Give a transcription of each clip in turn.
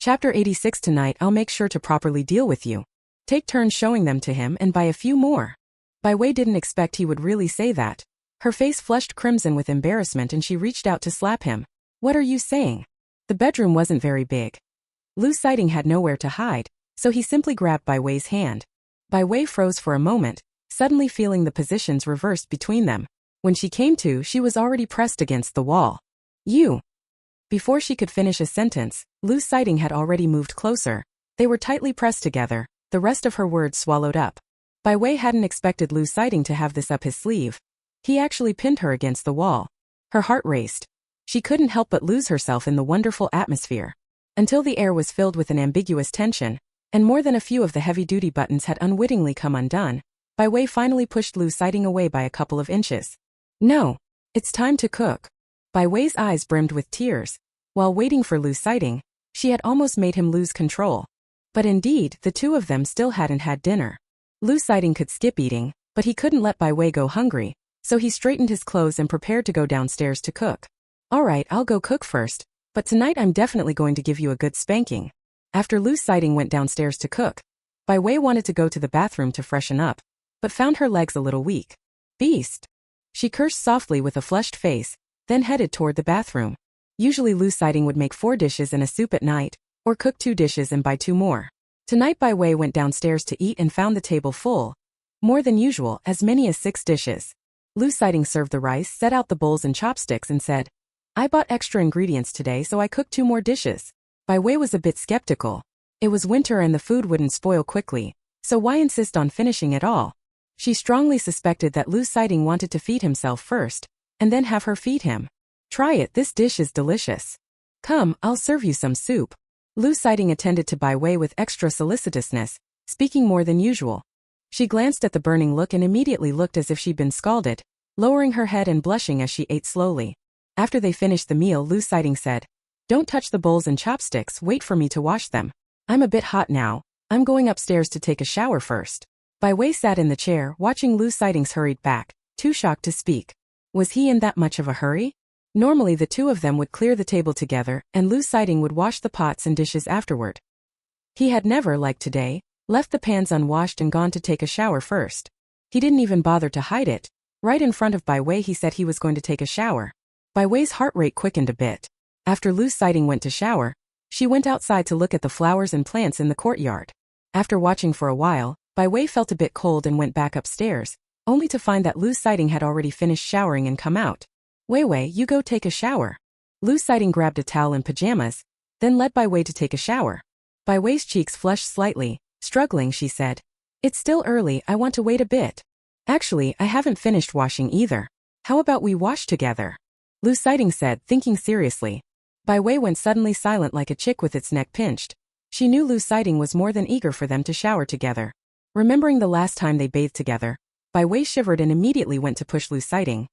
Chapter 86. Tonight I'll make sure to properly deal with you. Take turns showing them to him and buy a few more. Bai Wei didn't expect he would really say that. Her face flushed crimson with embarrassment and she reached out to slap him. What are you saying? The bedroom wasn't very big. Lu Xiting had nowhere to hide, so he simply grabbed Bai Wei's hand. Bai Wei froze for a moment, suddenly feeling the positions reversed between them. When she came to, she was already pressed against the wall. You. Before she could finish a sentence, Lu Xiting had already moved closer. They were tightly pressed together, the rest of her words swallowed up. Bai Wei hadn't expected Lu Xiting to have this up his sleeve. He actually pinned her against the wall. Her heart raced. She couldn't help but lose herself in the wonderful atmosphere. Until the air was filled with an ambiguous tension, and more than a few of the heavy-duty buttons had unwittingly come undone, Bai Wei finally pushed Lu Xiting away by a couple of inches. No. It's time to cook. Bai Wei's eyes brimmed with tears. While waiting for Lu Xiting, she had almost made him lose control. But indeed, the two of them still hadn't had dinner. Lu Xiting could skip eating, but he couldn't let Bai Wei go hungry, so he straightened his clothes and prepared to go downstairs to cook. Alright, I'll go cook first, but tonight I'm definitely going to give you a good spanking. After Lu Xiting went downstairs to cook, Bai Wei wanted to go to the bathroom to freshen up, but found her legs a little weak. Beast! She cursed softly with a flushed face, then headed toward the bathroom. Usually Lu Xiting would make 4 dishes and a soup at night, or cook 2 dishes and buy 2 more. Tonight Bai Wei went downstairs to eat and found the table full. More than usual, as many as 6 dishes. Lu Xiting served the rice, set out the bowls and chopsticks and said, I bought extra ingredients today so I cooked 2 more dishes. Bai Wei was a bit skeptical. It was winter and the food wouldn't spoil quickly, so why insist on finishing it all? She strongly suspected that Lu Xiting wanted to feed himself first, and then have her feed him. Try it, this dish is delicious. Come, I'll serve you some soup. Lu Xiting attended to Bai Wei with extra solicitousness, speaking more than usual. She glanced at the burning look and immediately looked as if she'd been scalded, lowering her head and blushing as she ate slowly. After they finished the meal, Lu Xiting said, Don't touch the bowls and chopsticks, wait for me to wash them. I'm a bit hot now, I'm going upstairs to take a shower first. Bai Wei sat in the chair, watching Lu Xiting's hurried back, too shocked to speak. Was he in that much of a hurry? Normally the two of them would clear the table together, and Lu Xiting would wash the pots and dishes afterward. He had never, like today, left the pans unwashed and gone to take a shower first. He didn't even bother to hide it. Right in front of Bai Wei he said he was going to take a shower. Bai Wei's heart rate quickened a bit. After Lu Xiting went to shower, she went outside to look at the flowers and plants in the courtyard. After watching for a while, Bai Wei felt a bit cold and went back upstairs, only to find that Lu Xiting had already finished showering and come out. Wei Wei, you go take a shower. Lu Xiting grabbed a towel and pajamas, then led Bai Wei to take a shower. Bai Wei's cheeks flushed slightly. Struggling, she said, It's still early, I want to wait a bit. Actually, I haven't finished washing either. How about we wash together? Lu Xiting said, thinking seriously. Bai Wei went suddenly silent like a chick with its neck pinched. She knew Lu Xiting was more than eager for them to shower together. Remembering the last time they bathed together, Bai Wei shivered and immediately went to push Lu Xiting.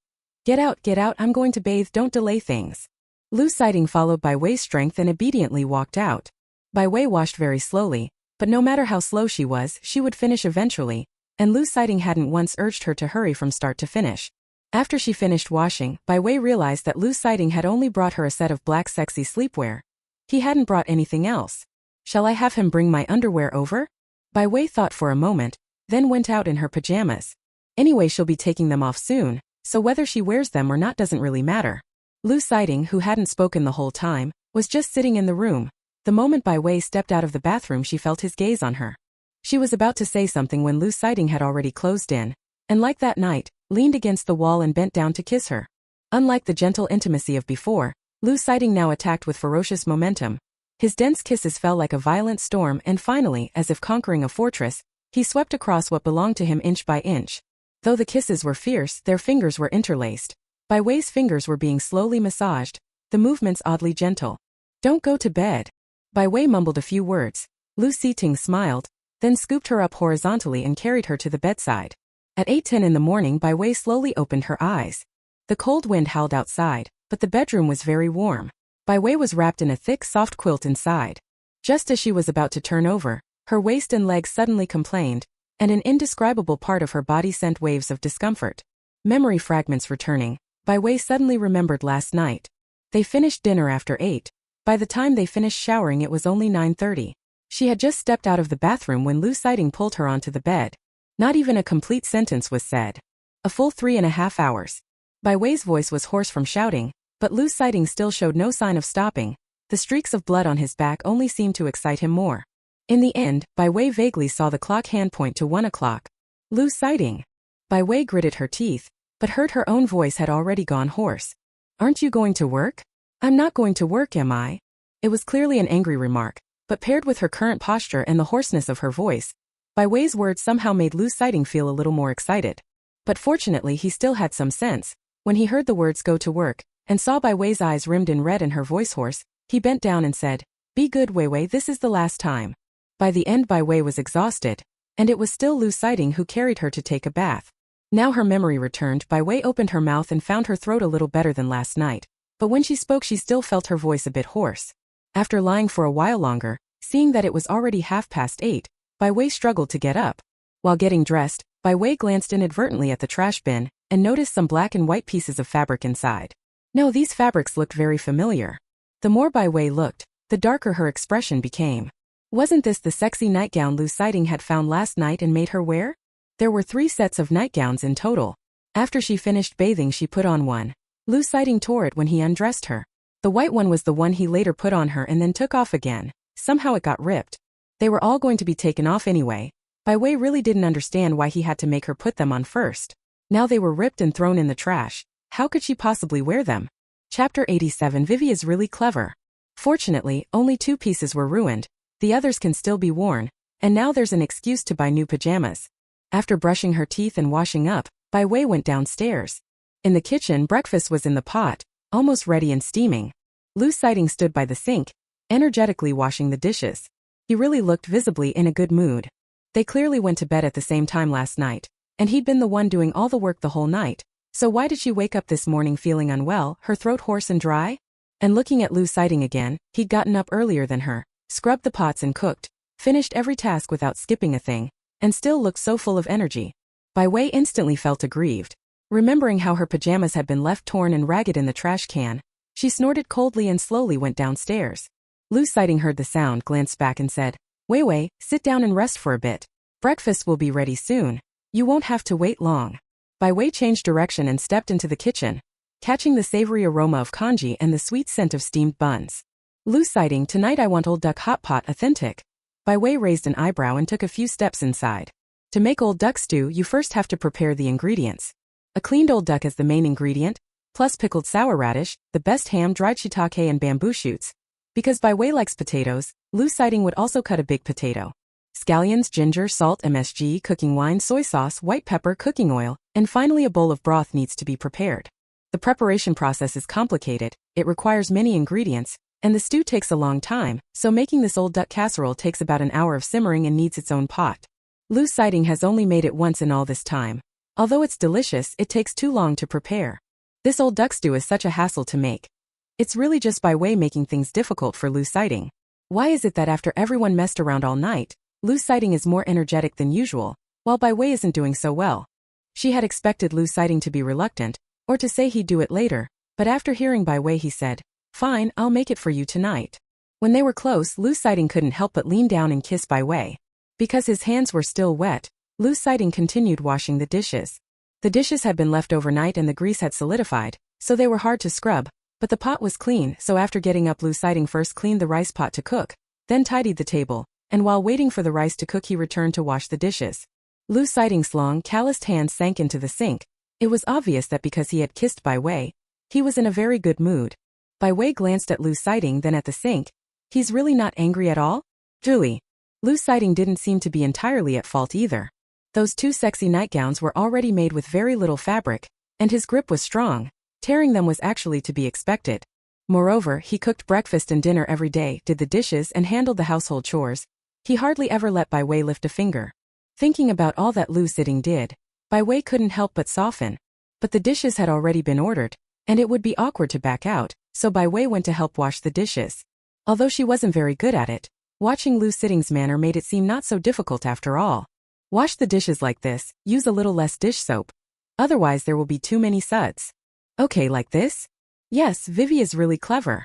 Get out, I'm going to bathe, don't delay things. Lu Xiting followed Bai Wei's strength and obediently walked out. Bai Wei washed very slowly, but no matter how slow she was, she would finish eventually, and Lu Xiting hadn't once urged her to hurry from start to finish. After she finished washing, Bai Wei realized that Lu Xiting had only brought her a set of black sexy sleepwear. He hadn't brought anything else. Shall I have him bring my underwear over? Bai Wei thought for a moment, then went out in her pajamas. Anyway, she'll be taking them off soon, so whether she wears them or not doesn't really matter. Lu Xiting, who hadn't spoken the whole time, was just sitting in the room. The moment Bai Wei stepped out of the bathroom she felt his gaze on her. She was about to say something when Lu Xiting had already closed in, and like that night, leaned against the wall and bent down to kiss her. Unlike the gentle intimacy of before, Lu Xiting now attacked with ferocious momentum. His dense kisses fell like a violent storm and finally, as if conquering a fortress, he swept across what belonged to him inch by inch. Though the kisses were fierce, their fingers were interlaced. Bai Wei's fingers were being slowly massaged, the movements oddly gentle. Don't go to bed. Bai Wei mumbled a few words. Lu Xiting smiled, then scooped her up horizontally and carried her to the bedside. At 8:10 in the morning, Bai Wei slowly opened her eyes. The cold wind howled outside, but the bedroom was very warm. Bai Wei was wrapped in a thick, soft quilt inside. Just as she was about to turn over, her waist and legs suddenly complained, and an indescribable part of her body sent waves of discomfort. Memory fragments returning, Bai Wei suddenly remembered last night. They finished dinner after 8. By the time they finished showering it was only 9:30. She had just stepped out of the bathroom when Lu Sighting pulled her onto the bed. Not even a complete sentence was said. A full 3.5 hours. Bai Wei's voice was hoarse from shouting, but Lu Sighting still showed no sign of stopping. The streaks of blood on his back only seemed to excite him more. In the end, Bai Wei vaguely saw the clock hand point to 1 o'clock. Lu Sighting. Bai Wei gritted her teeth, but heard her own voice had already gone hoarse. Aren't you going to work? I'm not going to work, am I? It was clearly an angry remark, but paired with her current posture and the hoarseness of her voice, Bai Wei's words somehow made Lu Sighting feel a little more excited. But fortunately he still had some sense. When he heard the words go to work, and saw Bai Wei's eyes rimmed in red and her voice hoarse, he bent down and said, Be good, Wei Wei, this is the last time. By the end Bai Wei was exhausted, and it was still Lu Sighting who carried her to take a bath. Now her memory returned. Bai Wei opened her mouth and found her throat a little better than last night, but when she spoke she still felt her voice a bit hoarse. After lying for a while longer, seeing that it was already 8:30, Bai Wei struggled to get up. While getting dressed, Bai Wei glanced inadvertently at the trash bin, and noticed some black and white pieces of fabric inside. No, these fabrics looked very familiar. The more Bai Wei looked, the darker her expression became. Wasn't this the sexy nightgown Lu Sighting had found last night and made her wear? There were 3 sets of nightgowns in total. After she finished bathing she put on one. Lu Sighting tore it when he undressed her. The white one was the one he later put on her and then took off again. Somehow it got ripped. They were all going to be taken off anyway. Bai Wei really didn't understand why he had to make her put them on first. Now they were ripped and thrown in the trash. How could she possibly wear them? Chapter 87. Vivi is really clever. Fortunately, only 2 pieces were ruined. The others can still be worn, and now there's an excuse to buy new pajamas. After brushing her teeth and washing up, Bai Wei went downstairs. In the kitchen, breakfast was in the pot, almost ready and steaming. Lu Sighting stood by the sink, energetically washing the dishes. He really looked visibly in a good mood. They clearly went to bed at the same time last night, and he'd been the one doing all the work the whole night. So why did she wake up this morning feeling unwell, her throat hoarse and dry? And looking at Lu Sighting again, he'd gotten up earlier than her, scrubbed the pots and cooked, finished every task without skipping a thing, and still looked so full of energy. Bai Wei instantly felt aggrieved. Remembering how her pajamas had been left torn and ragged in the trash can, she snorted coldly and slowly went downstairs. Lu Sighting heard the sound, glanced back and said, Wei Wei, sit down and rest for a bit. Breakfast will be ready soon. You won't have to wait long. Bai Wei changed direction and stepped into the kitchen, catching the savory aroma of congee and the sweet scent of steamed buns. Lu Sighting, tonight I want old duck hot pot authentic. Bai Wei raised an eyebrow and took a few steps inside. To make old duck stew, you first have to prepare the ingredients. A cleaned old duck is the main ingredient, plus pickled sour radish, the best ham, dried shiitake and bamboo shoots. Because Bai Wei likes potatoes, Lu Sighting would also cut a big potato. Scallions, ginger, salt, MSG, cooking wine, soy sauce, white pepper, cooking oil, and finally a bowl of broth needs to be prepared. The preparation process is complicated, it requires many ingredients, and the stew takes a long time, so making this old duck casserole takes about an hour of simmering and needs its own pot. Lu Sighting has only made it once in all this time. Although it's delicious, it takes too long to prepare. This old duck stew is such a hassle to make. It's really just Bai Wei making things difficult for Lu Sighting. Why is it that after everyone messed around all night, Lu Sighting is more energetic than usual, while Bai Wei isn't doing so well? She had expected Lu Sighting to be reluctant, or to say he'd do it later, but after hearing Bai Wei he said, Fine, I'll make it for you tonight. When they were close, Lu Sighting couldn't help but lean down and kiss Bai Wei. Because his hands were still wet, Lu Sighting continued washing the dishes. The dishes had been left overnight and the grease had solidified, so they were hard to scrub, but the pot was clean, so after getting up Lu Sighting first cleaned the rice pot to cook, then tidied the table, and while waiting for the rice to cook he returned to wash the dishes. Lu Sighting's long, calloused hands sank into the sink. It was obvious that because he had kissed Bai Wei, he was in a very good mood. Bai Wei glanced at Lu Sighting, then at the sink. He's really not angry at all? Julie. Lu Sighting didn't seem to be entirely at fault either. Those 2 sexy nightgowns were already made with very little fabric, and his grip was strong. Tearing them was actually to be expected. Moreover, he cooked breakfast and dinner every day, did the dishes and handled the household chores. He hardly ever let Bai Wei lift a finger. Thinking about all that Lu Sighting did, Bai Wei couldn't help but soften. But the dishes had already been ordered, and it would be awkward to back out, so Bai Wei went to help wash the dishes. Although she wasn't very good at it, watching Lu Sighting's manner made it seem not so difficult after all. Wash the dishes like this, use a little less dish soap. Otherwise there will be too many suds. Okay, like this? Yes, Vivi is really clever.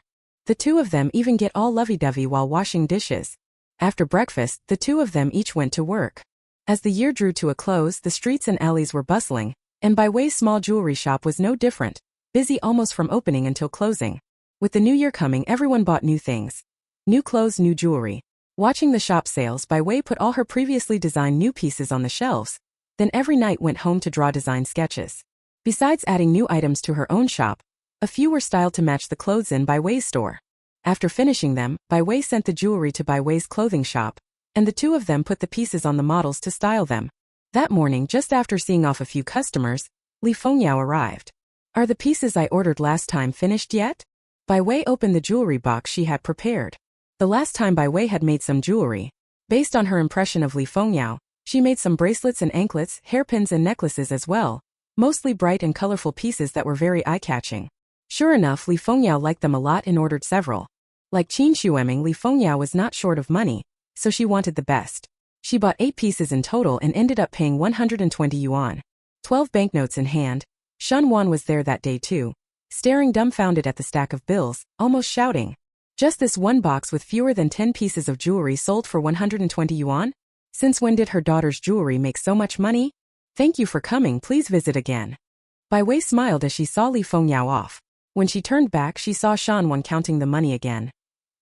The two of them even get all lovey-dovey while washing dishes. After breakfast, the two of them each went to work. As the year drew to a close, the streets and alleys were bustling, and Bai Wei's small jewelry shop was no different, busy almost from opening until closing. With the new year coming, everyone bought new things. New clothes, new jewelry. Watching the shop sales, Bai Wei put all her previously designed new pieces on the shelves, then every night went home to draw design sketches. Besides adding new items to her own shop, a few were styled to match the clothes in Bai Wei's store. After finishing them, Bai Wei sent the jewelry to Bai Wei's clothing shop, and the two of them put the pieces on the models to style them. That morning, just after seeing off a few customers, Li Fengyao arrived. "Are the pieces I ordered last time finished yet?" Bai Wei opened the jewelry box she had prepared. The last time Bai Wei had made some jewelry. Based on her impression of Li Fengyao, she made some bracelets and anklets, hairpins and necklaces as well, mostly bright and colorful pieces that were very eye-catching. Sure enough, Li Fengyao liked them a lot and ordered several. Like Qin Xueming, Li Fengyao was not short of money, so she wanted the best. She bought 8 pieces in total and ended up paying 120 yuan. 12 banknotes in hand. Shun Wan was there that day too, staring dumbfounded at the stack of bills, almost shouting. Just this one box with fewer than 10 pieces of jewelry sold for 120 yuan? Since when did her daughter's jewelry make so much money? Thank you for coming, please visit again. Bai Wei smiled as she saw Li Fengyao off. When she turned back, she saw Shan Wan counting the money again.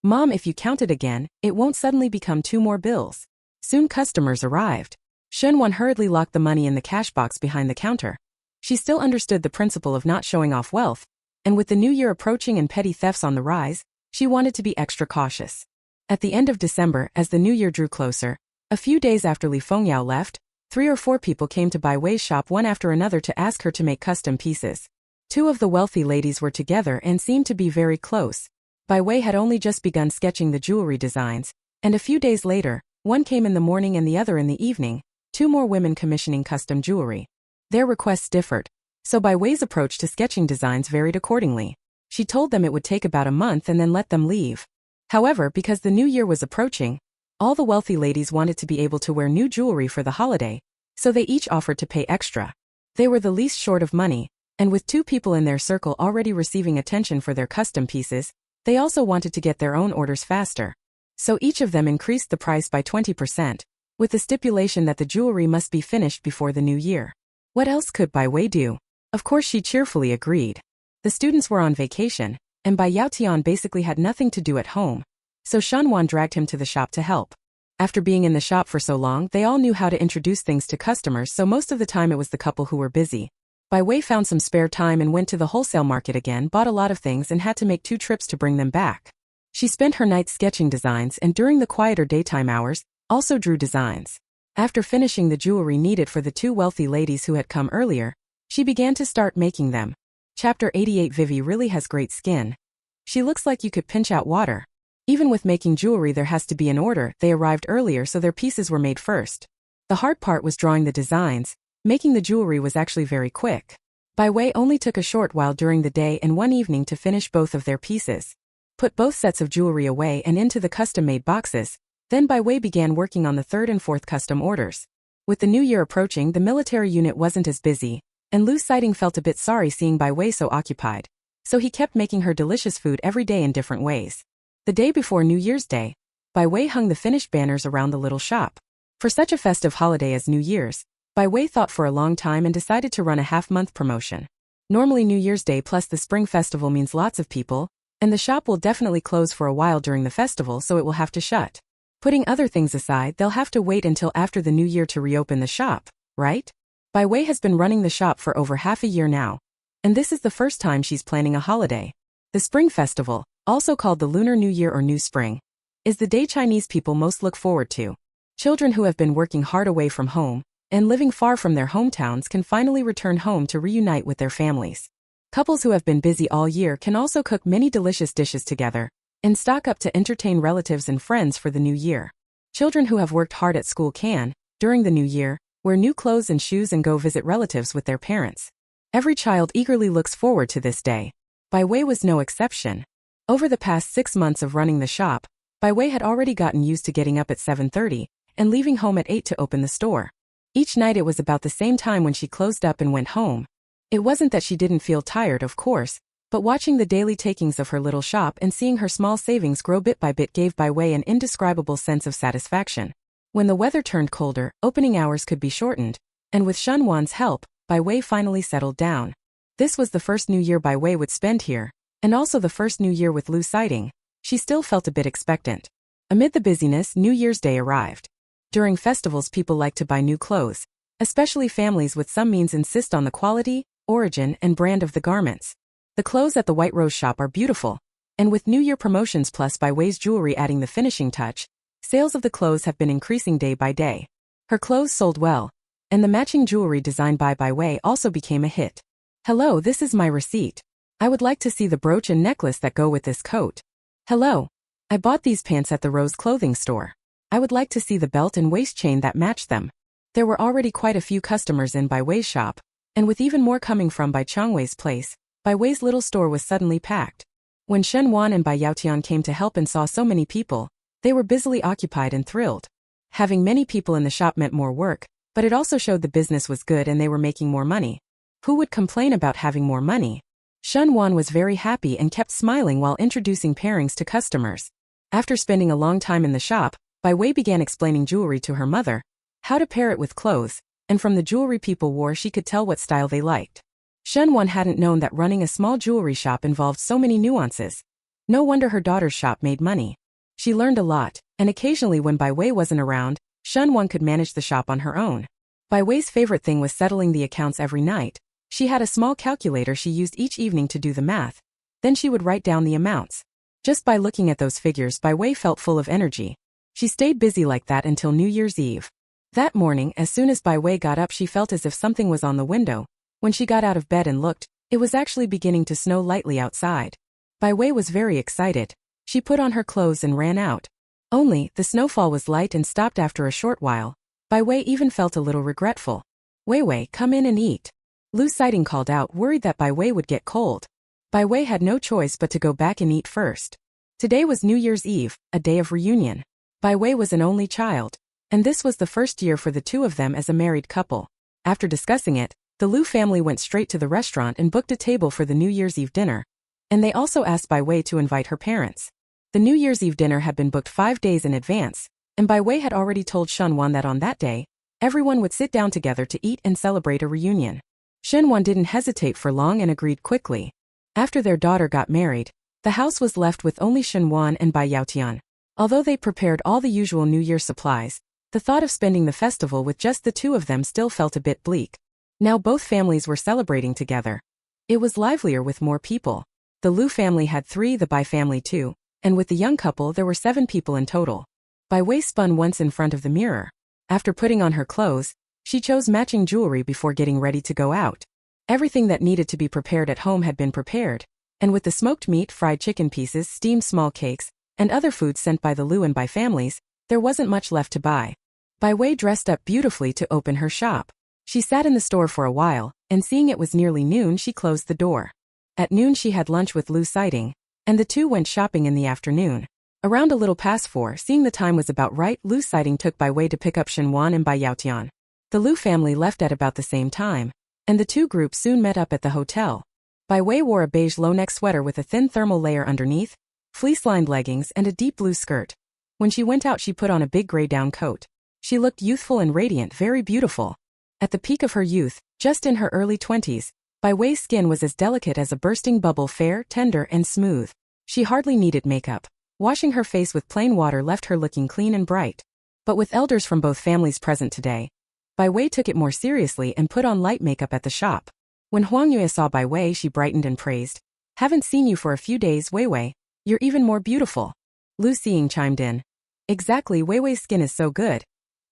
Mom, if you count it again, it won't suddenly become 2 more bills. Soon customers arrived. Shan Wan hurriedly locked the money in the cash box behind the counter. She still understood the principle of not showing off wealth, and with the new year approaching and petty thefts on the rise, she wanted to be extra cautious. At the end of December, as the new year drew closer, a few days after Li Fengyao left, 3 or 4 people came to Bai Wei's shop one after another to ask her to make custom pieces. 2 of the wealthy ladies were together and seemed to be very close. Bai Wei had only just begun sketching the jewelry designs, and a few days later, one came in the morning and the other in the evening, 2 more women commissioning custom jewelry. Their requests differed, so Bai Wei's approach to sketching designs varied accordingly. She told them it would take about a month and then let them leave. However, because the new year was approaching, all the wealthy ladies wanted to be able to wear new jewelry for the holiday, so they each offered to pay extra. They were the least short of money, and with 2 people in their circle already receiving attention for their custom pieces, they also wanted to get their own orders faster. So each of them increased the price by 20%, with the stipulation that the jewelry must be finished before the new year. What else could Bai Wei do? Of course she cheerfully agreed. The students were on vacation, and Bai Yaotian basically had nothing to do at home, so Shan Wan dragged him to the shop to help. After being in the shop for so long, they all knew how to introduce things to customers, so most of the time it was the couple who were busy. Bai Wei found some spare time and went to the wholesale market again, bought a lot of things and had to make 2 trips to bring them back. She spent her night sketching designs and during the quieter daytime hours, also drew designs. After finishing the jewelry needed for the 2 wealthy ladies who had come earlier, she began to start making them. Chapter 88. Vivi really has great skin. She looks like you could pinch out water. Even with making jewelry there has to be an order. They arrived earlier so their pieces were made first. The hard part was drawing the designs. Making the jewelry was actually very quick. Bai Wei only took a short while during the day and one evening to finish both of their pieces. Put both sets of jewelry away and into the custom-made boxes. Then Bai Wei began working on the 3rd and 4th custom orders. With the new year approaching, the military unit wasn't as busy, and Lu Sighting felt a bit sorry seeing Bai Wei so occupied, so he kept making her delicious food every day in different ways. The day before New Year's Day, Bai Wei hung the finished banners around the little shop. For such a festive holiday as New Year's, Bai Wei thought for a long time and decided to run a half-month promotion. Normally New Year's Day plus the Spring Festival means lots of people, and the shop will definitely close for a while during the festival, so it will have to shut. Putting other things aside, they'll have to wait until after the new year to reopen the shop, right? Bai Wei has been running the shop for over half a year now, and this is the first time she's planning a holiday. The Spring Festival, also called the Lunar New Year or New Spring, is the day Chinese people most look forward to. Children who have been working hard away from home and living far from their hometowns can finally return home to reunite with their families. Couples who have been busy all year can also cook many delicious dishes together and stock up to entertain relatives and friends for the new year. Children who have worked hard at school can, during the new year, wear new clothes and shoes and go visit relatives with their parents. Every child eagerly looks forward to this day. Bai Wei was no exception. Over the past 6 months of running the shop, Bai Wei had already gotten used to getting up at 7:30 and leaving home at 8 to open the store. Each night it was about the same time when she closed up and went home. It wasn't that she didn't feel tired, of course, But watching the daily takings of her little shop and seeing her small savings grow bit by bit gave Bai Wei an indescribable sense of satisfaction. When the weather turned colder, opening hours could be shortened, and with Shen Wan's help, Bai Wei finally settled down. This was the first New Year Bai Wei would spend here, and also the first New Year with Lu sighting. She still felt a bit expectant. Amid the busyness, New Year's Day arrived. During festivals, people like to buy new clothes, especially families with some means insist on the quality, origin, and brand of the garments. The clothes at the White Rose shop are beautiful, and with New Year promotions plus Bai Wei's jewelry adding the finishing touch, sales of the clothes have been increasing day by day. Her clothes sold well, and the matching jewelry designed by Bai Wei also became a hit. Hello, this is my receipt. I would like to see the brooch and necklace that go with this coat. Hello. I bought these pants at the Rose clothing store. I would like to see the belt and waist chain that match them. There were already quite a few customers in Bai Wei's shop, and with even more coming from Bai Changwei's place, Bai Wei's little store was suddenly packed. When Shen Wan and Bai Yaotian came to help and saw so many people, they were busily occupied and thrilled. Having many people in the shop meant more work, but it also showed the business was good and they were making more money. Who would complain about having more money? Shen Wan was very happy and kept smiling while introducing pairings to customers. After spending a long time in the shop, Bai Wei began explaining jewelry to her mother, how to pair it with clothes, and from the jewelry people wore she could tell what style they liked. Shen Wan hadn't known that running a small jewelry shop involved so many nuances. No wonder her daughter's shop made money. She learned a lot, and occasionally when Bai Wei wasn't around, Shen Wan could manage the shop on her own. Bai Wei's favorite thing was settling the accounts every night. She had a small calculator she used each evening to do the math. Then she would write down the amounts. Just by looking at those figures, Bai Wei felt full of energy. She stayed busy like that until New Year's Eve. That morning, as soon as Bai Wei got up, she felt as if something was on the window. When she got out of bed and looked, it was actually beginning to snow lightly outside. Bai Wei was very excited. She put on her clothes and ran out. Only, the snowfall was light and stopped after a short while. Bai Wei even felt a little regretful. Wei Wei, come in and eat. Lu Sighting called out, worried that Bai Wei would get cold. Bai Wei had no choice but to go back and eat first. Today was New Year's Eve, a day of reunion. Bai Wei was an only child, and this was the first year for the two of them as a married couple. After discussing it, the Lu family went straight to the restaurant and booked a table for the New Year's Eve dinner. And they also asked Bai Wei to invite her parents. The New Year's Eve dinner had been booked 5 days in advance, and Bai Wei had already told Shen Wan that on that day, everyone would sit down together to eat and celebrate a reunion. Shen Wan didn't hesitate for long and agreed quickly. After their daughter got married, the house was left with only Shen Wan and Bai Yaotian. Although they prepared all the usual New Year supplies, the thought of spending the festival with just the two of them still felt a bit bleak. Now both families were celebrating together. It was livelier with more people. The Lu family had 3, the Bai family 2, and with the young couple there were 7 people in total. Bai Wei spun once in front of the mirror. After putting on her clothes, she chose matching jewelry before getting ready to go out. Everything that needed to be prepared at home had been prepared, and with the smoked meat, fried chicken pieces, steamed small cakes, and other foods sent by the Lu and Bai families, there wasn't much left to buy. Bai Wei dressed up beautifully to open her shop. She sat in the store for a while, and seeing it was nearly noon, she closed the door. At noon she had lunch with Lu Sighting, and the two went shopping in the afternoon. Around a little past 4, seeing the time was about right, Lu Sighting took Bai Wei to pick up Shen Wan and Bai Yaotian. The Lu family left at about the same time, and the two groups soon met up at the hotel. Bai Wei wore a beige low-neck sweater with a thin thermal layer underneath, fleece-lined leggings, and a deep blue skirt. When she went out she put on a big gray down coat. She looked youthful and radiant, very beautiful. At the peak of her youth, just in her early 20s, Bai Wei's skin was as delicate as a bursting bubble, fair, tender, and smooth. She hardly needed makeup. Washing her face with plain water left her looking clean and bright. But with elders from both families present today, Bai Wei took it more seriously and put on light makeup at the shop. When Huang Yue saw Bai Wei, she brightened and praised. Haven't seen you for a few days, Wei Wei. You're even more beautiful. Lu Xiying chimed in. Exactly, Wei Wei's skin is so good.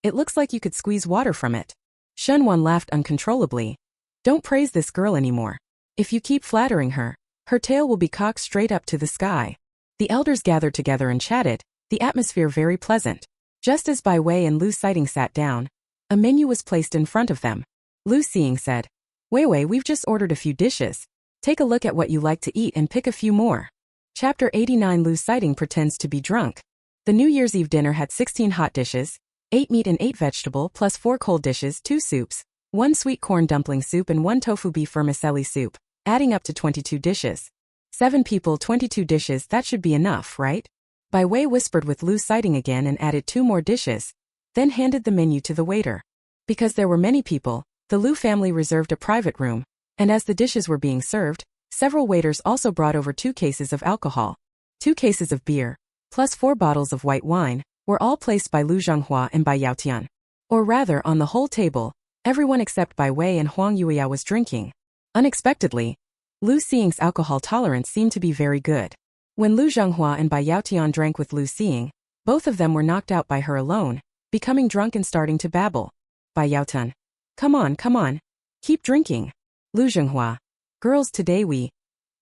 It looks like you could squeeze water from it. Shen Wan laughed uncontrollably. Don't praise this girl anymore. If you keep flattering her, her tail will be cocked straight up to the sky. The elders gathered together and chatted, the atmosphere very pleasant. Just as Bai Wei and Lu Sighting sat down, a menu was placed in front of them. Lu Xiying said, Wei Wei, we've just ordered a few dishes. Take a look at what you like to eat and pick a few more. Chapter 89. Lu Sighting pretends to be drunk. The New Year's Eve dinner had 16 hot dishes, 8 meat and 8 vegetable plus 4 cold dishes, 2 soups, 1 sweet corn dumpling soup and 1 tofu beef vermicelli soup, adding up to 22 dishes. 7 people, 22 dishes, that should be enough, right? Bai Wei whispered with Lu Sighting again and added 2 more dishes, then handed the menu to the waiter. Because there were many people, the Lu family reserved a private room, and as the dishes were being served, several waiters also brought over 2 cases of alcohol. 2 cases of beer, plus 4 bottles of white wine, were all placed by Lu Zhonghua and Bai Yaotian. Or rather, on the whole table, everyone except Bai Wei and Huang Yuya was drinking. Unexpectedly, Lu Xiying's alcohol tolerance seemed to be very good. When Lu Zhonghua and Bai Yaotian drank with Lu Xiying, both of them were knocked out by her alone, becoming drunk and starting to babble. Bai Yaotian. Come on. Keep drinking. Lu Zhonghua. Girls, today we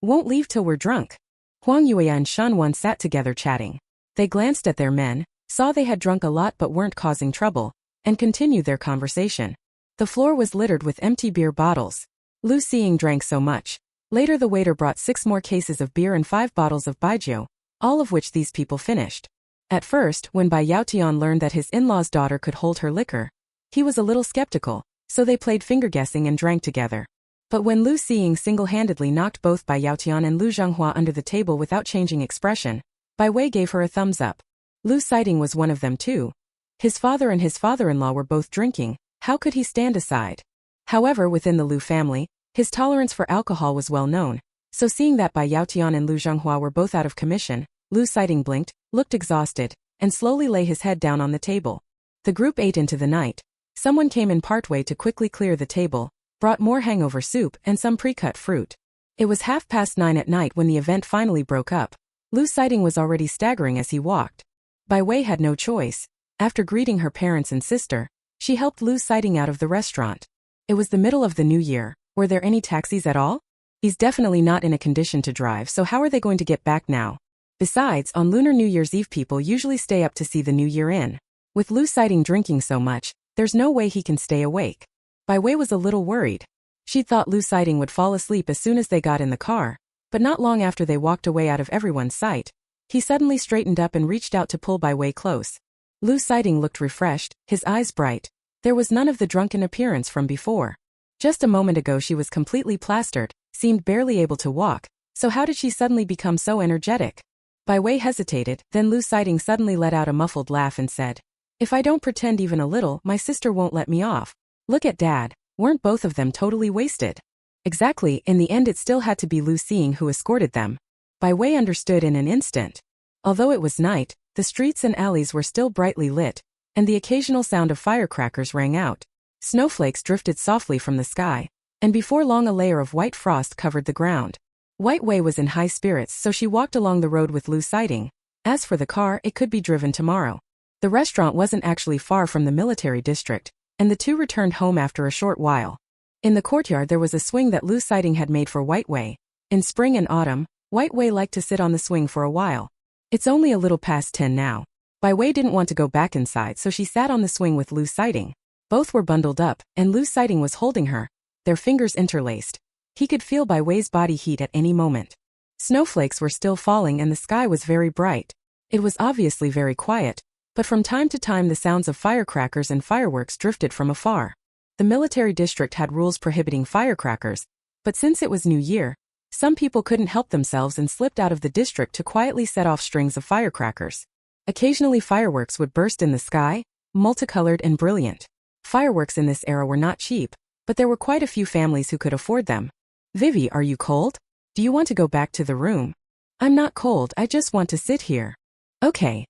won't leave till we're drunk. Huang Yuya and Shen Wan sat together chatting. They glanced at their men, saw they had drunk a lot but weren't causing trouble, and continued their conversation. The floor was littered with empty beer bottles. Lu Xiying drank so much. Later the waiter brought 6 more cases of beer and 5 bottles of baijiu, all of which these people finished. At first, when Bai Yaotian learned that his in-law's daughter could hold her liquor, he was a little skeptical, so they played finger-guessing and drank together. But when Lu Xiying single-handedly knocked both Bai Yaotian and Lu Zhonghua under the table without changing expression, Bai Wei gave her a thumbs up. Lu Sighting was one of them too. His father and his father-in-law were both drinking, how could he stand aside? However, within the Lu family, his tolerance for alcohol was well known, so seeing that Bai Yaotian and Lu Zhonghua were both out of commission, Lu Sighting blinked, looked exhausted, and slowly lay his head down on the table. The group ate into the night. Someone came in partway to quickly clear the table, brought more hangover soup and some pre-cut fruit. It was 9:30 at night when the event finally broke up. Lu Sighting was already staggering as he walked. Bai Wei had no choice. After greeting her parents and sister, she helped Lu Sighting out of the restaurant. It was the middle of the new year. Were there any taxis at all? He's definitely not in a condition to drive, so how are they going to get back now? Besides, on Lunar New Year's Eve people usually stay up to see the new year in. With Lu Sighting drinking so much, there's no way he can stay awake. Bai Wei was a little worried. She'd thought Lu Sighting would fall asleep as soon as they got in the car, but not long after they walked away out of everyone's sight, he suddenly straightened up and reached out to pull Bai Wei close. Lu Sighting looked refreshed, his eyes bright. There was none of the drunken appearance from before. Just a moment ago she was completely plastered, seemed barely able to walk, so how did she suddenly become so energetic? Bai Wei hesitated, then Lu Sighting suddenly let out a muffled laugh and said, "If I don't pretend even a little, my sister won't let me off. Look at Dad, weren't both of them totally wasted?" Exactly, in the end it still had to be Lu Xiying who escorted them. Bai Wei understood in an instant. Although it was night, the streets and alleys were still brightly lit, and the occasional sound of firecrackers rang out. Snowflakes drifted softly from the sky, and before long a layer of white frost covered the ground. Bai Wei was in high spirits, so she walked along the road with Lu Sighting. As for the car, it could be driven tomorrow. The restaurant wasn't actually far from the military district, and the two returned home after a short while. In the courtyard there was a swing that Lu Sighting had made for Bai Wei. In spring and autumn, Bai Wei liked to sit on the swing for a while. It's only a little past 10 now. Bai Wei didn't want to go back inside, so she sat on the swing with Lu Sighting. Both were bundled up, and Lu Sighting was holding her, their fingers interlaced. He could feel Bai Wei's body heat at any moment. Snowflakes were still falling and the sky was very bright. It was obviously very quiet, but from time to time the sounds of firecrackers and fireworks drifted from afar. The military district had rules prohibiting firecrackers, but since it was New Year, some people couldn't help themselves and slipped out of the district to quietly set off strings of firecrackers. Occasionally fireworks would burst in the sky, multicolored and brilliant. Fireworks in this era were not cheap, but there were quite a few families who could afford them. "Vivi, are you cold? Do you want to go back to the room?" "I'm not cold, I just want to sit here." "Okay.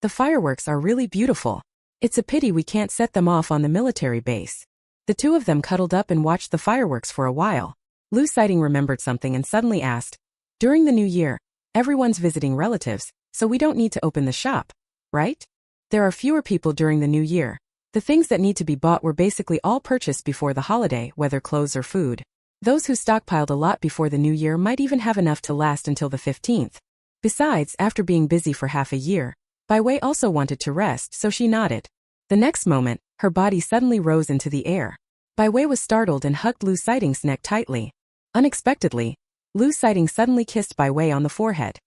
The fireworks are really beautiful. It's a pity we can't set them off on the military base." The two of them cuddled up and watched the fireworks for a while. Lu Sighting remembered something and suddenly asked, "During the new year, everyone's visiting relatives, so we don't need to open the shop, right? There are fewer people during the new year. The things that need to be bought were basically all purchased before the holiday, whether clothes or food. Those who stockpiled a lot before the new year might even have enough to last until the 15th. Besides, after being busy for half a year, Bai Wei also wanted to rest, so she nodded. The next moment, her body suddenly rose into the air. Bai Wei was startled and hugged Lu Sighting's neck tightly. Unexpectedly, Lu Sighting suddenly kissed Bai Wei on the forehead.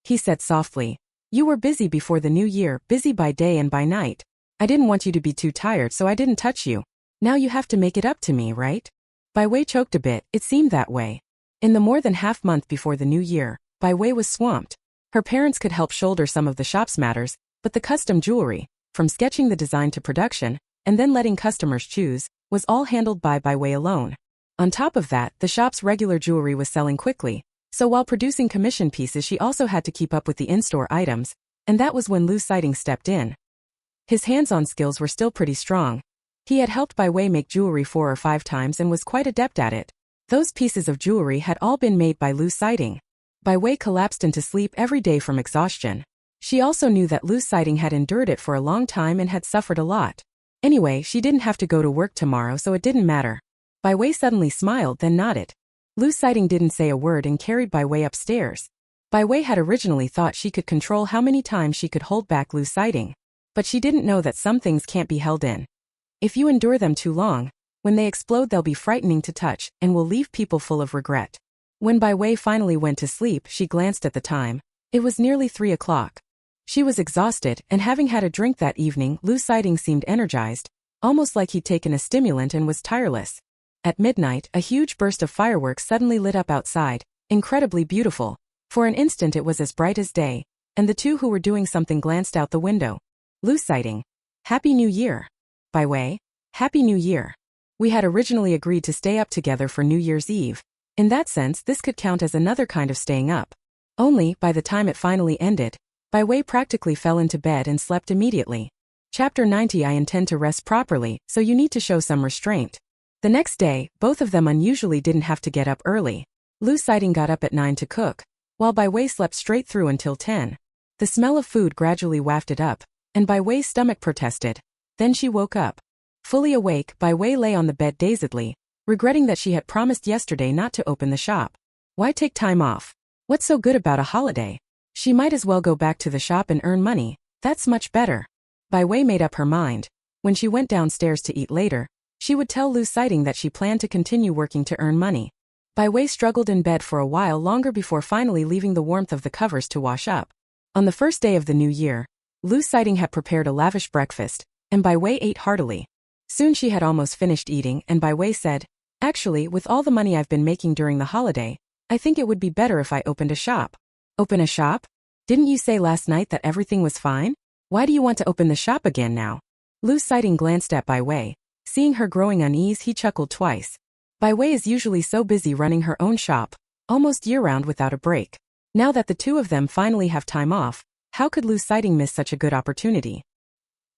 He said softly, "You were busy before the new year, busy by day and by night. I didn't want you to be too tired, so I didn't touch you. Now you have to make it up to me, right?" Bai Wei choked a bit, it seemed that way. In the more than half month before the new year, Bai Wei was swamped. Her parents could help shoulder some of the shop's matters, but the custom jewelry, from sketching the design to production, and then letting customers choose, was all handled by Bai Wei alone. On top of that, the shop's regular jewelry was selling quickly, so while producing commission pieces she also had to keep up with the in-store items, and that was when Lu Sighting stepped in. His hands-on skills were still pretty strong. He had helped Bai Wei make jewelry 4 or 5 times and was quite adept at it. Those pieces of jewelry had all been made by Lu Sighting. Bai Wei collapsed into sleep every day from exhaustion. She also knew that Lu Sighting had endured it for a long time and had suffered a lot. Anyway, she didn't have to go to work tomorrow, so it didn't matter. Bai Wei suddenly smiled, then nodded. Lu Sighting didn't say a word and carried Bai Wei upstairs. Bai Wei had originally thought she could control how many times she could hold back Lu Sighting, but she didn't know that some things can't be held in. If you endure them too long, when they explode they'll be frightening to touch and will leave people full of regret. When Bai Wei finally went to sleep, she glanced at the time. It was nearly 3 o'clock. She was exhausted, and having had a drink that evening, Lu Sighting seemed energized, almost like he'd taken a stimulant and was tireless. At midnight, a huge burst of fireworks suddenly lit up outside, incredibly beautiful. For an instant it was as bright as day, and the two who were doing something glanced out the window. Lu Sighting. Happy New Year. Bai Wei. Happy New Year. We had originally agreed to stay up together for New Year's Eve. In that sense, this could count as another kind of staying up. Only, by the time it finally ended, Bai Wei practically fell into bed and slept immediately. Chapter 90. I intend to rest properly, so you need to show some restraint. The next day, both of them unusually didn't have to get up early. Lu Sighting got up at 9 to cook, while Bai Wei slept straight through until 10. The smell of food gradually wafted up, and Bai Wei's stomach protested. Then she woke up. Fully awake, Bai Wei lay on the bed dazedly, regretting that she had promised yesterday not to open the shop. Why take time off? What's so good about a holiday? She might as well go back to the shop and earn money. That's much better. Bai Wei made up her mind. When she went downstairs to eat later, she would tell Lu Sighting that she planned to continue working to earn money. Bai Wei struggled in bed for a while longer before finally leaving the warmth of the covers to wash up. On the first day of the new year, Lu Sighting had prepared a lavish breakfast, and Bai Wei ate heartily. Soon she had almost finished eating, and Bai Wei said, "Actually, with all the money I've been making during the holiday, I think it would be better if I opened a shop." Open a shop? Didn't you say last night that everything was fine? Why do you want to open the shop again now? Lu Sighting glanced at Bai Wei. Seeing her growing unease, he chuckled twice. Bai Wei is usually so busy running her own shop, almost year-round without a break. Now that the two of them finally have time off, how could Lu Sighting miss such a good opportunity?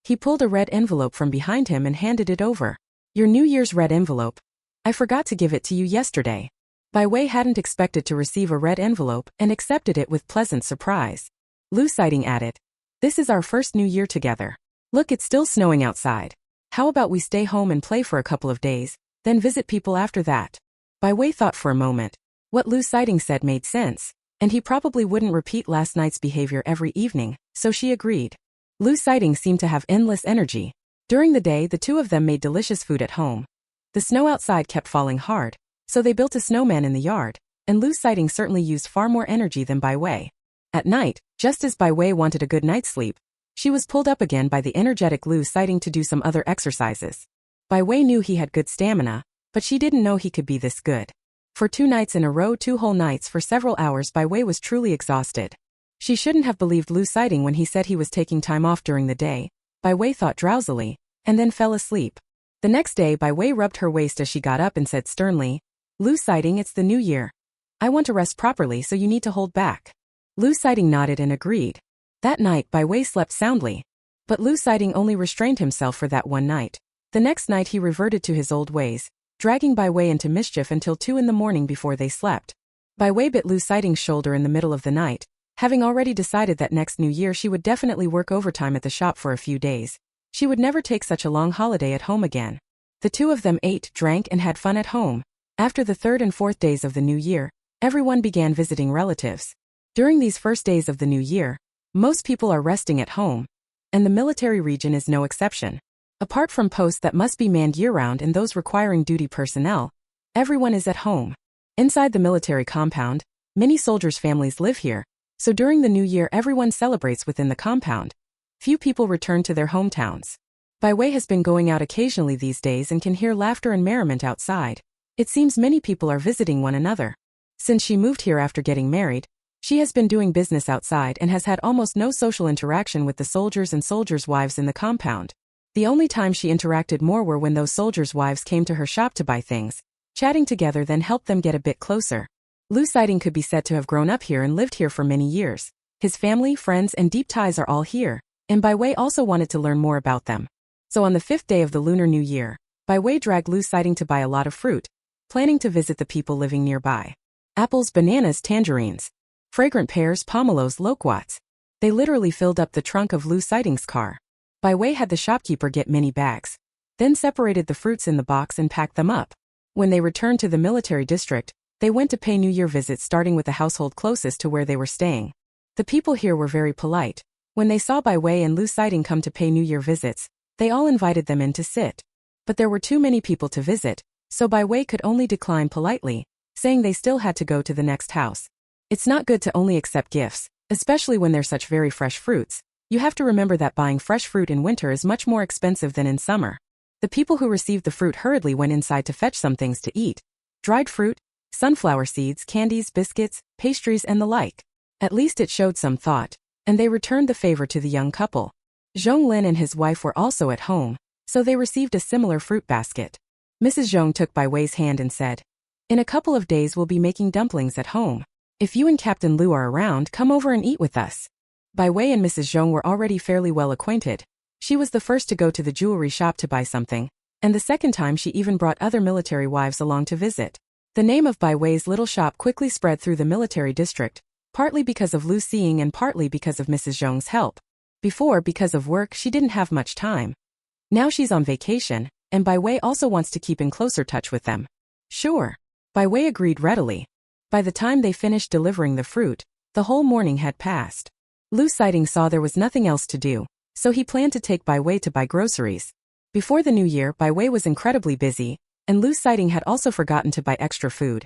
He pulled a red envelope from behind him and handed it over. Your New Year's red envelope. I forgot to give it to you yesterday. Bai Wei hadn't expected to receive a red envelope and accepted it with pleasant surprise. Lu Sighting added, "This is our first New Year together. Look, it's still snowing outside. How about we stay home and play for a couple of days, then visit people after that?" Bai Wei thought for a moment. What Lu Sighting said made sense, and he probably wouldn't repeat last night's behavior every evening, so she agreed. Lu Sighting seemed to have endless energy. During the day, the two of them made delicious food at home. The snow outside kept falling hard, so they built a snowman in the yard, and Lu Sighting certainly used far more energy than Bai Wei. At night, just as Bai Wei wanted a good night's sleep, she was pulled up again by the energetic Lu Sighting to do some other exercises. Bai Wei knew he had good stamina, but she didn't know he could be this good. For 2 nights in a row, 2 whole nights for several hours, Bai Wei was truly exhausted. She shouldn't have believed Lu Sighting when he said he was taking time off during the day, Bai Wei thought drowsily, and then fell asleep. The next day, Bai Wei rubbed her waist as she got up and said sternly, "Lu Sighting, it's the new year. I want to rest properly, so you need to hold back." Lu Sighting nodded and agreed. That night, Bai Wei slept soundly. But Lu Sighting only restrained himself for that one night. The next night he reverted to his old ways, dragging Bai Wei into mischief until 2 in the morning before they slept. Bai Wei bit Lu Sighting's shoulder in the middle of the night, having already decided that next New Year she would definitely work overtime at the shop for a few days. She would never take such a long holiday at home again. The two of them ate, drank, and had fun at home. After the 3rd and 4th days of the new year, everyone began visiting relatives. During these first days of the new year, most people are resting at home, and the military region is no exception. Apart from posts that must be manned year-round and those requiring duty personnel, everyone is at home. Inside the military compound, many soldiers' families live here, so during the new year everyone celebrates within the compound. Few people return to their hometowns. Bai Wei has been going out occasionally these days and can hear laughter and merriment outside. It seems many people are visiting one another. Since she moved here after getting married, she has been doing business outside and has had almost no social interaction with the soldiers and soldiers' wives in the compound. The only time she interacted more were when those soldiers' wives came to her shop to buy things. Chatting together then helped them get a bit closer. Lu Siding could be said to have grown up here and lived here for many years. His family, friends, and deep ties are all here, and Bai Wei also wanted to learn more about them. So on the 5th day of the Lunar New Year, Bai Wei dragged Lu Siding to buy a lot of fruit, planning to visit the people living nearby. Apples, bananas, tangerines, fragrant pears, pomelos, loquats. They literally filled up the trunk of Lu Siding's car. Bai Wei had the shopkeeper get many bags, then separated the fruits in the box and packed them up. When they returned to the military district, they went to pay New Year visits, starting with the household closest to where they were staying. The people here were very polite. When they saw Bai Wei and Lu Siding come to pay New Year visits, they all invited them in to sit. But there were too many people to visit, so Bai Wei could only decline politely, saying they still had to go to the next house. It's not good to only accept gifts, especially when they're such very fresh fruits. You have to remember that buying fresh fruit in winter is much more expensive than in summer. The people who received the fruit hurriedly went inside to fetch some things to eat. Dried fruit, sunflower seeds, candies, biscuits, pastries, and the like. At least it showed some thought, and they returned the favor to the young couple. Zhong Lin and his wife were also at home, so they received a similar fruit basket. Mrs. Zhong took Bai Wei's hand and said, "In a couple of days we'll be making dumplings at home. If you and Captain Lu are around, come over and eat with us." Bai Wei and Mrs. Zhong were already fairly well acquainted. She was the first to go to the jewelry shop to buy something, and the second time she even brought other military wives along to visit. The name of Bai Wei's little shop quickly spread through the military district, partly because of Lu Xing and partly because of Mrs. Zhong's help. Before, because of work, she didn't have much time. Now she's on vacation, and Bai Wei also wants to keep in closer touch with them. Sure. Bai Wei agreed readily. By the time they finished delivering the fruit, the whole morning had passed. Lu Siding saw there was nothing else to do, so he planned to take Bai Wei to buy groceries. Before the new year, Bai Wei was incredibly busy, and Lu Siding had also forgotten to buy extra food.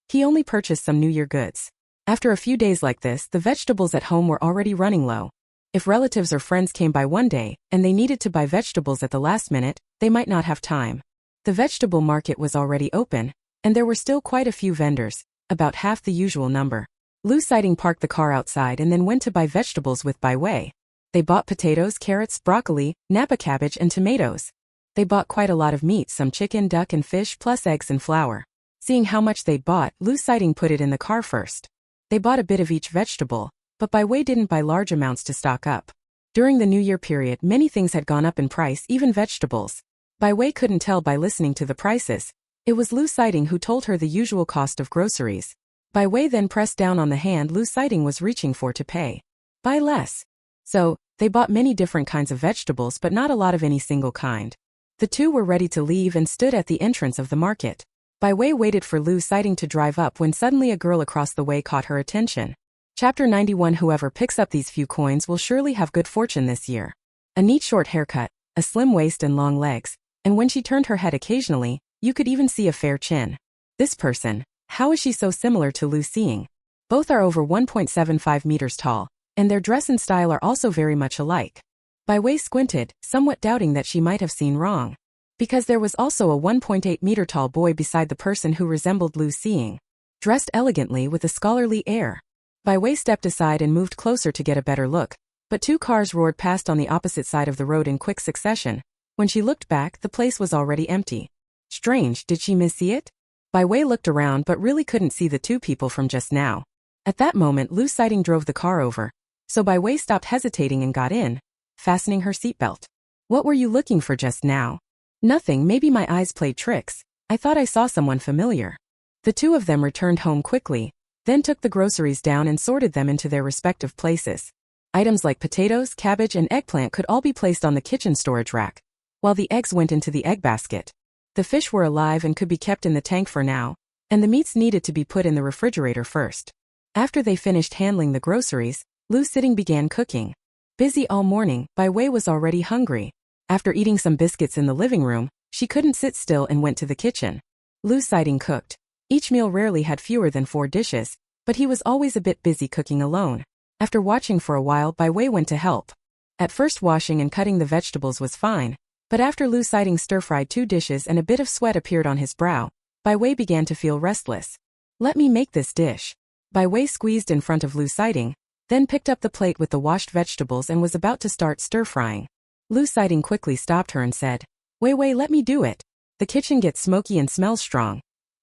He only purchased some New Year goods. After a few days like this, the vegetables at home were already running low. If relatives or friends came by one day, and they needed to buy vegetables at the last minute, they might not have time. The vegetable market was already open, and there were still quite a few vendors, about half the usual number. Lu Siding parked the car outside and then went to buy vegetables with Bai Wei. They bought potatoes, carrots, broccoli, Napa cabbage, and tomatoes. They bought quite a lot of meat, some chicken, duck, and fish, plus eggs and flour. Seeing how much they'd bought, Lu Siding put it in the car first. They bought a bit of each vegetable, but Bai Wei didn't buy large amounts to stock up. During the New Year period, many things had gone up in price, even vegetables. Bai Wei couldn't tell by listening to the prices. It was Lu Siding who told her the usual cost of groceries. Bai Wei then pressed down on the hand Lu Siding was reaching for to pay. Buy less. So, they bought many different kinds of vegetables but not a lot of any single kind. The two were ready to leave and stood at the entrance of the market. Bai Wei waited for Lu Siding to drive up when suddenly a girl across the way caught her attention. Chapter 91. Whoever picks up these few coins will surely have good fortune this year. A neat short haircut, a slim waist and long legs, and when she turned her head occasionally, you could even see a fair chin. This person, how is she so similar to Lu Xing? Both are over 1.75 meters tall, and their dress and style are also very much alike. Bai Wei squinted, somewhat doubting that she might have seen wrong. Because there was also a 1.8-meter tall boy beside the person who resembled Lu Xing, dressed elegantly with a scholarly air. Bai Wei stepped aside and moved closer to get a better look, but two cars roared past on the opposite side of the road in quick succession. When she looked back, the place was already empty. Strange, did she miss it? Bai Wei looked around but really couldn't see the two people from just now. At that moment, Lu Siding drove the car over, so Bai Wei stopped hesitating and got in, fastening her seatbelt. What were you looking for just now? Nothing, maybe my eyes played tricks. I thought I saw someone familiar. The two of them returned home quickly, then took the groceries down and sorted them into their respective places. Items like potatoes, cabbage, and eggplant could all be placed on the kitchen storage rack, while the eggs went into the egg basket. The fish were alive and could be kept in the tank for now, and the meats needed to be put in the refrigerator first. After they finished handling the groceries, Lu Siding began cooking. Busy all morning, Bai Wei was already hungry. After eating some biscuits in the living room, she couldn't sit still and went to the kitchen. Lu Siding cooked. Each meal rarely had fewer than 4 dishes, but he was always a bit busy cooking alone. After watching for a while, Bai Wei went to help. At first, washing and cutting the vegetables was fine, but after Lu Siding stir-fried 2 dishes and a bit of sweat appeared on his brow, Bai Wei began to feel restless. Let me make this dish. Bai Wei squeezed in front of Lu Siding, then picked up the plate with the washed vegetables and was about to start stir-frying. Lu Siding quickly stopped her and said, Wei Wei, let me do it. The kitchen gets smoky and smells strong.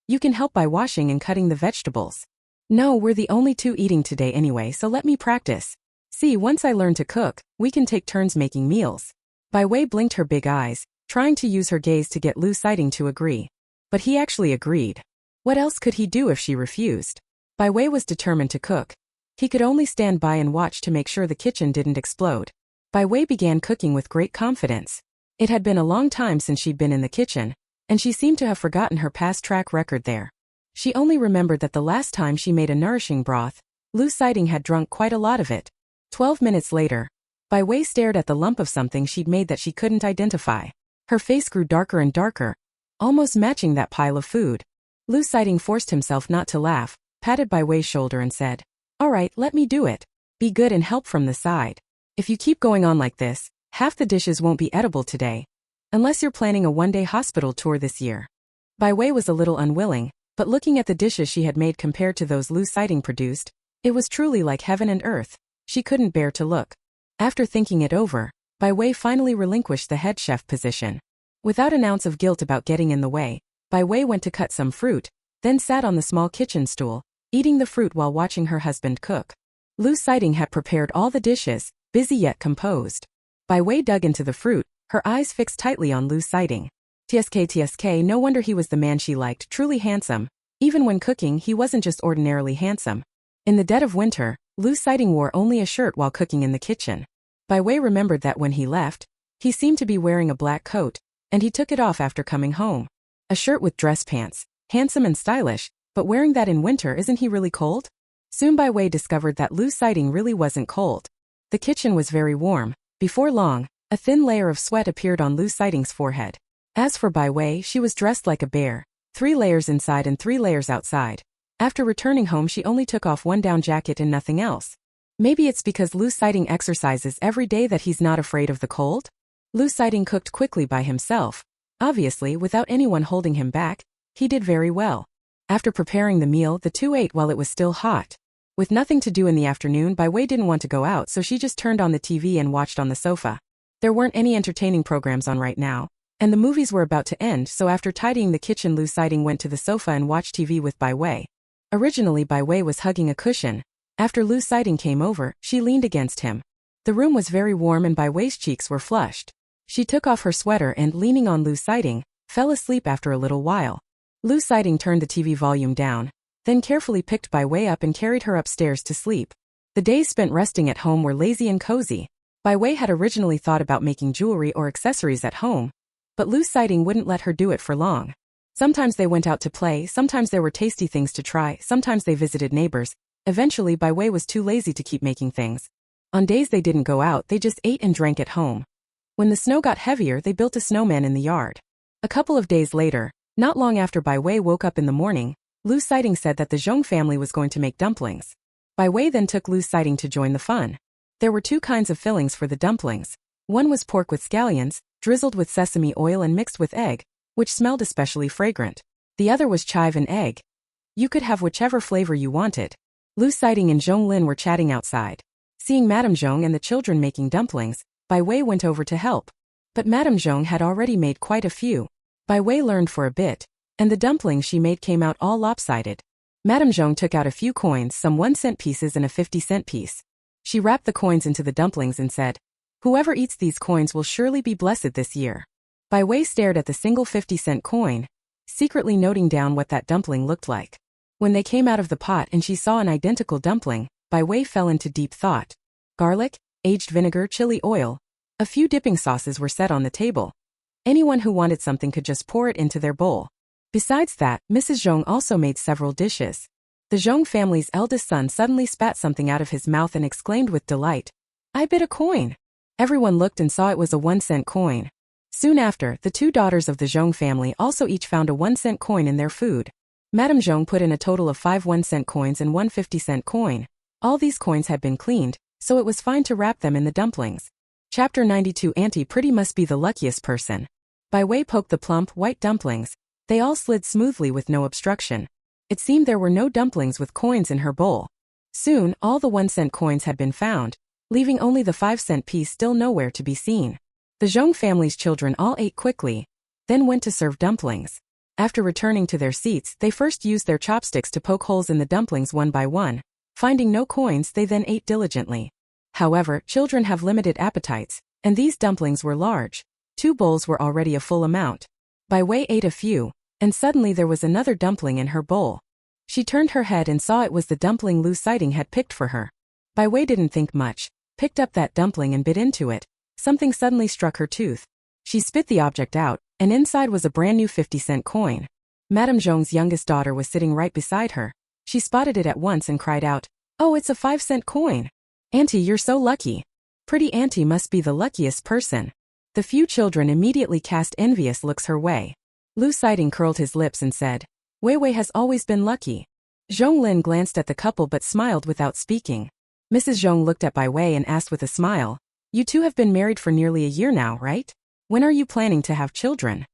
You can help by washing and cutting the vegetables. No, we're the only two eating today anyway, so let me practice. See, once I learn to cook, we can take turns making meals. Bai Wei blinked her big eyes, trying to use her gaze to get Lu Siding to agree. But he actually agreed. What else could he do if she refused? Bai Wei was determined to cook. He could only stand by and watch to make sure the kitchen didn't explode. Bai Wei began cooking with great confidence. It had been a long time since she'd been in the kitchen, and she seemed to have forgotten her past track record there. She only remembered that the last time she made a nourishing broth, Lu Siding had drunk quite a lot of it. 12 minutes later, Bai Wei stared at the lump of something she'd made that she couldn't identify. Her face grew darker and darker, almost matching that pile of food. Lu Siding forced himself not to laugh, patted Bai Wei's shoulder and said, All right, let me do it. Be good and help from the side. If you keep going on like this, half the dishes won't be edible today. Unless you're planning a one-day hospital tour this year. Bai Wei was a little unwilling, but looking at the dishes she had made compared to those Lu Siding produced, it was truly like heaven and earth. She couldn't bear to look. After thinking it over, Bai Wei finally relinquished the head chef position. Without an ounce of guilt about getting in the way, Bai Wei went to cut some fruit, then sat on the small kitchen stool, eating the fruit while watching her husband cook. Lu Siding had prepared all the dishes, busy yet composed. Bai Wei dug into the fruit, her eyes fixed tightly on Lu Siding. TSK, no wonder he was the man she liked, truly handsome. Even when cooking, he wasn't just ordinarily handsome. In the dead of winter, Lu Siding wore only a shirt while cooking in the kitchen. Bai Wei remembered that when he left, he seemed to be wearing a black coat, and he took it off after coming home. A shirt with dress pants, handsome and stylish, but wearing that in winter, isn't he really cold? Soon Bai Wei discovered that Lu Siding really wasn't cold. The kitchen was very warm. Before long, a thin layer of sweat appeared on Lu Siding's forehead. As for Bai Wei, she was dressed like a bear, 3 layers inside and 3 layers outside. After returning home, she only took off one down jacket and nothing else. Maybe it's because Lu Siding exercises every day that he's not afraid of the cold? Lu Siding cooked quickly by himself. Obviously, without anyone holding him back, he did very well. After preparing the meal, the two ate while it was still hot. With nothing to do in the afternoon, Bai Wei didn't want to go out, so she just turned on the TV and watched on the sofa. There weren't any entertaining programs on right now, and the movies were about to end, so after tidying the kitchen, Lu Siding went to the sofa and watched TV with Bai Wei. Originally, Bai Wei was hugging a cushion. After Lu Siding came over, she leaned against him. The room was very warm and Bai Wei's cheeks were flushed. She took off her sweater and, leaning on Lu Siding, fell asleep after a little while. Lu Siding turned the TV volume down, then carefully picked Bai Wei up and carried her upstairs to sleep. The days spent resting at home were lazy and cozy. Bai Wei had originally thought about making jewelry or accessories at home, but Lu Siding wouldn't let her do it for long. Sometimes they went out to play, sometimes there were tasty things to try, sometimes they visited neighbors. Eventually, Bai Wei was too lazy to keep making things. On days they didn't go out, they just ate and drank at home. When the snow got heavier, they built a snowman in the yard. A couple of days later, not long after Bai Wei woke up in the morning, Lu Siding said that the Zhong family was going to make dumplings. Bai Wei then took Lu Siding to join the fun. There were 2 kinds of fillings for the dumplings. One was pork with scallions, drizzled with sesame oil and mixed with egg, which smelled especially fragrant. The other was chive and egg. You could have whichever flavor you wanted. Lu Siding and Zhong Lin were chatting outside. Seeing Madame Zhong and the children making dumplings, Bai Wei went over to help. But Madame Zhong had already made quite a few. Bai Wei learned for a bit, and the dumplings she made came out all lopsided. Madame Zhong took out a few coins, some 1-cent pieces and a 50-cent piece. She wrapped the coins into the dumplings and said, "Whoever eats these coins will surely be blessed this year." Bai Wei stared at the single 50-cent coin, secretly noting down what that dumpling looked like. When they came out of the pot and she saw an identical dumpling, Bai Wei fell into deep thought. Garlic, aged vinegar, chili oil. A few dipping sauces were set on the table. Anyone who wanted something could just pour it into their bowl. Besides that, Mrs. Zhong also made several dishes. The Zhong family's eldest son suddenly spat something out of his mouth and exclaimed with delight, "I bit a coin." Everyone looked and saw it was a 1-cent coin. Soon after, the 2 daughters of the Zhong family also each found a 1-cent coin in their food. Madame Zhong put in a total of 5 1-cent coins and 1 50-cent coin. All these coins had been cleaned, so it was fine to wrap them in the dumplings. Chapter 92. Auntie Pretty must be the luckiest person. Bai Wei poked the plump, white dumplings. They all slid smoothly with no obstruction. It seemed there were no dumplings with coins in her bowl. Soon, all the 1-cent coins had been found, leaving only the 5-cent piece still nowhere to be seen. The Zhong family's children all ate quickly, then went to serve dumplings. After returning to their seats, they first used their chopsticks to poke holes in the dumplings one by one. Finding no coins, they then ate diligently. However, children have limited appetites, and these dumplings were large. 2 bowls were already a full amount. Bai Wei ate a few, and suddenly there was another dumpling in her bowl. She turned her head and saw it was the dumpling Lu Sighting had picked for her. Bai Wei didn't think much, picked up that dumpling and bit into it. Something suddenly struck her tooth. She spit the object out, and inside was a brand new 50-cent coin. Madame Zhong's youngest daughter was sitting right beside her. She spotted it at once and cried out, "Oh, it's a 5-cent coin! Auntie, you're so lucky! Pretty Auntie must be the luckiest person." The few children immediately cast envious looks her way. Lu Sighting curled his lips and said, "Wei Wei has always been lucky." Zhong Lin glanced at the couple but smiled without speaking. Mrs. Zhong looked at Bai Wei and asked with a smile, "You two have been married for nearly a year now, right? When are you planning to have children?"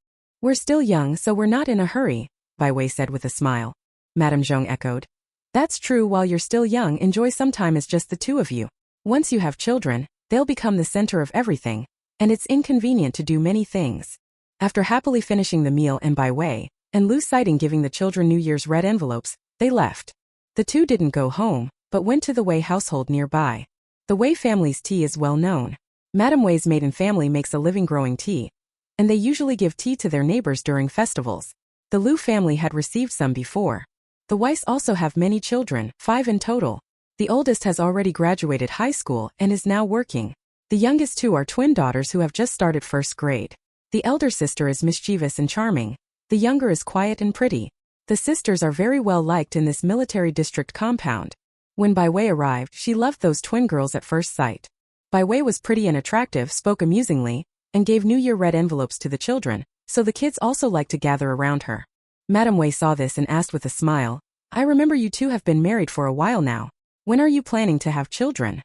"We're still young, so we're not in a hurry," Bai Wei said with a smile. Madame Zhong echoed, "That's true. While you're still young, enjoy some time as just the two of you. Once you have children, they'll become the center of everything, and it's inconvenient to do many things." After happily finishing the meal and Bai Wei and Lu Sighting giving the children New Year's red envelopes, they left. The two didn't go home, but went to the Wei household nearby. The Wei family's tea is well known. Madame Wei's maiden family makes a living growing tea, and they usually give tea to their neighbors during festivals. The Lu family had received some before. The Weis also have many children, 5 in total. The oldest has already graduated high school and is now working. The youngest 2 are twin daughters who have just started 1st grade. The elder sister is mischievous and charming. The younger is quiet and pretty. The sisters are very well liked in this military district compound. When Bai Wei arrived, she loved those twin girls at first sight. Bai Wei was pretty and attractive, spoke amusingly, and gave New Year red envelopes to the children, so the kids also liked to gather around her. Madame Wei saw this and asked with a smile, "I remember you two have been married for a while now. When are you planning to have children?"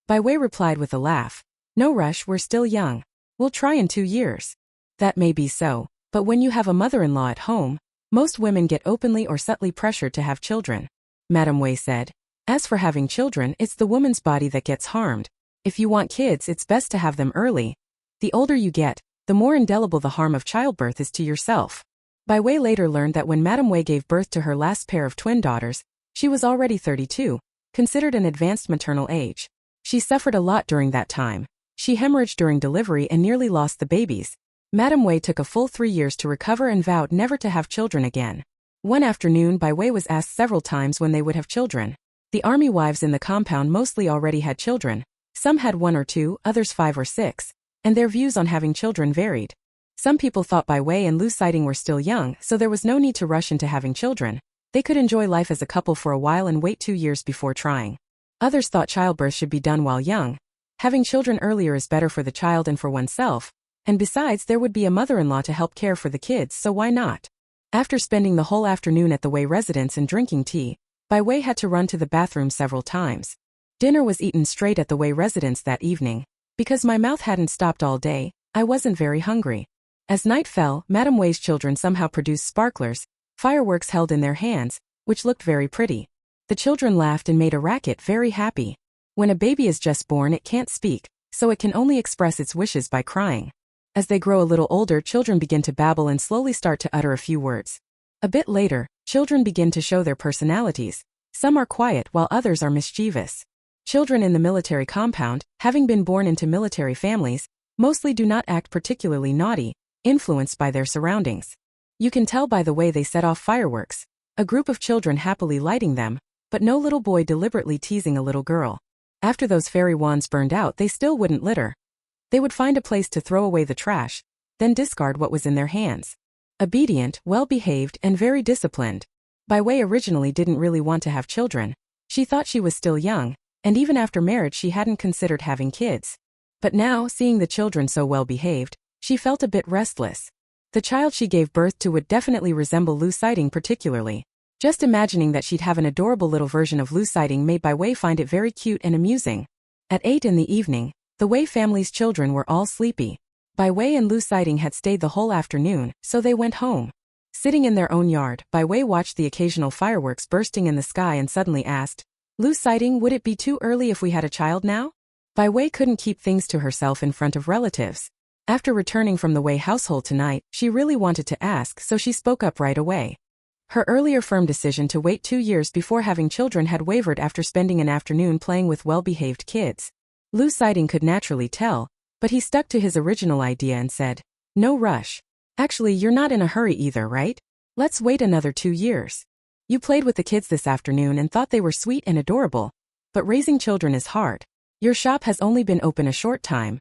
Bai Wei replied with a laugh, "No rush, we're still young. We'll try in 2 years. That may be so, but when you have a mother-in-law at home, most women get openly or subtly pressured to have children." Madame Wei said, "As for having children, it's the woman's body that gets harmed. If you want kids, it's best to have them early. The older you get, the more indelible the harm of childbirth is to yourself." Bai Wei later learned that when Madame Wei gave birth to her last pair of twin daughters, she was already 32, considered an advanced maternal age. She suffered a lot during that time. She hemorrhaged during delivery and nearly lost the babies. Madame Wei took a full 3 years to recover and vowed never to have children again. One afternoon, Bai Wei was asked several times when they would have children. The army wives in the compound mostly already had children. Some had 1 or 2, others 5 or 6, and their views on having children varied. Some people thought Bai Wei and Lu Sighting were still young, so there was no need to rush into having children. They could enjoy life as a couple for a while and wait 2 years before trying. Others thought childbirth should be done while young. Having children earlier is better for the child and for oneself, and besides there would be a mother-in-law to help care for the kids, so why not? After spending the whole afternoon at the Wei residence and drinking tea, Bai Wei had to run to the bathroom several times. Dinner was eaten straight at the Wei residence that evening. Because my mouth hadn't stopped all day, I wasn't very hungry. As night fell, Madame Wei's children somehow produced sparklers, fireworks held in their hands, which looked very pretty. The children laughed and made a racket, very happy. When a baby is just born, it can't speak, so it can only express its wishes by crying. As they grow a little older, children begin to babble and slowly start to utter a few words. A bit later, children begin to show their personalities. Some are quiet while others are mischievous. Children in the military compound, having been born into military families, mostly do not act particularly naughty, influenced by their surroundings. You can tell by the way they set off fireworks, a group of children happily lighting them, but no little boy deliberately teasing a little girl. After those fairy wands burned out, they still wouldn't litter. They would find a place to throw away the trash, then discard what was in their hands. Obedient, well-behaved, and very disciplined. Bai Wei originally didn't really want to have children. She thought she was still young, and even after marriage she hadn't considered having kids. But now, seeing the children so well-behaved, she felt a bit restless. The child she gave birth to would definitely resemble Lu Sighting particularly. Just imagining that she'd have an adorable little version of Lu Sighting made Bai Wei find it very cute and amusing. At 8 in the evening, the Wei family's children were all sleepy. Bai Wei and Lu Sighting had stayed the whole afternoon, so they went home. Sitting in their own yard, Bai Wei watched the occasional fireworks bursting in the sky and suddenly asked, Lu Sighting, would it be too early if we had a child now? Bai Wei couldn't keep things to herself in front of relatives. After returning from the Wei household tonight, she really wanted to ask, so she spoke up right away. Her earlier firm decision to wait 2 years before having children had wavered after spending an afternoon playing with well-behaved kids. Lu Sighting could naturally tell, but he stuck to his original idea and said, No rush. Actually, you're not in a hurry either, right? Let's wait another 2 years. You played with the kids this afternoon and thought they were sweet and adorable. But raising children is hard. Your shop has only been open a short time.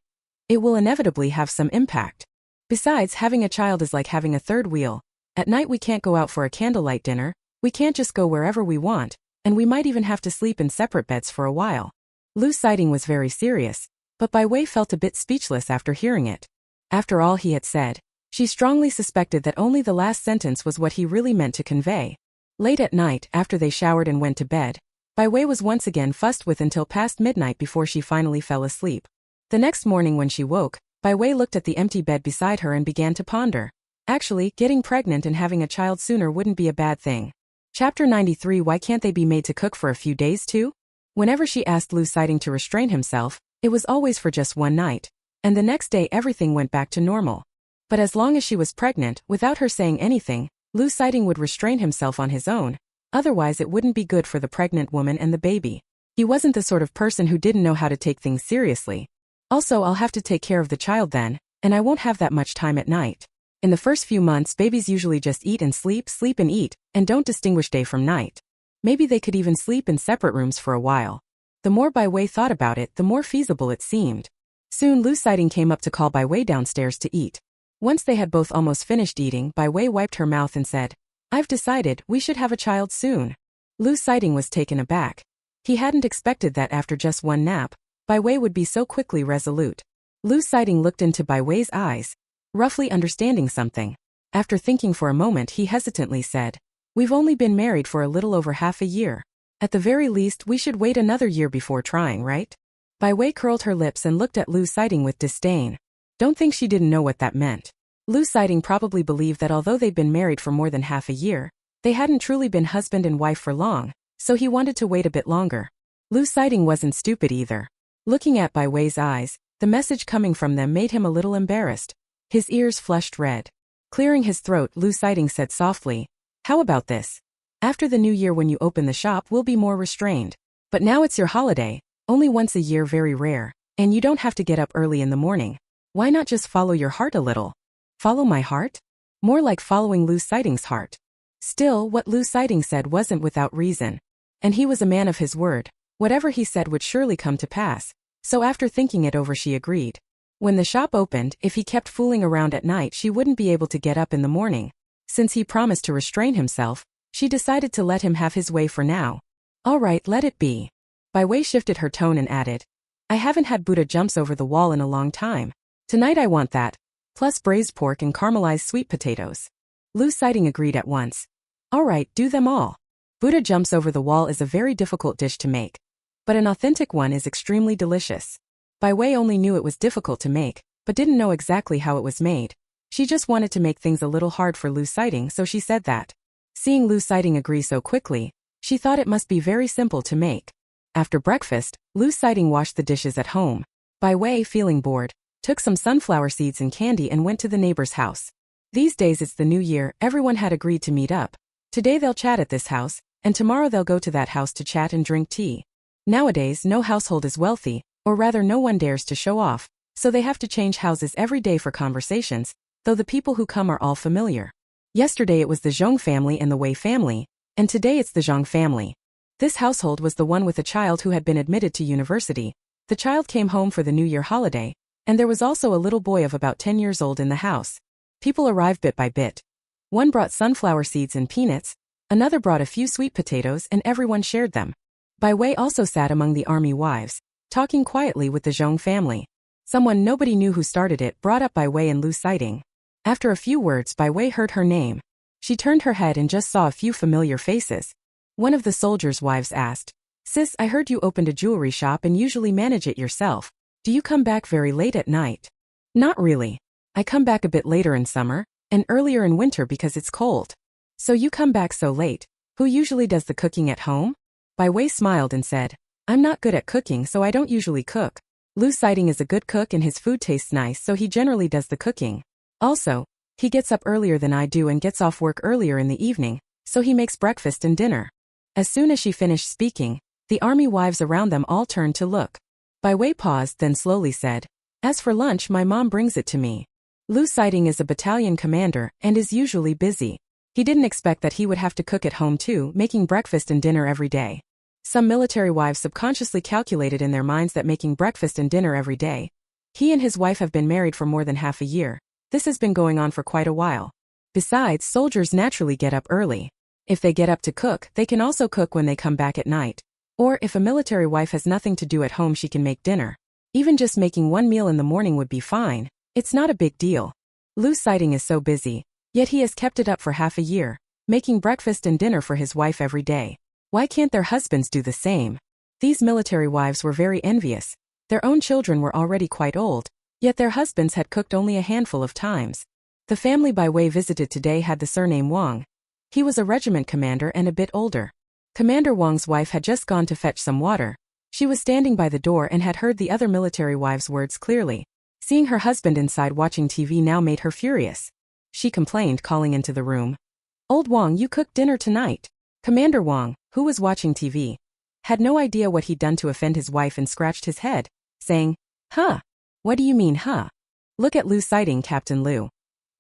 It will inevitably have some impact. Besides, having a child is like having a third wheel. At night we can't go out for a candlelight dinner, we can't just go wherever we want, and we might even have to sleep in separate beds for a while. Lu Sighting was very serious, but Bai Wei felt a bit speechless after hearing it. After all he had said, she strongly suspected that only the last sentence was what he really meant to convey. Late at night, after they showered and went to bed, Bai Wei was once again fussed with until past midnight before she finally fell asleep. The next morning when she woke, Bai Wei looked at the empty bed beside her and began to ponder. Actually, getting pregnant and having a child sooner wouldn't be a bad thing. Chapter 93. Why can't they be made to cook for a few days too? Whenever she asked Lu Sighting to restrain himself, it was always for just one night, and the next day everything went back to normal. But as long as she was pregnant, without her saying anything, Lu Sighting would restrain himself on his own, otherwise it wouldn't be good for the pregnant woman and the baby. He wasn't the sort of person who didn't know how to take things seriously. Also, I'll have to take care of the child then, and I won't have that much time at night. In the first few months, babies usually just eat and sleep and eat, and don't distinguish day from night. Maybe they could even sleep in separate rooms for a while. The more Bai Wei thought about it, the more feasible it seemed. Soon Lu Sighting came up to call Bai Wei downstairs to eat. Once they had both almost finished eating, Bai Wei wiped her mouth and said, I've decided, we should have a child soon. Lu Sighting was taken aback. He hadn't expected that after just one nap, Bai Wei would be so quickly resolute. Lu Sighting looked into Bai Wei's eyes, roughly understanding something. After thinking for a moment he hesitantly said, We've only been married for a little over half a year. At the very least we should wait another year before trying, right? Bai Wei curled her lips and looked at Lu Sighting with disdain. Don't think she didn't know what that meant. Lu Sighting probably believed that although they'd been married for more than half a year, they hadn't truly been husband and wife for long, so he wanted to wait a bit longer. Lu Sighting wasn't stupid either. Looking at Bai Wei's eyes, the message coming from them made him a little embarrassed. His ears flushed red. Clearing his throat, Lu Sighting said softly, How about this? After the new year when you open the shop we'll be more restrained. But now it's your holiday, only once a year, very rare, and you don't have to get up early in the morning. Why not just follow your heart a little? Follow my heart? More like following Lu Sighting's heart. Still, what Lu Sighting said wasn't without reason. And he was a man of his word. Whatever he said would surely come to pass. So after thinking it over she agreed. When the shop opened, if he kept fooling around at night she wouldn't be able to get up in the morning. Since he promised to restrain himself, she decided to let him have his way for now. All right, let it be. Bai Wei shifted her tone and added, I haven't had Buddha jumps over the wall in a long time. Tonight I want that, plus braised pork and caramelized sweet potatoes. Lu Sighting agreed at once. All right, do them all. Buddha jumps over the wall is a very difficult dish to make. But an authentic one is extremely delicious. Bai Wei only knew it was difficult to make, but didn't know exactly how it was made. She just wanted to make things a little hard for Lu Sighting, so she said that. Seeing Lu Sighting agree so quickly, she thought it must be very simple to make. After breakfast, Lu Sighting washed the dishes at home. Bai Wei, feeling bored, took some sunflower seeds and candy and went to the neighbor's house. These days it's the new year, everyone had agreed to meet up. Today they'll chat at this house, and tomorrow they'll go to that house to chat and drink tea. Nowadays no household is wealthy, or rather no one dares to show off, so they have to change houses every day for conversations, though the people who come are all familiar. Yesterday it was the Zhong family and the Wei family, and today it's the Zhang family. This household was the one with a child who had been admitted to university. The child came home for the New Year holiday, and there was also a little boy of about 10 years old in the house. People arrived bit by bit. One brought sunflower seeds and peanuts, another brought a few sweet potatoes, and everyone shared them. Bai Wei also sat among the army wives, talking quietly with the Zhong family. Someone nobody knew who started it brought up Bai Wei and Lu Sighting. After a few words Bai Wei heard her name. She turned her head and just saw a few familiar faces. One of the soldiers' wives asked, Sis, I heard you opened a jewelry shop and usually manage it yourself. Do you come back very late at night? Not really. I come back a bit later in summer, and earlier in winter because it's cold. So you come back so late. Who usually does the cooking at home? Bai Wei smiled and said, I'm not good at cooking, so I don't usually cook. Lu Siting is a good cook and his food tastes nice, so he generally does the cooking. Also, he gets up earlier than I do and gets off work earlier in the evening, so he makes breakfast and dinner. As soon as she finished speaking, the army wives around them all turned to look. Bai Wei paused, then slowly said, As for lunch, my mom brings it to me. Lu Siting is a battalion commander and is usually busy. He didn't expect that he would have to cook at home too, making breakfast and dinner every day. Some military wives subconsciously calculated in their minds that making breakfast and dinner every day. He and his wife have been married for more than half a year. This has been going on for quite a while. Besides, soldiers naturally get up early. If they get up to cook, they can also cook when they come back at night. Or if a military wife has nothing to do at home, she can make dinner. Even just making one meal in the morning would be fine. It's not a big deal. Lu Siting is so busy, yet he has kept it up for half a year, making breakfast and dinner for his wife every day. Why can't their husbands do the same? These military wives were very envious. Their own children were already quite old, yet their husbands had cooked only a handful of times. The family Bai Wei visited today had the surname Wang. He was a regiment commander and a bit older. Commander Wang's wife had just gone to fetch some water. She was standing by the door and had heard the other military wives' words clearly. Seeing her husband inside watching TV now made her furious. She complained, calling into the room. Old Wang, you cooked dinner tonight. Commander Wang, who was watching TV, had no idea what he'd done to offend his wife and scratched his head, saying, Huh? What do you mean, huh? Look at Lu Siting, Captain Lu.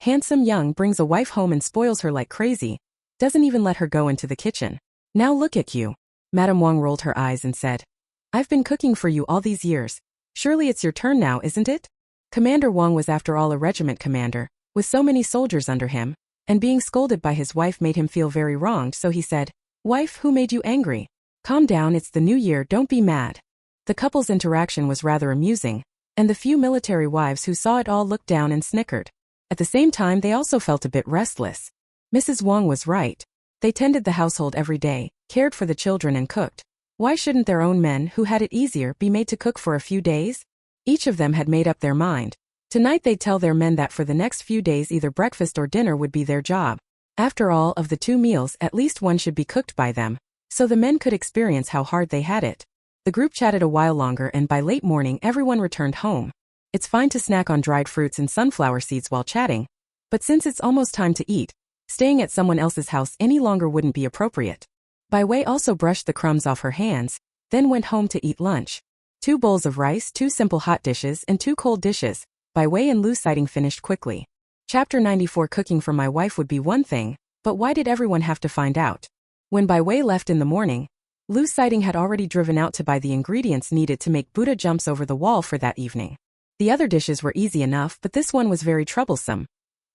Handsome young, brings a wife home and spoils her like crazy. Doesn't even let her go into the kitchen. Now look at you. Madame Wang rolled her eyes and said, I've been cooking for you all these years. Surely it's your turn now, isn't it? Commander Wang was after all a regiment commander, with so many soldiers under him, and being scolded by his wife made him feel very wronged, so he said, Wife, who made you angry? Calm down, it's the new year, don't be mad. The couple's interaction was rather amusing, and the few military wives who saw it all looked down and snickered. At the same time, they also felt a bit restless. Mrs. Wang was right. They tended the household every day, cared for the children and cooked. Why shouldn't their own men, who had it easier, be made to cook for a few days? Each of them had made up their mind. Tonight they'd tell their men that for the next few days either breakfast or dinner would be their job. After all, of the 2 meals, at least one should be cooked by them, so the men could experience how hard they had it. The group chatted a while longer and by late morning everyone returned home. It's fine to snack on dried fruits and sunflower seeds while chatting, but since it's almost time to eat, staying at someone else's house any longer wouldn't be appropriate. Bai Wei also brushed the crumbs off her hands, then went home to eat lunch. 2 bowls of rice, 2 simple hot dishes, and 2 cold dishes. Bai Wei and Lu Siting finished quickly. Chapter 94. Cooking for my wife would be one thing, but why did everyone have to find out? When Bai Wei left in the morning, Lu Siting had already driven out to buy the ingredients needed to make Buddha jumps over the wall for that evening. The other dishes were easy enough, but this one was very troublesome.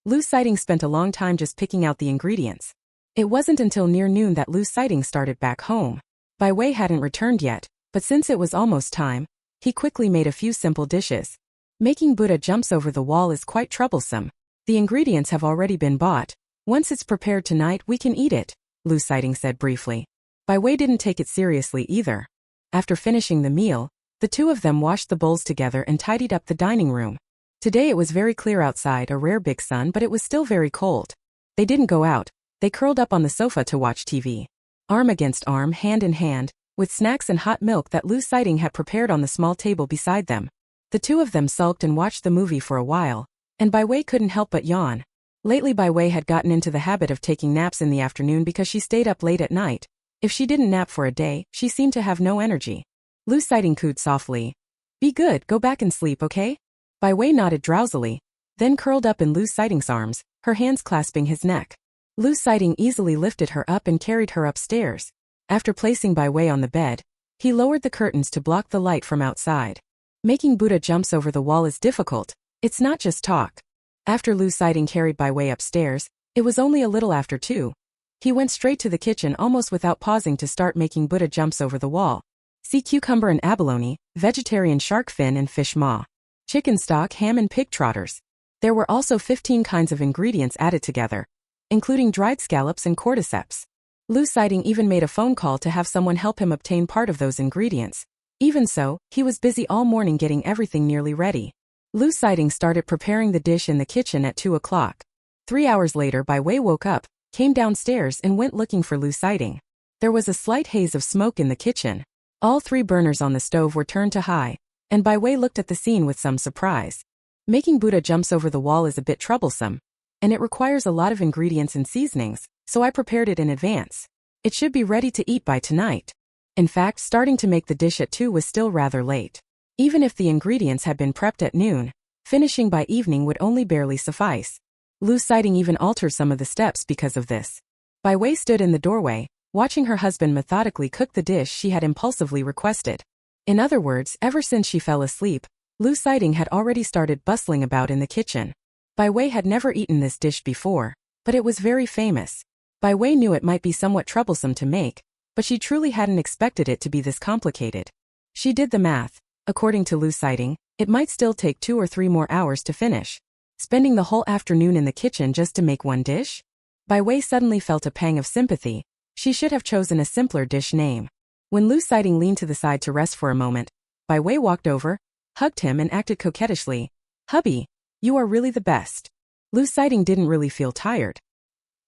Lu Siting spent a long time just picking out the ingredients. It wasn't until near noon that Lu Siting started back home. Bai Wei hadn't returned yet, but since it was almost time, he quickly made a few simple dishes. Making Buddha jumps over the wall is quite troublesome. The ingredients have already been bought. Once it's prepared tonight, we can eat it, Lu Siting said briefly. Bai Wei didn't take it seriously either. After finishing the meal, the 2 of them washed the bowls together and tidied up the dining room. Today it was very clear outside, a rare big sun, but it was still very cold. They didn't go out. They curled up on the sofa to watch TV. Arm against arm, hand in hand, with snacks and hot milk that Lu Siting had prepared on the small table beside them. The 2 of them sulked and watched the movie for a while, and Bai Wei couldn't help but yawn. Lately Bai Wei had gotten into the habit of taking naps in the afternoon because she stayed up late at night. If she didn't nap for a day, she seemed to have no energy. Lu Siting cooed softly. Be good, go back and sleep, okay? Bai Wei nodded drowsily, then curled up in Lu Siting's arms, her hands clasping his neck. Lu Siting easily lifted her up and carried her upstairs. After placing Bai Wei on the bed, he lowered the curtains to block the light from outside. Making Buddha jumps over the wall is difficult. It's not just talk. After Lu Siting carried Bai Wei upstairs, it was only a little after 2. He went straight to the kitchen almost without pausing to start making Buddha jumps over the wall. See cucumber and abalone, vegetarian shark fin and fish maw, chicken stock, ham and pig trotters. There were also 15 kinds of ingredients added together, including dried scallops and cordyceps. Lu Siting even made a phone call to have someone help him obtain part of those ingredients. Even so, he was busy all morning getting everything nearly ready. Lu Siting started preparing the dish in the kitchen at 2 o'clock. 3 hours later, Bai Wei woke up, came downstairs and went looking for Lu Sighting. There was a slight haze of smoke in the kitchen. All 3 burners on the stove were turned to high, and Bai Wei looked at the scene with some surprise. Making Buddha jumps over the wall is a bit troublesome, and it requires a lot of ingredients and seasonings, so I prepared it in advance. It should be ready to eat by tonight. In fact, starting to make the dish at 2 was still rather late. Even if the ingredients had been prepped at noon, finishing by evening would only barely suffice. Lu Sighting even altered some of the steps because of this. Bai Wei stood in the doorway, watching her husband methodically cook the dish she had impulsively requested. In other words, ever since she fell asleep, Lu Sighting had already started bustling about in the kitchen. Bai Wei had never eaten this dish before, but it was very famous. Bai Wei knew it might be somewhat troublesome to make, but she truly hadn't expected it to be this complicated. She did the math. According to Lu Sighting, it might still take 2 or 3 more hours to finish. Spending the whole afternoon in the kitchen just to make one dish? Bai Wei suddenly felt a pang of sympathy. She should have chosen a simpler dish name. When Lu Sighting leaned to the side to rest for a moment, Bai Wei walked over, hugged him and acted coquettishly. "Hubby, you are really the best." Lu Sighting didn't really feel tired.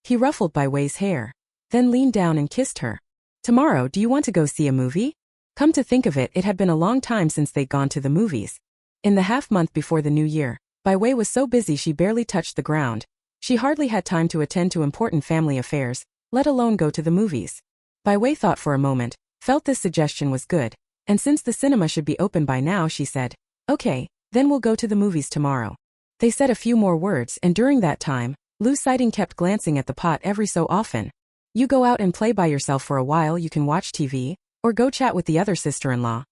He ruffled Bai Wei's hair, then leaned down and kissed her. "Tomorrow, do you want to go see a movie?" Come to think of it, it had been a long time since they'd gone to the movies. In the half-month before the new year, Bai Wei was so busy she barely touched the ground. She hardly had time to attend to important family affairs, let alone go to the movies. Bai Wei thought for a moment, felt this suggestion was good, and since the cinema should be open by now, she said, "Okay, then we'll go to the movies tomorrow." They said a few more words, and during that time, Lu Sighting kept glancing at the pot every so often. "You go out and play by yourself for a while, you can watch TV, or go chat with the other sister-in-law.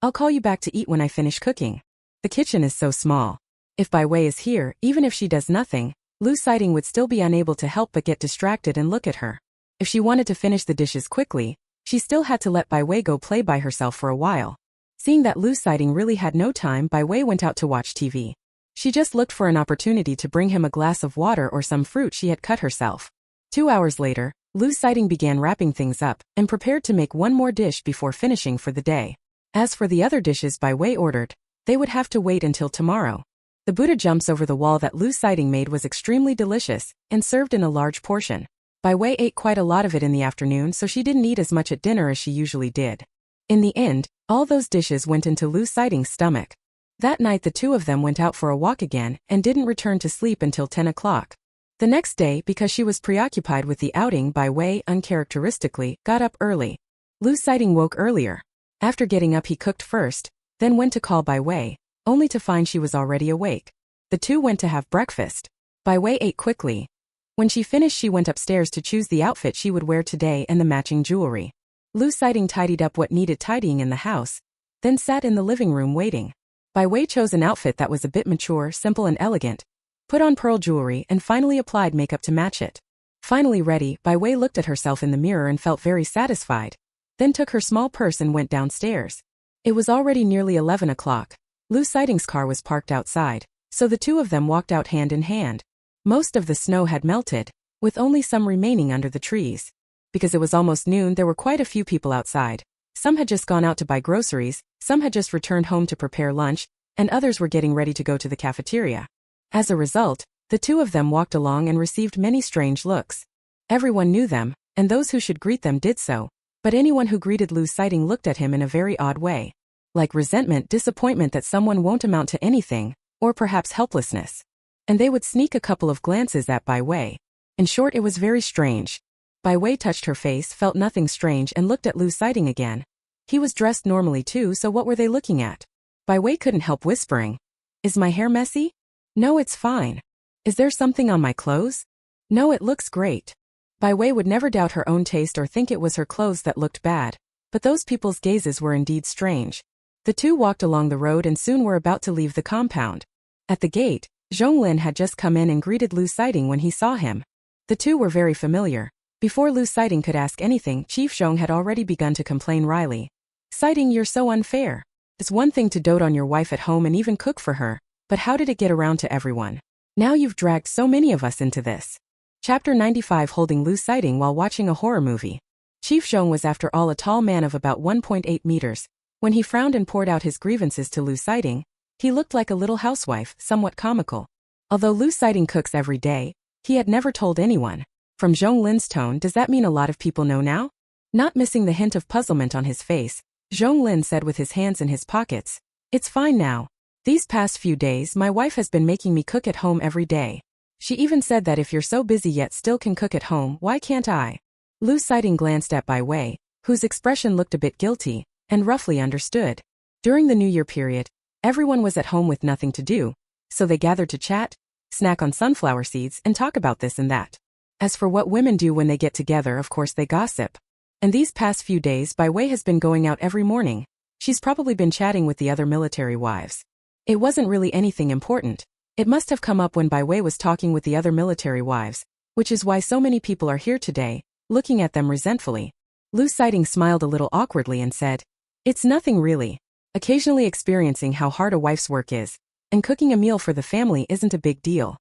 I'll call you back to eat when I finish cooking." The kitchen is so small. If Bai Wei is here, even if she does nothing, Lu Sighting would still be unable to help but get distracted and look at her. If she wanted to finish the dishes quickly, she still had to let Bai Wei go play by herself for a while. Seeing that Lu Sighting really had no time, Bai Wei went out to watch TV. She just looked for an opportunity to bring him a glass of water or some fruit she had cut herself. 2 hours later, Lu Sighting began wrapping things up and prepared to make one more dish before finishing for the day. As for the other dishes Bai Wei ordered, they would have to wait until tomorrow. The Buddha jumps over the wall that Lu Sighting made was extremely delicious and served in a large portion. Bai Wei ate quite a lot of it in the afternoon, so she didn't eat as much at dinner as she usually did. In the end, all those dishes went into Lu Sighting's stomach. That night the 2 of them went out for a walk again and didn't return to sleep until 10 o'clock. The next day, because she was preoccupied with the outing, Bai Wei uncharacteristically got up early. Lu Sighting woke earlier. After getting up, he cooked first, then went to call Bai Wei, only to find she was already awake. The 2 went to have breakfast. Bai Wei ate quickly. When she finished, she went upstairs to choose the outfit she would wear today and the matching jewelry. Lu Sighting tidied up what needed tidying in the house, then sat in the living room waiting. Bai Wei chose an outfit that was a bit mature, simple and elegant, put on pearl jewelry and finally applied makeup to match it. Finally ready, Bai Wei looked at herself in the mirror and felt very satisfied, then took her small purse and went downstairs. It was already nearly 11 o'clock. Lu Sighting's car was parked outside, so the 2 of them walked out hand in hand. Most of the snow had melted, with only some remaining under the trees. Because it was almost noon, there were quite a few people outside. Some had just gone out to buy groceries, some had just returned home to prepare lunch, and others were getting ready to go to the cafeteria. As a result, the 2 of them walked along and received many strange looks. Everyone knew them, and those who should greet them did so, but anyone who greeted Lu Sighting looked at him in a very odd way. Like resentment, disappointment that someone won't amount to anything, or perhaps helplessness. And they would sneak a couple of glances at Bai Wei. In short, it was very strange. Bai Wei touched her face, felt nothing strange and looked at Lu Sighting again. He was dressed normally too, so what were they looking at? Bai Wei couldn't help whispering. "Is my hair messy?" "No, it's fine." "Is there something on my clothes?" "No, it looks great." Bai Wei would never doubt her own taste or think it was her clothes that looked bad, but those people's gazes were indeed strange. The 2 walked along the road and soon were about to leave the compound. At the gate, Zhonglin had just come in and greeted Lu Sighting when he saw him. The 2 were very familiar. Before Lu Sighting could ask anything, Chief Zhong had already begun to complain wryly. "Sighting, you're so unfair. It's one thing to dote on your wife at home and even cook for her, but how did it get around to everyone? Now you've dragged so many of us into this." Chapter 95. Holding Lu Sighting while watching a horror movie. Chief Zhong was after all a tall man of about 1.8 meters. When he frowned and poured out his grievances to Lu Sighting, he looked like a little housewife, somewhat comical. Although Lu Sighting cooks every day, He had never told anyone. From Zhong Lin's tone, does that mean a lot of people know now? Not missing the hint of puzzlement on his face, Zhong Lin said with his hands in his pockets, "It's fine now. These past few days my wife has been making me cook at home every day. She even said that if you're so busy yet still can cook at home, why can't I?" Lu Xiting glanced at Bai Wei, whose expression looked a bit guilty, and roughly understood. During the New Year period, everyone was at home with nothing to do, so they gathered to chat, snack on sunflower seeds, and talk about this and that. As for what women do when they get together, of course they gossip. And these past few days Bai Wei has been going out every morning. She's probably been chatting with the other military wives. It wasn't really anything important. It must have come up when Bai Wei was talking with the other military wives, which is why so many people are here today, looking at them resentfully. Lu Xiting smiled a little awkwardly and said, "It's nothing really. Occasionally experiencing how hard a wife's work is, and cooking a meal for the family isn't a big deal."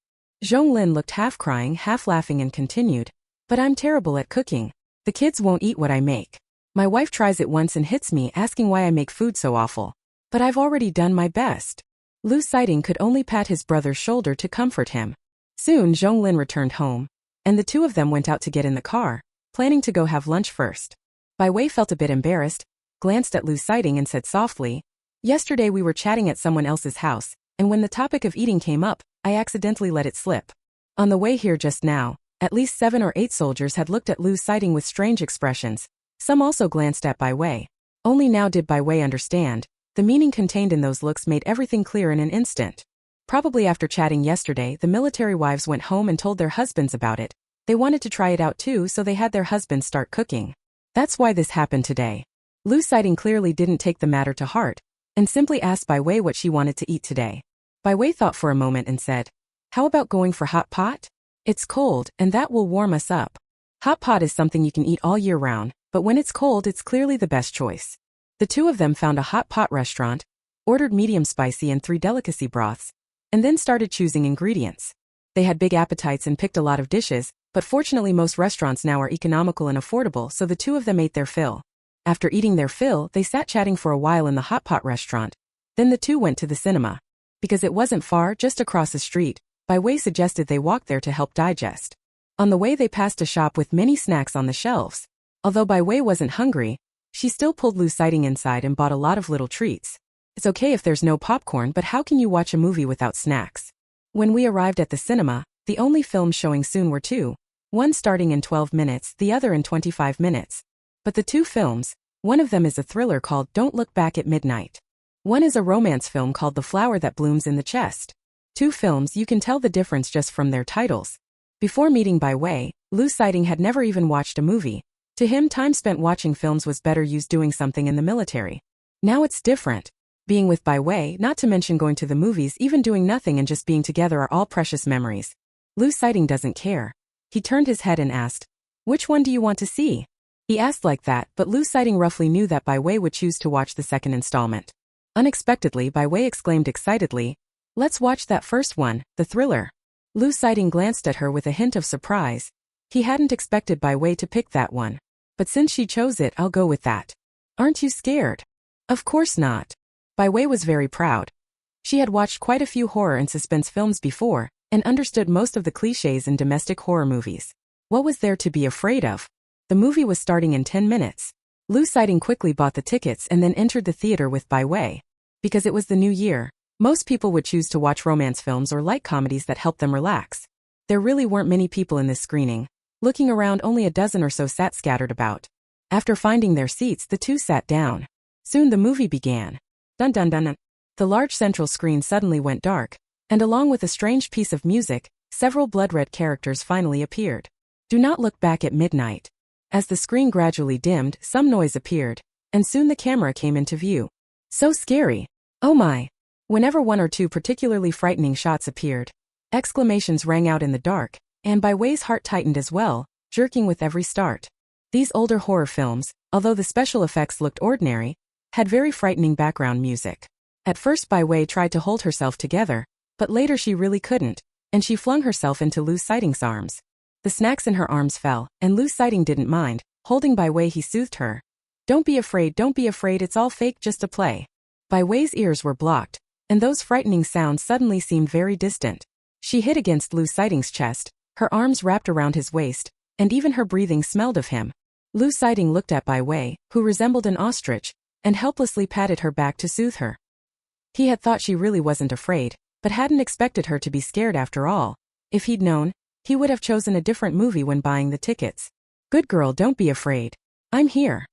Zhong Lin looked half crying, half laughing and continued, "But I'm terrible at cooking. The kids won't eat what I make. My wife tries it once and hits me asking why I make food so awful. But I've already done my best." Lu Xiting could only pat his brother's shoulder to comfort him. Soon Zhong Lin returned home, and the two of them went out to get in the car, planning to go have lunch first. Bai Wei felt a bit embarrassed, glanced at Lu Xiting and said softly, "Yesterday we were chatting at someone else's house, and when the topic of eating came up, I accidentally let it slip. On the way here just now, at least 7 or 8 soldiers had looked at Lu Xiting with strange expressions. Some also glanced at Bai Wei. Only now did Bai Wei understand. The meaning contained in those looks made everything clear in an instant. Probably after chatting yesterday, the military wives went home and told their husbands about it. They wanted to try it out too, so they had their husbands start cooking. That's why this happened today." Lu Xiting clearly didn't take the matter to heart, and simply asked Bai Wei what she wanted to eat today. Bai Wei thought for a moment and said, "How about going for hot pot? It's cold, and that will warm us up." Hot pot is something you can eat all year round, but when it's cold it's clearly the best choice. The two of them found a hot pot restaurant, ordered medium spicy and 3 delicacy broths, and then started choosing ingredients. They had big appetites and picked a lot of dishes, but fortunately most restaurants now are economical and affordable, so the two of them ate their fill. After eating their fill, they sat chatting for a while in the hot pot restaurant. Then the two went to the cinema. Because it wasn't far, just across the street, Bai Wei suggested they walk there to help digest. On the way they passed a shop with many snacks on the shelves. Although Bai Wei wasn't hungry, she still pulled Lu Xiting inside and bought a lot of little treats. It's okay if there's no popcorn, but how can you watch a movie without snacks? When we arrived at the cinema, the only films showing soon were 2. One starting in 12 minutes, the other in 25 minutes. But the 2 films, one of them is a thriller called Don't Look Back at Midnight. One is a romance film called The Flower That Blooms in the Chest. 2 films, you can tell the difference just from their titles. Before meeting Bai Wei, Lu Xiting had never even watched a movie. To him, time spent watching films was better used doing something in the military. Now it's different. Being with Bai Wei, not to mention going to the movies, even doing nothing and just being together are all precious memories. Lu Xiting doesn't care. He turned his head and asked, "Which one do you want to see?" He asked like that, but Lu Xiting roughly knew that Bai Wei would choose to watch the second installment. Unexpectedly, Bai Wei exclaimed excitedly, "Let's watch that first one, the thriller." Lu Xiting glanced at her with a hint of surprise. He hadn't expected Bai Wei to pick that one. But since she chose it, I'll go with that. Aren't you scared? Of course not. Bai Wei was very proud. She had watched quite a few horror and suspense films before, and understood most of the clichés in domestic horror movies. What was there to be afraid of? The movie was starting in 10 minutes. Lu Xiting quickly bought the tickets and then entered the theater with Bai Wei. Because it was the new year, most people would choose to watch romance films or light comedies that help them relax. There really weren't many people in this screening. Looking around, only a dozen or so sat scattered about. After finding their seats, the two sat down. Soon the movie began. Dun dun dun dun. The large central screen suddenly went dark, and along with a strange piece of music, several blood-red characters finally appeared. Do not look back at midnight. As the screen gradually dimmed, some noise appeared, and soon the camera came into view. So scary. Oh my. Whenever 1 or 2 particularly frightening shots appeared, exclamations rang out in the dark, and Bai Wei's heart tightened as well, jerking with every start. These older horror films, although the special effects looked ordinary, had very frightening background music. At first Bai Wei tried to hold herself together, but later she really couldn't, and she flung herself into Lu Xiting's arms. The snacks in her arms fell, and Lu Xiting didn't mind. Holding Bai Wei, he soothed her. Don't be afraid, it's all fake, just a play." Bai Wei's ears were blocked, and those frightening sounds suddenly seemed very distant. She hid against Lu Xiting's chest, Her arms wrapped around his waist, and even her breathing smelled of him. Lu Siding looked at Bai Wei, who resembled an ostrich, and helplessly patted her back to soothe her. He had thought she really wasn't afraid, but hadn't expected her to be scared after all. If he'd known, he would have chosen a different movie when buying the tickets. Good girl, don't be afraid. I'm here.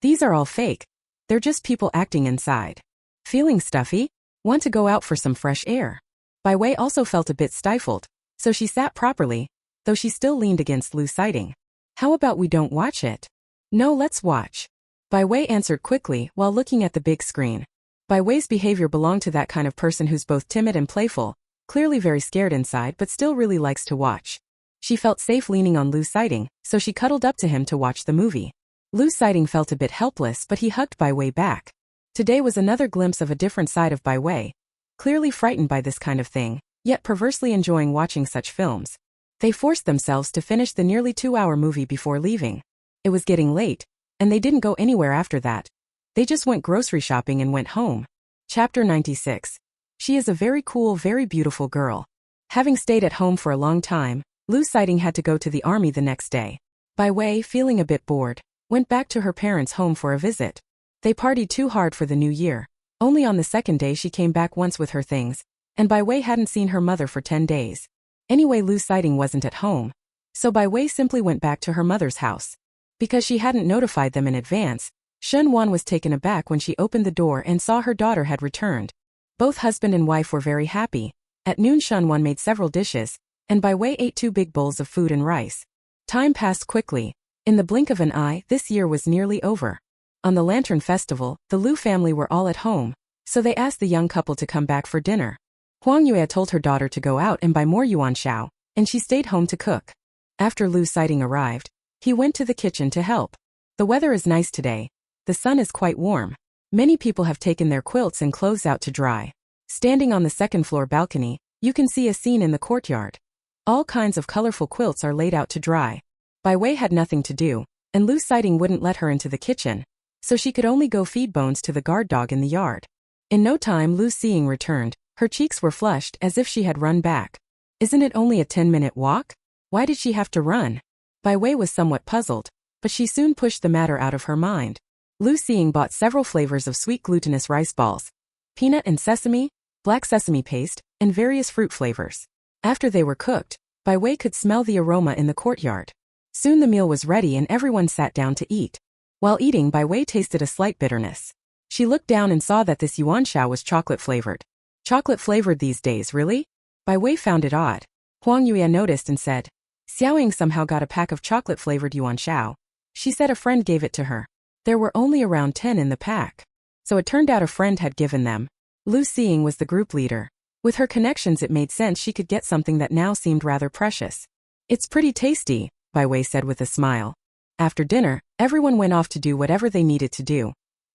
These are all fake. They're just people acting inside. Feeling stuffy? Want to go out for some fresh air? Bai Wei also felt a bit stifled, so she sat properly, though she still leaned against Lu Siding. How about we don't watch it? No, let's watch. Bai Wei answered quickly while looking at the big screen. Bai Wei's behavior belonged to that kind of person who's both timid and playful, clearly very scared inside but still really likes to watch. She felt safe leaning on Lu Siding, so she cuddled up to him to watch the movie. Lu Siding felt a bit helpless but he hugged Bai Wei back. Today was another glimpse of a different side of Bai Wei, clearly frightened by this kind of thing, yet perversely enjoying watching such films. They forced themselves to finish the nearly 2-hour movie before leaving. It was getting late, and they didn't go anywhere after that. They just went grocery shopping and went home. Chapter 96. She is a very cool, very beautiful girl. Having stayed at home for a long time, Lu Siding had to go to the army the next day. Bai Wei, feeling a bit bored, went back to her parents' home for a visit. They partied too hard for the new year. Only on the second day she came back once with her things, and Bai Wei hadn't seen her mother for 10 days. Anyway, Lu Siding wasn't at home, so Bai Wei simply went back to her mother's house. Because she hadn't notified them in advance, Shen Wan was taken aback when she opened the door and saw her daughter had returned. Both husband and wife were very happy. At noon Shen Wan made several dishes, and Bai Wei ate 2 big bowls of food and rice. Time passed quickly. In the blink of an eye, this year was nearly over. On the Lantern Festival, the Lu family were all at home, so they asked the young couple to come back for dinner. Huang Yue told her daughter to go out and buy more yuan xiao, and she stayed home to cook. After Lu Siding arrived, he went to the kitchen to help. The weather is nice today. The sun is quite warm. Many people have taken their quilts and clothes out to dry. Standing on the second-floor balcony, you can see a scene in the courtyard. All kinds of colorful quilts are laid out to dry. Bai Wei had nothing to do, and Lu Siding wouldn't let her into the kitchen, so she could only go feed Bones to the guard dog in the yard. In no time Lu Siding returned. Her cheeks were flushed as if she had run back. Isn't it only a 10-minute walk? Why did she have to run? Bai Wei was somewhat puzzled, but she soon pushed the matter out of her mind. Lu Siding bought several flavors of sweet glutinous rice balls, peanut and sesame, black sesame paste, and various fruit flavors. After they were cooked, Bai Wei could smell the aroma in the courtyard. Soon the meal was ready and everyone sat down to eat. While eating, Bai Wei tasted a slight bitterness. She looked down and saw that this yuan xiao was chocolate-flavored. Chocolate-flavored these days, really? Bai Wei found it odd. Huang Yue noticed and said, Xiaoying somehow got a pack of chocolate-flavored yuan xiao. She said a friend gave it to her. There were only around 10 in the pack. So it turned out a friend had given them. Lu Siding was the group leader. With her connections it made sense she could get something that now seemed rather precious. It's pretty tasty, Bai Wei said with a smile. After dinner, everyone went off to do whatever they needed to do.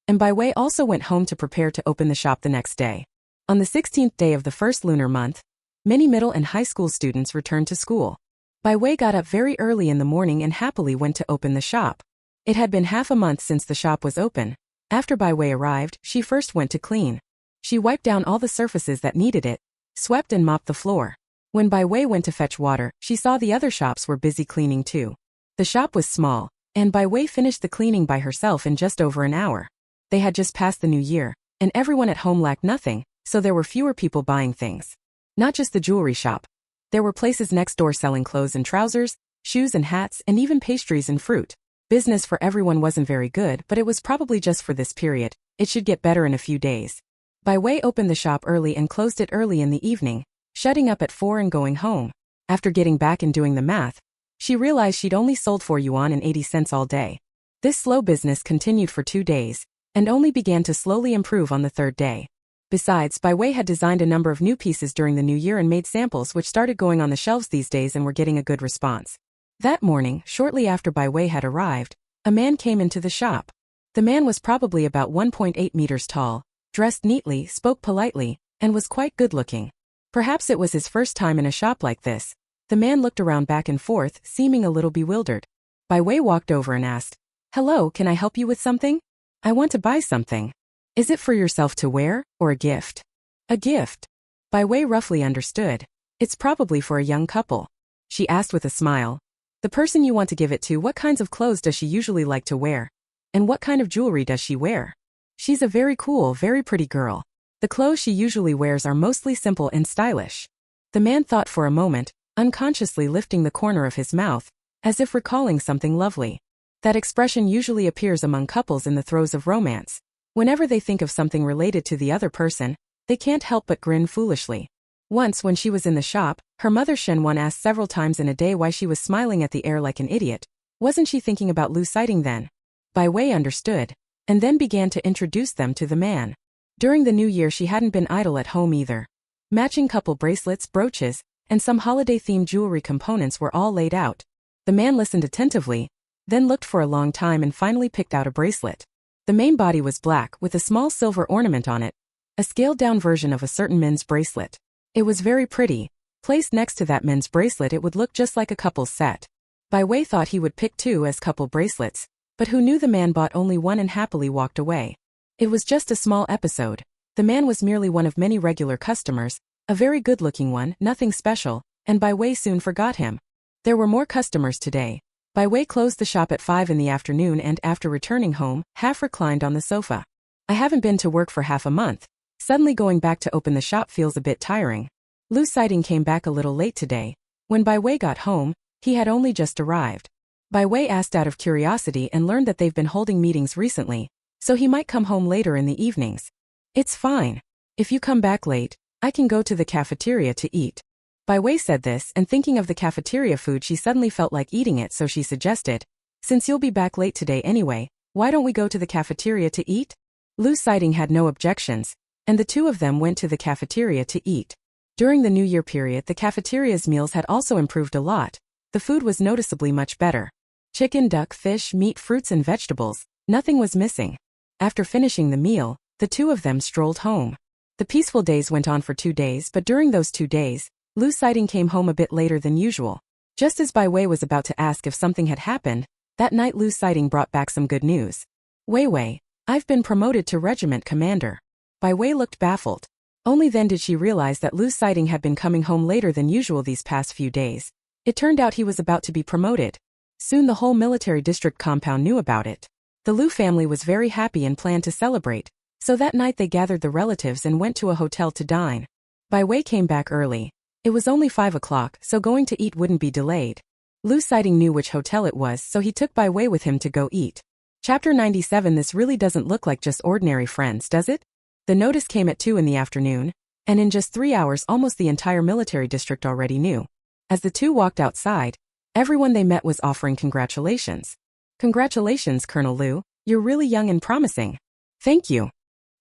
And Bai Wei also went home to prepare to open the shop the next day. On the 16th day of the first lunar month, many middle and high school students returned to school. Bai Wei got up very early in the morning and happily went to open the shop. It had been half a month since the shop was open. After Bai Wei arrived, she first went to clean. She wiped down all the surfaces that needed it, swept and mopped the floor. When Bai Wei went to fetch water, she saw the other shops were busy cleaning too. The shop was small, and Bai Wei finished the cleaning by herself in just over an hour. They had just passed the new year, and everyone at home lacked nothing, so there were fewer people buying things. Not just the jewelry shop. There were places next door selling clothes and trousers, shoes and hats, and even pastries and fruit. Business for everyone wasn't very good, but it was probably just for this period. It should get better in a few days. Bai Wei opened the shop early and closed it early in the evening, shutting up at 4 and going home. After getting back and doing the math, she realized she'd only sold 4 yuan and 80 cents all day. This slow business continued for 2 days, and only began to slowly improve on the 3rd day. Besides, Bai Wei had designed a number of new pieces during the new year and made samples which started going on the shelves these days and were getting a good response. That morning, shortly after Bai Wei had arrived, a man came into the shop. The man was probably about 1.8 meters tall, dressed neatly, spoke politely, and was quite good-looking. Perhaps it was his first time in a shop like this. The man looked around back and forth, seeming a little bewildered. Bai Wei walked over and asked, "Hello, can I help you with something? I want to buy something. Is it for yourself to wear, or a gift?" "A gift." Bai Wei roughly understood. It's probably for a young couple. she asked with a smile. The person you want to give it to, what kinds of clothes does she usually like to wear? And what kind of jewelry does she wear? She's a very cool, very pretty girl. The clothes she usually wears are mostly simple and stylish. The man thought for a moment, unconsciously lifting the corner of his mouth, as if recalling something lovely. That expression usually appears among couples in the throes of romance. Whenever they think of something related to the other person, they can't help but grin foolishly. Once when she was in the shop, her mother Shenwan asked several times in a day why she was smiling at the air like an idiot. Wasn't she thinking about Lu Sighting then? Bai Wei understood, and then began to introduce them to the man. During the new year she hadn't been idle at home either. Matching couple bracelets, brooches, and some holiday-themed jewelry components were all laid out. The man listened attentively, then looked for a long time and finally picked out a bracelet. The main body was black with a small silver ornament on it, a scaled-down version of a certain men's bracelet. It was very pretty. Placed next to that men's bracelet it would look just like a couple's set. Bai Wei thought he would pick two as couple bracelets, but who knew the man bought only one and happily walked away. It was just a small episode. The man was merely one of many regular customers, a very good-looking one, nothing special, and Bai Wei soon forgot him. There were more customers today. Bai Wei closed the shop at 5 in the afternoon and, after returning home, half reclined on the sofa. I haven't been to work for half a month. Suddenly going back to open the shop feels a bit tiring. Lu Sighting came back a little late today. When Bai Wei got home, he had only just arrived. Bai Wei asked out of curiosity and learned that they've been holding meetings recently, so he might come home later in the evenings. It's fine. If you come back late, I can go to the cafeteria to eat. Bai Wei said this, and thinking of the cafeteria food she suddenly felt like eating it, so she suggested, since you'll be back late today anyway, why don't we go to the cafeteria to eat? Lu Sighting had no objections, and the two of them went to the cafeteria to eat. During the New Year period the cafeteria's meals had also improved a lot. The food was noticeably much better. Chicken, duck, fish, meat, fruits and vegetables, nothing was missing. After finishing the meal, the two of them strolled home. The peaceful days went on for 2 days, but during those 2 days, Lu Sighting came home a bit later than usual. Just as Bai Wei was about to ask if something had happened, that night Lu Sighting brought back some good news. Wei, I've been promoted to regiment commander. Bai Wei looked baffled. Only then did she realize that Lu Sighting had been coming home later than usual these past few days. It turned out he was about to be promoted. Soon the whole military district compound knew about it. The Lu family was very happy and planned to celebrate, so that night they gathered the relatives and went to a hotel to dine. Bai Wei came back early. It was only 5 o'clock, so going to eat wouldn't be delayed. Lu Sighting knew which hotel it was, so he took Bai Wei with him to go eat. Chapter 97. This really doesn't look like just ordinary friends, does it? The notice came at 2 in the afternoon, and in just 3 hours almost the entire military district already knew. As the two walked outside, everyone they met was offering congratulations. Congratulations, Colonel Lu, you're really young and promising. Thank you.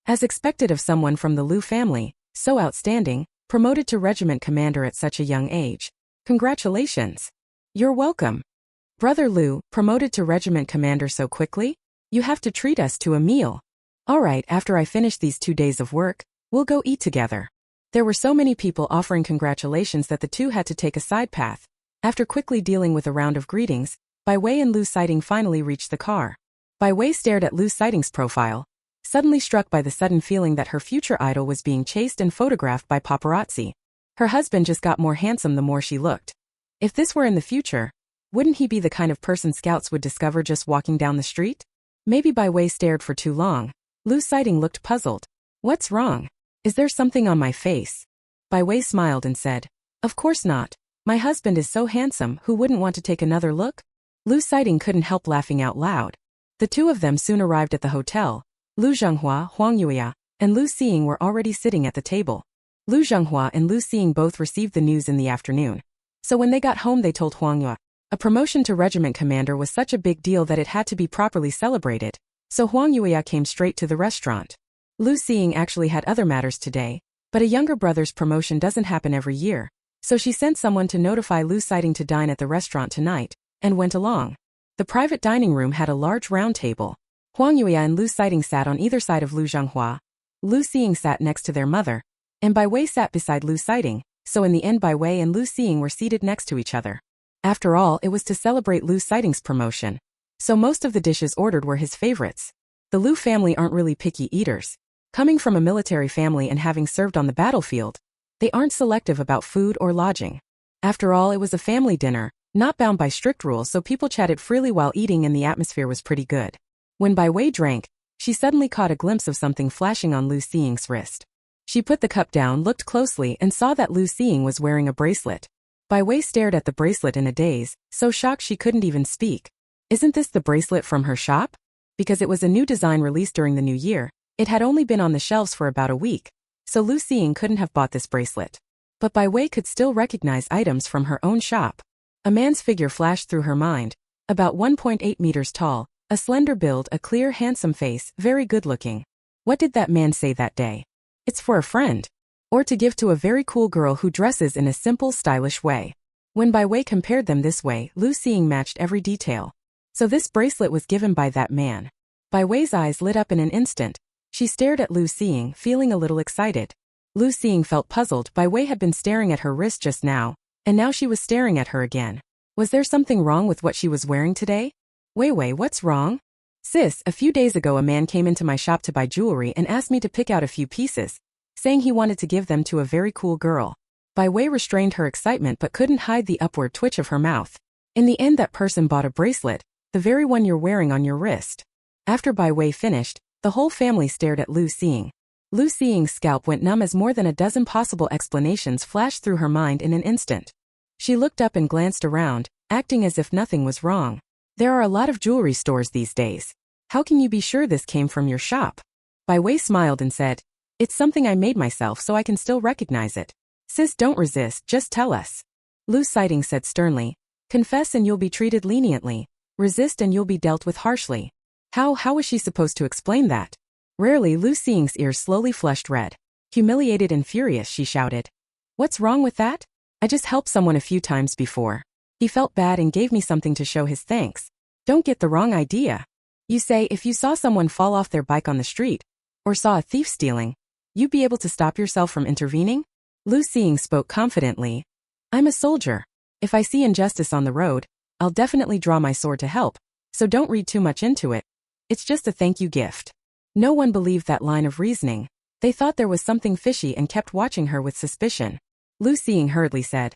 As expected of someone from the Lu family, so outstanding, promoted to regiment commander at such a young age. Congratulations. You're welcome. Brother Lu, promoted to regiment commander so quickly? You have to treat us to a meal. All right, after I finish these 2 days of work, we'll go eat together. There were so many people offering congratulations that the two had to take a side path. After quickly dealing with a round of greetings, Bai Wei and Lu Sighting finally reached the car. Bai Wei stared at Lu Sighting's profile, suddenly struck by the sudden feeling that her future idol was being chased and photographed by paparazzi. Her husband just got more handsome the more she looked. If this were in the future, wouldn't he be the kind of person scouts would discover just walking down the street? Maybe Bai Wei stared for too long. Lu Sighting looked puzzled. What's wrong? Is there something on my face? Bai Wei smiled and said, of course not. My husband is so handsome, who wouldn't want to take another look? Lu Sighting couldn't help laughing out loud. The two of them soon arrived at the hotel. Lu Zhenghua, Huang Yuya, and Lu Xiying were already sitting at the table. Lu Zhenghua and Lu Xiying both received the news in the afternoon. So when they got home they told Huang Yuya. A promotion to regiment commander was such a big deal that it had to be properly celebrated, so Huang Yuya came straight to the restaurant. Lu Xiying actually had other matters today, but a younger brother's promotion doesn't happen every year, so she sent someone to notify Lu Sighting to dine at the restaurant tonight, and went along. The private dining room had a large round table. Huang Yuya and Lu Sighting sat on either side of Lu Zhenghua. Lu Xiying sat next to their mother, and Bai Wei sat beside Lu Sighting, so in the end Bai Wei and Lu Xiying were seated next to each other. After all, it was to celebrate Lu Sighting's promotion, so most of the dishes ordered were his favorites. The Lu family aren't really picky eaters. Coming from a military family and having served on the battlefield, they aren't selective about food or lodging. After all, it was a family dinner, not bound by strict rules, so people chatted freely while eating and the atmosphere was pretty good. When Bai Wei drank, she suddenly caught a glimpse of something flashing on Lu Xiying's wrist. She put the cup down, looked closely, and saw that Lu Xiying was wearing a bracelet. Bai Wei stared at the bracelet in a daze, so shocked she couldn't even speak. Isn't this the bracelet from her shop? Because it was a new design released during the new year, it had only been on the shelves for about a week, so Lu Xiying couldn't have bought this bracelet. But Bai Wei could still recognize items from her own shop. A man's figure flashed through her mind, about 1.8 meters tall, a slender build, a clear, handsome face, very good-looking. What did that man say that day? It's for a friend. Or to give to a very cool girl who dresses in a simple, stylish way. When Bai Wei compared them this way, Lu Xiying matched every detail. So this bracelet was given by that man. Bai Wei's eyes lit up in an instant. She stared at Lu Xiying, feeling a little excited. Lu Xiying felt puzzled. Bai Wei had been staring at her wrist just now, and now she was staring at her again. Was there something wrong with what she was wearing today? Wei, what's wrong? Sis, a few days ago a man came into my shop to buy jewelry and asked me to pick out a few pieces, saying he wanted to give them to a very cool girl. Bai Wei restrained her excitement but couldn't hide the upward twitch of her mouth. In the end, that person bought a bracelet, the very one you're wearing on your wrist. After Bai Wei finished, the whole family stared at Lu Xiying. Lu Xiying's scalp went numb as more than a dozen possible explanations flashed through her mind in an instant. She looked up and glanced around, acting as if nothing was wrong. There are a lot of jewelry stores these days. How can you be sure this came from your shop? Bai Wei smiled and said, it's something I made myself so I can still recognize it. Sis, don't resist, just tell us. Lu Xiying said sternly, confess and you'll be treated leniently. Resist and you'll be dealt with harshly. How was she supposed to explain that? Rarely, Lu Xiying's ears slowly flushed red. Humiliated and furious, she shouted. What's wrong with that? I just helped someone a few times before. He felt bad and gave me something to show his thanks. Don't get the wrong idea. You say if you saw someone fall off their bike on the street, or saw a thief stealing, you'd be able to stop yourself from intervening? Lu Xiying spoke confidently. I'm a soldier. If I see injustice on the road, I'll definitely draw my sword to help, so don't read too much into it. It's just a thank you gift. No one believed that line of reasoning. They thought there was something fishy and kept watching her with suspicion. Lu Xiying hurriedly said,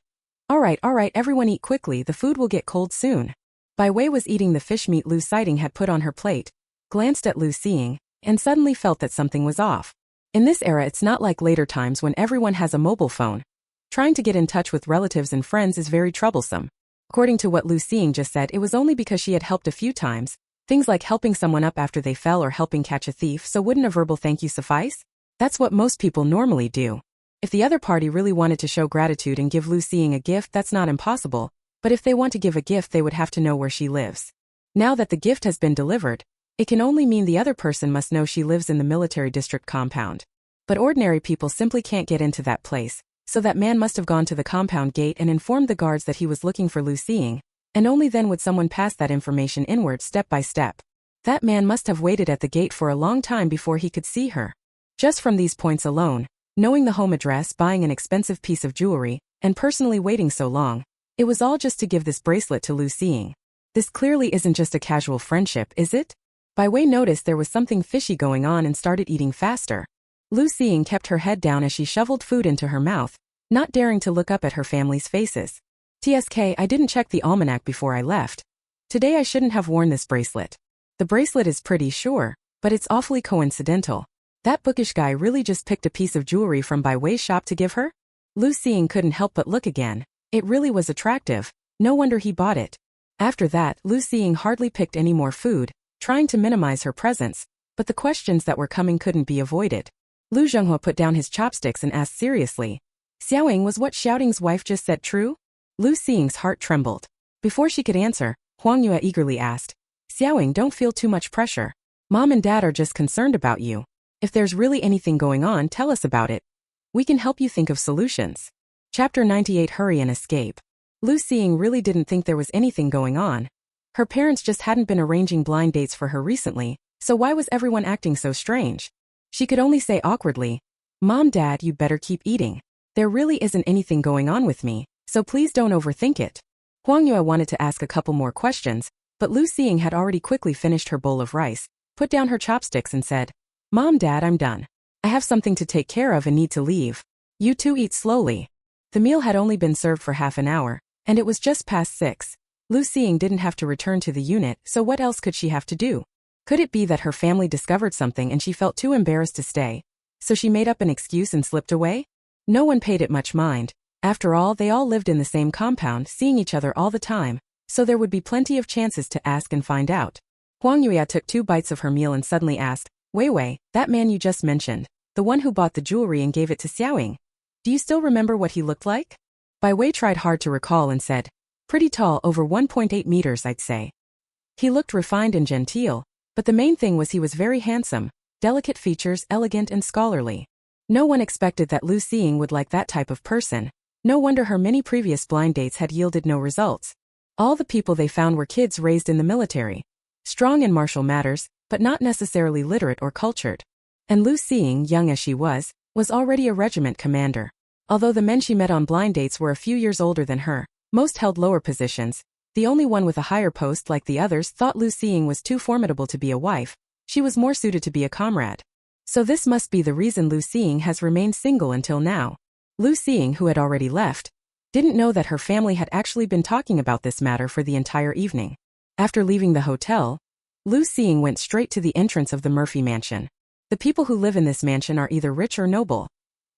All right, everyone eat quickly, the food will get cold soon. Bai Wei was eating the fish meat Lu Xiying had put on her plate, glanced at Lu Xiying, and suddenly felt that something was off. In this era, it's not like later times when everyone has a mobile phone. Trying to get in touch with relatives and friends is very troublesome. According to what Lu Xiying just said, it was only because she had helped a few times, things like helping someone up after they fell or helping catch a thief, so wouldn't a verbal thank you suffice? That's what most people normally do. If the other party really wanted to show gratitude and give Lu Xiying a gift, that's not impossible, but if they want to give a gift they would have to know where she lives. Now that the gift has been delivered, it can only mean the other person must know she lives in the military district compound. But ordinary people simply can't get into that place, so that man must have gone to the compound gate and informed the guards that he was looking for Lu Xiying, and only then would someone pass that information inward step by step. That man must have waited at the gate for a long time before he could see her. Just from these points alone, knowing the home address, buying an expensive piece of jewelry, and personally waiting so long, it was all just to give this bracelet to Lu Xiying. This clearly isn't just a casual friendship, is it? Bai Wei noticed there was something fishy going on and started eating faster. Lu Xiying kept her head down as she shoveled food into her mouth, not daring to look up at her family's faces. TSK, I didn't check the almanac before I left. Today I shouldn't have worn this bracelet. The bracelet is pretty, sure, but it's awfully coincidental. That bookish guy really just picked a piece of jewelry from Bai Wei's shop to give her? Lu Xiying couldn't help but look again. It really was attractive. No wonder he bought it. After that, Lu Xiying hardly picked any more food, trying to minimize her presence, but the questions that were coming couldn't be avoided. Lu Zhenghua put down his chopsticks and asked seriously, Xiaoying, was what Xiaoting's wife just said true? Lu Xiying's heart trembled. Before she could answer, Huang Yue eagerly asked, Xiaoying, don't feel too much pressure. Mom and Dad are just concerned about you. If there's really anything going on, tell us about it. We can help you think of solutions. Chapter 98, Hurry and Escape. Lu Xiying really didn't think there was anything going on. Her parents just hadn't been arranging blind dates for her recently, so why was everyone acting so strange? She could only say awkwardly, Mom, Dad, you'd better keep eating. There really isn't anything going on with me, so please don't overthink it. Huang Yue wanted to ask a couple more questions, but Lu Xiying had already quickly finished her bowl of rice, put down her chopsticks and said, Mom, Dad, I'm done. I have something to take care of and need to leave. You two eat slowly. The meal had only been served for half an hour, and it was just past 6. Lu Xing didn't have to return to the unit, so what else could she have to do? Could it be that her family discovered something and she felt too embarrassed to stay, so she made up an excuse and slipped away? No one paid it much mind. After all, they all lived in the same compound, seeing each other all the time, so there would be plenty of chances to ask and find out. Huang Yuya took 2 bites of her meal and suddenly asked, Wei Wei, that man you just mentioned, the one who bought the jewelry and gave it to Xiaoying. Do you still remember what he looked like? Bai Wei tried hard to recall and said, pretty tall, over 1.8 meters I'd say. He looked refined and genteel, but the main thing was he was very handsome, delicate features, elegant and scholarly. No one expected that Lu Xing would like that type of person. No wonder her many previous blind dates had yielded no results. All the people they found were kids raised in the military, strong in martial matters, but not necessarily literate or cultured. And Lu Xing, young as she was already a regiment commander. Although the men she met on blind dates were a few years older than her, most held lower positions. The only one with a higher post like the others thought Lu Xing was too formidable to be a wife. She was more suited to be a comrade. So this must be the reason Lu Xing has remained single until now. Lu Xing, who had already left, didn't know that her family had actually been talking about this matter for the entire evening. After leaving the hotel, Lu Xing went straight to the entrance of the Murphy mansion. The people who live in this mansion are either rich or noble.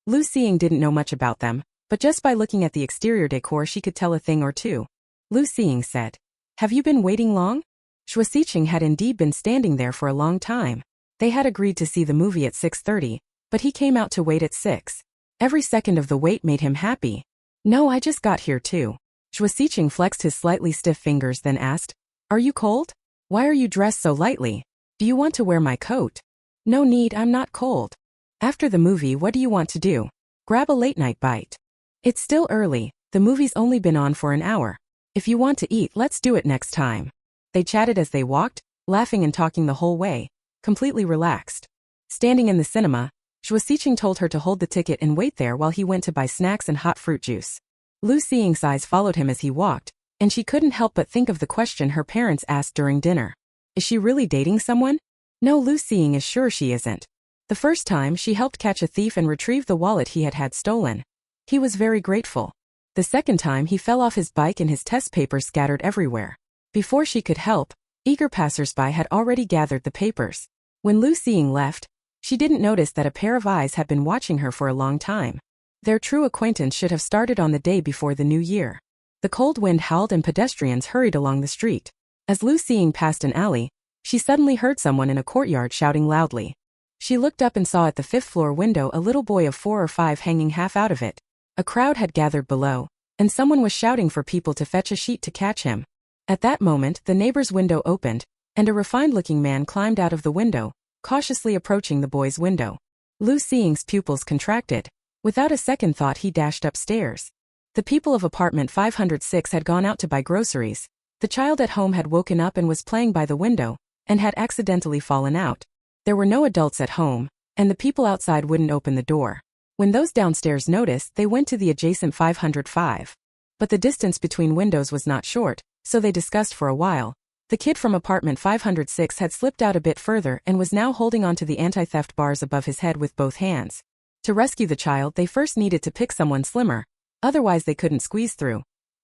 Lu Xing didn't know much about them, but just by looking at the exterior decor she could tell a thing or two. Lu Xing said, have you been waiting long? Xue Xiqing had indeed been standing there for a long time. They had agreed to see the movie at 6:30, but he came out to wait at 6. Every second of the wait made him happy. No, I just got here too. Xue Xiqing flexed his slightly stiff fingers then asked, are you cold? Why are you dressed so lightly? Do you want to wear my coat? No need, I'm not cold. After the movie, what do you want to do? Grab a late-night bite. It's still early, the movie's only been on for an hour. If you want to eat, let's do it next time. They chatted as they walked, laughing and talking the whole way, completely relaxed. Standing in the cinema, Xue Xiqing told her to hold the ticket and wait there while he went to buy snacks and hot fruit juice. Lu Xing's eyes followed him as he walked, and she couldn't help but think of the question her parents asked during dinner. Is she really dating someone? No, Lu Xing is sure she isn't. The first time she helped catch a thief and retrieve the wallet he had stolen. He was very grateful. The second time he fell off his bike and his test papers scattered everywhere. Before she could help, eager passersby had already gathered the papers. When Lu Xing left, she didn't notice that a pair of eyes had been watching her for a long time. Their true acquaintance should have started on the day before the new year. The cold wind howled and pedestrians hurried along the street. As Lu Xing passed an alley, she suddenly heard someone in a courtyard shouting loudly. She looked up and saw at the 5th-floor window a little boy of 4 or 5 hanging half out of it. A crowd had gathered below, and someone was shouting for people to fetch a sheet to catch him. At that moment, the neighbor's window opened, and a refined-looking man climbed out of the window, cautiously approaching the boy's window. Lu Xing's pupils contracted. Without a second thought, he dashed upstairs. The people of apartment 506 had gone out to buy groceries. The child at home had woken up and was playing by the window, and had accidentally fallen out. There were no adults at home, and the people outside wouldn't open the door. When those downstairs noticed, they went to the adjacent 505. But the distance between windows was not short, so they discussed for a while. The kid from apartment 506 had slipped out a bit further and was now holding onto the anti-theft bars above his head with both hands. To rescue the child, they first needed to pick someone slimmer, otherwise they couldn't squeeze through.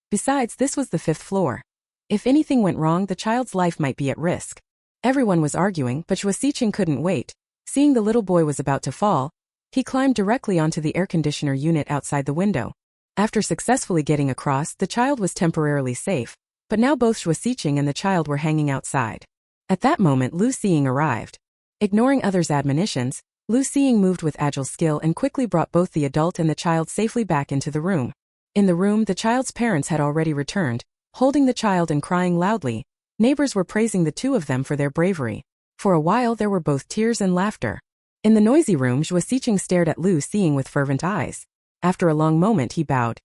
Besides, this was the 5th floor. If anything went wrong, the child's life might be at risk. Everyone was arguing, but Xue Xiqing couldn't wait. Seeing the little boy was about to fall, he climbed directly onto the air conditioner unit outside the window. After successfully getting across, the child was temporarily safe, but now both Xue Xiqing and the child were hanging outside. At that moment, Lu Xing arrived. Ignoring others' admonitions, Lu Xing moved with agile skill and quickly brought both the adult and the child safely back into the room. In the room, the child's parents had already returned, holding the child and crying loudly. Neighbors were praising the two of them for their bravery. For a while there were both tears and laughter. In the noisy room, Xue Xiqing stared at Lu Xing with fervent eyes. After a long moment he bowed.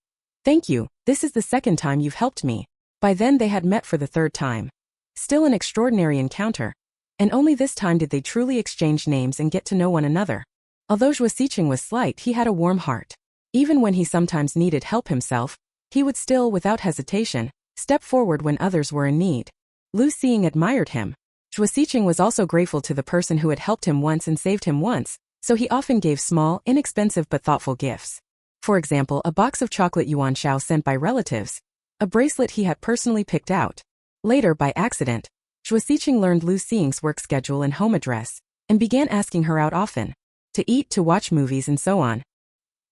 Thank you, this is the second time you've helped me. By then they had met for the 3rd time. Still an extraordinary encounter. And only this time did they truly exchange names and get to know one another. Although Xue Xiqing was slight, he had a warm heart. Even when he sometimes needed help himself, he would still, without hesitation, step forward when others were in need. Lu Xing admired him. Xue Xiqing was also grateful to the person who had helped him once and saved him once, so he often gave small, inexpensive but thoughtful gifts. For example, a box of chocolate yuan shao sent by relatives, a bracelet he had personally picked out. Later, by accident, Zhuo Xiqing learned Lu Xing's work schedule and home address, and began asking her out often, to eat, to watch movies and so on.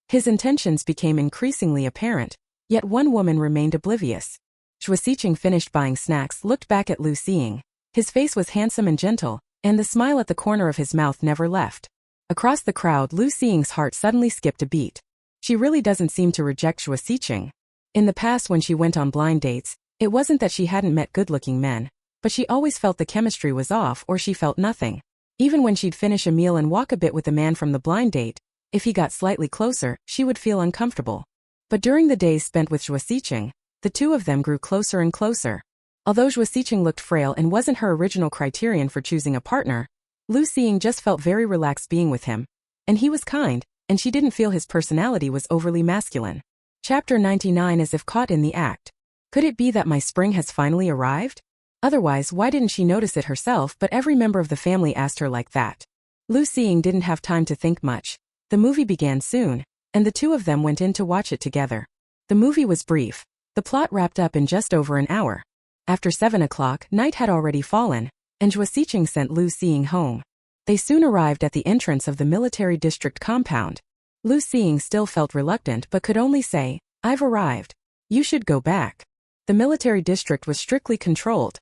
His intentions became increasingly apparent, yet one woman remained oblivious. Zhuo Xiqing finished buying snacks, looked back at Lu Xing. His face was handsome and gentle, and the smile at the corner of his mouth never left. Across the crowd, Lu Xing's heart suddenly skipped a beat. She really doesn't seem to reject Zhuo Xiqing. In the past when she went on blind dates, it wasn't that she hadn't met good-looking men, but she always felt the chemistry was off or she felt nothing. Even when she'd finish a meal and walk a bit with the man from the blind date, if he got slightly closer, she would feel uncomfortable. But during the days spent with Zhuo Xiqing, the two of them grew closer and closer. Although Zhuo Xiqing looked frail and wasn't her original criterion for choosing a partner, Lu Xing just felt very relaxed being with him. And he was kind, and she didn't feel his personality was overly masculine. Chapter 99. As if caught in the act. Could it be that my spring has finally arrived? Otherwise, why didn't she notice it herself? But every member of the family asked her like that. Lu Xing didn't have time to think much. The movie began soon, and the two of them went in to watch it together. The movie was brief. The plot wrapped up in just over an hour. After 7 o'clock, night had already fallen, and Zhuo Xiqing sent Lu Xing home. They soon arrived at the entrance of the military district compound. Lu Xing still felt reluctant but could only say, "I've arrived. You should go back." The military district was strictly controlled.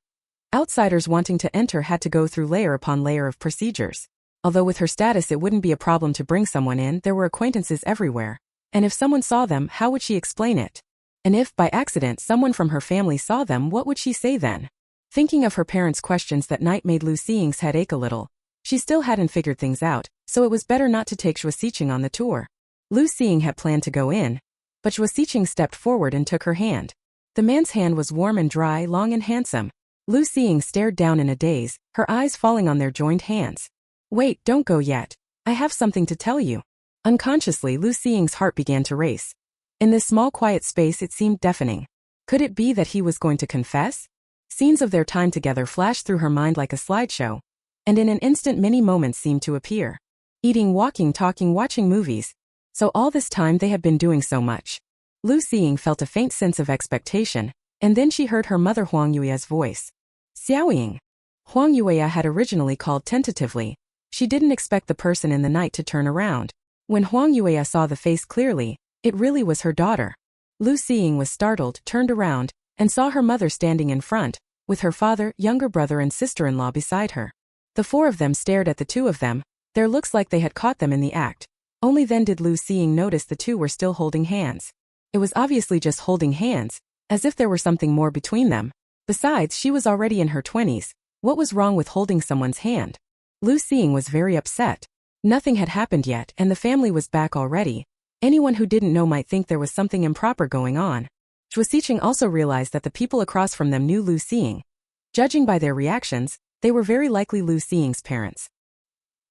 Outsiders wanting to enter had to go through layer upon layer of procedures. Although with her status it wouldn't be a problem to bring someone in, there were acquaintances everywhere. And if someone saw them, how would she explain it? And if, by accident, someone from her family saw them, what would she say then? Thinking of her parents' questions that night made Lu Xing's head ache a little. She still hadn't figured things out, so it was better not to take Zhuo Xiqing on the tour. Lu Xing had planned to go in, but Zhuo Xiqing stepped forward and took her hand. The man's hand was warm and dry, long and handsome. Lu Xing stared down in a daze, her eyes falling on their joined hands. "Wait, don't go yet. I have something to tell you." Unconsciously, Lu Xing's heart began to race. In this small quiet space it seemed deafening. Could it be that he was going to confess? Scenes of their time together flashed through her mind like a slideshow. And in an instant many moments seemed to appear. Eating, walking, talking, watching movies. So all this time they had been doing so much. Lu Xing felt a faint sense of expectation, and then she heard her mother Huang Yue's voice. "Xiaoying." Huang Yue had originally called tentatively. She didn't expect the person in the night to turn around. When Huang Yue saw the face clearly, it really was her daughter. Lu Xing was startled, turned around, and saw her mother standing in front, with her father, younger brother and sister-in-law beside her. The four of them stared at the two of them. Their looks like they had caught them in the act. Only then did Lu Xing notice the two were still holding hands. It was obviously just holding hands, as if there were something more between them. Besides, she was already in her 20s. What was wrong with holding someone's hand? Lu Xing was very upset. Nothing had happened yet, and the family was back already. Anyone who didn't know might think there was something improper going on. Zhuo Xiqing also realized that the people across from them knew Lu Xing. Judging by their reactions, they were very likely Lu Xing's parents.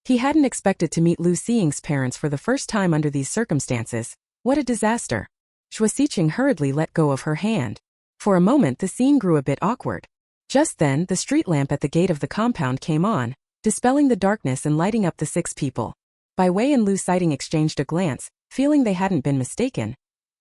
He hadn't expected to meet Lu Xing's parents for the first time under these circumstances. What a disaster. Zhuo Xiqing hurriedly let go of her hand. For a moment the scene grew a bit awkward. Just then, the street lamp at the gate of the compound came on, dispelling the darkness and lighting up the 6 people. Bai Wei and Lu Xiqing exchanged a glance, feeling they hadn't been mistaken.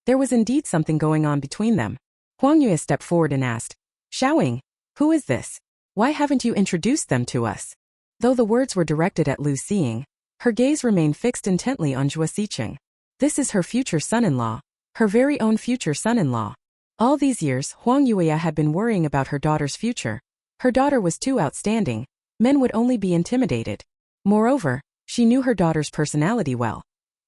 There was indeed something going on between them. Huang Yue stepped forward and asked, "Xiaoying, who is this? Why haven't you introduced them to us?" Though the words were directed at Lu Xing, her gaze remained fixed intently on Zhuo Xiqing. This is her future son-in-law. Her very own future son-in-law. All these years, Huang Yue had been worrying about her daughter's future. Her daughter was too outstanding. Men would only be intimidated. Moreover, she knew her daughter's personality well.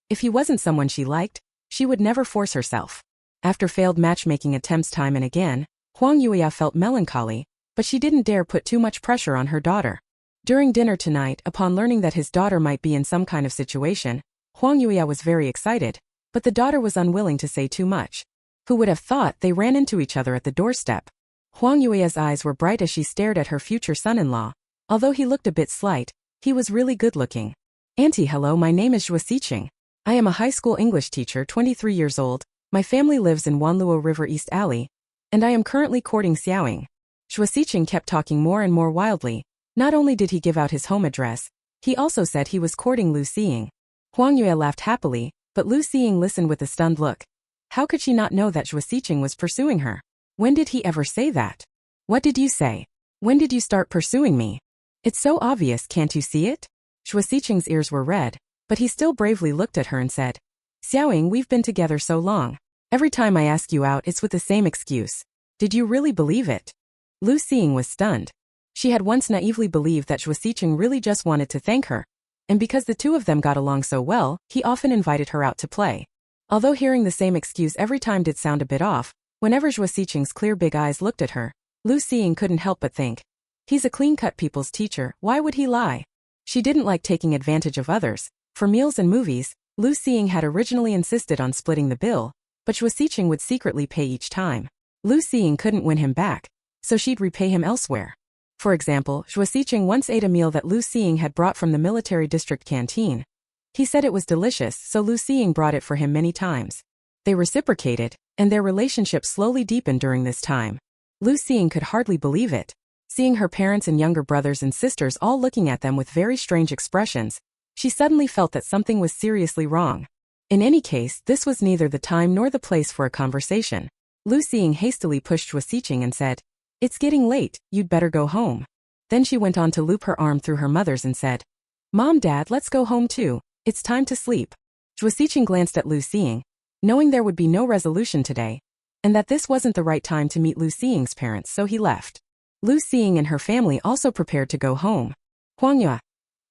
If he wasn't someone she liked, she would never force herself. After failed matchmaking attempts time and again, Huang Yue felt melancholy, but she didn't dare put too much pressure on her daughter. During dinner tonight, upon learning that his daughter might be in some kind of situation, Huang Yue was very excited, but the daughter was unwilling to say too much. Who would have thought they ran into each other at the doorstep? Huang Yue's eyes were bright as she stared at her future son-in-law. Although he looked a bit slight, he was really good-looking. "Auntie, hello, my name is Zhuo Xiqing. I am a high school English teacher, 23 years old. My family lives in Wanluo River East Alley, and I am currently courting Xiaoying." Zhuo Xiqing kept talking more and more wildly. Not only did he give out his home address, he also said he was courting Lu Xing. Huang Yue laughed happily, But Lu Xiying listened with a stunned look. How could she not know that Zhuo Xiqing was pursuing her? When did he ever say that? What did you say? When did you start pursuing me? It's so obvious, can't you see it? Zhuo Xiqing's ears were red, but he still bravely looked at her and said, Xiaoying, we've been together so long. Every time I ask you out, it's with the same excuse. Did you really believe it? Lu Xiying was stunned. She had once naively believed that Zhuo Xiqing really just wanted to thank her. And because the two of them got along so well, he often invited her out to play. Although hearing the same excuse every time did sound a bit off, whenever Zhuo Xiqing's clear big eyes looked at her, Lu Xiying couldn't help but think, he's a clean-cut people's teacher, why would he lie? She didn't like taking advantage of others. For meals and movies, Lu Xiying had originally insisted on splitting the bill, but Zhuo Xiqing would secretly pay each time. Lu Xiying couldn't win him back, so she'd repay him elsewhere. For example, Zhuo Xiqing once ate a meal that Lu Xiying had brought from the military district canteen. He said it was delicious, so Lu Xiying brought it for him many times. They reciprocated, and their relationship slowly deepened during this time. Lu Xiying could hardly believe it. Seeing her parents and younger brothers and sisters all looking at them with very strange expressions, she suddenly felt that something was seriously wrong. In any case, this was neither the time nor the place for a conversation. Lu Xiying hastily pushed Zhuo Xiqing and said, It's getting late, you'd better go home. Then she went on to loop her arm through her mother's and said, Mom, Dad, let's go home too. It's time to sleep. Zhuo Xiqing glanced at Lu Xiying, knowing there would be no resolution today, and that this wasn't the right time to meet Lu Xiying's parents, so he left. Lu Xiying and her family also prepared to go home. Huangyue.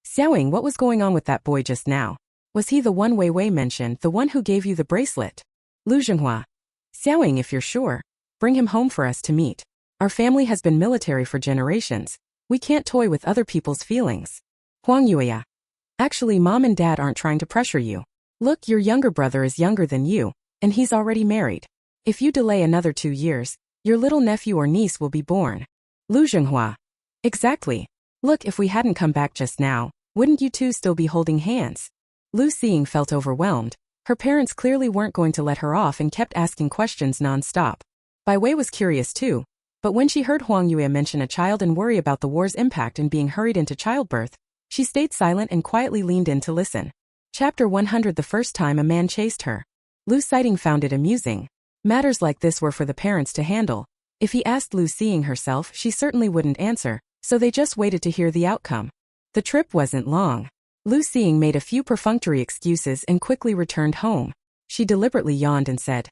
Xiaoying, what was going on with that boy just now? Was he the one Bai Wei mentioned, the one who gave you the bracelet? Lu Zhenghua. Xiaoying, if you're sure, bring him home for us to meet. Our family has been military for generations. We can't toy with other people's feelings. Huangyue. Actually, Mom and Dad aren't trying to pressure you. Look, your younger brother is younger than you, and he's already married. If you delay another 2 years, your little nephew or niece will be born. Lu Zhenghua. Exactly. Look, if we hadn't come back just now, wouldn't you two still be holding hands? Lu Xiying felt overwhelmed. Her parents clearly weren't going to let her off and kept asking questions non-stop. Bai Wei was curious too, but when she heard Huangyue mention a child and worry about the war's impact and being hurried into childbirth, she stayed silent and quietly leaned in to listen. Chapter 100. The first time a man chased her. Lu Xiying found it amusing. Matters like this were for the parents to handle. If he asked Lu Xiying herself, she certainly wouldn't answer, so they just waited to hear the outcome. The trip wasn't long. Lu Xiying made a few perfunctory excuses and quickly returned home. She deliberately yawned and said,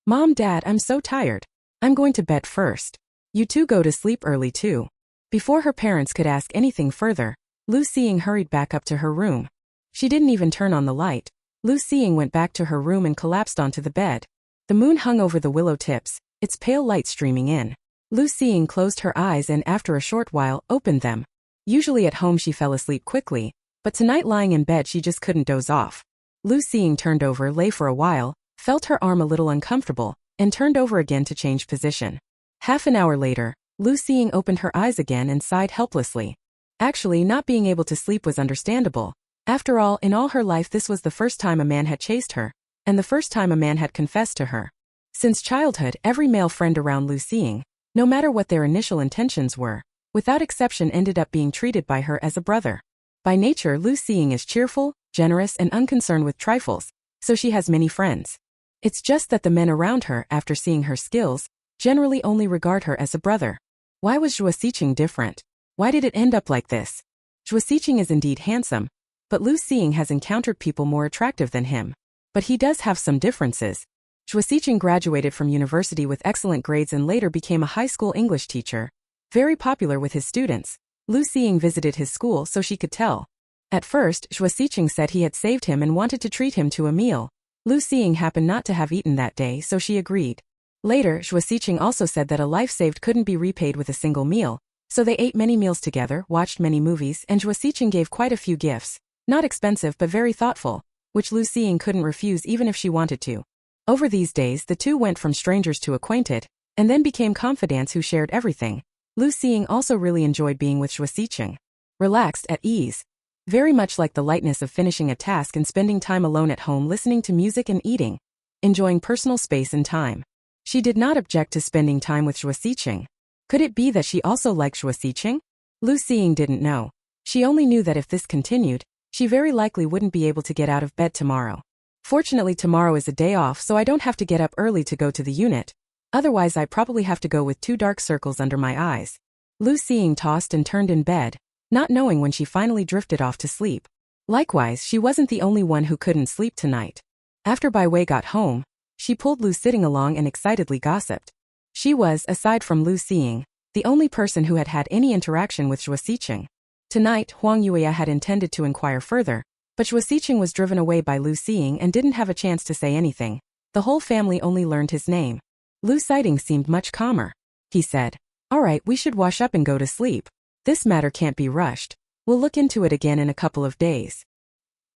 Mom, Dad, I'm so tired. I'm going to bed first. You two go to sleep early too. Before her parents could ask anything further, Lu Xiying hurried back up to her room. She didn't even turn on the light. Lu Xiying went back to her room and collapsed onto the bed. The moon hung over the willow tips, its pale light streaming in. Lu Xiying closed her eyes and after a short while, opened them. Usually at home she fell asleep quickly, but tonight lying in bed she just couldn't doze off. Lu Xiying turned over, lay for a while, felt her arm a little uncomfortable, and turned over again to change position. Half an hour later, Lu Xiying opened her eyes again and sighed helplessly. Actually, not being able to sleep was understandable. After all, in all her life this was the first time a man had chased her, and the first time a man had confessed to her. Since childhood, every male friend around Lu Xiying, no matter what their initial intentions were, without exception ended up being treated by her as a brother. By nature, Lu Xiying is cheerful, generous and unconcerned with trifles, so she has many friends. It's just that the men around her, after seeing her skills, generally only regard her as a brother. Why was Zhuo Xiqing different? Why did it end up like this? Zhuo Xiqing is indeed handsome, but Lu Xiying has encountered people more attractive than him. But he does have some differences. Zhuo Xiqing graduated from university with excellent grades and later became a high school English teacher, very popular with his students. Lu Xiying visited his school so she could tell. At first, Zhuo Xiqing said he had saved him and wanted to treat him to a meal. Lu Xiying happened not to have eaten that day, so she agreed. Later, Zhuo Xiqing also said that a life saved couldn't be repaid with a single meal, so they ate many meals together, watched many movies, and Zhuo Xiqing gave quite a few gifts, not expensive but very thoughtful, which Lu Xiying couldn't refuse even if she wanted to. Over these days, the two went from strangers to acquainted, and then became confidants who shared everything. Lu Xiying also really enjoyed being with Zhuo Xiqing. Relaxed, at ease. Very much like the lightness of finishing a task and spending time alone at home listening to music and eating. Enjoying personal space and time. She did not object to spending time with Zhuo Xiqing. Could it be that she also liked Zhuo Xiqing? Lu Xiying didn't know. She only knew that if this continued, she very likely wouldn't be able to get out of bed tomorrow. Fortunately tomorrow is a day off so I don't have to get up early to go to the unit. Otherwise I probably have to go with 2 dark circles under my eyes. Lu Xiying tossed and turned in bed, not knowing when she finally drifted off to sleep. Likewise, she wasn't the only one who couldn't sleep tonight. After Bai Wei got home, she pulled Lu sitting along and excitedly gossiped. She was, aside from Lu Xiying, the only person who had had any interaction with Zhuo Xiqing. Tonight, Huang Yuya had intended to inquire further, but Zhuo Xiqing was driven away by Lu Xiying and didn't have a chance to say anything. The whole family only learned his name. Lu Xiying seemed much calmer. He said, "All right, we should wash up and go to sleep. This matter can't be rushed. We'll look into it again in a couple of days."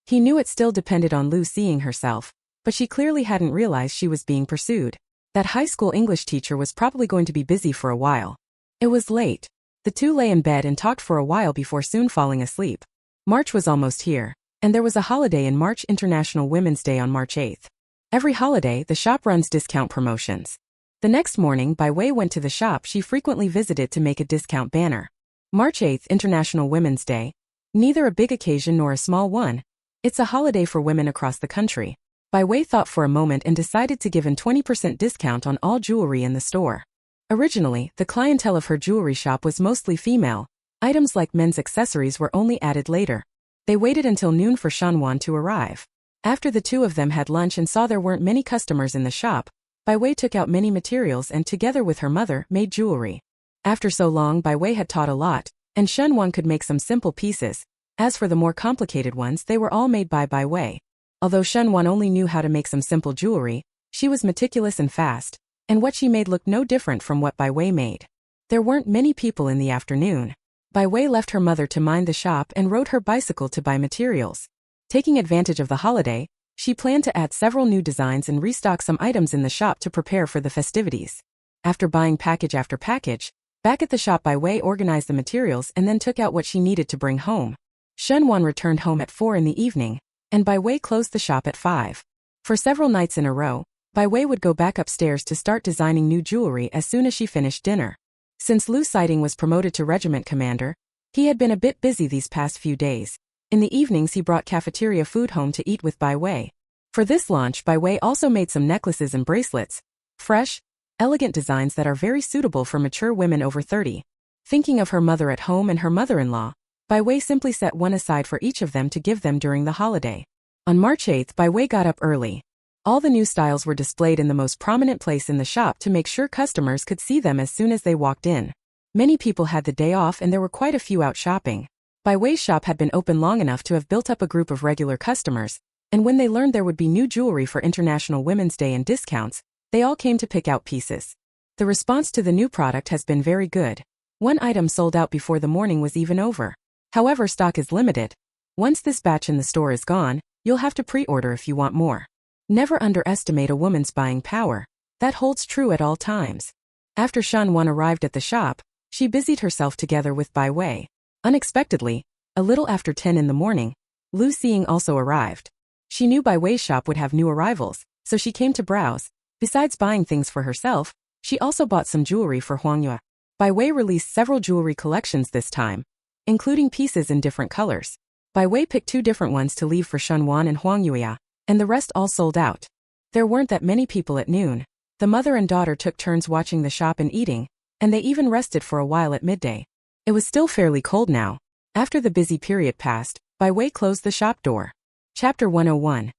He knew it still depended on Lu Xiying herself, but she clearly hadn't realized she was being pursued. That high school English teacher was probably going to be busy for a while. It was late. The two lay in bed and talked for a while before soon falling asleep. March was almost here, and there was a holiday in March, International Women's Day on March 8th. Every holiday, the shop runs discount promotions. The next morning, Bai Wei went to the shop she frequently visited to make a discount banner. March 8th, International Women's Day. Neither a big occasion nor a small one. It's a holiday for women across the country. Bai Wei thought for a moment and decided to give a 20% discount on all jewelry in the store. Originally, the clientele of her jewelry shop was mostly female. Items like men's accessories were only added later. They waited until noon for Shanwan to arrive. After the two of them had lunch and saw there weren't many customers in the shop, Bai Wei took out many materials and together with her mother, made jewelry. After so long, Bai Wei had taught a lot, and Shanwan could make some simple pieces. As for the more complicated ones, they were all made by Bai Wei. Although Shanwan only knew how to make some simple jewelry, she was meticulous and fast, and what she made looked no different from what Bai Wei made. There weren't many people in the afternoon. Bai Wei left her mother to mind the shop and rode her bicycle to buy materials. Taking advantage of the holiday, she planned to add several new designs and restock some items in the shop to prepare for the festivities. After buying package after package, back at the shop Bai Wei organized the materials and then took out what she needed to bring home. Shenwan returned home at 4 in the evening, and Bai Wei closed the shop at 5. For several nights in a row, Bai Wei would go back upstairs to start designing new jewelry as soon as she finished dinner. Since Lu Xiying was promoted to regiment commander, he had been a bit busy these past few days. In the evenings he brought cafeteria food home to eat with Bai Wei. For this launch, Bai Wei also made some necklaces and bracelets. Fresh, elegant designs that are very suitable for mature women over 30. Thinking of her mother at home and her mother-in-law, Bai Wei simply set one aside for each of them to give them during the holiday. On March 8th, Bai Wei got up early. All the new styles were displayed in the most prominent place in the shop to make sure customers could see them as soon as they walked in. Many people had the day off and there were quite a few out shopping. Bai Wei's shop had been open long enough to have built up a group of regular customers, and when they learned there would be new jewelry for International Women's Day and discounts, they all came to pick out pieces. The response to the new product has been very good. One item sold out before the morning was even over. However, stock is limited. Once this batch in the store is gone, you'll have to pre-order if you want more. Never underestimate a woman's buying power. That holds true at all times. After Shanwan arrived at the shop, she busied herself together with Bai Wei. Unexpectedly, a little after 10 in the morning, Lu Xiying also arrived. She knew Bai Wei's shop would have new arrivals, so she came to browse. Besides buying things for herself, she also bought some jewelry for Huang Yue. Bai Wei released several jewelry collections this time, including pieces in different colors. Bai Wei picked 2 different ones to leave for Shenwan and Huang Yue, and the rest all sold out. There weren't that many people at noon. The mother and daughter took turns watching the shop and eating, and they even rested for a while at midday. It was still fairly cold now. After the busy period passed, Bai Wei closed the shop door. Chapter 101.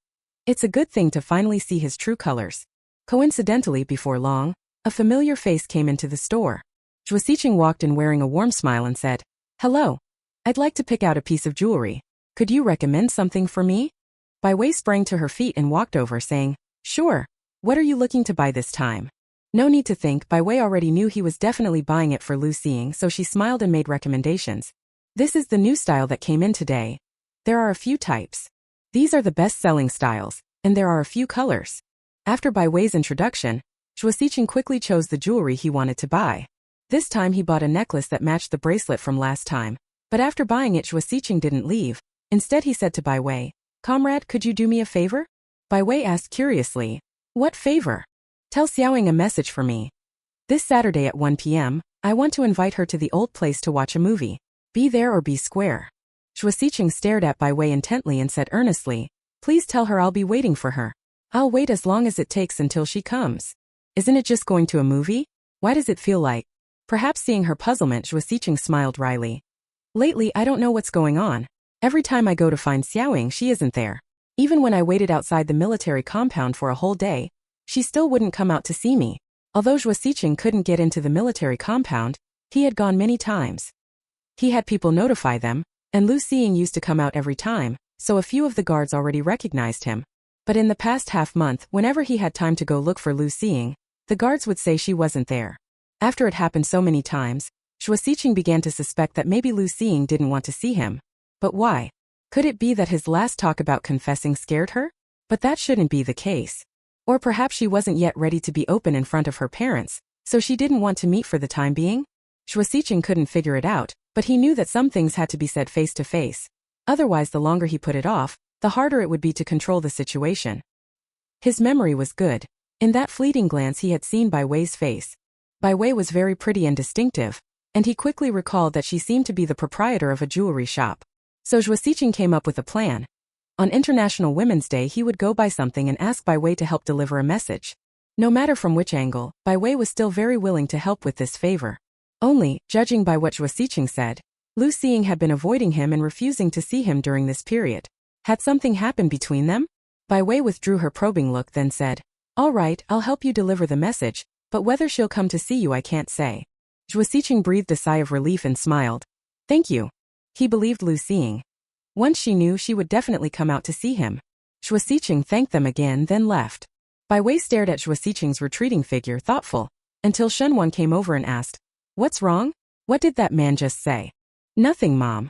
It's a good thing to finally see his true colors. Coincidentally, before long, a familiar face came into the store. Zhuo Xiqing walked in wearing a warm smile and said, "Hello. I'd like to pick out a piece of jewelry. Could you recommend something for me?" Bai Wei sprang to her feet and walked over, saying, "Sure. What are you looking to buy this time?" No need to think, Bai Wei already knew he was definitely buying it for Lu Xiying, so she smiled and made recommendations. "This is the new style that came in today. There are a few types. These are the best-selling styles, and there are a few colors." After Bai Wei's introduction, Zhuo Xiqing quickly chose the jewelry he wanted to buy. This time he bought a necklace that matched the bracelet from last time, but after buying it Zhuo Xiqing didn't leave. Instead he said to Bai Wei, "Comrade, could you do me a favor?" Bai Wei asked curiously, "What favor?" "Tell Xiaoying a message for me. This Saturday at 1 p.m., I want to invite her to the old place to watch a movie. Be there or be square." Zhuo Xiqing stared at Bai Wei intently and said earnestly, Please tell her I'll be waiting for her. I'll wait as long as it takes until she comes. Isn't it just going to a movie? Why does it feel like? Perhaps seeing her puzzlement, Zhuo Xiqing smiled wryly. Lately, I don't know what's going on. Every time I go to find Xiaoying, she isn't there. Even when I waited outside the military compound for a whole day, she still wouldn't come out to see me. Although Zhuo Xiqing couldn't get into the military compound, he had gone many times. He had people notify them, and Lu Xiying used to come out every time, so a few of the guards already recognized him. But in the past half-month, whenever he had time to go look for Lu Xiying, the guards would say she wasn't there. After it happened so many times, Zhuo Xiqing began to suspect that maybe Lu Xiying didn't want to see him. But why? Could it be that his last talk about confessing scared her? But that shouldn't be the case. Or perhaps she wasn't yet ready to be open in front of her parents, so she didn't want to meet for the time being? Zhuo Xiqing couldn't figure it out, but he knew that some things had to be said face to face. Otherwise, the longer he put it off, the harder it would be to control the situation. His memory was good. In that fleeting glance he had seen Bai Wei's face. Bai Wei was very pretty and distinctive, and he quickly recalled that she seemed to be the proprietor of a jewelry shop. So Zhuo Xiqing came up with a plan. On International Women's Day he would go buy something and ask Bai Wei to help deliver a message. No matter from which angle, Bai Wei was still very willing to help with this favor. Only, judging by what Zhuo Xiqing said, Lu Xiying had been avoiding him and refusing to see him during this period. Had something happened between them? Bai Wei withdrew her probing look, then said, "All right, I'll help you deliver the message, but whether she'll come to see you I can't say." Zhuo Xiqing breathed a sigh of relief and smiled. "Thank you." He believed Lu Xiying. Once she knew, she would definitely come out to see him. Zhuo Xiqing thanked them again, then left. Bai Wei stared at Zhuo Xiqing's retreating figure, thoughtful, until Shenwan came over and asked, "What's wrong? What did that man just say?" "Nothing, Mom.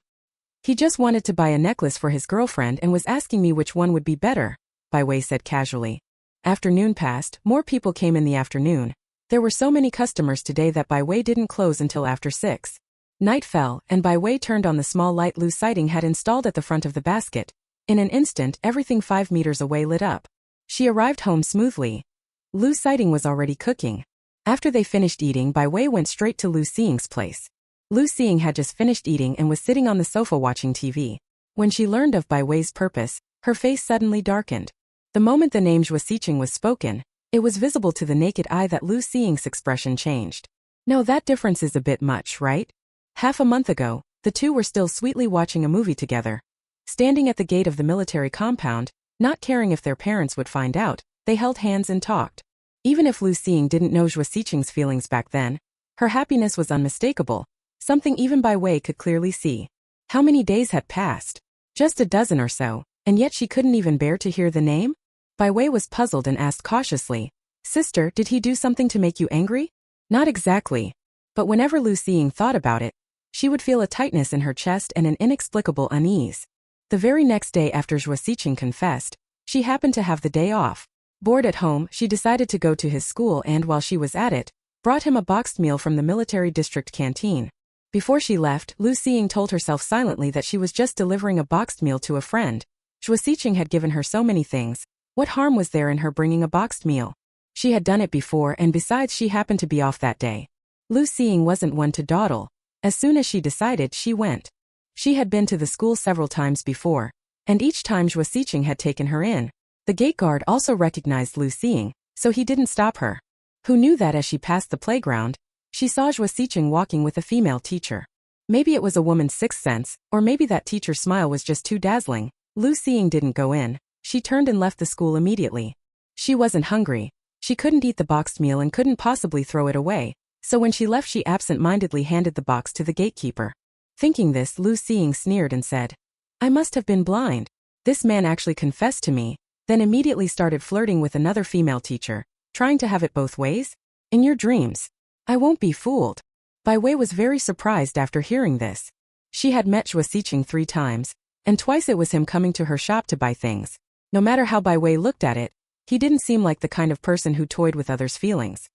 He just wanted to buy a necklace for his girlfriend and was asking me which one would be better," Bai Wei said casually. Afternoon passed, more people came in the afternoon. There were so many customers today that Bai Wei didn't close until after 6. Night fell, and Bai Wei turned on the small light Lu Xiying had installed at the front of the basket. In an instant, everything 5 meters away lit up. She arrived home smoothly. Lu Xiying was already cooking. After they finished eating, Bai Wei went straight to Lu Xiying's place. Lu Xiying had just finished eating and was sitting on the sofa watching TV. When she learned of Bai Wei's purpose, her face suddenly darkened. The moment the name Zhuo Xiqing was spoken, it was visible to the naked eye that Lu Xiying's expression changed. No, that difference is a bit much, right? Half a month ago, the two were still sweetly watching a movie together. Standing at the gate of the military compound, not caring if their parents would find out, they held hands and talked. Even if Lu Xiying didn't know Zhuo Xiqing's feelings back then, her happiness was unmistakable, something even Bai Wei could clearly see. How many days had passed? Just a dozen or so, and yet she couldn't even bear to hear the name? Bai Wei was puzzled and asked cautiously, "Sister, did he do something to make you angry?" "Not exactly. But whenever Lu Xiying thought about it, she would feel a tightness in her chest and an inexplicable unease." The very next day after Zhuo Xiqing confessed, she happened to have the day off. Bored at home, she decided to go to his school and, while she was at it, brought him a boxed meal from the military district canteen. Before she left, Lu Xiying told herself silently that she was just delivering a boxed meal to a friend. Zhuo Xiqing had given her so many things. What harm was there in her bringing a boxed meal? She had done it before, and besides, she happened to be off that day. Lu Xiying wasn't one to dawdle. As soon as she decided, she went. She had been to the school several times before, and each time Zhuo Xiqing had taken her in. The gate guard also recognized Lu Xiying, so he didn't stop her. Who knew that as she passed the playground, she saw Zhuo Xiqing walking with a female teacher. Maybe it was a woman's sixth sense, or maybe that teacher's smile was just too dazzling. Lu Xiying didn't go in. She turned and left the school immediately. She wasn't hungry. She couldn't eat the boxed meal and couldn't possibly throw it away, so when she left she absent-mindedly handed the box to the gatekeeper. Thinking this, Lu Xiying sneered and said, "I must have been blind. This man actually confessed to me," then immediately started flirting with another female teacher, trying to have it both ways? In your dreams. I won't be fooled. Bai Wei was very surprised after hearing this. She had met Zhuo Xiqing 3 times, and twice it was him coming to her shop to buy things. No matter how Bai Wei looked at it, he didn't seem like the kind of person who toyed with others' feelings.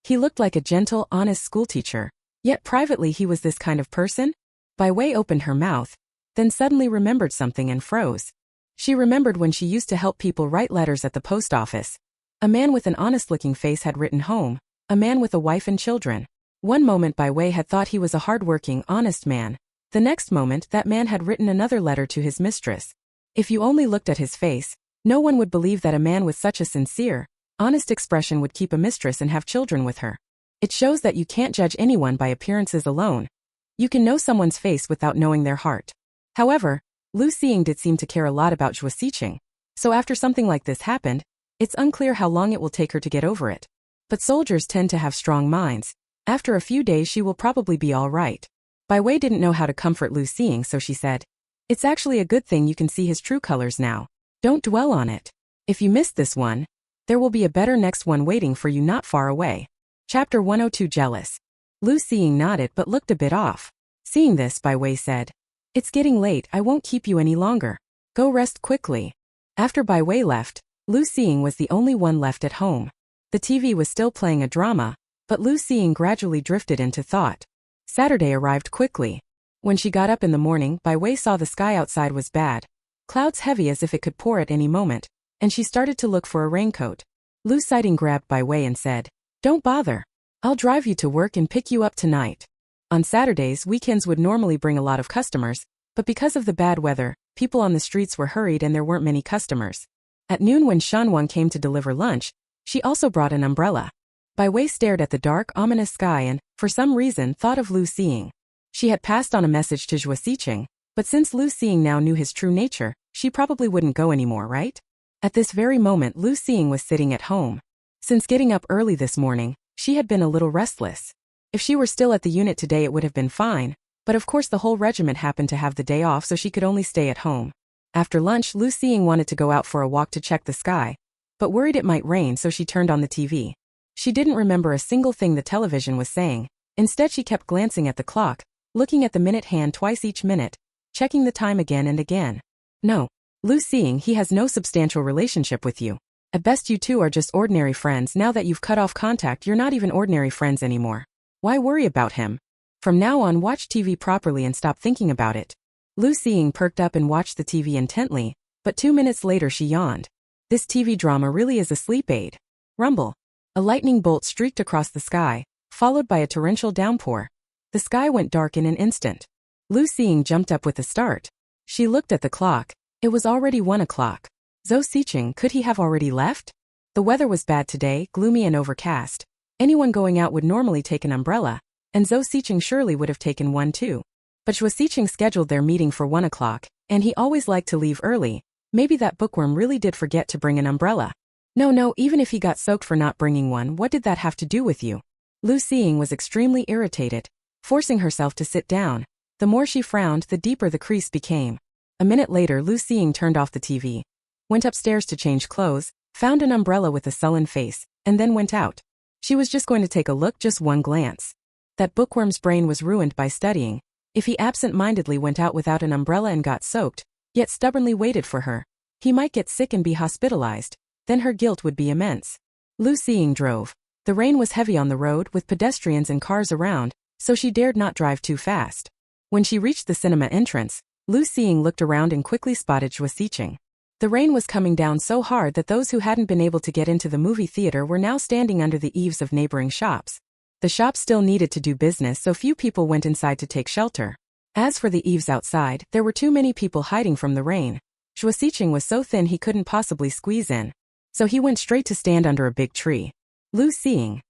He looked like a gentle, honest schoolteacher, yet privately he was this kind of person? Bai Wei opened her mouth, then suddenly remembered something and froze. She remembered when she used to help people write letters at the post office. A man with an honest-looking face had written home, a man with a wife and children. One moment Bai Wei had thought he was a hard-working, honest man. The next moment that man had written another letter to his mistress. If you only looked at his face, no one would believe that a man with such a sincere, honest expression would keep a mistress and have children with her. It shows that you can't judge anyone by appearances alone. You can know someone's face without knowing their heart. However, Lu Xiying did seem to care a lot about Zhuo Xiqing, so after something like this happened, it's unclear how long it will take her to get over it. But soldiers tend to have strong minds. After a few days she will probably be all right. Bai Wei didn't know how to comfort Lu Xiying, so she said, "It's actually a good thing you can see his true colors now. Don't dwell on it. If you missed this one, there will be a better next one waiting for you not far away." Chapter 102 Jealous. Lu Xiying nodded but looked a bit off. Seeing this, Bai Wei said, "It's getting late, I won't keep you any longer. Go rest quickly." After Bai Wei left, Lu Xiying was the only one left at home. The TV was still playing a drama, but Lu Xiying gradually drifted into thought. Saturday arrived quickly. When she got up in the morning, Bai Wei saw the sky outside was bad. Clouds heavy as if it could pour at any moment, and she started to look for a raincoat. Lu Xiying grabbed Bai Wei and said, "Don't bother. I'll drive you to work and pick you up tonight." On Saturdays, weekends would normally bring a lot of customers, but because of the bad weather, people on the streets were hurried and there weren't many customers. At noon when Shanwang came to deliver lunch, she also brought an umbrella. Bai Wei stared at the dark, ominous sky and, for some reason, thought of Lu Xiying. She had passed on a message to Zhuo Xiqing, but since Lu Xiying now knew his true nature, she probably wouldn't go anymore, right? At this very moment Lu Xiying was sitting at home. Since getting up early this morning, she had been a little restless. If she were still at the unit today it would have been fine, but of course the whole regiment happened to have the day off so she could only stay at home. After lunch Lu Xiying wanted to go out for a walk to check the sky, but worried it might rain so she turned on the TV. She didn't remember a single thing the television was saying. Instead she kept glancing at the clock, looking at the minute hand twice each minute, checking the time again and again. No, Lu Xiying, he has no substantial relationship with you. At best you two are just ordinary friends. Now that you've cut off contact you're not even ordinary friends anymore. Why worry about him? From now on watch TV properly and stop thinking about it. Lu Xiying perked up and watched the TV intently, but 2 minutes later she yawned. This TV drama really is a sleep aid. Rumble. A lightning bolt streaked across the sky, followed by a torrential downpour. The sky went dark in an instant. Lu Xiying jumped up with a start. She looked at the clock. It was already 1 o'clock. Zhuo Xiqing, could he have already left? The weather was bad today, gloomy and overcast. Anyone going out would normally take an umbrella, and Zhuo Xiqing surely would have taken one too. But Zhuo Xiqing scheduled their meeting for 1 o'clock, and he always liked to leave early. Maybe that bookworm really did forget to bring an umbrella. No, even if he got soaked for not bringing one, what did that have to do with you? Lu Xiying was extremely irritated, forcing herself to sit down. The more she frowned, the deeper the crease became. A minute later Lu Xiying turned off the TV, went upstairs to change clothes, found an umbrella with a sullen face, and then went out. She was just going to take a look, just one glance. That bookworm's brain was ruined by studying. If he absent-mindedly went out without an umbrella and got soaked, yet stubbornly waited for her, he might get sick and be hospitalized. Then her guilt would be immense. Lu Xiying drove. The rain was heavy on the road with pedestrians and cars around, so she dared not drive too fast. When she reached the cinema entrance, Lu Xiying looked around and quickly spotted Zhuo Xiqing. The rain was coming down so hard that those who hadn't been able to get into the movie theater were now standing under the eaves of neighboring shops. The shops still needed to do business, so few people went inside to take shelter. As for the eaves outside, there were too many people hiding from the rain. Zhuo Xiqing was so thin he couldn't possibly squeeze in, so he went straight to stand under a big tree. Lu Xiying.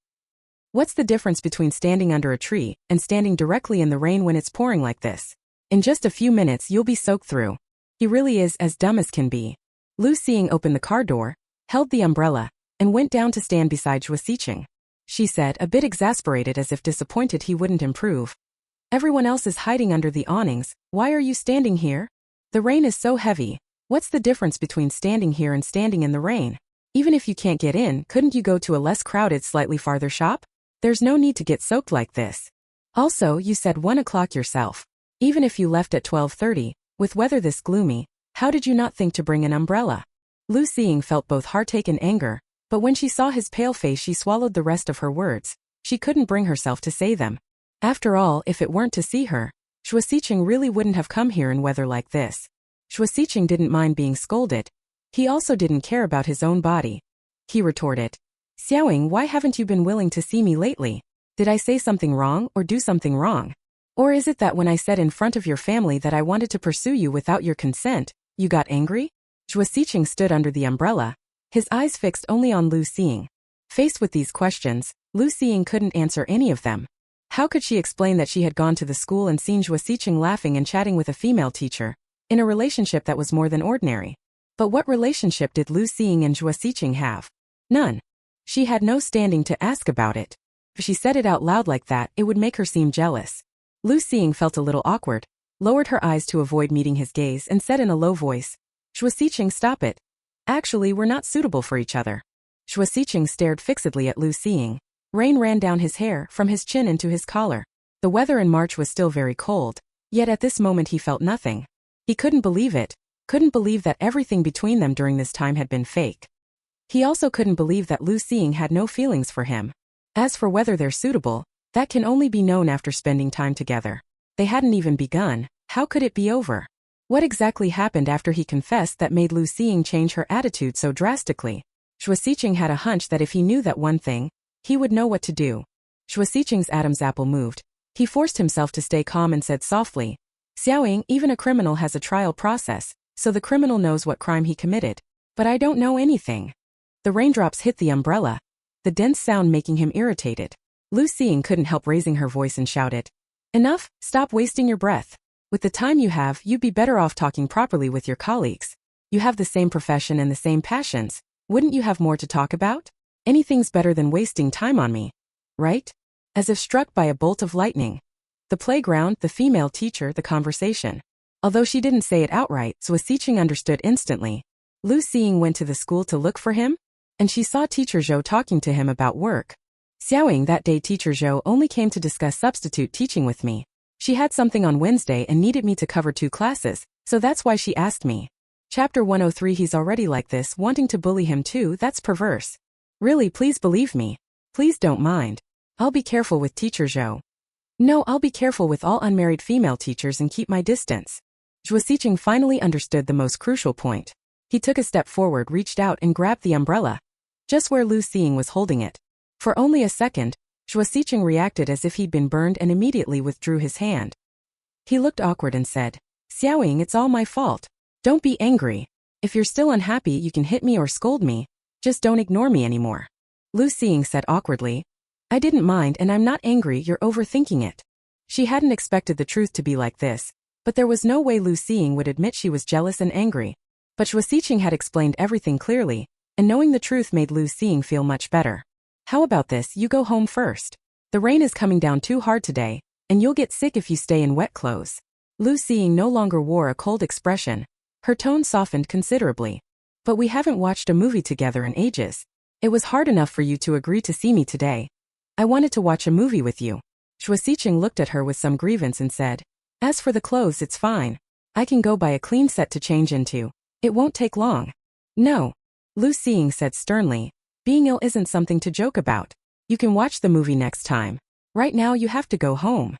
What's the difference between standing under a tree and standing directly in the rain when it's pouring like this? In just a few minutes you'll be soaked through. He really is as dumb as can be. Lu Xiying opened the car door, held the umbrella, and went down to stand beside Zhuo Xiqing. She said, a bit exasperated as if disappointed he wouldn't improve. Everyone else is hiding under the awnings, why are you standing here? The rain is so heavy. What's the difference between standing here and standing in the rain? Even if you can't get in, couldn't you go to a less crowded, slightly farther shop? There's no need to get soaked like this. Also, you said 1 o'clock yourself. Even if you left at 12:30, with weather this gloomy, how did you not think to bring an umbrella? Lu Xiying felt both heartache and anger, but when she saw his pale face she swallowed the rest of her words. She couldn't bring herself to say them. After all, if it weren't to see her, Zhuo Xiqing really wouldn't have come here in weather like this. Zhuo Xiqing didn't mind being scolded. He also didn't care about his own body. He retorted, Xiaoying, why haven't you been willing to see me lately? Did I say something wrong or do something wrong? Or is it that when I said in front of your family that I wanted to pursue you without your consent, You got angry? Zhuo Siqing stood under the umbrella, his eyes fixed only on Lu Xing. Faced with these questions, Lu Xing couldn't answer any of them. How could she explain that she had gone to the school and seen Zhuo Siqing laughing and chatting with a female teacher, in a relationship that was more than ordinary? But what relationship did Lu Xing and Zhuo Siqing have? None. She had no standing to ask about it. If she said it out loud like that, it would make her seem jealous. Lu Xing felt a little awkward, lowered her eyes to avoid meeting his gaze and said in a low voice, Zhuo Siqing, stop it. Actually, we're not suitable for each other. Zhuo Siqing stared fixedly at Lu Xing. Rain ran down his hair, from his chin into his collar. The weather in March was still very cold, yet at this moment he felt nothing. He couldn't believe it, couldn't believe that everything between them during this time had been fake. He also couldn't believe that Lu Xing had no feelings for him. As for whether they're suitable, that can only be known after spending time together. They hadn't even begun, how could it be over? What exactly happened after he confessed that made Lu Xing change her attitude so drastically? Zhuo Siqing had a hunch that if he knew that one thing, he would know what to do. Zhuo Siqing's Adam's apple moved. He forced himself to stay calm and said softly, Xiaoying, even a criminal has a trial process, so the criminal knows what crime he committed. But I don't know anything. The raindrops hit the umbrella, the dense sound making him irritated. Lu Xing couldn't help raising her voice and shouted, Enough, stop wasting your breath. With the time you have, you'd be better off talking properly with your colleagues. You have the same profession and the same passions. Wouldn't you have more to talk about? Anything's better than wasting time on me. Right? As if struck by a bolt of lightning. The playground, the female teacher, the conversation. Although she didn't say it outright, Zhuo Siqing understood instantly. Lu Xing went to the school to look for him, and she saw Teacher Zhou talking to him about work. Xiaoying, that day Teacher Zhou only came to discuss substitute teaching with me. She had something on Wednesday and needed me to cover 2 classes, so that's why she asked me. Chapter 103. He's already like this, wanting to bully him too, that's perverse. Really, please believe me. Please don't mind. I'll be careful with Teacher Zhou. No, I'll be careful with all unmarried female teachers and keep my distance. Zhuo Siqing finally understood the most crucial point. He took a step forward, reached out and grabbed the umbrella, just where Lu Xing was holding it. For only a second, Zhuo Siqing reacted as if he'd been burned and immediately withdrew his hand. He looked awkward and said, Xiaoying, it's all my fault. Don't be angry. If you're still unhappy, you can hit me or scold me. Just don't ignore me anymore. Lu Xing said awkwardly, I didn't mind and I'm not angry, you're overthinking it. She hadn't expected the truth to be like this, but there was no way Lu Xing would admit she was jealous and angry. But Zhuo Siqing had explained everything clearly, and knowing the truth made Lu Xing feel much better. How about this, you go home first. The rain is coming down too hard today, and you'll get sick if you stay in wet clothes. Lu Xing no longer wore a cold expression. Her tone softened considerably. But we haven't watched a movie together in ages. It was hard enough for you to agree to see me today. I wanted to watch a movie with you. Zhuo Siqing looked at her with some grievance and said, As for the clothes, it's fine. I can go buy a clean set to change into. It won't take long. No. Lu Xing said sternly. Being ill isn't something to joke about. You can watch the movie next time. Right now you have to go home.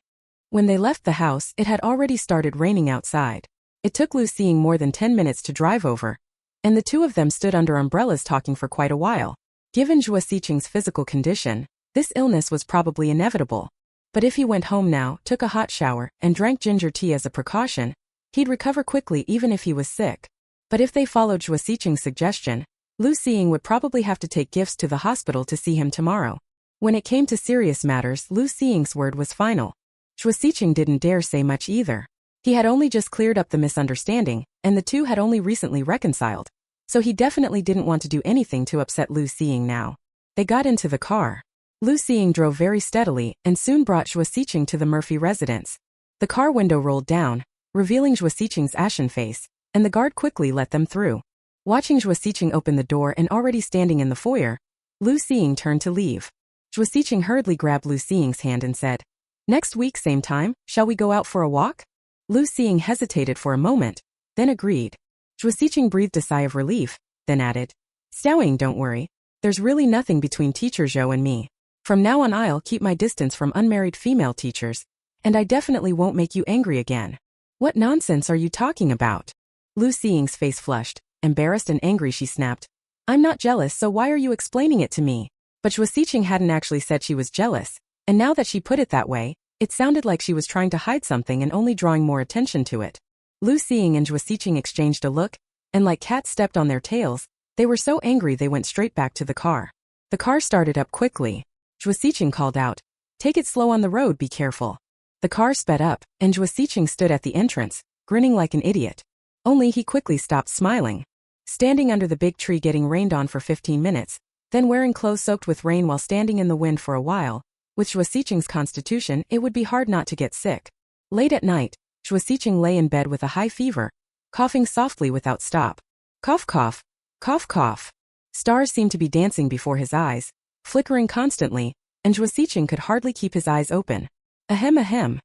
When they left the house, it had already started raining outside. It took Lu Xing more than 10 minutes to drive over, and the two of them stood under umbrellas talking for quite a while. Given Zhuo Siqing's physical condition, this illness was probably inevitable. But if he went home now, took a hot shower, and drank ginger tea as a precaution, he'd recover quickly even if he was sick. But if they followed Zhuo Siqing's suggestion, Lu Xing would probably have to take gifts to the hospital to see him tomorrow. When it came to serious matters, Lu Xing's word was final. Zhuo Siqing didn't dare say much either. He had only just cleared up the misunderstanding, and the two had only recently reconciled. So he definitely didn't want to do anything to upset Lu Xing now. They got into the car. Lu Xing drove very steadily and soon brought Zhuo Siqing to the Murphy residence. The car window rolled down, revealing Zhuo Siqing's ashen face, and the guard quickly let them through. Watching Zhuo Siqing open the door and already standing in the foyer, Lu Xing turned to leave. Zhuo Siqing hurriedly grabbed Lu Xing's hand and said, Next week same time, shall we go out for a walk? Lu Xing hesitated for a moment, then agreed. Zhuo Siqing breathed a sigh of relief, then added, Xiaoying, don't worry. There's really nothing between Teacher Zhou and me. From now on I'll keep my distance from unmarried female teachers, and I definitely won't make you angry again. What nonsense are you talking about? Lu Xing's face flushed. Embarrassed and angry, she snapped, I'm not jealous, so why are you explaining it to me? But Zhuo Siqing hadn't actually said she was jealous, and now that she put it that way, it sounded like she was trying to hide something and only drawing more attention to it. Lu Xiying and Zhuo Xiqing exchanged a look, and like cats stepped on their tails, they were so angry they went straight back to the car. The car started up quickly. Zhuo Xiqing called out, "Take it slow on the road, be careful." The car sped up, and Zhuo Xiqing stood at the entrance, grinning like an idiot. Only he quickly stopped smiling. Standing under the big tree getting rained on for 15 minutes, then wearing clothes soaked with rain while standing in the wind for a while, with Zhuo Xiqing's constitution it would be hard not to get sick. Late at night, Zhuo Xiqing lay in bed with a high fever, coughing softly without stop. Cough cough, cough cough. Stars seemed to be dancing before his eyes, flickering constantly, and Zhuo Xiqing could hardly keep his eyes open. Ahem ahem.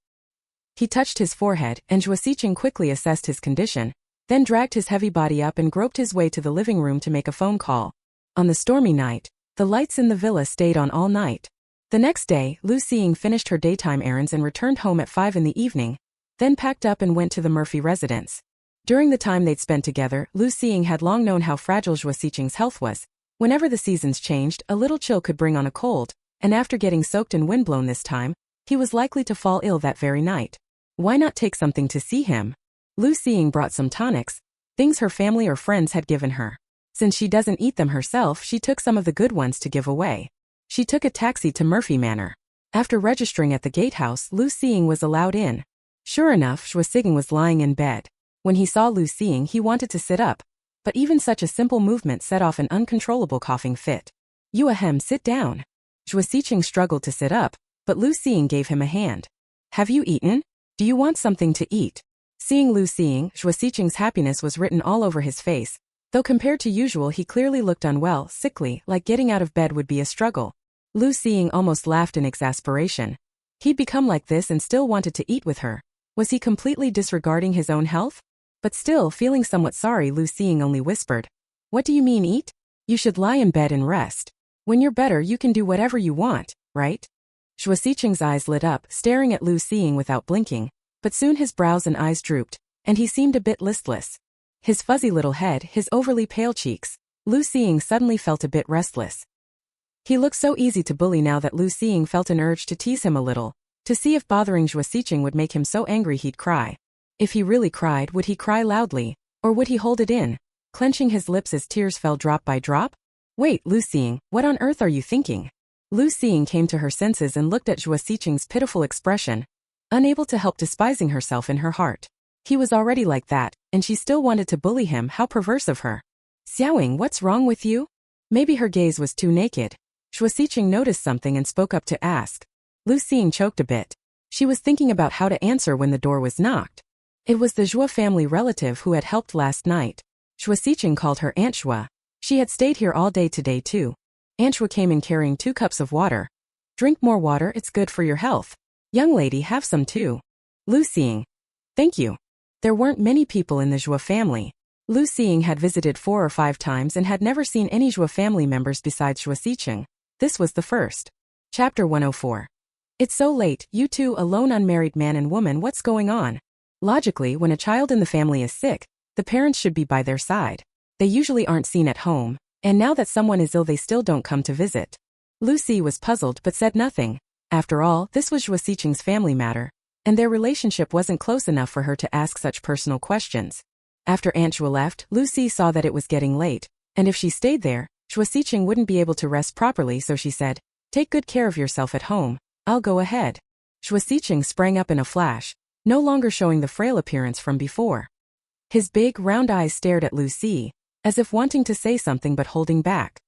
He touched his forehead, and Zhuo Xiqing quickly assessed his condition, then dragged his heavy body up and groped his way to the living room to make a phone call. On the stormy night, the lights in the villa stayed on all night. The next day, Lu Xiying finished her daytime errands and returned home at 5 in the evening, then packed up and went to the Murphy residence. During the time they'd spent together, Lu Xiying had long known how fragile Zhuo Xiqing's health was. Whenever the seasons changed, a little chill could bring on a cold, and after getting soaked and windblown this time, he was likely to fall ill that very night. Why not take something to see him? Lu Xiying brought some tonics, things her family or friends had given her. Since she doesn't eat them herself, she took some of the good ones to give away. She took a taxi to Murphy Manor. After registering at the gatehouse, Lu Xiying was allowed in. Sure enough, Zhuo Xiqing was lying in bed. When he saw Lu Xiying, he wanted to sit up, but even such a simple movement set off an uncontrollable coughing fit. "You ahem, sit down." Zhuo Xiqing struggled to sit up, but Lu Xiying gave him a hand. "Have you eaten? Do you want something to eat?" Seeing Lu Xiying, Zhuo Xiqing's happiness was written all over his face. Though compared to usual he clearly looked unwell, sickly, like getting out of bed would be a struggle. Lu Xiying almost laughed in exasperation. He'd become like this and still wanted to eat with her. Was he completely disregarding his own health? But still, feeling somewhat sorry, Lu Xiying only whispered, "What do you mean eat? You should lie in bed and rest. When you're better you can do whatever you want, right?" Zhuo Xiqing's eyes lit up, staring at Lu Xiying without blinking, but soon his brows and eyes drooped, and he seemed a bit listless. His fuzzy little head, his overly pale cheeks, Lu Xiying suddenly felt a bit restless. He looked so easy to bully now that Lu Xiying felt an urge to tease him a little, to see if bothering Zhuo Xiqing would make him so angry he'd cry. If he really cried, would he cry loudly, or would he hold it in, clenching his lips as tears fell drop by drop? "Wait, Lu Xiying, what on earth are you thinking?" Lu Xiying came to her senses and looked at Zhuo Xiqing's pitiful expression, unable to help despising herself in her heart. He was already like that, and she still wanted to bully him. How perverse of her. "Xiaoying, what's wrong with you?" Maybe her gaze was too naked. Zhuo Xiqing noticed something and spoke up to ask. Lu Xiying choked a bit. She was thinking about how to answer when the door was knocked. It was the Zhuo family relative who had helped last night. Zhuo Xiqing called her Aunt Zhuo. She had stayed here all day today too. Aunt Zhuo came in carrying 2 cups of water. "Drink more water, it's good for your health. Young lady, have some too." Lu Xiying. "Thank you." There weren't many people in the Zhuo family. Lu Xiying had visited 4 or 5 times and had never seen any Zhuo family members besides Zhuo Xiqing. This was the first. Chapter 104. "It's so late, you two alone unmarried man and woman, what's going on?" Logically, when a child in the family is sick, the parents should be by their side. They usually aren't seen at home, and now that someone is ill they still don't come to visit. Lucy was puzzled but said nothing. After all, this was Zhuo Xiqing's family matter, and their relationship wasn't close enough for her to ask such personal questions. After Aunt Zhuo left, Lucy saw that it was getting late, and if she stayed there, Zhuo Xiqing wouldn't be able to rest properly, so she said, "Take good care of yourself at home. I'll go ahead." Zhuo Xiqing sprang up in a flash, no longer showing the frail appearance from before. His big, round eyes stared at Lucy, as if wanting to say something but holding back.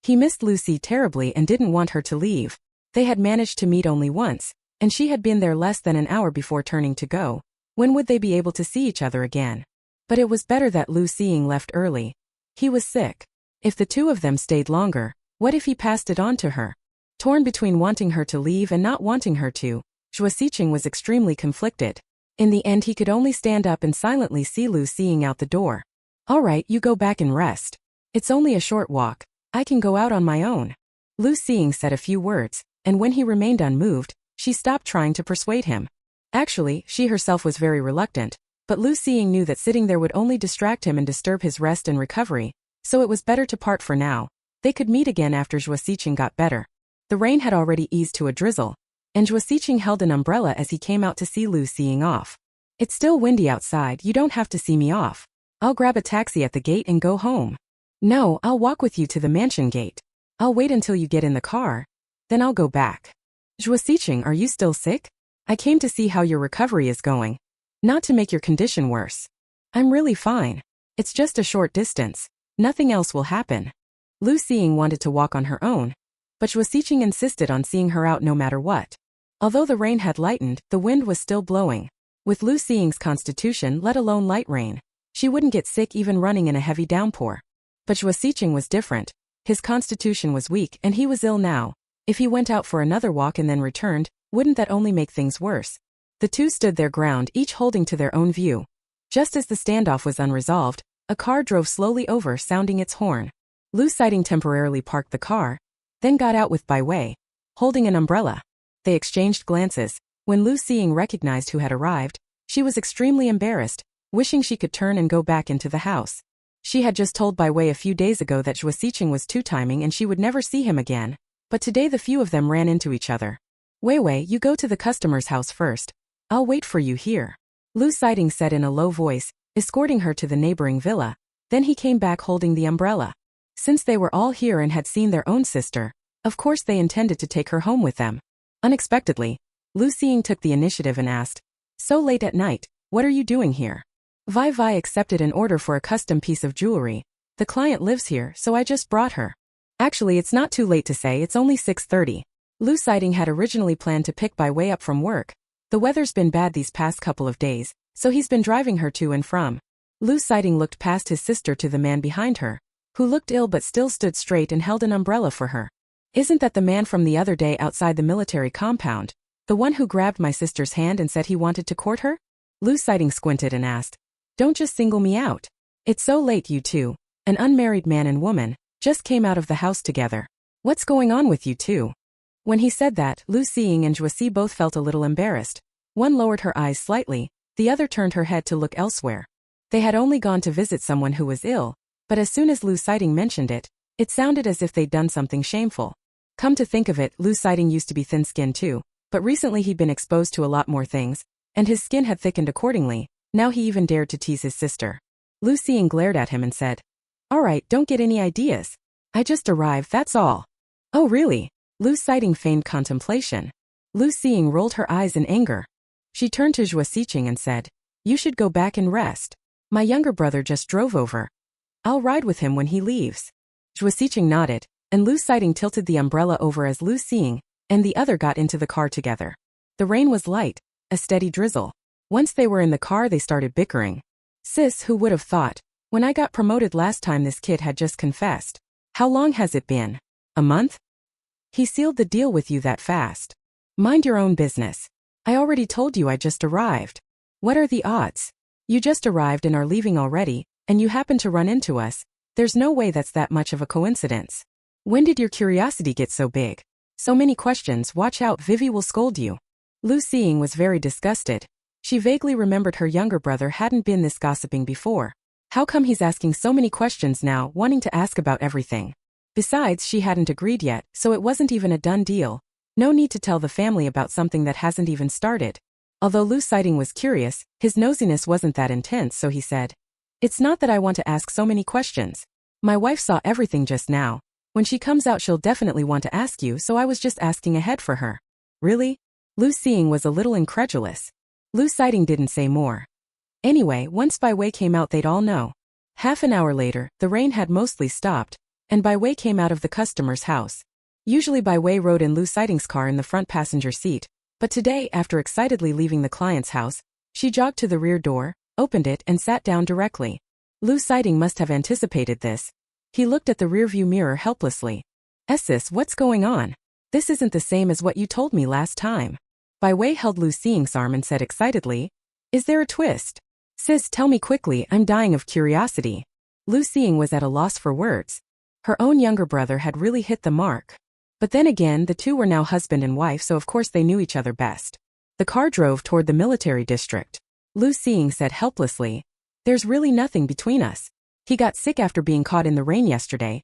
He missed Lucy terribly and didn't want her to leave. They had managed to meet only once, and she had been there less than an hour before turning to go. When would they be able to see each other again? But it was better that Lu Xiying left early. He was sick. If the two of them stayed longer, what if he passed it on to her? Torn between wanting her to leave and not wanting her to, Zhuo Xiqing was extremely conflicted. In the end he could only stand up and silently see Lu Xiying out the door. "All right, you go back and rest. It's only a short walk. I can go out on my own." Lu Xiying said a few words, and when he remained unmoved, she stopped trying to persuade him. Actually, she herself was very reluctant, but Lu Xiying knew that sitting there would only distract him and disturb his rest and recovery, so it was better to part for now. They could meet again after Zhuo Xiqing got better. The rain had already eased to a drizzle, and Zhuo Xiqing held an umbrella as he came out to see Lu Xiying off. It's still windy outside, you don't have to see me off. I'll grab a taxi at the gate and go home. No, I'll walk with you to the mansion gate. I'll wait until you get in the car. Then I'll go back. Zhuosiqing, are you still sick? I came to see how your recovery is going. Not to make your condition worse. I'm really fine. It's just a short distance. Nothing else will happen. Lu Xiying wanted to walk on her own, but Zhuosiqing insisted on seeing her out no matter what. Although the rain had lightened, the wind was still blowing. With Lu Xiying's constitution, let alone light rain, she wouldn't get sick even running in a heavy downpour. But Zhuosiqing was different. His constitution was weak and he was ill now. If he went out for another walk and then returned, wouldn't that only make things worse? The two stood their ground, each holding to their own view. Just as the standoff was unresolved, a car drove slowly over, sounding its horn. Lu Xiying temporarily parked the car, then got out with Bai Wei, holding an umbrella. They exchanged glances. When Lu Xiying recognized who had arrived, she was extremely embarrassed, wishing she could turn and go back into the house. She had just told Bai Wei a few days ago that Zhuosiqing was two-timing and she would never see him again, but today the few of them ran into each other. Wei Wei, you go to the customer's house first. I'll wait for you here. Lu Xiying said in a low voice, escorting her to the neighboring villa. Then he came back holding the umbrella. Since they were all here and had seen their own sister, of course they intended to take her home with them. Unexpectedly, Lu Xiying took the initiative and asked, so late at night, what are you doing here? Bai Wei accepted an order for a custom piece of jewelry. The client lives here, so I just brought her. Actually, it's not too late to say, it's only 6:30. Lu Xiying had originally planned to pick Bai Wei up from work. The weather's been bad these past couple of days, so he's been driving her to and from. Lu Xiying looked past his sister to the man behind her, who looked ill but still stood straight and held an umbrella for her. Isn't that the man from the other day outside the military compound? The one who grabbed my sister's hand and said he wanted to court her? Lu Xiying squinted and asked, don't just single me out. It's so late, you two, an unmarried man and woman, just came out of the house together. What's going on with you two? When he said that, Lu Xiying and Zhuosi both felt a little embarrassed. One lowered her eyes slightly, the other turned her head to look elsewhere. They had only gone to visit someone who was ill, but as soon as Lu Xiying mentioned it, it sounded as if they'd done something shameful. Come to think of it, Lu Xiying used to be thin-skinned too, but recently he'd been exposed to a lot more things, and his skin had thickened accordingly. Now he even dared to tease his sister. Lu Xiying glared at him and said, all right, don't get any ideas. I just arrived, that's all. Oh really? Lu Xiying feigned contemplation. Lu Xiying rolled her eyes in anger. She turned to Zhuosiqing and said, you should go back and rest. My younger brother just drove over. I'll ride with him when he leaves. Zhuosiqing nodded, and Lu Xiying tilted the umbrella over as Lu Xiying and the other got into the car together. The rain was light, a steady drizzle. Once they were in the car they started bickering. Sis, who would have thought? When I got promoted last time this kid had just confessed. How long has it been? A month? He sealed the deal with you that fast. Mind your own business. I already told you I just arrived. What are the odds? You just arrived and are leaving already, and you happen to run into us. There's no way that's that much of a coincidence. When did your curiosity get so big? So many questions, watch out, Vivi will scold you. Lu Xiying was very disgusted. She vaguely remembered her younger brother hadn't been this gossiping before. How come he's asking so many questions now, wanting to ask about everything? Besides, she hadn't agreed yet, so it wasn't even a done deal. No need to tell the family about something that hasn't even started. Although Lu Xiying was curious, his nosiness wasn't that intense, so he said, it's not that I want to ask so many questions. My wife saw everything just now. When she comes out she'll definitely want to ask you, so I was just asking ahead for her. Really? Lu Xiying was a little incredulous. Lu Xiying didn't say more. Anyway, once Bai Wei came out they'd all know. Half an hour later, the rain had mostly stopped, and Bai Wei came out of the customer's house. Usually Bai Wei rode in Lu Xiying's car in the front passenger seat, but today, after excitedly leaving the client's house, she jogged to the rear door, opened it and sat down directly. Lu Xiying must have anticipated this. He looked at the rearview mirror helplessly. Sis, what's going on? This isn't the same as what you told me last time. Bai Wei held Lu Xiying's arm and said excitedly, is there a twist? Sis, tell me quickly, I'm dying of curiosity. Lu Xiying was at a loss for words. Her own younger brother had really hit the mark. But then again, the two were now husband and wife, so of course they knew each other best. The car drove toward the military district. Lu Xiying said helplessly, there's really nothing between us. He got sick after being caught in the rain yesterday.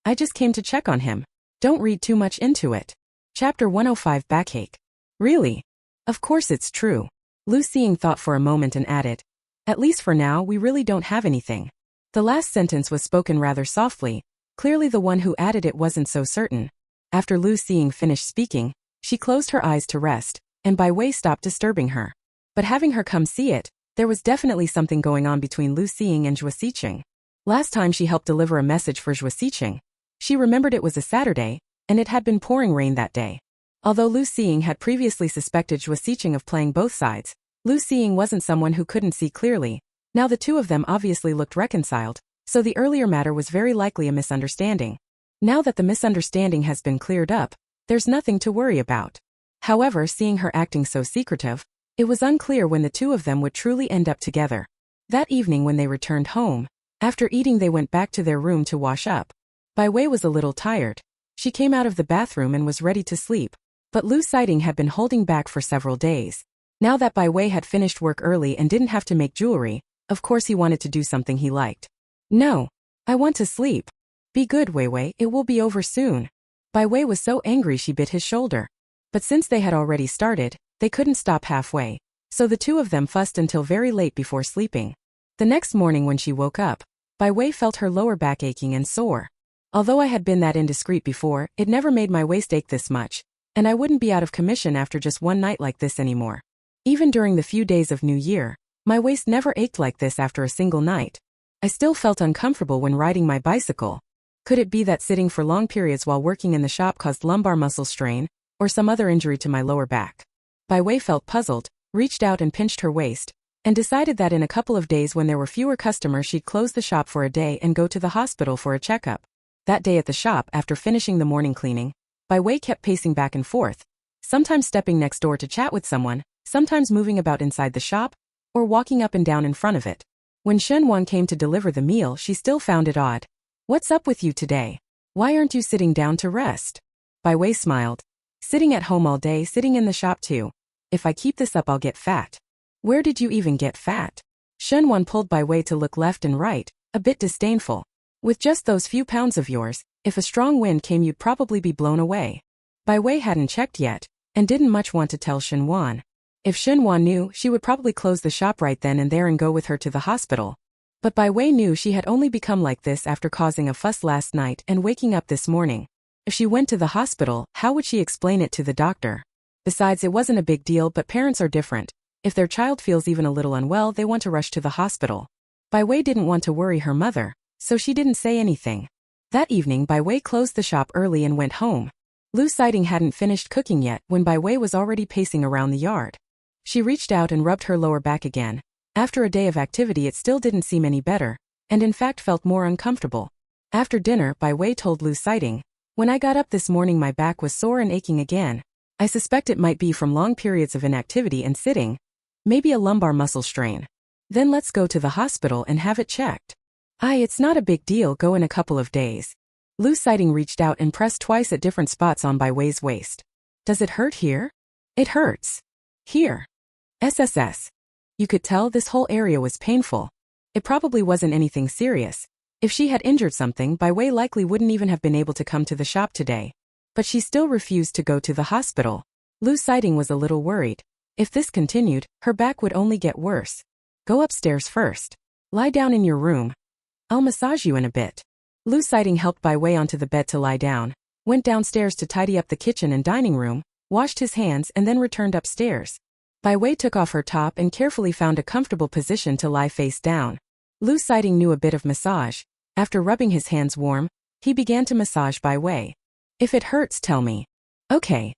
I just came to check on him. Don't read too much into it. Chapter 105 Backache. Really? Of course it's true. Lu Xing thought for a moment and added, "At least for now, we really don't have anything." The last sentence was spoken rather softly. Clearly the one who added it wasn't so certain. After Lu Xing finished speaking, she closed her eyes to rest, and Bai Wei stopped disturbing her. But having her come see it, there was definitely something going on between Lu Xing and Zhuo Xiqing. Last time she helped deliver a message for Zhuo Xiqing, she remembered it was a Saturday, and it had been pouring rain that day. Although Lu Xing had previously suspected Zhuo Xiqing of playing both sides, Lu Xing wasn't someone who couldn't see clearly. Now the two of them obviously looked reconciled, so the earlier matter was very likely a misunderstanding. Now that the misunderstanding has been cleared up, there's nothing to worry about. However, seeing her acting so secretive, it was unclear when the two of them would truly end up together. That evening when they returned home, after eating they went back to their room to wash up. Bai Wei was a little tired. She came out of the bathroom and was ready to sleep, but Lu Xing had been holding back for several days. Now that Bai Wei had finished work early and didn't have to make jewelry, of course he wanted to do something he liked. "No. I want to sleep." "Be good, Wei Wei, it will be over soon." Bai Wei was so angry she bit his shoulder. But since they had already started, they couldn't stop halfway, so the two of them fussed until very late before sleeping. The next morning when she woke up, Bai Wei felt her lower back aching and sore. "Although I had been that indiscreet before, it never made my waist ache this much, and I wouldn't be out of commission after just one night like this anymore. Even during the few days of New Year, my waist never ached like this after a single night. I still felt uncomfortable when riding my bicycle. Could it be that sitting for long periods while working in the shop caused lumbar muscle strain, or some other injury to my lower back?" Bai Wei felt puzzled, reached out and pinched her waist, and decided that in a couple of days when there were fewer customers she'd close the shop for a day and go to the hospital for a checkup. That day at the shop, after finishing the morning cleaning, Bai Wei kept pacing back and forth, sometimes stepping next door to chat with someone, sometimes moving about inside the shop, or walking up and down in front of it. When Shen Wan came to deliver the meal, she still found it odd. "What's up with you today? Why aren't you sitting down to rest?" Bai Wei smiled. "Sitting at home all day, sitting in the shop too. If I keep this up I'll get fat." "Where did you even get fat?" Shen Wan pulled Bai Wei to look left and right, a bit disdainful. "With just those few pounds of yours, if a strong wind came you'd probably be blown away." Bai Wei hadn't checked yet, and didn't much want to tell Shen Wan. If Shen Wan knew, she would probably close the shop right then and there and go with her to the hospital. But Bai Wei knew she had only become like this after causing a fuss last night and waking up this morning. If she went to the hospital, how would she explain it to the doctor? Besides, it wasn't a big deal, but parents are different. If their child feels even a little unwell, they want to rush to the hospital. Bai Wei didn't want to worry her mother, so she didn't say anything. That evening Bai Wei closed the shop early and went home. Lu Xing hadn't finished cooking yet when Bai Wei was already pacing around the yard. She reached out and rubbed her lower back again. After a day of activity it still didn't seem any better, and in fact felt more uncomfortable. After dinner Bai Wei told Lu Xing, "When I got up this morning my back was sore and aching again. I suspect it might be from long periods of inactivity and sitting. Maybe a lumbar muscle strain. Then let's go to the hospital and have it checked." It's not a big deal, go in a couple of days." Lu Xing reached out and pressed twice at different spots on Bai Wei's waist. "Does it hurt here?" "It hurts. Here. SSS." You could tell this whole area was painful. It probably wasn't anything serious. If she had injured something, Bai Wei likely wouldn't even have been able to come to the shop today. But she still refused to go to the hospital. Lu Xing was a little worried. If this continued, her back would only get worse. "Go upstairs first. Lie down in your room. I'll massage you in a bit." Lu Xing helped Bai Wei onto the bed to lie down, went downstairs to tidy up the kitchen and dining room, washed his hands and then returned upstairs. Bai Wei took off her top and carefully found a comfortable position to lie face down. Lu Xing knew a bit of massage. After rubbing his hands warm, he began to massage Bai Wei. "If it hurts, tell me." "Okay.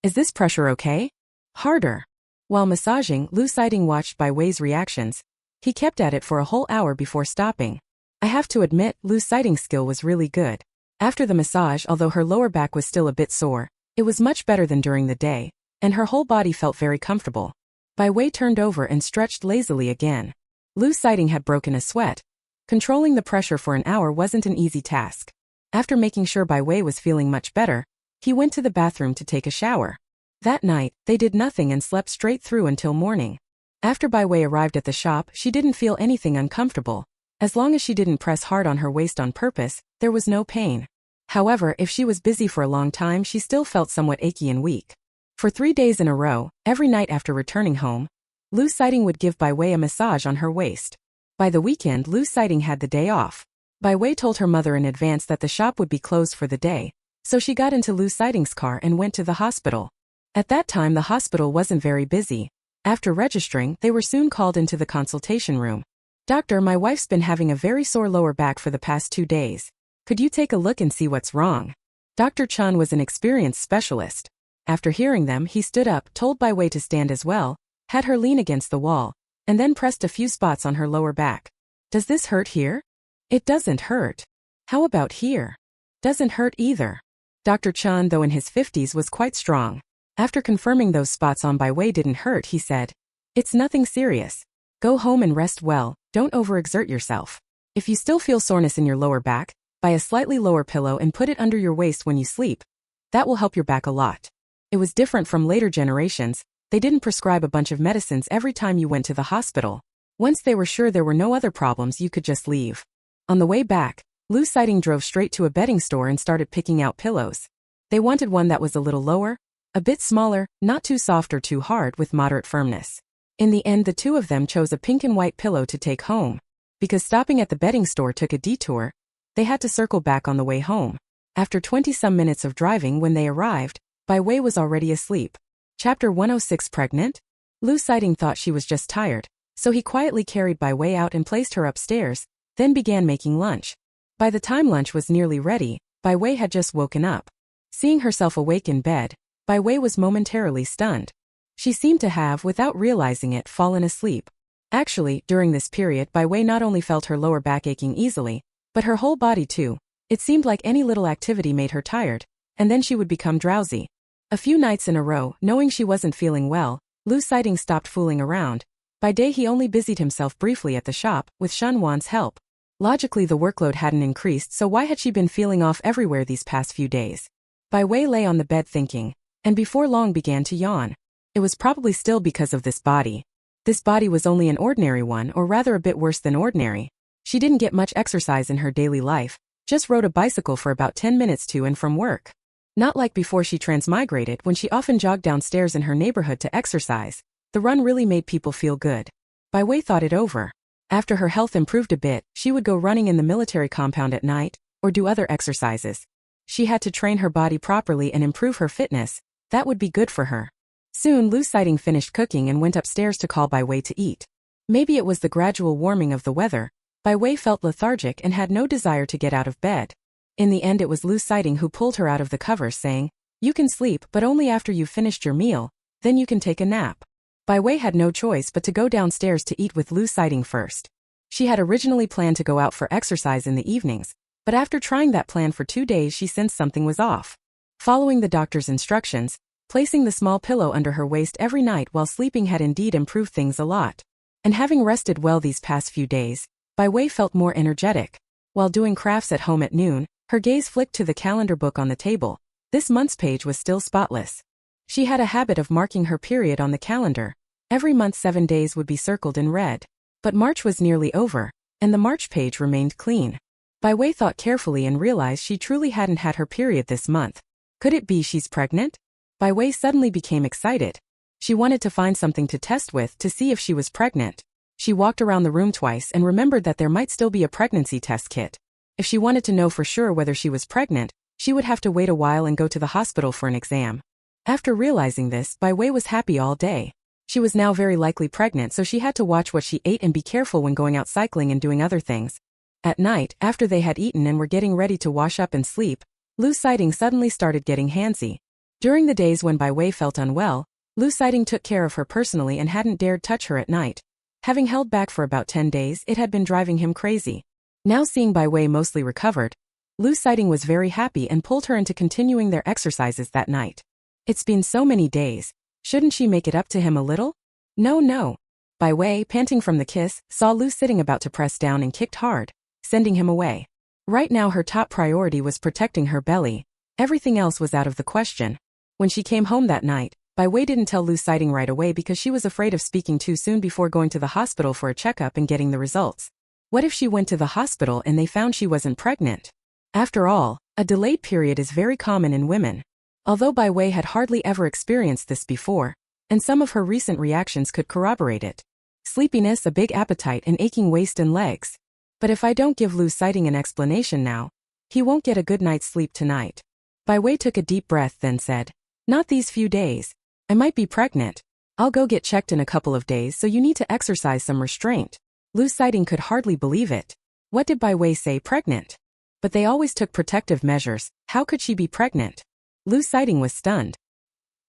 Is this pressure okay?" "Harder." While massaging, Lu Xing watched Bai Wei's reactions. He kept at it for a whole hour before stopping. I have to admit, Lu Xing's skill was really good. After the massage, although her lower back was still a bit sore, it was much better than during the day, and her whole body felt very comfortable. Bai Wei turned over and stretched lazily again. Lu Xing had broken a sweat. Controlling the pressure for an hour wasn't an easy task. After making sure Bai Wei was feeling much better, he went to the bathroom to take a shower. That night, they did nothing and slept straight through until morning. After Bai Wei arrived at the shop, she didn't feel anything uncomfortable. As long as she didn't press hard on her waist on purpose, there was no pain. However, if she was busy for a long time, she still felt somewhat achy and weak. For 3 days in a row, every night after returning home, Lu Sighting would give Bai Wei a massage on her waist. By the weekend, Lu Sighting had the day off. Bai Wei told her mother in advance that the shop would be closed for the day, so she got into Lu Sighting's car and went to the hospital. At that time the hospital wasn't very busy. After registering, they were soon called into the consultation room. "Doctor, my wife's been having a very sore lower back for the past 2 days. Could you take a look and see what's wrong?" Dr. Chun was an experienced specialist. After hearing them, he stood up, told Bai Wei to stand as well, had her lean against the wall, and then pressed a few spots on her lower back. "Does this hurt here?" "It doesn't hurt." "How about here?" "Doesn't hurt either." Dr. Chun, though in his 50s, was quite strong. After confirming those spots on Bai Wei didn't hurt, he said, "It's nothing serious. Go home and rest well, don't overexert yourself. If you still feel soreness in your lower back, buy a slightly lower pillow and put it under your waist when you sleep. That will help your back a lot." It was different from later generations. They didn't prescribe a bunch of medicines every time you went to the hospital. Once they were sure there were no other problems, you could just leave. On the way back, Lu Sighting drove straight to a bedding store and started picking out pillows. They wanted one that was a little lower, a bit smaller, not too soft or too hard, with moderate firmness. In the end, the two of them chose a pink and white pillow to take home. Because stopping at the bedding store took a detour, they had to circle back on the way home. After 20-some minutes of driving, when they arrived, Bai Wei was already asleep. Chapter 106. Pregnant? Lu Sighting thought she was just tired, so he quietly carried Bai Wei out and placed her upstairs, then began making lunch. By the time lunch was nearly ready, Bai Wei had just woken up. Seeing herself awake in bed, Bai Wei was momentarily stunned. She seemed to have, without realizing it, fallen asleep. Actually, during this period, Bai Wei not only felt her lower back aching easily, but her whole body too. It seemed like any little activity made her tired, and then she would become drowsy. A few nights in a row, knowing she wasn't feeling well, Lu Sighting stopped fooling around. By day he only busied himself briefly at the shop, with Shen Wan's help. Logically the workload hadn't increased, so why had she been feeling off everywhere these past few days? Bai Wei lay on the bed thinking, and before long began to yawn. It was probably still because of this body. This body was only an ordinary one, or rather a bit worse than ordinary. She didn't get much exercise in her daily life, just rode a bicycle for about 10 minutes to and from work. Not like before she transmigrated, when she often jogged downstairs in her neighborhood to exercise. The run really made people feel good. Bai Wei thought it over. After her health improved a bit, she would go running in the military compound at night, or do other exercises. She had to train her body properly and improve her fitness. That would be good for her. Soon Lu Sighting finished cooking and went upstairs to call Bai Wei to eat. Maybe it was the gradual warming of the weather. Bai Wei felt lethargic and had no desire to get out of bed. In the end it was Lu Sighting who pulled her out of the covers, saying, "You can sleep, but only after you've finished your meal, then you can take a nap." Bai Wei had no choice but to go downstairs to eat with Lu Sighting first. She had originally planned to go out for exercise in the evenings, but after trying that plan for 2 days she sensed something was off. Following the doctor's instructions, placing the small pillow under her waist every night while sleeping had indeed improved things a lot. And having rested well these past few days, Bai Wei felt more energetic. While doing crafts at home at noon, her gaze flicked to the calendar book on the table. This month's page was still spotless. She had a habit of marking her period on the calendar. Every month 7 days would be circled in red. But March was nearly over, and the March page remained clean. Bai Wei thought carefully and realized she truly hadn't had her period this month. Could it be she's pregnant? Bai Wei suddenly became excited. She wanted to find something to test with to see if she was pregnant. She walked around the room twice and remembered that there might still be a pregnancy test kit. If she wanted to know for sure whether she was pregnant, she would have to wait a while and go to the hospital for an exam. After realizing this, Bai Wei was happy all day. She was now very likely pregnant, so she had to watch what she ate and be careful when going out cycling and doing other things. At night, after they had eaten and were getting ready to wash up and sleep, Lu Sighting suddenly started getting handsy. During the days when Bai Wei felt unwell, Lu Sighting took care of her personally and hadn't dared touch her at night. Having held back for about 10 days, it had been driving him crazy. Now seeing Bai Wei mostly recovered, Lu Sighting was very happy and pulled her into continuing their exercises that night. It's been so many days. Shouldn't she make it up to him a little? No. Bai Wei, panting from the kiss, saw Lu sitting about to press down and kicked hard, sending him away. Right now her top priority was protecting her belly. Everything else was out of the question. When she came home that night, Bai Wei didn't tell Lu Sighting right away because she was afraid of speaking too soon before going to the hospital for a checkup and getting the results. What if she went to the hospital and they found she wasn't pregnant? After all, a delayed period is very common in women. Although Bai Wei had hardly ever experienced this before, and some of her recent reactions could corroborate it. Sleepiness, a big appetite, and aching waist and legs. But if I don't give Lu Sighting an explanation now, he won't get a good night's sleep tonight. Bai Wei took a deep breath, then said, "Not these few days. I might be pregnant. I'll go get checked in a couple of days, so you need to exercise some restraint." Lu Sighting could hardly believe it. What did Bai Wei say, pregnant? But they always took protective measures, how could she be pregnant? Lu Sighting was stunned.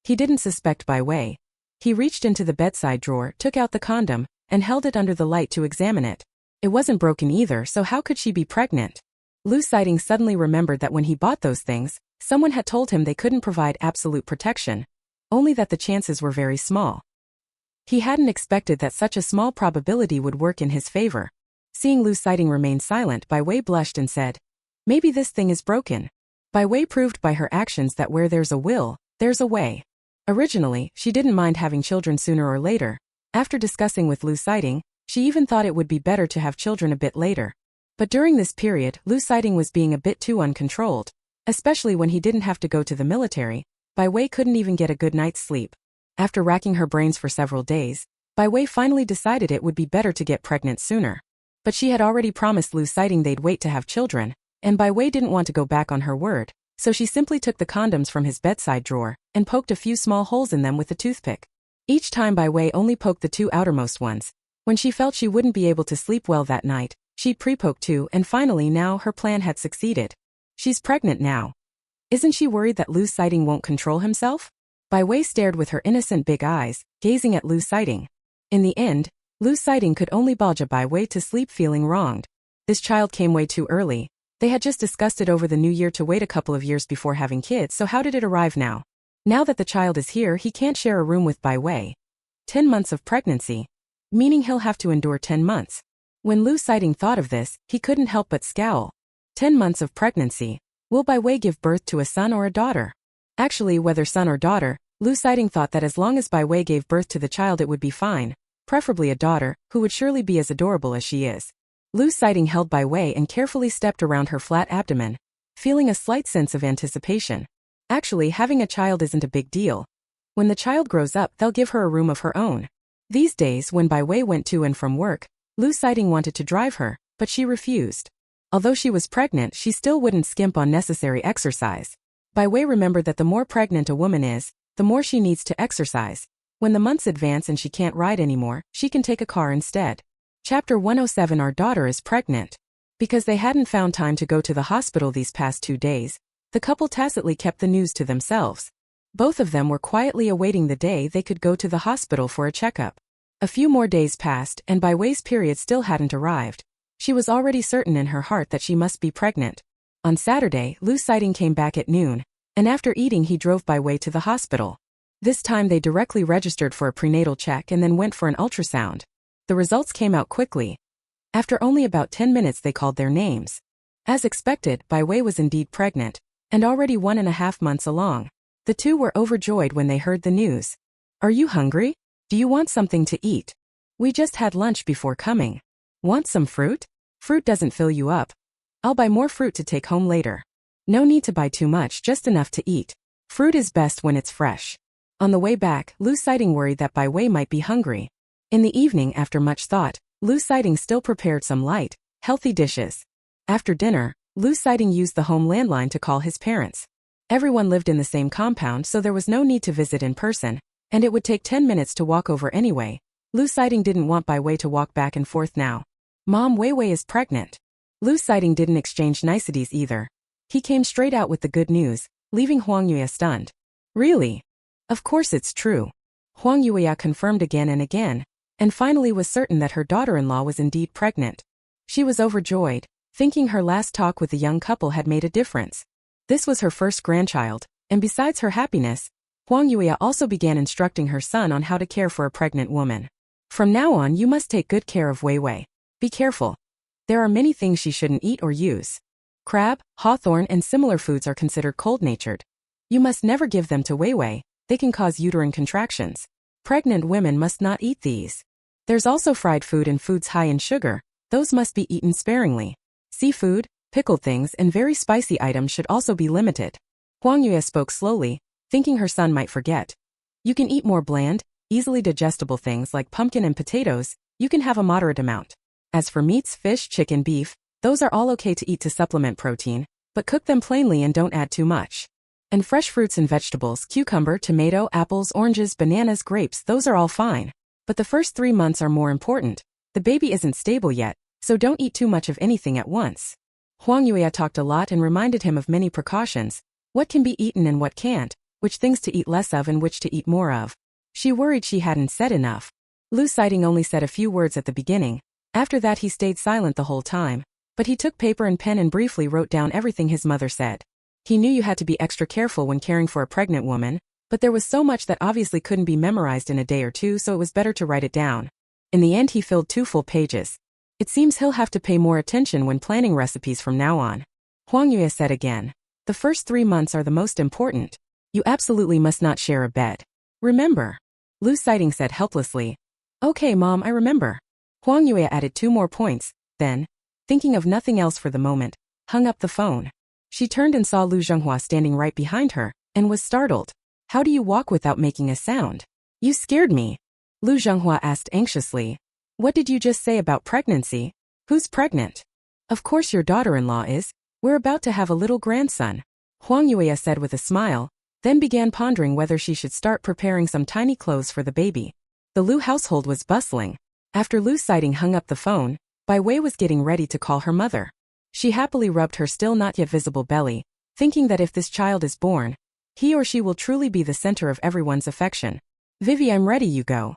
He didn't suspect Bai Wei. He reached into the bedside drawer, took out the condom, and held it under the light to examine it. It wasn't broken either, so how could she be pregnant? Lu Sighting suddenly remembered that when he bought those things, someone had told him they couldn't provide absolute protection, only that the chances were very small. He hadn't expected that such a small probability would work in his favor. Seeing Lu Sighting remain silent, Bai Wei blushed and said, "Maybe this thing is broken." Bai Wei proved by her actions that where there's a will, there's a way. Originally, she didn't mind having children sooner or later. After discussing with Lu Sighting, she even thought it would be better to have children a bit later. But during this period, Lu Sighting was being a bit too uncontrolled. Especially when he didn't have to go to the military, Bai Wei couldn't even get a good night's sleep. After racking her brains for several days, Bai Wei finally decided it would be better to get pregnant sooner. But she had already promised Lu Sighting they'd wait to have children, and Bai Wei didn't want to go back on her word, so she simply took the condoms from his bedside drawer and poked a few small holes in them with a toothpick. Each time Bai Wei only poked the two outermost ones. When she felt she wouldn't be able to sleep well that night, she'd pre-poke too, and finally now her plan had succeeded. She's pregnant now. Isn't she worried that Lu Sighting won't control himself? Bai Wei stared with her innocent big eyes, gazing at Lu Sighting. In the end, Lu Sighting could only barge Bai Wei to sleep feeling wronged. This child came way too early. They had just discussed it over the new year to wait a couple of years before having kids, so how did it arrive now? Now that the child is here, he can't share a room with Bai Wei. 10 months of pregnancy. Meaning he'll have to endure 10 months. When Lu Sighting thought of this, he couldn't help but scowl. 10 months of pregnancy. Will Bai Wei give birth to a son or a daughter? Actually, whether son or daughter, Lu Sighting thought that as long as Bai Wei gave birth to the child it would be fine, preferably a daughter, who would surely be as adorable as she is. Lu Sighting held Bai Wei and carefully stepped around her flat abdomen, feeling a slight sense of anticipation. Actually, having a child isn't a big deal. When the child grows up, they'll give her a room of her own. These days, when Bai Wei went to and from work, Lu Sighting wanted to drive her, but she refused. Although she was pregnant, she still wouldn't skimp on necessary exercise. Bai Wei remembered that the more pregnant a woman is, the more she needs to exercise. When the months advance and she can't ride anymore, she can take a car instead. Chapter 107. Our daughter is pregnant. Because they hadn't found time to go to the hospital these past 2 days, the couple tacitly kept the news to themselves. Both of them were quietly awaiting the day they could go to the hospital for a checkup. A few more days passed and Bai Wei's period still hadn't arrived. She was already certain in her heart that she must be pregnant. On Saturday, Lu Sighting came back at noon, and after eating he drove Bai Wei to the hospital. This time they directly registered for a prenatal check and then went for an ultrasound. The results came out quickly. After only about 10 minutes they called their names. As expected, Bai Wei was indeed pregnant, and already 1.5 months along. The two were overjoyed when they heard the news. "Are you hungry? Do you want something to eat? We just had lunch before coming. Want some fruit? Fruit doesn't fill you up. I'll buy more fruit to take home later. No need to buy too much, just enough to eat. Fruit is best when it's fresh." On the way back, Lu Sighting worried that Bai Wei might be hungry. In the evening, after much thought, Lu Sighting still prepared some light, healthy dishes. After dinner, Lu Sighting used the home landline to call his parents. Everyone lived in the same compound, so there was no need to visit in person, and it would take 10 minutes to walk over anyway. Lu Sighting didn't want Bai Wei to walk back and forth now. "Mom, Wei Wei is pregnant." Lu Sighting didn't exchange niceties either. He came straight out with the good news, leaving Huang Yue stunned. "Really? Of course it's true." Huang Yue confirmed again and again, and finally was certain that her daughter-in-law was indeed pregnant. She was overjoyed, thinking her last talk with the young couple had made a difference. This was her first grandchild, and besides her happiness, Huang Yue also began instructing her son on how to care for a pregnant woman. "From now on you must take good care of Wei Wei. Be careful. There are many things she shouldn't eat or use. Crab, hawthorn and similar foods are considered cold-natured. You must never give them to Wei Wei, they can cause uterine contractions. Pregnant women must not eat these. There's also fried food and foods high in sugar, those must be eaten sparingly. Seafood, pickled things and very spicy items should also be limited." Huang Yue spoke slowly, thinking her son might forget. "You can eat more bland, easily digestible things like pumpkin and potatoes, you can have a moderate amount. As for meats, fish, chicken, beef, those are all okay to eat to supplement protein, but cook them plainly and don't add too much. And fresh fruits and vegetables, cucumber, tomato, apples, oranges, bananas, grapes, those are all fine. But the first 3 months are more important. The baby isn't stable yet, so don't eat too much of anything at once. Huang Yue talked a lot and reminded him of many precautions, what can be eaten and what can't, which things to eat less of and which to eat more of. She worried she hadn't said enough. Lu Sighting only said a few words at the beginning. After that he stayed silent the whole time, but he took paper and pen and briefly wrote down everything his mother said. He knew you had to be extra careful when caring for a pregnant woman, but there was so much that obviously couldn't be memorized in a day or two, so it was better to write it down. In the end he filled 2 full pages. It seems he'll have to pay more attention when planning recipes from now on. Huang Yue said again. The first 3 months are the most important. You absolutely must not share a bed. Remember? Lu Sighting said helplessly. Okay, Mom, I remember. Huang Yue added 2 more points, then, thinking of nothing else for the moment, hung up the phone. She turned and saw Lu Zhenghua standing right behind her, and was startled. How do you walk without making a sound? You scared me. Lu Zhenghua asked anxiously. What did you just say about pregnancy? Who's pregnant? Of course your daughter-in-law is. We're about to have a little grandson. Huang Yue said with a smile, then began pondering whether she should start preparing some tiny clothes for the baby. The Lu household was bustling. After Lu Sighting hung up the phone, Bai Wei was getting ready to call her mother. She happily rubbed her still not yet visible belly, thinking that if this child is born, he or she will truly be the center of everyone's affection. Vivi, I'm ready, you go.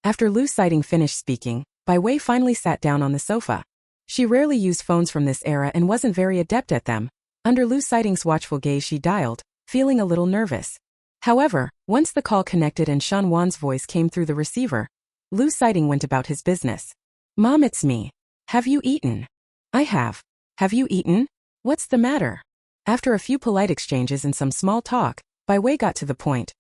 After Lu Sighting finished speaking, Bai Wei finally sat down on the sofa. She rarely used phones from this era and wasn't very adept at them. Under Lu Sighting's watchful gaze she dialed, feeling a little nervous. However, once the call connected and Shan Wan's voice came through the receiver, Lu Sighting went about his business. Mom, it's me. Have you eaten? I have. Have you eaten? What's the matter? After a few polite exchanges and some small talk, Bai Wei got to the point.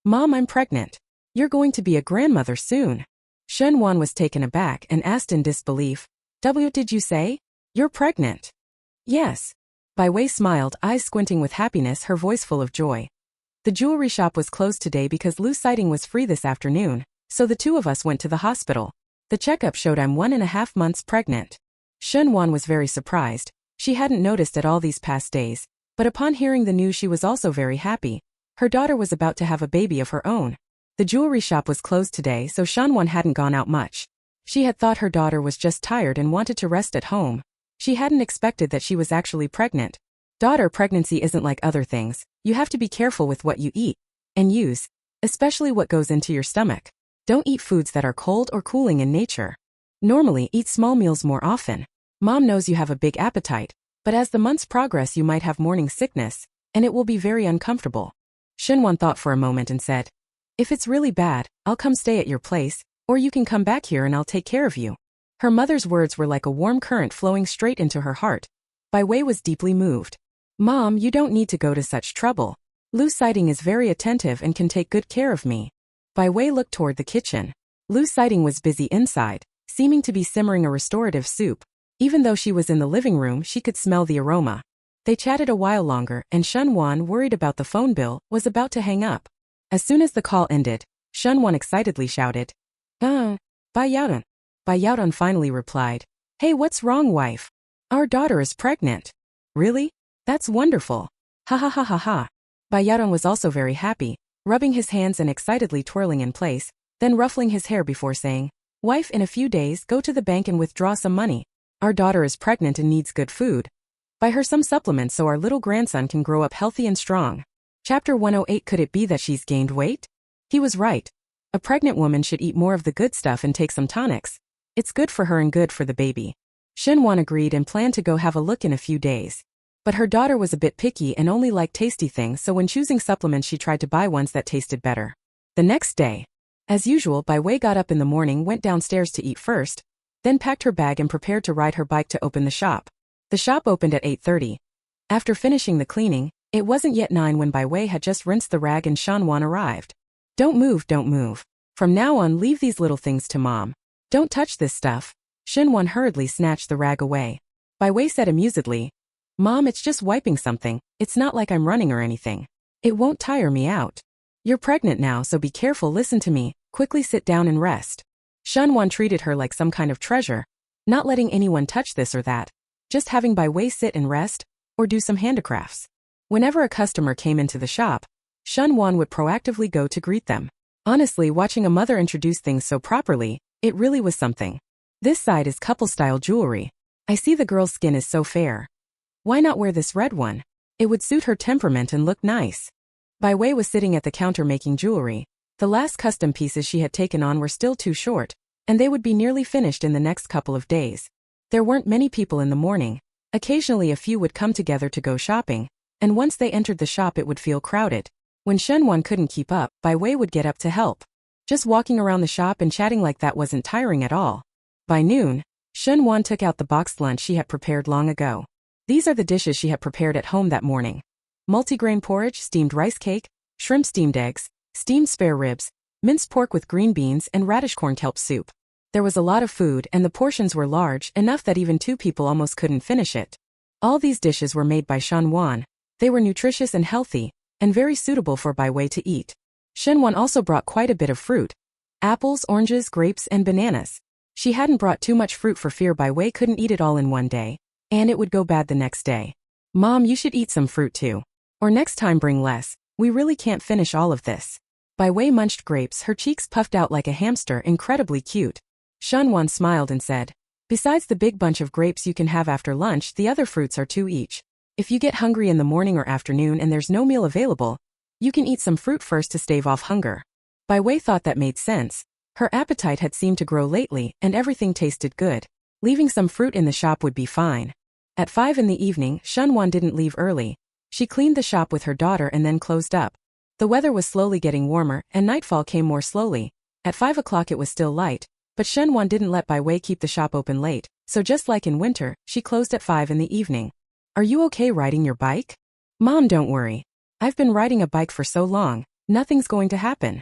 Mom, I'm pregnant. You're going to be a grandmother soon. Shen Wan was taken aback and asked in disbelief. What did you say? You're pregnant. Yes. Bai Wei smiled, eyes squinting with happiness, her voice full of joy. The jewelry shop was closed today because Lu Sighting was free this afternoon, so the 2 of us went to the hospital. The checkup showed I'm 1.5 months pregnant. Shen Wan was very surprised. She hadn't noticed at all these past days, but upon hearing the news she was also very happy. Her daughter was about to have a baby of her own. The jewelry shop was closed today, so Shan Wan hadn't gone out much. She had thought her daughter was just tired and wanted to rest at home. She hadn't expected that she was actually pregnant. Daughter pregnancy isn't like other things. You have to be careful with what you eat and use, especially what goes into your stomach. Don't eat foods that are cold or cooling in nature. Normally, eat small meals more often. Mom knows you have a big appetite, but as the months progress you might have morning sickness, and it will be very uncomfortable. Shinwan thought for a moment and said, if it's really bad, I'll come stay at your place, or you can come back here and I'll take care of you. Her mother's words were like a warm current flowing straight into her heart. Bai Wei was deeply moved. Mom, you don't need to go to such trouble. Lu Sighting is very attentive and can take good care of me. Bai Wei looked toward the kitchen. Lu Sighting was busy inside, seeming to be simmering a restorative soup. Even though she was in the living room, she could smell the aroma. They chatted a while longer, and Shen Wan, worried about the phone bill, was about to hang up. As soon as the call ended, Shen Wan excitedly shouted, Bai Yaodan. Bai Yaodan finally replied, Hey, what's wrong, wife? Our daughter is pregnant. Really? That's wonderful. Ha ha ha ha ha. Bai Yaodan was also very happy, rubbing his hands and excitedly twirling in place, then ruffling his hair before saying, Wife, in a few days, go to the bank and withdraw some money. Our daughter is pregnant and needs good food. Buy her some supplements so our little grandson can grow up healthy and strong. Chapter 108. Could it be that she's gained weight? He was right. A pregnant woman should eat more of the good stuff and take some tonics. It's good for her and good for the baby. Shen Wan agreed and planned to go have a look in a few days. But her daughter was a bit picky and only liked tasty things, so when choosing supplements she tried to buy ones that tasted better. The next day, as usual, Bai Wei got up in the morning, went downstairs to eat first, then packed her bag and prepared to ride her bike to open the shop. The shop opened at 8:30. After finishing the cleaning, it wasn't yet 9 when Bai Wei had just rinsed the rag and Shan Wan arrived. Don't move, don't move. From now on, leave these little things to Mom. Don't touch this stuff. Shin Wan hurriedly snatched the rag away. Bai Wei said amusedly, Mom, it's just wiping something. It's not like I'm running or anything. It won't tire me out. You're pregnant now, so be careful. Listen to me. Quickly sit down and rest. Shunwan treated her like some kind of treasure, not letting anyone touch this or that, just having Bai Wei sit and rest, or do some handicrafts. Whenever a customer came into the shop, Shunwan would proactively go to greet them. Honestly, watching a mother introduce things so properly, it really was something. This side is couple-style jewelry. I see the girl's skin is so fair. Why not wear this red one? It would suit her temperament and look nice. Bai Wei was sitting at the counter making jewelry. The last custom pieces she had taken on were still too short, and they would be nearly finished in the next couple of days. There weren't many people in the morning. Occasionally a few would come together to go shopping, and once they entered the shop it would feel crowded. When Shunwan couldn't keep up, Bai Wei would get up to help. Just walking around the shop and chatting like that wasn't tiring at all. By noon, Shunwan took out the boxed lunch she had prepared long ago. These are the dishes she had prepared at home that morning. Multigrain porridge, steamed rice cake, shrimp steamed eggs, steamed spare ribs, minced pork with green beans and radish corn kelp soup. There was a lot of food and the portions were large, enough that even two people almost couldn't finish it. All these dishes were made by Shunwan. They were nutritious and healthy, and very suitable for Bai Wei to eat. Shunwan also brought quite a bit of fruit. Apples, oranges, grapes, and bananas. She hadn't brought too much fruit for fear Bai Wei couldn't eat it all in one day, and it would go bad the next day. Mom, you should eat some fruit too. Or next time bring less, we really can't finish all of this. Bai Wei munched grapes, her cheeks puffed out like a hamster, incredibly cute. Shunwan smiled and said, besides the big bunch of grapes you can have after lunch, the other fruits are two each. If you get hungry in the morning or afternoon and there's no meal available, you can eat some fruit first to stave off hunger. Bai Wei thought that made sense. Her appetite had seemed to grow lately, and everything tasted good. Leaving some fruit in the shop would be fine. At 5 in the evening, Shunwan didn't leave early. She cleaned the shop with her daughter and then closed up. The weather was slowly getting warmer, and nightfall came more slowly. At 5 o'clock it was still light, but Shunwan didn't let Bai Wei keep the shop open late, so just like in winter, she closed at 5 in the evening. Are you okay riding your bike? Mom, don't worry. I've been riding a bike for so long, nothing's going to happen.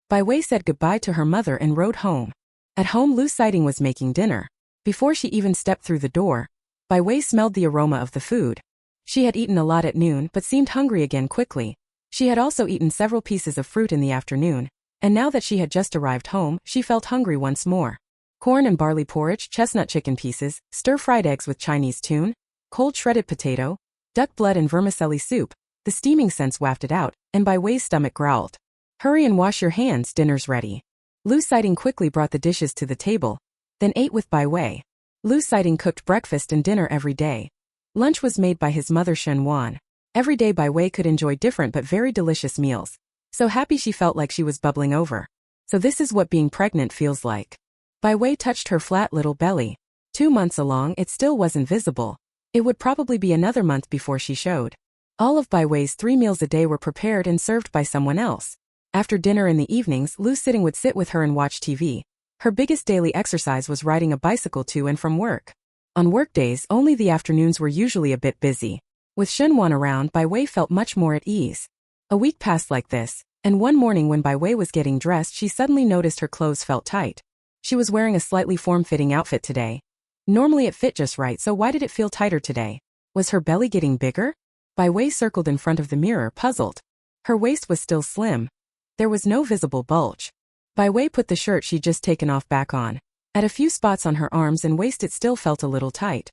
Bai Wei said goodbye to her mother and rode home. At home, Lu Sighting was making dinner. Before she even stepped through the door, Bai Wei smelled the aroma of the food. She had eaten a lot at noon but seemed hungry again quickly. She had also eaten several pieces of fruit in the afternoon, and now that she had just arrived home, she felt hungry once more. Corn and barley porridge, chestnut chicken pieces, stir-fried eggs with Chinese tune, cold shredded potato, duck blood and vermicelli soup. The steaming scents wafted out, and Bai Wei's stomach growled. Hurry and wash your hands, dinner's ready. Lu Sighting quickly brought the dishes to the table, then ate with Bai Wei. Lu Sighting cooked breakfast and dinner every day. Lunch was made by his mother Shunwan. Every day Bai Wei could enjoy different but very delicious meals. So happy she felt like she was bubbling over. So this is what being pregnant feels like. Bai Wei touched her flat little belly. 2 months along, it still wasn't visible. It would probably be another month before she showed. All of Bai Wei's 3 meals a day were prepared and served by someone else. After dinner in the evenings, Lu Sighting would sit with her and watch TV. Her biggest daily exercise was riding a bicycle to and from work. On workdays, only the afternoons were usually a bit busy. With Shunwan around, Bai Wei felt much more at ease. A week passed like this, and one morning when Bai Wei was getting dressed, she suddenly noticed her clothes felt tight. She was wearing a slightly form-fitting outfit today. Normally it fit just right, so why did it feel tighter today? Was her belly getting bigger? Bai Wei circled in front of the mirror, puzzled. Her waist was still slim. There was no visible bulge. Bai Wei put the shirt she'd just taken off back on. At a few spots on her arms and waist it still felt a little tight.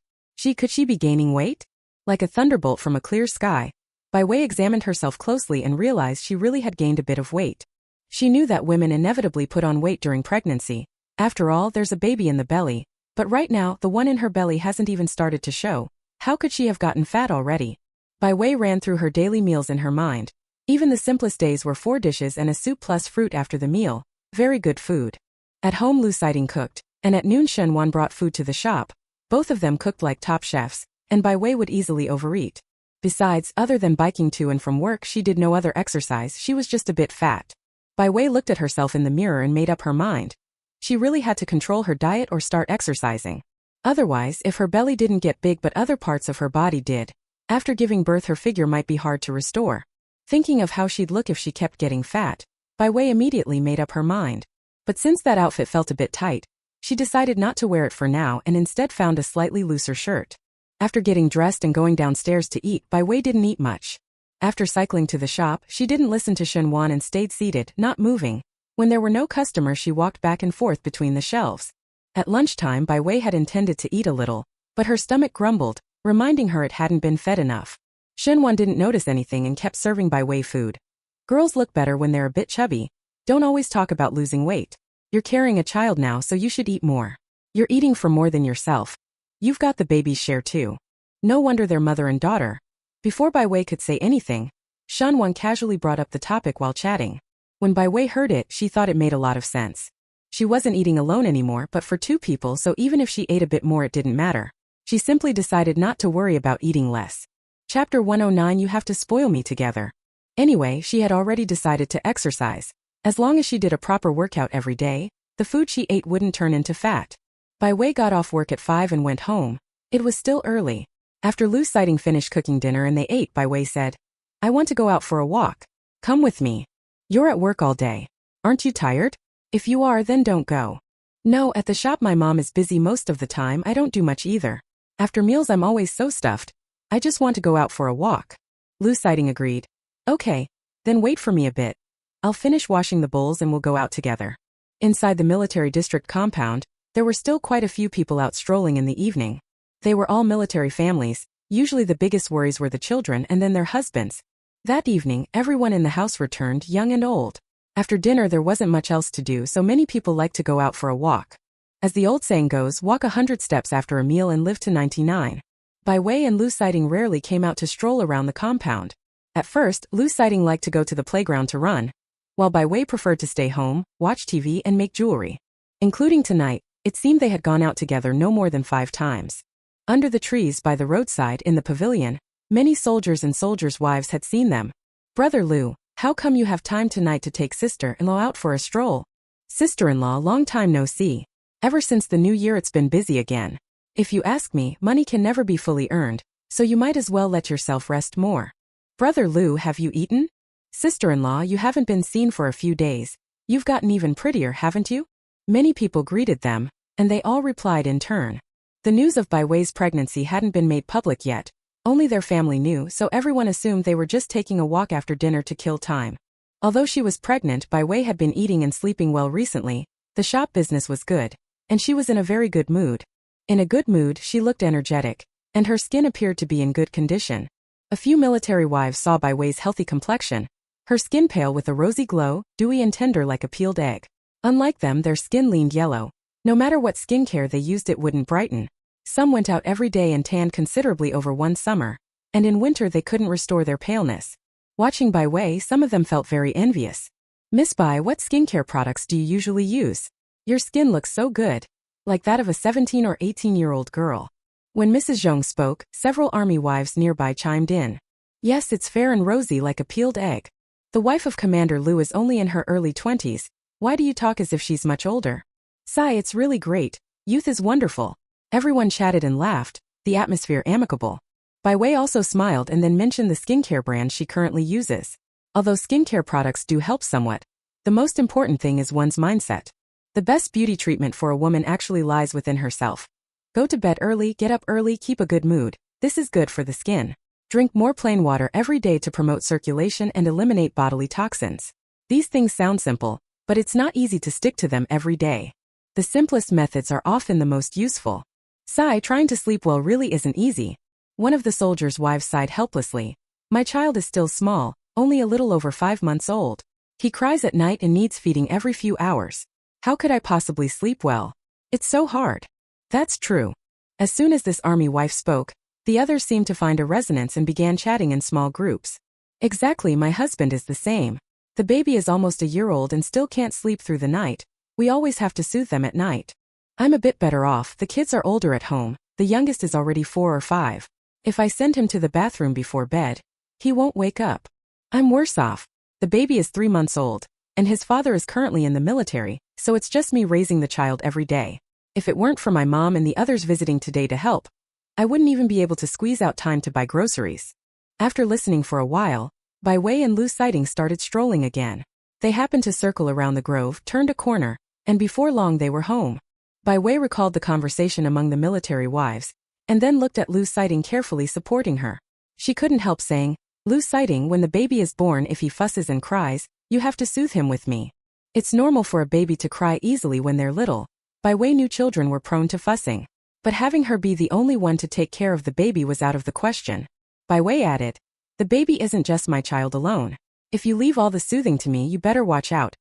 Could she be gaining weight? Like a thunderbolt from a clear sky, Bai Wei examined herself closely and realized she really had gained a bit of weight. She knew that women inevitably put on weight during pregnancy. After all, there's a baby in the belly. But right now, the one in her belly hasn't even started to show. How could she have gotten fat already? Bai Wei ran through her daily meals in her mind. Even the simplest days were 4 dishes and a soup plus fruit after the meal. Very good food. At home Lu Sighting cooked, and at noon Shunwan brought food to the shop. Both of them cooked like top chefs, and Bai Wei would easily overeat. Besides, other than biking to and from work, she did no other exercise, she was just a bit fat. Bai Wei looked at herself in the mirror and made up her mind. She really had to control her diet or start exercising. Otherwise, if her belly didn't get big but other parts of her body did, after giving birth her figure might be hard to restore. Thinking of how she'd look if she kept getting fat, Bai Wei immediately made up her mind. But since that outfit felt a bit tight, she decided not to wear it for now and instead found a slightly looser shirt. After getting dressed and going downstairs to eat, Bai Wei didn't eat much. After cycling to the shop, she didn't listen to Shunwan and stayed seated, not moving. When there were no customers, she walked back and forth between the shelves. At lunchtime, Bai Wei had intended to eat a little, but her stomach grumbled, reminding her it hadn't been fed enough. Shenwan didn't notice anything and kept serving Bai Wei food. Girls look better when they're a bit chubby. Don't always talk about losing weight. You're carrying a child now, so you should eat more. You're eating for more than yourself. You've got the baby's share too. No wonder they're mother and daughter. Before Bai Wei could say anything, Shenwan casually brought up the topic while chatting. When Bai Wei heard it, she thought it made a lot of sense. She wasn't eating alone anymore, but for two people, so even if she ate a bit more, it didn't matter. She simply decided not to worry about eating less. Chapter 109. You have to spoil me together. Anyway, she had already decided to exercise. As long as she did a proper workout every day, the food she ate wouldn't turn into fat. Bai Wei got off work at 5 and went home. It was still early. After Lu Sighting finished cooking dinner and they ate, Bai Wei said, "I want to go out for a walk. Come with me. You're at work all day. Aren't you tired? If you are, then don't go." "No, at the shop my mom is busy most of the time. I don't do much either. After meals I'm always so stuffed. I just want to go out for a walk." Lu Sighting agreed. "Okay, then wait for me a bit. I'll finish washing the bowls and we'll go out together." Inside the military district compound, there were still quite a few people out strolling in the evening. They were all military families. Usually the biggest worries were the children and then their husbands. That evening, everyone in the house returned, young and old. After dinner there wasn't much else to do, so many people liked to go out for a walk. As the old saying goes, walk 100 steps after a meal and live to 99. Bai Wei and Lu Sighting rarely came out to stroll around the compound. At first, Lu Sighting liked to go to the playground to run, while Bai Wei preferred to stay home, watch TV and make jewelry. Including tonight, it seemed they had gone out together no more than 5 times. Under the trees by the roadside in the pavilion, many soldiers and soldiers' wives had seen them. "Brother Lu, how come you have time tonight to take sister-in-law out for a stroll?" "Sister-in-law, long time no see. Ever since the new year it's been busy again. If you ask me, money can never be fully earned, so you might as well let yourself rest more." "Brother Lu, have you eaten?" "Sister-in-law, you haven't been seen for a few days. You've gotten even prettier, haven't you?" Many people greeted them, and they all replied in turn. The news of Bai Wei's pregnancy hadn't been made public yet. Only their family knew, so everyone assumed they were just taking a walk after dinner to kill time. Although she was pregnant, Bai Wei had been eating and sleeping well recently. The shop business was good, and she was in a very good mood. In a good mood, she looked energetic, and her skin appeared to be in good condition. A few military wives saw Bai Wei's healthy complexion. Her skin pale with a rosy glow, dewy and tender like a peeled egg. Unlike them, their skin leaned yellow. No matter what skincare they used, it wouldn't brighten. Some went out every day and tanned considerably over one summer, and in winter they couldn't restore their paleness. Watching Bai Wei, some of them felt very envious. "Miss Bai, what skincare products do you usually use? Your skin looks so good, like that of a 17 or 18-year-old girl." When Mrs. Zhong spoke, several army wives nearby chimed in. "Yes, it's fair and rosy like a peeled egg. The wife of Commander Lu is only in her early 20s. Why do you talk as if she's much older?" "Sigh, it's really great. Youth is wonderful." Everyone chatted and laughed, the atmosphere amicable. Bai Wei also smiled and then mentioned the skincare brand she currently uses. Although skincare products do help somewhat, the most important thing is one's mindset. The best beauty treatment for a woman actually lies within herself. Go to bed early, get up early, keep a good mood. This is good for the skin. Drink more plain water every day to promote circulation and eliminate bodily toxins. These things sound simple, but it's not easy to stick to them every day. The simplest methods are often the most useful. Sigh, trying to sleep well really isn't easy. One of the soldiers' wives sighed helplessly. "My child is still small, only a little over 5 months old. He cries at night and needs feeding every few hours. How could I possibly sleep well? It's so hard." "That's true." As soon as this army wife spoke, the others seemed to find a resonance and began chatting in small groups. "Exactly, my husband is the same. The baby is almost a year old and still can't sleep through the night. We always have to soothe them at night. I'm a bit better off, the kids are older at home, the youngest is already 4 or 5. If I send him to the bathroom before bed, he won't wake up. I'm worse off. The baby is 3 months old, and his father is currently in the military, so it's just me raising the child every day. If it weren't for my mom and the others visiting today to help, I wouldn't even be able to squeeze out time to buy groceries." After listening for a while, Bai Wei and Lu Sighting started strolling again. They happened to circle around the grove, turned a corner, and before long they were home. Bai Wei recalled the conversation among the military wives, and then looked at Lu Sighting carefully supporting her. She couldn't help saying, "Lu Sighting, when the baby is born, if he fusses and cries, you have to soothe him with me." It's normal for a baby to cry easily when they're little. Bai Wei knew children were prone to fussing. But having her be the only one to take care of the baby was out of the question. Bai Wei added, "The baby isn't just my child alone. If you leave all the soothing to me, you better watch out.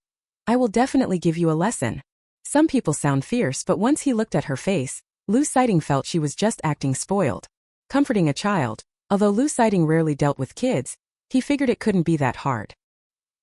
I will definitely give you a lesson." Some people sound fierce, but once he looked at her face, Lu Sighting felt she was just acting spoiled. Comforting a child, although Lu Sighting rarely dealt with kids, he figured it couldn't be that hard.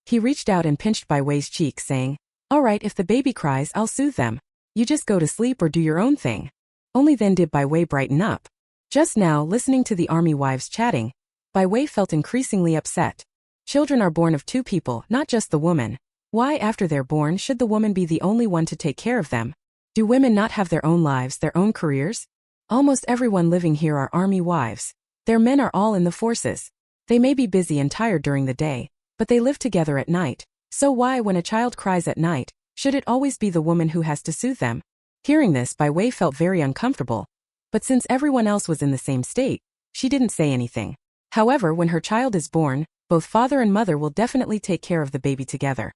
He reached out and pinched Bai Wei's cheek, saying, "All right, if the baby cries, I'll soothe them. You just go to sleep or do your own thing." Only then did Bai Wei brighten up. Just now, listening to the army wives chatting, Bai Wei felt increasingly upset. Children are born of two people, not just the woman. Why, after they're born, should the woman be the only one to take care of them? Do women not have their own lives, their own careers? Almost everyone living here are army wives. Their men are all in the forces. They may be busy and tired during the day, but they live together at night. So why, when a child cries at night, should it always be the woman who has to soothe them? Hearing this, Bai Wei felt very uncomfortable. But since everyone else was in the same state, she didn't say anything. However, when her child is born, both father and mother will definitely take care of the baby together.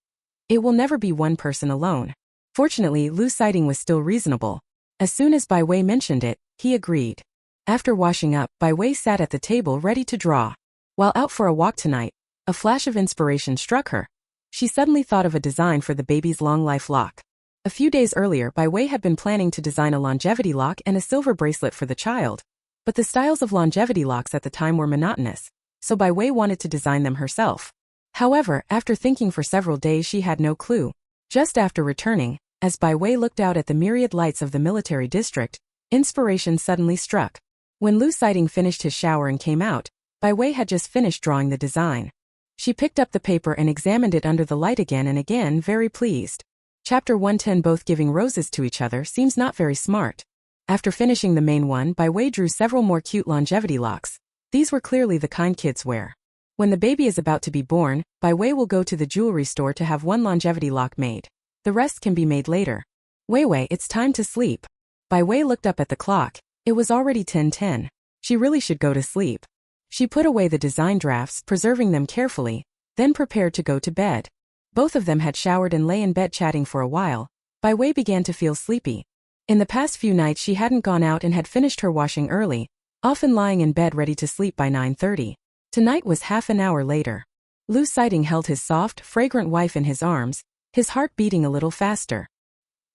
It will never be one person alone. Fortunately, Lu Sighting was still reasonable. As soon as Bai Wei mentioned it, he agreed. After washing up, Bai Wei sat at the table ready to draw. While out for a walk tonight, a flash of inspiration struck her. She suddenly thought of a design for the baby's long life lock. A few days earlier, Bai Wei had been planning to design a longevity lock and a silver bracelet for the child. But the styles of longevity locks at the time were monotonous, so Bai Wei wanted to design them herself. However, after thinking for several days, she had no clue. Just after returning, as Bai Wei looked out at the myriad lights of the military district, inspiration suddenly struck. When Lu Sighting finished his shower and came out, Bai Wei had just finished drawing the design. She picked up the paper and examined it under the light again and again, very pleased. Chapter 110. Both giving roses to each other seems not very smart. After finishing the main one, Bai Wei drew several more cute longevity locks. These were clearly the kind kids wear. When the baby is about to be born, Bai Wei will go to the jewelry store to have one longevity lock made. The rest can be made later. Wei Wei, it's time to sleep. Bai Wei looked up at the clock. It was already 10:10. She really should go to sleep. She put away the design drafts, preserving them carefully, then prepared to go to bed. Both of them had showered and lay in bed chatting for a while. Bai Wei began to feel sleepy. In the past few nights she hadn't gone out and had finished her washing early, often lying in bed ready to sleep by 9:30. Tonight was half an hour later. Lu Sighting held his soft, fragrant wife in his arms, his heart beating a little faster.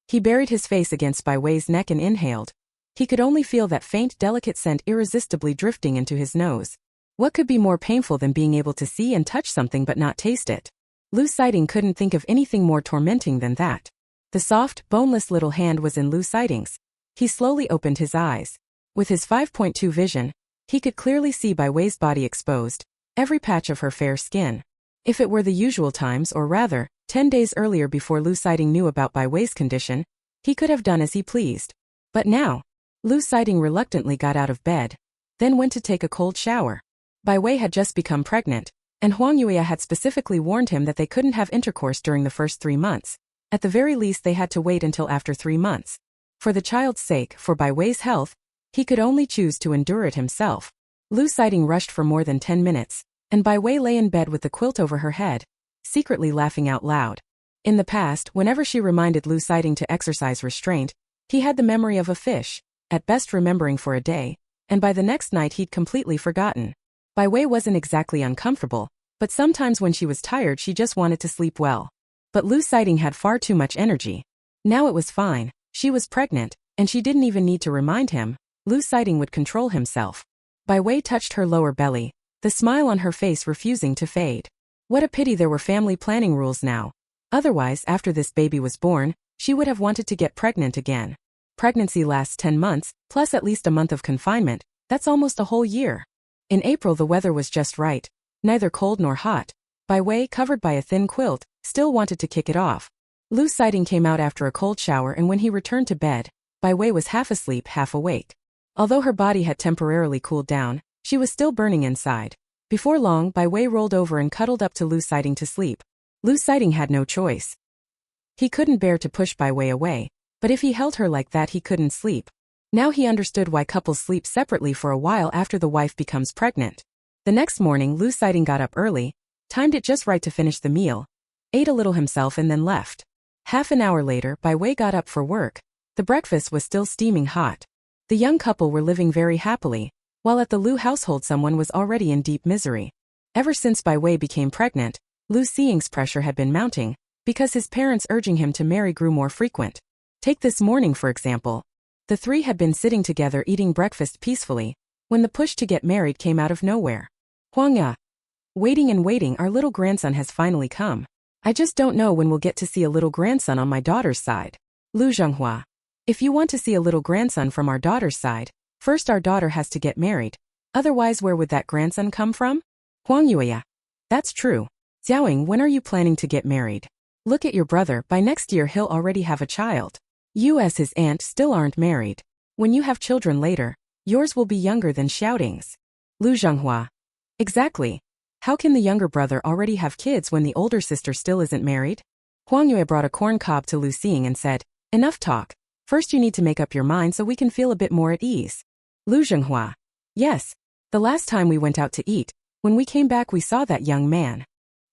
He buried his face against Bai Wei's neck and inhaled. He could only feel that faint, delicate scent irresistibly drifting into his nose. What could be more painful than being able to see and touch something but not taste it? Lu Sighting couldn't think of anything more tormenting than that. The soft, boneless little hand was in Lu Sighting's. He slowly opened his eyes. With his 5.2 vision, he could clearly see Bai Wei's body exposed, every patch of her fair skin. If it were the usual times, or rather, 10 days earlier before Lu Sighting knew about Bai Wei's condition, he could have done as he pleased. But now, Lu Sighting reluctantly got out of bed, then went to take a cold shower. Bai Wei had just become pregnant, and Huang Yuya had specifically warned him that they couldn't have intercourse during the first 3 months. At the very least they had to wait until after 3 months. For the child's sake, for Bai Wei's health, he could only choose to endure it himself. Lu Sighting rushed for more than 10 minutes, and Bai Wei lay in bed with the quilt over her head, secretly laughing out loud. In the past, whenever she reminded Lu Sighting to exercise restraint, he had the memory of a fish, at best remembering for a day, and by the next night he'd completely forgotten. Bai Wei wasn't exactly uncomfortable, but sometimes when she was tired she just wanted to sleep well. But Lu Sighting had far too much energy. Now it was fine, she was pregnant, and she didn't even need to remind him. Lu Sighting would control himself. Bai Wei touched her lower belly, the smile on her face refusing to fade. What a pity there were family planning rules now. Otherwise, after this baby was born, she would have wanted to get pregnant again. Pregnancy lasts 10 months, plus at least a month of confinement. That's almost a whole year. In April the weather was just right, neither cold nor hot. Bai Wei, covered by a thin quilt, still wanted to kick it off. Lu Sighting came out after a cold shower, and when he returned to bed, Bai Wei was half asleep, half awake. Although her body had temporarily cooled down, she was still burning inside. Before long, Bai Wei rolled over and cuddled up to Lu Sighting to sleep. Lu Sighting had no choice. He couldn't bear to push Bai Wei away, but if he held her like that he couldn't sleep. Now he understood why couples sleep separately for a while after the wife becomes pregnant. The next morning Lu Sighting got up early, timed it just right to finish the meal, ate a little himself and then left. Half an hour later, Bai Wei got up for work. The breakfast was still steaming hot. The young couple were living very happily, while at the Lu household someone was already in deep misery. Ever since Bai Wei became pregnant, Lu Xiying's pressure had been mounting, because his parents urging him to marry grew more frequent. Take this morning for example. The three had been sitting together eating breakfast peacefully, when the push to get married came out of nowhere. Huangya. Waiting and waiting, our little grandson has finally come. I just don't know when we'll get to see a little grandson on my daughter's side. Lu Zhenghua. If you want to see a little grandson from our daughter's side, first our daughter has to get married. Otherwise where would that grandson come from? Huang Yueya. That's true. Xiaoying, when are you planning to get married? Look at your brother, by next year he'll already have a child. You as his aunt still aren't married. When you have children later, yours will be younger than Xiaoting's. Lu Zhenghua. Exactly. How can the younger brother already have kids when the older sister still isn't married? Huang Yue brought a corn cob to Lu Xiying and said, enough talk. First you need to make up your mind so we can feel a bit more at ease. Lu Zhenghua. Yes. The last time we went out to eat, when we came back we saw that young man.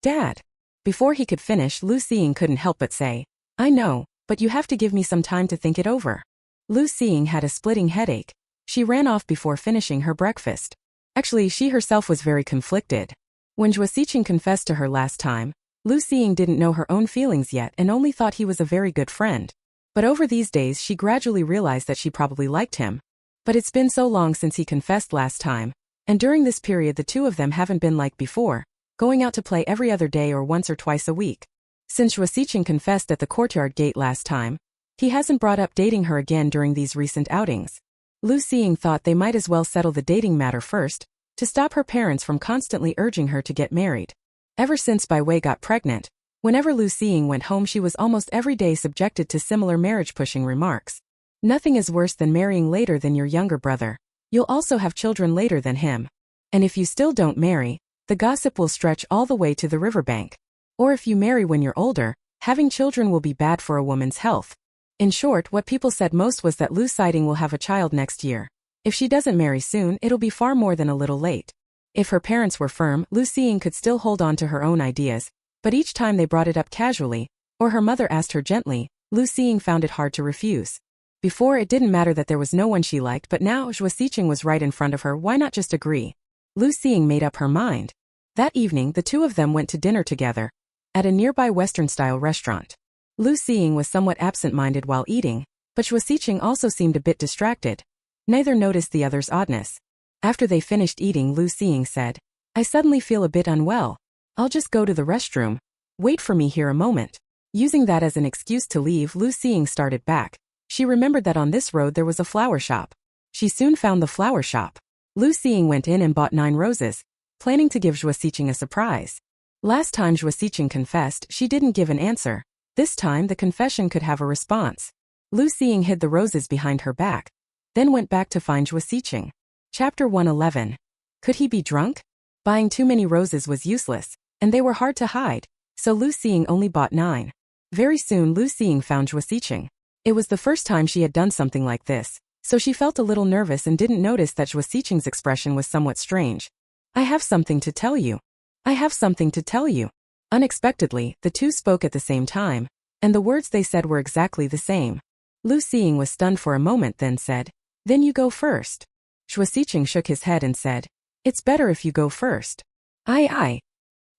Dad. Before he could finish, Lu Xiying couldn't help but say, I know, but you have to give me some time to think it over. Lu Xiying had a splitting headache. She ran off before finishing her breakfast. Actually, she herself was very conflicted. When Zhuo Xiqing confessed to her last time, Lu Xiying didn't know her own feelings yet and only thought he was a very good friend. But over these days she gradually realized that she probably liked him. But it's been so long since he confessed last time, and during this period the two of them haven't been like before, going out to play every other day or once or twice a week. Since Zhuo Xiqing confessed at the courtyard gate last time, he hasn't brought up dating her again during these recent outings. Lu Xiying thought they might as well settle the dating matter first, to stop her parents from constantly urging her to get married. Ever since Bai Wei got pregnant, whenever Lu Xiying went home she was almost every day subjected to similar marriage-pushing remarks. Nothing is worse than marrying later than your younger brother. You'll also have children later than him. And if you still don't marry, the gossip will stretch all the way to the riverbank. Or if you marry when you're older, having children will be bad for a woman's health. In short, what people said most was that Lu Xiying will have a child next year. If she doesn't marry soon, it'll be far more than a little late. If her parents were firm, Lu Xiying could still hold on to her own ideas, but each time they brought it up casually, or her mother asked her gently, Lu Xiying found it hard to refuse. Before it didn't matter that there was no one she liked, but now Zhuo Xiqing was right in front of her, why not just agree? Lu Xiying made up her mind. That evening the two of them went to dinner together, at a nearby Western-style restaurant. Lu Xiying was somewhat absent-minded while eating, but Zhuo Xiqing also seemed a bit distracted. Neither noticed the other's oddness. After they finished eating, Lu Xiying said, I suddenly feel a bit unwell. I'll just go to the restroom. Wait for me here a moment. Using that as an excuse to leave, Lu Xiying started back. She remembered that on this road there was a flower shop. She soon found the flower shop. Lu Xiying went in and bought 9 roses, planning to give Zhuo Xiqing a surprise. Last time Zhuo Xiqing confessed, she didn't give an answer. This time the confession could have a response. Lu Xiying hid the roses behind her back, then went back to find Zhuo Xiqing. Chapter 111. Could he be drunk? Buying too many roses was useless, and they were hard to hide, so Lu Xiying only bought 9. Very soon Lu Xiying found Zhuo Xiqing. It was the first time she had done something like this, so she felt a little nervous and didn't notice that Zhuo Xiqing's expression was somewhat strange. I have something to tell you. I have something to tell you. Unexpectedly, the two spoke at the same time, and the words they said were exactly the same. Lu Xiying was stunned for a moment, then said, Then you go first. Zhuo Xiqing shook his head and said, It's better if you go first. Aye.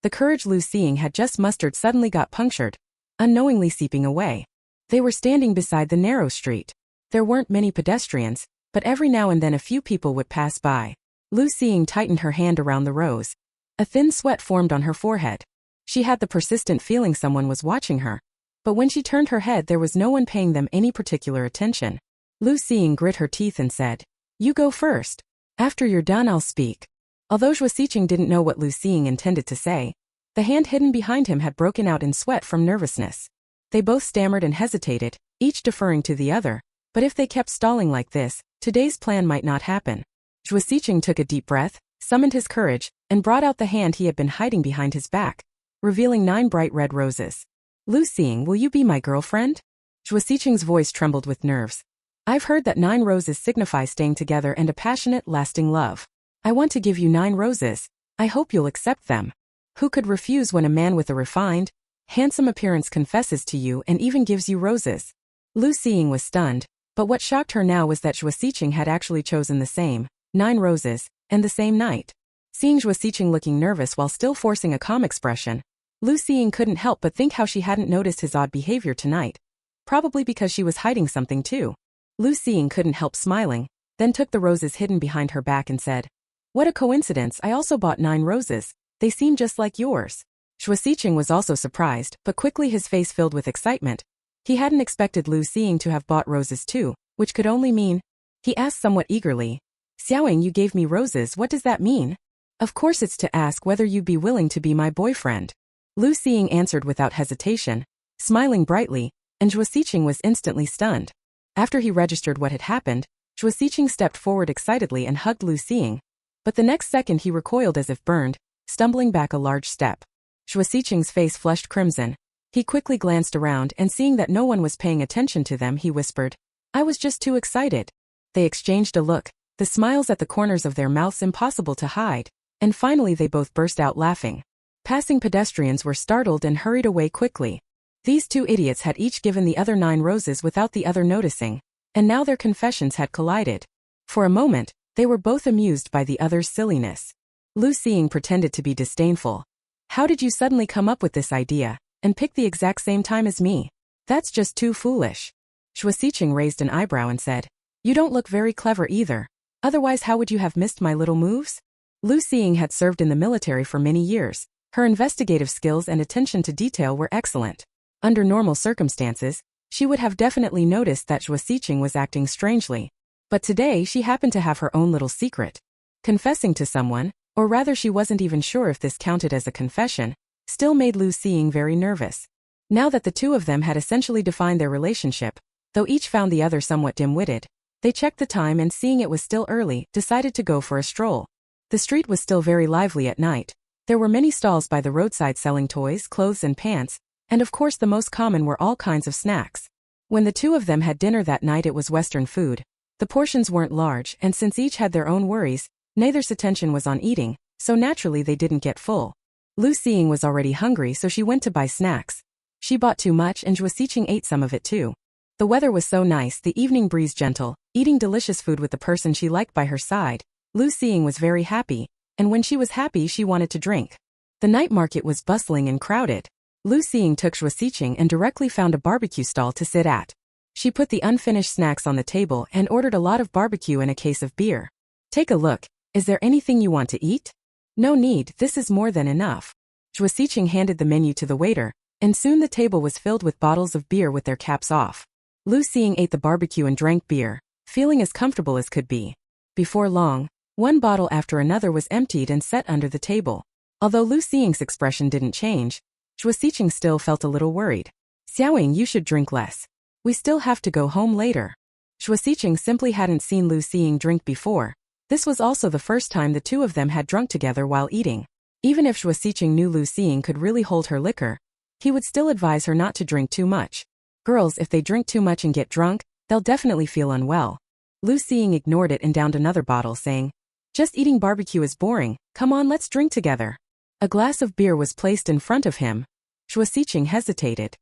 The courage Lu Xiying had just mustered suddenly got punctured, unknowingly seeping away. They were standing beside the narrow street. There weren't many pedestrians, but every now and then a few people would pass by. Lu Xiying tightened her hand around the rose. A thin sweat formed on her forehead. She had the persistent feeling someone was watching her. But when she turned her head there was no one paying them any particular attention. Lu Xiying grit her teeth and said, You go first. After you're done I'll speak. Although Zhuo Xiqing didn't know what Lu Xiying intended to say, the hand hidden behind him had broken out in sweat from nervousness. They both stammered and hesitated, each deferring to the other, but if they kept stalling like this, today's plan might not happen. Zhuo Xiqing took a deep breath, summoned his courage, and brought out the hand he had been hiding behind his back, revealing 9 bright red roses. Lu Xiying, will you be my girlfriend? Zhuo Xiqing's voice trembled with nerves. I've heard that 9 roses signify staying together and a passionate, lasting love. I want to give you 9 roses. I hope you'll accept them. Who could refuse when a man with a refined, Handsome appearance confesses to you and even gives you roses. Lu Xiying was stunned, but what shocked her now was that Zhuo Xiqing had actually chosen the same 9 roses, and the same night. Seeing Zhuo Xiqing looking nervous while still forcing a calm expression, Lu Xiying couldn't help but think how she hadn't noticed his odd behavior tonight. Probably because she was hiding something too. Lu Xiying couldn't help smiling, then took the roses hidden behind her back and said, "What a coincidence, I also bought 9 roses, they seem just like yours." Zhuo Xiqing was also surprised, but quickly his face filled with excitement. He hadn't expected Lu Xiying to have bought roses too, which could only mean. He asked somewhat eagerly, "Xiaoying, you gave me roses, what does that mean?" "Of course it's to ask whether you'd be willing to be my boyfriend." Lu Xiying answered without hesitation, smiling brightly, and Zhuo Xiqing was instantly stunned. After he registered what had happened, Zhuo Xiqing stepped forward excitedly and hugged Lu Xiying. But the next second he recoiled as if burned, stumbling back a large step. Zhuo Xiqing's face flushed crimson. He quickly glanced around and seeing that no one was paying attention to them, he whispered, "I was just too excited." They exchanged a look, the smiles at the corners of their mouths impossible to hide, and finally they both burst out laughing. Passing pedestrians were startled and hurried away quickly. These 2 idiots had each given the other 9 roses without the other noticing, and now their confessions had collided. For a moment, they were both amused by the other's silliness. Lu Xiying pretended to be disdainful. "How did you suddenly come up with this idea, and pick the exact same time as me? That's just too foolish." Zhuo Xiqing raised an eyebrow and said, "You don't look very clever either. Otherwise how would you have missed my little moves?" Lu Xiying had served in the military for many years. Her investigative skills and attention to detail were excellent. Under normal circumstances, she would have definitely noticed that Zhuo Xiqing was acting strangely. But today she happened to have her own little secret. Confessing to someone, or rather she wasn't even sure if this counted as a confession, still made Lu Xiying very nervous. Now that the 2 of them had essentially defined their relationship, though each found the other somewhat dim-witted, they checked the time and seeing it was still early, decided to go for a stroll. The street was still very lively at night. There were many stalls by the roadside selling toys, clothes and pants, and of course the most common were all kinds of snacks. When the 2 of them had dinner that night it was Western food. The portions weren't large and since each had their own worries, neither's attention was on eating, so naturally they didn't get full. Lu Xiying was already hungry so she went to buy snacks. She bought too much and Zhuo Xiqing ate some of it too. The weather was so nice, the evening breeze gentle, eating delicious food with the person she liked by her side. Lu Xiying was very happy, and when she was happy she wanted to drink. The night market was bustling and crowded. Lu Xiying took Zhuo Xiqing and directly found a barbecue stall to sit at. She put the unfinished snacks on the table and ordered a lot of barbecue and a case of beer. "Take a look, is there anything you want to eat?" "No need, this is more than enough." Zhuo Xiqing handed the menu to the waiter, and soon the table was filled with bottles of beer with their caps off. Lu Xiying ate the barbecue and drank beer, feeling as comfortable as could be. Before long, one bottle after another was emptied and set under the table. Although Lu Xiying's expression didn't change, Zhuo Xiqing still felt a little worried. "Xiaoying, you should drink less. We still have to go home later." Zhuo Xiqing simply hadn't seen Lu Xiying drink before. This was also the first time the 2 of them had drunk together while eating. Even if Zhuo Xiqing knew Lu Xiying could really hold her liquor, he would still advise her not to drink too much. Girls, if they drink too much and get drunk, they'll definitely feel unwell. Lu Xiying ignored it and downed another bottle, saying, "Just eating barbecue is boring, come on let's drink together." A glass of beer was placed in front of him. Zhuo Xiqing hesitated.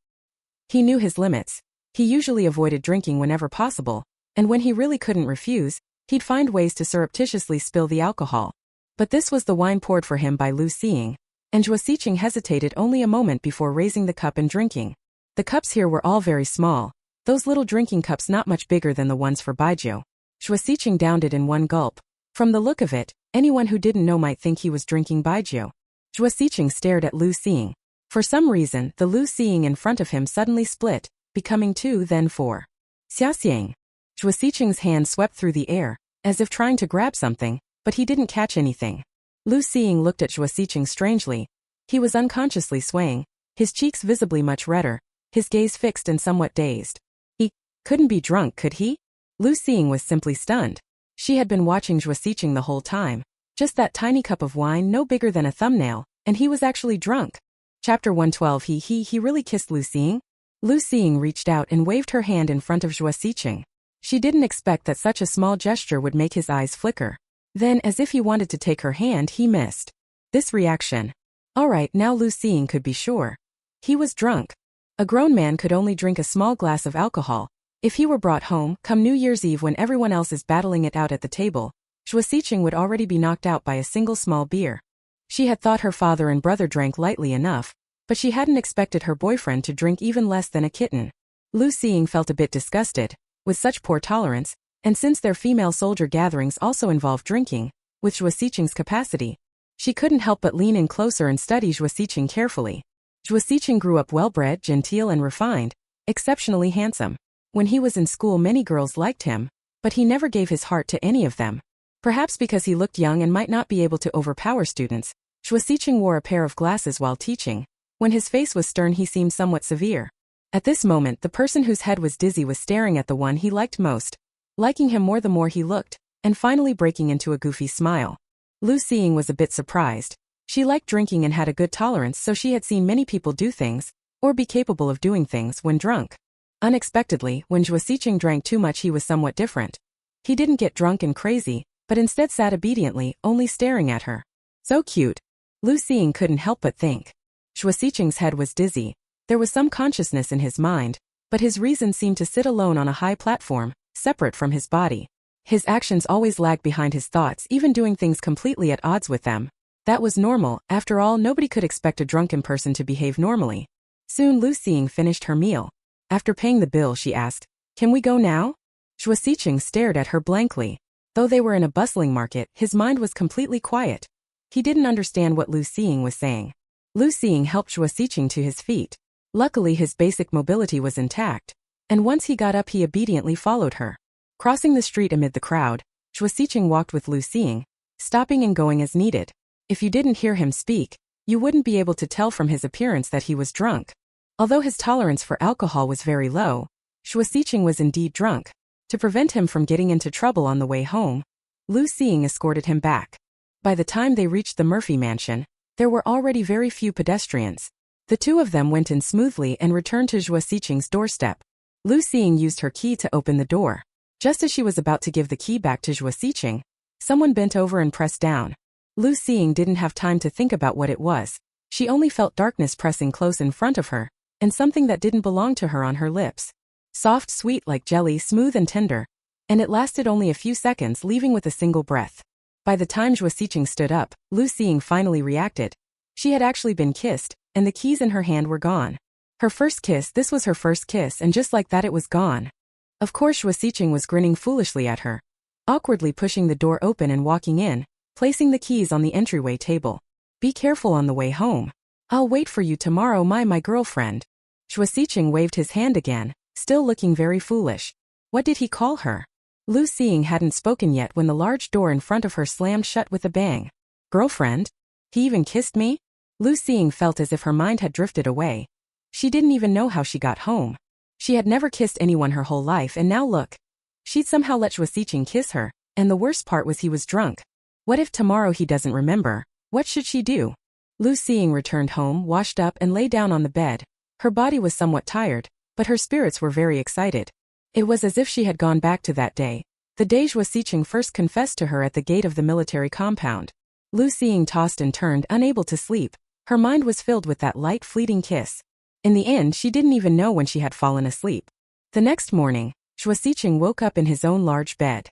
He knew his limits. He usually avoided drinking whenever possible, and when he really couldn't refuse, he'd find ways to surreptitiously spill the alcohol. But this was the wine poured for him by Lu Xiying, and Zhuo Xiqing hesitated only a moment before raising the cup and drinking. The cups here were all very small, those little drinking cups not much bigger than the ones for baijiu. Zhuo Xiqing downed it in one gulp. From the look of it, anyone who didn't know might think he was drinking baijiu. Zhuo Xiqing stared at Lu Xiying. For some reason, the Lu Xiying in front of him suddenly split, becoming 2 then 4. "Xiaoxiang." Zhuo Xiqing's hand swept through the air, as if trying to grab something, but he didn't catch anything. Lu Xiying looked at Zhuo Xiqing strangely. He was unconsciously swaying, his cheeks visibly much redder, his gaze fixed and somewhat dazed. He couldn't be drunk, could he? Lu Xiying was simply stunned. She had been watching Zhuo Xiqing the whole time. Just that tiny cup of wine no bigger than a thumbnail, and he was actually drunk. Chapter 112 He really kissed Lu Xiying? Lu Xiying reached out and waved her hand in front of Zhuo Xiqing. She didn't expect that such a small gesture would make his eyes flicker. Then, as if he wanted to take her hand, he missed. This reaction. Alright, now Lu Xiying could be sure. He was drunk. A grown man could only drink a small glass of alcohol. If he were brought home, come New Year's Eve when everyone else is battling it out at the table, Zhuo would already be knocked out by a single small beer. She had thought her father and brother drank lightly enough, but she hadn't expected her boyfriend to drink even less than a kitten. Lu Xing felt a bit disgusted, with such poor tolerance, and since their female soldier gatherings also involved drinking, with Zhuo Xiqing's capacity, she couldn't help but lean in closer and study Zhuo Xiqing carefully. Zhuo Xiqing grew up well-bred, genteel and refined, exceptionally handsome. When he was in school many girls liked him, but he never gave his heart to any of them. Perhaps because he looked young and might not be able to overpower students, Zhuo Xiqing wore a pair of glasses while teaching. When his face was stern he seemed somewhat severe. At this moment the person whose head was dizzy was staring at the one he liked most, liking him more the more he looked, and finally breaking into a goofy smile. Lu Xing was a bit surprised. She liked drinking and had a good tolerance, so she had seen many people do things, or be capable of doing things, when drunk. Unexpectedly, when Zhuo Xiqing drank too much he was somewhat different. He didn't get drunk and crazy, but instead sat obediently, only staring at her. So cute. Lu Xing couldn't help but think. Zhuo Xiqing's head was dizzy. There was some consciousness in his mind, but his reason seemed to sit alone on a high platform, separate from his body. His actions always lagged behind his thoughts, even doing things completely at odds with them. That was normal. After all, nobody could expect a drunken person to behave normally. Soon Lu Xing finished her meal. After paying the bill she asked, "Can we go now?" Zhuo Xiqing stared at her blankly. Though they were in a bustling market, his mind was completely quiet. He didn't understand what Lu Xing was saying. Lu Xing helped Zhuo Xiqing to his feet. Luckily his basic mobility was intact, and once he got up he obediently followed her. Crossing the street amid the crowd, Zhuo Xiqing walked with Lu Xing, stopping and going as needed. If you didn't hear him speak, you wouldn't be able to tell from his appearance that he was drunk. Although his tolerance for alcohol was very low, Zhuo Xiqing was indeed drunk. To prevent him from getting into trouble on the way home, Lu Xing escorted him back. By the time they reached the Murphy mansion, there were already very few pedestrians. The two of them went in smoothly and returned to Zhuo Xiqing's doorstep. Lu Xing used her key to open the door. Just as she was about to give the key back to Zhuo Xiqing, someone bent over and pressed down. Lu Xing didn't have time to think about what it was. She only felt darkness pressing close in front of her, and something that didn't belong to her on her lips. Soft, sweet like jelly, smooth and tender. And it lasted only a few seconds, leaving with a single breath. By the time Zhuo Xiqing stood up, Lu Xing finally reacted. She had actually been kissed, and the keys in her hand were gone. Her first kiss, this was her first kiss, and just like that it was gone. Of course Zhuo Xiqing was grinning foolishly at her, awkwardly pushing the door open and walking in, placing the keys on the entryway table. "Be careful on the way home. I'll wait for you tomorrow, my girlfriend." Zhuo Xiqing waved his hand again, still looking very foolish. What did he call her? Lu Xing hadn't spoken yet when the large door in front of her slammed shut with a bang. Girlfriend? He even kissed me? Lu Xing felt as if her mind had drifted away. She didn't even know how she got home. She had never kissed anyone her whole life, and now look. She'd somehow let Zhuo Xiqing kiss her, and the worst part was he was drunk. What if tomorrow he doesn't remember? What should she do? Lu Xing returned home, washed up and lay down on the bed. Her body was somewhat tired, but her spirits were very excited. It was as if she had gone back to that day, the day Zhuo Xiqing first confessed to her at the gate of the military compound. Lu Xing tossed and turned, unable to sleep. Her mind was filled with that light, fleeting kiss. In the end, she didn't even know when she had fallen asleep. The next morning, Zhuo Xiqing woke up in his own large bed.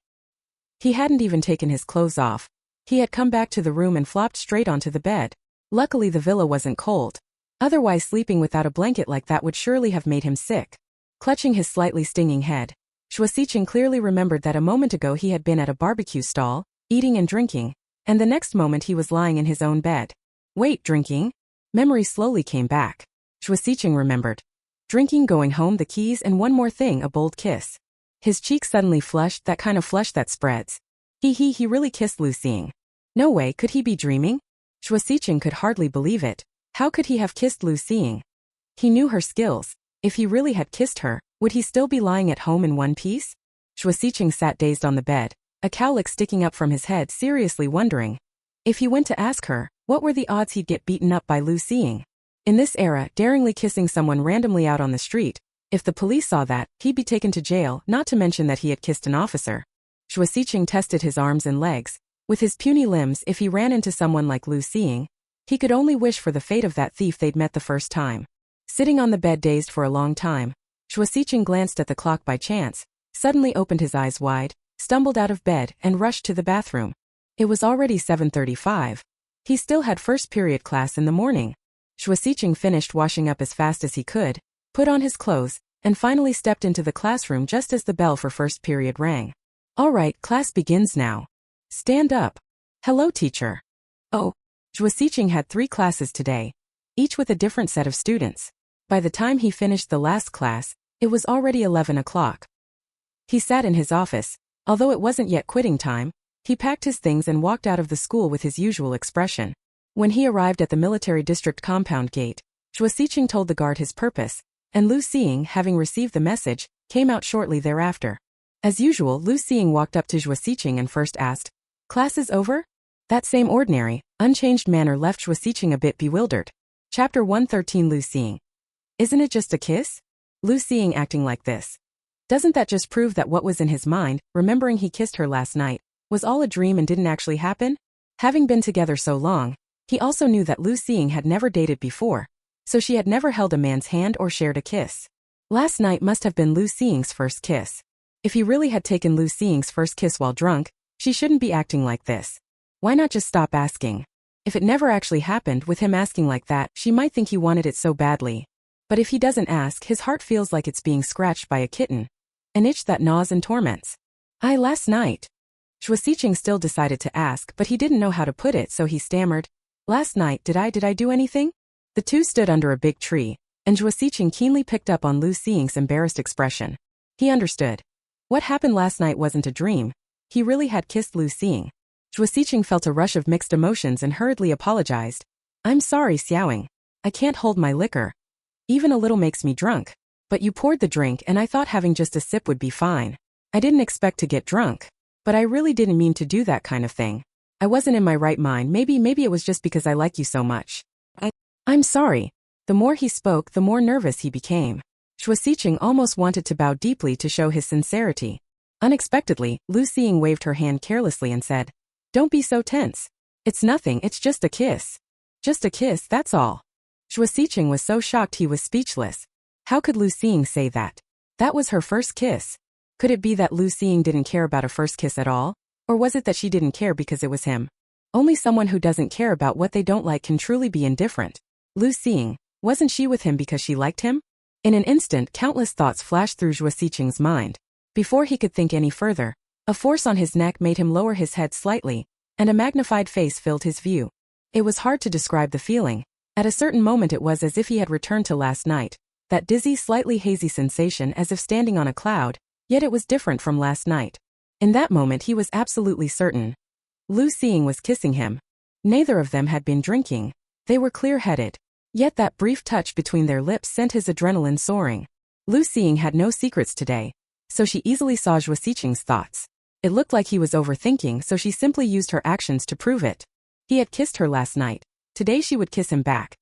He hadn't even taken his clothes off. He had come back to the room and flopped straight onto the bed. Luckily the villa wasn't cold. Otherwise sleeping without a blanket like that would surely have made him sick. Clutching his slightly stinging head, Zhuo Xiqing clearly remembered that a moment ago he had been at a barbecue stall, eating and drinking, and the next moment he was lying in his own bed. Wait, drinking? Memory slowly came back. Zhuo Xiqing remembered. Drinking, going home, the keys, and one more thing, a bold kiss. His cheeks suddenly flushed, that kind of flush that spreads. He really kissed Lu Xing. No way, could he be dreaming? Zhuo Xiqing could hardly believe it. How could he have kissed Lu Xing? He knew her skills. If he really had kissed her, would he still be lying at home in one piece? Zhuo Xiqing sat dazed on the bed, a cowlick sticking up from his head, seriously wondering. If he went to ask her, what were the odds he'd get beaten up by Lu Xing? In this era, daringly kissing someone randomly out on the street, if the police saw that, he'd be taken to jail, not to mention that he had kissed an officer. Zhuo Xiqing tested his arms and legs. With his puny limbs, if he ran into someone like Lu Xing, he could only wish for the fate of that thief they'd met the first time. Sitting on the bed dazed for a long time, Shuasiqing glanced at the clock by chance, suddenly opened his eyes wide, stumbled out of bed and rushed to the bathroom. It was already 7:35. He still had first period class in the morning. Shuasiqing finished washing up as fast as he could, put on his clothes, and finally stepped into the classroom just as the bell for first period rang. All right, class begins now. Stand up. Hello, teacher. Oh. Shuasiqing had 3 classes today, each with a different set of students. By the time he finished the last class, it was already 11 o'clock. He sat in his office. Although it wasn't yet quitting time, he packed his things and walked out of the school with his usual expression. When he arrived at the military district compound gate, Shuasiqing told the guard his purpose, and Lu Xing, having received the message, came out shortly thereafter. As usual, Lu Xing walked up to Shuasiqing and first asked, "Class is over?" That same ordinary, unchanged manner left Shuasiqing a bit bewildered. Chapter 113. Lu Xing. Isn't it just a kiss? Lu Xing acting like this. Doesn't that just prove that what was in his mind, remembering he kissed her last night, was all a dream and didn't actually happen? Having been together so long, he also knew that Lu Xing had never dated before, so she had never held a man's hand or shared a kiss. Last night must have been Lu Xing's first kiss. If he really had taken Lu Xing's first kiss while drunk, she shouldn't be acting like this. Why not just stop asking? If it never actually happened with him asking like that, she might think he wanted it so badly. But if he doesn't ask, his heart feels like it's being scratched by a kitten. An itch that gnaws and torments. Last night. Shuasiqing still decided to ask, but he didn't know how to put it, so he stammered. Last night, did I do anything? The two stood under a big tree, and Shuasiqing keenly picked up on Lu Xing's embarrassed expression. He understood. What happened last night wasn't a dream. He really had kissed Lu Xing. Shuasiqing felt a rush of mixed emotions and hurriedly apologized. I'm sorry, Xiaoing. I can't hold my liquor. Even a little makes me drunk. But you poured the drink and I thought having just a sip would be fine. I didn't expect to get drunk. But I really didn't mean to do that kind of thing. I wasn't in my right mind. Maybe it was just because I like you so much. I'm sorry. The more he spoke, the more nervous he became. Shuasiqing almost wanted to bow deeply to show his sincerity. Unexpectedly, Lu Xing waved her hand carelessly and said, Don't be so tense. It's nothing, it's just a kiss. Just a kiss, that's all. Shuasiqing was so shocked he was speechless. How could Lu Xing say that? That was her first kiss. Could it be that Lu Xing didn't care about a first kiss at all? Or was it that she didn't care because it was him? Only someone who doesn't care about what they don't like can truly be indifferent. Lu Xing, wasn't she with him because she liked him? In an instant, countless thoughts flashed through Shuasiqing's mind. Before he could think any further, a force on his neck made him lower his head slightly, and a magnified face filled his view. It was hard to describe the feeling. At a certain moment it was as if he had returned to last night. That dizzy, slightly hazy sensation as if standing on a cloud, yet it was different from last night. In that moment he was absolutely certain. Lu Xing was kissing him. Neither of them had been drinking. They were clear-headed. Yet that brief touch between their lips sent his adrenaline soaring. Lu Xing had no secrets today, so she easily saw Shuasiqing's thoughts. It looked like he was overthinking, so she simply used her actions to prove it. He had kissed her last night. Today she would kiss him back.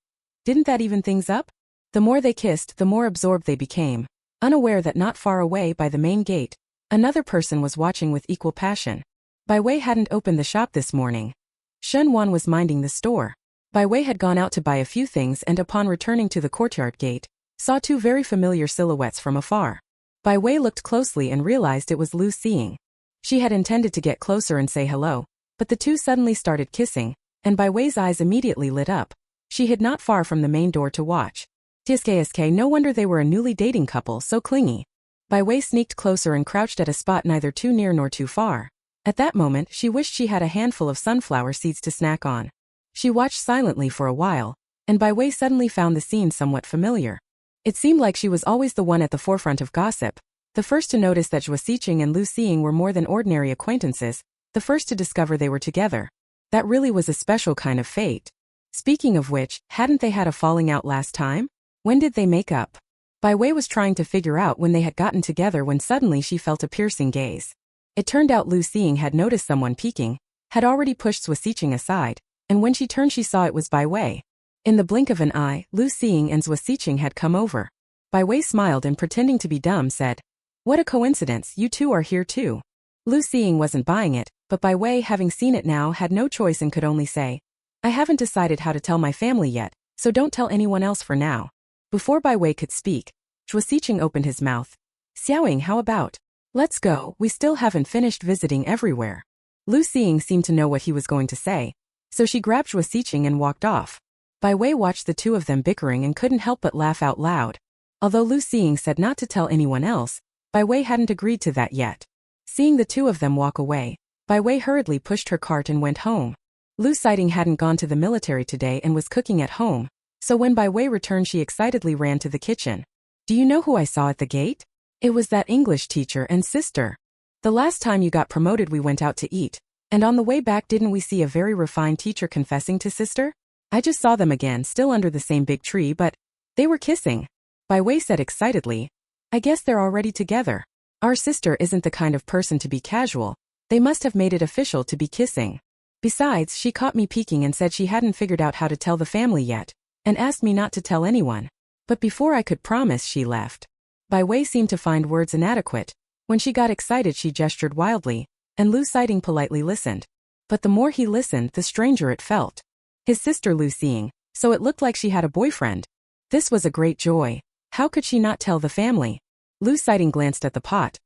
Didn't that even things up? The more they kissed, the more absorbed they became, unaware that not far away by the main gate, another person was watching with equal passion. Bai Wei hadn't opened the shop this morning. Shen Wan was minding the store. Bai Wei had gone out to buy a few things and upon returning to the courtyard gate, saw 2 very familiar silhouettes from afar. Bai Wei looked closely and realized it was Lu Xing. She had intended to get closer and say hello, but the two suddenly started kissing, and Bai Wei's eyes immediately lit up. She hid not far from the main door to watch. TSKSK, no wonder they were a newly dating couple, so clingy. Bai Wei sneaked closer and crouched at a spot neither too near nor too far. At that moment, she wished she had a handful of sunflower seeds to snack on. She watched silently for a while, and Bai Wei suddenly found the scene somewhat familiar. It seemed like she was always the one at the forefront of gossip, the first to notice that Shuasiqing and Lu Xing were more than ordinary acquaintances, the first to discover they were together. That really was a special kind of fate. Speaking of which, hadn't they had a falling out last time? When did they make up? Bai Wei was trying to figure out when they had gotten together when suddenly she felt a piercing gaze. It turned out Lu Xing had noticed someone peeking, had already pushed Shuasiqing aside, and when she turned she saw it was Bai Wei. In the blink of an eye, Lu Xing and Shuasiqing had come over. Bai Wei smiled and pretending to be dumb said, What a coincidence, you two are here too. Lu Xing wasn't buying it, but Bai Wei, having seen it now, had no choice and could only say, I haven't decided how to tell my family yet, so don't tell anyone else for now. Before Bai Wei could speak, Zhuo Xiqing opened his mouth. Xiaoying, how about? Let's go, we still haven't finished visiting everywhere. Lu Xiying seemed to know what he was going to say, so she grabbed Zhuo Xiqing and walked off. Bai Wei watched the two of them bickering and couldn't help but laugh out loud. Although Lu Xiying said not to tell anyone else, Bai Wei hadn't agreed to that yet. Seeing the two of them walk away, Bai Wei hurriedly pushed her cart and went home. Lu Xiying hadn't gone to the military today and was cooking at home, so when Bai Wei returned she excitedly ran to the kitchen. Do you know who I saw at the gate? It was that English teacher and sister. The last time you got promoted we went out to eat, and on the way back didn't we see a very refined teacher confessing to sister? I just saw them again, still under the same big tree, but they were kissing. Bai Wei said excitedly. I guess they're already together. Our sister isn't the kind of person to be casual. They must have made it official to be kissing. Besides, she caught me peeking and said she hadn't figured out how to tell the family yet, and asked me not to tell anyone. But before I could promise, she left. Bai Wei seemed to find words inadequate. When she got excited she gestured wildly, and Lu Xiying politely listened. But the more he listened, the stranger it felt. His sister Lu Xiying, so it looked like she had a boyfriend. This was a great joy. How could she not tell the family? Lu Xiying glanced at the pot.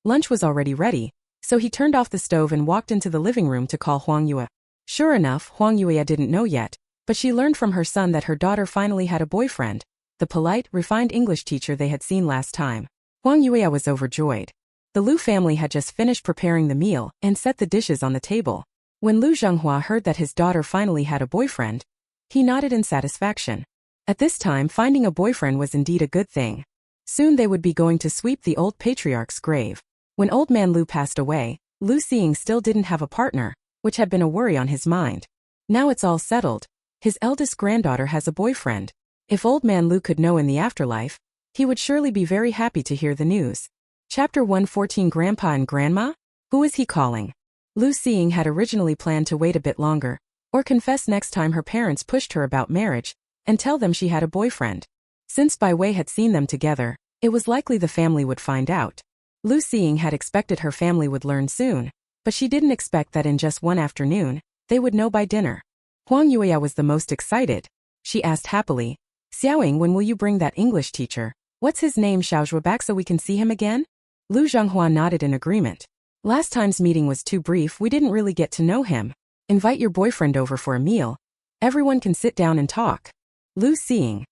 Lunch was already ready, so he turned off the stove and walked into the living room to call Huang Yue. Sure enough, Huang Yue didn't know yet, but she learned from her son that her daughter finally had a boyfriend, the polite, refined English teacher they had seen last time. Huang Yue was overjoyed. The Lu family had just finished preparing the meal and set the dishes on the table. When Lu Zhenghua heard that his daughter finally had a boyfriend, he nodded in satisfaction. At this time, finding a boyfriend was indeed a good thing. Soon they would be going to sweep the old patriarch's grave. When old man Lu passed away, Lu Xiying still didn't have a partner, which had been a worry on his mind. Now it's all settled. His eldest granddaughter has a boyfriend. If old man Lu could know in the afterlife, he would surely be very happy to hear the news. Chapter 114 Grandpa and Grandma? Who is he calling? Lu Xiying had originally planned to wait a bit longer, or confess next time her parents pushed her about marriage, and tell them she had a boyfriend. Since Bai Wei had seen them together, it was likely the family would find out. Lu Xiying had expected her family would learn soon, but she didn't expect that in just one afternoon, they would know by dinner. Huang Yue was the most excited. She asked happily, Xiaoying, when will you bring that English teacher? What's his name, Xiaozhuo, back so we can see him again? Lu Zhenghua nodded in agreement. Last time's meeting was too brief, we didn't really get to know him. Invite your boyfriend over for a meal. Everyone can sit down and talk. Lu Xiying.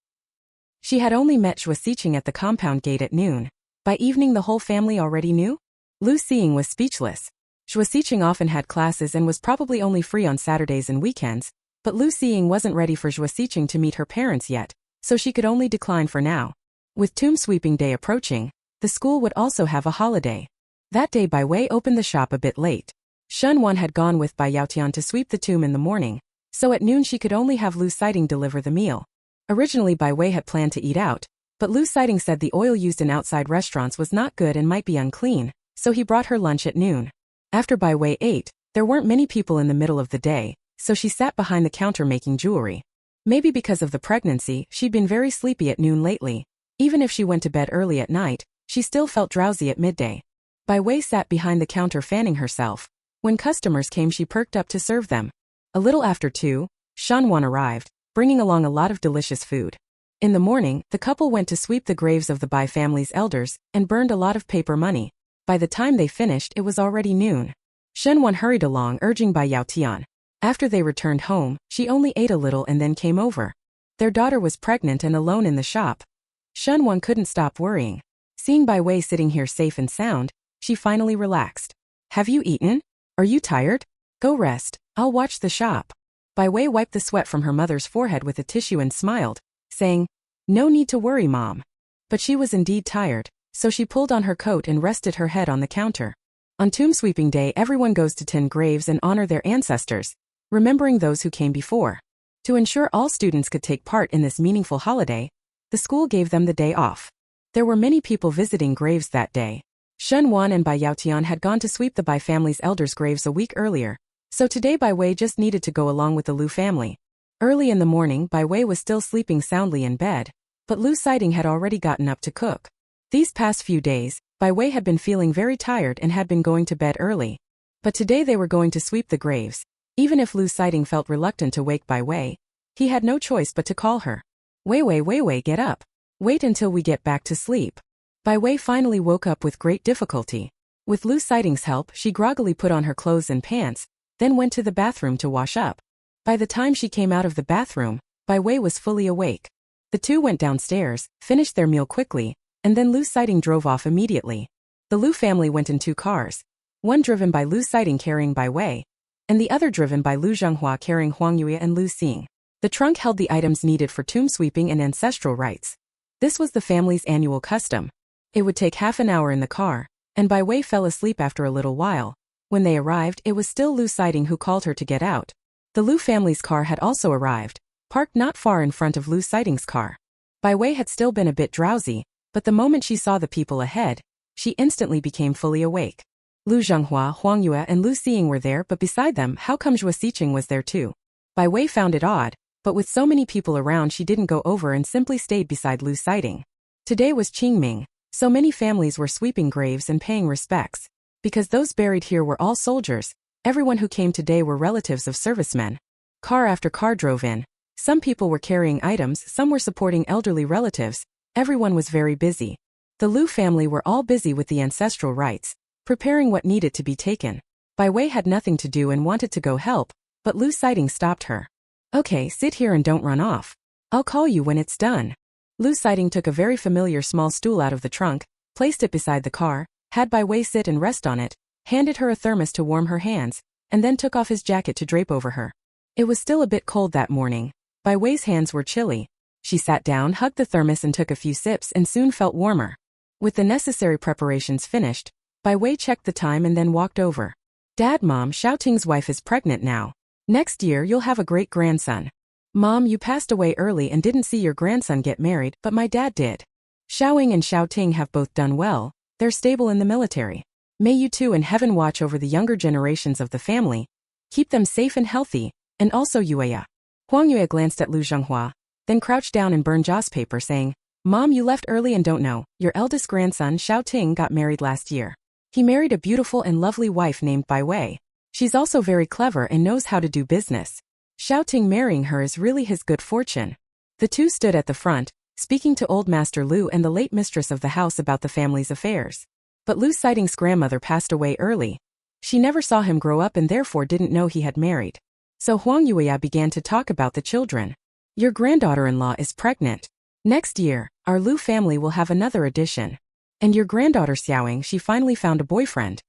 She had only met Zhuo Xiqing at the compound gate at noon. By evening the whole family already knew? Lu Xiying was speechless. Zhuo Xiqing often had classes and was probably only free on Saturdays and weekends, but Lu Xiying wasn't ready for Zhuo Xiqing to meet her parents yet, so she could only decline for now. With tomb sweeping day approaching, the school would also have a holiday. That day Bai Wei opened the shop a bit late. Shen Wan had gone with Bai Yaotian to sweep the tomb in the morning, so at noon she could only have Lu Xiying deliver the meal. Originally Bai Wei had planned to eat out, but Lu Xiying said the oil used in outside restaurants was not good and might be unclean, so he brought her lunch at noon. After Bai Wei ate, there weren't many people in the middle of the day, so she sat behind the counter making jewelry. Maybe because of the pregnancy, she'd been very sleepy at noon lately. Even if she went to bed early at night, she still felt drowsy at midday. Bai Wei sat behind the counter fanning herself. When customers came she perked up to serve them. A little after 2, Shen Wan arrived, bringing along a lot of delicious food. In the morning, the couple went to sweep the graves of the Bai family's elders and burned a lot of paper money. By the time they finished, it was already noon. Shen Wan hurried along, urging Bai Yaotian. After they returned home, she only ate a little and then came over. Their daughter was pregnant and alone in the shop. Shen Wan couldn't stop worrying. Seeing Bai Wei sitting here safe and sound, she finally relaxed. Have you eaten? Are you tired? Go rest, I'll watch the shop. Bai Wei wiped the sweat from her mother's forehead with a tissue and smiled, saying, No need to worry, Mom. But she was indeed tired, so she pulled on her coat and rested her head on the counter. On tomb sweeping day everyone goes to tend graves and honor their ancestors, remembering those who came before. To ensure all students could take part in this meaningful holiday, the school gave them the day off. There were many people visiting graves that day. Shen Wan and Bai Yaotian had gone to sweep the Bai family's elders' graves a week earlier, so today Bai Wei just needed to go along with the Lu family. Early in the morning Bai Wei was still sleeping soundly in bed, but Lu Xiying had already gotten up to cook. These past few days, Bai Wei had been feeling very tired and had been going to bed early. But today they were going to sweep the graves. Even if Lu Xiying felt reluctant to wake Bai Wei, he had no choice but to call her. Wei Wei, get up. Wait until we get back to sleep. Bai Wei finally woke up with great difficulty. With Lu Sighting's help, she groggily put on her clothes and pants, then went to the bathroom to wash up. By the time she came out of the bathroom, Bai Wei was fully awake. The two went downstairs, finished their meal quickly, and then Lu Sighting drove off immediately. The Lu family went in 2 cars, one driven by Lu Sighting carrying Bai Wei, and the other driven by Lu Zhenghua carrying Huang Yue and Lu Xing. The trunk held the items needed for tomb sweeping and ancestral rites. This was the family's annual custom. It would take half an hour in the car, and Bai Wei fell asleep after a little while. When they arrived, it was still Lu Sighting who called her to get out. The Lu family's car had also arrived, parked not far in front of Lu Sighting's car. Bai Wei had still been a bit drowsy, but the moment she saw the people ahead, she instantly became fully awake. Lu Zhenghua, Huang Yue and Lu Xing were there, but beside them, how come Zhuo Siqing was there too? Bai Wei found it odd, but with so many people around she didn't go over and simply stayed beside Lu Sighting. Today was Qingming, so many families were sweeping graves and paying respects. Because those buried here were all soldiers, everyone who came today were relatives of servicemen. Car after car drove in. Some people were carrying items, some were supporting elderly relatives. Everyone was very busy. The Lu family were all busy with the ancestral rites, preparing what needed to be taken. Bai Wei had nothing to do and wanted to go help, but Lu Sighting stopped her. Okay, sit here and don't run off. I'll call you when it's done. Lu Sighting took a very familiar small stool out of the trunk, placed it beside the car, had Bai Wei sit and rest on it, handed her a thermos to warm her hands, and then took off his jacket to drape over her. It was still a bit cold that morning. Bai Wei's hands were chilly. She sat down, hugged the thermos and took a few sips and soon felt warmer. With the necessary preparations finished, Bai Wei checked the time and then walked over. Dad, Mom, Xiaoting's wife is pregnant now. Next year you'll have a great-grandson. Mom, you passed away early and didn't see your grandson get married, but my dad did. Xiaoying and Xiaoting have both done well, they're stable in the military. May you two in heaven watch over the younger generations of the family, keep them safe and healthy, and also Yueya. Huang Yue glanced at Lu Zhenghua, then crouched down and burned Ja's paper saying, Mom, you left early and don't know, your eldest grandson Xiaoting got married last year. He married a beautiful and lovely wife named Bai Wei. She's also very clever and knows how to do business. Xiaoting marrying her is really his good fortune. The two stood at the front, speaking to old Master Lu and the late mistress of the house about the family's affairs. But Lu Sighting's grandmother passed away early. She never saw him grow up and therefore didn't know he had married. So Huang Yueya began to talk about the children. Your granddaughter-in-law is pregnant. Next year, our Lu family will have another addition. And your granddaughter Xiaoying, she finally found a boyfriend.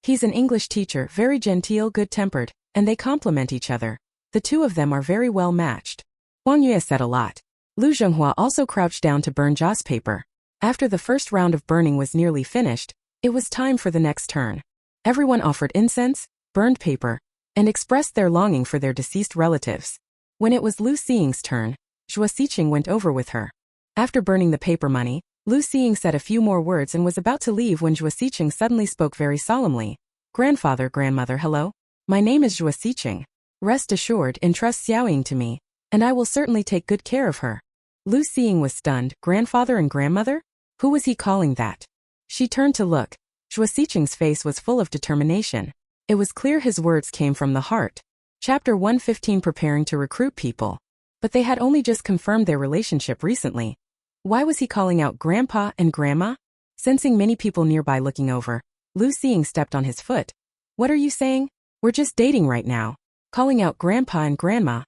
He's an English teacher, very genteel, good-tempered, and they complement each other. The two of them are very well matched. Huang Yue said a lot. Lu Zhenghua also crouched down to burn Ja's paper. After the first round of burning was nearly finished, it was time for the next turn. Everyone offered incense, burned paper, and expressed their longing for their deceased relatives. When it was Lu Xing's turn, Zhuo Siqing went over with her. After burning the paper money, Lu Xing said a few more words and was about to leave when Zhuo Siqing suddenly spoke very solemnly. Grandfather, grandmother, hello? My name is Zhuo Siqing. Rest assured, entrust Xiaoying to me, and I will certainly take good care of her. Lu Xing was stunned. Grandfather and grandmother? Who was he calling that? She turned to look. Zhuo Siqing's face was full of determination. It was clear his words came from the heart. Chapter 115, preparing to recruit people. But they had only just confirmed their relationship recently. Why was he calling out Grandpa and Grandma? Sensing many people nearby looking over, Lu Xing stepped on his foot. What are you saying? We're just dating right now. Calling out Grandpa and Grandma.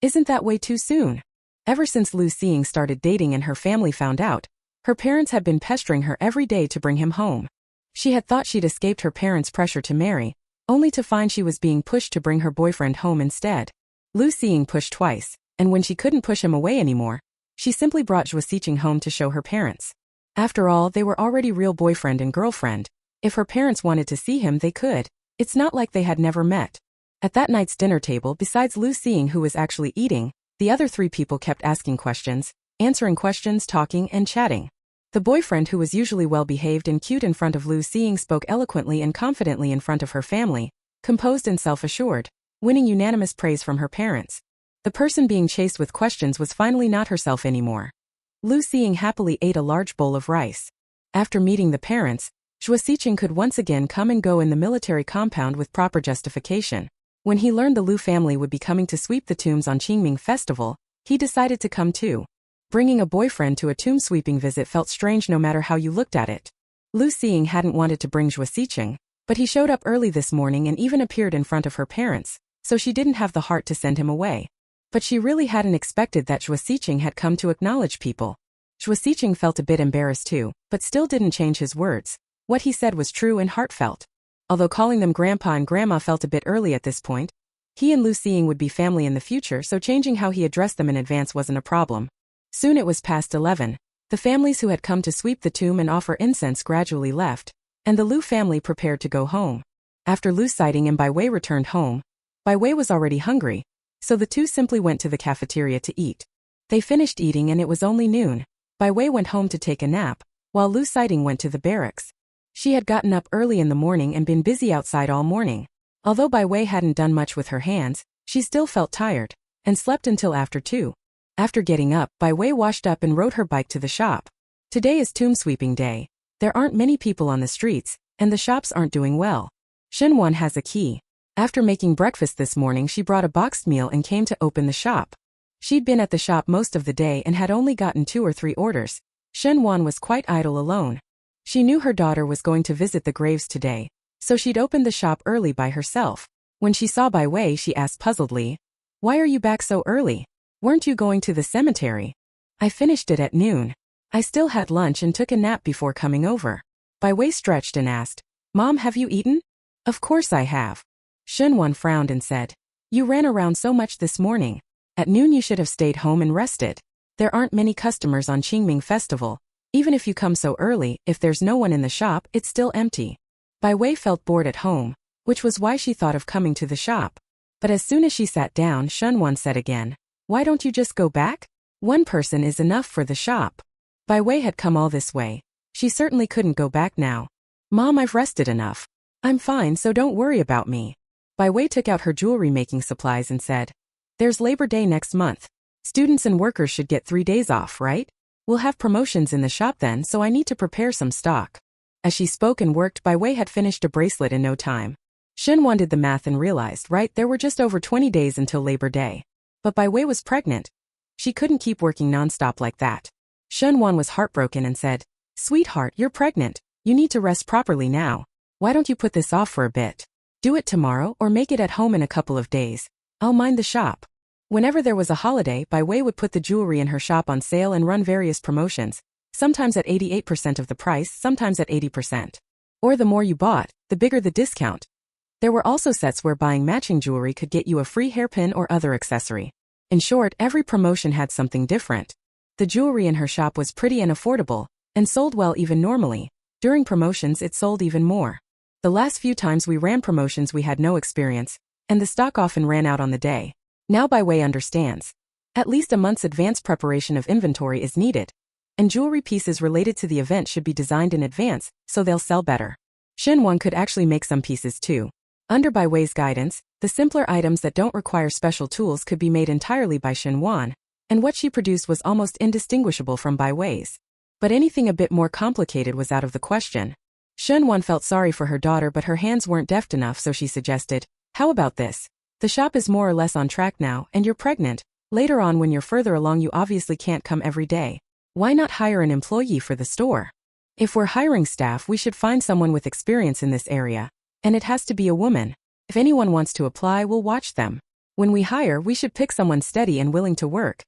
Isn't that way too soon? Ever since Lu Xing started dating and her family found out, her parents had been pestering her every day to bring him home. She had thought she'd escaped her parents' pressure to marry, only to find she was being pushed to bring her boyfriend home instead. Lu Xing pushed twice, and when she couldn't push him away anymore, she simply brought Zhuo Siqing home to show her parents. After all, they were already real boyfriend and girlfriend. If her parents wanted to see him, they could. It's not like they had never met. At that night's dinner table, besides Lu Xing, who was actually eating, the other three people kept asking questions, answering questions, talking and chatting. The boyfriend, who was usually well-behaved and cute in front of Lu Xing, spoke eloquently and confidently in front of her family, composed and self-assured, winning unanimous praise from her parents. The person being chased with questions was finally not herself anymore. Lu Xing happily ate a large bowl of rice. After meeting the parents, Zhuo Siqing could once again come and go in the military compound with proper justification. When he learned the Lu family would be coming to sweep the tombs on Qingming Festival, he decided to come too. Bringing a boyfriend to a tomb sweeping visit felt strange no matter how you looked at it. Lu Xiying hadn't wanted to bring Zhuo Xiqing, but he showed up early this morning and even appeared in front of her parents, so she didn't have the heart to send him away. But she really hadn't expected that Zhuo Xiqing had come to acknowledge people. Zhuo Xiqing felt a bit embarrassed too, but still didn't change his words. What he said was true and heartfelt. Although calling them grandpa and grandma felt a bit early at this point, he and Lu Xiying would be family in the future, so changing how he addressed them in advance wasn't a problem. Soon it was past 11. The families who had come to sweep the tomb and offer incense gradually left, and the Lu family prepared to go home. After Lu Xiding and Bai Wei returned home, Bai Wei was already hungry, so the two simply went to the cafeteria to eat. They finished eating and it was only noon. Bai Wei went home to take a nap, while Lu Xiding went to the barracks. She had gotten up early in the morning and been busy outside all morning. Although Bai Wei hadn't done much with her hands, she still felt tired, and slept until after 2. After getting up, Bai Wei washed up and rode her bike to the shop. Today is tomb sweeping day. There aren't many people on the streets, and the shops aren't doing well. Xinwan has a key. After making breakfast this morning, she brought a boxed meal and came to open the shop. She'd been at the shop most of the day and had only gotten 2 or 3 orders. Xinwan was quite idle alone. She knew her daughter was going to visit the graves today, so she'd opened the shop early by herself. When she saw Bai Wei, she asked puzzledly, "Why are you back so early? Weren't you going to the cemetery?" "I finished it at noon. I still had lunch and took a nap before coming over." Bai Wei stretched and asked, "Mom, have you eaten?" "Of course I have." Xinwan frowned and said, "You ran around so much this morning. At noon you should have stayed home and rested. There aren't many customers on Qingming Festival. Even if you come so early, if there's no one in the shop, it's still empty." Bai Wei felt bored at home, which was why she thought of coming to the shop. But as soon as she sat down, Xinwan said again, "Why don't you just go back? One person is enough for the shop." Bai Wei had come all this way. She certainly couldn't go back now. "Mom, I've rested enough. I'm fine, so don't worry about me." Bai Wei took out her jewelry-making supplies and said, "There's Labor Day next month. Students and workers should get 3 days off, right? We'll have promotions in the shop then, so I need to prepare some stock." As she spoke and worked, Bai Wei had finished a bracelet in no time. Xinwan did the math and realized, right, there were just over 20 days until Labor Day. But Bai Wei was pregnant. She couldn't keep working nonstop like that. Xinwan was heartbroken and said, "Sweetheart, you're pregnant. You need to rest properly now. Why don't you put this off for a bit? Do it tomorrow or make it at home in a couple of days. I'll mind the shop." Whenever there was a holiday, Bai Wei would put the jewelry in her shop on sale and run various promotions, sometimes at 88% of the price, sometimes at 80%. Or the more you bought, the bigger the discount. There were also sets where buying matching jewelry could get you a free hairpin or other accessory. In short, every promotion had something different. The jewelry in her shop was pretty and affordable, and sold well even normally. During promotions it sold even more. The last few times we ran promotions we had no experience, and the stock often ran out on the day. Now Bai Wei understands. At least a month's advance preparation of inventory is needed. And jewelry pieces related to the event should be designed in advance, so they'll sell better. Xinwan could actually make some pieces too. Under Bai Wei's guidance, the simpler items that don't require special tools could be made entirely by Xinwan, and what she produced was almost indistinguishable from Bai Wei's. But anything a bit more complicated was out of the question. Xinwan felt sorry for her daughter, but her hands weren't deft enough, so she suggested, "How about this? The shop is more or less on track now, and you're pregnant. Later on when you're further along you obviously can't come every day. Why not hire an employee for the store? If we're hiring staff, we should find someone with experience in this area. And it has to be a woman. If anyone wants to apply, we'll watch them. When we hire, we should pick someone steady and willing to work.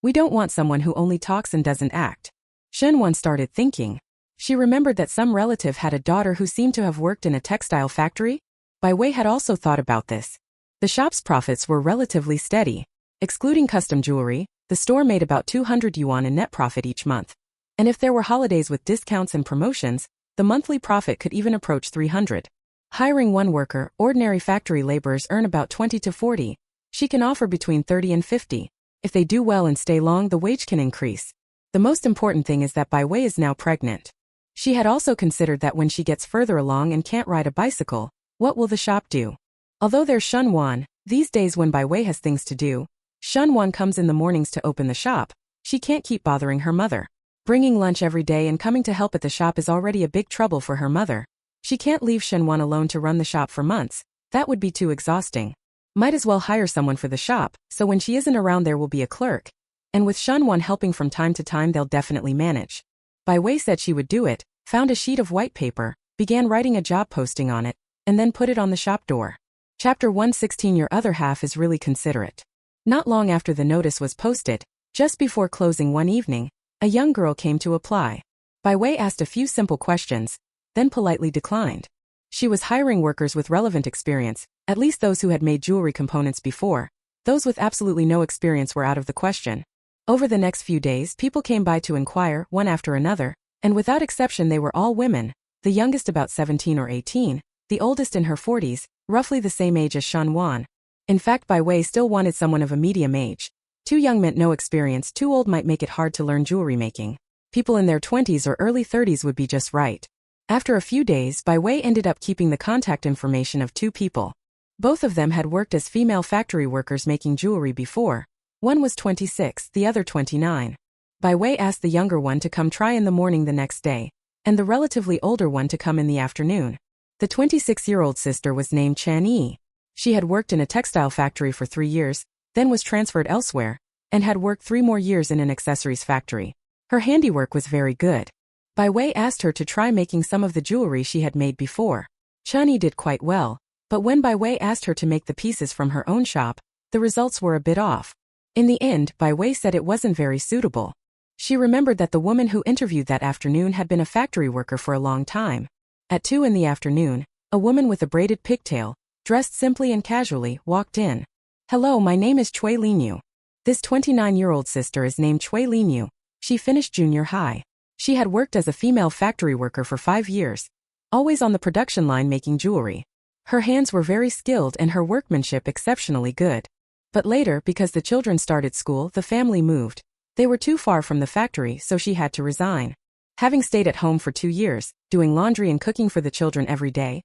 We don't want someone who only talks and doesn't act." Xinwan started thinking. She remembered that some relative had a daughter who seemed to have worked in a textile factory. Bai Wei had also thought about this. The shop's profits were relatively steady. Excluding custom jewelry, the store made about 200 yuan in net profit each month. And if there were holidays with discounts and promotions, the monthly profit could even approach 300. Hiring one worker, ordinary factory laborers earn about 20 to 40. She can offer between 30 and 50. If they do well and stay long, the wage can increase. The most important thing is that Bai Wei is now pregnant. She had also considered that when she gets further along and can't ride a bicycle, what will the shop do? Although there's Xinwan, these days when Bai Wei has things to do, Xinwan comes in the mornings to open the shop. She can't keep bothering her mother. Bringing lunch every day and coming to help at the shop is already a big trouble for her mother. She can't leave Xinwan alone to run the shop for months. That would be too exhausting. Might as well hire someone for the shop, so when she isn't around there will be a clerk. and with Shunwan helping from time to time they'll definitely manage. Bai Wei said she would do it, found a sheet of white paper, began writing a job posting on it, and then put it on the shop door. Chapter 116 Your other half is really considerate. Not long after the notice was posted, just before closing one evening, a young girl came to apply. Bai Wei asked a few simple questions, then politely declined. She was hiring workers with relevant experience, at least those who had made jewelry components before. Those with absolutely no experience were out of the question. Over the next few days, people came by to inquire, one after another, and without exception they were all women, the youngest about 17 or 18, the oldest in her 40s, roughly the same age as Shunwan. In fact, Bai Wei still wanted someone of a medium age. Too young meant no experience, too old might make it hard to learn jewelry making. People in their 20s or early 30s would be just right. After a few days, Bai Wei ended up keeping the contact information of two people. Both of them had worked as female factory workers making jewelry before. One was 26, the other 29. Bai Wei asked the younger one to come try in the morning the next day, and the relatively older one to come in the afternoon. The 26-year-old sister was named Chan Yi. She had worked in a textile factory for 3 years, then was transferred elsewhere, and had worked 3 more years in an accessories factory. Her handiwork was very good. Bai Wei asked her to try making some of the jewelry she had made before. Chan Yi did quite well, but when Bai Wei asked her to make the pieces from her own shop, the results were a bit off. In the end, Bai Wei said it wasn't very suitable. She remembered that the woman who interviewed that afternoon had been a factory worker for a long time. At 2 in the afternoon, a woman with a braided pigtail, dressed simply and casually, walked in. "Hello, my name is Cui Linyu. This 29-year-old sister is named Cui Linyu. She finished junior high. She had worked as a female factory worker for 5 years, always on the production line making jewelry. Her hands were very skilled and her workmanship exceptionally good. But later, because the children started school, the family moved. They were too far from the factory, so she had to resign. Having stayed at home for 2 years, doing laundry and cooking for the children every day,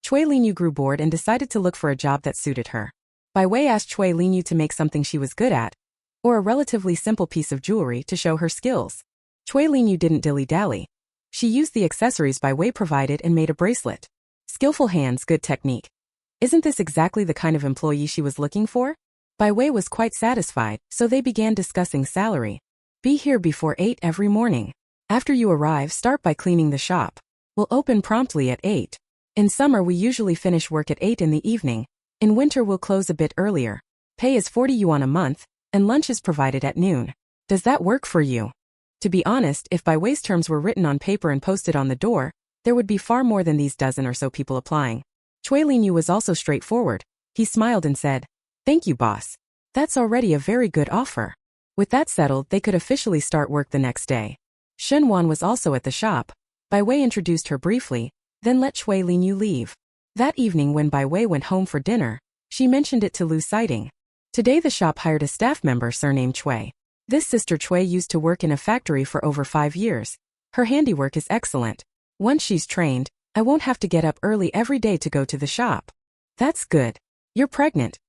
Cui Linyu grew bored and decided to look for a job that suited her. Bai Wei asked Cui Linyu to make something she was good at, or a relatively simple piece of jewelry to show her skills. Cui Linyu didn't dilly-dally. She used the accessories Bai Wei provided and made a bracelet. Skillful hands, good technique. Isn't this exactly the kind of employee she was looking for? Bai Wei was quite satisfied, so they began discussing salary. Be here before 8 every morning. After you arrive, start by cleaning the shop. We'll open promptly at 8. In summer we usually finish work at 8 in the evening. In winter we'll close a bit earlier. Pay is 40 yuan a month, and lunch is provided at noon. Does that work for you? To be honest, if Bai Wei's terms were written on paper and posted on the door, there would be far more than these dozen or so people applying. Cui Linyu was also straightforward. He smiled and said, "Thank you, boss. That's already a very good offer." With that settled, they could officially start work the next day. Shunwan was also at the shop. Bai Wei introduced her briefly, then let Cui Linyu leave. That evening when Bai Wei went home for dinner, she mentioned it to Lu Sighting. Today the shop hired a staff member surnamed Cui. This sister Cui used to work in a factory for over 5 years. Her handiwork is excellent. Once she's trained, I won't have to get up early every day to go to the shop. That's good. You're pregnant.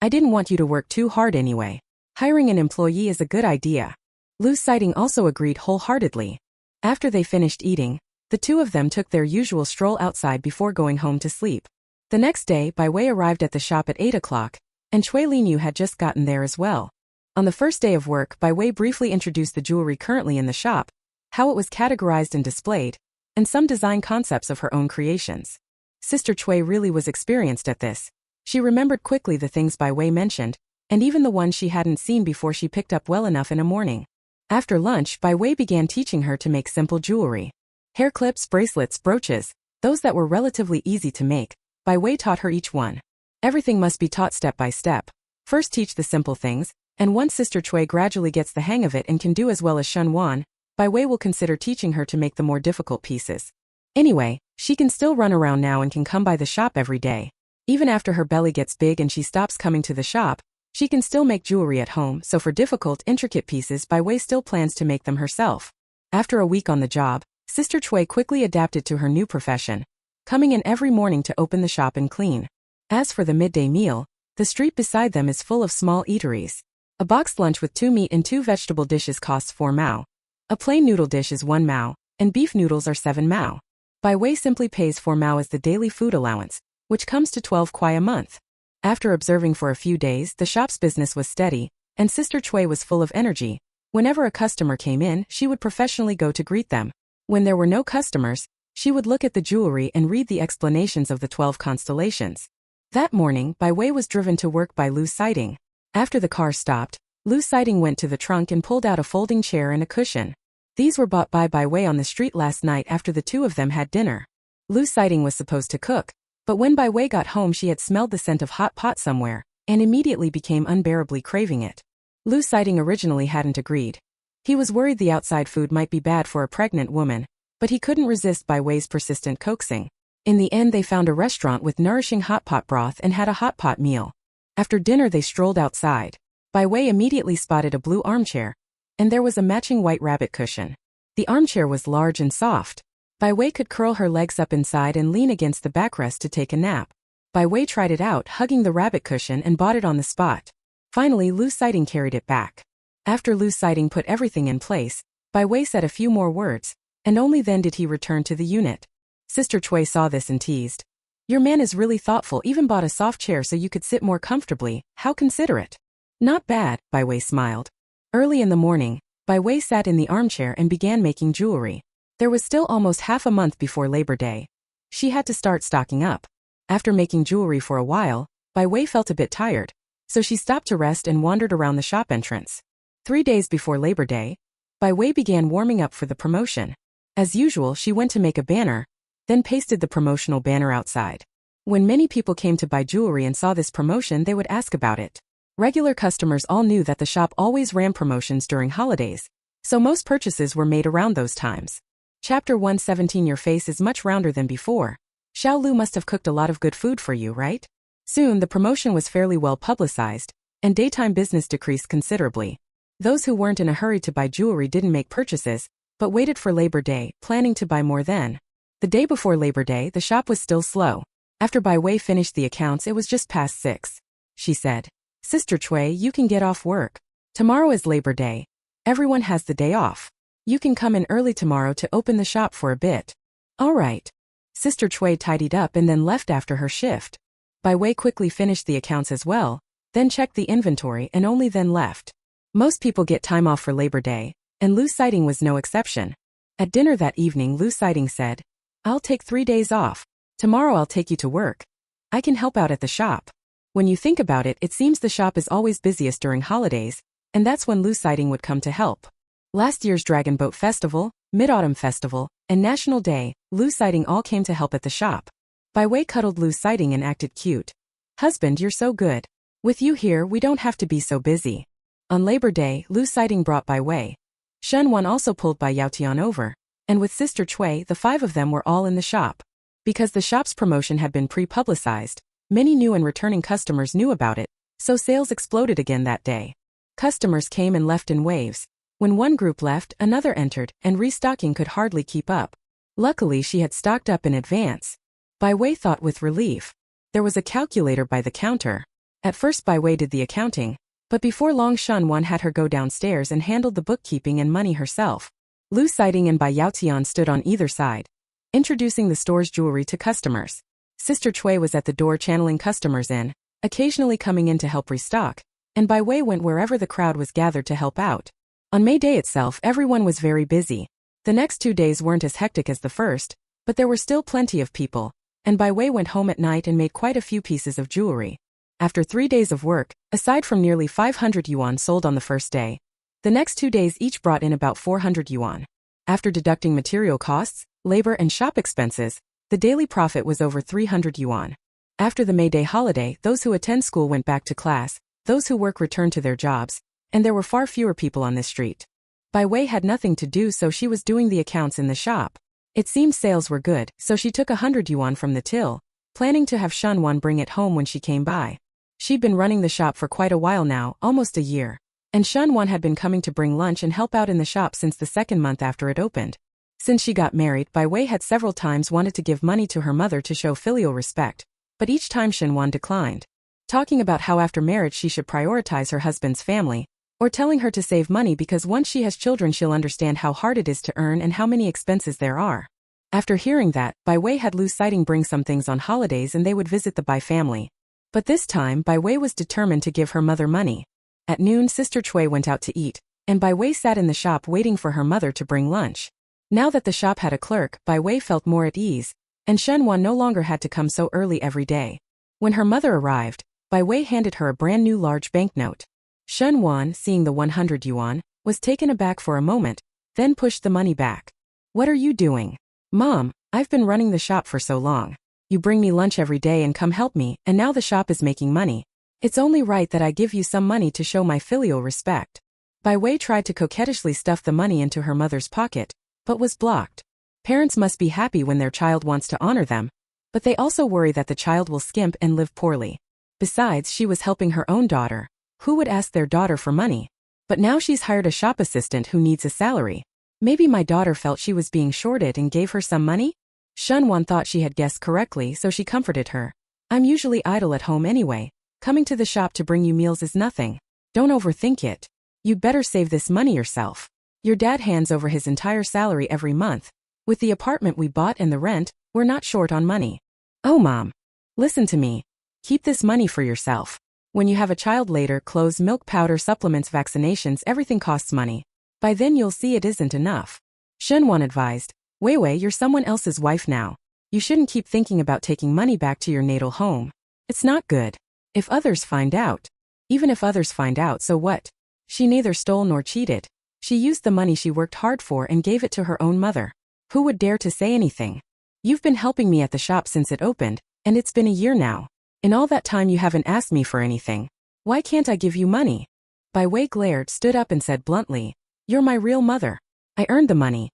I didn't want you to work too hard anyway. Hiring an employee is a good idea. Lu Sighting also agreed wholeheartedly. After they finished eating, the two of them took their usual stroll outside before going home to sleep. The next day, Bai Wei arrived at the shop at 8 o'clock, and Cui Linyu had just gotten there as well. On the first day of work, Bai Wei briefly introduced the jewelry currently in the shop, how it was categorized and displayed, and some design concepts of her own creations. Sister Cui really was experienced at this. She remembered quickly the things Bai Wei mentioned, and even the ones she hadn't seen before she picked up well enough in a morning. After lunch, Bai Wei began teaching her to make simple jewelry. Hair clips, bracelets, brooches, those that were relatively easy to make. Bai Wei taught her each one. Everything must be taught step by step. First teach the simple things, and once Sister Cui gradually gets the hang of it and can do as well as Shunwan, Bai Wei will consider teaching her to make the more difficult pieces. Anyway, she can still run around now and can come by the shop every day. Even after her belly gets big and she stops coming to the shop, she can still make jewelry at home, so for difficult, intricate pieces Bai Wei still plans to make them herself. After a week on the job, Sister Cui quickly adapted to her new profession, coming in every morning to open the shop and clean. As for the midday meal, the street beside them is full of small eateries. A boxed lunch with 2 meat and 2 vegetable dishes costs 4 mao. A plain noodle dish is 1 mao, and beef noodles are 7 mao. Bai Wei simply pays 4 mao as the daily food allowance, which comes to 12 kwai a month. After observing for a few days, the shop's business was steady, and Sister Chui was full of energy. Whenever a customer came in, she would professionally go to greet them. When there were no customers, she would look at the jewelry and read the explanations of the 12 constellations. That morning, Bai Wei was driven to work by Lu Siding. After the car stopped, Lu Siding went to the trunk and pulled out a folding chair and a cushion. These were bought by Bai Wei on the street last night after the two of them had dinner. Lu Siding was supposed to cook, but when Bai Wei got home she had smelled the scent of hot pot somewhere, and immediately became unbearably craving it. Lu Siding originally hadn't agreed. He was worried the outside food might be bad for a pregnant woman, but he couldn't resist Bai Wei's persistent coaxing. In the end they found a restaurant with nourishing hot pot broth and had a hot pot meal. After dinner they strolled outside. Bai Wei immediately spotted a blue armchair, and there was a matching white rabbit cushion. The armchair was large and soft. Bai Wei could curl her legs up inside and lean against the backrest to take a nap. Bai Wei tried it out, hugging the rabbit cushion, and bought it on the spot. Finally Lu Siding carried it back. After Lu Siding put everything in place, Bai Wei said a few more words, and only then did he return to the unit. Sister Chui saw this and teased. "Your man is really thoughtful, even bought a soft chair so you could sit more comfortably. How considerate." "Not bad," Bai Wei smiled. Early in the morning, Bai Wei sat in the armchair and began making jewelry. There was still almost half a month before Labor Day. She had to start stocking up. After making jewelry for a while, Bai Wei felt a bit tired, so she stopped to rest and wandered around the shop entrance. 3 days before Labor Day, Bai Wei began warming up for the promotion. As usual, she went to make a banner, then pasted the promotional banner outside. When many people came to buy jewelry and saw this promotion, they would ask about it. Regular customers all knew that the shop always ran promotions during holidays, so most purchases were made around those times. Chapter 117. Your face is much rounder than before. Xiao Lu must have cooked a lot of good food for you, right? Soon the promotion was fairly well publicized, and daytime business decreased considerably. Those who weren't in a hurry to buy jewelry didn't make purchases, but waited for Labor Day, planning to buy more then. The day before Labor Day, the shop was still slow. After Bai Wei finished the accounts, it was just past 6. She said, "Sister Chui, you can get off work. Tomorrow is Labor Day. Everyone has the day off. You can come in early tomorrow to open the shop for a bit." "All right." Sister Chui tidied up and then left after her shift. Bai Wei quickly finished the accounts as well, then checked the inventory and only then left. Most people get time off for Labor Day, and Lu Siding was no exception. At dinner that evening, Lu Siding said, "I'll take 3 days off. Tomorrow I'll take you to work. I can help out at the shop." When you think about it, it seems the shop is always busiest during holidays, and that's when Lu Siding would come to help. Last year's Dragon Boat Festival, Mid-Autumn Festival, and National Day, Lu Siding all came to help at the shop. Bai Wei cuddled Lu Siding and acted cute. "Husband, you're so good. With you here, we don't have to be so busy." On Labor Day, Lu Siding brought Bai Wei. Shen Wan also pulled Bai Yaotian over, and with Sister Chui, the 5 of them were all in the shop. Because the shop's promotion had been pre-publicized, many new and returning customers knew about it, so sales exploded again that day. Customers came and left in waves. When one group left, another entered, and restocking could hardly keep up. Luckily, she had stocked up in advance. Bai Wei thought with relief. There was a calculator by the counter. At first Bai Wei did the accounting, but before long Shen Wan had her go downstairs and handled the bookkeeping and money herself. Lu Siding and Bai Yaotian stood on either side, introducing the store's jewelry to customers. Sister Chui was at the door channeling customers in, occasionally coming in to help restock, and Bai Wei went wherever the crowd was gathered to help out. On May Day itself, everyone was very busy. The next 2 days weren't as hectic as the first, but there were still plenty of people, and Bai Wei went home at night and made quite a few pieces of jewelry. After 3 days of work, aside from nearly 500 yuan sold on the first day, the next 2 days each brought in about 400 yuan. After deducting material costs, labor and shop expenses, the daily profit was over 300 yuan. After the May Day holiday, those who attend school went back to class, those who work returned to their jobs, and there were far fewer people on this street. Bai Wei had nothing to do, so she was doing the accounts in the shop. It seemed sales were good, so she took 100 yuan from the till, planning to have Shen Wan bring it home when she came by. She'd been running the shop for quite a while now, almost a year, and Shen Wan had been coming to bring lunch and help out in the shop since the 2nd month after it opened. Since she got married, Bai Wei had several times wanted to give money to her mother to show filial respect, but each time Shen Wan declined. Talking about how after marriage she should prioritize her husband's family, or telling her to save money because once she has children she'll understand how hard it is to earn and how many expenses there are. After hearing that, Bai Wei had Lu Siding bring some things on holidays and they would visit the Bai family. But this time, Bai Wei was determined to give her mother money. At noon, Sister Chui went out to eat, and Bai Wei sat in the shop waiting for her mother to bring lunch. Now that the shop had a clerk, Bai Wei felt more at ease, and Shen Wan no longer had to come so early every day. When her mother arrived, Bai Wei handed her a brand new large banknote. Shen Wan, seeing the 100 yuan, was taken aback for a moment, then pushed the money back. "What are you doing?" "Mom, I've been running the shop for so long. You bring me lunch every day and come help me, and now the shop is making money. It's only right that I give you some money to show my filial respect." Bai Wei tried to coquettishly stuff the money into her mother's pocket, but was blocked. Parents must be happy when their child wants to honor them, but they also worry that the child will skimp and live poorly. Besides, she was helping her own daughter. Who would ask their daughter for money? But now she's hired a shop assistant who needs a salary. Maybe my daughter felt she was being shorted and gave her some money? Shen Wan thought she had guessed correctly, so she comforted her. "I'm usually idle at home anyway. Coming to the shop to bring you meals is nothing. Don't overthink it. You'd better save this money yourself. Your dad hands over his entire salary every month. With the apartment we bought and the rent, we're not short on money." "Oh, Mom. Listen to me. Keep this money for yourself. When you have a child later, clothes, milk powder, supplements, vaccinations, everything costs money. By then you'll see it isn't enough." Shen Wan advised, "Wei Wei, you're someone else's wife now. You shouldn't keep thinking about taking money back to your natal home. It's not good. If others find out." "Even if others find out, so what? She neither stole nor cheated. She used the money she worked hard for and gave it to her own mother. Who would dare to say anything? You've been helping me at the shop since it opened, and it's been a year now. In all that time you haven't asked me for anything. Why can't I give you money?" Bai Wei glared, stood up and said bluntly, "You're my real mother. I earned the money.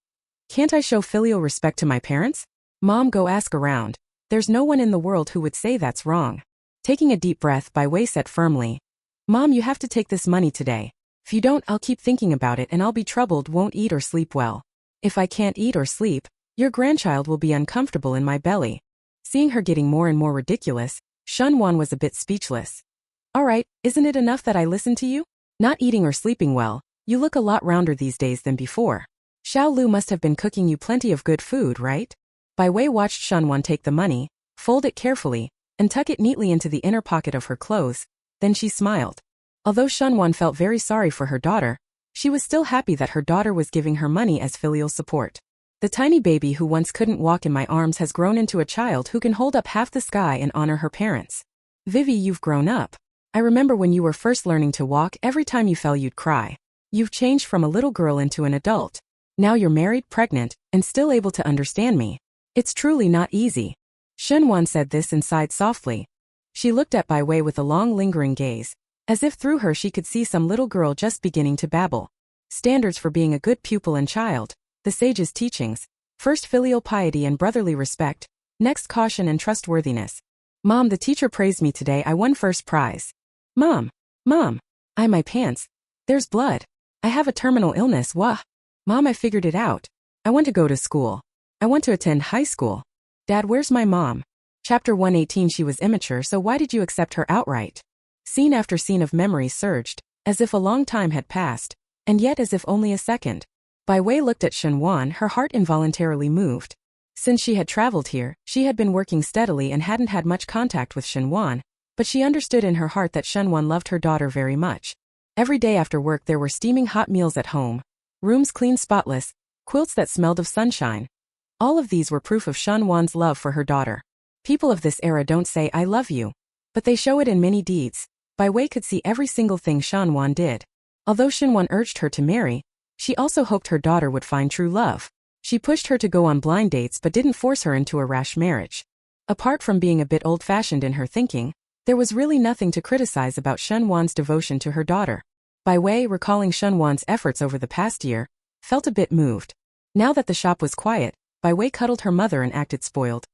Can't I show filial respect to my parents?" "Mom, go ask around. There's no one in the world who would say that's wrong." Taking a deep breath, Bai Wei said firmly, "Mom, you have to take this money today. If you don't, I'll keep thinking about it and I'll be troubled, won't eat or sleep well. If I can't eat or sleep, your grandchild will be uncomfortable in my belly." Seeing her getting more and more ridiculous, Shen Wan was a bit speechless. "All right, isn't it enough that I listen to you? Not eating or sleeping well, you look a lot rounder these days than before. Xiao Lu must have been cooking you plenty of good food, right?" Bai Wei watched Shen Wan take the money, fold it carefully, and tuck it neatly into the inner pocket of her clothes. Then she smiled. Although Shen Wan felt very sorry for her daughter, she was still happy that her daughter was giving her money as filial support. "The tiny baby who once couldn't walk in my arms has grown into a child who can hold up half the sky and honor her parents. Vivi, you've grown up. I remember when you were first learning to walk, every time you fell you'd cry. You've changed from a little girl into an adult. Now you're married, pregnant, and still able to understand me. It's truly not easy." Shen Wan said this and sighed softly. She looked at Bai Wei with a long lingering gaze, as if through her she could see some little girl just beginning to babble. Standards for being a good pupil and child, the sage's teachings, first filial piety and brotherly respect, next caution and trustworthiness. "Mom, the teacher praised me today. I won first prize." Mom, my pants. There's blood. I have a terminal illness, wah. Mom, I figured it out. I want to go to school. I want to attend high school. Dad, where's my mom?" Chapter 118. She was immature, so why did you accept her outright? Scene after scene of memory surged, as if a long time had passed, and yet as if only a second. Bai Wei looked at Shen Wan, her heart involuntarily moved. Since she had traveled here, she had been working steadily and hadn't had much contact with Shen Wan, but she understood in her heart that Shen Wan loved her daughter very much. Every day after work there were steaming hot meals at home, rooms clean spotless, quilts that smelled of sunshine. All of these were proof of Shen Wan's love for her daughter. People of this era don't say "I love you," but they show it in many deeds. Bai Wei could see every single thing Shen Wan did. Although Shen Wan urged her to marry, she also hoped her daughter would find true love. She pushed her to go on blind dates but didn't force her into a rash marriage. Apart from being a bit old-fashioned in her thinking, there was really nothing to criticize about Shen Wan's devotion to her daughter. Bai Wei, recalling Shen Wan's efforts over the past year, felt a bit moved. Now that the shop was quiet, Bai Wei cuddled her mother and acted spoiled.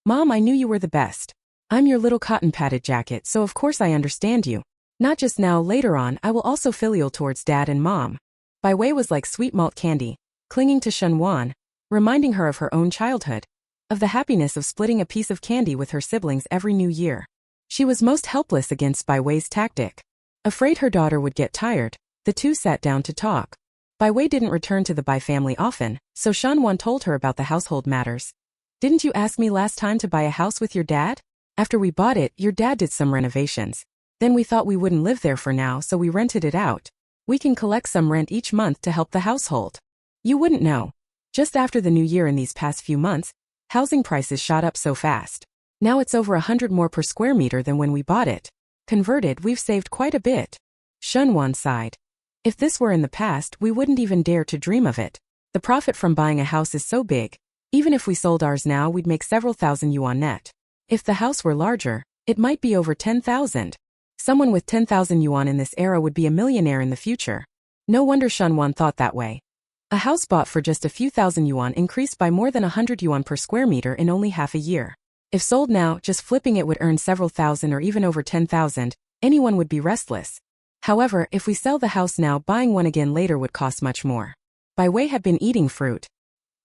"Mom, I knew you were the best. I'm your little cotton-padded jacket, so of course I understand you. Not just now, later on, I will also filial towards Dad and Mom." Bai Wei was like sweet malt candy, clinging to Shen Wan, reminding her of her own childhood, of the happiness of splitting a piece of candy with her siblings every new year. She was most helpless against Bai Wei's tactic. Afraid her daughter would get tired, the two sat down to talk. Bai Wei didn't return to the Bai family often, so Shen Wan told her about the household matters. "Didn't you ask me last time to buy a house with your dad? After we bought it, your dad did some renovations. Then we thought we wouldn't live there for now, so we rented it out. We can collect some rent each month to help the household. You wouldn't know. Just after the new year in these past few months, housing prices shot up so fast. Now it's over 100 more per square meter than when we bought it. Converted, we've saved quite a bit. Shunwan sighed. If this were in the past, we wouldn't even dare to dream of it. The profit from buying a house is so big. Even if we sold ours now, we'd make several thousand yuan net. If the house were larger, it might be over 10,000. Someone with 10,000 yuan in this era would be a millionaire in the future. No wonder Shunwan thought that way. A house bought for just a few thousand yuan increased by more than 100 yuan per square meter in only half a year. If sold now, just flipping it would earn several thousand or even over 10,000, anyone would be restless. However, if we sell the house now, buying one again later would cost much more. Bai Wei had been eating fruit.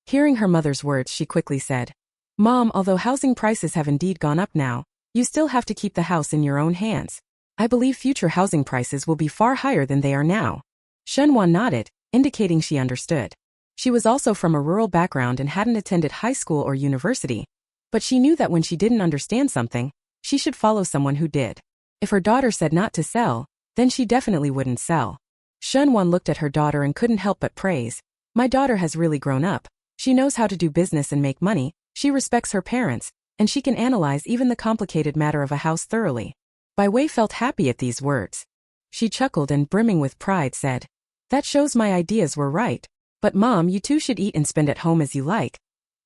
Hearing her mother's words, she quickly said, Mom, although housing prices have indeed gone up now, you still have to keep the house in your own hands. I believe future housing prices will be far higher than they are now. Shunwan nodded, indicating she understood. She was also from a rural background and hadn't attended high school or university. But she knew that when she didn't understand something, she should follow someone who did. If her daughter said not to sell, then she definitely wouldn't sell. Shunwan looked at her daughter and couldn't help but praise. My daughter has really grown up. She knows how to do business and make money, she respects her parents, and she can analyze even the complicated matter of a house thoroughly. Bai Wei felt happy at these words. She chuckled and, brimming with pride, said, That shows my ideas were right. But Mom, you two should eat and spend at home as you like.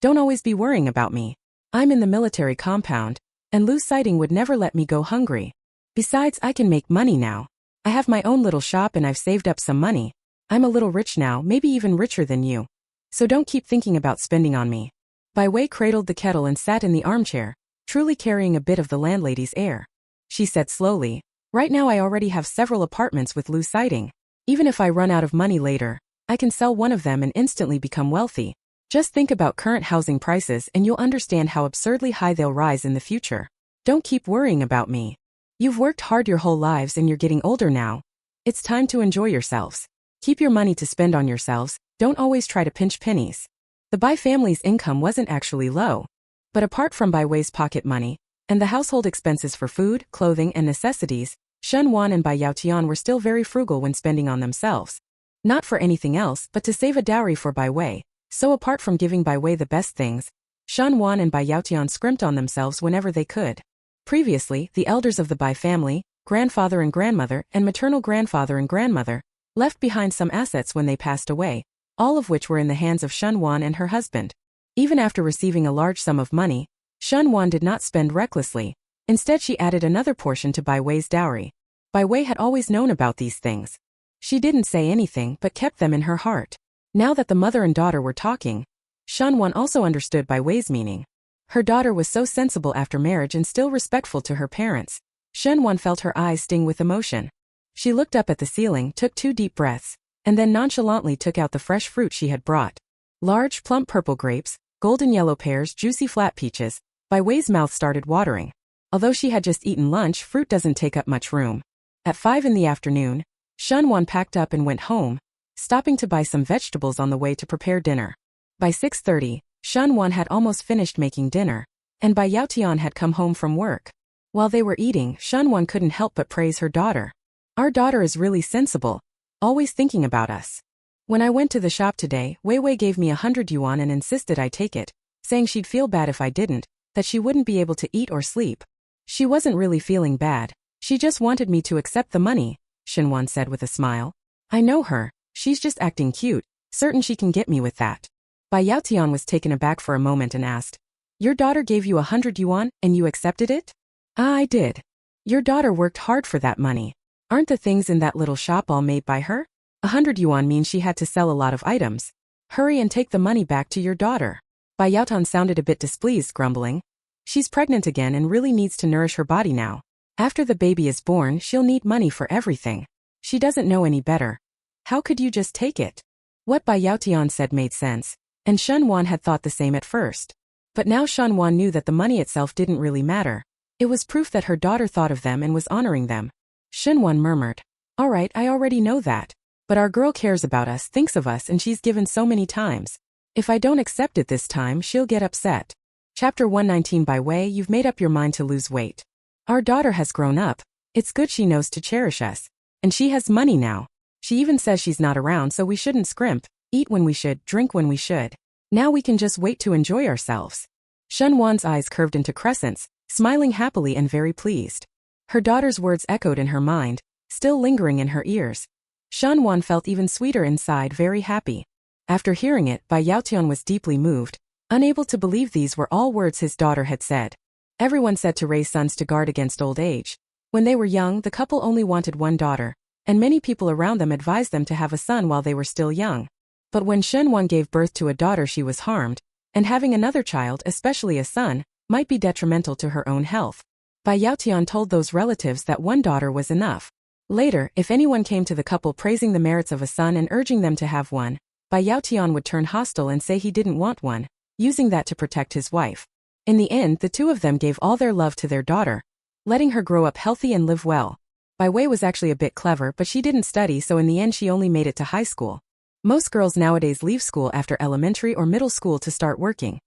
Don't always be worrying about me. I'm in the military compound, and Lu Sighting would never let me go hungry. Besides, I can make money now. I have my own little shop and I've saved up some money. I'm a little rich now, maybe even richer than you. So don't keep thinking about spending on me. Bai Wei cradled the kettle and sat in the armchair, truly carrying a bit of the landlady's air. She said slowly, Right now I already have several apartments with Lu Sighting. Even if I run out of money later, I can sell one of them and instantly become wealthy. Just think about current housing prices and you'll understand how absurdly high they'll rise in the future. Don't keep worrying about me. You've worked hard your whole lives and you're getting older now. It's time to enjoy yourselves. Keep your money to spend on yourselves, don't always try to pinch pennies. The Bai family's income wasn't actually low. But apart from Bai Wei's pocket money, and the household expenses for food, clothing, and necessities, Shunwan and Bai Yaotian were still very frugal when spending on themselves. Not for anything else, but to save a dowry for Bai Wei. So apart from giving Bai Wei the best things, Shunwan and Bai Yaotian scrimped on themselves whenever they could. Previously, the elders of the Bai family, grandfather and grandmother, and maternal grandfather and grandmother, left behind some assets when they passed away, all of which were in the hands of Shunwan and her husband. Even after receiving a large sum of money, Shunwan did not spend recklessly. Instead, she added another portion to Bai Wei's dowry. Bai Wei had always known about these things. She didn't say anything but kept them in her heart. Now that the mother and daughter were talking, Shunwan also understood Bai Wei's meaning. Her daughter was so sensible after marriage and still respectful to her parents. Shunwan felt her eyes sting with emotion. She looked up at the ceiling, took 2 deep breaths, and then nonchalantly took out the fresh fruit she had brought. Large, plump purple grapes, golden yellow pears, juicy flat peaches. Bai Wei's mouth started watering. Although she had just eaten lunch, fruit doesn't take up much room. At 5 in the afternoon, Shunwan packed up and went home, stopping to buy some vegetables on the way to prepare dinner. By 6:30, Shunwan had almost finished making dinner, and Bai Yaotian had come home from work. While they were eating, Shunwan couldn't help but praise her daughter. Our daughter is really sensible, always thinking about us. When I went to the shop today, Wei Wei gave me 100 yuan and insisted I take it, saying she'd feel bad if I didn't, that she wouldn't be able to eat or sleep. She wasn't really feeling bad, she just wanted me to accept the money, Shunwan said with a smile. I know her, she's just acting cute, certain she can get me with that. Bai Yaotian was taken aback for a moment and asked, Your daughter gave you 100 yuan, and you accepted it? Ah, I did. Your daughter worked hard for that money. Aren't the things in that little shop all made by her? 100 yuan means she had to sell a lot of items. Hurry and take the money back to your daughter. Bai Yaotian sounded a bit displeased, grumbling. She's pregnant again and really needs to nourish her body now. After the baby is born, she'll need money for everything. She doesn't know any better. How could you just take it? What Bai Yaotian said made sense, and Shunwan had thought the same at first. But now Shunwan knew that the money itself didn't really matter. It was proof that her daughter thought of them and was honoring them. Shunwan murmured, All right, I already know that. But our girl cares about us, thinks of us, and she's given so many times. If I don't accept it this time, she'll get upset. Chapter 119. Bai Wei, you've made up your mind to lose weight. Our daughter has grown up. It's good she knows to cherish us. And she has money now. She even says she's not around, so we shouldn't scrimp, eat when we should, drink when we should. Now we can just wait to enjoy ourselves. Shun Wan's eyes curved into crescents, smiling happily and very pleased. Her daughter's words echoed in her mind, still lingering in her ears. Shun Wan felt even sweeter inside, very happy. After hearing it, Bai Yaotian was deeply moved, unable to believe these were all words his daughter had said. Everyone said to raise sons to guard against old age. When they were young, the couple only wanted one daughter, and many people around them advised them to have a son while they were still young. But when Shun Wan gave birth to a daughter, she was harmed, and having another child, especially a son, might be detrimental to her own health. Bai Yaotian told those relatives that one daughter was enough. Later, if anyone came to the couple praising the merits of a son and urging them to have one, Bai Yaotian would turn hostile and say he didn't want one, using that to protect his wife. In the end, the two of them gave all their love to their daughter, letting her grow up healthy and live well. Bai Wei was actually a bit clever, but she didn't study, so in the end she only made it to high school. Most girls nowadays leave school after elementary or middle school to start working.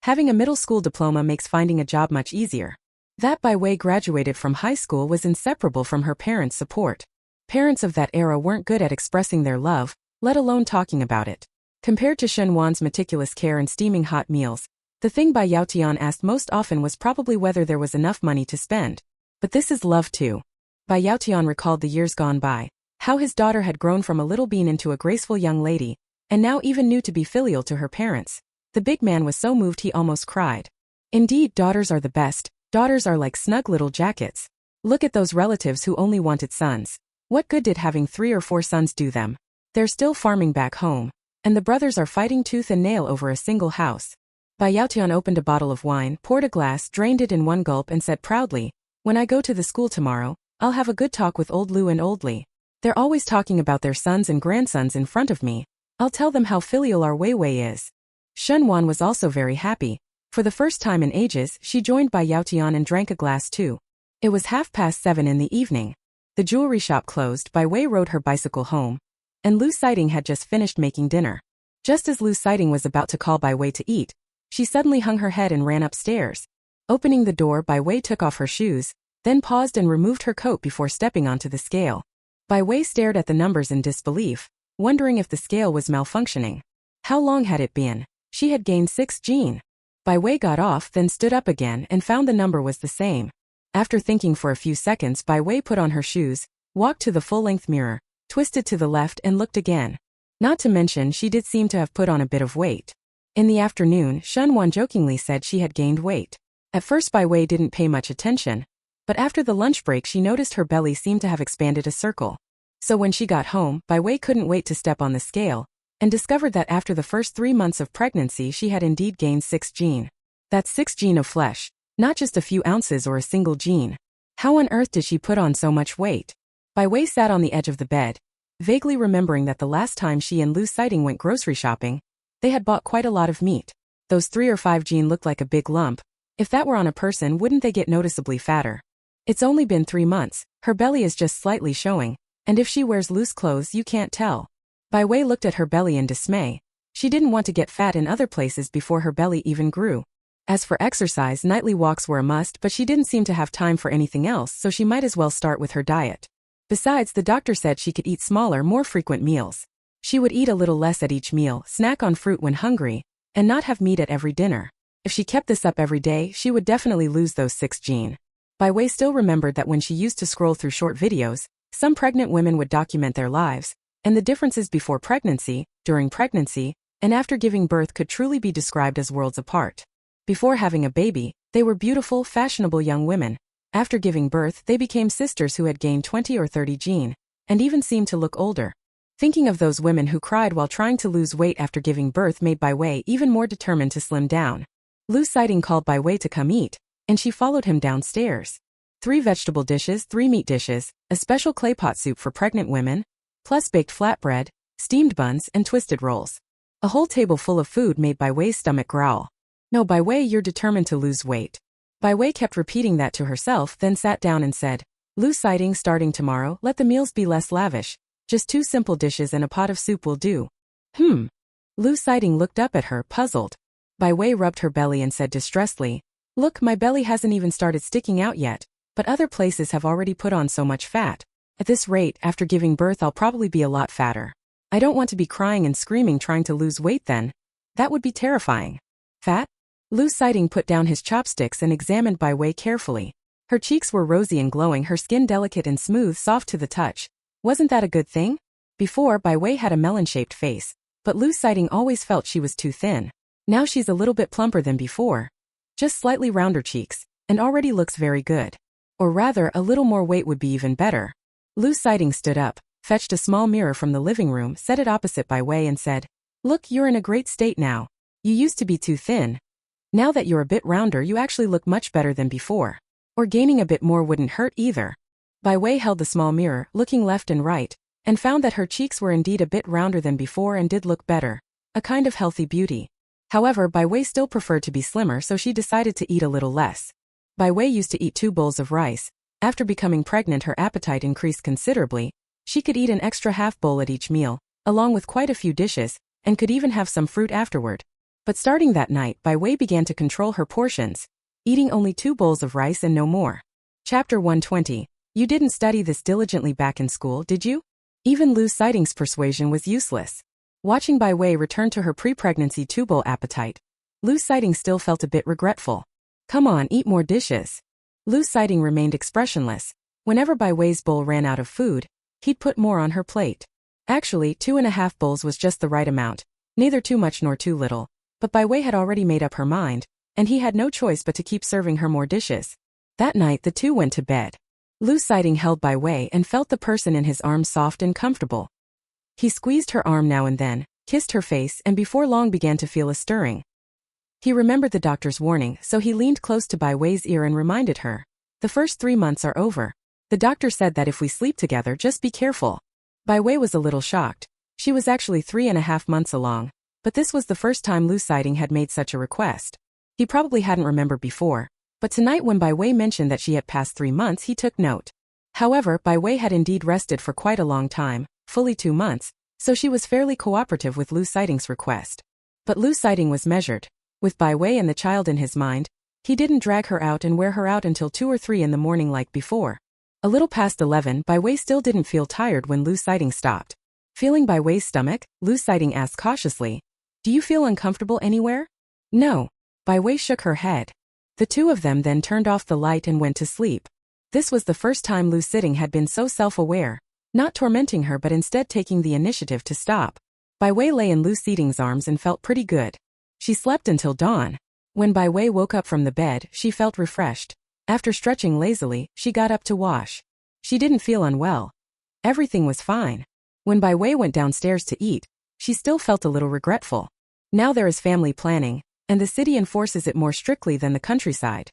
Having a middle school diploma makes finding a job much easier. That Bai Wei graduated from high school was inseparable from her parents' support. Parents of that era weren't good at expressing their love, let alone talking about it. Compared to Shun Wan's meticulous care and steaming hot meals, the thing Bai Yaotian asked most often was probably whether there was enough money to spend. But this is love too. Bai Yaotian recalled the years gone by, how his daughter had grown from a little bean into a graceful young lady, and now even knew to be filial to her parents. The big man was so moved he almost cried. Indeed, daughters are the best. Daughters are like snug little jackets. Look at those relatives who only wanted sons. What good did having 3 or 4 sons do them? They're still farming back home. And the brothers are fighting tooth and nail over a single house. Bai Yaotian opened a bottle of wine, poured a glass, drained it in one gulp and said proudly, "When I go to the school tomorrow, I'll have a good talk with old Lu and old Li. They're always talking about their sons and grandsons in front of me. I'll tell them how filial our Wei Wei is." Shun Wan was also very happy. For the first time in ages, she joined Bai Yaotian and drank a glass too. It was 7:30 in the evening. The jewelry shop closed. Bai Wei rode her bicycle home, and Lu Sighting had just finished making dinner. Just as Lu Sighting was about to call Bai Wei to eat, she suddenly hung her head and ran upstairs. Opening the door, Bai Wei took off her shoes, then paused and removed her coat before stepping onto the scale. Bai Wei stared at the numbers in disbelief, wondering if the scale was malfunctioning. How long had it been? She had gained 6 gene. Bai Wei got off, then stood up again and found the number was the same. After thinking for a few seconds, Bai Wei put on her shoes, walked to the full-length mirror, twisted to the left and looked again. Not to mention she did seem to have put on a bit of weight. In the afternoon, Shun Wan jokingly said she had gained weight. At first Bai Wei didn't pay much attention, but after the lunch break she noticed her belly seemed to have expanded a circle. So when she got home, Bai Wei couldn't wait to step on the scale, and discovered that after the first 3 months of pregnancy she had indeed gained 6 gene. That's 6 gene of flesh, not just a few ounces or a single gene. How on earth did she put on so much weight? Bai Wei sat on the edge of the bed, vaguely remembering that the last time she and Lu Sighting went grocery shopping, they had bought quite a lot of meat. Those 3 or 5 gene looked like a big lump. If that were on a person, wouldn't they get noticeably fatter? It's only been 3 months, her belly is just slightly showing, and if she wears loose clothes you can't tell. Bai Wei looked at her belly in dismay. She didn't want to get fat in other places before her belly even grew. As for exercise, nightly walks were a must, but she didn't seem to have time for anything else, so she might as well start with her diet. Besides, the doctor said she could eat smaller, more frequent meals. She would eat a little less at each meal, snack on fruit when hungry, and not have meat at every dinner. If she kept this up every day, she would definitely lose those 6 gene. Bai Wei still remembered that when she used to scroll through short videos, some pregnant women would document their lives, and the differences before pregnancy, during pregnancy, and after giving birth could truly be described as worlds apart. Before having a baby, they were beautiful, fashionable young women. After giving birth, they became sisters who had gained 20 or 30 gene, and even seemed to look older. Thinking of those women who cried while trying to lose weight after giving birth made Bai Wei even more determined to slim down. Lu Sighting called Bai Wei to come eat, and she followed him downstairs. 3 vegetable dishes, 3 meat dishes, a special clay pot soup for pregnant women, plus baked flatbread, steamed buns, and twisted rolls. A whole table full of food made Bai Wei's stomach growl. "No, Bai Wei, you're determined to lose weight." Bai Wei kept repeating that to herself, then sat down and said, "Lu Sighting, starting tomorrow, let the meals be less lavish. Just 2 simple dishes and a pot of soup will do." Lu Sighting looked up at her, puzzled. Bai Wei rubbed her belly and said distressedly, "Look, my belly hasn't even started sticking out yet. but other places have already put on so much fat. At this rate, after giving birth I'll probably be a lot fatter. I don't want to be crying and screaming trying to lose weight then. That would be terrifying. Fat? Lu Sighting put down his chopsticks and examined Bai Wei carefully. Her cheeks were rosy and glowing, her skin delicate and smooth, soft to the touch. Wasn't that a good thing? Before, Bai Wei had a melon-shaped face, but Lu Sighting always felt she was too thin. Now she's a little bit plumper than before. Just slightly rounder cheeks, and already looks very good. Or rather, a little more weight would be even better. Lu Sighting stood up, fetched a small mirror from the living room, set it opposite Bai Wei and said, "Look, you're in a great state now. You used to be too thin. Now that you're a bit rounder you actually look much better than before. Or gaining a bit more wouldn't hurt either." Bai Wei held the small mirror, looking left and right, and found that her cheeks were indeed a bit rounder than before and did look better. A kind of healthy beauty. However, Bai Wei still preferred to be slimmer, so she decided to eat a little less. Bai Wei used to eat 2 bowls of rice. After becoming pregnant her appetite increased considerably. She could eat an extra half bowl at each meal, along with quite a few dishes, and could even have some fruit afterward. But starting that night, Bai Wei began to control her portions, eating only 2 bowls of rice and no more. Chapter 120. You didn't study this diligently back in school, did you? Even Lu Sighting's persuasion was useless. Watching Bai Wei return to her pre-pregnancy 2-bowl appetite, Lu Sighting still felt a bit regretful. Come on, eat more dishes. Lu Sighting remained expressionless. Whenever Bai Wei's bowl ran out of food, he'd put more on her plate. Actually, 2.5 bowls was just the right amount, neither too much nor too little. But Bai Wei had already made up her mind, and he had no choice but to keep serving her more dishes. That night the two went to bed. Lu Sighting held Bai Wei and felt the person in his arms soft and comfortable. He squeezed her arm now and then, kissed her face, and before long began to feel a stirring. He remembered the doctor's warning, so he leaned close to Bai Wei's ear and reminded her. The first 3 months are over. The doctor said that if we sleep together, just be careful. Bai Wei was a little shocked. She was actually 3.5 months along. But this was the first time Lu Sighting had made such a request. He probably hadn't remembered before, but tonight when Bai Wei mentioned that she had passed 3 months he took note. However, Bai Wei had indeed rested for quite a long time, fully 2 months, so she was fairly cooperative with Lu Sighting's request. But Lu Sighting was measured. With Bai Wei and the child in his mind, he didn't drag her out and wear her out until 2 or 3 in the morning like before. A little past 11, Bai Wei still didn't feel tired when Lu Sighting stopped. Feeling Bai Wei's stomach, Lu Sighting asked cautiously, "Do you feel uncomfortable anywhere?" "No." Bai Wei shook her head. The two of them then turned off the light and went to sleep. This was the first time Lu Sighting had been so self-aware, not tormenting her but instead taking the initiative to stop. Bai Wei lay in Lu Sighting's arms and felt pretty good. She slept until dawn. When Bai Wei woke up from the bed, she felt refreshed. After stretching lazily, she got up to wash. She didn't feel unwell. Everything was fine. When Bai Wei went downstairs to eat, she still felt a little regretful. Now there is family planning, and the city enforces it more strictly than the countryside.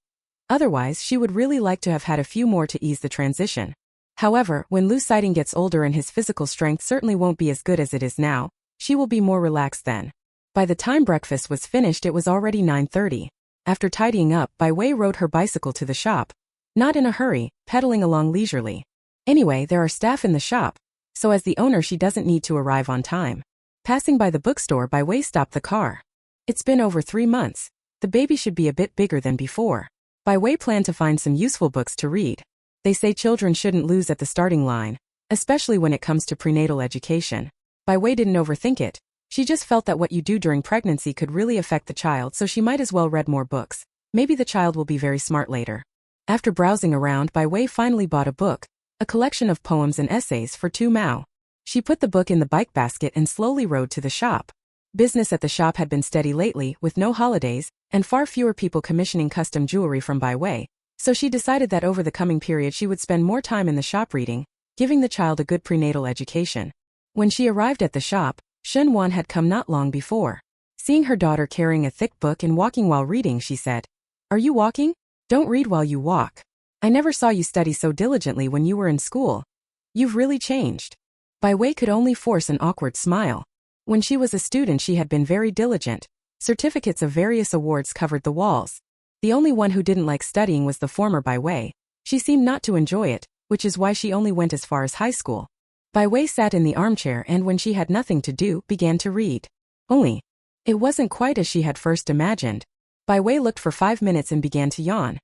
Otherwise, she would really like to have had a few more to ease the transition. However, when Lu Sighting gets older and his physical strength certainly won't be as good as it is now, she will be more relaxed then. By the time breakfast was finished it was already 9:30. After tidying up, Bai Wei rode her bicycle to the shop. Not in a hurry, pedaling along leisurely. Anyway, there are staff in the shop, so as the owner she doesn't need to arrive on time. Passing by the bookstore, Bai Wei stopped the car. It's been over 3 months. The baby should be a bit bigger than before. Bai Wei planned to find some useful books to read. They say children shouldn't lose at the starting line, especially when it comes to prenatal education. Bai Wei didn't overthink it. She just felt that what you do during pregnancy could really affect the child, so she might as well read more books. Maybe the child will be very smart later. After browsing around, Bai Wei finally bought a book, a collection of poems and essays for 2 mao. She put the book in the bike basket and slowly rode to the shop. Business at the shop had been steady lately, with no holidays, and far fewer people commissioning custom jewelry from Bai Wei, so she decided that over the coming period she would spend more time in the shop reading, giving the child a good prenatal education. When she arrived at the shop, Shun Wan had come not long before. Seeing her daughter carrying a thick book and walking while reading, she said, "Are you walking? Don't read while you walk. I never saw you study so diligently when you were in school. You've really changed." Bai Wei could only force an awkward smile. When she was a student she had been very diligent. Certificates of various awards covered the walls. The only one who didn't like studying was the former Bai Wei. She seemed not to enjoy it, which is why she only went as far as high school. Bai Wei sat in the armchair and when she had nothing to do, began to read. Only, it wasn't quite as she had first imagined. Bai Wei looked for 5 minutes and began to yawn.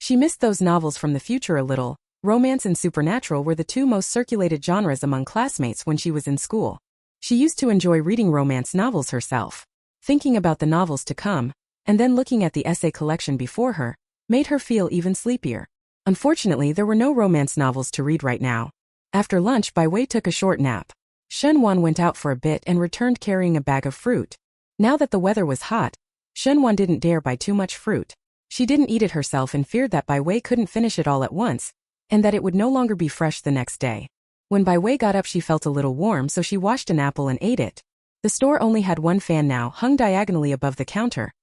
She missed those novels from the future a little. Romance and supernatural were the two most circulated genres among classmates when she was in school. She used to enjoy reading romance novels herself. Thinking about the novels to come, and then looking at the essay collection before her, made her feel even sleepier. Unfortunately, there were no romance novels to read right now. After lunch, Bai Wei took a short nap. Shenwan went out for a bit and returned carrying a bag of fruit. Now that the weather was hot, Shenwan didn't dare buy too much fruit. She didn't eat it herself and feared that Bai Wei couldn't finish it all at once, and that it would no longer be fresh the next day. When Bai Wei got up, she felt a little warm, so she washed an apple and ate it. The store only had one fan now, hung diagonally above the counter.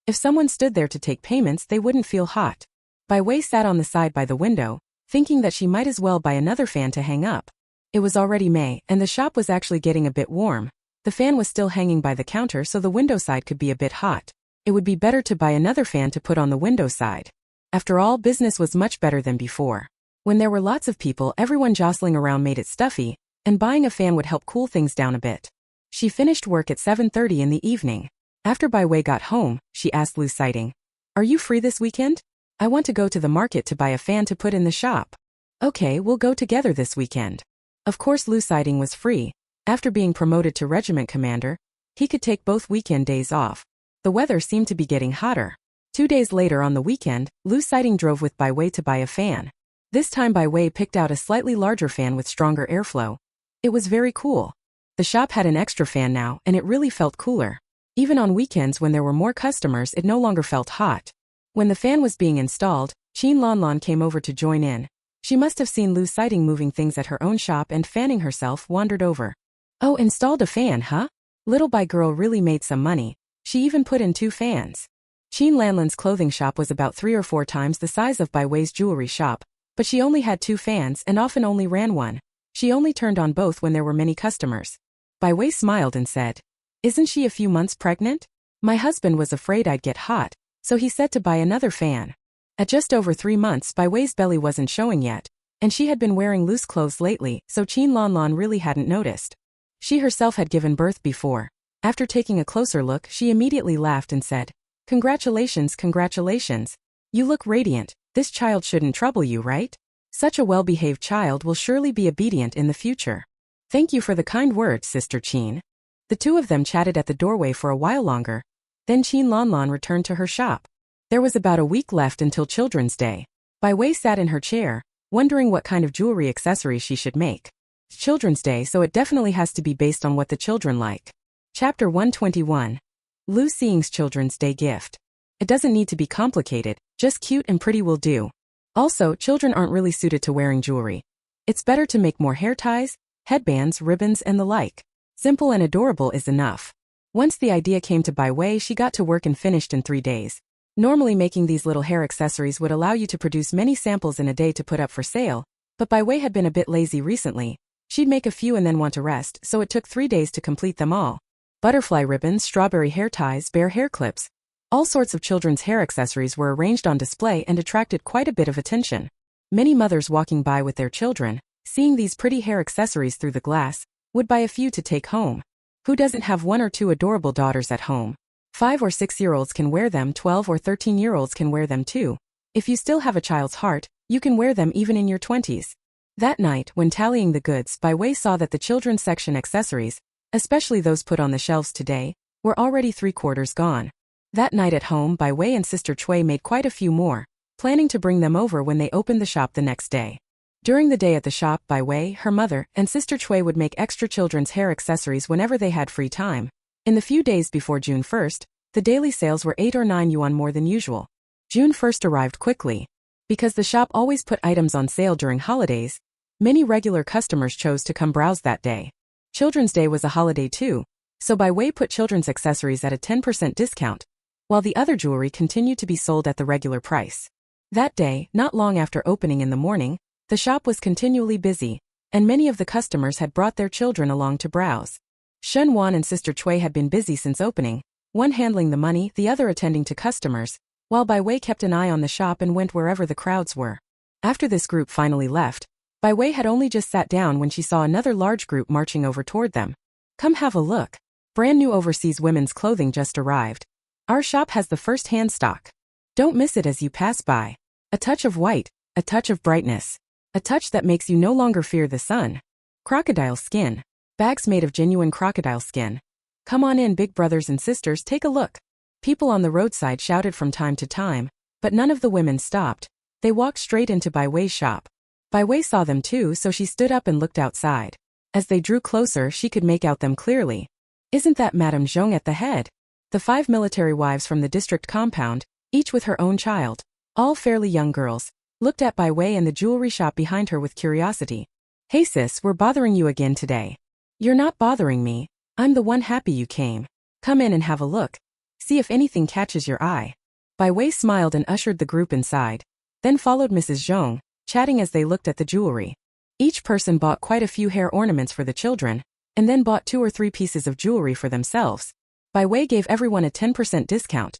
If someone stood there to take payments, they wouldn't feel hot. Bai Wei sat on the side by the window, thinking that she might as well buy another fan to hang up. It was already May, and the shop was actually getting a bit warm. The fan was still hanging by the counter, so the window side could be a bit hot. It would be better to buy another fan to put on the window side. After all, business was much better than before. When there were lots of people, everyone jostling around made it stuffy, and buying a fan would help cool things down a bit. She finished work at 7:30 in the evening. After Bai Wei got home, she asked Lu Sighting, "Are you free this weekend? I want to go to the market to buy a fan to put in the shop." "Okay, we'll go together this weekend." Of course, Lu Sighting was free. After being promoted to regiment commander, he could take both weekend days off. The weather seemed to be getting hotter. 2 days later on the weekend, Lu Sighting drove with Bai Wei to buy a fan. This time Bai Wei picked out a slightly larger fan with stronger airflow. It was very cool. The shop had an extra fan now, and it really felt cooler. Even on weekends when there were more customers, it no longer felt hot. When the fan was being installed, Qin Lanlan came over to join in. She must have seen Lu Sighting moving things at her own shop and fanning herself, wandered over. "Oh, installed a fan, huh? Little Bai girl really made some money. She even put in 2 fans." Qin Lanlan's clothing shop was about 3 or 4 times the size of Bai Wei's jewelry shop, but she only had 2 fans and often only ran one. She only turned on both when there were many customers. Bai Wei smiled and said, "Isn't she a few months pregnant? My husband was afraid I'd get hot, so he said to buy another fan." At just over 3 months, Bai Wei's belly wasn't showing yet, and she had been wearing loose clothes lately, so Qin Lanlan really hadn't noticed. She herself had given birth before. After taking a closer look, she immediately laughed and said, "Congratulations, congratulations. You look radiant. This child shouldn't trouble you, right? Such a well-behaved child will surely be obedient in the future." "Thank you for the kind words, Sister Qin." The two of them chatted at the doorway for a while longer. Then Qin Lanlan returned to her shop. There was about a week left until Children's Day. Bai Wei sat in her chair, wondering what kind of jewelry accessories she should make. It's Children's Day, so it definitely has to be based on what the children like. Chapter 121. Lu Xing's Children's Day Gift. It doesn't need to be complicated, just cute and pretty will do. Also, children aren't really suited to wearing jewelry. It's better to make more hair ties, headbands, ribbons, and the like. Simple and adorable is enough. Once the idea came to Bai Wei, she got to work and finished in 3 days. Normally making these little hair accessories would allow you to produce many samples in a day to put up for sale, but Bai Wei had been a bit lazy recently. She'd make a few and then want to rest, so it took 3 days to complete them all. Butterfly ribbons, strawberry hair ties, bear hair clips. All sorts of children's hair accessories were arranged on display and attracted quite a bit of attention. Many mothers walking by with their children, seeing these pretty hair accessories through the glass, would buy a few to take home. Who doesn't have 1 or 2 adorable daughters at home? 5 or 6-year-olds can wear them, 12 or 13-year-olds can wear them too. If you still have a child's heart, you can wear them even in your 20s. That night, when tallying the goods, Bai Wei saw that the children's section accessories, especially those put on the shelves today, were already 3/4 gone. That night at home, Bai Wei and Sister Cui made quite a few more, planning to bring them over when they opened the shop the next day. During the day at the shop, Bai Wei, her mother, and Sister Cui would make extra children's hair accessories whenever they had free time. In the few days before June 1st, the daily sales were 8 or 9 yuan more than usual. June 1st arrived quickly. Because the shop always put items on sale during holidays, many regular customers chose to come browse that day. Children's Day was a holiday too, so Bai Wei put children's accessories at a 10% discount, while the other jewelry continued to be sold at the regular price. That day, not long after opening in the morning, the shop was continually busy, and many of the customers had brought their children along to browse. Shen Wan and Sister Cui had been busy since opening, one handling the money, the other attending to customers, while Bai Wei kept an eye on the shop and went wherever the crowds were. After this group finally left, Bai Wei had only just sat down when she saw another large group marching over toward them. "Come have a look. Brand new overseas women's clothing just arrived. Our shop has the first-hand stock. Don't miss it as you pass by." A touch of white, a touch of brightness. A touch that makes you no longer fear the sun. Crocodile skin. Bags made of genuine crocodile skin. Come on in, big brothers and sisters, take a look. People on the roadside shouted from time to time, but none of the women stopped. They walked straight into Bai Wei's shop. Bai Wei saw them too, so she stood up and looked outside. As they drew closer, she could make out them clearly. Isn't that Madame Zhong at the head? The 5 military wives from the district compound, each with her own child, all fairly young girls, looked at Bai Wei and the jewelry shop behind her with curiosity. Hey sis, we're bothering you again today. You're not bothering me. I'm the one happy you came. Come in and have a look. See if anything catches your eye. Bai Wei smiled and ushered the group inside. Then followed Mrs. Zhong, chatting as they looked at the jewelry. Each person bought quite a few hair ornaments for the children, and then bought 2 or 3 pieces of jewelry for themselves. Bai Wei gave everyone a 10% discount.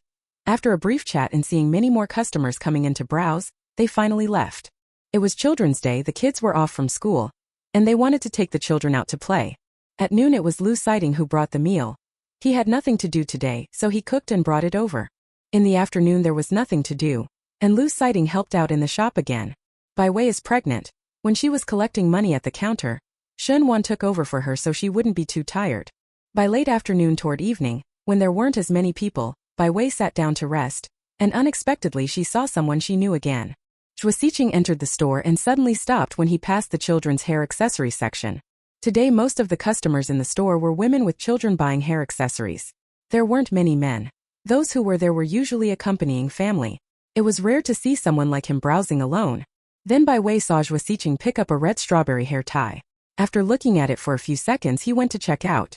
After a brief chat and seeing many more customers coming in to browse, they finally left. It was Children's Day, the kids were off from school, and they wanted to take the children out to play. At noon it was Lu Siting who brought the meal. He had nothing to do today, so he cooked and brought it over. In the afternoon there was nothing to do, and Lu Siting helped out in the shop again. Bai Wei is pregnant. When she was collecting money at the counter, Shun Wan took over for her so she wouldn't be too tired. By late afternoon toward evening, when there weren't as many people, Bai Wei sat down to rest, and unexpectedly she saw someone she knew again. Zhuo Siqing entered the store and suddenly stopped when he passed the children's hair accessory section. Today most of the customers in the store were women with children buying hair accessories. There weren't many men. Those who were there were usually accompanying family. It was rare to see someone like him browsing alone. Then Bai Wei saw Zhuo Siqing pick up a red strawberry hair tie. After looking at it for a few seconds he went to check out.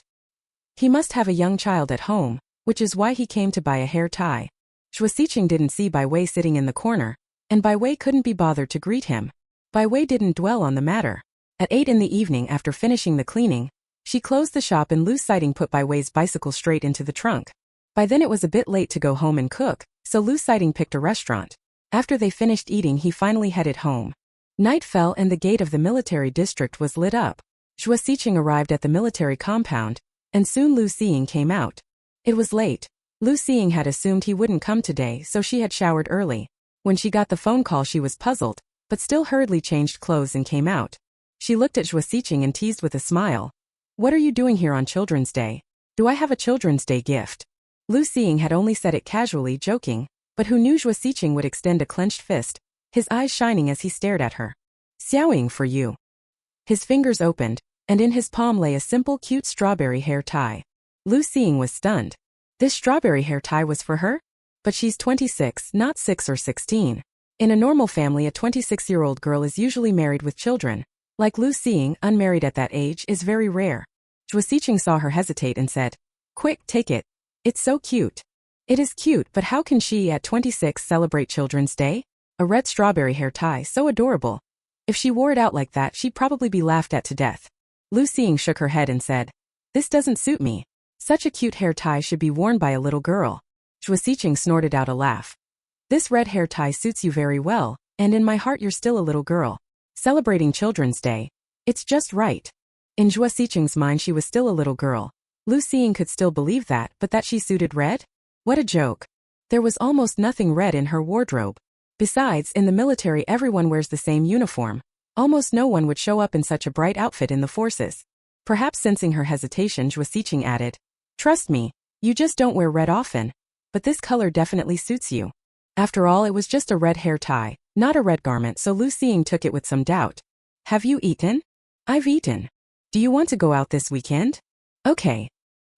He must have a young child at home, which is why he came to buy a hair tie. Zhuo Siqing didn't see Bai Wei sitting in the corner, and Bai Wei couldn't be bothered to greet him. Bai Wei didn't dwell on the matter. At 8 in the evening after finishing the cleaning, she closed the shop and Lu Siting put Bai Wei's bicycle straight into the trunk. By then it was a bit late to go home and cook, so Lu Siting picked a restaurant. After they finished eating he finally headed home. Night fell and the gate of the military district was lit up. Zhuo Siqing arrived at the military compound, and soon Lu Xiying came out. It was late. Lu Xiying had assumed he wouldn't come today, so she had showered early. When she got the phone call she was puzzled, but still hurriedly changed clothes and came out. She looked at Zhuo Siqing and teased with a smile. What are you doing here on Children's Day? Do I have a Children's Day gift? Lu Xiying had only said it casually, joking, but who knew Zhuo Siqing would extend a clenched fist, his eyes shining as he stared at her. Xiaoying for you. His fingers opened, and in his palm lay a simple cute strawberry hair tie. Lu Xiying was stunned. This strawberry hair tie was for her? But she's 26, not 6 or 16. In a normal family a 26-year-old girl is usually married with children. Like Lu Xiying, unmarried at that age is very rare. Zhuo Siqing saw her hesitate and said, Quick, take it. It's so cute. It is cute, but how can she at 26 celebrate Children's Day? A red strawberry hair tie, so adorable. If she wore it out like that she'd probably be laughed at to death. Lu Xiying shook her head and said, This doesn't suit me. Such a cute hair tie should be worn by a little girl. Zhuo Siqing snorted out a laugh. This red hair tie suits you very well, and in my heart you're still a little girl. Celebrating Children's Day. It's just right. In Zhuo Siqing's mind she was still a little girl. Lu Xiying could still believe that, but that she suited red? What a joke. There was almost nothing red in her wardrobe. Besides, in the military everyone wears the same uniform. Almost no one would show up in such a bright outfit in the forces. Perhaps sensing her hesitation, Zhuo Siqing added, Trust me, you just don't wear red often. But this color definitely suits you. After all, it was just a red hair tie, not a red garment, so Lu Xiying took it with some doubt. Have you eaten? I've eaten. Do you want to go out this weekend? Okay.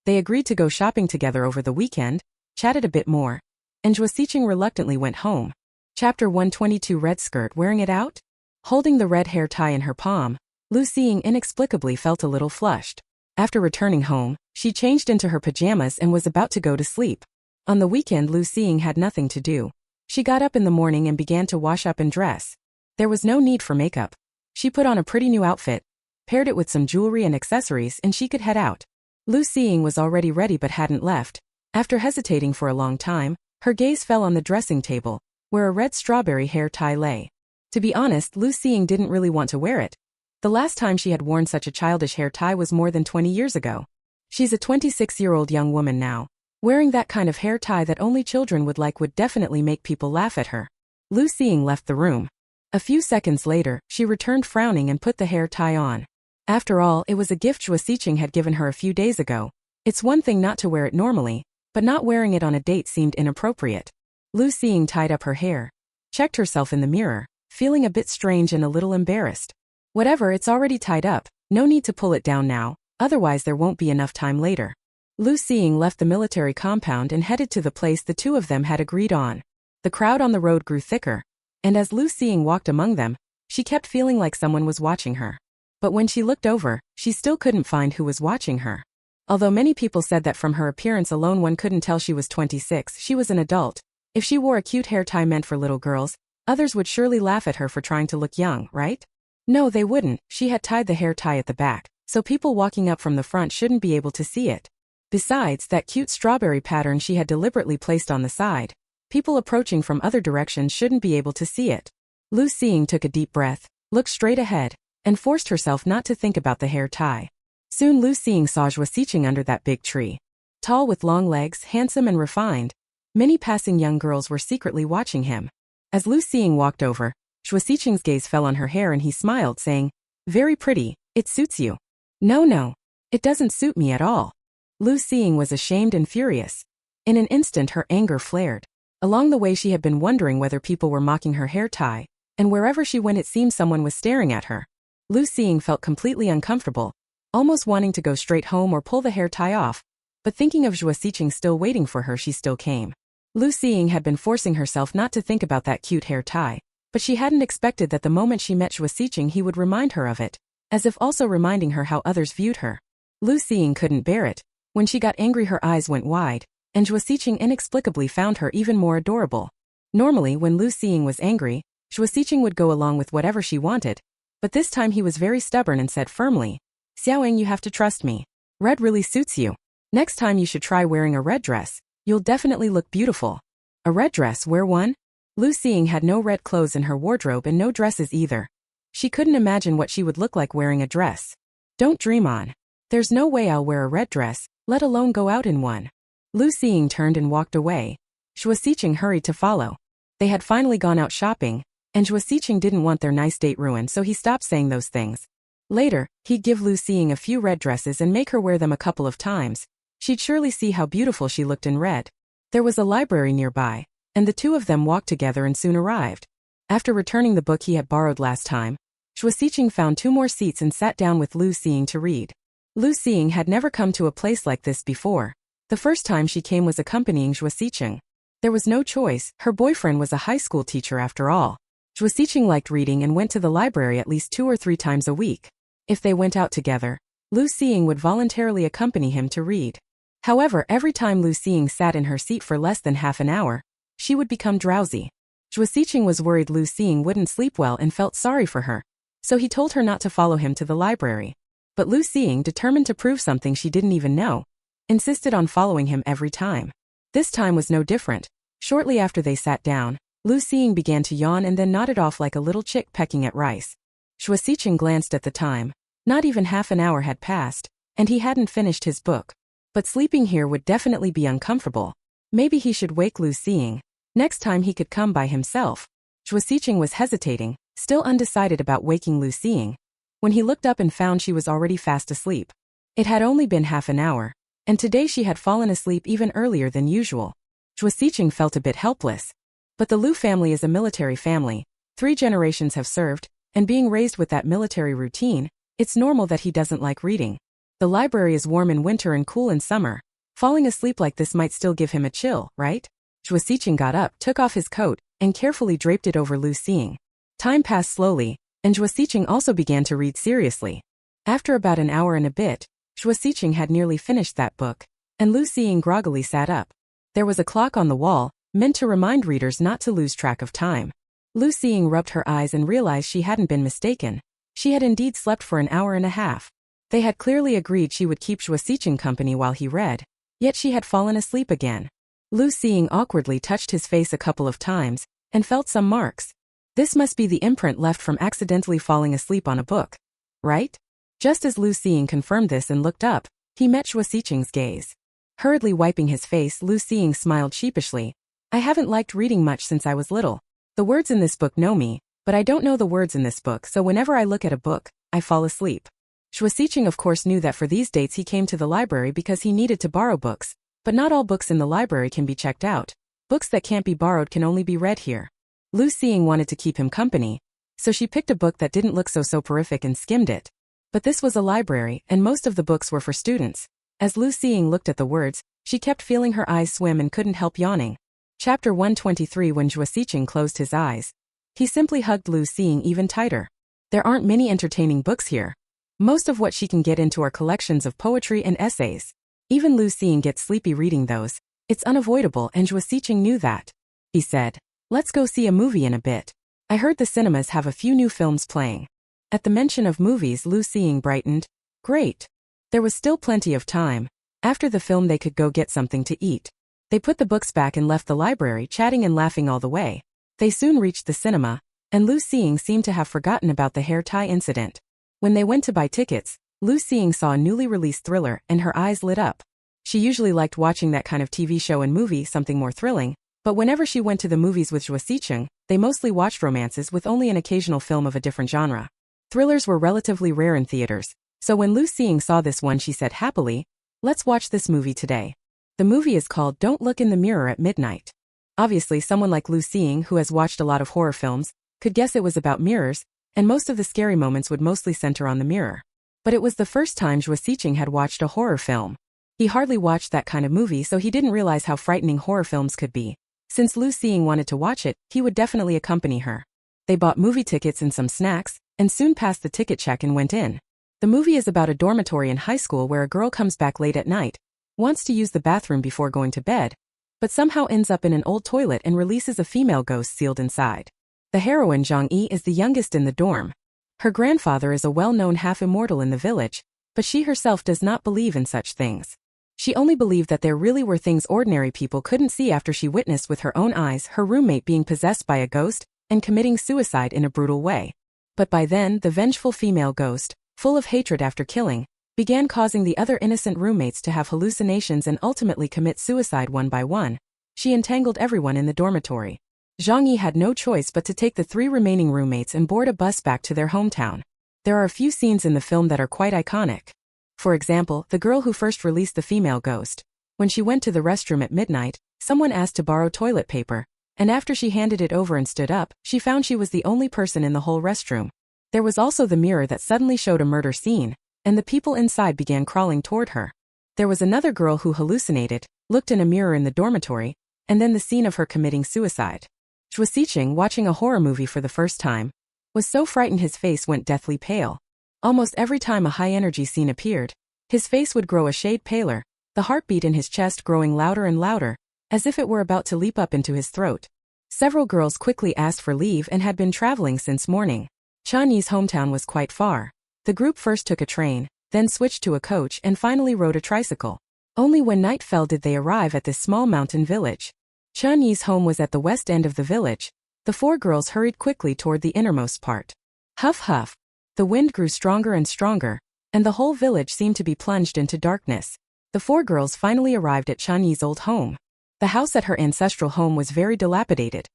They agreed to go shopping together over the weekend, chatted a bit more, and Zhuo Siqing reluctantly went home. Chapter 122 Red skirt, wearing it out? Holding the red hair tie in her palm, Lu Xiying inexplicably felt a little flushed. After returning home, she changed into her pajamas and was about to go to sleep. On the weekend Lu Xiying had nothing to do. She got up in the morning and began to wash up and dress. There was no need for makeup. She put on a pretty new outfit, paired it with some jewelry and accessories, and she could head out. Lu Xiying was already ready but hadn't left. After hesitating for a long time, her gaze fell on the dressing table, where a red strawberry hair tie lay. To be honest, Lu Xiying didn't really want to wear it. The last time she had worn such a childish hair tie was more than 20 years ago. She's a 26-year-old young woman now. Wearing that kind of hair tie that only children would like would definitely make people laugh at her. Lu Xing left the room. A few seconds later, she returned frowning and put the hair tie on. After all, it was a gift Zhuo Xiqing had given her a few days ago. It's one thing not to wear it normally, but not wearing it on a date seemed inappropriate. Lu Xing tied up her hair, checked herself in the mirror, feeling a bit strange and a little embarrassed. Whatever, it's already tied up, no need to pull it down now, otherwise there won't be enough time later. Lu Xing left the military compound and headed to the place the two of them had agreed on. The crowd on the road grew thicker, and as Lu Xing walked among them, she kept feeling like someone was watching her. But when she looked over, she still couldn't find who was watching her. Although many people said that from her appearance alone one couldn't tell she was 26, she was an adult. If she wore a cute hair tie meant for little girls, others would surely laugh at her for trying to look young, right? No, they wouldn't. She had tied the hair tie at the back, so people walking up from the front shouldn't be able to see it. Besides, that cute strawberry pattern she had deliberately placed on the side, people approaching from other directions shouldn't be able to see it. Lu Xing took a deep breath, looked straight ahead, and forced herself not to think about the hair tie. Soon Lu Xing saw Zhuo Xiqing under that big tree. Tall with long legs, handsome and refined, many passing young girls were secretly watching him. As Lu Xing walked over, Zhuo Xiqing's gaze fell on her hair and he smiled, saying, "Very pretty, it suits you." No, it doesn't suit me at all." Lu Xing was ashamed and furious. In an instant her anger flared. Along the way she had been wondering whether people were mocking her hair tie, and wherever she went it seemed someone was staring at her. Lu Xing felt completely uncomfortable, almost wanting to go straight home or pull the hair tie off, but thinking of Zhuo Xiqing still waiting for her she still came. Lu Xing had been forcing herself not to think about that cute hair tie, but she hadn't expected that the moment she met Zhuo Xiqing he would remind her of it, as if also reminding her how others viewed her. Lu Xing couldn't bear it. When she got angry her eyes went wide, and Zhuo Xiqing inexplicably found her even more adorable. Normally when Lu Xing was angry, Zhuo Xiqing would go along with whatever she wanted, but this time he was very stubborn and said firmly, "Xiaoying, you have to trust me. Red really suits you. Next time you should try wearing a red dress. You'll definitely look beautiful." A red dress, wear one? Lu Xing had no red clothes in her wardrobe and no dresses either. She couldn't imagine what she would look like wearing a dress. Don't dream on. There's no way I'll wear a red dress, let alone go out in one. Lu Xing turned and walked away. Zhuo Xiqing hurried to follow. They had finally gone out shopping, and Zhuo Xiqing didn't want their nice date ruined so he stopped saying those things. Later, he'd give Lu Xing a few red dresses and make her wear them a couple of times. She'd surely see how beautiful she looked in red. There was a library nearby, and the two of them walked together and soon arrived. After returning the book he had borrowed last time, Zhuo Xiqing found 2 more seats and sat down with Lu Xing to read. Lu Xing had never come to a place like this before. The first time she came was accompanying Zhuo Xiqing. There was no choice, her boyfriend was a high school teacher after all. Zhuo Xiqing liked reading and went to the library at least 2 or 3 times a week. If they went out together, Lu Xing would voluntarily accompany him to read. However, every time Lu Xing sat in her seat for less than half an hour, she would become drowsy. Zhuo Xiqing was worried Lu Xing wouldn't sleep well and felt sorry for her, so he told her not to follow him to the library. But Lu Xing, determined to prove something she didn't even know, insisted on following him every time. This time was no different. Shortly after they sat down, Lu Xing began to yawn and then nodded off like a little chick pecking at rice. Zhuo Xiqing glanced at the time. Not even half an hour had passed, and he hadn't finished his book. But sleeping here would definitely be uncomfortable. Maybe he should wake Lu Xing. Next time he could come by himself. Zhuo Xiqing was hesitating, still undecided about waking Lu Xing, when he looked up and found she was already fast asleep. It had only been half an hour, and today she had fallen asleep even earlier than usual. Zhuo Xiqing felt a bit helpless. But the Lu family is a military family. 3 generations have served, and being raised with that military routine, it's normal that he doesn't like reading. The library is warm in winter and cool in summer. Falling asleep like this might still give him a chill, right? Zhuo Xiqing got up, took off his coat, and carefully draped it over Lu Xing. Time passed slowly, and Zhuo Xiqing also began to read seriously. After about an hour and a bit, Zhuo Xiqing had nearly finished that book, and Lu Xing groggily sat up. There was a clock on the wall, meant to remind readers not to lose track of time. Lu Xing rubbed her eyes and realized she hadn't been mistaken. She had indeed slept for an hour and a half. They had clearly agreed she would keep Zhuo Xiqing company while he read, yet she had fallen asleep again. Lu Xing awkwardly touched his face a couple of times, and felt some marks. This must be the imprint left from accidentally falling asleep on a book. Right? Just as Lu Xing confirmed this and looked up, he met Zhuo Xiqing's gaze. Hurriedly wiping his face, Lu Xing smiled sheepishly. "I haven't liked reading much since I was little. The words in this book know me, but I don't know the words in this book, so whenever I look at a book, I fall asleep. Zhuoxiqing of course knew that for these dates he came to the library because he needed to borrow books, but not all books in the library can be checked out. Books that can't be borrowed can only be read here. Lu Xiying wanted to keep him company, so she picked a book that didn't look so soporific and skimmed it. But this was a library, and most of the books were for students. As Lu Xiying looked at the words, she kept feeling her eyes swim and couldn't help yawning. Chapter 123. When Zhuoxiqing closed his eyes, he simply hugged Lu Xiying even tighter. There aren't many entertaining books here. Most of what she can get into are collections of poetry and essays. Even Lu Xiying gets sleepy reading those. It's unavoidable, and Zhuoxiqing knew that. He said, "Let's go see a movie in a bit. I heard the cinemas have a few new films playing." At the mention of movies, Lu Xiying brightened. Great. There was still plenty of time. After the film they could go get something to eat. They put the books back and left the library, chatting and laughing all the way. They soon reached the cinema, and Lu Xiying seemed to have forgotten about the hair tie incident. When they went to buy tickets, Lu Xiying saw a newly released thriller, and her eyes lit up. She usually liked watching that kind of TV show and movie, something more thrilling, but whenever she went to the movies with Zhuoxiqing, they mostly watched romances with only an occasional film of a different genre. Thrillers were relatively rare in theaters, so when Lu Xiying saw this one she said happily, "Let's watch this movie today." The movie is called Don't Look in the Mirror at Midnight. Obviously someone like Lu Xiying, who has watched a lot of horror films, could guess it was about mirrors, and most of the scary moments would mostly center on the mirror. But it was the first time Zhuoxiqing had watched a horror film. He hardly watched that kind of movie, so he didn't realize how frightening horror films could be. Since Lu Xiying wanted to watch it, he would definitely accompany her. They bought movie tickets and some snacks, and soon passed the ticket check and went in. The movie is about a dormitory in high school where a girl comes back late at night, wants to use the bathroom before going to bed, but somehow ends up in an old toilet and releases a female ghost sealed inside. The heroine Zhang Yi is the youngest in the dorm. Her grandfather is a well-known half-immortal in the village, but she herself does not believe in such things. She only believed that there really were things ordinary people couldn't see after she witnessed with her own eyes her roommate being possessed by a ghost and committing suicide in a brutal way. But by then, the vengeful female ghost, full of hatred after killing, began causing the other innocent roommates to have hallucinations and ultimately commit suicide one by one. She entangled everyone in the dormitory. Zhang Yi had no choice but to take the 3 remaining roommates and board a bus back to their hometown. There are a few scenes in the film that are quite iconic. For example, the girl who first released the female ghost. When she went to the restroom at midnight, someone asked to borrow toilet paper, and after she handed it over and stood up, she found she was the only person in the whole restroom. There was also the mirror that suddenly showed a murder scene, and the people inside began crawling toward her. There was another girl who hallucinated, looked in a mirror in the dormitory, and then the scene of her committing suicide. Zhuoxiqing, watching a horror movie for the first time, was so frightened his face went deathly pale. Almost every time a high-energy scene appeared, his face would grow a shade paler, the heartbeat in his chest growing louder and louder, as if it were about to leap up into his throat. Several girls quickly asked for leave and had been traveling since morning. Chanyi's hometown was quite far. The group first took a train, then switched to a coach and finally rode a tricycle. Only when night fell did they arrive at this small mountain village. Chanyi's home was at the west end of the village. The 4 girls hurried quickly toward the innermost part. Huff huff. The wind grew stronger and stronger, and the whole village seemed to be plunged into darkness. The 4 girls finally arrived at Chanyi's old home. The house at her ancestral home was very dilapidated.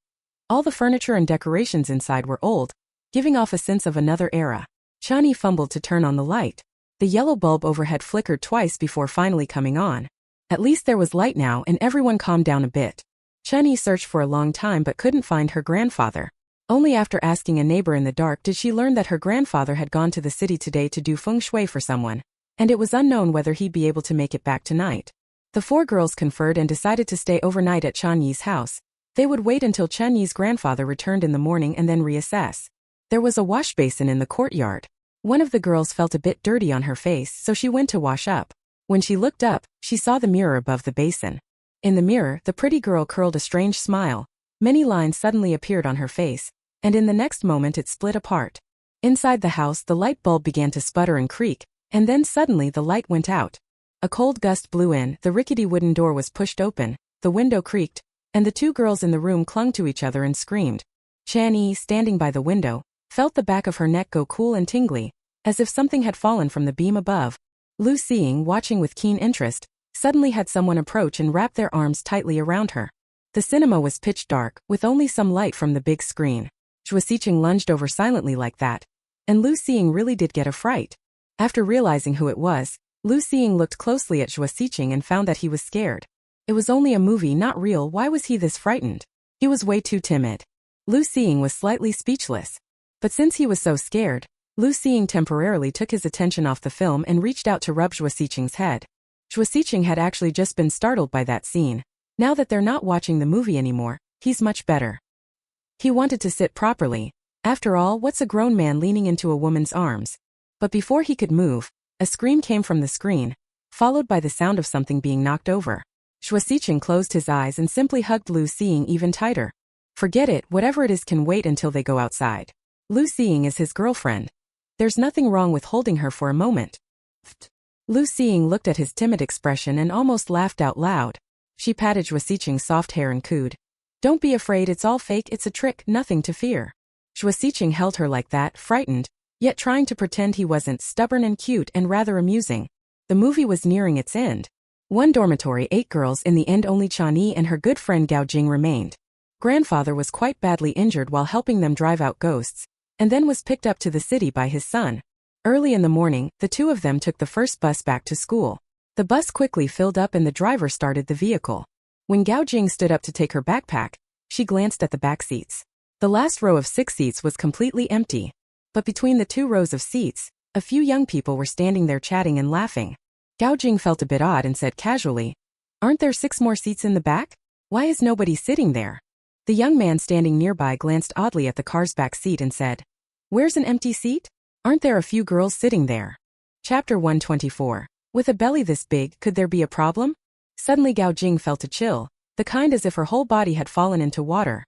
All the furniture and decorations inside were old, giving off a sense of another era. Chanyi fumbled to turn on the light. The yellow bulb overhead flickered twice before finally coming on. At least there was light now and everyone calmed down a bit. Chanyi searched for a long time but couldn't find her grandfather. Only after asking a neighbor in the dark did she learn that her grandfather had gone to the city today to do feng shui for someone, and it was unknown whether he'd be able to make it back tonight. The 4 girls conferred and decided to stay overnight at Chanyi's house. They would wait until Chanyi's grandfather returned in the morning and then reassess. There was a wash basin in the courtyard. One of the girls felt a bit dirty on her face, so she went to wash up. When she looked up, she saw the mirror above the basin. In the mirror, the pretty girl curled a strange smile. Many lines suddenly appeared on her face, and in the next moment it split apart. Inside the house, the light bulb began to sputter and creak, and then suddenly the light went out. A cold gust blew in, the rickety wooden door was pushed open, the window creaked, and the 2 girls in the room clung to each other and screamed. Chanyi, standing by the window, felt the back of her neck go cool and tingly, as if something had fallen from the beam above. Lu Xiying, watching with keen interest, suddenly had someone approach and wrap their arms tightly around her. The cinema was pitch dark, with only some light from the big screen. Zhuo Xiqing lunged over silently like that, and Lu Xiying really did get a fright. After realizing who it was, Lu Xiying looked closely at Zhuo Xiqing and found that he was scared. It was only a movie, not real. Why was he this frightened? He was way too timid. Lu Xiying was slightly speechless. But since he was so scared, Lu Xiying temporarily took his attention off the film and reached out to rub Zhuo Xiqing's head. Zhuo Xiqing had actually just been startled by that scene. Now that they're not watching the movie anymore, he's much better. He wanted to sit properly. After all, what's a grown man leaning into a woman's arms? But before he could move, a scream came from the screen, followed by the sound of something being knocked over. Zhuo Xiqing closed his eyes and simply hugged Lu Xiying even tighter. Forget it, whatever it is can wait until they go outside. Lu Xiying is his girlfriend. There's nothing wrong with holding her for a moment. Lu Xiying looked at his timid expression and almost laughed out loud. She patted Zhuo Xiqing's soft hair and cooed. Don't be afraid, it's all fake, it's a trick, nothing to fear. Zhuo Xiqing held her like that, frightened, yet trying to pretend he wasn't, stubborn and cute and rather amusing. The movie was nearing its end. One dormitory, 8 girls, in the end only Chani and her good friend Gao Jing remained. Grandfather was quite badly injured while helping them drive out ghosts, and then was picked up to the city by his son. Early in the morning, the two of them took the first bus back to school. The bus quickly filled up and the driver started the vehicle. When Gao Jing stood up to take her backpack, she glanced at the back seats. The last row of 6 seats was completely empty. But between the 2 rows of seats, a few young people were standing there chatting and laughing. Gao Jing felt a bit odd and said casually, "Aren't there 6 more seats in the back? Why is nobody sitting there?" The young man standing nearby glanced oddly at the car's back seat and said, "Where's an empty seat? Aren't there a few girls sitting there?" Chapter 124. With a belly this big, could there be a problem? Suddenly Gao Jing felt a chill, the kind as if her whole body had fallen into water.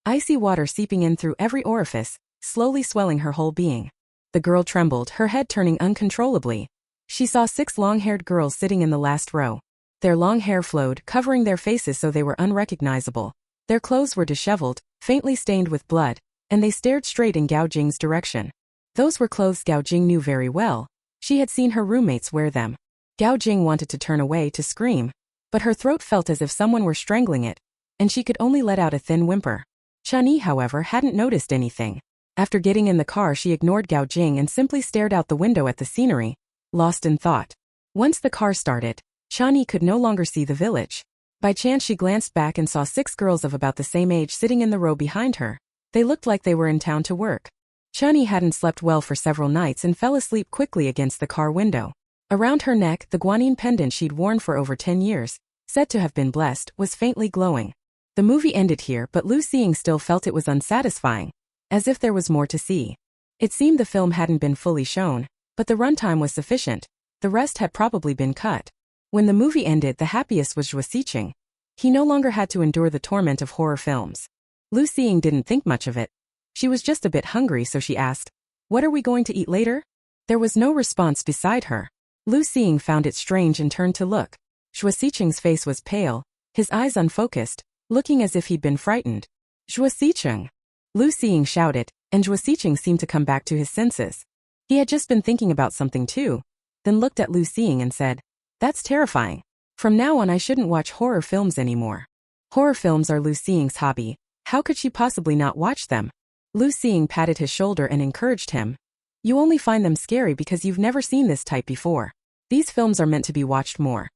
Icy water seeping in through every orifice, slowly swelling her whole being. The girl trembled, her head turning uncontrollably. She saw 6 long-haired girls sitting in the last row. Their long hair flowed, covering their faces so they were unrecognizable. Their clothes were disheveled, faintly stained with blood, and they stared straight in Gao Jing's direction. Those were clothes Gao Jing knew very well. She had seen her roommates wear them. Gao Jing wanted to turn away to scream, but her throat felt as if someone were strangling it, and she could only let out a thin whimper. Chani, however, hadn't noticed anything. After getting in the car, she ignored Gao Jing and simply stared out the window at the scenery, lost in thought. Once the car started, Chani could no longer see the village. By chance she glanced back and saw 6 girls of about the same age sitting in the row behind her. They looked like they were in town to work. Chani hadn't slept well for several nights and fell asleep quickly against the car window. Around her neck, the guanine pendant she'd worn for over 10 years, said to have been blessed, was faintly glowing. The movie ended here, but Lu Xiying still felt it was unsatisfying, as if there was more to see. It seemed the film hadn't been fully shown, but the runtime was sufficient. The rest had probably been cut. When the movie ended, the happiest was Zhuo Xiqing. He no longer had to endure the torment of horror films. Lu Xiying didn't think much of it. She was just a bit hungry, so she asked, "What are we going to eat later?" There was no response beside her. Lu Xiying found it strange and turned to look. Zhuo Xiqing's face was pale, his eyes unfocused, looking as if he'd been frightened. "Zhuo Xiqing!" Lu Xiying shouted, and Zhuo Xiqing seemed to come back to his senses. He had just been thinking about something too, then looked at Lu Xiying and said, "That's terrifying. From now on I shouldn't watch horror films anymore." Horror films are Lu Xiying's hobby. How could she possibly not watch them? Lu Xiying patted his shoulder and encouraged him. "You only find them scary because you've never seen this type before. These films are meant to be watched more.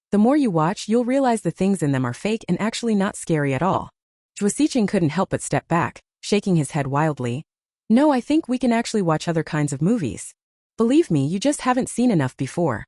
The more you watch, you'll realize the things in them are fake and actually not scary at all." Zhuo Xiqing couldn't help but step back, shaking his head wildly. "No, I think we can actually watch other kinds of movies. Believe me, you just haven't seen enough before.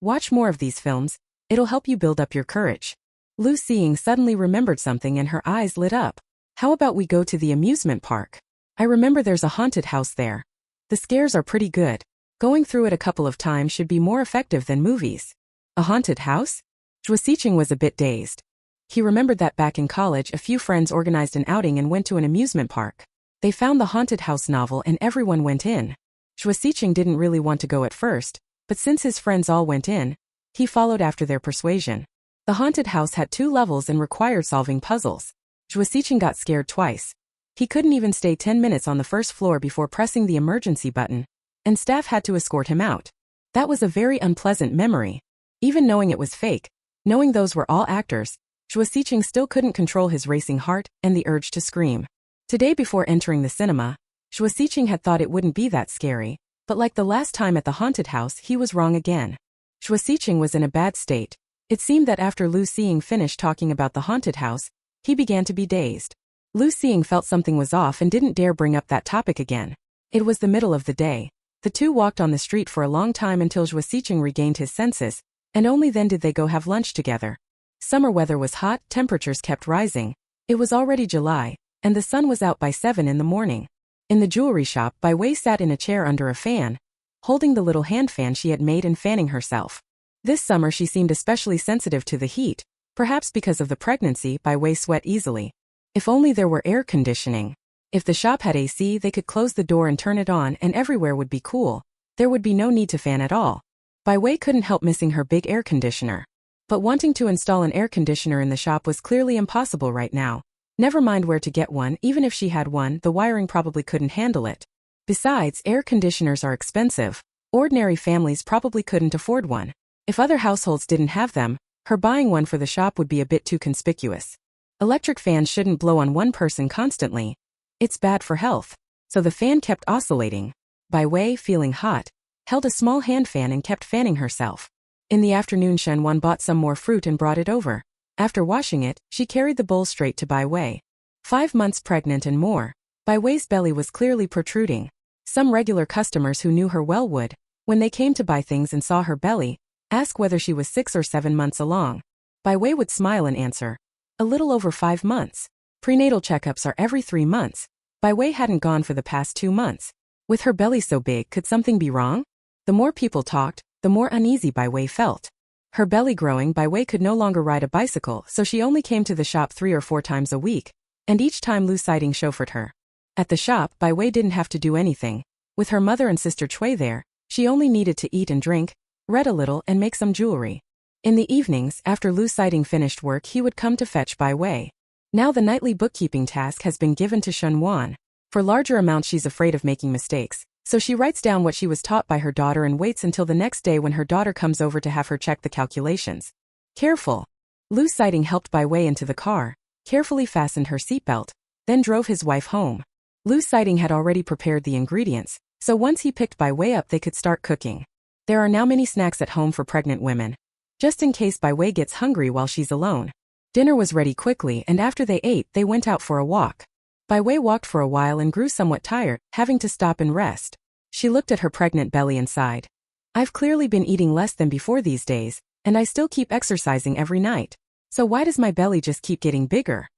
Watch more of these films, it'll help you build up your courage." Lu Xiying suddenly remembered something and her eyes lit up. "How about we go to the amusement park? I remember there's a haunted house there. The scares are pretty good. Going through it a couple of times should be more effective than movies." A haunted house? Zhuo Xiqing was a bit dazed. He remembered that back in college a few friends organized an outing and went to an amusement park. They found the haunted house novel and everyone went in. Zhuo Xiqing didn't really want to go at first, but since his friends all went in, he followed after their persuasion. The haunted house had 2 levels and required solving puzzles. Zhuo Xiqing got scared twice. He couldn't even stay 10 minutes on the first floor before pressing the emergency button, and staff had to escort him out. That was a very unpleasant memory. Even knowing it was fake, knowing those were all actors, Xiqing still couldn't control his racing heart and the urge to scream. Today before entering the cinema, Xiqing had thought it wouldn't be that scary, but like the last time at the haunted house he was wrong again. Xiqing was in a bad state. It seemed that after Lu Xing finished talking about the haunted house, he began to be dazed. Lu Xing felt something was off and didn't dare bring up that topic again. It was the middle of the day. The two walked on the street for a long time until Xiqing regained his senses, and only then did they go have lunch together. Summer weather was hot, temperatures kept rising. It was already July, and the sun was out by 7 in the morning. In the jewelry shop, Bai Wei sat in a chair under a fan, holding the little hand fan she had made and fanning herself. This summer she seemed especially sensitive to the heat, perhaps because of the pregnancy. Bai Wei sweat easily. If only there were air conditioning. If the shop had AC, they could close the door and turn it on and everywhere would be cool. There would be no need to fan at all. Bai Wei couldn't help missing her big air conditioner. But wanting to install an air conditioner in the shop was clearly impossible right now. Never mind where to get one, even if she had one, the wiring probably couldn't handle it. Besides, air conditioners are expensive. Ordinary families probably couldn't afford one. If other households didn't have them, her buying one for the shop would be a bit too conspicuous. Electric fans shouldn't blow on one person constantly. It's bad for health. So the fan kept oscillating. Bai Wei, feeling hot, held a small hand fan and kept fanning herself. In the afternoon, Shen Wan bought some more fruit and brought it over. After washing it, she carried the bowl straight to Bai Wei. 5 months pregnant and more, Bai Wei's belly was clearly protruding. Some regular customers who knew her well would, when they came to buy things and saw her belly, ask whether she was 6 or 7 months along. Bai Wei would smile and answer, "A little over 5 months. Prenatal checkups are every 3 months. Bai Wei hadn't gone for the past 2 months. With her belly so big, could something be wrong? The more people talked, the more uneasy Bai Wei felt. Her belly growing, Bai Wei could no longer ride a bicycle, so she only came to the shop 3 or 4 times a week, and each time Lu Xing chauffeured her. At the shop, Bai Wei didn't have to do anything. With her mother and sister Cui there, she only needed to eat and drink, read a little and make some jewelry. In the evenings, after Lu Xing finished work, he would come to fetch Bai Wei. Now the nightly bookkeeping task has been given to Shen Wan. For larger amounts she's afraid of making mistakes, so she writes down what she was taught by her daughter and waits until the next day when her daughter comes over to have her check the calculations. Careful. Lu Xing helped Bai Wei into the car, carefully fastened her seatbelt, then drove his wife home. Lu Xing had already prepared the ingredients, so once he picked Bai Wei up they could start cooking. There are now many snacks at home for pregnant women, just in case Bai Wei gets hungry while she's alone. Dinner was ready quickly, and after they ate, they went out for a walk. Bai Wei walked for a while and grew somewhat tired, having to stop and rest. She looked at her pregnant belly and sighed. "I've clearly been eating less than before these days, and I still keep exercising every night. So why does my belly just keep getting bigger?"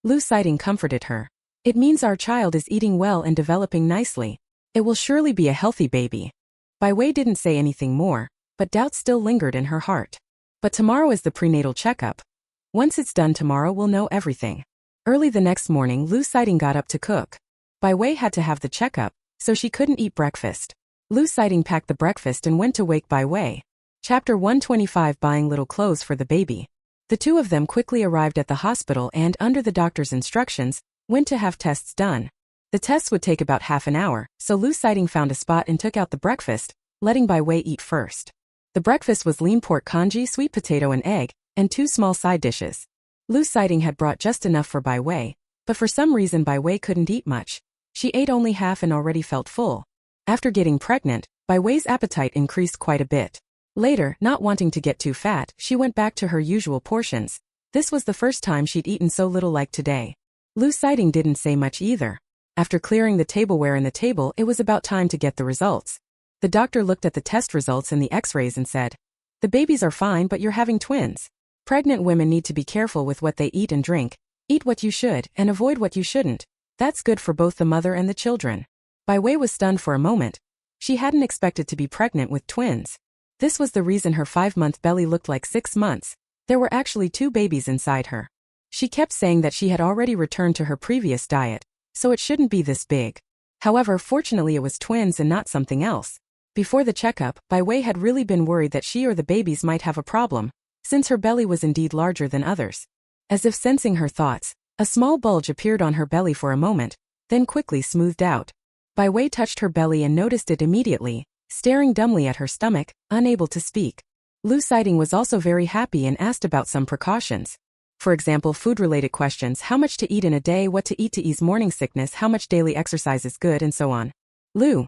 Lu Xing comforted her. "It means our child is eating well and developing nicely. It will surely be a healthy baby." Bai Wei didn't say anything more, but doubt still lingered in her heart. "But tomorrow is the prenatal checkup. Once it's done tomorrow we'll know everything." Early the next morning, Lu Xing got up to cook. Bai Wei had to have the checkup, so she couldn't eat breakfast. Lu Xing packed the breakfast and went to wake Bai Wei. Chapter 125, Buying little clothes for the baby. The two of them quickly arrived at the hospital and, under the doctor's instructions, went to have tests done. The tests would take about half an hour, so Lu Xing found a spot and took out the breakfast, letting Bai Wei eat first. The breakfast was lean pork congee, sweet potato and egg, and 2 small side dishes. Lu Xing had brought just enough for Bai Wei, but for some reason Bai Wei couldn't eat much. She ate only half and already felt full. After getting pregnant, Bai Wei's appetite increased quite a bit. Later, not wanting to get too fat, she went back to her usual portions. This was the first time she'd eaten so little like today. Lu Xing didn't say much either. After clearing the tableware and the table, it was about time to get the results. The doctor looked at the test results and the x-rays and said, "The babies are fine, but you're having twins. Pregnant women need to be careful with what they eat and drink. Eat what you should and avoid what you shouldn't. That's good for both the mother and the children." Bai Wei was stunned for a moment. She hadn't expected to be pregnant with twins. This was the reason her 5-month belly looked like 6 months. There were actually 2 babies inside her. She kept saying that she had already returned to her previous diet, so it shouldn't be this big. However, fortunately it was twins and not something else. Before the checkup, Bai Wei had really been worried that she or the babies might have a problem, since her belly was indeed larger than others. As if sensing her thoughts, a small bulge appeared on her belly for a moment, then quickly smoothed out. Bai Wei touched her belly and noticed it immediately, staring dumbly at her stomach, unable to speak. Lu Xing was also very happy and asked about some precautions. For example, food-related questions, how much to eat in a day, what to eat to ease morning sickness, how much daily exercise is good, and so on. Lu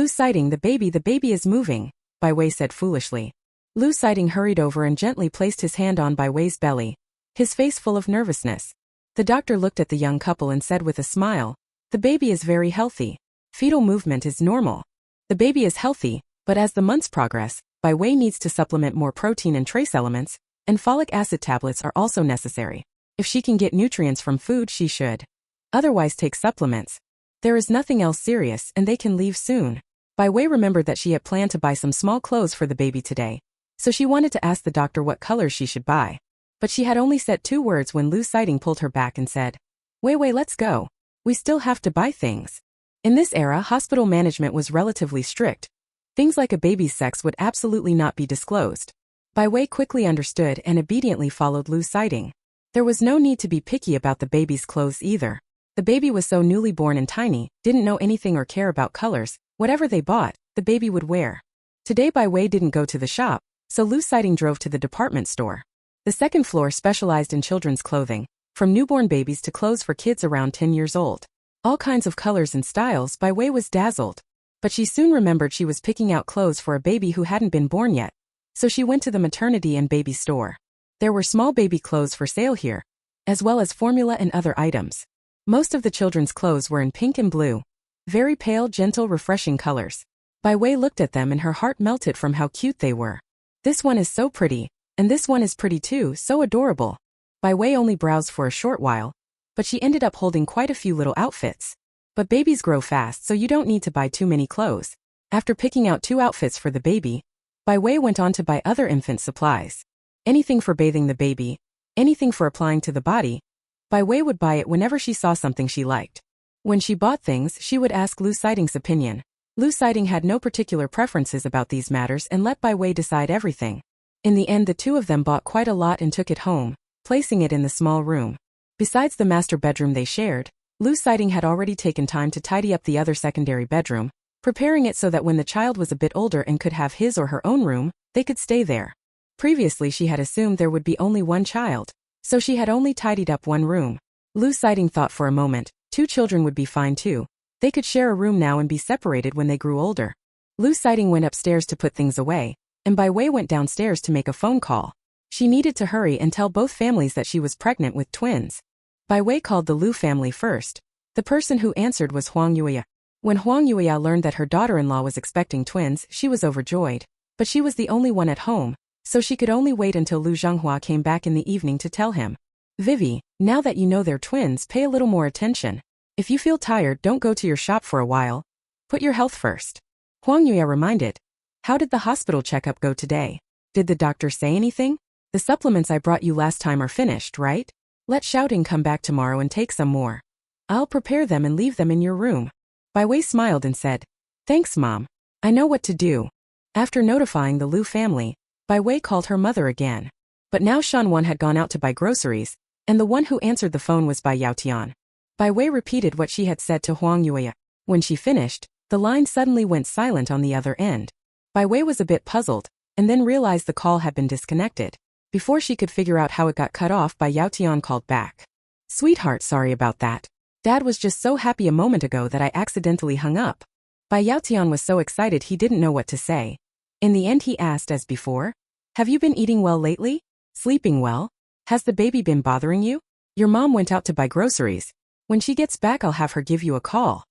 sighting, the baby is moving, Bai Wei said foolishly. Lu sighting hurried over and gently placed his hand on Bai Wei's belly, his face full of nervousness. The doctor looked at the young couple and said with a smile, the baby is very healthy. Fetal movement is normal. The baby is healthy, but as the months progress, Bai Wei needs to supplement more protein and trace elements, and folic acid tablets are also necessary. If she can get nutrients from food, she should. Otherwise, take supplements. There is nothing else serious, and they can leave soon. Bai Wei remembered that she had planned to buy some small clothes for the baby today, so she wanted to ask the doctor what colors she should buy. But she had only said 2 words when Lu sighting pulled her back and said, Wei, let's go. We still have to buy things. In this era, hospital management was relatively strict. Things like a baby's sex would absolutely not be disclosed. Bai Wei quickly understood and obediently followed Lu sighting. There was no need to be picky about the baby's clothes either. The baby was so newly born and tiny, didn't know anything or care about colors. Whatever they bought, the baby would wear. Today Bai Wei didn't go to the shop, so Lu sighting drove to the department store. The second floor specialized in children's clothing, from newborn babies to clothes for kids around 10 years old. All kinds of colors and styles. Bai Wei was dazzled. But she soon remembered she was picking out clothes for a baby who hadn't been born yet. So she went to the maternity and baby store. There were small baby clothes for sale here, as well as formula and other items. Most of the children's clothes were in pink and blue. Very pale, gentle, refreshing colors. Bai Wei looked at them and her heart melted from how cute they were. This one is so pretty, and this one is pretty too, so adorable. Bai Wei only browsed for a short while, but she ended up holding quite a few little outfits. But babies grow fast, so you don't need to buy too many clothes. After picking out 2 outfits for the baby, Bai Wei went on to buy other infant supplies. Anything for bathing the baby, anything for applying to the body. Bai Wei would buy it whenever she saw something she liked. When she bought things, she would ask Lu sighting's opinion. Lu sighting had no particular preferences about these matters and let Bai Wei decide everything. In the end, the 2 of them bought quite a lot and took it home, placing it in the small room. Besides the master bedroom they shared, Lu sighting had already taken time to tidy up the other secondary bedroom, preparing it so that when the child was a bit older and could have his or her own room, they could stay there. Previously she had assumed there would be only one child, so she had only tidied up one room. Lu sighting thought for a moment, 2 children would be fine too. They could share a room now and be separated when they grew older. Lu sighting went upstairs to put things away, and Bai Wei went downstairs to make a phone call. She needed to hurry and tell both families that she was pregnant with twins. Bai Wei called the Lu family first. The person who answered was Huang Yuya. When Huang Yuya learned that her daughter-in-law was expecting twins, she was overjoyed. But she was the only one at home, so she could only wait until Lu Zhenghua came back in the evening to tell him. Vivi, now that you know they're twins, pay a little more attention. If you feel tired, don't go to your shop for a while. Put your health first. Huang Yuya reminded. How did the hospital checkup go today? Did the doctor say anything? The supplements I brought you last time are finished, right? Let Shouting come back tomorrow and take some more. I'll prepare them and leave them in your room. Bai Wei smiled and said, Thanks, Mom. I know what to do. After notifying the Lu family, Bai Wei called her mother again. But now Shanwan had gone out to buy groceries, and the one who answered the phone was Bai Yaotian. Bai Wei repeated what she had said to Huang Yuya. When she finished, the line suddenly went silent on the other end. Bai Wei was a bit puzzled, and then realized the call had been disconnected. Before she could figure out how it got cut off, Bai Yaotian called back. Sweetheart, sorry about that. Dad was just so happy a moment ago that I accidentally hung up. Bai Yaotian was so excited he didn't know what to say. In the end he asked as before, Have you been eating well lately? Sleeping well? Has the baby been bothering you? Your mom went out to buy groceries. When she gets back I'll have her give you a call.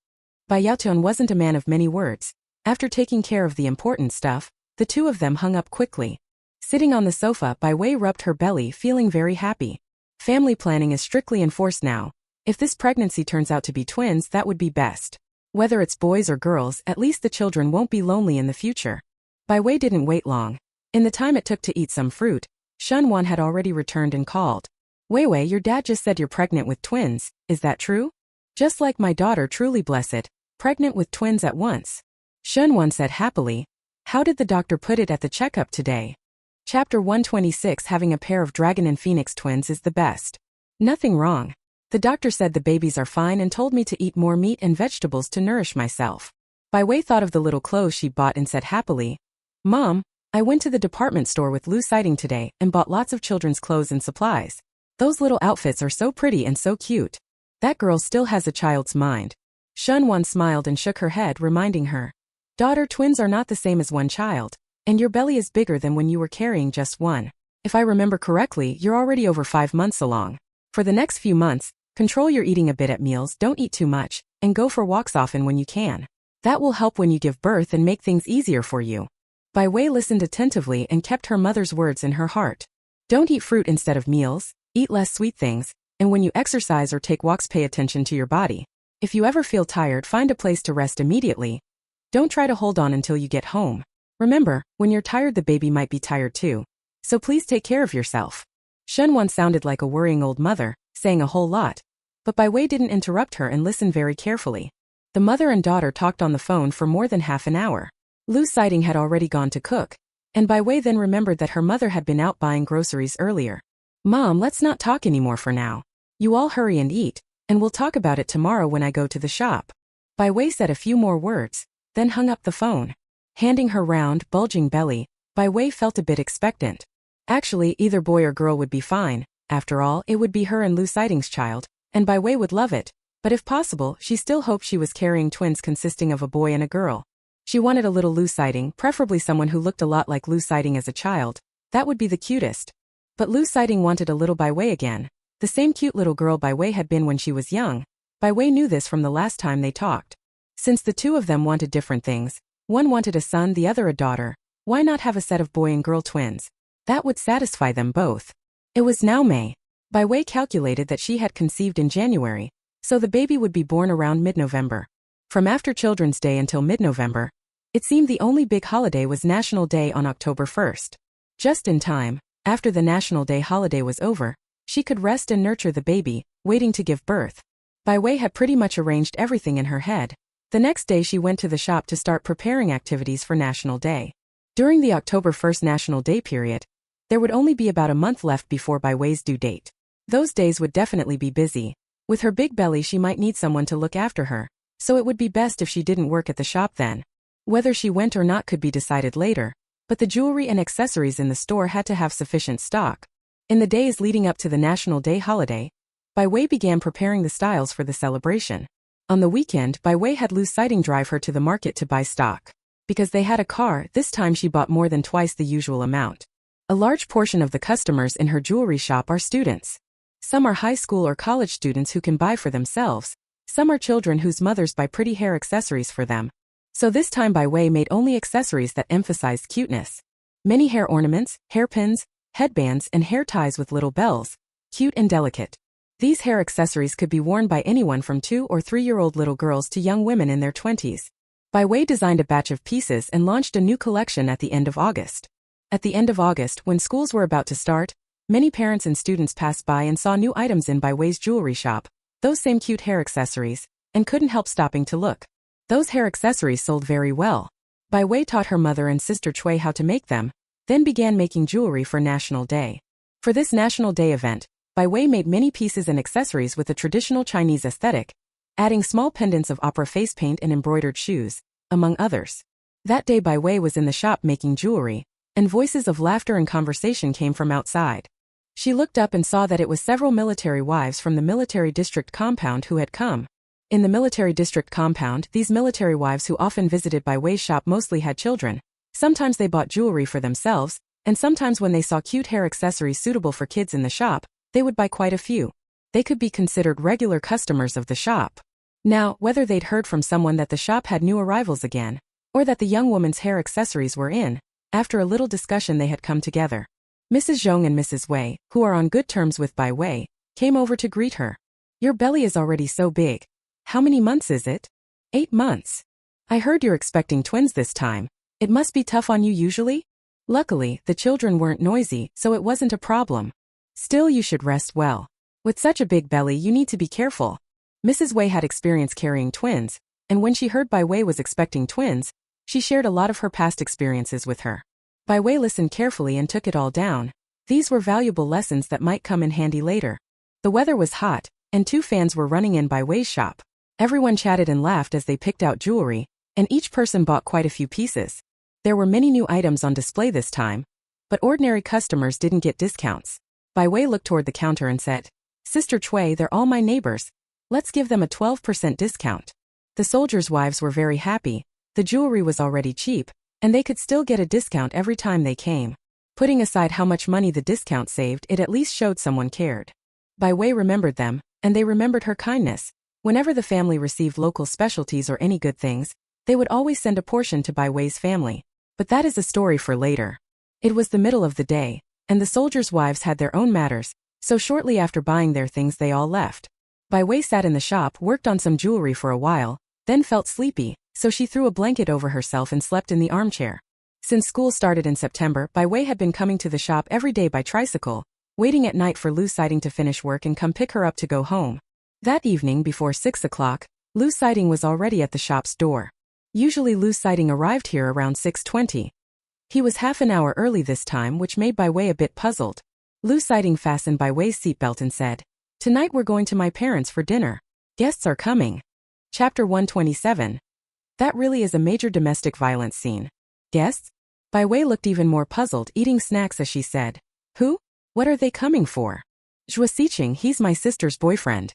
Bai Yaotian wasn't a man of many words. After taking care of the important stuff, the 2 of them hung up quickly. Sitting on the sofa, Bai Wei rubbed her belly, feeling very happy. Family planning is strictly enforced now. If this pregnancy turns out to be twins, that would be best. Whether it's boys or girls, at least the children won't be lonely in the future. Bai Wei didn't wait long. In the time it took to eat some fruit, Shanwan had already returned and called. Wei, your dad just said you're pregnant with twins, is that true? Just like my daughter, truly blessed, pregnant with twins at once. Shanwan said happily. How did the doctor put it at the checkup today? Chapter 126. Having a pair of dragon and phoenix twins is the best. Nothing wrong. The doctor said the babies are fine and told me to eat more meat and vegetables to nourish myself. Bai Wei thought of the little clothes she bought and said happily, Mom, I went to the department store with Lu sighting today and bought lots of children's clothes and supplies. Those little outfits are so pretty and so cute. That girl still has a child's mind. Shunwan smiled and shook her head, reminding her, daughter, twins are not the same as one child, and your belly is bigger than when you were carrying just one. If I remember correctly, you're already over 5 months along. For the next few months, control your eating a bit at meals, don't eat too much, and go for walks often when you can. That will help when you give birth and make things easier for you. Bai Wei listened attentively and kept her mother's words in her heart. Don't eat fruit instead of meals, eat less sweet things, and when you exercise or take walks, pay attention to your body. If you ever feel tired, find a place to rest immediately. Don't try to hold on until you get home. Remember, when you're tired, the baby might be tired too. So please take care of yourself. Shunwan sounded like a worrying old mother, saying a whole lot. But Bai Wei didn't interrupt her and listened very carefully. The mother and daughter talked on the phone for more than half an hour. Lu Siding had already gone to cook, and Bai Wei then remembered that her mother had been out buying groceries earlier. Mom, let's not talk anymore for now. You all hurry and eat, and we'll talk about it tomorrow when I go to the shop. Bai Wei said a few more words, then hung up the phone. Handing her round, bulging belly, Bai Wei felt a bit expectant. Actually, either boy or girl would be fine. After all, it would be her and Lu Siding's child, and Bai Wei would love it. But if possible, she still hoped she was carrying twins consisting of a boy and a girl. She wanted a little Lu Siding, preferably someone who looked a lot like Lu Siding as a child. That would be the cutest. But Lu Siding wanted a little Bai Wei again. The same cute little girl Bai Wei had been when she was young. Bai Wei knew this from the last time they talked. Since the two of them wanted different things, one wanted a son, the other a daughter, why not have a set of boy and girl twins? That would satisfy them both. It was now May. Bai Wei calculated that she had conceived in January, so the baby would be born around mid-November. From after Children's Day until mid-November, it seemed the only big holiday was National Day on October 1st. Just in time, after the National Day holiday was over, she could rest and nurture the baby, waiting to give birth. Bai Wei had pretty much arranged everything in her head. The next day she went to the shop to start preparing activities for National Day. During the October 1st National Day period, there would only be about a month left before Bai Wei's due date. Those days would definitely be busy. With her big belly, she might need someone to look after her, so it would be best if she didn't work at the shop then. Whether she went or not could be decided later, but the jewelry and accessories in the store had to have sufficient stock. In the days leading up to the National Day holiday, Bai Wei began preparing the styles for the celebration. On the weekend, Bai Wei had Lu Siding drive her to the market to buy stock. Because they had a car, this time she bought more than twice the usual amount. A large portion of the customers in her jewelry shop are students. Some are high school or college students who can buy for themselves. Some are children whose mothers buy pretty hair accessories for them. So this time Bai Wei made only accessories that emphasized cuteness. Many hair ornaments, hairpins, headbands, and hair ties with little bells. Cute and delicate. These hair accessories could be worn by anyone from 2 or 3-year-old little girls to young women in their 20s. Bai Wei designed a batch of pieces and launched a new collection at the end of August. At the end of August, when schools were about to start, many parents and students passed by and saw new items in Bai Wei's jewelry shop, those same cute hair accessories, and couldn't help stopping to look. Those hair accessories sold very well. Bai Wei taught her mother and sister Cui how to make them, then began making jewelry for National Day. For this National Day event, Bai Wei made many pieces and accessories with a traditional Chinese aesthetic, adding small pendants of opera face paint and embroidered shoes, among others. That day Bai Wei was in the shop making jewelry, and voices of laughter and conversation came from outside. She looked up and saw that it was several military wives from the military district compound who had come. In the military district compound, these military wives who often visited Bai Wei's shop mostly had children. Sometimes they bought jewelry for themselves, and sometimes when they saw cute hair accessories suitable for kids in the shop, they would buy quite a few. They could be considered regular customers of the shop. Now, whether they'd heard from someone that the shop had new arrivals again, or that the young woman's hair accessories were in, after a little discussion they had come together. Mrs. Zhong and Mrs. Wei, who are on good terms with Bai Wei, came over to greet her. Your belly is already so big. How many months is it? 8 months. I heard you're expecting twins this time. It must be tough on you usually? Luckily, the children weren't noisy, so it wasn't a problem. Still, you should rest well. With such a big belly, you need to be careful. Mrs. Wei had experience carrying twins, and when she heard Bai Wei was expecting twins, she shared a lot of her past experiences with her. Bai Wei listened carefully and took it all down. These were valuable lessons that might come in handy later. The weather was hot, and 2 fans were running in Bai Wei's shop. Everyone chatted and laughed as they picked out jewelry, and each person bought quite a few pieces. There were many new items on display this time, but ordinary customers didn't get discounts. Bai Wei looked toward the counter and said, Sister Chui, they're all my neighbors. Let's give them a 12% discount. The soldiers' wives were very happy. The jewelry was already cheap, and they could still get a discount every time they came. Putting aside how much money the discount saved, it at least showed someone cared. Bai Wei remembered them, and they remembered her kindness. Whenever the family received local specialties or any good things, they would always send a portion to Bai Wei's family. But that is a story for later. It was the middle of the day, and the soldiers' wives had their own matters, so shortly after buying their things they all left. Bai Wei sat in the shop, worked on some jewelry for a while, then felt sleepy, so she threw a blanket over herself and slept in the armchair. Since school started in September, Bai Wei had been coming to the shop every day by tricycle, waiting at night for Lu Siding to finish work and come pick her up to go home. That evening before 6 o'clock, Lu Siding was already at the shop's door. Usually Lu Siding arrived here around 6:20. He was half an hour early this time, which made Bai Wei a bit puzzled. Lu Siding fastened Bai Wei's seatbelt and said, Tonight we're going to my parents for dinner. Guests are coming. Chapter 127. That really is a major domestic violence scene. Guests? Bai Wei looked even more puzzled, eating snacks as she said, Who? What are they coming for? Zhuo Siqing, he's my sister's boyfriend.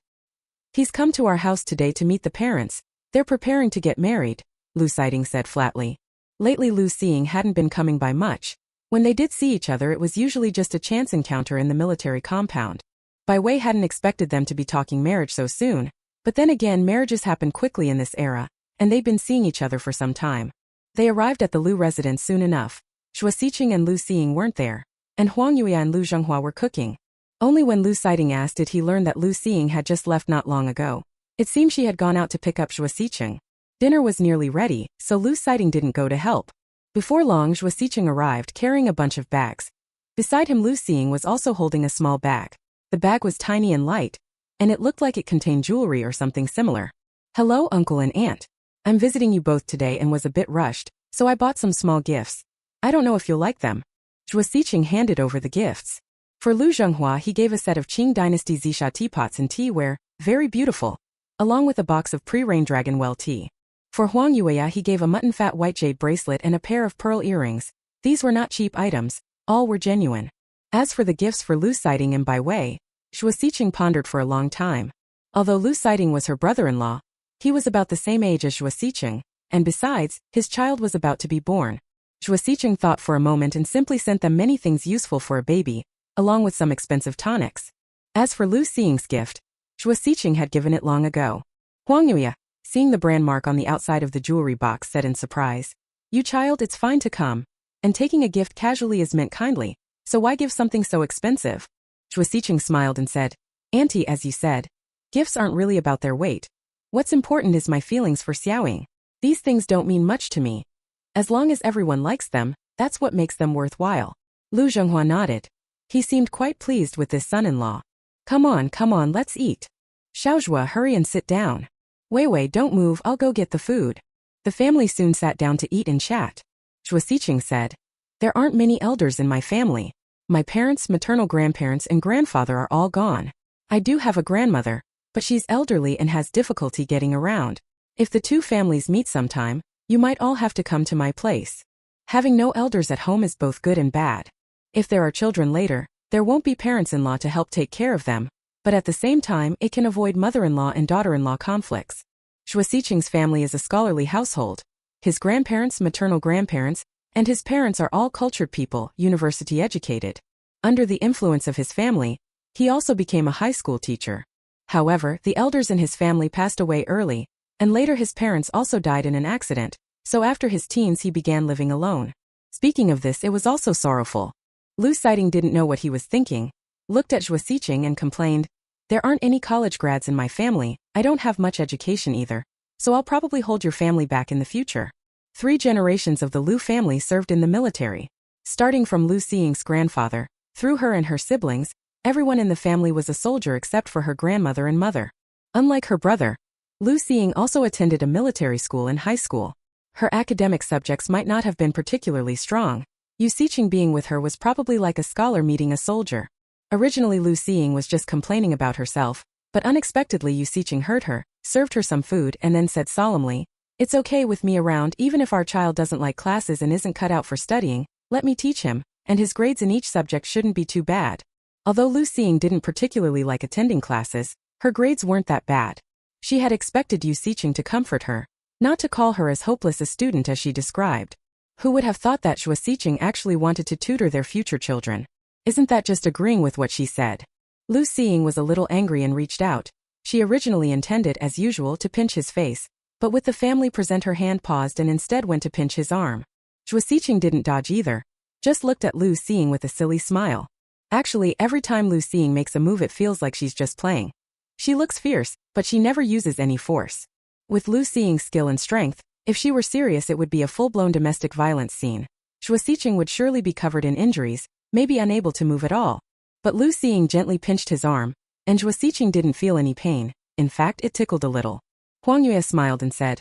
He's come to our house today to meet the parents. They're preparing to get married, Lu Siding said flatly. Lately Lu Xing hadn't been coming by much. When they did see each other it was usually just a chance encounter in the military compound. Bai Wei hadn't expected them to be talking marriage so soon, but then again marriages happen quickly in this era, and they'd been seeing each other for some time. They arrived at the Lu residence soon enough. Zhuo Siqing and Lu Xing weren't there, and Huang Yue and Lu Zhenghua were cooking. Only when Lu Siding asked did he learn that Lu Xing had just left not long ago. It seemed she had gone out to pick up Zhuo Siqing. Dinner was nearly ready, so Lu Siding didn't go to help. Before long Zhuo Siqing arrived carrying a bunch of bags. Beside him Lu Xing was also holding a small bag. The bag was tiny and light, and it looked like it contained jewelry or something similar. Hello, uncle and aunt. I'm visiting you both today and was a bit rushed, so I bought some small gifts. I don't know if you'll like them. Zhuo Siqing handed over the gifts. For Lu Zhenghua he gave a set of Qing Dynasty Zixia teapots and teaware, very beautiful, along with a box of pre-rain dragon well tea. For Huang Yue he gave a mutton fat white jade bracelet and a pair of pearl earrings. These were not cheap items, all were genuine. As for the gifts for Lu Siding and Bai Wei, Zhuo Siqing pondered for a long time. Although Lu Siding was her brother-in-law, he was about the same age as Zhuo Siqing, and besides, his child was about to be born. Zhuo Siqing thought for a moment and simply sent them many things useful for a baby, along with some expensive tonics. As for Lu Xing's gift, Zhuo Siqing had given it long ago. Huang Yue, seeing the brand mark on the outside of the jewelry box, said in surprise, You child, it's fine to come, and taking a gift casually is meant kindly, so why give something so expensive? Zhuo Siqing smiled and said, Auntie, as you said, gifts aren't really about their weight. What's important is my feelings for Xiaoying. These things don't mean much to me. As long as everyone likes them, that's what makes them worthwhile. Lu Zhenghua nodded. He seemed quite pleased with this son-in-law. Come on, let's eat. Xiaozhua, hurry and sit down. Wei Wei, don't move, I'll go get the food. The family soon sat down to eat and chat. Zhuo Siqing said, There aren't many elders in my family. My parents, maternal grandparents, and grandfather are all gone. I do have a grandmother, but she's elderly and has difficulty getting around. If the two families meet sometime, you might all have to come to my place. Having no elders at home is both good and bad. If there are children later, there won't be parents-in-law to help take care of them, but at the same time it can avoid mother-in-law and daughter-in-law conflicts. Zhuo Siqing's family is a scholarly household. His grandparents, maternal grandparents, and his parents are all cultured people, university educated. Under the influence of his family, he also became a high school teacher. However, the elders in his family passed away early, and later his parents also died in an accident, so after his teens he began living alone. Speaking of this, it was also sorrowful. Lu Siding didn't know what he was thinking, looked at Zhuo Siqing and complained, There aren't any college grads in my family, I don't have much education either, so I'll probably hold your family back in the future. 3 generations of the Lu family served in the military. Starting from Lu Xing's grandfather, through her and her siblings, everyone in the family was a soldier except for her grandmother and mother. Unlike her brother, Lu Xing also attended a military school and high school. Her academic subjects might not have been particularly strong. Yu Siqing being with her was probably like a scholar meeting a soldier. Originally Lu Xing was just complaining about herself, but unexpectedly Yu Siqing heard her, served her some food and then said solemnly, It's okay with me around even if our child doesn't like classes and isn't cut out for studying, let me teach him, and his grades in each subject shouldn't be too bad. Although Lu Xing didn't particularly like attending classes, her grades weren't that bad. She had expected Yu Xiqing to comfort her, not to call her as hopeless a student as she described. Who would have thought that Xue Xiqing actually wanted to tutor their future children? Isn't that just agreeing with what she said? Lu Xing was a little angry and reached out. She originally intended, as usual, to pinch his face, but with the family present her hand paused and instead went to pinch his arm. Xue Xiqing didn't dodge either, just looked at Lu Xing with a silly smile. Actually, every time Lu Xing makes a move it feels like she's just playing. She looks fierce, but she never uses any force. With Lu Xing's skill and strength, if she were serious it would be a full-blown domestic violence scene. Xue Xiqing would surely be covered in injuries, maybe unable to move at all. But Lu Xing gently pinched his arm, and Xue Xiqing didn't feel any pain. In fact, it tickled a little. Huang Yue smiled and said,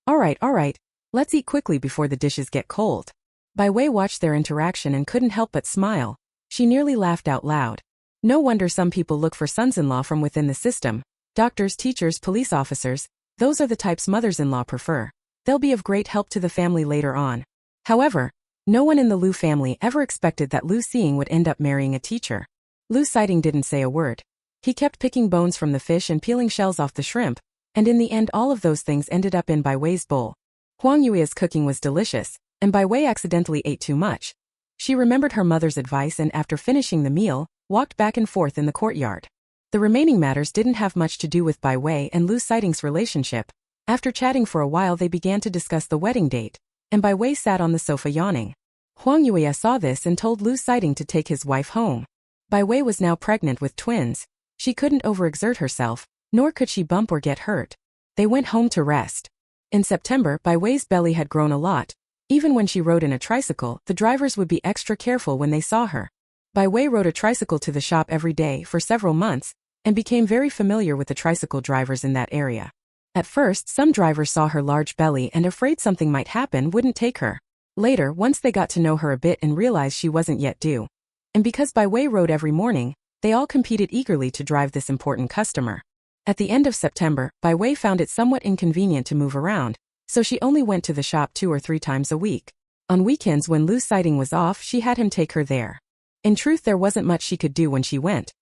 all right, let's eat quickly before the dishes get cold. Bai Wei watched their interaction and couldn't help but smile. She nearly laughed out loud. No wonder some people look for sons-in-law from within the system. Doctors, teachers, police officers, those are the types mothers-in-law prefer. They'll be of great help to the family later on. However, no one in the Lu family ever expected that Lu Xing would end up marrying a teacher. Lu Xiting didn't say a word. He kept picking bones from the fish and peeling shells off the shrimp, and in the end all of those things ended up in Bai Wei's bowl. Huang Yue's cooking was delicious, and Bai Wei accidentally ate too much. She remembered her mother's advice and after finishing the meal, walked back and forth in the courtyard. The remaining matters didn't have much to do with Bai Wei and Lu Xiting's relationship. After chatting for a while they began to discuss the wedding date, and Bai Wei sat on the sofa yawning. Huang Yue saw this and told Lu Xiting to take his wife home. Bai Wei was now pregnant with twins. She couldn't overexert herself, nor could she bump or get hurt. They went home to rest. In September, Bai Wei's belly had grown a lot. Even when she rode in a tricycle, the drivers would be extra careful when they saw her. Bai Wei rode a tricycle to the shop every day for several months, and became very familiar with the tricycle drivers in that area. At first, some drivers saw her large belly and afraid something might happen wouldn't take her. Later, once they got to know her a bit and realized she wasn't yet due. And because Bai Wei rode every morning, they all competed eagerly to drive this important customer. At the end of September, Bai Wei found it somewhat inconvenient to move around, so she only went to the shop 2 or 3 times a week. On weekends when Lu Xiting was off, she had him take her there. In truth, there wasn't much she could do when she went.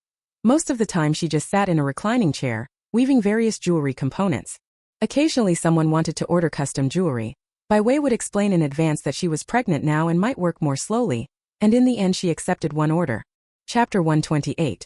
Most of the time she just sat in a reclining chair, weaving various jewelry components. Occasionally someone wanted to order custom jewelry. Bai Wei would explain in advance that she was pregnant now and might work more slowly, and in the end she accepted one order. Chapter 128.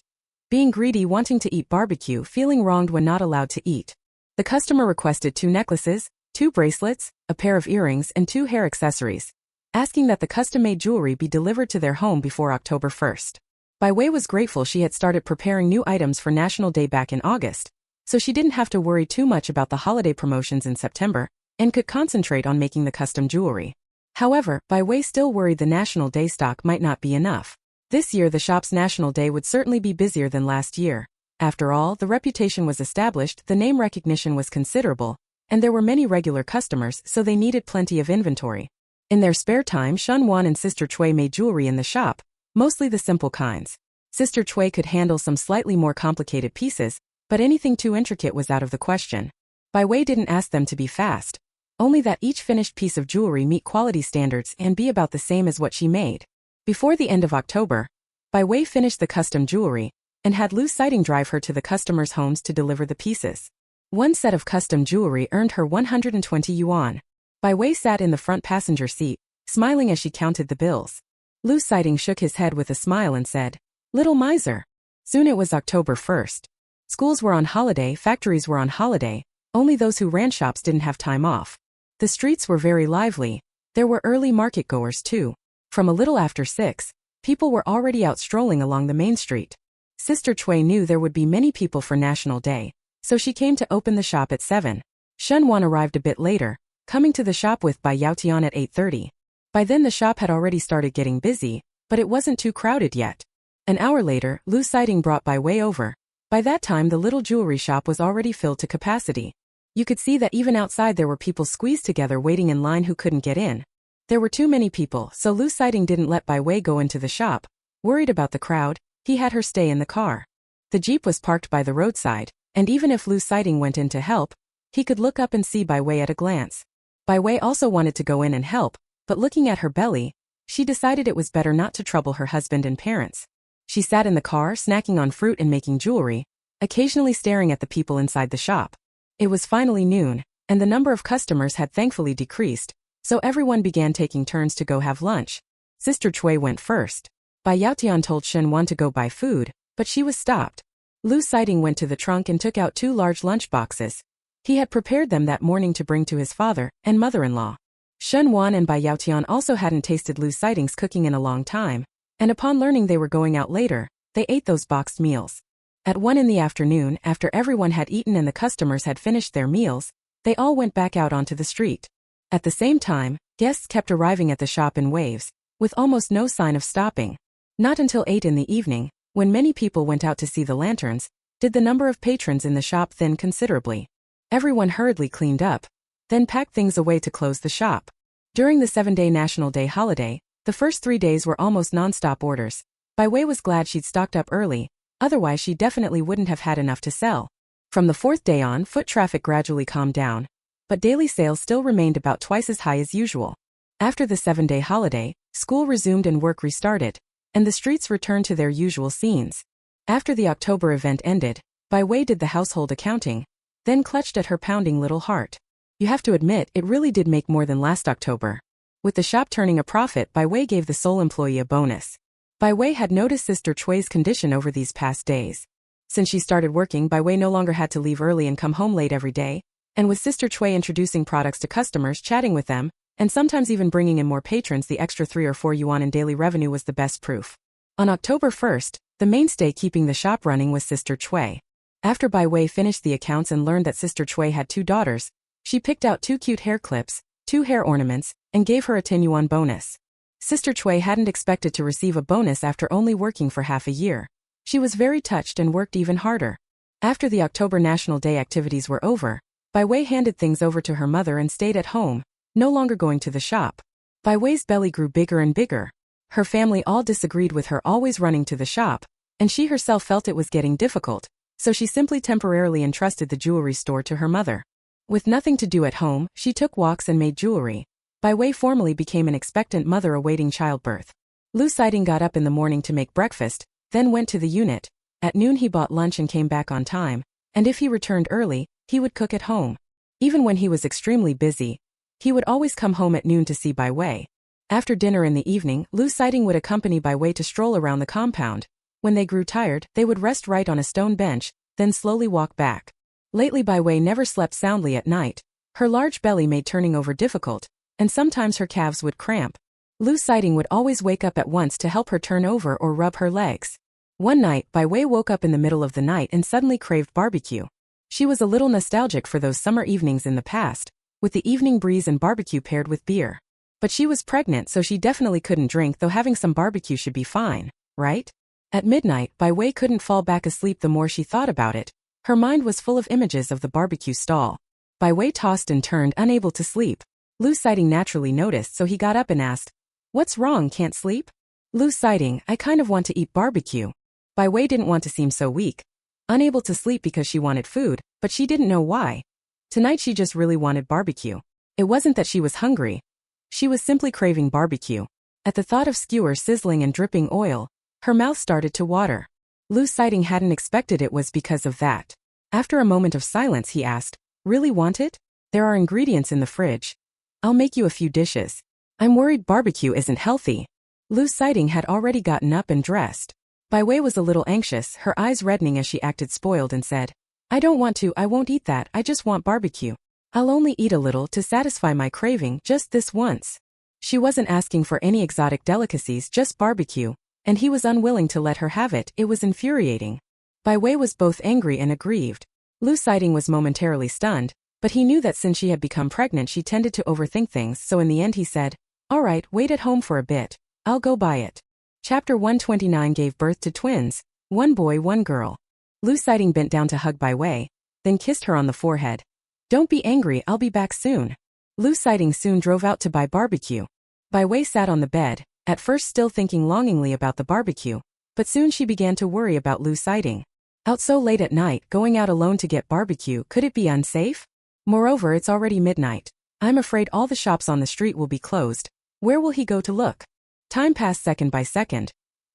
Being greedy, wanting to eat barbecue, feeling wronged when not allowed to eat. The customer requested 2 necklaces, 2 bracelets, a pair of earrings and 2 hair accessories, asking that the custom-made jewelry be delivered to their home before October 1st. Bai Wei was grateful she had started preparing new items for National Day back in August, so she didn't have to worry too much about the holiday promotions in September, and could concentrate on making the custom jewelry. However, Bai Wei still worried the National Day stock might not be enough. This year the shop's National Day would certainly be busier than last year. After all, the reputation was established, the name recognition was considerable, and there were many regular customers, so they needed plenty of inventory. In their spare time, Shen Wan and Sister Cui made jewelry in the shop, mostly the simple kinds. Sister Cui could handle some slightly more complicated pieces, but anything too intricate was out of the question. Bai Wei didn't ask them to be fast, only that each finished piece of jewelry meet quality standards and be about the same as what she made. Before the end of October, Bai Wei finished the custom jewelry, and had Lu Xiting drive her to the customers' homes to deliver the pieces. One set of custom jewelry earned her 120 yuan. Bai Wei sat in the front passenger seat, smiling as she counted the bills. Lu Xiting shook his head with a smile and said, "Little miser." Soon it was October 1st. Schools were on holiday, factories were on holiday, only those who ran shops didn't have time off. The streets were very lively. There were early market goers too. From a little after 6, people were already out strolling along the main street. Sister Cui knew there would be many people for National Day, so she came to open the shop at 7. Shen Wan arrived a bit later, coming to the shop with Bai Yaotian at 8:30. By then the shop had already started getting busy, but it wasn't too crowded yet. An hour later, Lu Xiting brought Bai Wei over. By that time the little jewelry shop was already filled to capacity. You could see that even outside there were people squeezed together waiting in line who couldn't get in. There were too many people, so Lu Xiting didn't let Bai Wei go into the shop. Worried about the crowd, he had her stay in the car. The jeep was parked by the roadside, and even if Lu Xiting went in to help, he could look up and see Bai Wei at a glance. Bai Wei also wanted to go in and help, but looking at her belly, she decided it was better not to trouble her husband and parents. She sat in the car, snacking on fruit and making jewelry, occasionally staring at the people inside the shop. It was finally noon, and the number of customers had thankfully decreased, so everyone began taking turns to go have lunch. Sister Chui went first. Bai Yaotian told Shen Wan to go buy food, but she was stopped. Lu Xiting went to the trunk and took out 2 large lunch boxes. He had prepared them that morning to bring to his father and mother-in-law. Shen Wan and Bai Yaotian also hadn't tasted Lu Xiting's cooking in a long time, and upon learning they were going out later, they ate those boxed meals. At 1 in the afternoon, after everyone had eaten and the customers had finished their meals, they all went back out onto the street. At the same time, guests kept arriving at the shop in waves, with almost no sign of stopping. Not until 8 in the evening, when many people went out to see the lanterns, did the number of patrons in the shop thin considerably. Everyone hurriedly cleaned up, then packed things away to close the shop. During the 7-day National Day holiday, the first 3 days were almost non-stop orders. Bai Wei was glad she'd stocked up early, otherwise she definitely wouldn't have had enough to sell. From the 4th day on, foot traffic gradually calmed down, but daily sales still remained about twice as high as usual. After the 7-day holiday, school resumed and work restarted, and the streets returned to their usual scenes. After the October event ended, Bai Wei did the household accounting, then clutched at her pounding little heart. You have to admit, it really did make more than last October. With the shop turning a profit, Bai Wei gave the sole employee a bonus. Bai Wei had noticed Sister Chui's condition over these past days. Since she started working, Bai Wei no longer had to leave early and come home late every day, and with Sister Chui introducing products to customers, chatting with them, and sometimes even bringing in more patrons, the extra 3 or 4 yuan in daily revenue was the best proof. On October 1st, the mainstay keeping the shop running was Sister Chui. After Bai Wei finished the accounts and learned that Sister Chui had 2 daughters, she picked out 2 cute hair clips, 2 hair ornaments, and gave her a 10 yuan bonus. Sister Chui hadn't expected to receive a bonus after only working for half a year. She was very touched and worked even harder. After the October National Day activities were over, Bai Wei handed things over to her mother and stayed at home, no longer going to the shop. Bai Wei's belly grew bigger and bigger. Her family all disagreed with her always running to the shop, and she herself felt it was getting difficult, so she simply temporarily entrusted the jewelry store to her mother. With nothing to do at home, she took walks and made jewelry. Bai Wei formally became an expectant mother awaiting childbirth. Lu Xiting got up in the morning to make breakfast, then went to the unit. At noon he bought lunch and came back on time, and if he returned early, he would cook at home. Even when he was extremely busy, he would always come home at noon to see Bai Wei. After dinner in the evening, Lu Xiting would accompany Bai Wei to stroll around the compound. When they grew tired, they would rest right on a stone bench, then slowly walk back. Lately Bai Wei never slept soundly at night. Her large belly made turning over difficult, and sometimes her calves would cramp. Lu Xiting would always wake up at once to help her turn over or rub her legs. One night, Bai Wei woke up in the middle of the night and suddenly craved barbecue. She was a little nostalgic for those summer evenings in the past, with the evening breeze and barbecue paired with beer. But she was pregnant, so she definitely couldn't drink, though having some barbecue should be fine, right? At midnight, Bai Wei couldn't fall back asleep the more she thought about it. Her mind was full of images of the barbecue stall. Bai Wei tossed and turned, unable to sleep. Lu Xiting naturally noticed, so he got up and asked, "What's wrong, can't sleep?" Lu Xiting, "I kind of want to eat barbecue." Bai Wei didn't want to seem so weak. Unable to sleep because she wanted food, but she didn't know why. Tonight she just really wanted barbecue. It wasn't that she was hungry. She was simply craving barbecue. At the thought of skewers sizzling and dripping oil, her mouth started to water. Lu Xiting hadn't expected it was because of that. After a moment of silence he asked, "Really want it? There are ingredients in the fridge. I'll make you a few dishes. I'm worried barbecue isn't healthy." Lu Xiting had already gotten up and dressed. Bai Wei was a little anxious, her eyes reddening as she acted spoiled and said, "I don't want to, I won't eat that, I just want barbecue. I'll only eat a little to satisfy my craving, just this once." She wasn't asking for any exotic delicacies, just barbecue, and he was unwilling to let her have it. It was infuriating. Bai Wei was both angry and aggrieved. Lu Xiting was momentarily stunned, but he knew that since she had become pregnant she tended to overthink things, so in the end he said, "All right, wait at home for a bit. I'll go buy it." Chapter 129 gave birth to twins, 1 boy, 1 girl. Lu Xiting bent down to hug Bai Wei, then kissed her on the forehead. "Don't be angry, I'll be back soon." Lu Xiting soon drove out to buy barbecue. Bai Wei sat on the bed, at first still thinking longingly about the barbecue, but soon she began to worry about Lu Xiting. Out so late at night, going out alone to get barbecue, could it be unsafe? Moreover, it's already midnight. I'm afraid all the shops on the street will be closed. Where will he go to look? Time passed second by second.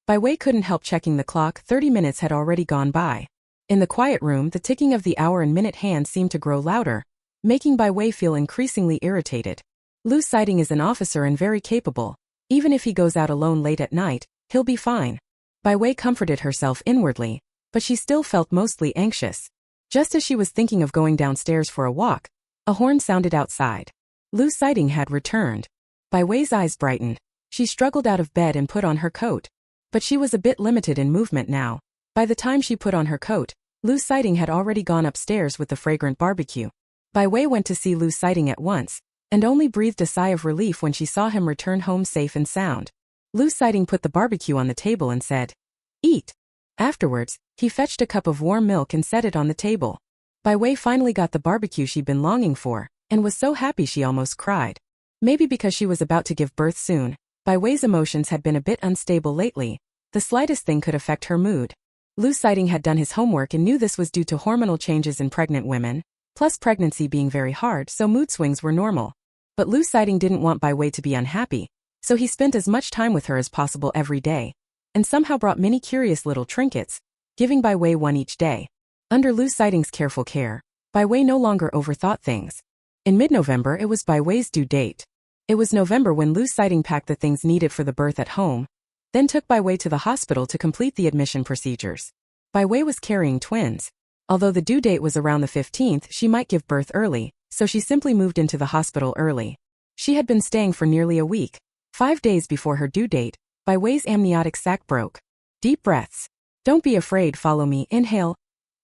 Bai Wei couldn't help checking the clock. 30 minutes had already gone by. In the quiet room, the ticking of the hour and minute hands seemed to grow louder, making Bai Wei feel increasingly irritated. Lu Siding is an officer and very capable. Even if he goes out alone late at night, he'll be fine. Bai Wei comforted herself inwardly, but she still felt mostly anxious. Just as she was thinking of going downstairs for a walk, a horn sounded outside. Lu Siding had returned. Bai Wei's eyes brightened. She struggled out of bed and put on her coat. But she was a bit limited in movement now. By the time she put on her coat, Lu Siding had already gone upstairs with the fragrant barbecue. Bai Wei went to see Lu Siding at once, and only breathed a sigh of relief when she saw him return home safe and sound. Lu Siding put the barbecue on the table and said, "Eat." Afterwards, he fetched a cup of warm milk and set it on the table. Bai Wei finally got the barbecue she'd been longing for, and was so happy she almost cried. Maybe because she was about to give birth soon, Bai Wei's emotions had been a bit unstable lately. The slightest thing could affect her mood. Lu Siding had done his homework and knew this was due to hormonal changes in pregnant women, plus pregnancy being very hard, so mood swings were normal. But Lu Siding didn't want Bai Wei to be unhappy, so he spent as much time with her as possible every day, and somehow brought many curious little trinkets, giving Bai Wei one each day. Under Lu Siding's careful care, Bai Wei no longer overthought things. In mid-November it was Bai Wei's due date. It was November when Lu Siding packed the things needed for the birth at home, then took Bai Wei to the hospital to complete the admission procedures. Bai Wei was carrying twins. Although the due date was around the 15th, she might give birth early, so she simply moved into the hospital early. She had been staying for nearly a week. 5 days before her due date, Bai Wei's amniotic sac broke. Deep breaths. Don't be afraid, follow me. Inhale.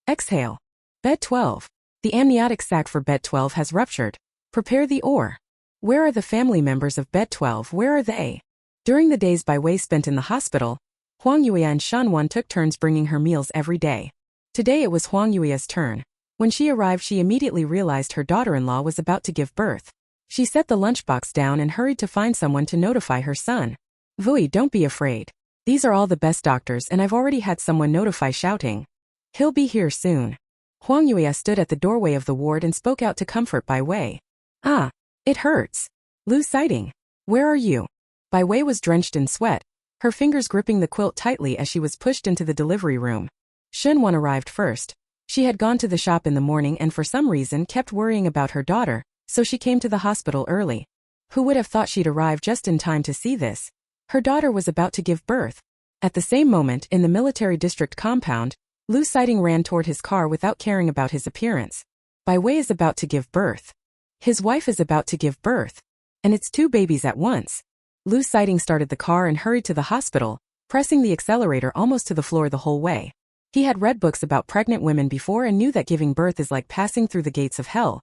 Exhale. Bed 12. The amniotic sac for bed 12 has ruptured. Prepare the ore. Where are the family members of bed 12? Where are they? During the days Bai Wei spent in the hospital, Huang Yue and Shan Wan took turns bringing her meals every day. Today it was Huang Yue's turn. When she arrived, she immediately realized her daughter-in-law was about to give birth. She set the lunchbox down and hurried to find someone to notify her son. Vui, don't be afraid. These are all the best doctors and I've already had someone notify, shouting, "He'll be here soon." Huang Yue stood at the doorway of the ward and spoke out to comfort Bai Wei. "Ah, it hurts. Lu Siding, where are you?" Bai Wei was drenched in sweat, her fingers gripping the quilt tightly as she was pushed into the delivery room. Shen Wan arrived first. She had gone to the shop in the morning and for some reason kept worrying about her daughter, so she came to the hospital early. Who would have thought she'd arrive just in time to see this? Her daughter was about to give birth. At the same moment, in the military district compound, Lu Siding ran toward his car without caring about his appearance. Bai Wei is about to give birth. His wife is about to give birth. And it's 2 babies at once. Lu Siding started the car and hurried to the hospital, pressing the accelerator almost to the floor the whole way. He had read books about pregnant women before and knew that giving birth is like passing through the gates of hell.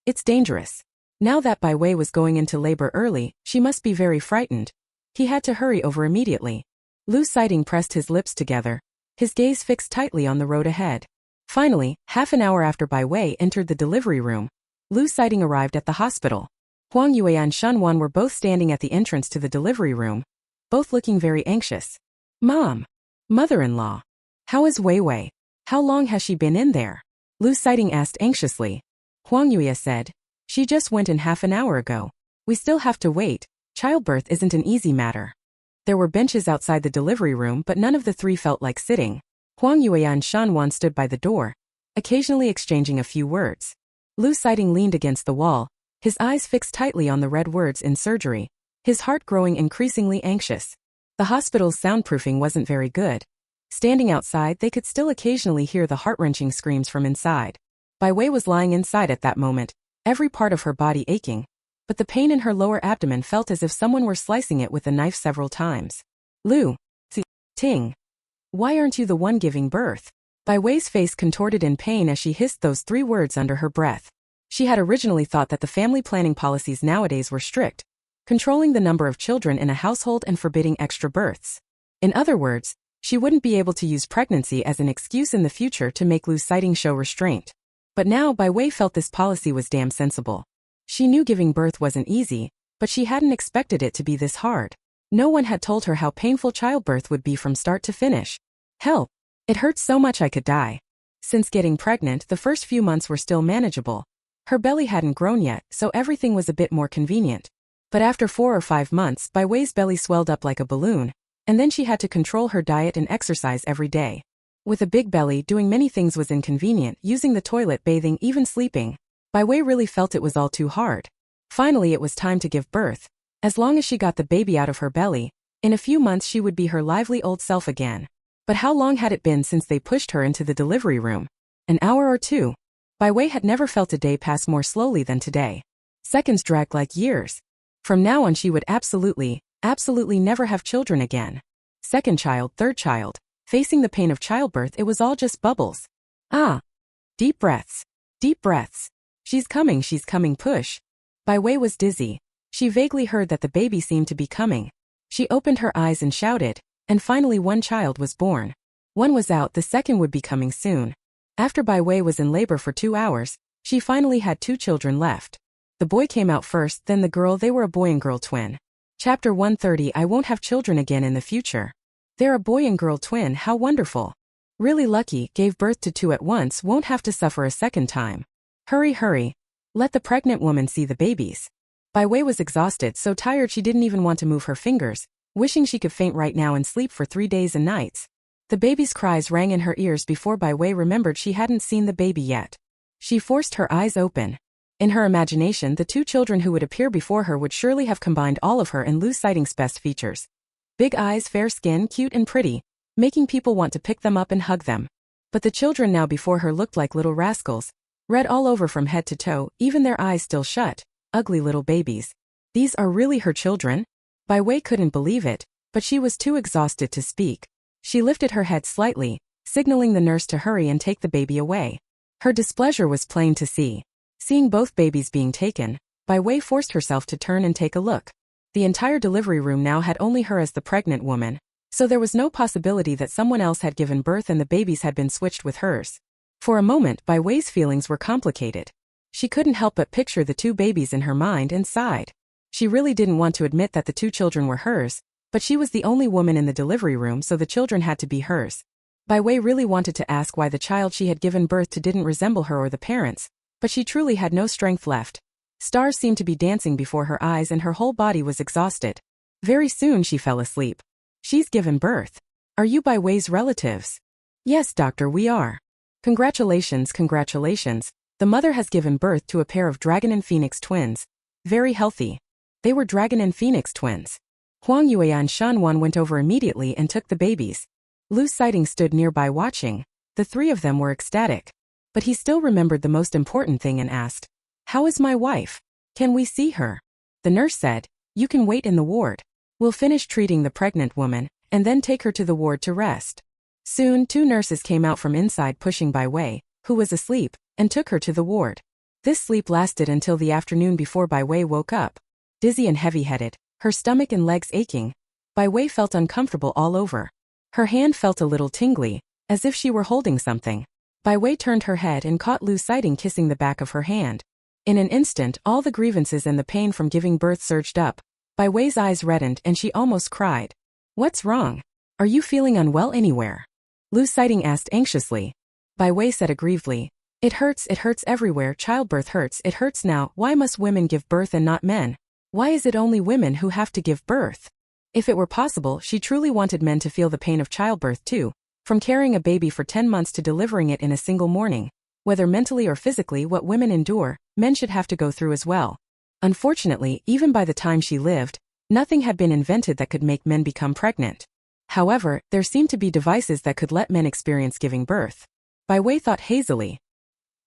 It's dangerous. Now that Bai Wei was going into labor early, she must be very frightened. He had to hurry over immediately. Lu Siding pressed his lips together, his gaze fixed tightly on the road ahead. Finally, half an hour after Bai Wei entered the delivery room, Lu Siding arrived at the hospital. Huang Yue and Shan Wan were both standing at the entrance to the delivery room, both looking very anxious. "Mom. Mother-in-law. How is Wei Wei? How long has she been in there?" Lu Siding asked anxiously. Huang Yue said, "She just went in half an hour ago. We still have to wait. Childbirth isn't an easy matter." There were benches outside the delivery room, but none of the 3 felt like sitting. Huang Yue and Shan Wan stood by the door, occasionally exchanging a few words. Lu Siding leaned against the wall, his eyes fixed tightly on the red words "in surgery," his heart growing increasingly anxious. The hospital's soundproofing wasn't very good. Standing outside, they could still occasionally hear the heart-wrenching screams from inside. Bai Wei was lying inside at that moment, every part of her body aching, but the pain in her lower abdomen felt as if someone were slicing it with a knife several times. "Lu Ting, why aren't you the one giving birth?" Bai Wei's face contorted in pain as she hissed those 3 words under her breath. She had originally thought that the family planning policies nowadays were strict, controlling the number of children in a household and forbidding extra births. In other words, she wouldn't be able to use pregnancy as an excuse in the future to make Lu Siding show restraint. But now Bai Wei felt this policy was damn sensible. She knew giving birth wasn't easy, but she hadn't expected it to be this hard. No one had told her how painful childbirth would be from start to finish. "Help! It hurts so much I could die." Since getting pregnant, the first few months were still manageable. Her belly hadn't grown yet, so everything was a bit more convenient. But after 4 or 5 months, Bai Wei's belly swelled up like a balloon, And then she had to control her diet and exercise every day. With a big belly, doing many things was inconvenient, using the toilet, bathing, even sleeping. Bai Wei really felt it was all too hard. Finally, it was time to give birth. As long as she got the baby out of her belly, in a few months she would be her lively old self again. But how long had it been since they pushed her into the delivery room? An hour or two? Bai Wei had never felt a day pass more slowly than today. Seconds dragged like years. From now on she would absolutely never have children again. Second child, third child. Facing the pain of childbirth, it was all just bubbles. Ah! Deep breaths. Deep breaths. She's coming, push. Bai Wei was dizzy. She vaguely heard that the baby seemed to be coming. She opened her eyes and shouted, and finally one child was born. One was out, the second would be coming soon. After Bai Wei was in labor for 2 hours, she finally had 2 children left. The boy came out first, then the girl. They were a boy and girl twin. Chapter 130. I won't have children again in the future. They're a boy and girl twin, how wonderful. Really lucky, gave birth to 2 at once, won't have to suffer a second time. Hurry, hurry. Let the pregnant woman see the babies. Bai Wei was exhausted, so tired she didn't even want to move her fingers, wishing she could faint right now and sleep for 3 days and nights. The baby's cries rang in her ears before Bai Wei remembered she hadn't seen the baby yet. She forced her eyes open. In her imagination, the 2 children who would appear before her would surely have combined all of her and Lu Sighting's best features. Big eyes, fair skin, cute and pretty, making people want to pick them up and hug them. But the children now before her looked like little rascals, red all over from head to toe, even their eyes still shut, ugly little babies. These are really her children? Bai Wei couldn't believe it, but she was too exhausted to speak. She lifted her head slightly, signaling the nurse to hurry and take the baby away. Her displeasure was plain to see. Seeing both babies being taken, Bai Wei forced herself to turn and take a look. The entire delivery room now had only her as the pregnant woman, so there was no possibility that someone else had given birth and the babies had been switched with hers. For a moment, Bai Wei's feelings were complicated. She couldn't help but picture the 2 babies in her mind and sighed. She really didn't want to admit that the 2 children were hers, but she was the only woman in the delivery room, so the children had to be hers. Bai Wei really wanted to ask why the child she had given birth to didn't resemble her or the parents, but she truly had no strength left. Stars seemed to be dancing before her eyes and her whole body was exhausted. Very soon she fell asleep. She's given birth. Are you Bai Wei's relatives? Yes, doctor, we are. Congratulations, congratulations. The mother has given birth to a pair of dragon and phoenix twins. Very healthy. They were dragon and phoenix twins. Huang Yue and Shan Wan went over immediately and took the babies. Lu Sighting stood nearby watching. The 3 of them were ecstatic. But he still remembered the most important thing and asked, "How is my wife? Can we see her?" The nurse said, "You can wait in the ward. We'll finish treating the pregnant woman, and then take her to the ward to rest." Soon 2 nurses came out from inside pushing Bai Wei, who was asleep, and took her to the ward. This sleep lasted until the afternoon before Bai Wei woke up. Dizzy and heavy-headed, her stomach and legs aching, Bai Wei felt uncomfortable all over. Her hand felt a little tingly, as if she were holding something. Bai Wei turned her head and caught Lu Sighting kissing the back of her hand. In an instant, all the grievances and the pain from giving birth surged up. Bai Wei's eyes reddened and she almost cried. "What's wrong? Are you feeling unwell anywhere?" Lu Sighting asked anxiously. Bai Wei said aggrievedly, it hurts everywhere, childbirth hurts, it hurts now, why must women give birth and not men? Why is it only women who have to give birth?" If it were possible, she truly wanted men to feel the pain of childbirth too. From carrying a baby for 10 months to delivering it in a single morning. Whether mentally or physically, what women endure, men should have to go through as well. Unfortunately, even by the time she lived, nothing had been invented that could make men become pregnant. However, there seemed to be devices that could let men experience giving birth. Bai Wei thought hazily.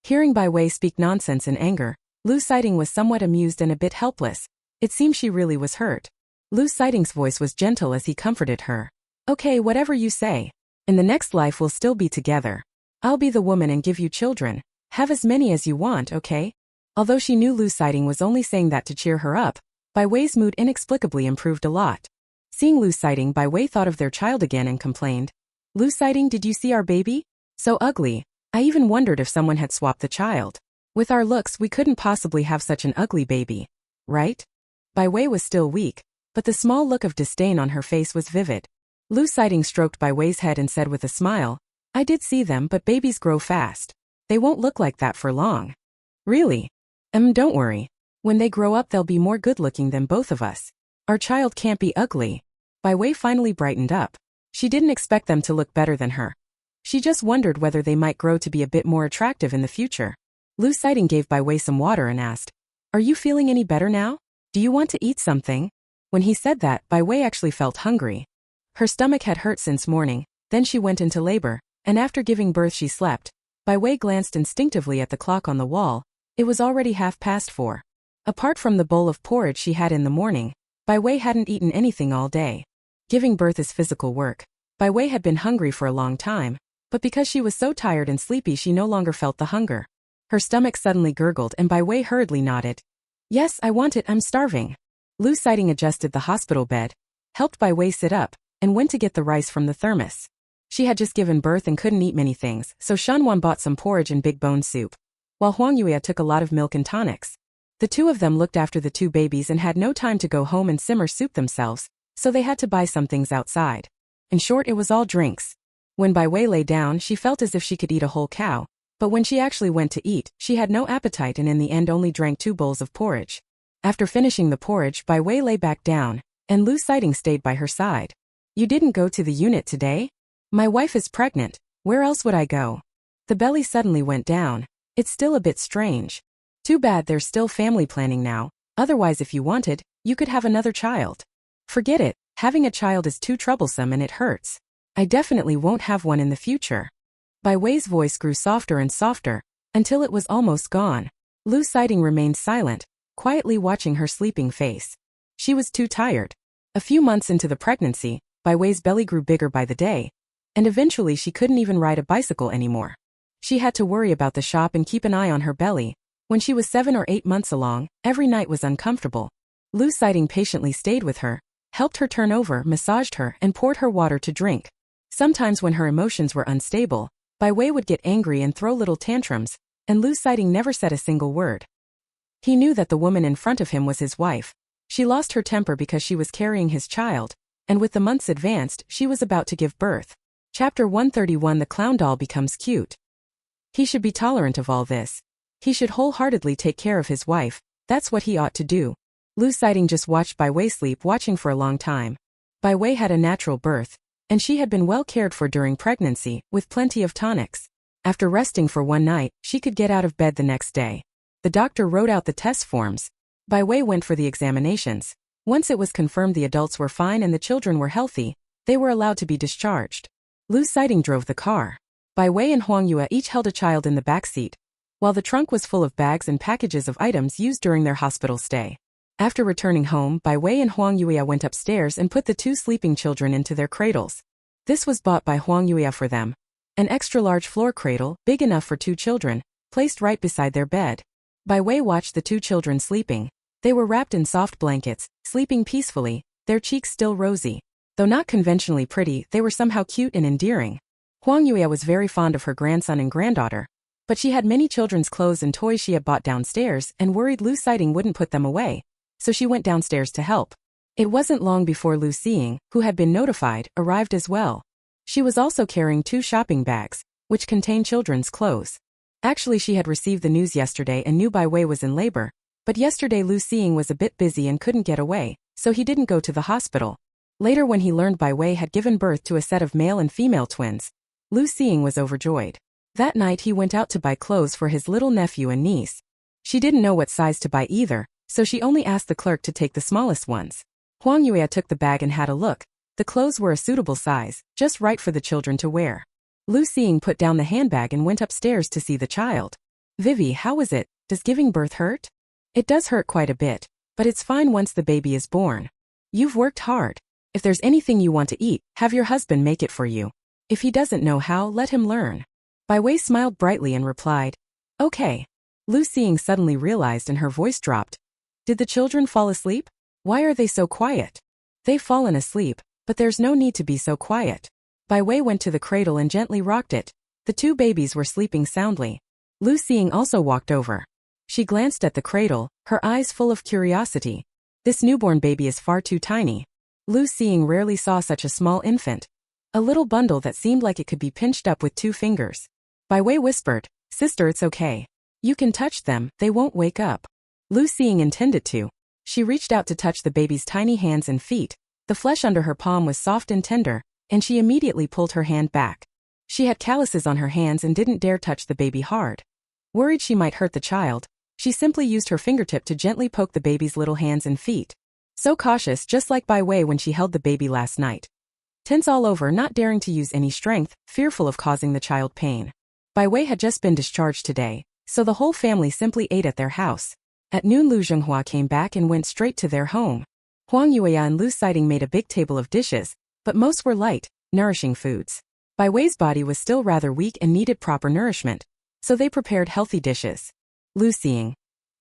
Hearing Bai Wei speak nonsense in anger, Lu Sighting was somewhat amused and a bit helpless. It seemed she really was hurt. Lu Sighting's voice was gentle as he comforted her. "Okay, whatever you say. In the next life we'll still be together. I'll be the woman and give you children. Have as many as you want, okay?" Although she knew Lu Sighting was only saying that to cheer her up, Bai Wei's mood inexplicably improved a lot. Seeing Lu Sighting, Bai Wei thought of their child again and complained. "Lu Sighting, did you see our baby? So ugly. I even wondered if someone had swapped the child. With our looks, we couldn't possibly have such an ugly baby. Right?" Bai Wei was still weak, but the small look of disdain on her face was vivid. Lu Sighting stroked Bai Wei's head and said with a smile, "I did see them, but babies grow fast. They won't look like that for long." "Really? Don't worry. When they grow up they'll be more good-looking than both of us. Our child can't be ugly." Bai Wei finally brightened up. She didn't expect them to look better than her. She just wondered whether they might grow to be a bit more attractive in the future. Lu Sighting gave Bai Wei some water and asked, "Are you feeling any better now? Do you want to eat something?" When he said that, Bai Wei actually felt hungry. Her stomach had hurt since morning, then she went into labor, and after giving birth she slept. Bai Wei glanced instinctively at the clock on the wall. It was already 4:30. Apart from the bowl of porridge she had in the morning, Bai Wei hadn't eaten anything all day. Giving birth is physical work. Bai Wei had been hungry for a long time, but because she was so tired and sleepy she no longer felt the hunger. Her stomach suddenly gurgled and Bai Wei hurriedly nodded. "Yes, I want it, I'm starving." Lu Sighting adjusted the hospital bed, helped Bai Wei sit up, and went to get the rice from the thermos. She had just given birth and couldn't eat many things, so Shanwan bought some porridge and big bone soup, while Huang Yuya took a lot of milk and tonics. The two of them looked after the two babies and had no time to go home and simmer soup themselves, so they had to buy some things outside. In short, it was all drinks. When Bai Wei lay down, she felt as if she could eat a whole cow, but when she actually went to eat, she had no appetite and in the end only drank 2 bowls of porridge. After finishing the porridge, Bai Wei lay back down, and Lu Sighting stayed by her side. "You didn't go to the unit today? My wife is pregnant. Where else would I go?" The belly suddenly went down. "It's still a bit strange. Too bad there's still family planning now, otherwise if you wanted, you could have another child." "Forget it, having a child is too troublesome and it hurts. I definitely won't have one in the future." Bai Wei's voice grew softer and softer, until it was almost gone. Lu Sighting remained silent, quietly watching her sleeping face. She was too tired. A few months into the pregnancy, Bai Wei's belly grew bigger by the day, and eventually she couldn't even ride a bicycle anymore. She had to worry about the shop and keep an eye on her belly. When she was 7 or 8 months along, every night was uncomfortable. Lu Sighting patiently stayed with her, helped her turn over, massaged her, and poured her water to drink. Sometimes when her emotions were unstable, Bai Wei would get angry and throw little tantrums, and Lu Sighting never said a single word. He knew that the woman in front of him was his wife. She lost her temper because she was carrying his child, and with the months advanced, she was about to give birth. Chapter 131 The Clown Doll Becomes Cute. He should be tolerant of all this. He should wholeheartedly take care of his wife. That's what he ought to do. Lu Sighting just watched Bai Wei sleep, watching for a long time. Bai Wei had a natural birth, and she had been well cared for during pregnancy, with plenty of tonics. After resting for one night, she could get out of bed the next day. The doctor wrote out the test forms. Bai Wei went for the examinations. Once it was confirmed the adults were fine and the children were healthy, they were allowed to be discharged. Lu Sighting drove the car. Bai Wei and Huang Yue each held a child in the back seat, while the trunk was full of bags and packages of items used during their hospital stay. After returning home, Bai Wei and Huang Yue went upstairs and put the 2 sleeping children into their cradles. This was bought by Huang Yue for them. An extra-large floor cradle, big enough for 2 children, placed right beside their bed. Bai Wei watched the 2 children sleeping. They were wrapped in soft blankets, sleeping peacefully, their cheeks still rosy. Though not conventionally pretty, they were somehow cute and endearing. Huang Yue was very fond of her grandson and granddaughter, but she had many children's clothes and toys she had bought downstairs and worried Lu Sighting wouldn't put them away, so she went downstairs to help. It wasn't long before Lu Seeing, who had been notified, arrived as well. She was also carrying 2 shopping bags, which contained children's clothes. Actually, she had received the news yesterday and knew Bai Wei was in labor, but yesterday Lu Seeing was a bit busy and couldn't get away, so he didn't go to the hospital. Later, when he learned Bai Wei had given birth to a set of male and female twins, Lu Seeing was overjoyed. That night he went out to buy clothes for his little nephew and niece. She didn't know what size to buy either, so she only asked the clerk to take the smallest ones. Huang Yue took the bag and had a look. The clothes were a suitable size, just right for the children to wear. Lu Seeing put down the handbag and went upstairs to see the child. "Vivi, how was it? Does giving birth hurt?" "It does hurt quite a bit, but it's fine once the baby is born. You've worked hard. If there's anything you want to eat, have your husband make it for you. If he doesn't know how, let him learn." Bai Wei smiled brightly and replied, "Okay." Lu Seeing suddenly realized and her voice dropped. Did the children fall asleep? Why are they so quiet? They've fallen asleep, but there's no need to be so quiet. Bai Wei went to the cradle and gently rocked it. The 2 babies were sleeping soundly. Lu Seeing also walked over. She glanced at the cradle, her eyes full of curiosity. This newborn baby is far too tiny. Lu Seeing rarely saw such a small infant. A little bundle that seemed like it could be pinched up with 2 fingers. Bai Wei whispered, "Sister, it's okay. You can touch them, they won't wake up." Lu Seeing intended to. She reached out to touch the baby's tiny hands and feet, The flesh under her palm was soft and tender, and she immediately pulled her hand back. She had calluses on her hands and didn't dare touch the baby hard. Worried she might hurt the child, she simply used her fingertip to gently poke the baby's little hands and feet. So cautious, just like Bai Wei when she held the baby last night. Tense all over, not daring to use any strength, fearful of causing the child pain. Bai Wei had just been discharged today, so the whole family simply ate at their house. At noon Lu Zhenghua came back and went straight to their home. Huang Yueya and Lu Siting made a big table of dishes, but most were light, nourishing foods. Bai Wei's body was still rather weak and needed proper nourishment, so they prepared healthy dishes. Lu Xing.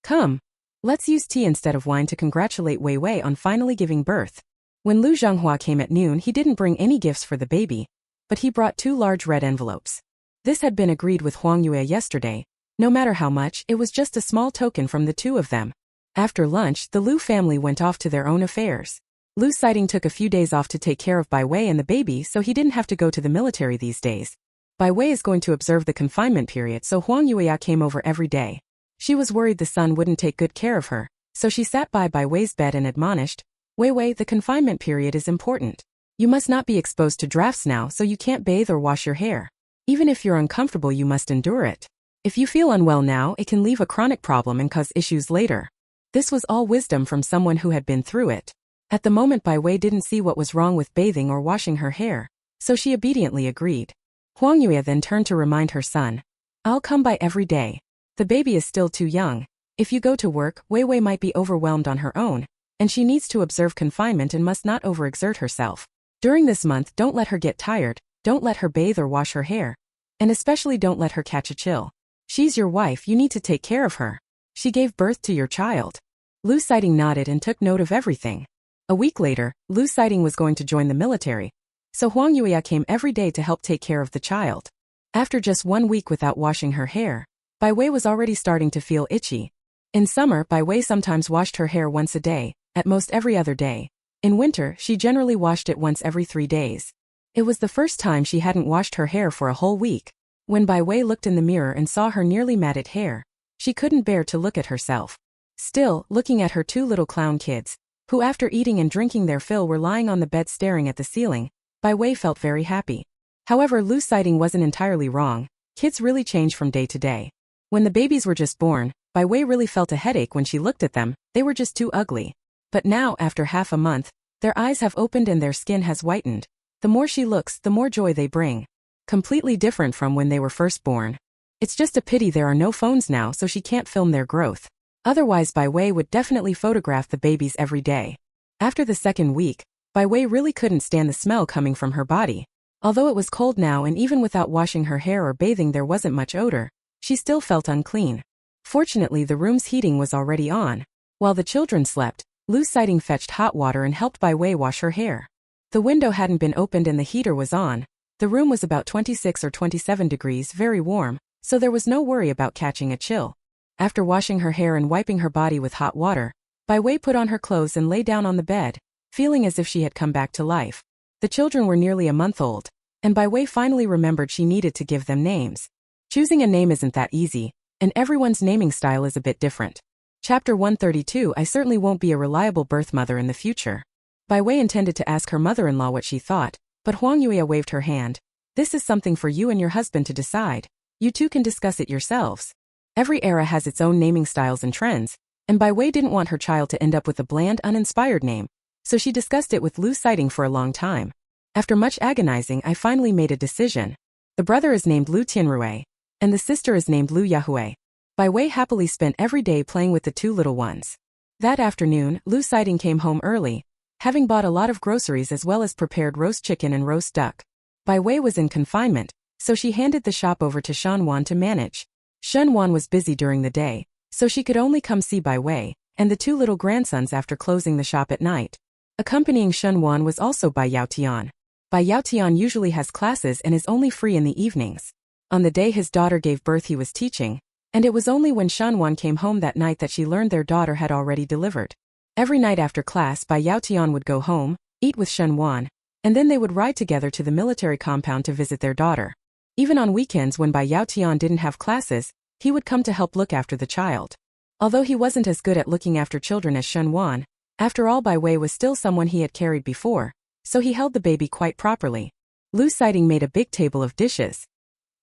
Come. Let's use tea instead of wine to congratulate Wei Wei on finally giving birth. When Lu Zhenghua came at noon, he didn't bring any gifts for the baby, but he brought 2 large red envelopes. This had been agreed with Huang Yue yesterday. No matter how much, it was just a small token from the two of them. After lunch, the Lu family went off to their own affairs. Lu Siting took a few days off to take care of Bai Wei and the baby, so he didn't have to go to the military these days. Bai Wei is going to observe the confinement period, so Huang Yueya came over every day. She was worried the son wouldn't take good care of her, so she sat by Bai Wei's bed and admonished, Wei Wei, the confinement period is important. You must not be exposed to drafts now, so you can't bathe or wash your hair. Even if you're uncomfortable, you must endure it. If you feel unwell now, it can leave a chronic problem and cause issues later. This was all wisdom from someone who had been through it. At the moment Bai Wei didn't see what was wrong with bathing or washing her hair, so she obediently agreed. Huang Yue then turned to remind her son, I'll come by every day. The baby is still too young. If you go to work, Wei Wei might be overwhelmed on her own, and she needs to observe confinement and must not overexert herself. During this month, don't let her get tired, don't let her bathe or wash her hair, and especially don't let her catch a chill. She's your wife, you need to take care of her. She gave birth to your child. Lu Siting nodded and took note of everything. A week later, Lu Siting was going to join the military, so Huang Yueya came every day to help take care of the child. After just 1 week without washing her hair, Bai Wei was already starting to feel itchy. In summer, Bai Wei sometimes washed her hair once a day, at most every other day. In winter, she generally washed it once every 3 days. It was the first time she hadn't washed her hair for a whole week. When Bai Wei looked in the mirror and saw her nearly matted hair, she couldn't bear to look at herself. Still, looking at her 2 little clown kids, who after eating and drinking their fill were lying on the bed staring at the ceiling, Bai Wei felt very happy. However, Lu Siting wasn't entirely wrong. Kids really change from day to day. When the babies were just born, Bai Wei really felt a headache when she looked at them, they were just too ugly. But now, after half a month, their eyes have opened and their skin has whitened. The more she looks, the more joy they bring. Completely different from when they were first born. It's just a pity there are no phones now, so she can't film their growth. Otherwise Bai Wei would definitely photograph the babies every day. After the 2nd week, Bai Wei really couldn't stand the smell coming from her body. Although it was cold now and even without washing her hair or bathing there wasn't much odor, she still felt unclean. Fortunately the room's heating was already on. While the children slept, Lu Siting fetched hot water and helped Bai Wei wash her hair. The window hadn't been opened and the heater was on. The room was about 26 or 27 degrees, very warm, so there was no worry about catching a chill. After washing her hair and wiping her body with hot water, Bai Wei put on her clothes and lay down on the bed, feeling as if she had come back to life. The children were nearly a month old, and Bai Wei finally remembered she needed to give them names. Choosing a name isn't that easy, and everyone's naming style is a bit different. Chapter 132 I certainly won't be a reliable birth mother in the future. Bai Wei intended to ask her mother-in-law what she thought, but Huang Yueya waved her hand. This is something for you and your husband to decide. You two can discuss it yourselves. Every era has its own naming styles and trends, and Bai Wei didn't want her child to end up with a bland, uninspired name, so she discussed it with Lu Siting for a long time. After much agonizing, I finally made a decision. The brother is named Lu Tianrui, and the sister is named Lu Yahui. Bai Wei happily spent every day playing with the 2 little ones. That afternoon, Lu Siting came home early, having bought a lot of groceries as well as prepared roast chicken and roast duck. Bai Wei was in confinement, so she handed the shop over to Shen Wan to manage. Shen Wan was busy during the day, so she could only come see Bai Wei and the 2 little grandsons after closing the shop at night. Accompanying Shen Wan was also Bai Yaotian. Bai Yaotian usually has classes and is only free in the evenings. On the day his daughter gave birth he was teaching, and it was only when Shen Wan came home that night that she learned their daughter had already delivered. Every night after class Bai Yaotian would go home, eat with Shen Wan, and then they would ride together to the military compound to visit their daughter. Even on weekends when Bai Yaotian didn't have classes, he would come to help look after the child. Although he wasn't as good at looking after children as Shen Wan, After all, Bai Wei was still someone he had carried before, so he held the baby quite properly. Lu Sighting made a big table of dishes.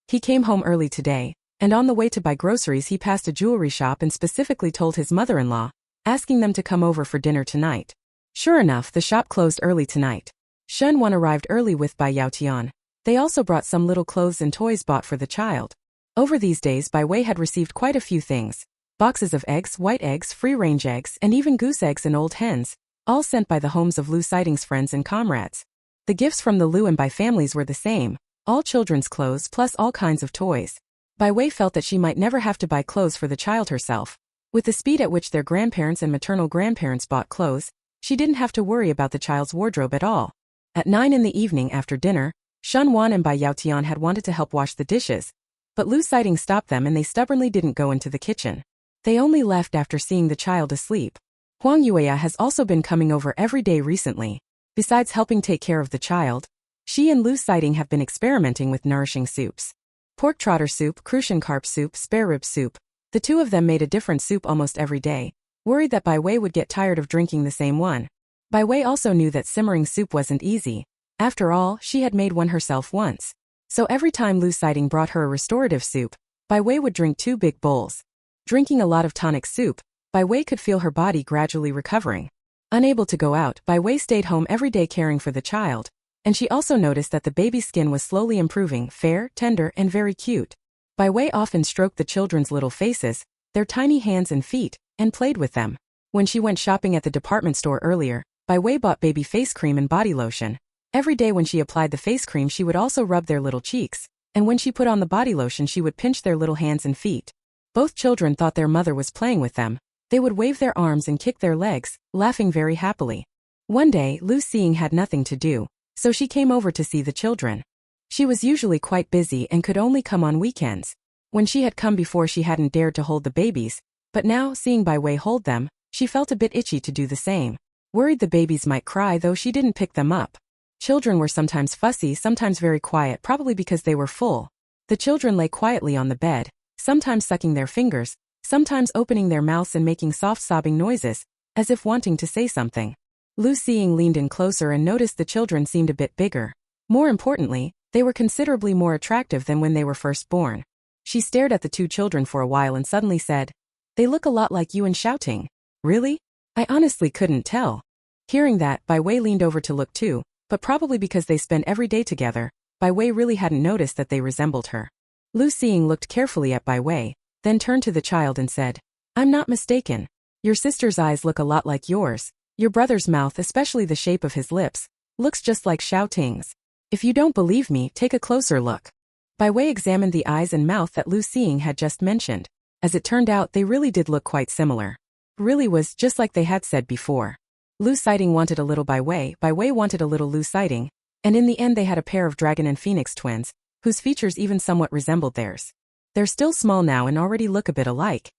He came home early today, and on the way to buy groceries he passed a jewelry shop and specifically told his mother-in-law, asking them to come over for dinner tonight. Sure enough, the shop closed early tonight. Shen Wan arrived early with Bai Yaotian. They also brought some little clothes and toys bought for the child. Over these days Bai Wei had received quite a few things. Boxes of eggs, white eggs, free-range eggs, and even goose eggs and old hens, all sent by the homes of Lu Sighting's friends and comrades. The gifts from the Lu and Bai families were the same, all children's clothes plus all kinds of toys. Bai Wei felt that she might never have to buy clothes for the child herself. With the speed at which their grandparents and maternal grandparents bought clothes, she didn't have to worry about the child's wardrobe at all. At 9 in the evening after dinner, Shen Wan and Bai Yaotian had wanted to help wash the dishes, but Lu Sighting stopped them and they stubbornly didn't go into the kitchen. They only left after seeing the child asleep. Huang Yueya has also been coming over every day recently. Besides helping take care of the child, she and Lu Sighting have been experimenting with nourishing soups. Pork trotter soup, crucian carp soup, spare rib soup. The two of them made a different soup almost every day, worried that Bai Wei would get tired of drinking the same one. Bai Wei also knew that simmering soup wasn't easy. After all, she had made one herself once. So every time Lu Sighting brought her a restorative soup, Bai Wei would drink 2 big bowls. Drinking a lot of tonic soup, Bai Wei could feel her body gradually recovering. Unable to go out, Bai Wei stayed home every day caring for the child, and she also noticed that the baby's skin was slowly improving, fair, tender, and very cute. Bai Wei often stroked the children's little faces, their tiny hands and feet, and played with them. When she went shopping at the department store earlier, Bai Wei bought baby face cream and body lotion. Every day when she applied the face cream she would also rub their little cheeks, and when she put on the body lotion she would pinch their little hands and feet. Both children thought their mother was playing with them. They would wave their arms and kick their legs, laughing very happily. One day, Lu Xing had nothing to do, so she came over to see the children. She was usually quite busy and could only come on weekends. When she had come before she hadn't dared to hold the babies, but now, seeing Bai Wei hold them, she felt a bit itchy to do the same. Worried the babies might cry though she didn't pick them up. Children were sometimes fussy, sometimes very quiet, probably because they were full. The children lay quietly on the bed, sometimes sucking their fingers, sometimes opening their mouths and making soft sobbing noises, as if wanting to say something. Lu Xing leaned in closer and noticed the children seemed a bit bigger. More importantly, they were considerably more attractive than when they were first born. She stared at the 2 children for a while and suddenly said, "They look a lot like you and Shouting." "Really? I honestly couldn't tell." Hearing that, Bai Wei leaned over to look too, but probably because they spent every day together, Bai Wei really hadn't noticed that they resembled her. Lu Xing looked carefully at Bai Wei, then turned to the child and said, "I'm not mistaken. Your sister's eyes look a lot like yours. Your brother's mouth, especially the shape of his lips, looks just like Shouting's. If you don't believe me, take a closer look." Bai Wei examined the eyes and mouth that Lu Xing had just mentioned. As it turned out, they really did look quite similar. Really was just like they had said before. Lu Sighting wanted a little Bai Wei wanted a little Lu Sighting, and in the end they had a pair of dragon and phoenix twins, whose features even somewhat resembled theirs. They're still small now and already look a bit alike.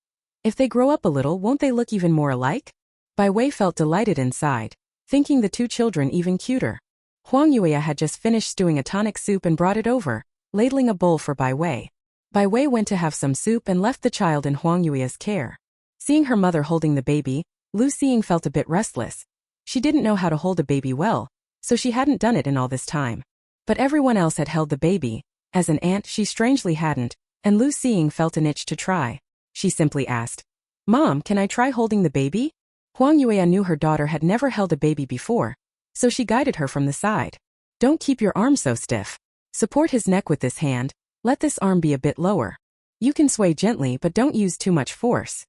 If they grow up a little, won't they look even more alike? Bai Wei felt delighted inside, thinking the 2 children even cuter. Huang Yueya had just finished stewing a tonic soup and brought it over, ladling a bowl for Bai Wei. Bai Wei went to have some soup and left the child in Huang Yueya's care. Seeing her mother holding the baby, Lu Xing felt a bit restless. She didn't know how to hold a baby well, so she hadn't done it in all this time. But everyone else had held the baby. As an aunt, she strangely hadn't, and Lu Xing felt an itch to try. She simply asked, "Mom, can I try holding the baby?" Huang Yueya knew her daughter had never held a baby before, so she guided her from the side. "Don't keep your arm so stiff. Support his neck with this hand, let this arm be a bit lower. You can sway gently but don't use too much force."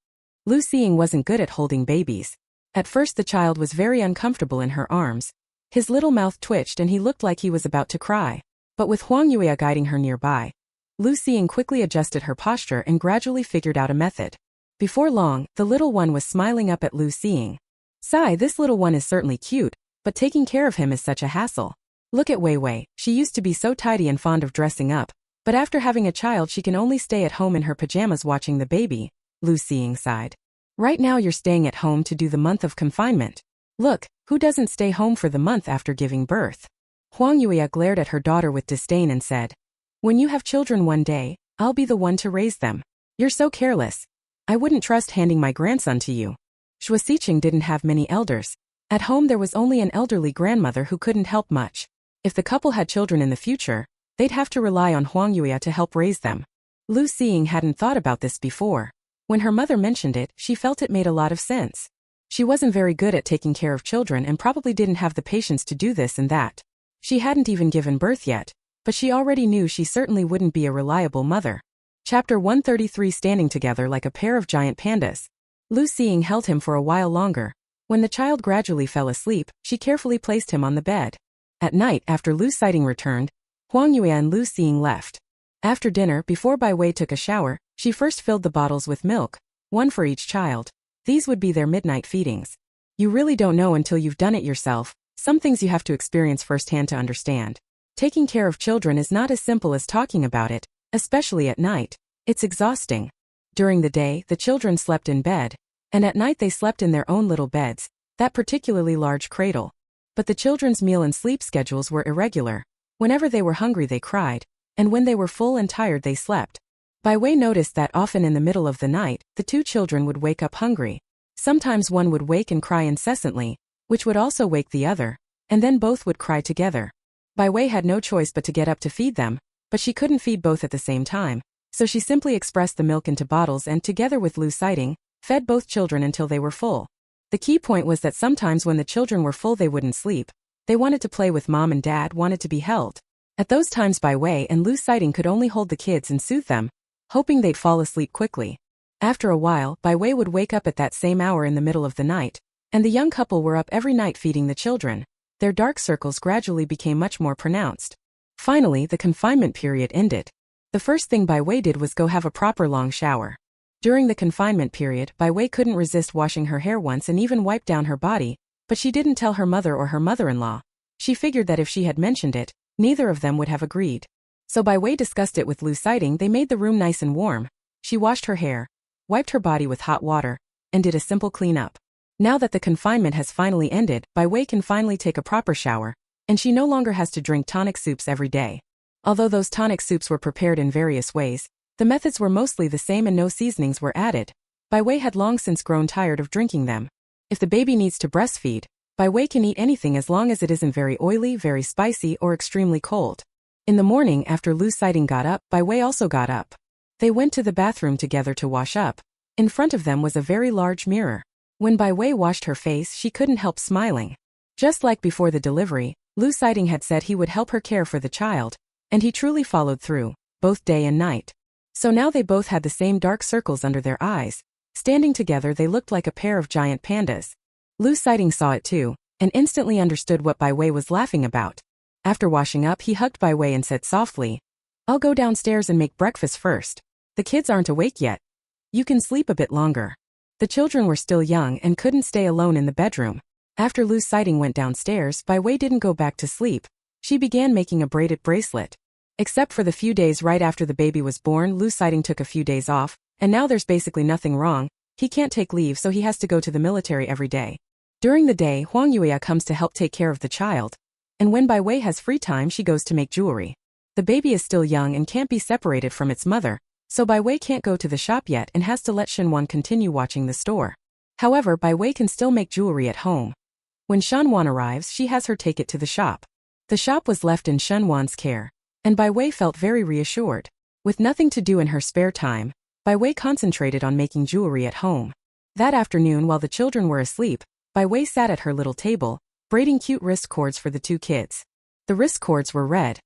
Lu Xing wasn't good at holding babies. At first the child was very uncomfortable in her arms. His little mouth twitched and he looked like he was about to cry. But with Huang Yueya guiding her nearby, Lu Xing quickly adjusted her posture and gradually figured out a method. Before long, the little one was smiling up at Lu Xing. "Sigh, this little one is certainly cute, but taking care of him is such a hassle. Look at Wei Wei, she used to be so tidy and fond of dressing up, but after having a child she can only stay at home in her pajamas watching the baby." Lu Xing sighed. "Right now you're staying at home to do the month of confinement. Look, who doesn't stay home for the month after giving birth?" Huang Yueya glared at her daughter with disdain and said, "When you have children one day, I'll be the one to raise them. You're so careless. I wouldn't trust handing my grandson to you." Shuasiqing didn't have many elders. At home there was only an elderly grandmother who couldn't help much. If the couple had children in the future, they'd have to rely on Huang Yue to help raise them. Lu Xiying hadn't thought about this before. When her mother mentioned it, she felt it made a lot of sense. She wasn't very good at taking care of children and probably didn't have the patience to do this and that. She hadn't even given birth yet, but she already knew she certainly wouldn't be a reliable mother. Chapter 133 Standing together like a pair of giant pandas. Lu Xiying held him for a while longer. When the child gradually fell asleep, she carefully placed him on the bed. At night, after Lu Xiying returned, Huang Yue and Lu Xiying left. After dinner, before Bai Wei took a shower, she first filled the bottles with milk, one for each child. These would be their midnight feedings. You really don't know until you've done it yourself. Some things you have to experience firsthand to understand. Taking care of children is not as simple as talking about it, especially at night. It's exhausting. During the day, the children slept in bed, and at night they slept in their own little beds, that particularly large cradle. But the children's meal and sleep schedules were irregular. Whenever they were hungry they cried, and when they were full and tired they slept. Bai Wei noticed that often in the middle of the night, the two children would wake up hungry. Sometimes one would wake and cry incessantly, which would also wake the other, and then both would cry together. Bai Wei had no choice but to get up to feed them, but she couldn't feed both at the same time, so she simply expressed the milk into bottles and, together with Lu Xiying, fed both children until they were full. The key point was that sometimes when the children were full they wouldn't sleep. They wanted to play with mom and dad, wanted to be held. At those times Bai Wei and Lu Xiying could only hold the kids and soothe them, hoping they'd fall asleep quickly. After a while, Bai Wei would wake up at that same hour in the middle of the night, and the young couple were up every night feeding the children. Their dark circles gradually became much more pronounced. Finally, the confinement period ended. The first thing Bai Wei did was go have a proper long shower. During the confinement period, Bai Wei couldn't resist washing her hair once and even wiped down her body, but she didn't tell her mother or her mother-in-law. She figured that if she had mentioned it, neither of them would have agreed. So Bai Wei discussed it with Lu Xiying. They made the room nice and warm. She washed her hair, wiped her body with hot water, and did a simple cleanup. Now that the confinement has finally ended, Bai Wei can finally take a proper shower, and she no longer has to drink tonic soups every day. Although those tonic soups were prepared in various ways, the methods were mostly the same and no seasonings were added. Bai Wei had long since grown tired of drinking them. If the baby needs to breastfeed, Bai Wei can eat anything as long as it isn't very oily, very spicy, or extremely cold. In the morning after Lu Xiying got up, Bai Wei also got up. They went to the bathroom together to wash up. In front of them was a very large mirror. When Bai Wei washed her face, she couldn't help smiling. Just like before the delivery, Lu Xiying had said he would help her care for the child, and he truly followed through, both day and night. So now they both had the same dark circles under their eyes. Standing together they looked like a pair of giant pandas. Lu Xiying saw it too, and instantly understood what Bai Wei was laughing about. After washing up he hugged Bai Wei and said softly, "I'll go downstairs and make breakfast first. The kids aren't awake yet. You can sleep a bit longer." The children were still young and couldn't stay alone in the bedroom. After Lu Xiying went downstairs, Bai Wei didn't go back to sleep. She began making a braided bracelet. Except for the few days right after the baby was born, Lu Xiying took a few days off, and now there's basically nothing wrong. He can't take leave, so he has to go to the military every day. During the day, Huang Yue comes to help take care of the child. And when Bai Wei has free time, she goes to make jewelry. The baby is still young and can't be separated from its mother, so Bai Wei can't go to the shop yet and has to let Shenwan continue watching the store. However, Bai Wei can still make jewelry at home. When Shenwan arrives, she has her take it to the shop. The shop was left in Shenwan's care, and Bai Wei felt very reassured. With nothing to do in her spare time, Bai Wei concentrated on making jewelry at home. That afternoon, while the children were asleep, Bai Wei sat at her little table, braiding cute wrist cords for the two kids. The wrist cords were red.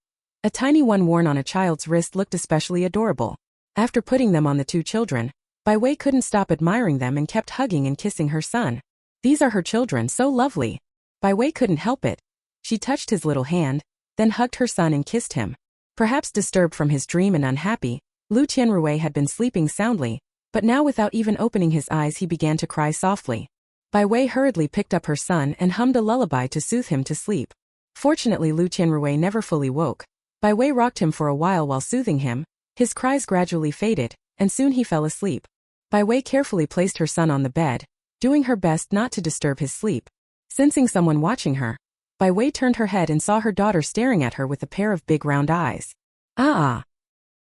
A tiny one worn on a child's wrist looked especially adorable. After putting them on the two children, Bai Wei couldn't stop admiring them and kept hugging and kissing her son. These are her children, so lovely. Bai Wei couldn't help it. She touched his little hand, then hugged her son and kissed him. Perhaps disturbed from his dream and unhappy, Lu Tianrui had been sleeping soundly, but now without even opening his eyes he began to cry softly. Bai Wei hurriedly picked up her son and hummed a lullaby to soothe him to sleep. Fortunately, Lu Tianrui never fully woke. Bai Wei rocked him for a while soothing him. His cries gradually faded, and soon he fell asleep. Bai Wei carefully placed her son on the bed, doing her best not to disturb his sleep. Sensing someone watching her, Bai Wei turned her head and saw her daughter staring at her with a pair of big round eyes. "Ah!"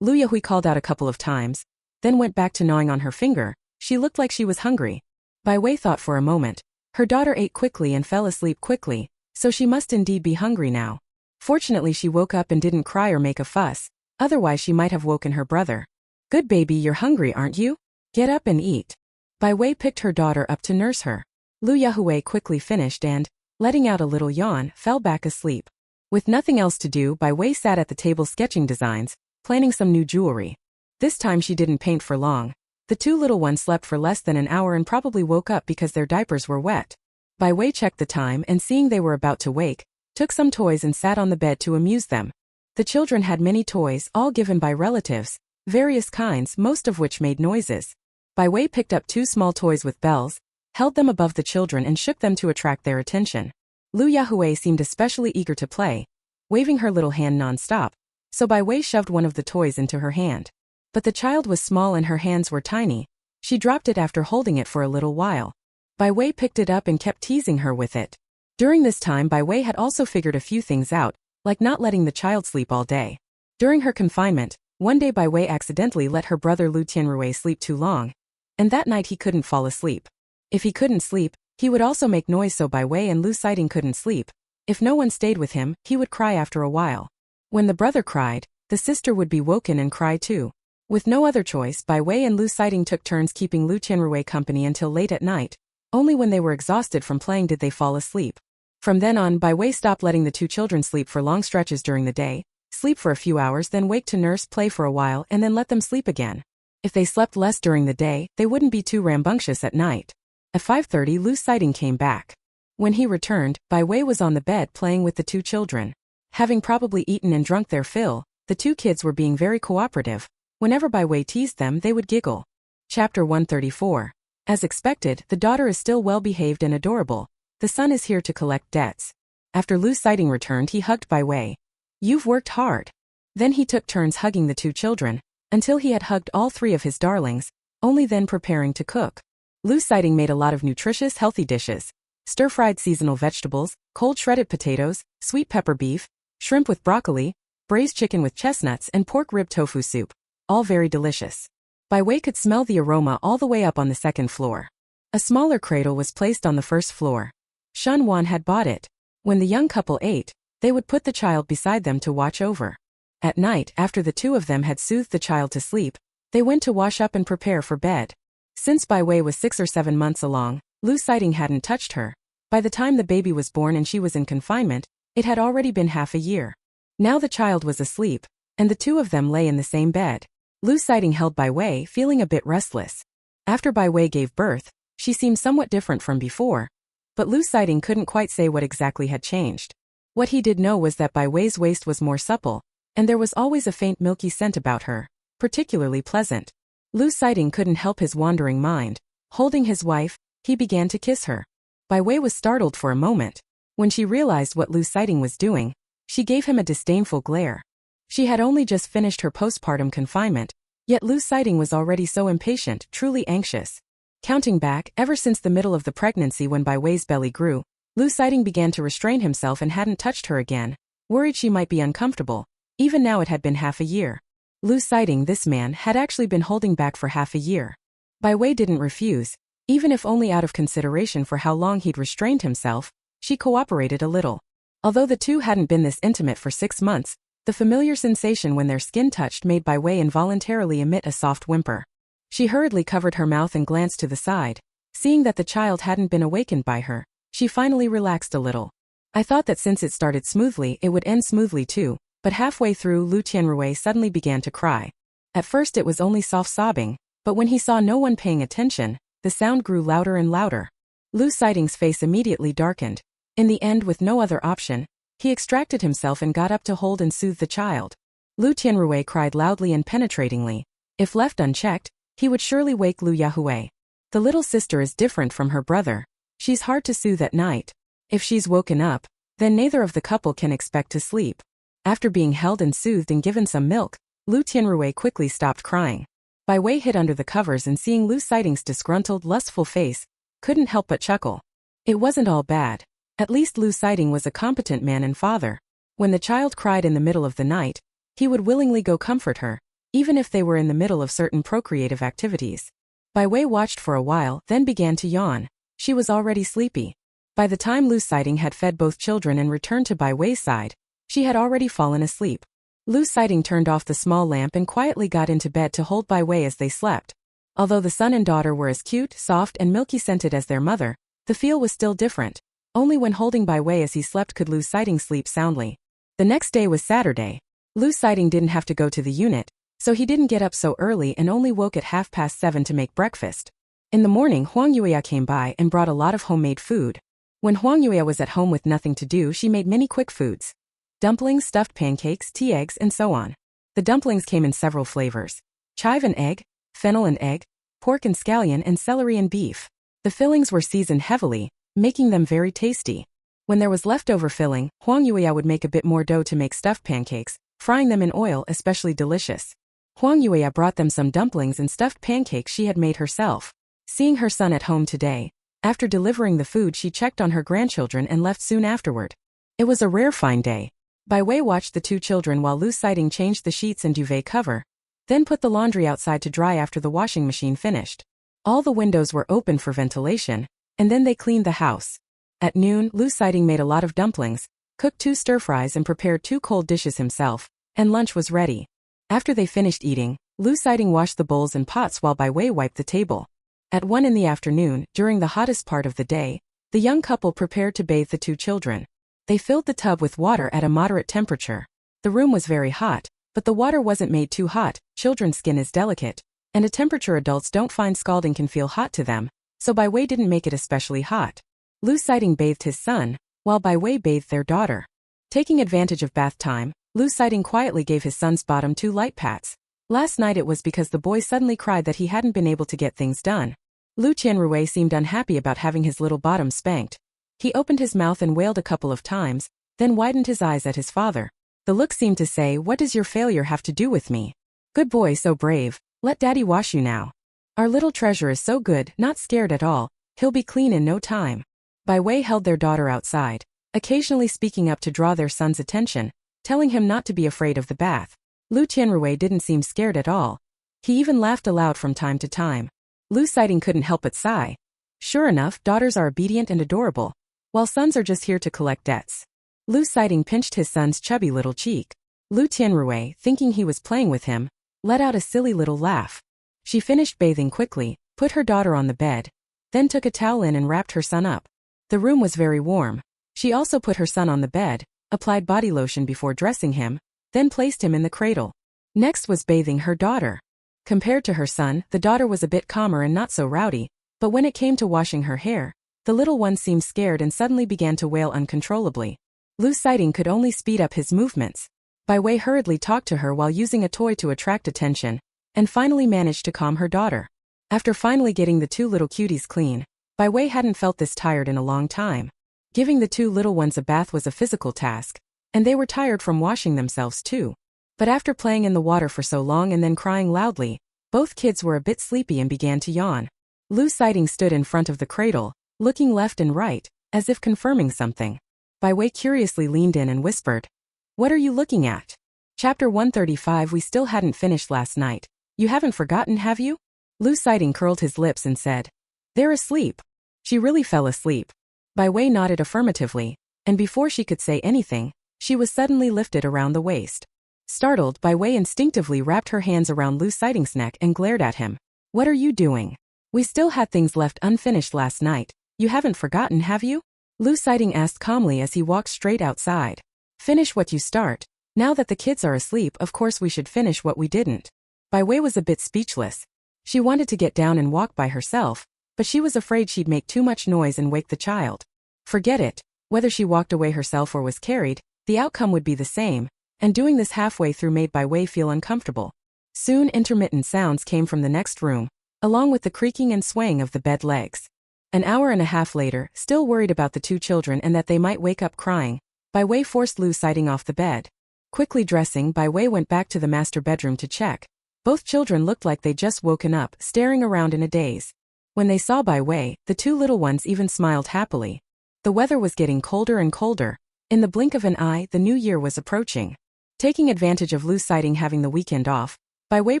Lu Yahui called out a couple of times, then went back to gnawing on her finger. She looked like she was hungry. Bai Wei thought for a moment. Her daughter ate quickly and fell asleep quickly, so she must indeed be hungry now. Fortunately she woke up and didn't cry or make a fuss, otherwise she might have woken her brother. Good baby, you're hungry, aren't you? Get up and eat. Bai Wei picked her daughter up to nurse her. Lu Yahui quickly finished and, letting out a little yawn, fell back asleep. With nothing else to do, Bai Wei sat at the table sketching designs, planning some new jewelry. This time she didn't paint for long. The two little ones slept for less than an hour and probably woke up because their diapers were wet. Bai Wei checked the time and seeing they were about to wake, took some toys and sat on the bed to amuse them. The children had many toys, all given by relatives, various kinds, most of which made noises. Bai Wei picked up two small toys with bells, held them above the children and shook them to attract their attention. Lu Yahui seemed especially eager to play, waving her little hand non-stop, so Bai Wei shoved one of the toys into her hand. But the child was small and her hands were tiny. She dropped it after holding it for a little while. Bai Wei picked it up and kept teasing her with it. During this time Bai Wei had also figured a few things out, like not letting the child sleep all day. During her confinement, one day Bai Wei accidentally let her brother Lu Tianrui sleep too long, and that night he couldn't fall asleep. If he couldn't sleep, he would also make noise, so Bai Wei and Lu Siding couldn't sleep. If no one stayed with him, he would cry after a while. When the brother cried, the sister would be woken and cry too. With no other choice, Bai Wei and Lu Siding took turns keeping Lu Tianrui company until late at night. Only when they were exhausted from playing did they fall asleep. From then on, Bai Wei stopped letting the two children sleep for long stretches during the day, sleep for a few hours, then wake to nurse, play for a while, and then let them sleep again. If they slept less during the day, they wouldn't be too rambunctious at night. At 5:30, Lu Siding came back. When he returned, Bai Wei was on the bed playing with the two children. Having probably eaten and drunk their fill, the two kids were being very cooperative. Whenever Bai Wei teased them, they would giggle. Chapter 134. As expected, the daughter is still well-behaved and adorable. The son is here to collect debts. After Lu Siding returned, he hugged Bai Wei. You've worked hard. Then he took turns hugging the two children, until he had hugged all three of his darlings, only then preparing to cook. Lu Siding made a lot of nutritious, healthy dishes. Stir-fried seasonal vegetables, cold shredded potatoes, sweet pepper beef, shrimp with broccoli, braised chicken with chestnuts and pork rib tofu soup. All very delicious. Bai Wei could smell the aroma all the way up on the second floor. A smaller cradle was placed on the first floor. Shen Wan had bought it. When the young couple ate, they would put the child beside them to watch over. At night, after the two of them had soothed the child to sleep, they went to wash up and prepare for bed. Since Bai Wei was 6 or 7 months along, Lu Siding hadn't touched her. By the time the baby was born and she was in confinement, it had already been half a year. Now the child was asleep, and the two of them lay in the same bed. Lu Siding held Bai Wei, feeling a bit restless. After Bai Wei gave birth, she seemed somewhat different from before, but Lu Siding couldn't quite say what exactly had changed. What he did know was that Bai Wei's waist was more supple, and there was always a faint milky scent about her, particularly pleasant. Lu Siding couldn't help his wandering mind. Holding his wife, he began to kiss her. Bai Wei was startled for a moment. When she realized what Lu Siding was doing, she gave him a disdainful glare. She had only just finished her postpartum confinement, yet Lu Siding was already so impatient, truly anxious. Counting back, ever since the middle of the pregnancy when Bai Wei's belly grew, Lu Siding began to restrain himself and hadn't touched her again, worried she might be uncomfortable. Even now it had been half a year. Lu Siding, this man, had actually been holding back for half a year. Bai Wei didn't refuse, even if only out of consideration for how long he'd restrained himself. She cooperated a little. Although the two hadn't been this intimate for 6 months, the familiar sensation when their skin touched made Bai Wei involuntarily emit a soft whimper. She hurriedly covered her mouth and glanced to the side. Seeing that the child hadn't been awakened by her, she finally relaxed a little. I thought that since it started smoothly, it would end smoothly too, but halfway through Lu Tianrui suddenly began to cry. At first it was only soft sobbing, but when he saw no one paying attention, the sound grew louder and louder. Lu Siding's face immediately darkened. In the end, with no other option, he extracted himself and got up to hold and soothe the child. Lu Tianrui cried loudly and penetratingly. If left unchecked, he would surely wake Lu Yahui. The little sister is different from her brother. She's hard to soothe at night. If she's woken up, then neither of the couple can expect to sleep. After being held and soothed and given some milk, Lu Tianrui quickly stopped crying. Bai Wei hid under the covers and seeing Lu Siding's disgruntled, lustful face, couldn't help but chuckle. It wasn't all bad. At least Lu Siding was a competent man and father. When the child cried in the middle of the night, he would willingly go comfort her, even if they were in the middle of certain procreative activities. Bai Wei watched for a while, then began to yawn. She was already sleepy. By the time Lu Sighting had fed both children and returned to Bai Wei's side, she had already fallen asleep. Lu Sighting turned off the small lamp and quietly got into bed to hold Bai Wei as they slept. Although the son and daughter were as cute, soft, and milky-scented as their mother, the feel was still different. Only when holding Bai Wei as he slept could Lu Sighting sleep soundly. The next day was Saturday. Lu Sighting didn't have to go to the unit, so he didn't get up so early and only woke at 7:30 to make breakfast. In the morning, Huang Yuya came by and brought a lot of homemade food. When Huang Yuya was at home with nothing to do, she made many quick foods. Dumplings, stuffed pancakes, tea eggs, and so on. The dumplings came in several flavors: chive and egg, fennel and egg, pork and scallion, and celery and beef. The fillings were seasoned heavily, making them very tasty. When there was leftover filling, Huang Yuya would make a bit more dough to make stuffed pancakes, frying them in oil, especially delicious. Huang Yuya brought them some dumplings and stuffed pancakes she had made herself. Seeing her son at home today, after delivering the food, she checked on her grandchildren and left soon afterward. It was a rare fine day. Bai Wei watched the two children while Lu Sighting changed the sheets and duvet cover, then put the laundry outside to dry after the washing machine finished. All the windows were open for ventilation, and then they cleaned the house. At noon, Lu Sighting made a lot of dumplings, cooked 2 stir-fries and prepared 2 cold dishes himself, and lunch was ready. After they finished eating, Lu Sighting washed the bowls and pots while Bai Wei wiped the table. At 1 in the afternoon, during the hottest part of the day, the young couple prepared to bathe the 2 children. They filled the tub with water at a moderate temperature. The room was very hot, but the water wasn't made too hot. Children's skin is delicate, and a temperature adults don't find scalding can feel hot to them, so Bai Wei didn't make it especially hot. Lu Sighting bathed his son, while Bai Wei bathed their daughter. Taking advantage of bath time, Lu Sighting quietly gave his son's bottom 2 light pats. Last night it was because the boy suddenly cried that he hadn't been able to get things done. Lu Qianrui seemed unhappy about having his little bottom spanked. He opened his mouth and wailed a couple of times, then widened his eyes at his father. The look seemed to say, "What does your failure have to do with me? Good boy, so brave. Let daddy wash you now. Our little treasure is so good, not scared at all. He'll be clean in no time." Bai Wei held their daughter outside, occasionally speaking up to draw their son's attention, telling him not to be afraid of the bath. Lu Qianrui didn't seem scared at all. He even laughed aloud from time to time. Lu Sighting couldn't help but sigh. Sure enough, daughters are obedient and adorable, while sons are just here to collect debts. Lu Sighting pinched his son's chubby little cheek. Lu Qianrui, thinking he was playing with him, let out a silly little laugh. She finished bathing quickly, put her daughter on the bed, then took a towel in and wrapped her son up. The room was very warm. She also put her son on the bed, applied body lotion before dressing him, then placed him in the cradle. Next was bathing her daughter. Compared to her son, the daughter was a bit calmer and not so rowdy, but when it came to washing her hair, the little one seemed scared and suddenly began to wail uncontrollably. Lu Sighting could only speed up his movements. Bai Wei hurriedly talked to her while using a toy to attract attention, and finally managed to calm her daughter. After finally getting the 2 little cuties clean, Bai Wei hadn't felt this tired in a long time. Giving the 2 little ones a bath was a physical task, and they were tired from washing themselves too. But after playing in the water for so long and then crying loudly, both kids were a bit sleepy and began to yawn. Lu Sighting stood in front of the cradle, looking left and right, as if confirming something. Bai Wei curiously leaned in and whispered, "What are you looking at?" Chapter 135. We still hadn't finished last night. You haven't forgotten, have you? Lu Sighting curled his lips and said, "They're asleep." She really fell asleep. Bai Wei nodded affirmatively, and before she could say anything, she was suddenly lifted around the waist. Startled, Bai Wei instinctively wrapped her hands around Lu Sighting's neck and glared at him. "What are you doing? We still had things left unfinished last night. You haven't forgotten, have you?" Lu Sighting asked calmly as he walked straight outside. "Finish what you start. Now that the kids are asleep, of course we should finish what we didn't." Bai Wei was a bit speechless. She wanted to get down and walk by herself, but she was afraid she'd make too much noise and wake the child. Forget it. Whether she walked away herself or was carried, the outcome would be the same, and doing this halfway through made Bai Wei feel uncomfortable. Soon intermittent sounds came from the next room, along with the creaking and swaying of the bed legs. An hour and a half later, still worried about the 2 children and that they might wake up crying, Bai Wei forced Lu Sighting off the bed. Quickly dressing, Bai Wei went back to the master bedroom to check. Both children looked like they'd just woken up, staring around in a daze. When they saw Bai Wei, the 2 little ones even smiled happily. The weather was getting colder and colder. In the blink of an eye, the new year was approaching. Taking advantage of Lu Sighting having the weekend off, Bai Wei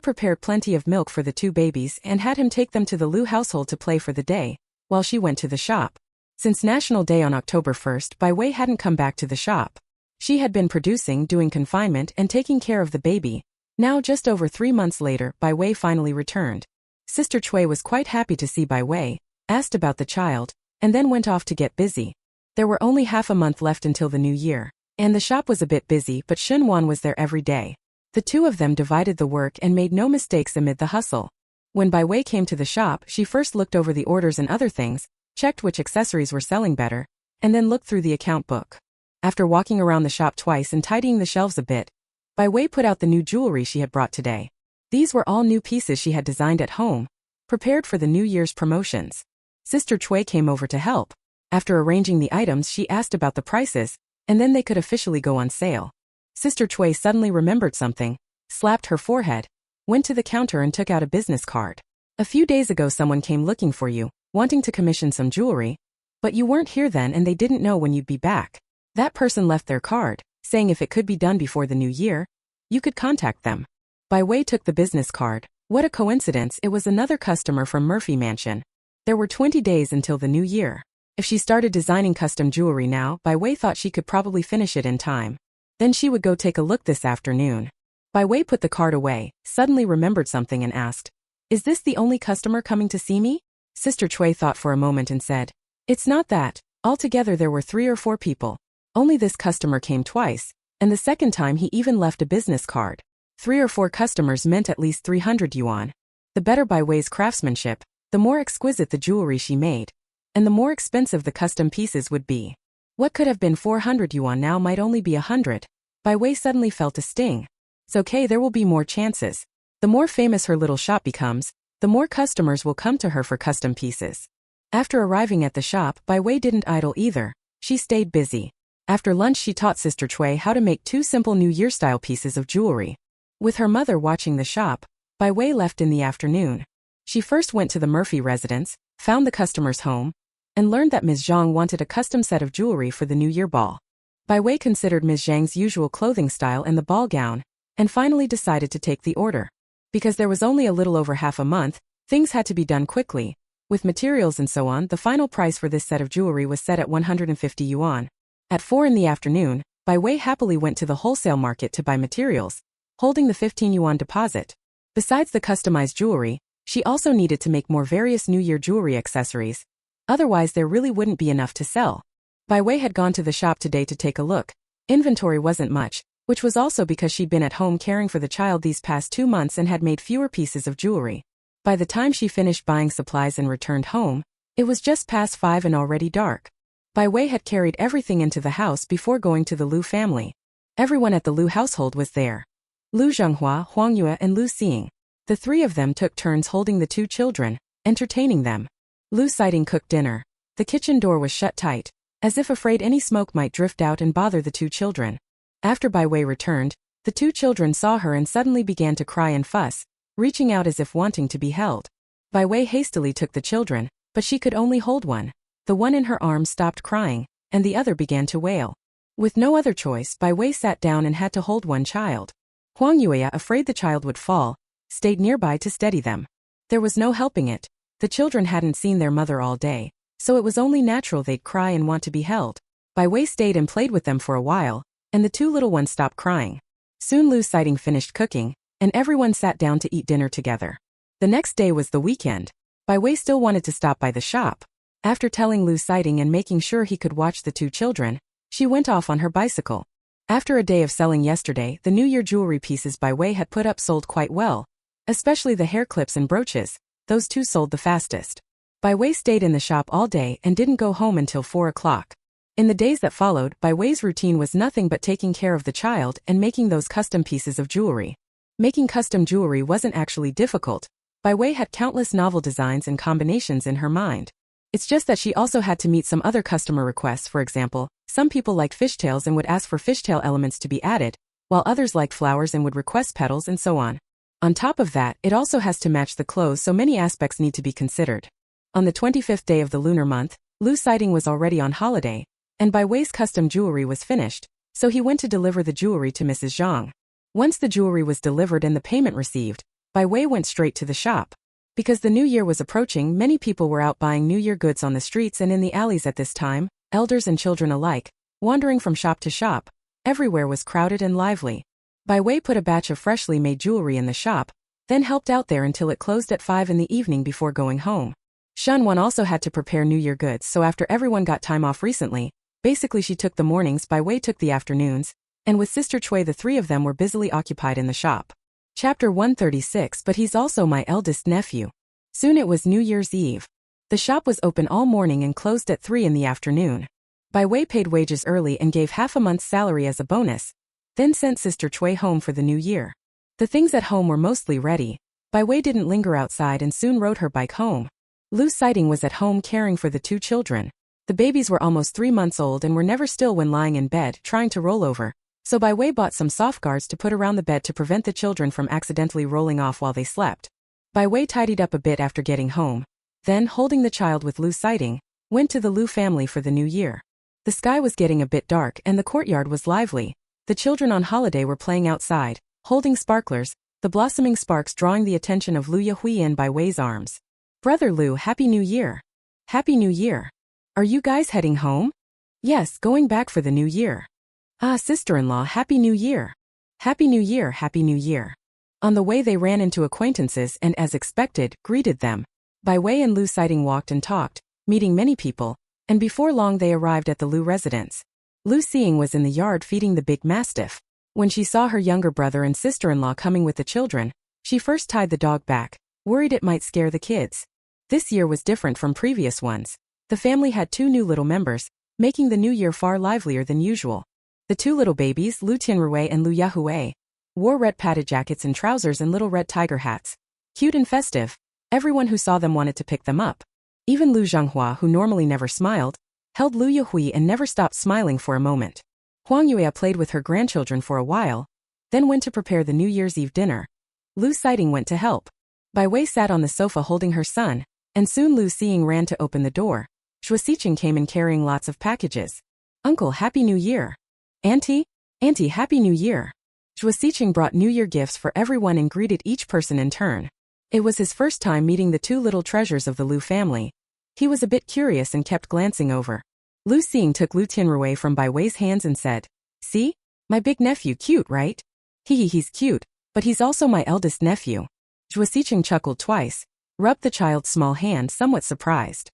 prepared plenty of milk for the two babies and had him take them to the Lu household to play for the day, while she went to the shop. Since National Day on October 1st, Bai Wei hadn't come back to the shop. She had been producing, doing confinement, and taking care of the baby. Now just over 3 months later, Bai Wei finally returned. Sister Cui was quite happy to see Bai Wei, asked about the child, and then went off to get busy. There were only half a month left until the new year, and the shop was a bit busy, but Shun Wan was there every day. The two of them divided the work and made no mistakes amid the hustle. When Bai Wei came to the shop, she first looked over the orders and other things, checked which accessories were selling better, and then looked through the account book. After walking around the shop twice and tidying the shelves a bit, Bai Wei put out the new jewelry she had brought today. These were all new pieces she had designed at home, prepared for the New Year's promotions. Sister Cui came over to help. After arranging the items, she asked about the prices, and then they could officially go on sale. Sister Cui suddenly remembered something, slapped her forehead, went to the counter and took out a business card. A few days ago someone came looking for you, wanting to commission some jewelry, but you weren't here then and they didn't know when you'd be back. That person left their card, saying if it could be done before the new year, you could contact them. Bai Wei took the business card. What a coincidence, it was another customer from Murphy Mansion. There were 20 days until the new year. If she started designing custom jewelry now, Bai Wei thought she could probably finish it in time. Then she would go take a look this afternoon. Bai Wei put the card away, suddenly remembered something and asked, "Is this the only customer coming to see me?" Sister Cui thought for a moment and said, "It's not that. Altogether there were 3 or 4 people. Only this customer came twice, and the second time he even left a business card. 3 or 4 customers meant at least 300 yuan. The better Bai Wei's craftsmanship, the more exquisite the jewelry she made, and the more expensive the custom pieces would be. What could have been 400 yuan now might only be 100. Bai Wei suddenly felt a sting. It's okay, there will be more chances. The more famous her little shop becomes, the more customers will come to her for custom pieces. After arriving at the shop, Bai Wei didn't idle either. She stayed busy. After lunch she taught Sister Cui how to make 2 simple New Year style pieces of jewelry. With her mother watching the shop, Bai Wei left in the afternoon. She first went to the Murphy residence, found the customer's home, and learned that Ms. Zhang wanted a custom set of jewelry for the New Year ball. Bai Wei considered Ms. Zhang's usual clothing style and the ball gown, and finally decided to take the order. Because there was only a little over half a month, things had to be done quickly. With materials and so on, the final price for this set of jewelry was set at 150 yuan. At 4 in the afternoon, Bai Wei happily went to the wholesale market to buy materials, holding the 15 yuan deposit. Besides the customized jewelry, she also needed to make more various New Year jewelry accessories. Otherwise there really wouldn't be enough to sell. Bai Wei had gone to the shop today to take a look. Inventory wasn't much, which was also because she'd been at home caring for the child these past 2 months and had made fewer pieces of jewelry. By the time she finished buying supplies and returned home, it was just past 5 and already dark. Bai Wei had carried everything into the house before going to the Lu family. Everyone at the Lu household was there. Lu Zhenghua, Huang Yue and Lu Xing. The 3 of them took turns holding the 2 children, entertaining them. Lu Sighting cooked dinner. The kitchen door was shut tight, as if afraid any smoke might drift out and bother the 2 children. After Bai Wei returned, the 2 children saw her and suddenly began to cry and fuss, reaching out as if wanting to be held. Bai Wei hastily took the children, but she could only hold one. The one in her arms stopped crying, and the other began to wail. With no other choice, Bai Wei sat down and had to hold one child. Huang Yue, afraid the child would fall, stayed nearby to steady them. There was no helping it. The children hadn't seen their mother all day, so it was only natural they'd cry and want to be held. Bai Wei stayed and played with them for a while, and the 2 little ones stopped crying. Soon Lu Sighting finished cooking, and everyone sat down to eat dinner together. The next day was the weekend. Bai Wei still wanted to stop by the shop. After telling Lu Sighting and making sure he could watch the 2 children, she went off on her bicycle. After a day of selling yesterday, the New Year jewelry pieces Bai Wei had put up sold quite well, especially the hair clips and brooches. Those 2 sold the fastest. Bai Wei stayed in the shop all day and didn't go home until 4 o'clock. In the days that followed, Bai Wei's routine was nothing but taking care of the child and making those custom pieces of jewelry. Making custom jewelry wasn't actually difficult. Bai Wei had countless novel designs and combinations in her mind. It's just that she also had to meet some other customer requests. For example, some people liked fishtails and would ask for fishtail elements to be added, while others liked flowers and would request petals and so on. On top of that, it also has to match the clothes, so many aspects need to be considered. On the 25th day of the lunar month, Lu Sighting was already on holiday, and Bai Wei's custom jewelry was finished, so he went to deliver the jewelry to Mrs. Zhang. Once the jewelry was delivered and the payment received, Bai Wei went straight to the shop. Because the new year was approaching, many people were out buying New Year goods on the streets and in the alleys at this time, elders and children alike, wandering from shop to shop. Everywhere was crowded and lively. Bai Wei put a batch of freshly made jewelry in the shop, then helped out there until it closed at 5 in the evening before going home. Shunwan also had to prepare New Year goods, so after everyone got time off recently, basically she took the mornings, Bai Wei took the afternoons, and with Sister Cui the three of them were busily occupied in the shop. Chapter 136. But he's also my eldest nephew. Soon it was New Year's Eve. The shop was open all morning and closed at 3 in the afternoon. Bai Wei paid wages early and gave half a month's salary as a bonus, then sent Sister Cui home for the new year. The things at home were mostly ready. Bai Wei didn't linger outside and soon rode her bike home. Lu Sighting was at home caring for the two children. The babies were almost 3 months old and were never still when lying in bed, trying to roll over. So Bai Wei bought some soft guards to put around the bed to prevent the children from accidentally rolling off while they slept. Bai Wei tidied up a bit after getting home. Then, holding the child with Lu Sighting, went to the Lu family for the new year. The sky was getting a bit dark and the courtyard was lively. The children on holiday were playing outside, holding sparklers, the blossoming sparks drawing the attention of Lu Yahui in Bai Wei's arms. Brother Lu, Happy New Year. Happy New Year. Are you guys heading home? Yes, going back for the new year. Ah, sister-in-law, Happy New Year. Happy New Year, Happy New Year. On the way they ran into acquaintances and, as expected, greeted them. Bai Wei and Lu Sighting walked and talked, meeting many people, and before long they arrived at the Lu residence. Lu Xing was in the yard feeding the big mastiff. When she saw her younger brother and sister-in-law coming with the children, she first tied the dog back, worried it might scare the kids. This year was different from previous ones. The family had 2 new little members, making the new year far livelier than usual. The 2 little babies, Lu Tianrui and Lu Yahui, wore red padded jackets and trousers and little red tiger hats. Cute and festive, everyone who saw them wanted to pick them up. Even Lu Zhanghua, who normally never smiled, held Lu Yahui and never stopped smiling for a moment. Huang Yuya played with her grandchildren for a while, then went to prepare the New Year's Eve dinner. Lu Sighting went to help. Bai Wei sat on the sofa holding her son, and soon Lu Xing ran to open the door. Shua Xiqing came in carrying lots of packages. Uncle, Happy New Year. Auntie? Auntie, Happy New Year. Shua Xiqing brought New Year gifts for everyone and greeted each person in turn. It was his first time meeting the 2 little treasures of the Lu family. He was a bit curious and kept glancing over. Lu Xing took Lu Tianrui from Bai Wei's hands and said, "See? My big nephew, cute, right? He's cute, but he's also my eldest nephew." Shua Xiqing chuckled twice, rubbed the child's small hand, somewhat surprised.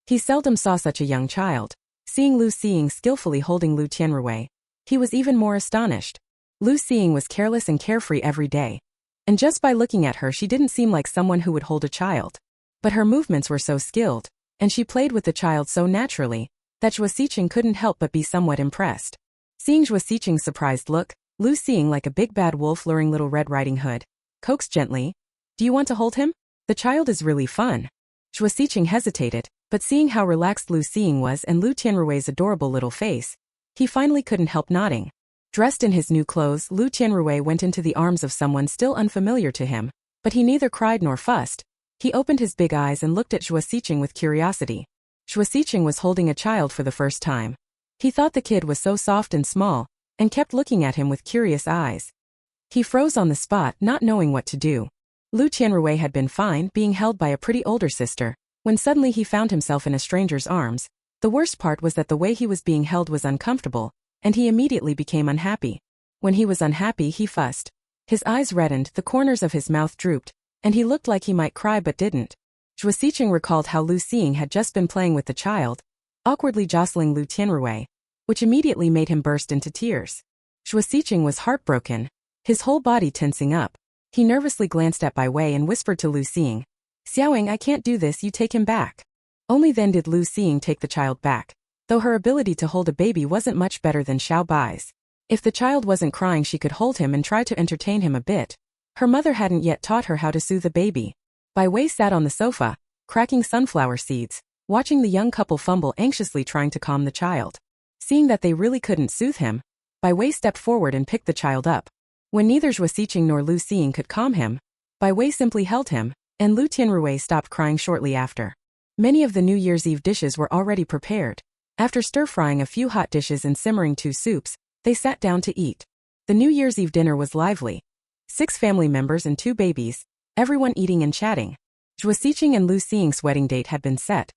He seldom saw such a young child. Seeing Lu Xing skillfully holding Lu Tianrui, he was even more astonished. Lu Xing was careless and carefree every day. And just by looking at her she didn't seem like someone who would hold a child. But her movements were so skilled, and she played with the child so naturally, that Shua Xiqing couldn't help but be somewhat impressed. Seeing Shua Xiqing's surprised look, Lu Xing, like a big bad wolf luring Little Red Riding Hood, coaxed gently, "Do you want to hold him? The child is really fun." Shua Xiqing hesitated, but seeing how relaxed Lu Xing was and Lu Tianrui's adorable little face, he finally couldn't help nodding. Dressed in his new clothes, Lu Tianrui went into the arms of someone still unfamiliar to him, but he neither cried nor fussed. He opened his big eyes and looked at Shua Xiqing with curiosity. Shua Xiqing was holding a child for the first time. He thought the kid was so soft and small, and kept looking at him with curious eyes. He froze on the spot, not knowing what to do. Lu Tianrui had been fine, being held by a pretty older sister, when suddenly he found himself in a stranger's arms. The worst part was that the way he was being held was uncomfortable, and he immediately became unhappy. When he was unhappy, he fussed. His eyes reddened, the corners of his mouth drooped, and he looked like he might cry but didn't. Shua Xiqing recalled how Lu Xing had just been playing with the child, awkwardly jostling Lu Tianrui, which immediately made him burst into tears. Shua Xiqing was heartbroken, his whole body tensing up. He nervously glanced at Bai Wei and whispered to Lu Xing, "Xiaoing, I can't do this, you take him back." Only then did Lu Xing take the child back, though her ability to hold a baby wasn't much better than Xiao Bai's. If the child wasn't crying she could hold him and try to entertain him a bit. Her mother hadn't yet taught her how to soothe a baby. Bai Wei sat on the sofa, cracking sunflower seeds, watching the young couple fumble anxiously trying to calm the child. Seeing that they really couldn't soothe him, Bai Wei stepped forward and picked the child up. When neither Shua Xiqing nor Lu Xing could calm him, Bai Wei simply held him, and Lu Tianrui stopped crying shortly after. Many of the New Year's Eve dishes were already prepared. After stir-frying a few hot dishes and simmering 2 soups, they sat down to eat. The New Year's Eve dinner was lively. 6 family members and 2 babies, everyone eating and chatting. Zhuo Xiqing and Lu Xing's wedding date had been set.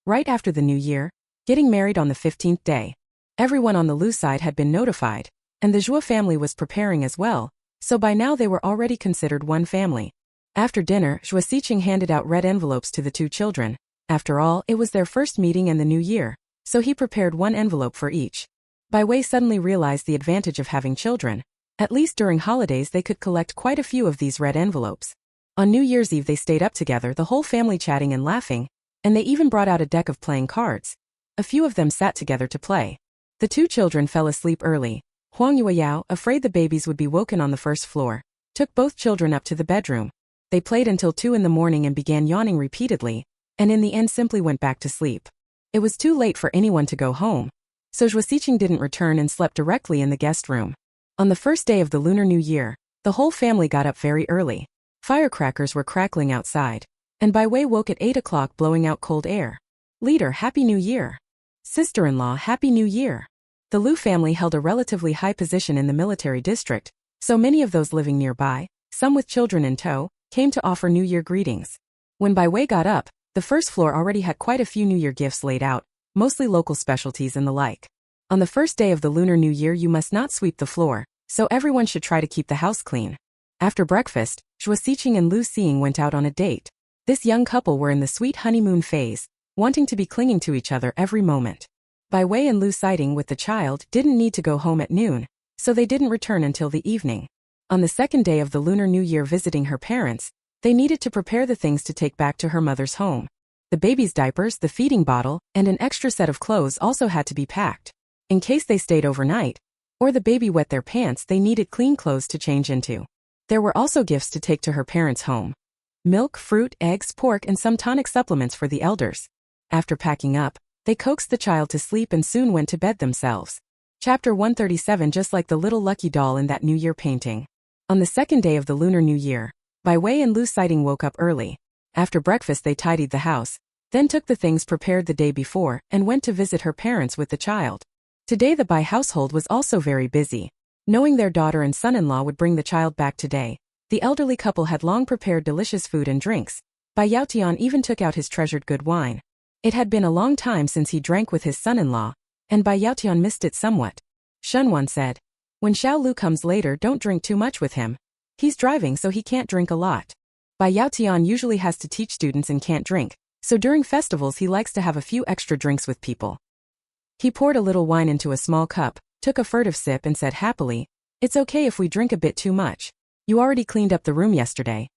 Right after the New Year, getting married on the 15th day. Everyone on the Lu side had been notified, and the Zhuo family was preparing as well, so by now they were already considered one family. After dinner, Zhuo Xiqing handed out red envelopes to the 2 children. After all, it was their first meeting in the new year, so he prepared 1 envelope for each. Bai Wei suddenly realized the advantage of having children. At least during holidays they could collect quite a few of these red envelopes. On New Year's Eve they stayed up together, the whole family chatting and laughing, and they even brought out a deck of playing cards. A few of them sat together to play. The 2 children fell asleep early. Huang Yueyao, afraid the babies would be woken on the first floor, took both children up to the bedroom. They played until 2 in the morning and began yawning repeatedly, and in the end simply went back to sleep. It was too late for anyone to go home, so Zhuo Xiqing didn't return and slept directly in the guest room. On the first day of the Lunar New Year, the whole family got up very early. Firecrackers were crackling outside, and Bai Wei woke at 8 o'clock blowing out cold air. Leader, Happy New Year. Sister-in-law, Happy New Year. The Lu family held a relatively high position in the military district, so many of those living nearby, some with children in tow, came to offer New Year greetings. When Bai Wei got up, the first floor already had quite a few New Year gifts laid out, mostly local specialties and the like. On the first day of the Lunar New Year you must not sweep the floor, so everyone should try to keep the house clean. After breakfast, Zhuo Xiqing and Lu Xing went out on a date. This young couple were in the sweet honeymoon phase, wanting to be clinging to each other every moment. Bai Wei and Lu Xing with the child didn't need to go home at noon, so they didn't return until the evening. On the second day of the Lunar New Year visiting her parents, they needed to prepare the things to take back to her mother's home. The baby's diapers, the feeding bottle, and an extra set of clothes also had to be packed. In case they stayed overnight, or the baby wet their pants, they needed clean clothes to change into. There were also gifts to take to her parents' home. Milk, fruit, eggs, pork, and some tonic supplements for the elders. After packing up, they coaxed the child to sleep and soon went to bed themselves. Chapter 137. Just like the little lucky doll in that New Year painting. On the second day of the Lunar New Year, Bai Wei and Lu Xing woke up early. After breakfast they tidied the house, then took the things prepared the day before and went to visit her parents with the child. Today the Bai household was also very busy. Knowing their daughter and son-in-law would bring the child back today, the elderly couple had long prepared delicious food and drinks. Bai Yaotian even took out his treasured good wine. It had been a long time since he drank with his son-in-law, and Bai Yaotian missed it somewhat. Shunwan said, "When Xiao Lu comes later, don't drink too much with him. He's driving so he can't drink a lot." Bai Yaotian usually has to teach students and can't drink, so during festivals he likes to have a few extra drinks with people. He poured a little wine into a small cup, took a furtive sip and said happily, "It's okay if we drink a bit too much. You already cleaned up the room yesterday.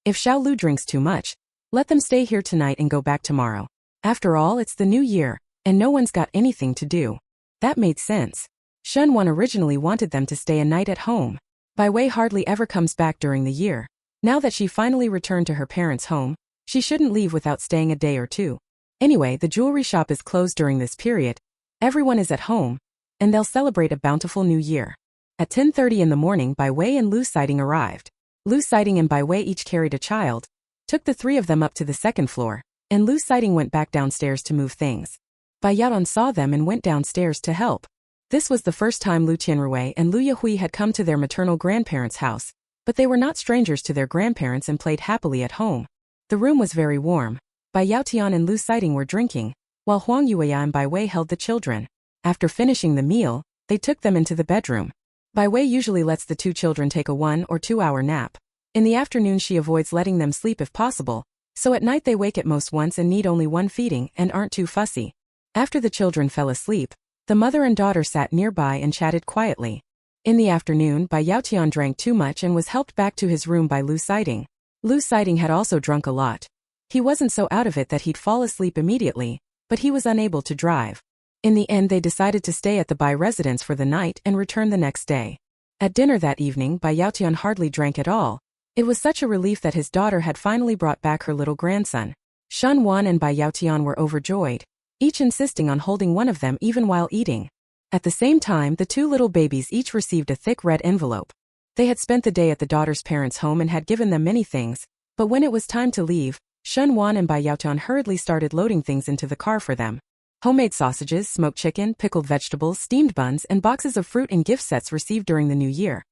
If Xiao Lu drinks too much, let them stay here tonight and go back tomorrow. After all, it's the new year, and no one's got anything to do." That made sense. Shunwan originally wanted them to stay a night at home. Bai Wei hardly ever comes back during the year. Now that she finally returned to her parents' home, she shouldn't leave without staying a day or two. Anyway, the jewelry shop is closed during this period. Everyone is at home, and they'll celebrate a bountiful new year. At 10:30 in the morning, Bai Wei and Lu Xing arrived. Lu Xing and Bai Wei each carried a child, took the 3 of them up to the second floor, and Lu Xing went back downstairs to move things. Bai Yaotian saw them and went downstairs to help. This was the first time Lu Qianrui and Lu Yahui had come to their maternal grandparents' house, but they were not strangers to their grandparents and played happily at home. The room was very warm. Bai Yaotian and Lu Xing were drinking, while Huang Yueya and Bai Wei held the children. After finishing the meal, they took them into the bedroom. Bai Wei usually lets the 2 children take a 1 or 2 hour nap. In the afternoon she avoids letting them sleep if possible, so at night they wake at most once and need only 1 feeding and aren't too fussy. After the children fell asleep, the mother and daughter sat nearby and chatted quietly. In the afternoon, Bai Yaotian drank too much and was helped back to his room by Lu Xing. Lu Xing had also drunk a lot. He wasn't so out of it that he'd fall asleep immediately, but he was unable to drive. In the end they decided to stay at the Bai residence for the night and return the next day. At dinner that evening, Bai Yaotian hardly drank at all. It was such a relief that his daughter had finally brought back her little grandson. Shun Wan and Bai Yaotian were overjoyed, each insisting on holding one of them even while eating. At the same time, the 2 little babies each received a thick red envelope. They had spent the day at the daughter's parents' home and had given them many things, but when it was time to leave, Shun Wan and Bai Yaotian hurriedly started loading things into the car for them. Homemade sausages, smoked chicken, pickled vegetables, steamed buns, and boxes of fruit and gift sets received during the new year.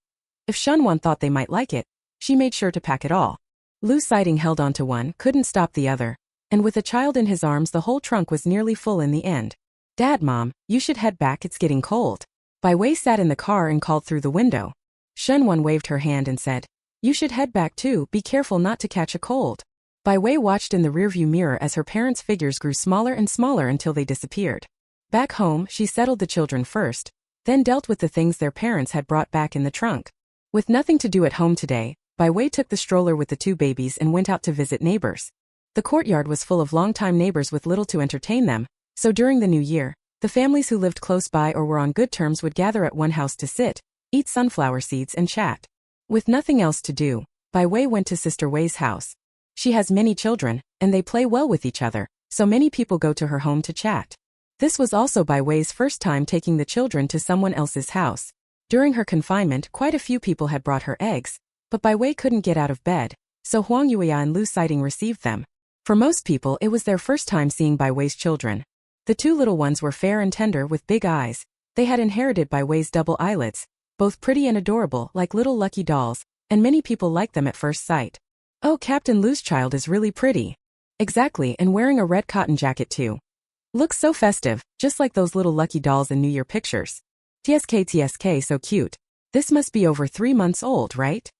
If Shunwan thought they might like it, she made sure to pack it all. Lu Siding held on to one, couldn't stop the other, and with a child in his arms the whole trunk was nearly full in the end. Dad, Mom, you should head back, it's getting cold. Bai Wei sat in the car and called through the window. Shunwan waved her hand and said, you should head back too, be careful not to catch a cold. Bai Wei watched in the rearview mirror as her parents' figures grew smaller and smaller until they disappeared. Back home, she settled the children first, then dealt with the things their parents had brought back in the trunk. With nothing to do at home today, Bai Wei took the stroller with the two babies and went out to visit neighbors. The courtyard was full of longtime neighbors with little to entertain them, so during the new year, the families who lived close by or were on good terms would gather at one house to sit, eat sunflower seeds and chat. With nothing else to do, Bai Wei went to Sister Wei's house. She has many children, and they play well with each other, so many people go to her home to chat. This was also Bai Wei's first time taking the children to someone else's house. During her confinement, quite a few people had brought her eggs, but Bai Wei couldn't get out of bed, so Huang Yuya and Lu Siding received them. For most people, it was their first time seeing Bai Wei's children. The two little ones were fair and tender with big eyes. They had inherited Bai Wei's double eyelids, both pretty and adorable like little lucky dolls, and many people liked them at first sight. Oh, Captain Lu's child is really pretty. Exactly, and wearing a red cotton jacket too. Looks so festive, just like those little lucky dolls in New Year pictures. TSK, so cute. This must be over 3 months old, right?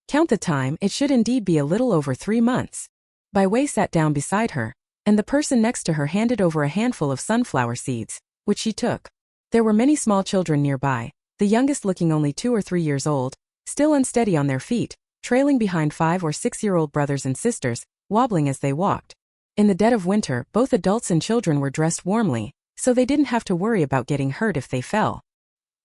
Count the time, it should indeed be a little over 3 months. Bai Wei sat down beside her, and the person next to her handed over a handful of sunflower seeds, which she took. There were many small children nearby, the youngest looking only 2 or 3 years old, still unsteady on their feet, trailing behind 5 or 6-year-old brothers and sisters, wobbling as they walked. In the dead of winter, both adults and children were dressed warmly, so they didn't have to worry about getting hurt if they fell.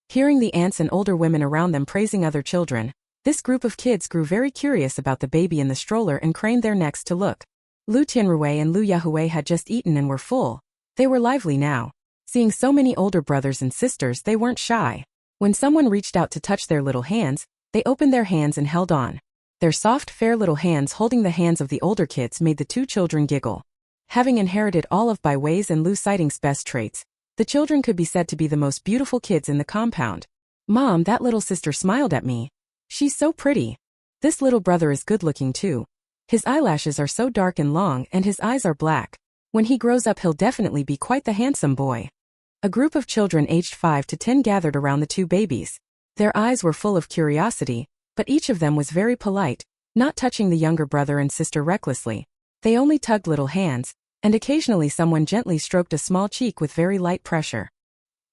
Hearing the aunts and older women around them praising other children, this group of kids grew very curious about the baby in the stroller and craned their necks to look. Lu Tianruwei and Lu Yahuwei had just eaten and were full. They were lively now. Seeing so many older brothers and sisters, they weren't shy. When someone reached out to touch their little hands, they opened their hands and held on. Their soft, fair little hands holding the hands of the older kids made the two children giggle. Having inherited all of Bai Wei's and Lu Siding's best traits, the children could be said to be the most beautiful kids in the compound. Mom, that little sister smiled at me. She's so pretty. This little brother is good-looking too. His eyelashes are so dark and long and his eyes are black. When he grows up he'll definitely be quite the handsome boy. A group of children aged 5 to 10 gathered around the two babies. Their eyes were full of curiosity, but each of them was very polite, not touching the younger brother and sister recklessly. They only tugged little hands, and occasionally someone gently stroked a small cheek with very light pressure.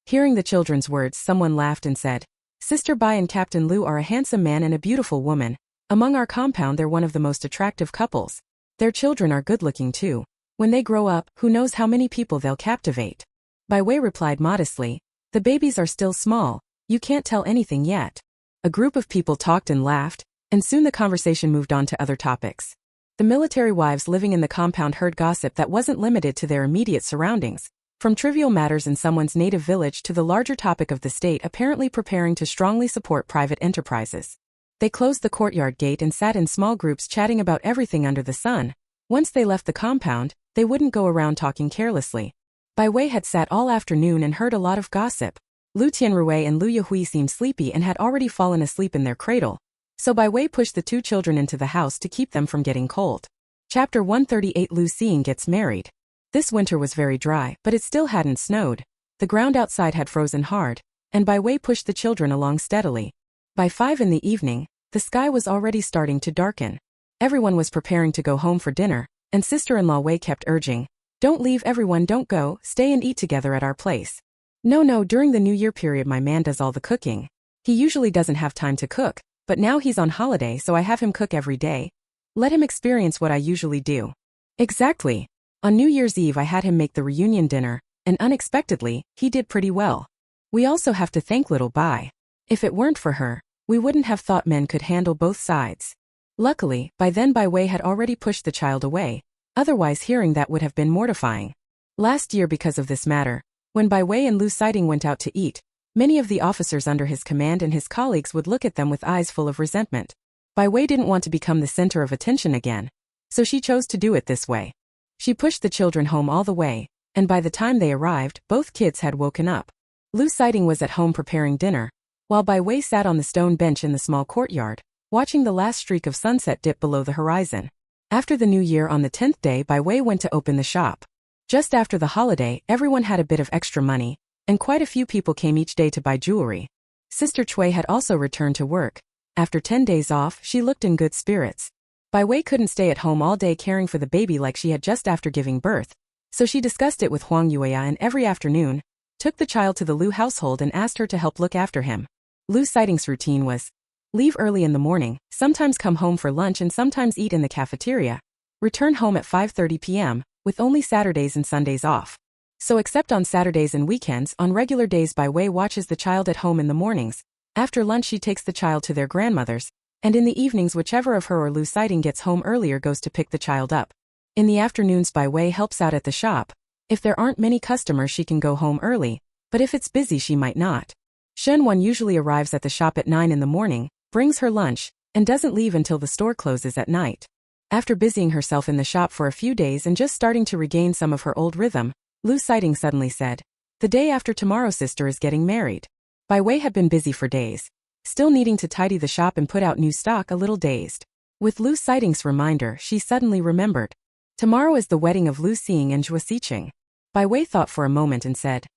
Hearing the children's words, someone laughed and said, Sister Bai and Captain Lu are a handsome man and a beautiful woman. Among our compound they're one of the most attractive couples. Their children are good-looking too. When they grow up, who knows how many people they'll captivate. Bai Wei replied modestly, the babies are still small, you can't tell anything yet. A group of people talked and laughed, and soon the conversation moved on to other topics. The military wives living in the compound heard gossip that wasn't limited to their immediate surroundings, from trivial matters in someone's native village to the larger topic of the state apparently preparing to strongly support private enterprises. They closed the courtyard gate and sat in small groups chatting about everything under the sun. Once they left the compound, they wouldn't go around talking carelessly. Bai Wei had sat all afternoon and heard a lot of gossip. Lu Tianruwei and Lu Yahui seemed sleepy and had already fallen asleep in their cradle, so Bai Wei pushed the two children into the house to keep them from getting cold. Chapter 138 Lu Xing gets married. This winter was very dry, but it still hadn't snowed. The ground outside had frozen hard, and Bai Wei pushed the children along steadily. By 5 in the evening, the sky was already starting to darken. Everyone was preparing to go home for dinner, and sister-in-law Wei kept urging, don't leave everyone, don't go, stay and eat together at our place. No, during the New Year period my man does all the cooking. He usually doesn't have time to cook, but now he's on holiday so I have him cook every day. Let him experience what I usually do. Exactly. On New Year's Eve I had him make the reunion dinner, and unexpectedly, he did pretty well. We also have to thank little Bai. If it weren't for her, we wouldn't have thought men could handle both sides. Luckily, by then Bai Wei had already pushed the child away, otherwise hearing that would have been mortifying. Last year because of this matter, when Bai Wei and Lu Siding went out to eat, many of the officers under his command and his colleagues would look at them with eyes full of resentment. Bai Wei didn't want to become the center of attention again, so she chose to do it this way. She pushed the children home all the way, and by the time they arrived, both kids had woken up. Lu Sighting was at home preparing dinner, while Bai Wei sat on the stone bench in the small courtyard, watching the last streak of sunset dip below the horizon. After the new year on the 10th day, Bai Wei went to open the shop. Just after the holiday, everyone had a bit of extra money, and quite a few people came each day to buy jewelry. Sister Cui had also returned to work. After 10 days off, she looked in good spirits. Bai Wei couldn't stay at home all day caring for the baby like she had just after giving birth, so she discussed it with Huang Yueya and every afternoon, took the child to the Lu household and asked her to help look after him. Lu Sighting's routine was leave early in the morning, sometimes come home for lunch and sometimes eat in the cafeteria, return home at 5:30 p.m., with only Saturdays and Sundays off. So except on Saturdays and weekends, on regular days Bai Wei watches the child at home in the mornings. After lunch she takes the child to their grandmother's, and in the evenings whichever of her or Lu Sighting gets home earlier goes to pick the child up. In the afternoons Bai Wei helps out at the shop. If there aren't many customers she can go home early, but if it's busy she might not. Shen Wan usually arrives at the shop at 9 in the morning, brings her lunch, and doesn't leave until the store closes at night. After busying herself in the shop for a few days and just starting to regain some of her old rhythm, Lu Sighting suddenly said, "The day after tomorrow sister is getting married." Bai Wei had been busy for days, still needing to tidy the shop and put out new stock, a little dazed. With Lu Sighting's reminder, she suddenly remembered. Tomorrow is the wedding of Lu Xing and Zhuo Xiqing. Bai Wei thought for a moment and said,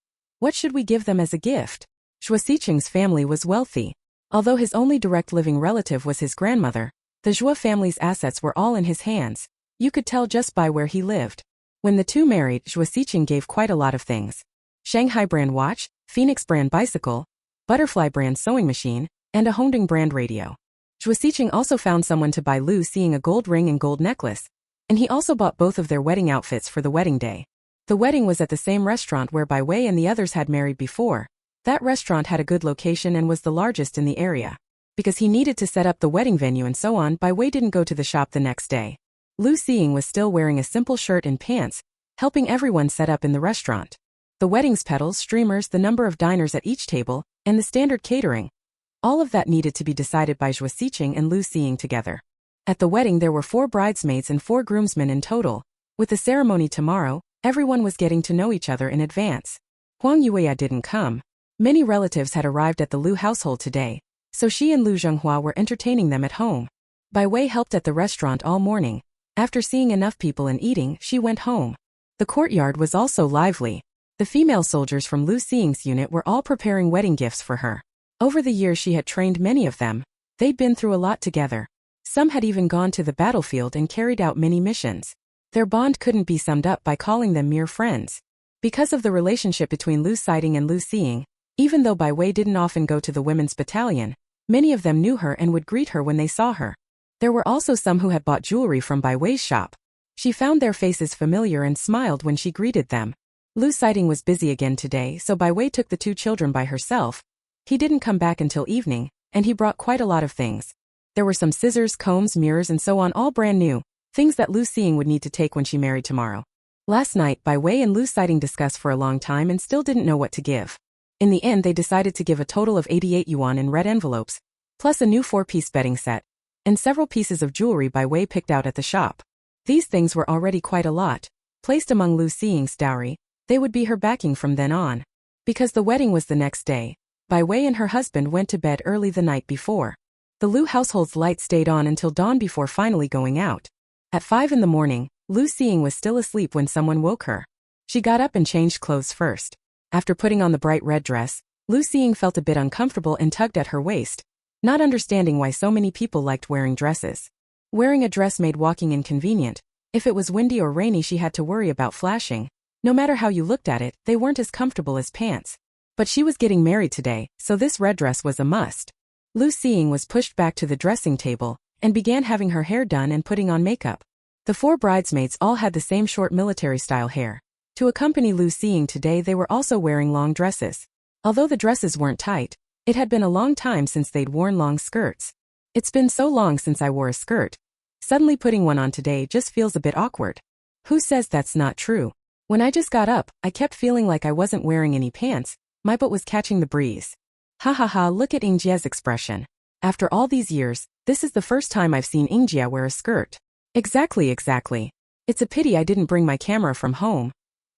"What should we give them as a gift?" Zhuo Xiqing's family was wealthy. Although his only direct living relative was his grandmother, the Zhuo family's assets were all in his hands. You could tell just by where he lived. When the two married, Zhuo Xiqing gave quite a lot of things. Shanghai brand watch, Phoenix brand bicycle, Butterfly brand sewing machine, and a Hongding brand radio. Zhuo Xiqing also found someone to buy Lu Xing a gold ring and gold necklace, and he also bought both of their wedding outfits for the wedding day. The wedding was at the same restaurant where Bai Wei and the others had married before. That restaurant had a good location and was the largest in the area. Because he needed to set up the wedding venue and so on, Bai Wei didn't go to the shop the next day. Lu Xing was still wearing a simple shirt and pants, helping everyone set up in the restaurant. The wedding's petals, streamers, the number of diners at each table, and the standard catering. All of that needed to be decided by Zhuo Xiqing and Lu Xing together. At the wedding there were 4 bridesmaids and 4 groomsmen in total. With the ceremony tomorrow, everyone was getting to know each other in advance. Huang Yueya didn't come. Many relatives had arrived at the Lu household today, so she and Lu Zhenghua were entertaining them at home. Bai Wei helped at the restaurant all morning. After seeing enough people and eating, she went home. The courtyard was also lively. The female soldiers from Lu Xing's unit were all preparing wedding gifts for her. Over the years she had trained many of them. They'd been through a lot together. Some had even gone to the battlefield and carried out many missions. Their bond couldn't be summed up by calling them mere friends. Because of the relationship between Lu Sighting and Lu Xing, even though Bai Wei didn't often go to the women's battalion, many of them knew her and would greet her when they saw her. There were also some who had bought jewelry from Bai Wei's shop. She found their faces familiar and smiled when she greeted them. Lu Sighting was busy again today, so Bai Wei took the 2 children by herself. He didn't come back until evening, and he brought quite a lot of things. There were some scissors, combs, mirrors and so on, all brand new, things that Lu Xing would need to take when she married tomorrow. Last night, Bai Wei and Lu Sighting discussed for a long time and still didn't know what to give. In the end they decided to give a total of 88 yuan in red envelopes, plus a new 4-piece bedding set, and several pieces of jewelry Bai Wei picked out at the shop. These things were already quite a lot. Placed among Lu Xing's dowry, they would be her backing from then on. Because the wedding was the next day, Bai Wei and her husband went to bed early the night before. The Lu household's light stayed on until dawn before finally going out. At 5 in the morning, Lu Xing was still asleep when someone woke her. She got up and changed clothes first. After putting on the bright red dress, Lu Xing felt a bit uncomfortable and tugged at her waist, not understanding why so many people liked wearing dresses. Wearing a dress made walking inconvenient. If it was windy or rainy she had to worry about flashing. No matter how you looked at it, they weren't as comfortable as pants. But she was getting married today, so this red dress was a must. Lu Xing was pushed back to the dressing table, and began having her hair done and putting on makeup. The 4 bridesmaids all had the same short military-style hair. To accompany Lu Xing today they were also wearing long dresses. Although the dresses weren't tight, it had been a long time since they'd worn long skirts. It's been so long since I wore a skirt. Suddenly putting one on today just feels a bit awkward. Who says that's not true? When I just got up, I kept feeling like I wasn't wearing any pants, my butt was catching the breeze. Ha ha ha, look at Ingjia's expression. After all these years, this is the first time I've seen Ingjia wear a skirt. Exactly. It's a pity I didn't bring my camera from home.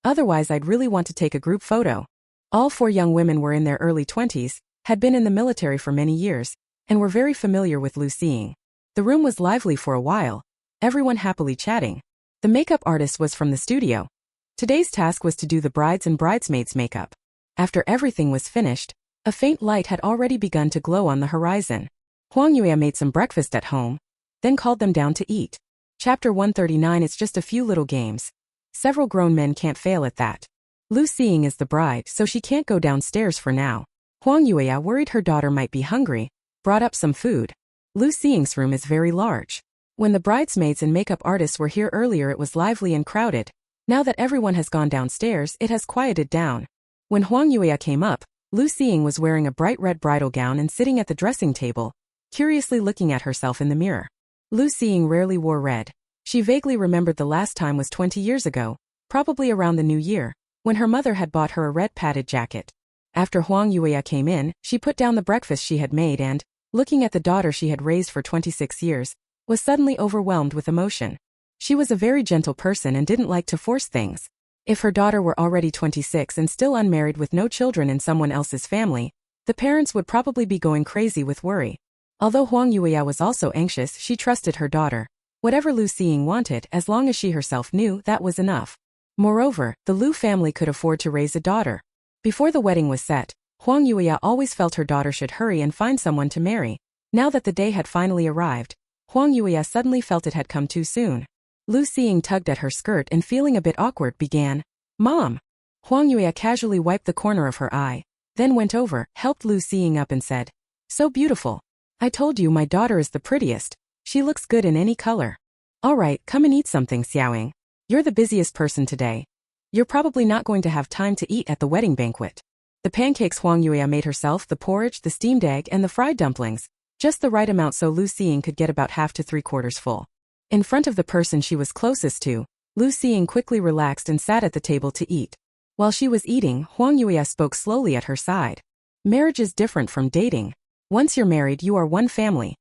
Otherwise I'd really want to take a group photo. All 4 young women were in their early 20s, had been in the military for many years, and were very familiar with Lu Xiying. The room was lively for a while, everyone happily chatting. The makeup artist was from the studio. Today's task was to do the brides and bridesmaids' makeup. After everything was finished, a faint light had already begun to glow on the horizon. Huang Yue made some breakfast at home, then called them down to eat. Chapter 139. It's just a few little games. Several grown men can't fail at that. Lu Xiying is the bride, so she can't go downstairs for now. Huang Yue, worried her daughter might be hungry, brought up some food. Lu Xiying's room is very large. When the bridesmaids and makeup artists were here earlier it was lively and crowded. Now that everyone has gone downstairs, it has quieted down. When Huang Yue came up, Lu Xiying was wearing a bright red bridal gown and sitting at the dressing table, curiously looking at herself in the mirror. Lu Xiying rarely wore red. She vaguely remembered the last time was 20 years ago, probably around the new year, when her mother had bought her a red padded jacket. After Huang Yue came in, she put down the breakfast she had made and, looking at the daughter she had raised for 26 years, was suddenly overwhelmed with emotion. She was a very gentle person and didn't like to force things. If her daughter were already 26 and still unmarried with no children in someone else's family, the parents would probably be going crazy with worry. Although Huang Yue was also anxious, she trusted her daughter. Whatever Lu Xiying wanted, as long as she herself knew, that was enough. Moreover, the Lu family could afford to raise a daughter. Before the wedding was set, Huang Yue always felt her daughter should hurry and find someone to marry. Now that the day had finally arrived, Huang Yue suddenly felt it had come too soon. Lu Xiying tugged at her skirt and feeling a bit awkward began, "Mom." Huang Yue casually wiped the corner of her eye, then went over, helped Lu Xiying up and said, "So beautiful. I told you my daughter is the prettiest. She looks good in any color. All right, come and eat something, Xiaoying. You're the busiest person today. You're probably not going to have time to eat at the wedding banquet." The pancakes Huang Yue made herself, the porridge, the steamed egg, and the fried dumplings, just the right amount so Lu Xiying could get about half to 3/4 full. In front of the person she was closest to, Lu Xiying quickly relaxed and sat at the table to eat. While she was eating, Huang Yue spoke slowly at her side. Marriage is different from dating. Once you're married, you are one family.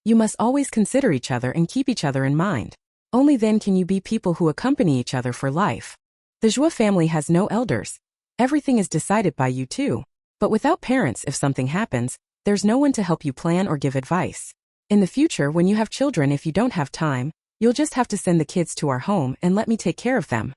You must always consider each other and keep each other in mind. Only then can you be people who accompany each other for life. The Zhuo family has no elders. Everything is decided by you two. But without parents, if something happens, there's no one to help you plan or give advice. In the future, when you have children, if you don't have time, you'll just have to send the kids to our home and let me take care of them.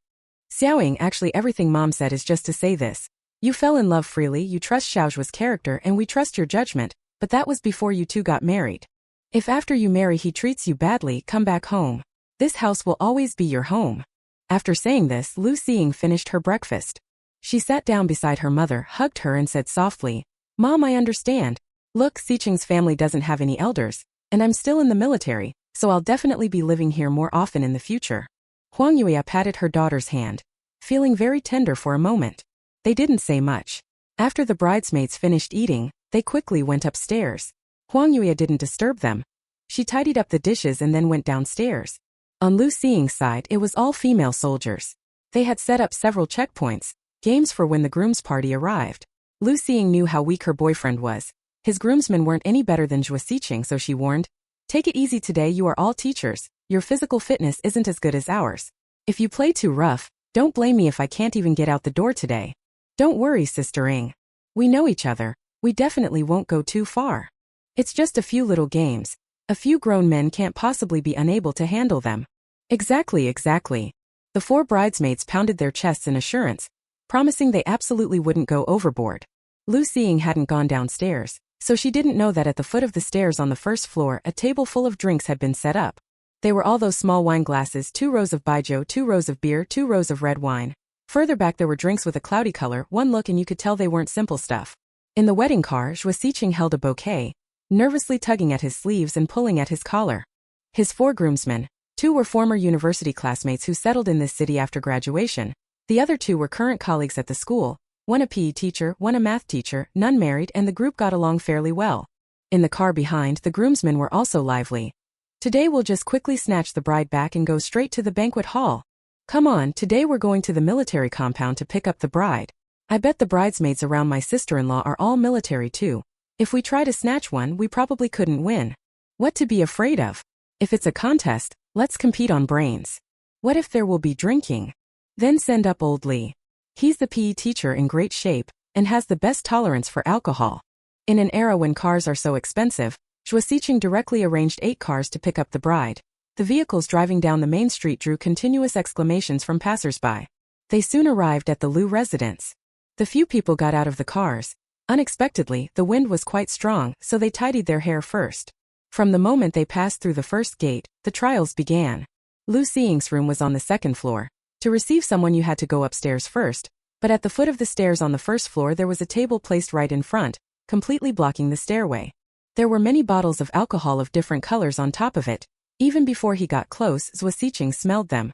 Xiaoying, actually everything Mom said is just to say this. You fell in love freely, you trust Xiaozhuo's character and we trust your judgment, but that was before you two got married. If after you marry he treats you badly, come back home. This house will always be your home. After saying this, Lu Xiying finished her breakfast. She sat down beside her mother, hugged her and said softly, "Mom, I understand. Look, Xiqing's family doesn't have any elders, and I'm still in the military, so I'll definitely be living here more often in the future." Huang Yue patted her daughter's hand, feeling very tender for a moment. They didn't say much. After the bridesmaids finished eating, they quickly went upstairs. Huang Yue didn't disturb them. She tidied up the dishes and then went downstairs. On Lu Xiying's side, it was all female soldiers. They had set up several checkpoints, games for when the groom's party arrived. Lu Xiying knew how weak her boyfriend was. His groomsmen weren't any better than Zhuo Xiqing, so she warned, "Take it easy today, you are all teachers. Your physical fitness isn't as good as ours. If you play too rough, don't blame me if I can't even get out the door today. Don't worry, Sister Ing. We know each other. We definitely won't go too far. It's just a few little games. A few grown men can't possibly be unable to handle them." Exactly. The 4 bridesmaids pounded their chests in assurance, promising they absolutely wouldn't go overboard. Lu Xiying hadn't gone downstairs, so she didn't know that at the foot of the stairs on the first floor a table full of drinks had been set up. They were all those small wine glasses, 2 rows of baijiu, 2 rows of beer, 2 rows of red wine. Further back there were drinks with a cloudy color, one look and you could tell they weren't simple stuff. In the wedding car, Zhuo Xiqing held a bouquet, nervously tugging at his sleeves and pulling at his collar. His 4 groomsmen, 2 were former university classmates who settled in this city after graduation. The other 2 were current colleagues at the school, one a PE teacher, one a math teacher, none married, and the group got along fairly well. In the car behind, the groomsmen were also lively. "Today we'll just quickly snatch the bride back and go straight to the banquet hall. Come on, today we're going to the military compound to pick up the bride. I bet the bridesmaids around my sister-in-law are all military too. If we try to snatch one, we probably couldn't win. What to be afraid of? If it's a contest, let's compete on brains. What if there will be drinking? Then send up old Lee. He's the PE teacher in great shape, and has the best tolerance for alcohol. In an era when cars are so expensive, Zhuo Siqing directly arranged 8 cars to pick up the bride. The vehicles driving down the main street drew continuous exclamations from passers-by. They soon arrived at the Liu residence. The few people got out of the cars. Unexpectedly, the wind was quite strong, so they tidied their hair first. From the moment they passed through the first gate, the trials began. Liu Xiying's room was on the 2nd floor. To receive someone you had to go upstairs first, but at the foot of the stairs on the 1st floor there was a table placed right in front, completely blocking the stairway. There were many bottles of alcohol of different colors on top of it. Even before he got close, Zhuo Siqing smelled them.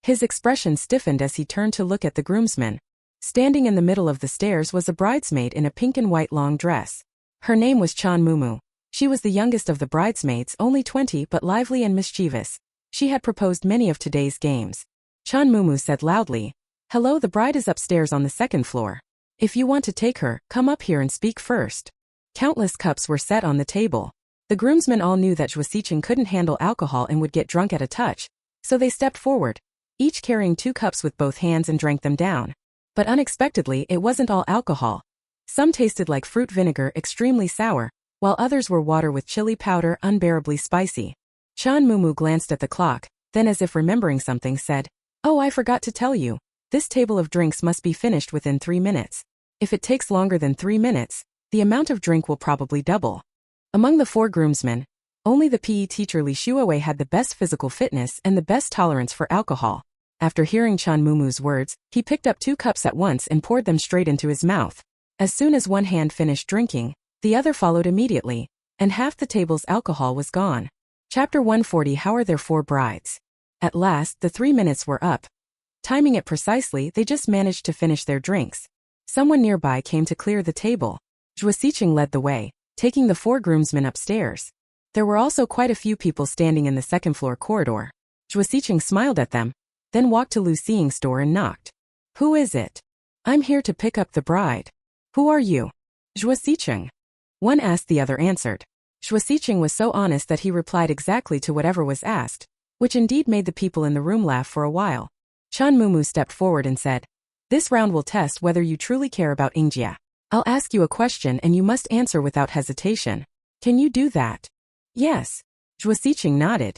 His expression stiffened as he turned to look at the groomsmen. Standing in the middle of the stairs was a bridesmaid in a pink and white long dress. Her name was Chan Mumu. She was the youngest of the bridesmaids, only 20 but lively and mischievous. She had proposed many of today's games. Chan Mumu said loudly, "Hello, the bride is upstairs on the 2nd floor. If you want to take her, come up here and speak first." Countless cups were set on the table. The groomsmen all knew that Zhuo Siqing couldn't handle alcohol and would get drunk at a touch, so they stepped forward, each carrying 2 cups with both hands, and drank them down. But unexpectedly, it wasn't all alcohol. Some tasted like fruit vinegar, extremely sour, while others were water with chili powder, unbearably spicy. Chan Mumu glanced at the clock, then as if remembering something said, "Oh, I forgot to tell you. This table of drinks must be finished within 3 minutes. If it takes longer than 3 minutes, the amount of drink will probably double." Among the 4 groomsmen, only the PE teacher Li Shuowei had the best physical fitness and the best tolerance for alcohol. After hearing Chan Mumu's words, he picked up 2 cups at once and poured them straight into his mouth. As soon as one hand finished drinking, the other followed immediately, and half the table's alcohol was gone. Chapter 140. How are their 4 brides? At last, the 3 minutes were up. Timing it precisely, they just managed to finish their drinks. Someone nearby came to clear the table. Zhuo Siqing led the way, taking the 4 groomsmen upstairs. There were also quite a few people standing in the 2nd floor corridor. Zhuo Siqing smiled at them, then walked to Liu Xiying's door and knocked. "Who is it?" "I'm here to pick up the bride." "Who are you?" "Zhuo Siqing." One asked, the other answered. Zhuo Siqing was so honest that he replied exactly to whatever was asked, which indeed made the people in the room laugh for a while. Chan Mumu stepped forward and said, "This round will test whether you truly care about Yingjia. I'll ask you a question and you must answer without hesitation. Can you do that?" "Yes." Zhuo Siqing nodded.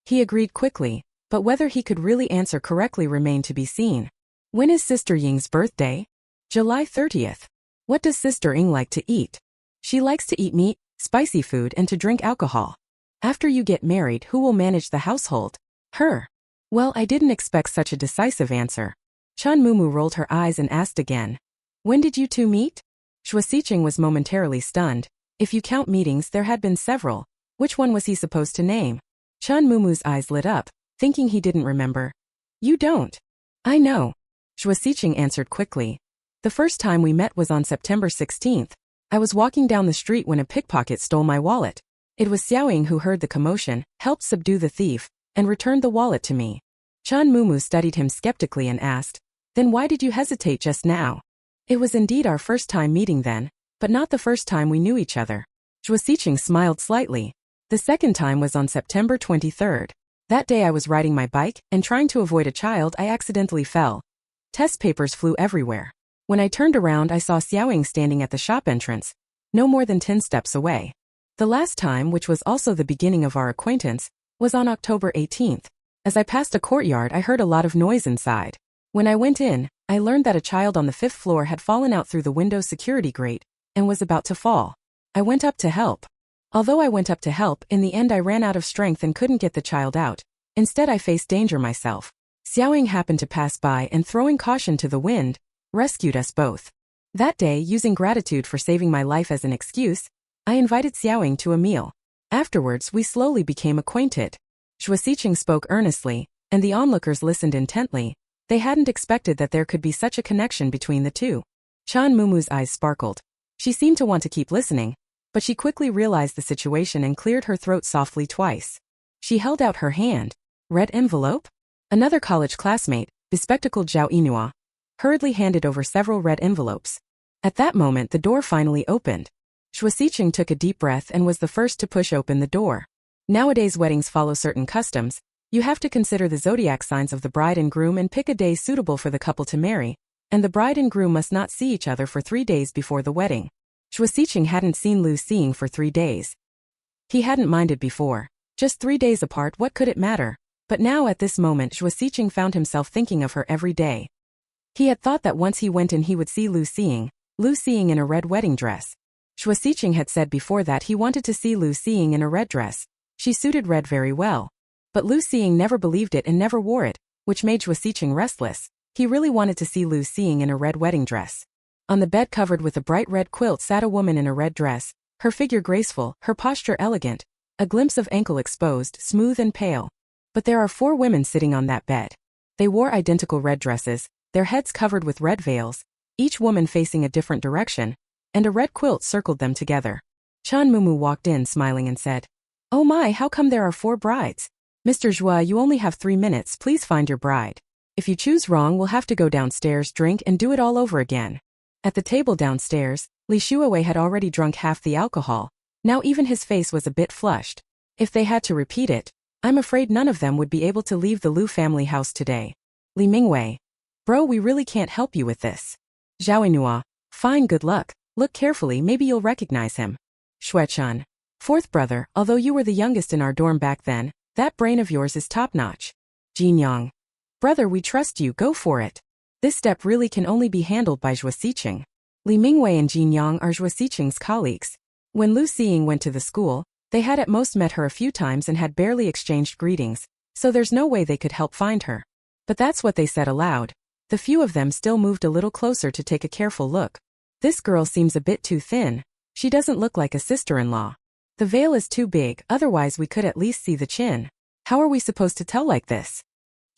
He agreed quickly, but whether he could really answer correctly remained to be seen. "When is Sister Ying's birthday?" "July 30th. What does Sister Ying like to eat?" "She likes to eat meat, spicy food, and to drink alcohol." "After you get married, who will manage the household?" "Her." "Well, I didn't expect such a decisive answer." Chan Mumu rolled her eyes and asked again, "When did you 2 meet?" Zhuo Siqing was momentarily stunned. If you count meetings, there had been several. Which one was he supposed to name? Chan Mumu's eyes lit up, thinking he didn't remember. "You don't." "I know." Zhuo Siqing answered quickly. "The first time we met was on September 16th. I was walking down the street when a pickpocket stole my wallet. It was Xiaoying who heard the commotion, helped subdue the thief, and returned the wallet to me." Chan Mumu studied him skeptically and asked, "Then why did you hesitate just now?" "It was indeed our first time meeting then, but not the first time we knew each other." Zhuo Siqing smiled slightly. "The second time was on September 23rd. That day I was riding my bike, and trying to avoid a child, I accidentally fell. Test papers flew everywhere. When I turned around, I saw Xiaoying standing at the shop entrance, no more than 10 steps away. The last time, which was also the beginning of our acquaintance, was on October 18th. As I passed a courtyard, I heard a lot of noise inside. When I went in, I learned that a child on the 5th floor had fallen out through the window's security grate and was about to fall. I went up to help. Although I went up to help, in the end I ran out of strength and couldn't get the child out. Instead I faced danger myself. Xiaoying happened to pass by and, throwing caution to the wind, rescued us both. That day, using gratitude for saving my life as an excuse, I invited Xiaoying to a meal. Afterwards, we slowly became acquainted." Zhuo Siqing spoke earnestly, and the onlookers listened intently. They hadn't expected that there could be such a connection between the two. Chan Mumu's eyes sparkled. She seemed to want to keep listening, but she quickly realized the situation and cleared her throat softly twice. She held out her hand. "Red envelope?" Another college classmate, bespectacled Zhao Yinhua, hurriedly handed over several red envelopes. At that moment the door finally opened. Zhuo Siqing took a deep breath and was the first to push open the door. Nowadays weddings follow certain customs. You have to consider the zodiac signs of the bride and groom and pick a day suitable for the couple to marry, and the bride and groom must not see each other for 3 days before the wedding. Zhuo Xiqing hadn't seen Lu Xiying for 3 days. He hadn't minded before. Just 3 days apart, what could it matter? But now at this moment Zhuo Xiqing found himself thinking of her every day. He had thought that once he went in he would see Lu Xiying in a red wedding dress. Zhuo Xiqing had said before that he wanted to see Lu Xiying in a red dress. She suited red very well. But Lu Xiying never believed it and never wore it, which made Zhuo Xiqing restless. He really wanted to see Lu Xiying in a red wedding dress. On the bed covered with a bright red quilt sat a woman in a red dress, her figure graceful, her posture elegant, a glimpse of ankle exposed, smooth and pale. But there are 4 women sitting on that bed. They wore identical red dresses, their heads covered with red veils, each woman facing a different direction, and a red quilt circled them together. Chan Mumu walked in smiling and said, "Oh my, how come there are 4 brides? Mr. Zhua, you only have 3 minutes, please find your bride. If you choose wrong we'll have to go downstairs, drink and do it all over again." At the table downstairs, Li Shuawei had already drunk half the alcohol. Now even his face was a bit flushed. If they had to repeat it, I'm afraid none of them would be able to leave the Lu family house today. Li Mingwei. Bro, we really can't help you with this. Zhao Yinhua. Fine, good luck. Look carefully, maybe you'll recognize him. Xuechan. 4th brother, although you were the youngest in our dorm back then, that brain of yours is top-notch. Jin Yang. Brother, we trust you, go for it. This step really can only be handled by Zhuo Xiqing. Li Mingwei and Jin Yang are Zhuo Xiqing's colleagues. When Lu Xiying went to the school, they had at most met her a few times and had barely exchanged greetings, so there's no way they could help find her. But that's what they said aloud. The few of them still moved a little closer to take a careful look. This girl seems a bit too thin. She doesn't look like a sister-in-law. The veil is too big, otherwise we could at least see the chin. How are we supposed to tell like this?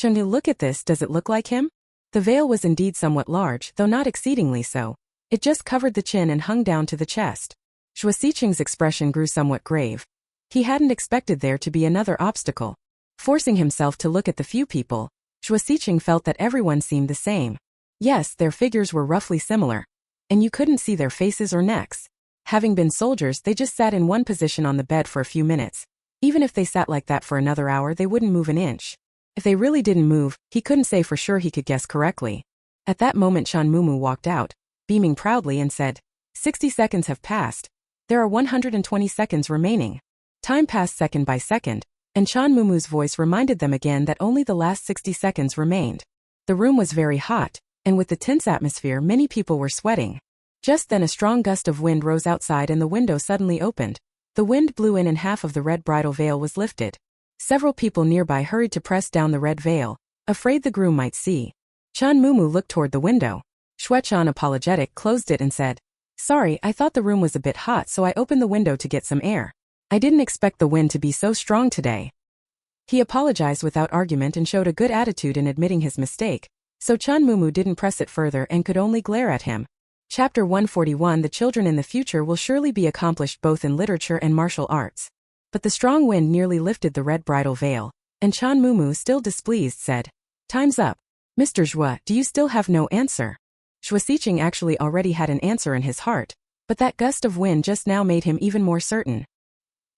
Chengdu, look at this, does it look like him? The veil was indeed somewhat large, though not exceedingly so. It just covered the chin and hung down to the chest. Zhuo Xiqing's expression grew somewhat grave. He hadn't expected there to be another obstacle. Forcing himself to look at the few people, Zhuo Xiqing felt that everyone seemed the same. Yes, their figures were roughly similar. And you couldn't see their faces or necks. Having been soldiers, they just sat in one position on the bed for a few minutes. Even if they sat like that for another hour, they wouldn't move an inch. If they really didn't move, he couldn't say for sure he could guess correctly. At that moment Chan Mumu walked out, beaming proudly and said, 60 seconds have passed. There are 120 seconds remaining. Time passed second by second, and Chan Mumu's voice reminded them again that only the last 60 seconds remained. The room was very hot, and with the tense atmosphere many people were sweating. Just then a strong gust of wind rose outside and the window suddenly opened. The wind blew in and half of the red bridal veil was lifted. Several people nearby hurried to press down the red veil, afraid the groom might see. Chan Mumu looked toward the window. Xuechan, apologetic, closed it and said, "Sorry, I thought the room was a bit hot so I opened the window to get some air. I didn't expect the wind to be so strong today." He apologized without argument and showed a good attitude in admitting his mistake, so Chan Mumu didn't press it further and could only glare at him. Chapter 141. The children in the future will surely be accomplished both in literature and martial arts. But the strong wind nearly lifted the red bridal veil, and Chan Mumu, still displeased, said, "Time's up. Mr. Zhua, do you still have no answer?" Zhuo Xiqing actually already had an answer in his heart, but that gust of wind just now made him even more certain.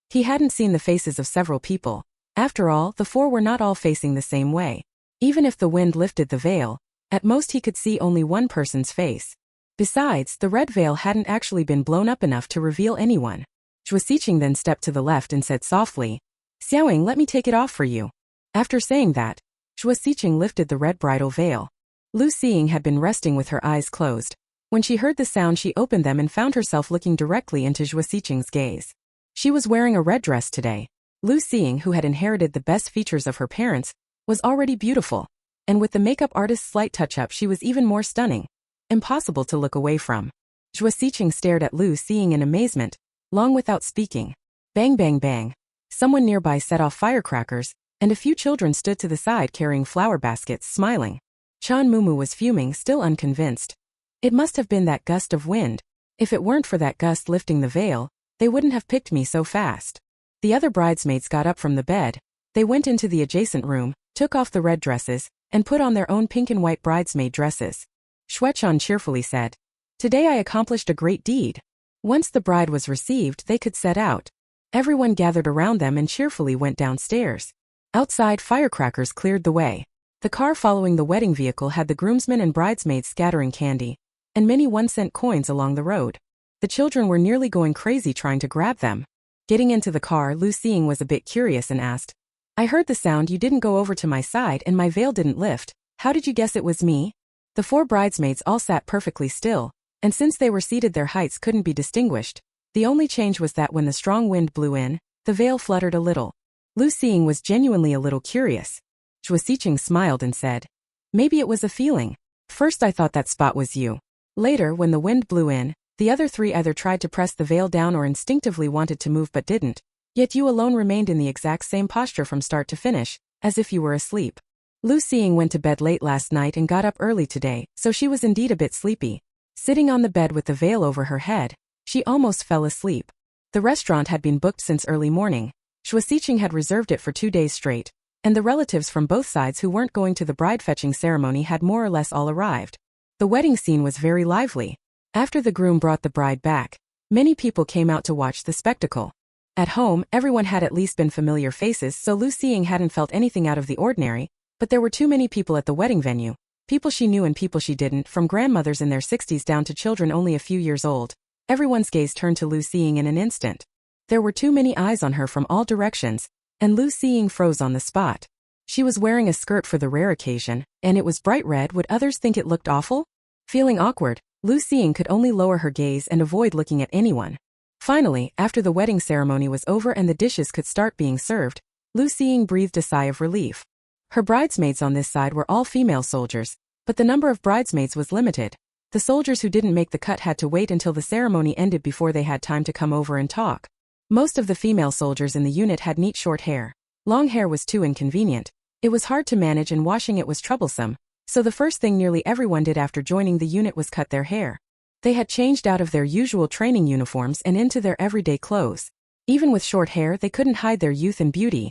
He hadn't seen the faces of several people. After all, the 4 were not all facing the same way. Even if the wind lifted the veil, at most he could see only one person's face. Besides, the red veil hadn't actually been blown up enough to reveal anyone. Zhuo Xiqing then stepped to the left and said softly, "Xiaoying, let me take it off for you." After saying that, Zhuo Xiqing lifted the red bridal veil. Lu Xiying had been resting with her eyes closed. When she heard the sound she opened them and found herself looking directly into Zhuo Xiqing's gaze. She was wearing a red dress today. Lu Xiying, who had inherited the best features of her parents, was already beautiful. And with the makeup artist's slight touch-up she was even more stunning. Impossible to look away from. Zhuo Xiqing stared at Lu Xiying in amazement, long without speaking. Bang bang bang. Someone nearby set off firecrackers, and a few children stood to the side carrying flower baskets, smiling. Chan Mumu was fuming, still unconvinced. It must have been that gust of wind. If it weren't for that gust lifting the veil, they wouldn't have picked me so fast. The other bridesmaids got up from the bed. They went into the adjacent room, took off the red dresses, and put on their own pink and white bridesmaid dresses. Xuechan cheerfully said, "Today I accomplished a great deed." Once the bride was received, they could set out. Everyone gathered around them and cheerfully went downstairs. Outside, firecrackers cleared the way. The car following the wedding vehicle had the groomsmen and bridesmaids scattering candy and many 1-cent coins along the road. The children were nearly going crazy trying to grab them. Getting into the car, Lu Xing was a bit curious and asked, "I heard the sound. You didn't go over to my side and my veil didn't lift. How did you guess it was me?" The 4 bridesmaids all sat perfectly still, and since they were seated their heights couldn't be distinguished. The only change was that when the strong wind blew in, the veil fluttered a little. Lu Xing was genuinely a little curious. Zhuo Xiqing smiled and said, "Maybe it was a feeling. First I thought that spot was you. Later, when the wind blew in, the other 3 either tried to press the veil down or instinctively wanted to move but didn't. Yet you alone remained in the exact same posture from start to finish, as if you were asleep." Lu Xing went to bed late last night and got up early today, so she was indeed a bit sleepy. Sitting on the bed with the veil over her head, she almost fell asleep. The restaurant had been booked since early morning. Zhuo Xiqing had reserved it for 2 days straight, and the relatives from both sides who weren't going to the bride-fetching ceremony had more or less all arrived. The wedding scene was very lively. After the groom brought the bride back, many people came out to watch the spectacle. At home, everyone had at least been familiar faces, so Lu Xing hadn't felt anything out of the ordinary, but there were too many people at the wedding venue. People she knew and people she didn't, from grandmothers in their 60s down to children only a few years old. Everyone's gaze turned to Lu Xing in an instant. There were too many eyes on her from all directions, and Lu Xing froze on the spot. She was wearing a skirt for the rare occasion, and it was bright red. Would others think it looked awful? Feeling awkward, Lu Xing could only lower her gaze and avoid looking at anyone. Finally, after the wedding ceremony was over and the dishes could start being served, Lu Xing breathed a sigh of relief. Her bridesmaids on this side were all female soldiers, but the number of bridesmaids was limited. The soldiers who didn't make the cut had to wait until the ceremony ended before they had time to come over and talk. Most of the female soldiers in the unit had neat short hair. Long hair was too inconvenient. It was hard to manage and washing it was troublesome, so the first thing nearly everyone did after joining the unit was cut their hair. They had changed out of their usual training uniforms and into their everyday clothes. Even with short hair, they couldn't hide their youth and beauty.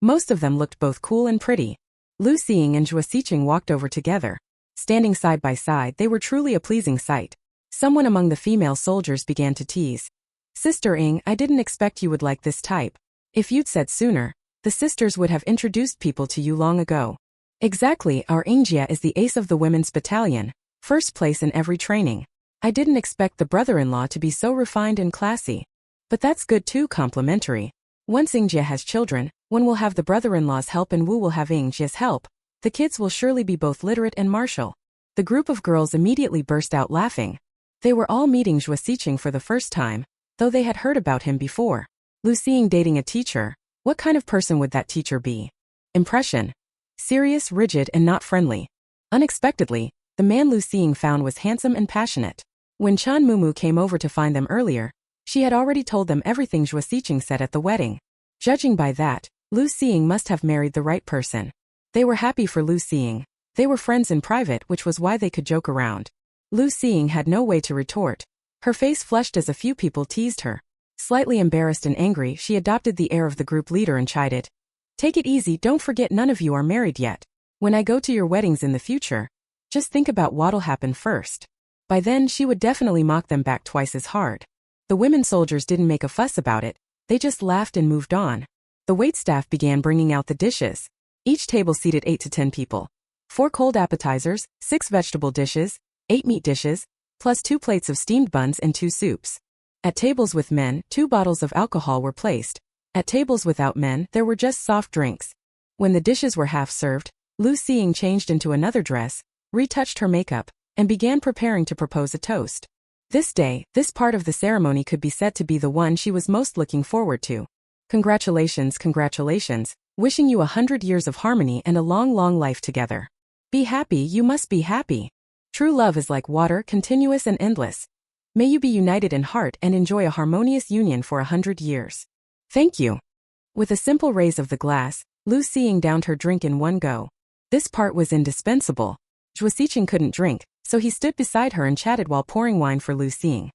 Most of them looked both cool and pretty. Lu Xing and Zhuo Xiqing walked over together. Standing side by side, they were truly a pleasing sight. Someone among the female soldiers began to tease. "Sister Ing, I didn't expect you would like this type. If you'd said sooner, the sisters would have introduced people to you long ago." "Exactly, our Ingjia is the ace of the women's battalion, first place in every training. I didn't expect the brother-in-law to be so refined and classy. But that's good too, complimentary. Once Ingjia has children, one will have the brother-in-law's help and Wu will have Ingjia's help. The kids will surely be both literate and martial." The group of girls immediately burst out laughing. They were all meeting Zhuo Xiqing for the first time, though they had heard about him before. Lu Xing dating a teacher, what kind of person would that teacher be? Impression: serious, rigid, and not friendly. Unexpectedly, the man Lu Xing found was handsome and passionate. When Chan Mumu came over to find them earlier, she had already told them everything Zhuo Xiqing said at the wedding. Judging by that, Lu Xing must have married the right person. They were happy for Lu Xing. They were friends in private, which was why they could joke around. Lu Xing had no way to retort. Her face flushed as a few people teased her. Slightly embarrassed and angry, she adopted the air of the group leader and chided. "Take it easy, don't forget none of you are married yet. When I go to your weddings in the future, just think about what'll happen first." By then she would definitely mock them back twice as hard. The women soldiers didn't make a fuss about it, they just laughed and moved on. The waitstaff began bringing out the dishes. Each table seated 8 to 10 people. 4 cold appetizers, 6 vegetable dishes, 8 meat dishes, plus 2 plates of steamed buns and 2 soups. At tables with men, 2 bottles of alcohol were placed. At tables without men, there were just soft drinks. When the dishes were half served, Lu Xing changed into another dress, retouched her makeup, and began preparing to propose a toast. This day, this part of the ceremony could be said to be the one she was most looking forward to. "Congratulations, congratulations, wishing you 100 years of harmony and a long, long life together. Be happy, you must be happy. True love is like water, continuous and endless. May you be united in heart and enjoy a harmonious union for 100 years. Thank you." With a simple raise of the glass, Lu Xing downed her drink in one go. This part was indispensable. Zhuo Xiqing couldn't drink, so he stood beside her and chatted while pouring wine for Lu Xing.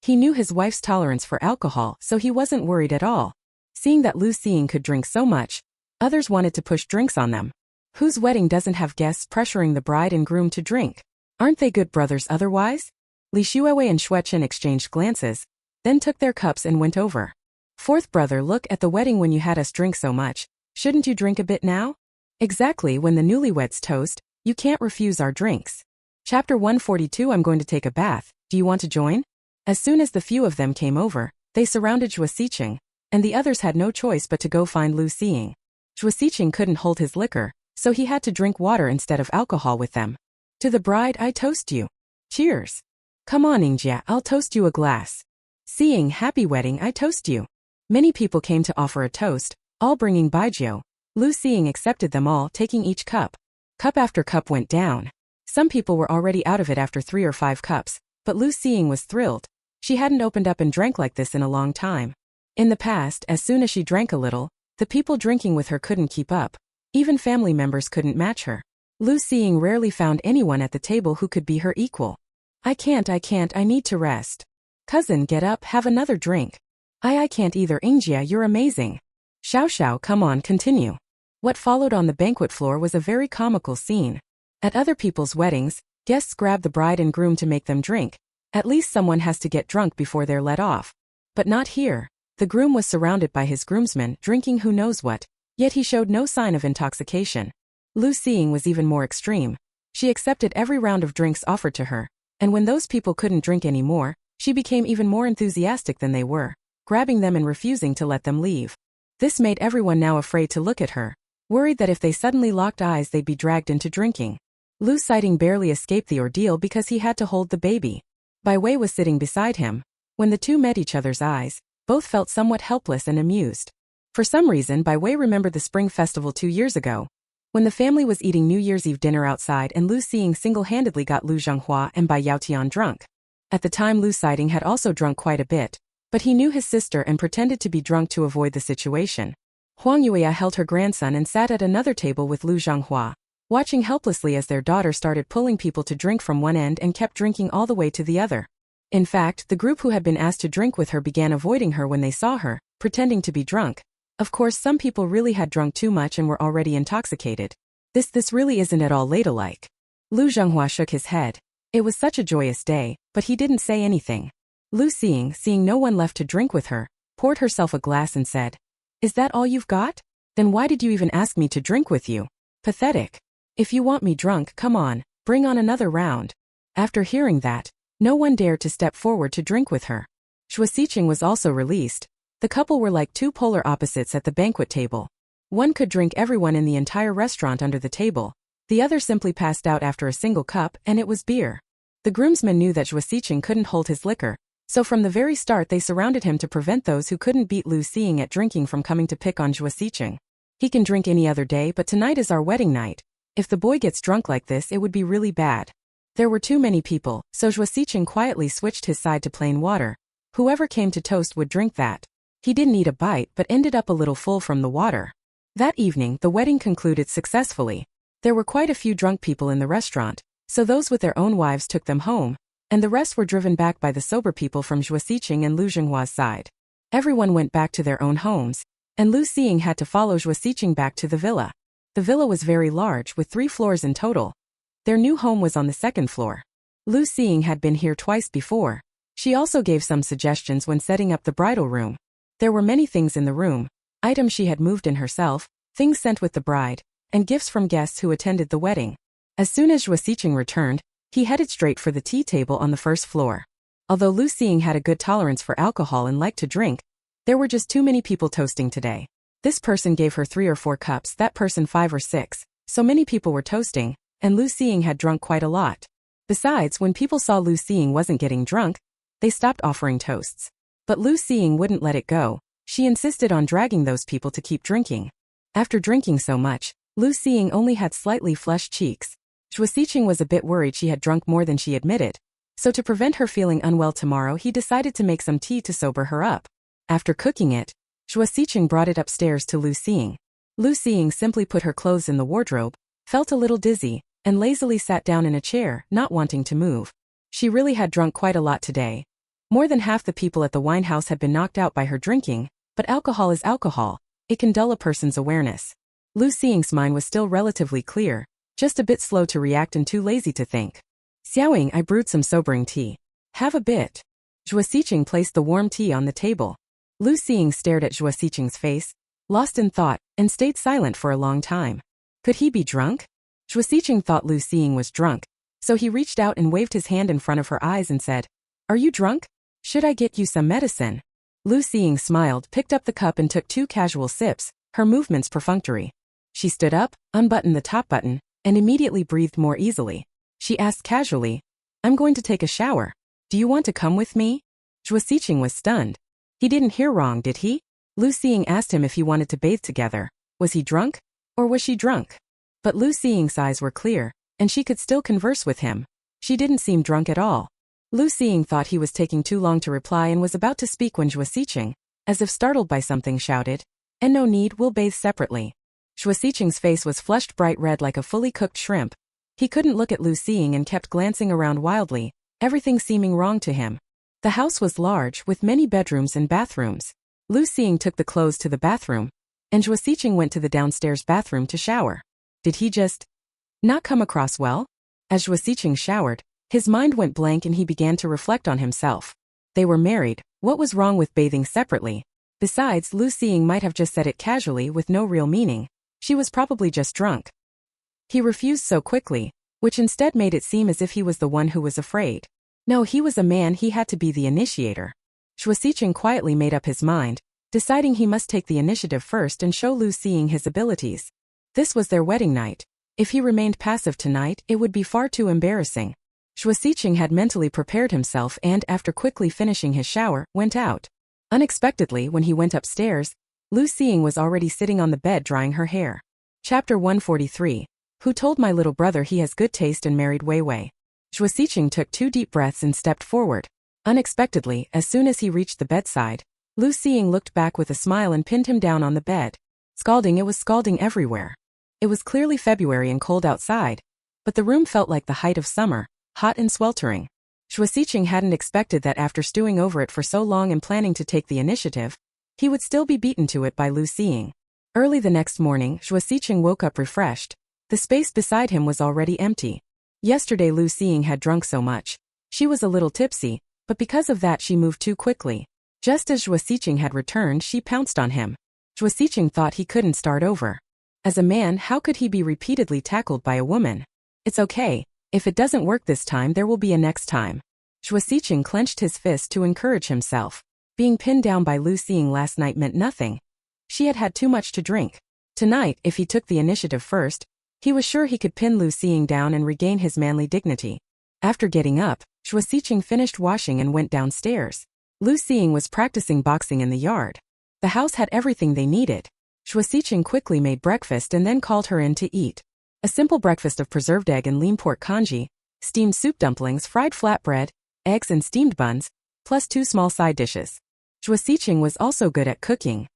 He knew his wife's tolerance for alcohol, so he wasn't worried at all. Seeing that Lu Xing could drink so much, others wanted to push drinks on them. Whose wedding doesn't have guests pressuring the bride and groom to drink? Aren't they good brothers otherwise? Li Shuiwei and Xuechen exchanged glances, then took their cups and went over. "Fourth brother, look at the wedding when you had us drink so much. Shouldn't you drink a bit now? Exactly, when the newlyweds toast, you can't refuse our drinks. Chapter 142. I'm going to take a bath, do you want to join? As soon as the few of them came over, they surrounded Zhuo Xiqing, and the others had no choice but to go find Lu Xiying. Zhuo Xiqing couldn't hold his liquor, so he had to drink water instead of alcohol with them. To the bride, I toast you. Cheers. Come on, Yingjia, I'll toast you a glass. Xiying, happy wedding, I toast you. Many people came to offer a toast, all bringing baijiu. Lu Xiying accepted them all, taking each cup. Cup after cup went down. Some people were already out of it after 3 or 5 cups, but Lu Xiying was thrilled. She hadn't opened up and drank like this in a long time. In the past, as soon as she drank a little, the people drinking with her couldn't keep up. Even family members couldn't match her. Lu Xiying rarely found anyone at the table who could be her equal. I can't, I need to rest. Cousin, get up, have another drink. I can't either, Yingjia, you're amazing. Xiao, come on, continue. What followed on the banquet floor was a very comical scene. At other people's weddings, guests grab the bride and groom to make them drink. At least someone has to get drunk before they're let off. But not here. The groom was surrounded by his groomsmen, drinking who knows what, yet he showed no sign of intoxication. Lu Xiying was even more extreme. She accepted every round of drinks offered to her, and when those people couldn't drink anymore, she became even more enthusiastic than they were, grabbing them and refusing to let them leave. This made everyone now afraid to look at her, worried that if they suddenly locked eyes they'd be dragged into drinking. Lu Xiying barely escaped the ordeal because he had to hold the baby. Bai Wei was sitting beside him. When the two met each other's eyes, both felt somewhat helpless and amused. For some reason, Bai Wei remembered the Spring Festival 2 years ago, when the family was eating New Year's Eve dinner outside and Lu Xiying single-handedly got Lu Zhenghua and Bai Yaotian drunk. At the time, Lu Xiying had also drunk quite a bit, but he knew his sister and pretended to be drunk to avoid the situation. Huang Yuya held her grandson and sat at another table with Lu Zhenghua, watching helplessly as their daughter started pulling people to drink from one end and kept drinking all the way to the other. In fact, the group who had been asked to drink with her began avoiding her when they saw her, pretending to be drunk. Of course, some people really had drunk too much and were already intoxicated. This really isn't at all ladylike. Lu Zhenghua shook his head. It was such a joyous day, but he didn't say anything. Lu Xiying, seeing no one left to drink with her, poured herself a glass and said, "Is that all you've got? Then why did you even ask me to drink with you? Pathetic. If you want me drunk, come on, bring on another round." After hearing that, no one dared to step forward to drink with her. Zhuo Xiqing was also released. The couple were like two polar opposites at the banquet table. One could drink everyone in the entire restaurant under the table. The other simply passed out after a single cup, and it was beer. The groomsmen knew that Zhuo Xiqing couldn't hold his liquor, so from the very start they surrounded him to prevent those who couldn't beat Lu Xiying at drinking from coming to pick on Zhuo Xiqing. He can drink any other day, but tonight is our wedding night. If the boy gets drunk like this, it would be really bad. There were too many people, so Zhuo Xiqing quietly switched his side to plain water. Whoever came to toast would drink that. He didn't eat a bite but ended up a little full from the water. That evening, the wedding concluded successfully. There were quite a few drunk people in the restaurant, so those with their own wives took them home, and the rest were driven back by the sober people from Zhuo Xiqing and Lu Zhenghua's side. Everyone went back to their own homes, and Lu Xiying had to follow Zhuo Xiqing back to the villa. The villa was very large, with 3 floors in total. Their new home was on the 2nd floor. Lu Xiying had been here twice before. She also gave some suggestions when setting up the bridal room. There were many things in the room, items she had moved in herself, things sent with the bride, and gifts from guests who attended the wedding. As soon as Zhuo Xiqing returned, he headed straight for the tea table on the 1st floor. Although Lu Xiying had a good tolerance for alcohol and liked to drink, there were just too many people toasting today. This person gave her 3 or 4 cups, that person 5 or 6, so many people were toasting, and Lu Xiying had drunk quite a lot. Besides, when people saw Lu Xiying wasn't getting drunk, they stopped offering toasts. But Lu Xiying wouldn't let it go. She insisted on dragging those people to keep drinking. After drinking so much, Lu Xiying only had slightly flushed cheeks. Zhuo Xiqing was a bit worried she had drunk more than she admitted, so to prevent her feeling unwell tomorrow he decided to make some tea to sober her up. After cooking it, Zhuo Xiqing brought it upstairs to Lu Xiying. Lu Xiying simply put her clothes in the wardrobe, felt a little dizzy, and lazily sat down in a chair, not wanting to move. She really had drunk quite a lot today. More than half the people at the wine house had been knocked out by her drinking, but alcohol is alcohol. It can dull a person's awareness. Lu Xiying's mind was still relatively clear, just a bit slow to react and too lazy to think. "Xiaoying, I brewed some sobering tea. Have a bit." Zhuo Xiqing placed the warm tea on the table. Lu Xiying stared at Zhuo Xiqing's face, lost in thought, and stayed silent for a long time. Could he be drunk? Zhuo Xiqing thought Lu Xiying was drunk, so he reached out and waved his hand in front of her eyes and said, "Are you drunk? Should I get you some medicine?" Lu Xiying smiled, picked up the cup and took 2 casual sips, her movements perfunctory. She stood up, unbuttoned the top button, and immediately breathed more easily. She asked casually, "I'm going to take a shower. Do you want to come with me?" Zhuo Xiqing was stunned. He didn't hear wrong, did he? Lu Xiying asked him if he wanted to bathe together. Was he drunk? Or was she drunk? But Lu Xiying's eyes were clear, and she could still converse with him. She didn't seem drunk at all. Lu Xiying thought he was taking too long to reply and was about to speak when Zhuo Xiqing, as if startled by something, shouted, "And no need, we'll bathe separately." Zhuo Xiqing's face was flushed bright red like a fully cooked shrimp. He couldn't look at Lu Xiying and kept glancing around wildly, everything seeming wrong to him. The house was large, with many bedrooms and bathrooms. Lu Xiying took the clothes to the bathroom, and Zhuo Xiqing went to the downstairs bathroom to shower. Did he just not come across well? As Zhuo Xiqing showered, his mind went blank and he began to reflect on himself. They were married, what was wrong with bathing separately? Besides, Lu Xiying might have just said it casually with no real meaning. She was probably just drunk. He refused so quickly, which instead made it seem as if he was the one who was afraid. No, he was a man, he had to be the initiator. Zhuo Xiqing quietly made up his mind, deciding he must take the initiative first and show Lu Xiying his abilities. This was their wedding night. If he remained passive tonight, it would be far too embarrassing. Zhuo Xiqing had mentally prepared himself and, after quickly finishing his shower, went out. Unexpectedly, when he went upstairs, Lu Xiying was already sitting on the bed drying her hair. Chapter 143. Who told my little brother he has good taste and married Bai Wei? Zhuo Xiqing took 2 deep breaths and stepped forward. Unexpectedly, as soon as he reached the bedside, Lu Xiying looked back with a smile and pinned him down on the bed. Scalding, it was scalding everywhere. It was clearly February and cold outside, but the room felt like the height of summer, hot and sweltering. Zhuo Xiqing hadn't expected that after stewing over it for so long and planning to take the initiative, he would still be beaten to it by Lu Xiying. Early the next morning, Zhuo Xiqing woke up refreshed. The space beside him was already empty. Yesterday Lu Xiying had drunk so much. She was a little tipsy, but because of that she moved too quickly. Just as Zhuo Xiqing had returned, she pounced on him. Zhuo Xiqing thought he couldn't start over. As a man, how could he be repeatedly tackled by a woman? It's okay. If it doesn't work this time, there will be a next time. Zhuo Xiqing clenched his fist to encourage himself. Being pinned down by Lu Xiying last night meant nothing. She had had too much to drink. Tonight, if he took the initiative first, he was sure he could pin Lu Xiying down and regain his manly dignity. After getting up, Zhuo Xiqing finished washing and went downstairs. Lu Xiying was practicing boxing in the yard. The house had everything they needed. Zhuo Xiqing quickly made breakfast and then called her in to eat. A simple breakfast of preserved egg and lean pork congee, steamed soup dumplings, fried flatbread, eggs and steamed buns, plus 2 small side dishes. Zhuo Xiqing was also good at cooking.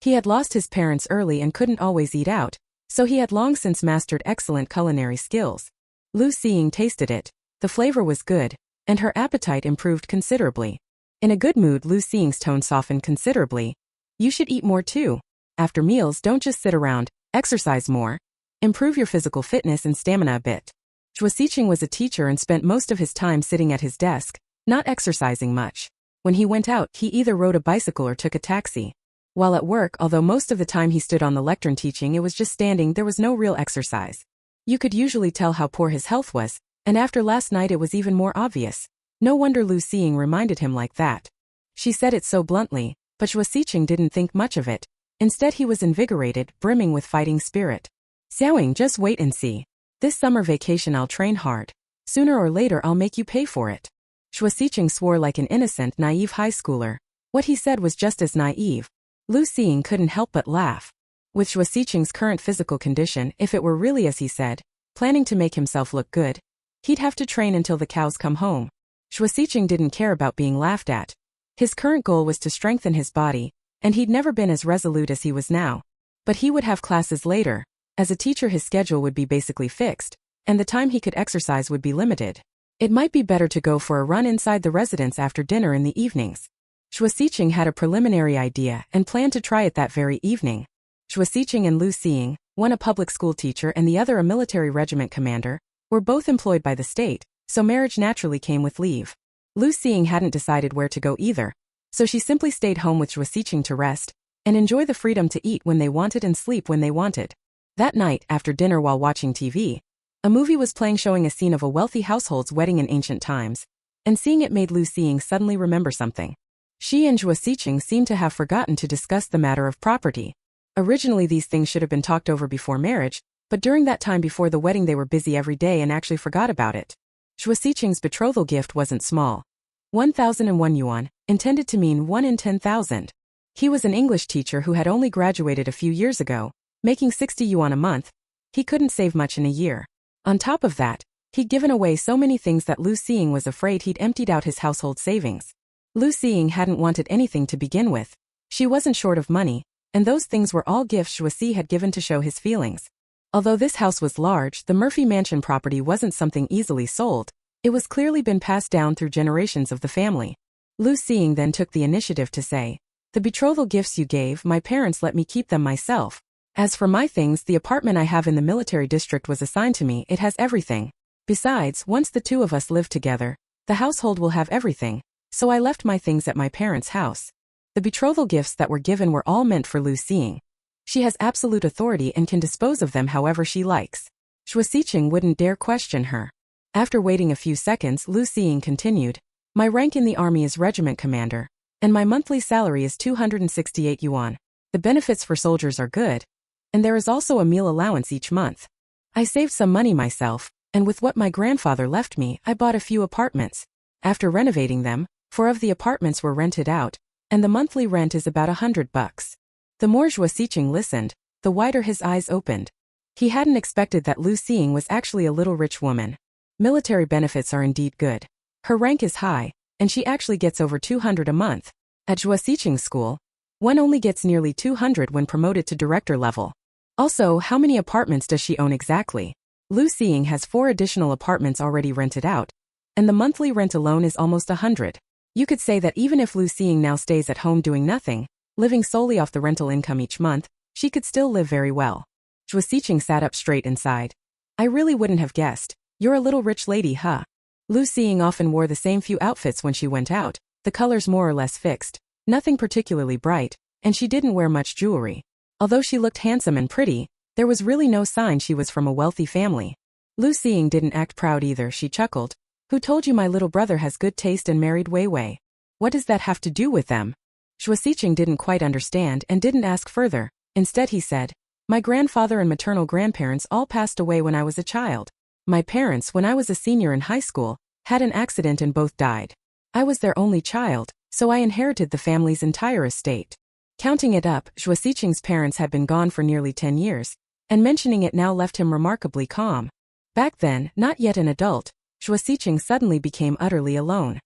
He had lost his parents early and couldn't always eat out, so he had long since mastered excellent culinary skills. Lu Xiying tasted it. The flavor was good, and her appetite improved considerably. In a good mood, Lu Xiying's tone softened considerably. You should eat more too. After meals, don't just sit around, exercise more. Improve your physical fitness and stamina a bit. Zhuo Xiqing was a teacher and spent most of his time sitting at his desk, not exercising much. When he went out, he either rode a bicycle or took a taxi. While at work, although most of the time he stood on the lectern teaching, it was just standing, there was no real exercise. You could usually tell how poor his health was, and after last night it was even more obvious. No wonder Lu Xiying reminded him like that. She said it so bluntly, but Zhuo Xiqing didn't think much of it. Instead he was invigorated, brimming with fighting spirit. Xiaoying, just wait and see. This summer vacation I'll train hard. Sooner or later I'll make you pay for it. Zhuo Xiqing swore like an innocent, naive high schooler. What he said was just as naive. Lu Xiying couldn't help but laugh. With Zhuo Xiqing's current physical condition, if it were really as he said, planning to make himself look good, he'd have to train until the cows come home. Zhuo Xiqing didn't care about being laughed at. His current goal was to strengthen his body, and he'd never been as resolute as he was now. But he would have classes later. As a teacher his schedule would be basically fixed, and the time he could exercise would be limited. It might be better to go for a run inside the residence after dinner in the evenings. Zhuo Xiqing had a preliminary idea and planned to try it that very evening. Zhuo Xiqing and Lu Xiying, one a public school teacher and the other a military regiment commander, were both employed by the state, so marriage naturally came with leave. Lu Xiying hadn't decided where to go either, so she simply stayed home with Zhuo Xiqing to rest, and enjoy the freedom to eat when they wanted and sleep when they wanted. That night, after dinner while watching TV, a movie was playing showing a scene of a wealthy household's wedding in ancient times, and seeing it made Lu Xiying suddenly remember something. She and Zhuo Xiqing seemed to have forgotten to discuss the matter of property. Originally these things should have been talked over before marriage, but during that time before the wedding they were busy every day and actually forgot about it. Zhuo Xiqing's betrothal gift wasn't small. 1,001 yuan, intended to mean 1 in 10,000. He was an English teacher who had only graduated a few years ago, making 60 yuan a month. He couldn't save much in a year. On top of that, he'd given away so many things that Lu Xiying was afraid he'd emptied out his household savings. Lu Xiying hadn't wanted anything to begin with. She wasn't short of money, and those things were all gifts Zhuo Xi had given to show his feelings. Although this house was large, the Murphy Mansion property wasn't something easily sold. It was clearly been passed down through generations of the family. Lu Xiying then took the initiative to say, "The betrothal gifts you gave, my parents let me keep them myself. As for my things, the apartment I have in the military district was assigned to me, it has everything. Besides, once the two of us live together, the household will have everything, so I left my things at my parents' house." The betrothal gifts that were given were all meant for Lu Xiying. She has absolute authority and can dispose of them however she likes. Zhuo Xiqing wouldn't dare question her. After waiting a few seconds, Lu Xiying continued, "My rank in the army is regiment commander, and my monthly salary is 268 yuan. The benefits for soldiers are good, and there is also a meal allowance each month. I saved some money myself, and with what my grandfather left me, I bought a few apartments. After renovating them, 4 of the apartments were rented out, and the monthly rent is about $100. The more Zhuo Xiqing listened, the wider his eyes opened. He hadn't expected that Lu Xiying was actually a little rich woman. Military benefits are indeed good. Her rank is high, and she actually gets over 200 a month. At Zhuo Xiqing's school, one only gets nearly 200 when promoted to director level. Also, how many apartments does she own exactly? Lu Xiying has 4 additional apartments already rented out, and the monthly rent alone is almost 100. You could say that even if Lu Xiying now stays at home doing nothing, living solely off the rental income each month, she could still live very well. Zhuo Xiqing sat up straight and sighed. "I really wouldn't have guessed. You're a little rich lady, huh?" Lu Xiying often wore the same few outfits when she went out, the colors more or less fixed, nothing particularly bright, and she didn't wear much jewelry. Although she looked handsome and pretty, there was really no sign she was from a wealthy family. Lu Xiying didn't act proud either. She chuckled. "Who told you my little brother has good taste and married Bai Wei? What does that have to do with them?" Zhuo Xiqing didn't quite understand and didn't ask further. Instead he said, "My grandfather and maternal grandparents all passed away when I was a child. My parents, when I was a senior in high school, had an accident and both died. I was their only child, so I inherited the family's entire estate." Counting it up, Zhuo Xiqing's parents had been gone for nearly 10 years, and mentioning it now left him remarkably calm. Back then, not yet an adult, Zhuo Xiqing suddenly became utterly alone.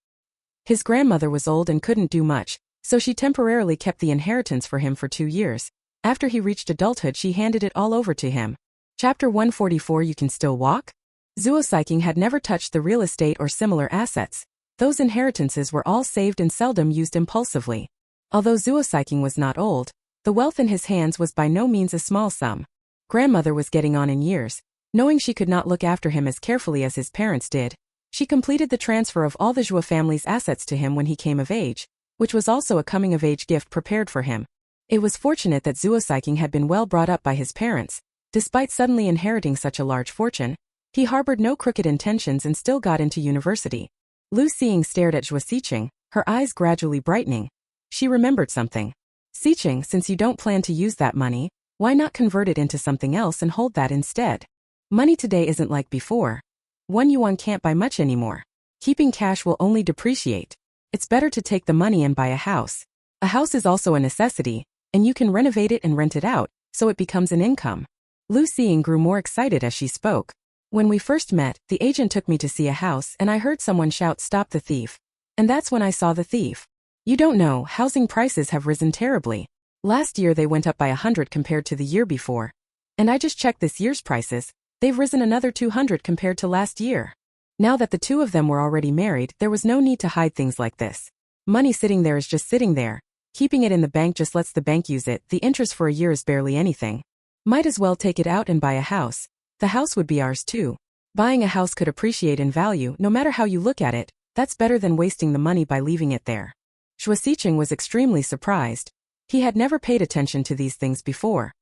His grandmother was old and couldn't do much, so she temporarily kept the inheritance for him for 2 years. After he reached adulthood she handed it all over to him. Chapter 144. You can still walk? Zhuo Xiqing had never touched the real estate or similar assets. Those inheritances were all saved and seldom used impulsively. Although Zhuo Xiqing was not old, the wealth in his hands was by no means a small sum. Grandmother was getting on in years. Knowing she could not look after him as carefully as his parents did, she completed the transfer of all the Zhuo family's assets to him when he came of age, which was also a coming-of-age gift prepared for him. It was fortunate that Zhuo Xiqing had been well brought up by his parents. Despite suddenly inheriting such a large fortune, he harbored no crooked intentions and still got into university. Lu Xiying stared at Zhuo Xiqing, her eyes gradually brightening. She remembered something. "Xiqing, since you don't plan to use that money, why not convert it into something else and hold that instead? Money today isn't like before. 1 yuan can't buy much anymore. Keeping cash will only depreciate. It's better to take the money and buy a house. A house is also a necessity, and you can renovate it and rent it out, so it becomes an income." Lu Xiying grew more excited as she spoke. "When we first met, the agent took me to see a house and I heard someone shout, 'Stop the thief.' And that's when I saw the thief. You don't know, housing prices have risen terribly. Last year they went up by 100 compared to the year before. And I just checked this year's prices, they've risen another 200 compared to last year. Now that the two of them were already married, there was no need to hide things like this. Money sitting there is just sitting there. Keeping it in the bank just lets the bank use it. The interest for a year is barely anything. Might as well take it out and buy a house. The house would be ours too. Buying a house could appreciate in value no matter how you look at it. That's better than wasting the money by leaving it there." Zhuo Xiqing was extremely surprised. He had never paid attention to these things before.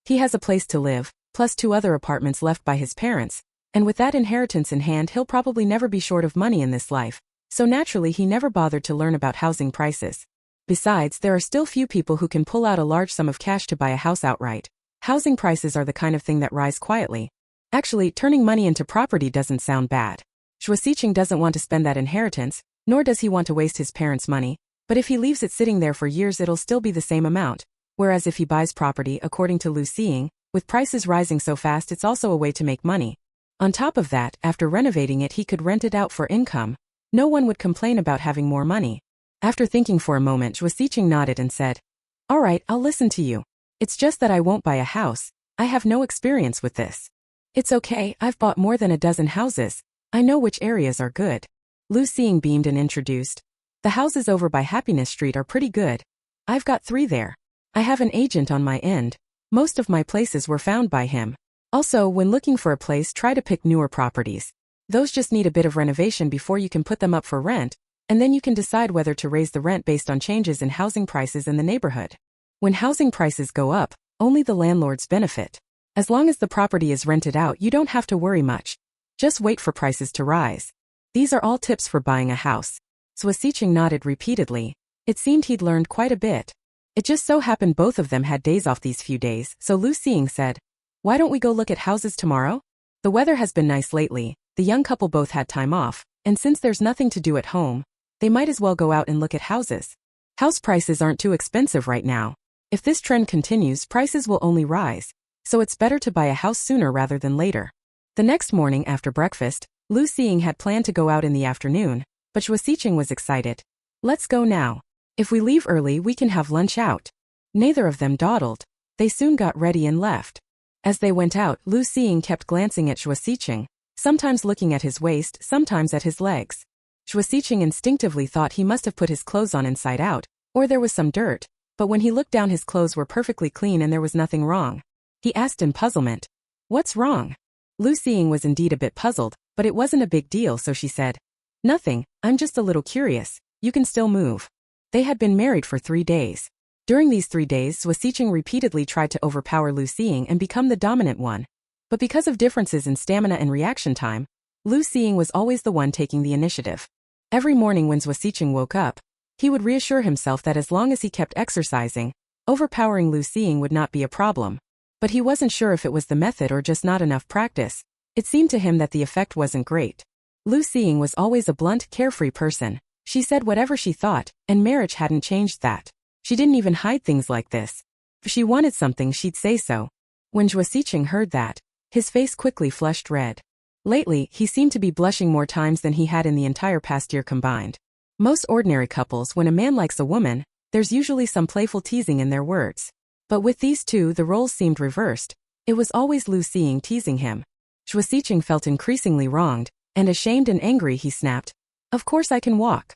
He has a place to live, plus 2 other apartments left by his parents, and with that inheritance in hand he'll probably never be short of money in this life, so naturally he never bothered to learn about housing prices. Besides, there are still few people who can pull out a large sum of cash to buy a house outright. Housing prices are the kind of thing that rise quietly. Actually, turning money into property doesn't sound bad. Zhuo doesn't want to spend that inheritance, nor does he want to waste his parents' money, but if he leaves it sitting there for years it'll still be the same amount, whereas if he buys property, according to Lu Xiying, with prices rising so fast it's also a way to make money. On top of that, after renovating it he could rent it out for income. No one would complain about having more money. After thinking for a moment, Zhuo nodded and said, "All right, I'll listen to you. It's just that I won't buy a house. I have no experience with this." "It's okay, I've bought more than a dozen houses. I know which areas are good." Lu Xiying beamed and introduced. "The houses over by Happiness Street are pretty good. I've got 3 there. I have an agent on my end. Most of my places were found by him. Also, when looking for a place, try to pick newer properties. Those just need a bit of renovation before you can put them up for rent, and then you can decide whether to raise the rent based on changes in housing prices in the neighborhood. When housing prices go up, only the landlords benefit. As long as the property is rented out, you don't have to worry much. Just wait for prices to rise. These are all tips for buying a house." Zhuo nodded repeatedly. It seemed he'd learned quite a bit. It just so happened both of them had days off these few days, so Lu Xiying said, "Why don't we go look at houses tomorrow? The weather has been nice lately, the young couple both had time off, and since there's nothing to do at home, they might as well go out and look at houses. House prices aren't too expensive right now. If this trend continues, prices will only rise, so it's better to buy a house sooner rather than later." The next morning after breakfast, Lu Xiying had planned to go out in the afternoon, but Zhuo was excited. "Let's go now. If we leave early we can have lunch out." Neither of them dawdled. They soon got ready and left. As they went out, Lu Xiying kept glancing at Zhuo, sometimes looking at his waist, sometimes at his legs. Zhuo instinctively thought he must have put his clothes on inside out, or there was some dirt, but when he looked down his clothes were perfectly clean and there was nothing wrong. He asked in puzzlement, "What's wrong?" Lu Xiying was indeed a bit puzzled, but it wasn't a big deal, so she said, "Nothing, I'm just a little curious, you can still move." They had been married for 3 days. During these 3 days, Zhuo repeatedly tried to overpower Lu Xiying and become the dominant one. But because of differences in stamina and reaction time, Lu Xiying was always the one taking the initiative. Every morning when Zhuo woke up, he would reassure himself that as long as he kept exercising, overpowering Lu Xiying would not be a problem. But he wasn't sure if it was the method or just not enough practice. It seemed to him that the effect wasn't great. Lu Xiying was always a blunt, carefree person. She said whatever she thought, and marriage hadn't changed that. She didn't even hide things like this. If she wanted something, she'd say so. When Zhuo heard that, his face quickly flushed red. Lately, he seemed to be blushing more times than he had in the entire past year combined. Most ordinary couples, when a man likes a woman, there's usually some playful teasing in their words. But with these two, the roles seemed reversed. It was always Lu Xiying teasing him. Zhuo felt increasingly wronged, and ashamed and angry he snapped, "Of course I can walk."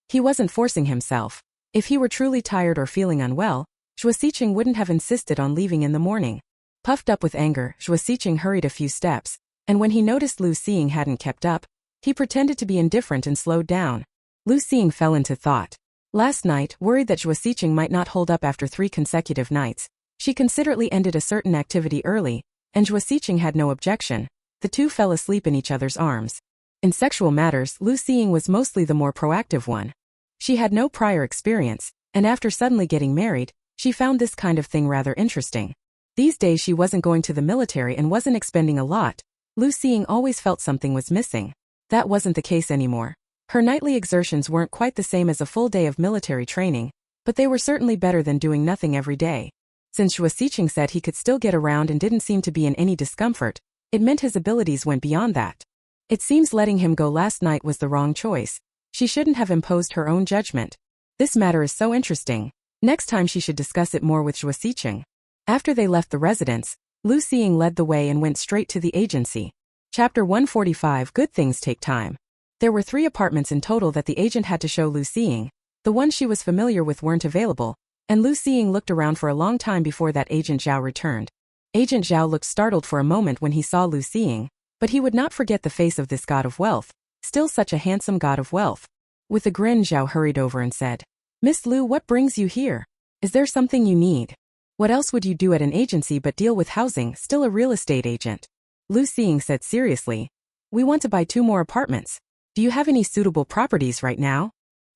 He wasn't forcing himself. If he were truly tired or feeling unwell, Zhuo wouldn't have insisted on leaving in the morning. Puffed up with anger, Zhuo hurried a few steps, and when he noticed Lu Xiying hadn't kept up, he pretended to be indifferent and slowed down. Lu Xiying fell into thought. Last night, worried that Zhuo might not hold up after 3 consecutive nights, she considerately ended a certain activity early, and Zhuo had no objection. The two fell asleep in each other's arms. In sexual matters, Lu Xiying was mostly the more proactive one. She had no prior experience, and after suddenly getting married, she found this kind of thing rather interesting. These days she wasn't going to the military and wasn't expending a lot. Lu Xiying always felt something was missing. That wasn't the case anymore. Her nightly exertions weren't quite the same as a full day of military training, but they were certainly better than doing nothing every day. Since Zhuo said he could still get around and didn't seem to be in any discomfort, it meant his abilities went beyond that. It seems letting him go last night was the wrong choice. She shouldn't have imposed her own judgment. This matter is so interesting. Next time she should discuss it more with Zhuo. After they left the residence, Lu Xiying led the way and went straight to the agency. Chapter 145. Good things take time. There were 3 apartments in total that the agent had to show Lu Xiying. The ones she was familiar with weren't available, and Lu Xiying looked around for a long time before that Agent Zhao returned. Agent Zhao looked startled for a moment when he saw Lu Xiying, but he would not forget the face of this god of wealth, still such a handsome god of wealth. With a grin, Zhao hurried over and said, "Miss Lu, what brings you here?" Is there something you need? What else would you do at an agency but deal with housing, still a real estate agent? Lu Xing said seriously. We want to buy 2 more apartments. Do you have any suitable properties right now?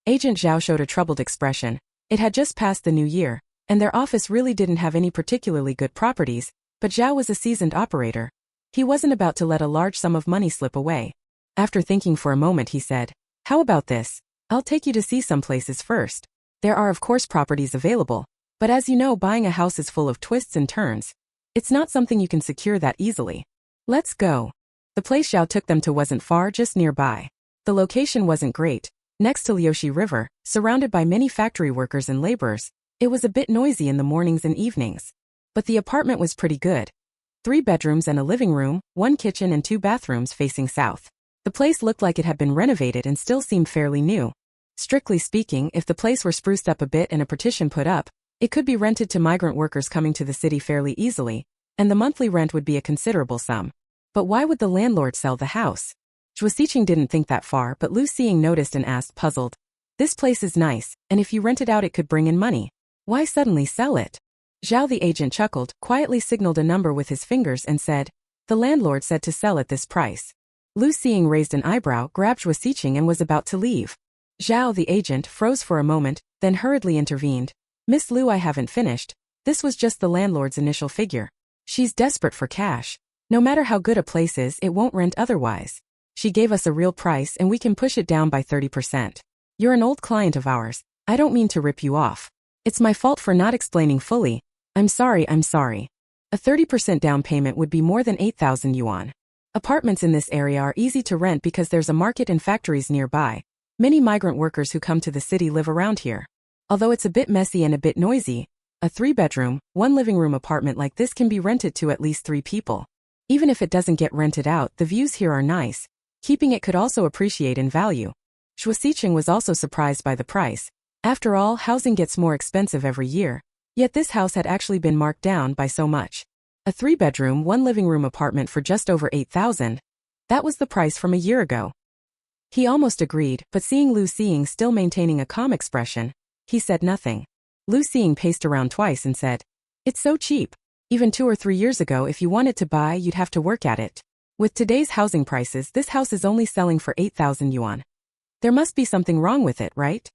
Agent Zhao showed a troubled expression. It had just passed the new year, and their office really didn't have any particularly good properties, but Zhao was a seasoned operator. He wasn't about to let a large sum of money slip away. After thinking for a moment he said, how about this? I'll take you to see some places first. There are of course properties available, but as you know, buying a house is full of twists and turns. It's not something you can secure that easily. Let's go. The place Zhao took them to wasn't far, just nearby. The location wasn't great, next to Liuxi River, surrounded by many factory workers and laborers. It was a bit noisy in the mornings and evenings. But the apartment was pretty good. 3 bedrooms and a living room, 1 kitchen and 2 bathrooms facing south. The place looked like it had been renovated and still seemed fairly new. Strictly speaking, if the place were spruced up a bit and a partition put up, it could be rented to migrant workers coming to the city fairly easily, and the monthly rent would be a considerable sum. But why would the landlord sell the house? Zhuo Xiqing didn't think that far, but Lu Xing noticed and asked, puzzled. This place is nice, and if you rent it out it could bring in money. Why suddenly sell it? Zhao the agent chuckled, quietly signaled a number with his fingers and said, the landlord said to sell at this price. Lu Xing raised an eyebrow, grabbed Zhuo Xiqing and was about to leave. Zhao the agent froze for a moment, then hurriedly intervened. Miss Lu, I haven't finished. This was just the landlord's initial figure. She's desperate for cash. No matter how good a place is, it won't rent otherwise. She gave us a real price and we can push it down by 30%. You're an old client of ours. I don't mean to rip you off. It's my fault for not explaining fully. I'm sorry. A 30% down payment would be more than 8,000 yuan. Apartments in this area are easy to rent because there's a market and factories nearby. Many migrant workers who come to the city live around here. Although it's a bit messy and a bit noisy, a 3-bedroom, 1 living room apartment like this can be rented to at least 3 people. Even if it doesn't get rented out, the views here are nice. Keeping it could also appreciate in value. Zhuo Xiqing was also surprised by the price. After all, housing gets more expensive every year. Yet this house had actually been marked down by so much. A 3-bedroom, 1 living room apartment for just over 8,000. That was the price from a year ago. He almost agreed, but seeing Lu Xing still maintaining a calm expression, he said nothing. Lu Xing paced around twice and said, it's so cheap. Even 2 or 3 years ago if you wanted to buy you'd have to work at it. With today's housing prices this house is only selling for 8,000 yuan. There must be something wrong with it, right?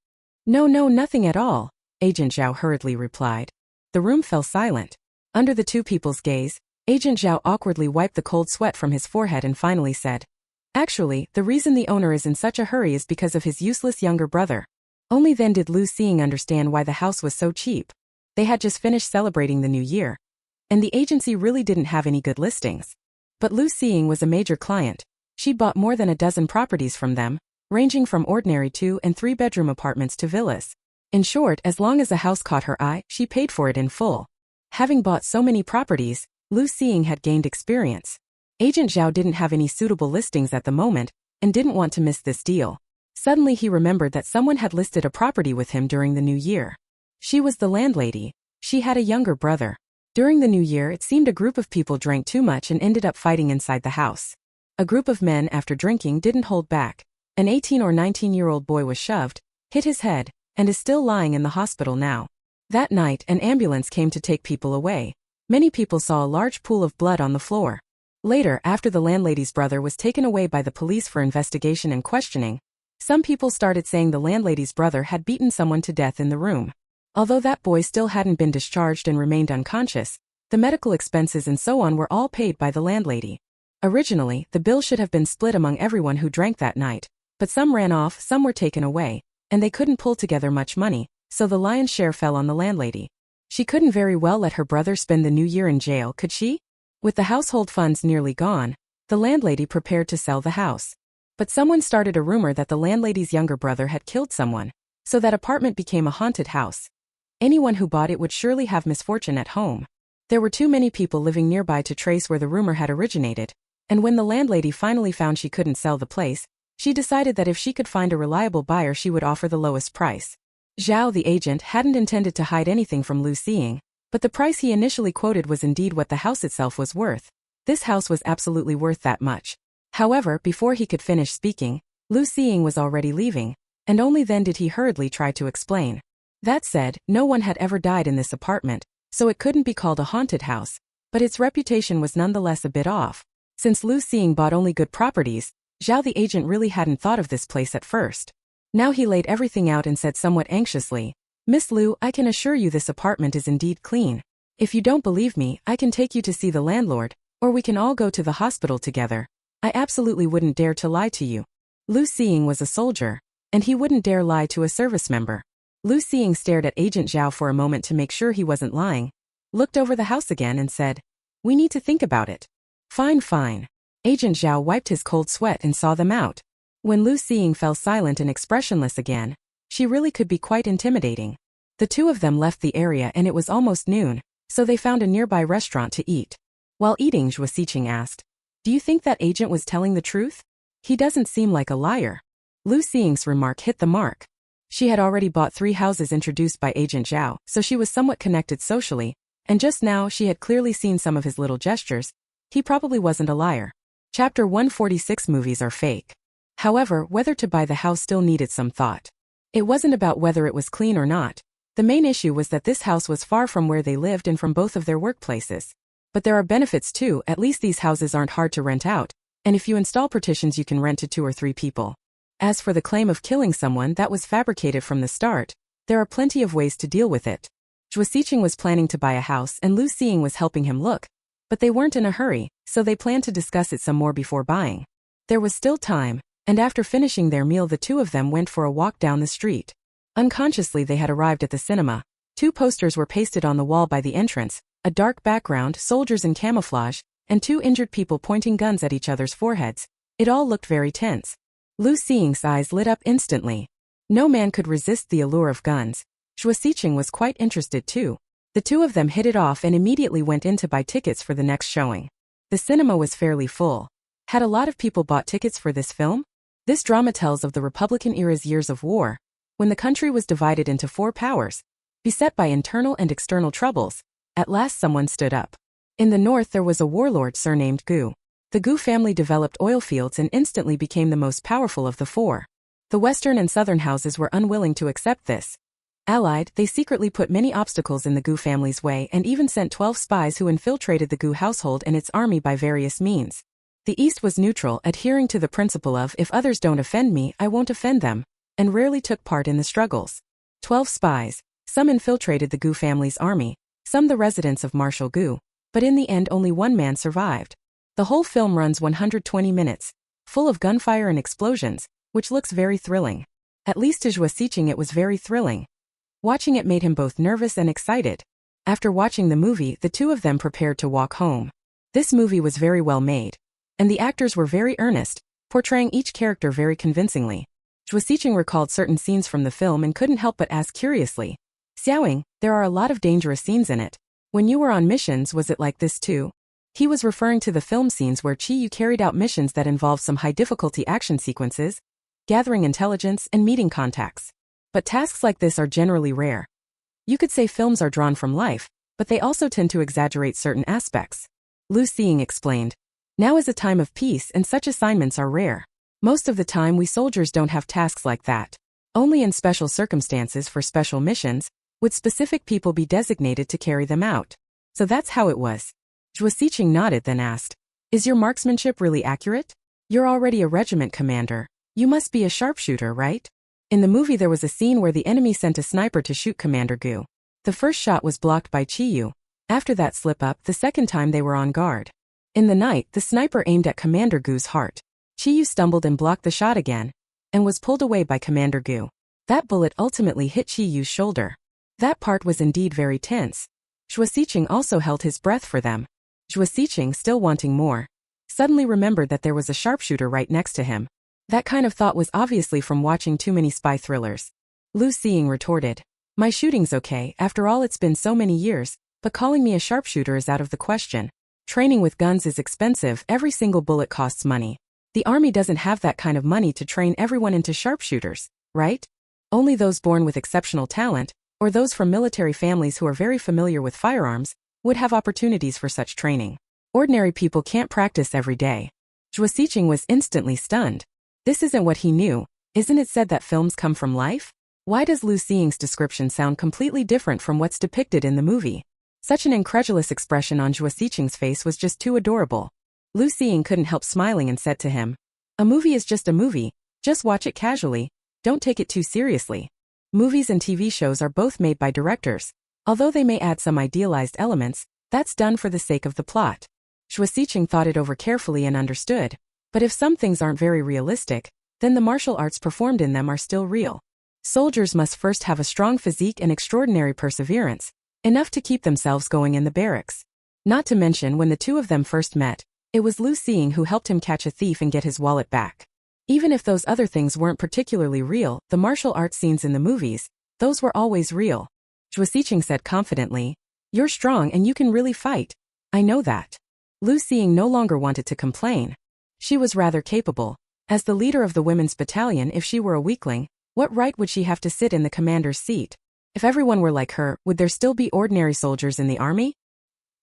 No, nothing at all, Agent Zhao hurriedly replied. The room fell silent. Under the 2 people's gaze, Agent Zhao awkwardly wiped the cold sweat from his forehead and finally said, actually, the reason the owner is in such a hurry is because of his useless younger brother. Only then did Lu Xing understand why the house was so cheap. They had just finished celebrating the new year. And the agency really didn't have any good listings. But Lu Xing was a major client. She'd bought more than a dozen properties from them, ranging from ordinary 2- and 3-bedroom apartments to villas. In short, as long as a house caught her eye, she paid for it in full. Having bought so many properties, Lu Xing had gained experience. Agent Zhao didn't have any suitable listings at the moment, and didn't want to miss this deal. Suddenly he remembered that someone had listed a property with him during the new year. She was the landlady. She had a younger brother. During the new year it seemed a group of people drank too much and ended up fighting inside the house. A group of men after drinking didn't hold back. An 18 or 19-year-old boy was shoved, hit his head, and is still lying in the hospital now. That night an ambulance came to take people away. Many people saw a large pool of blood on the floor. Later, after the landlady's brother was taken away by the police for investigation and questioning, some people started saying the landlady's brother had beaten someone to death in the room. Although that boy still hadn't been discharged and remained unconscious, the medical expenses and so on were all paid by the landlady. Originally, the bill should have been split among everyone who drank that night, but some ran off, some were taken away, and they couldn't pull together much money, so the lion's share fell on the landlady. She couldn't very well let her brother spend the new year in jail, could she? With the household funds nearly gone, the landlady prepared to sell the house. But someone started a rumor that the landlady's younger brother had killed someone, so that apartment became a haunted house. Anyone who bought it would surely have misfortune at home. There were too many people living nearby to trace where the rumor had originated, and when the landlady finally found she couldn't sell the place, she decided that if she could find a reliable buyer she would offer the lowest price. Zhao the agent hadn't intended to hide anything from Lu Xing, but the price he initially quoted was indeed what the house itself was worth. This house was absolutely worth that much. However, before he could finish speaking, Lu Xing was already leaving, and only then did he hurriedly try to explain. That said, no one had ever died in this apartment, so it couldn't be called a haunted house, but its reputation was nonetheless a bit off. Since Lu Xing bought only good properties, Zhao the agent really hadn't thought of this place at first. Now he laid everything out and said somewhat anxiously, "Miss Lu, I can assure you this apartment is indeed clean. If you don't believe me, I can take you to see the landlord, or we can all go to the hospital together. I absolutely wouldn't dare to lie to you." Lu Xing was a soldier, and he wouldn't dare lie to a service member. Lu Xing stared at Agent Zhao for a moment to make sure he wasn't lying, looked over the house again and said, "We need to think about it." "Fine, fine." Agent Zhao wiped his cold sweat and saw them out. When Lu Xing fell silent and expressionless again, she really could be quite intimidating. The two of them left the area and it was almost noon, so they found a nearby restaurant to eat. While eating, Zhuo Xiqing asked, "Do you think that agent was telling the truth? He doesn't seem like a liar." Lu Xing's remark hit the mark. She had already bought 3 houses introduced by Agent Zhao, so she was somewhat connected socially, and just now she had clearly seen some of his little gestures. He probably wasn't a liar. Chapter 146 Movies are fake. However, whether to buy the house still needed some thought. It wasn't about whether it was clean or not. The main issue was that this house was far from where they lived and from both of their workplaces. But there are benefits too, at least these houses aren't hard to rent out, and if you install partitions you can rent to 2 or 3 people. As for the claim of killing someone, that was fabricated from the start. There are plenty of ways to deal with it. Zhuo Xiqing was planning to buy a house and Lu Xing was helping him look, but they weren't in a hurry, so they planned to discuss it some more before buying. There was still time, and after finishing their meal the two of them went for a walk down the street. Unconsciously they had arrived at the cinema. 2 posters were pasted on the wall by the entrance, a dark background, soldiers in camouflage, and 2 injured people pointing guns at each other's foreheads. It all looked very tense. Lu Xing's eyes lit up instantly. No man could resist the allure of guns. Zhuo Xiqing was quite interested too. The two of them hit it off and immediately went in to buy tickets for the next showing. The cinema was fairly full. Had a lot of people bought tickets for this film? This drama tells of the Republican era's years of war, when the country was divided into 4 powers, beset by internal and external troubles. At last someone stood up. In the north there was a warlord surnamed Gu. The Gu family developed oil fields and instantly became the most powerful of the 4. The western and southern houses were unwilling to accept this. Allied, they secretly put many obstacles in the Gu family's way and even sent 12 spies who infiltrated the Gu household and its army by various means. The East was neutral, adhering to the principle of if others don't offend me, I won't offend them, and rarely took part in the struggles. 12 spies, some infiltrated the Gu family's army, some the residents of Marshal Gu, but in the end only 1 man survived. The whole film runs 120 minutes, full of gunfire and explosions, which looks very thrilling. At least to Zhuo Xiqing it was very thrilling. Watching it made him both nervous and excited. After watching the movie, the two of them prepared to walk home. This movie was very well made, and the actors were very earnest, portraying each character very convincingly. Zhuo Xiqing recalled certain scenes from the film and couldn't help but ask curiously, "Xiaoying, there are a lot of dangerous scenes in it. When you were on missions, was it like this too?" He was referring to the film scenes where Qiyu carried out missions that involved some high-difficulty action sequences, gathering intelligence and meeting contacts. But tasks like this are generally rare. You could say films are drawn from life, but they also tend to exaggerate certain aspects. Lu Xing explained, "Now is a time of peace and such assignments are rare. Most of the time we soldiers don't have tasks like that. Only in special circumstances for special missions would specific people be designated to carry them out. So that's how it was." Zhuo Xiqing nodded then asked, "Is your marksmanship really accurate? You're already a regiment commander. You must be a sharpshooter, right?" In the movie there was a scene where the enemy sent a sniper to shoot Commander Gu. The first shot was blocked by Qiyu. After that slip-up, the second time they were on guard. In the night, the sniper aimed at Commander Gu's heart. Qiyu stumbled and blocked the shot again, and was pulled away by Commander Gu. That bullet ultimately hit Qiyu's shoulder. That part was indeed very tense. Zhuo Xiqing also held his breath for them. Zhuo Xiqing, still wanting more, suddenly remembered that there was a sharpshooter right next to him. That kind of thought was obviously from watching too many spy thrillers. Lu Xing retorted, "My shooting's okay, after all it's been so many years, but calling me a sharpshooter is out of the question. Training with guns is expensive, every single bullet costs money. The army doesn't have that kind of money to train everyone into sharpshooters, right? Only those born with exceptional talent, or those from military families who are very familiar with firearms, would have opportunities for such training. Ordinary people can't practice every day." Zhuo Xiqing was instantly stunned. This isn't what he knew. Isn't it said that films come from life? Why does Lu Xiying's description sound completely different from what's depicted in the movie? Such an incredulous expression on Zhuo Xiqing's face was just too adorable. Lu Xiying couldn't help smiling and said to him, "A movie is just a movie, just watch it casually, don't take it too seriously. Movies and TV shows are both made by directors. Although they may add some idealized elements, that's done for the sake of the plot." Zhuo Xiqing thought it over carefully and understood, but if some things aren't very realistic, then the martial arts performed in them are still real. Soldiers must first have a strong physique and extraordinary perseverance, enough to keep themselves going in the barracks. Not to mention when the two of them first met, it was Lu Xiying who helped him catch a thief and get his wallet back. Even if those other things weren't particularly real, the martial arts scenes in the movies, those were always real. Zhuo Xiqing said confidently, "You're strong and you can really fight. I know that." Lu Xiying no longer wanted to complain. She was rather capable. As the leader of the women's battalion, if she were a weakling, what right would she have to sit in the commander's seat? If everyone were like her, would there still be ordinary soldiers in the army?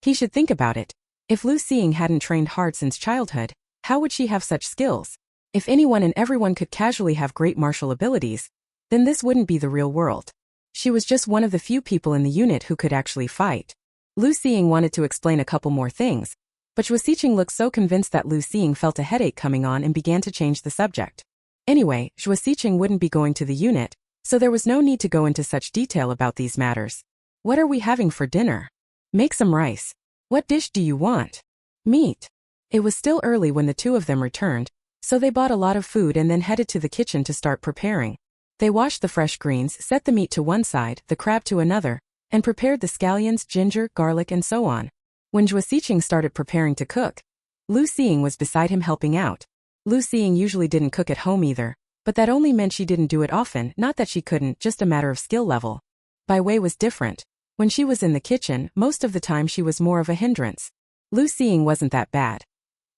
He should think about it. If Lu Xiying hadn't trained hard since childhood, how would she have such skills? If anyone and everyone could casually have great martial abilities, then this wouldn't be the real world. She was just one of the few people in the unit who could actually fight. Lu Xiying wanted to explain a couple more things, but Zhuo Xiqing looked so convinced that Lu Xiying felt a headache coming on and began to change the subject. Anyway, Zhuo Xiqing wouldn't be going to the unit, so there was no need to go into such detail about these matters. "What are we having for dinner?" "Make some rice." "What dish do you want?" "Meat." It was still early when the two of them returned, so they bought a lot of food and then headed to the kitchen to start preparing. They washed the fresh greens, set the meat to one side, the crab to another, and prepared the scallions, ginger, garlic and so on. When Zhuo Xiqing started preparing to cook, Lu Xiying was beside him helping out. Lu Xiying usually didn't cook at home either, but that only meant she didn't do it often, not that she couldn't, just a matter of skill level. Bai Wei was different. When she was in the kitchen, most of the time she was more of a hindrance. Lu Xiying wasn't that bad.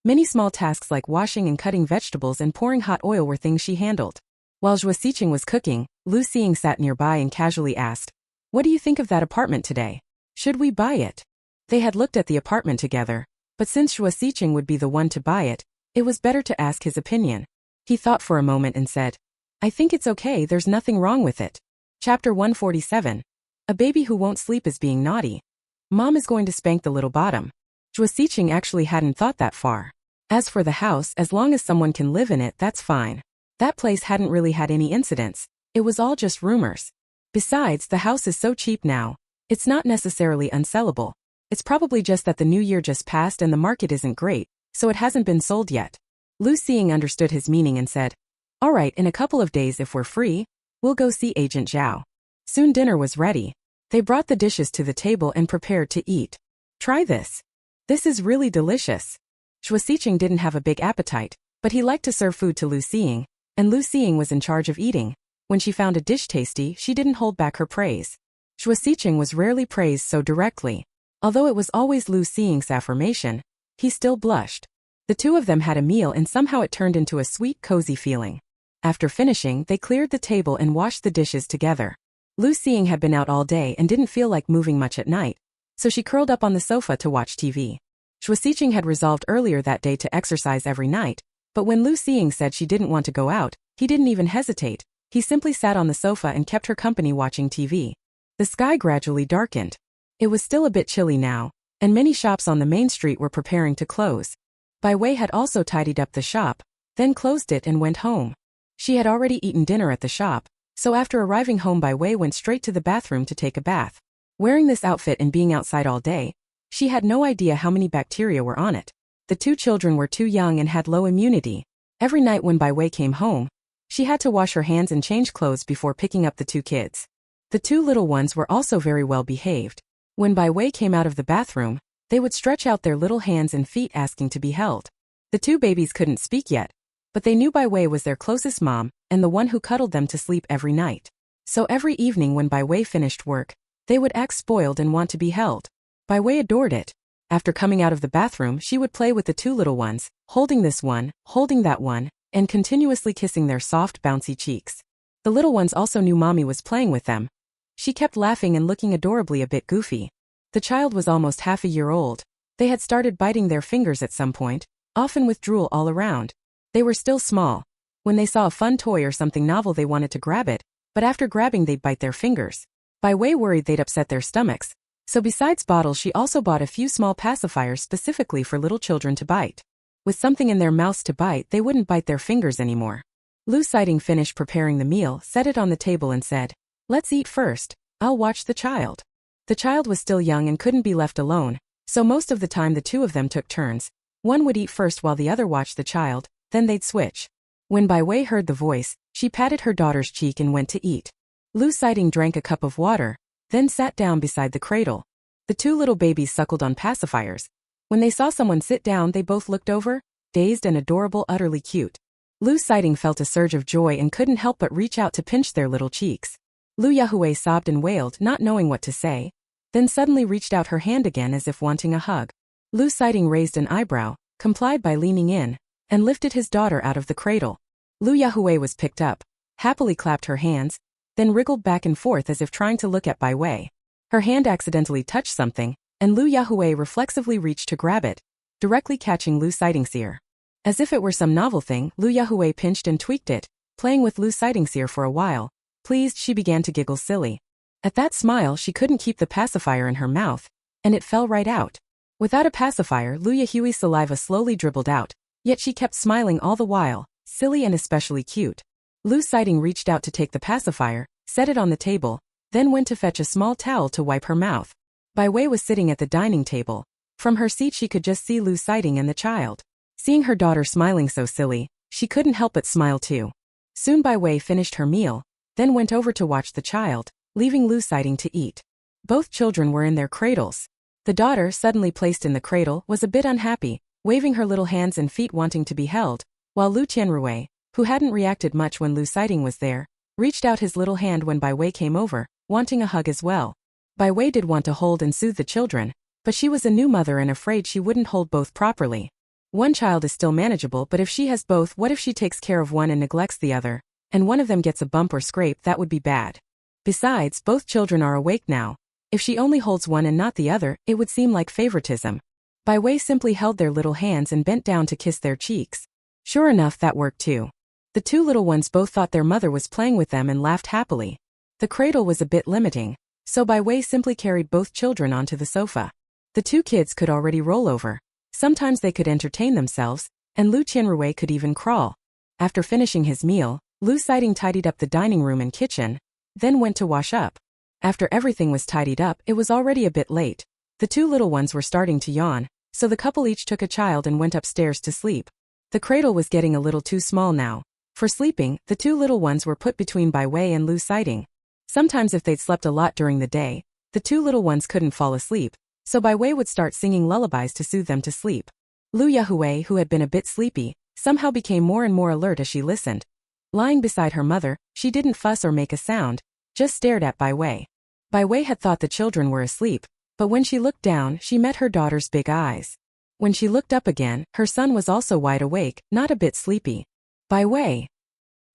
Many small tasks like washing and cutting vegetables and pouring hot oil were things she handled. While Zhuo Xiqing was cooking, Lu Xiying sat nearby and casually asked, "What do you think of that apartment today? Should we buy it?" They had looked at the apartment together, but since Zhuo Xiqing would be the one to buy it, it was better to ask his opinion. He thought for a moment and said, "I think it's okay, there's nothing wrong with it." Chapter 147. A baby who won't sleep is being naughty. Mom is going to spank the little bottom. Zhuo Xiqing actually hadn't thought that far. As for the house, as long as someone can live in it, that's fine. That place hadn't really had any incidents. It was all just rumors. Besides, the house is so cheap now. It's not necessarily unsellable. It's probably just that the new year just passed and the market isn't great, so it hasn't been sold yet. Lu Xiying understood his meaning and said, "All right, in a couple of days if we're free, we'll go see Agent Zhao." Soon dinner was ready. They brought the dishes to the table and prepared to eat. "Try this. This is really delicious." Zhuo Xiqing didn't have a big appetite, but he liked to serve food to Lu Xiying, and Lu Xiying was in charge of eating. When she found a dish tasty, she didn't hold back her praise. Zhuo Xiqing was rarely praised so directly. Although it was always Lu Xiying's affirmation, he still blushed. The two of them had a meal and somehow it turned into a sweet, cozy feeling. After finishing, they cleared the table and washed the dishes together. Lu Xiying had been out all day and didn't feel like moving much at night, so she curled up on the sofa to watch TV. Zhuo Xiqing had resolved earlier that day to exercise every night, but when Lu Xiying said she didn't want to go out, he didn't even hesitate. He simply sat on the sofa and kept her company watching TV. The sky gradually darkened. It was still a bit chilly now, and many shops on the main street were preparing to close. Bai Wei had also tidied up the shop, then closed it and went home. She had already eaten dinner at the shop, so after arriving home Bai Wei went straight to the bathroom to take a bath. Wearing this outfit and being outside all day, she had no idea how many bacteria were on it. The two children were too young and had low immunity. Every night when Bai Wei came home, she had to wash her hands and change clothes before picking up the two kids. The two little ones were also very well behaved. When Bai Wei came out of the bathroom, they would stretch out their little hands and feet asking to be held. The two babies couldn't speak yet, but they knew Bai Wei was their closest mom and the one who cuddled them to sleep every night. So every evening when Bai Wei finished work, they would act spoiled and want to be held. Bai Wei adored it. After coming out of the bathroom, she would play with the two little ones, holding this one, holding that one, and continuously kissing their soft, bouncy cheeks. The little ones also knew mommy was playing with them. She kept laughing and looking adorably a bit goofy. The child was almost half a year old. They had started biting their fingers at some point, often with drool all around. They were still small. When they saw a fun toy or something novel they wanted to grab it, but after grabbing they'd bite their fingers. Bai Wei worried they'd upset their stomachs, so besides bottles she also bought a few small pacifiers specifically for little children to bite. With something in their mouths to bite, they wouldn't bite their fingers anymore. Lu Sighting finished preparing the meal, set it on the table and said, "Let's eat first, I'll watch the child." The child was still young and couldn't be left alone, so most of the time the two of them took turns. One would eat first while the other watched the child, then they'd switch. When Bai Wei heard the voice, she patted her daughter's cheek and went to eat. Lu Sighting drank a cup of water, then sat down beside the cradle. The two little babies suckled on pacifiers. When they saw someone sit down they both looked over, dazed and adorable, utterly cute. Lu Sighting felt a surge of joy and couldn't help but reach out to pinch their little cheeks. Lu Yahui sobbed and wailed, not knowing what to say, then suddenly reached out her hand again as if wanting a hug. Lu Sighting raised an eyebrow, complied by leaning in, and lifted his daughter out of the cradle. Lu Yahui was picked up, happily clapped her hands, then wriggled back and forth as if trying to look at Bai Wei. Her hand accidentally touched something, and Lu Yahui reflexively reached to grab it, directly catching Lu Sighting's ear. As if it were some novel thing, Lu Yahui pinched and tweaked it, playing with Lu Sighting's ear for a while. Pleased, she began to giggle silly. At that smile she couldn't keep the pacifier in her mouth, and it fell right out. Without a pacifier, Lu Yahui's saliva slowly dribbled out, yet she kept smiling all the while, silly and especially cute. Lu Sighting reached out to take the pacifier, set it on the table, then went to fetch a small towel to wipe her mouth. Bai Wei was sitting at the dining table. From her seat she could just see Lu Sighting and the child. Seeing her daughter smiling so silly, she couldn't help but smile too. Soon Bai Wei finished her meal, then went over to watch the child, leaving Lu Sighting to eat. Both children were in their cradles. The daughter, suddenly placed in the cradle, was a bit unhappy, waving her little hands and feet wanting to be held, while Lu Tianrui, who hadn't reacted much when Lu Sighting was there, reached out his little hand when Bai Wei came over, wanting a hug as well. Bai Wei did want to hold and soothe the children, but she was a new mother and afraid she wouldn't hold both properly. One child is still manageable, but if she has both, what if she takes care of one and neglects the other, and one of them gets a bump or scrape? That would be bad. Besides, both children are awake now. If she only holds one and not the other, it would seem like favoritism. Bai Wei simply held their little hands and bent down to kiss their cheeks. Sure enough, that worked too. The two little ones both thought their mother was playing with them and laughed happily. The cradle was a bit limiting, so Bai Wei simply carried both children onto the sofa. The two kids could already roll over. Sometimes they could entertain themselves, and Lu Tianrui could even crawl. After finishing his meal, Lu Sighting tidied up the dining room and kitchen, then went to wash up. After everything was tidied up, it was already a bit late. The two little ones were starting to yawn, so the couple each took a child and went upstairs to sleep. The cradle was getting a little too small now. For sleeping, the two little ones were put between Bai Wei and Lu Sighting. Sometimes if they'd slept a lot during the day, the two little ones couldn't fall asleep, so Bai Wei would start singing lullabies to soothe them to sleep. Lu Yahui, who had been a bit sleepy, somehow became more and more alert as she listened. Lying beside her mother, she didn't fuss or make a sound, just stared at Bai Wei. Bai Wei had thought the children were asleep, but when she looked down, she met her daughter's big eyes. When she looked up again, her son was also wide awake, not a bit sleepy. Bai Wei.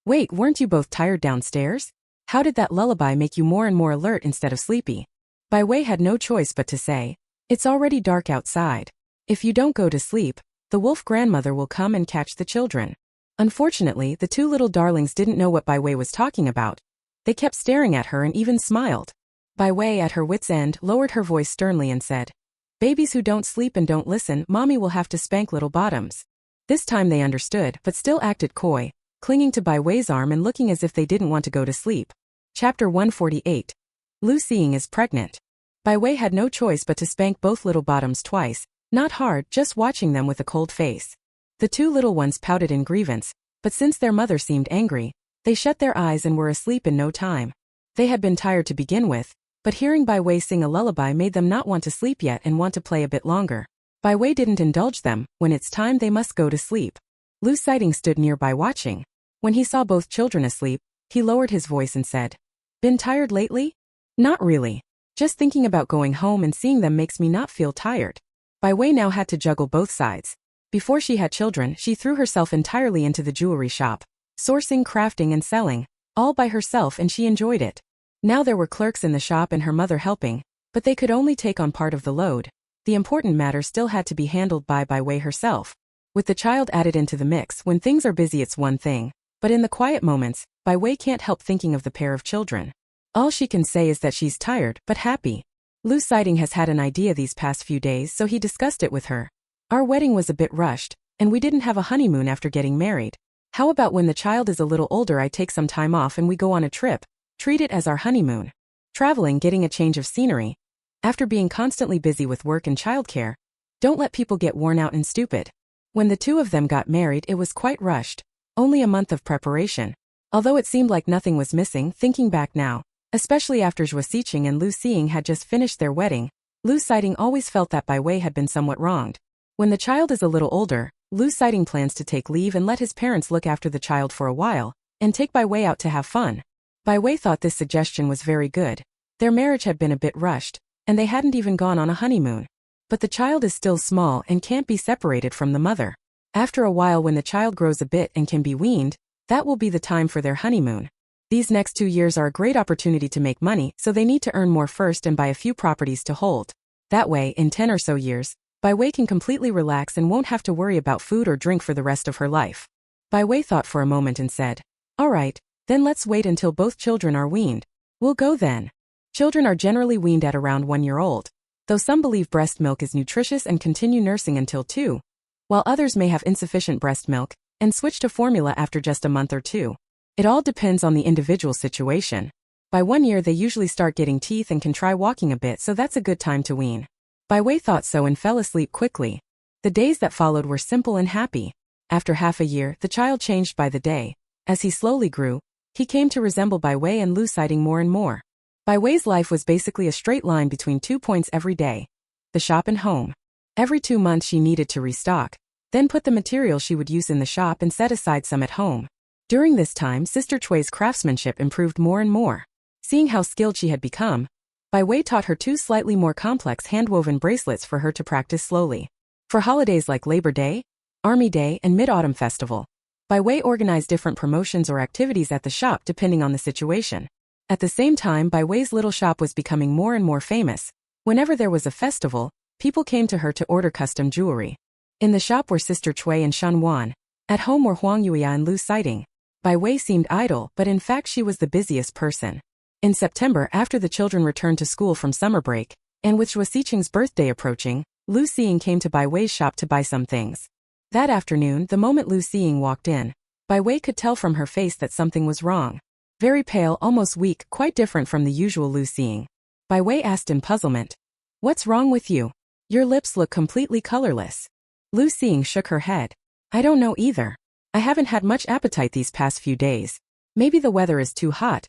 Wait, weren't you both tired downstairs? How did that lullaby make you more and more alert instead of sleepy? Bai Wei had no choice but to say, "It's already dark outside. If you don't go to sleep, the wolf grandmother will come and catch the children." Unfortunately, the two little darlings didn't know what Bai Wei was talking about. They kept staring at her and even smiled. Bai Wei, at her wit's end, lowered her voice sternly and said, "Babies who don't sleep and don't listen, mommy will have to spank little bottoms." This time they understood, but still acted coy, clinging to Bai Wei's arm and looking as if they didn't want to go to sleep. Chapter 148. Lu Xing is pregnant. Bai Wei had no choice but to spank both little bottoms twice, not hard, just watching them with a cold face. The two little ones pouted in grievance, but since their mother seemed angry, they shut their eyes and were asleep in no time. They had been tired to begin with, but hearing Bai Wei sing a lullaby made them not want to sleep yet and want to play a bit longer. Bai Wei didn't indulge them. When it's time, they must go to sleep. Lu Sighting stood nearby watching. When he saw both children asleep, he lowered his voice and said, "Been tired lately?" "Not really. Just thinking about going home and seeing them makes me not feel tired." Bai Wei now had to juggle both sides. Before she had children, she threw herself entirely into the jewelry shop, sourcing, crafting and selling, all by herself, and she enjoyed it. Now there were clerks in the shop and her mother helping, but they could only take on part of the load. The important matter still had to be handled by Bai Wei herself. With the child added into the mix, when things are busy it's one thing, but in the quiet moments, Bai Wei can't help thinking of the pair of children. All she can say is that she's tired, but happy. Lu Siding has had an idea these past few days, so he discussed it with her. Our wedding was a bit rushed, and we didn't have a honeymoon after getting married. How about when the child is a little older I take some time off and we go on a trip, treat it as our honeymoon. Traveling, getting a change of scenery. After being constantly busy with work and childcare, don't let people get worn out and stupid. When the two of them got married it was quite rushed. Only a month of preparation. Although it seemed like nothing was missing, thinking back now, especially after Zhuo Xiqing and Lu Xiying had just finished their wedding, Lu Siding always felt that Bai Wei had been somewhat wronged. When the child is a little older, Lu Siding plans to take leave and let his parents look after the child for a while, and take Bai Wei out to have fun. Bai Wei thought this suggestion was very good. Their marriage had been a bit rushed, and they hadn't even gone on a honeymoon. But the child is still small and can't be separated from the mother. After a while, when the child grows a bit and can be weaned, that will be the time for their honeymoon. These next 2 years are a great opportunity to make money, so they need to earn more first and buy a few properties to hold. That way, in 10 or so years, Bai Wei can completely relax and won't have to worry about food or drink for the rest of her life. Bai Wei thought for a moment and said, "All right, then let's wait until both children are weaned. We'll go then." Children are generally weaned at around 1 year old, though some believe breast milk is nutritious and continue nursing until 2, while others may have insufficient breast milk and switch to formula after just a month or 2. It all depends on the individual situation. By 1 year they usually start getting teeth and can try walking a bit, so that's a good time to wean. Bai Wei thought so and fell asleep quickly. The days that followed were simple and happy. After half a year, the child changed by the day. As he slowly grew, he came to resemble Bai Wei and Lu Siding more and more. Bai Wei's life was basically a straight line between 2 points every day: the shop and home. Every 2 months she needed to restock, then put the material she would use in the shop and set aside some at home. During this time, Sister Chui's craftsmanship improved more and more. Seeing how skilled she had become, Bai Wei taught her 2 slightly more complex hand-woven bracelets for her to practice slowly. For holidays like Labor Day, Army Day, and Mid-Autumn Festival, Bai Wei organized different promotions or activities at the shop depending on the situation. At the same time, Bai Wei's little shop was becoming more and more famous. Whenever there was a festival, people came to her to order custom jewelry. In the shop were Sister Chui and Shan Wan. At home were Huang Yuya and Lu Siding. Bai Wei seemed idle, but in fact she was the busiest person. In September, after the children returned to school from summer break, and with Zhuo Xiqing's birthday approaching, Lu Xiying came to Bai Wei's shop to buy some things. That afternoon, the moment Lu Xiying walked in, Bai Wei could tell from her face that something was wrong. Very pale, almost weak, quite different from the usual Lu Xiying. Bai Wei asked in puzzlement, "What's wrong with you? Your lips look completely colorless." Lu Xiying shook her head. "I don't know either. I haven't had much appetite these past few days. Maybe the weather is too hot.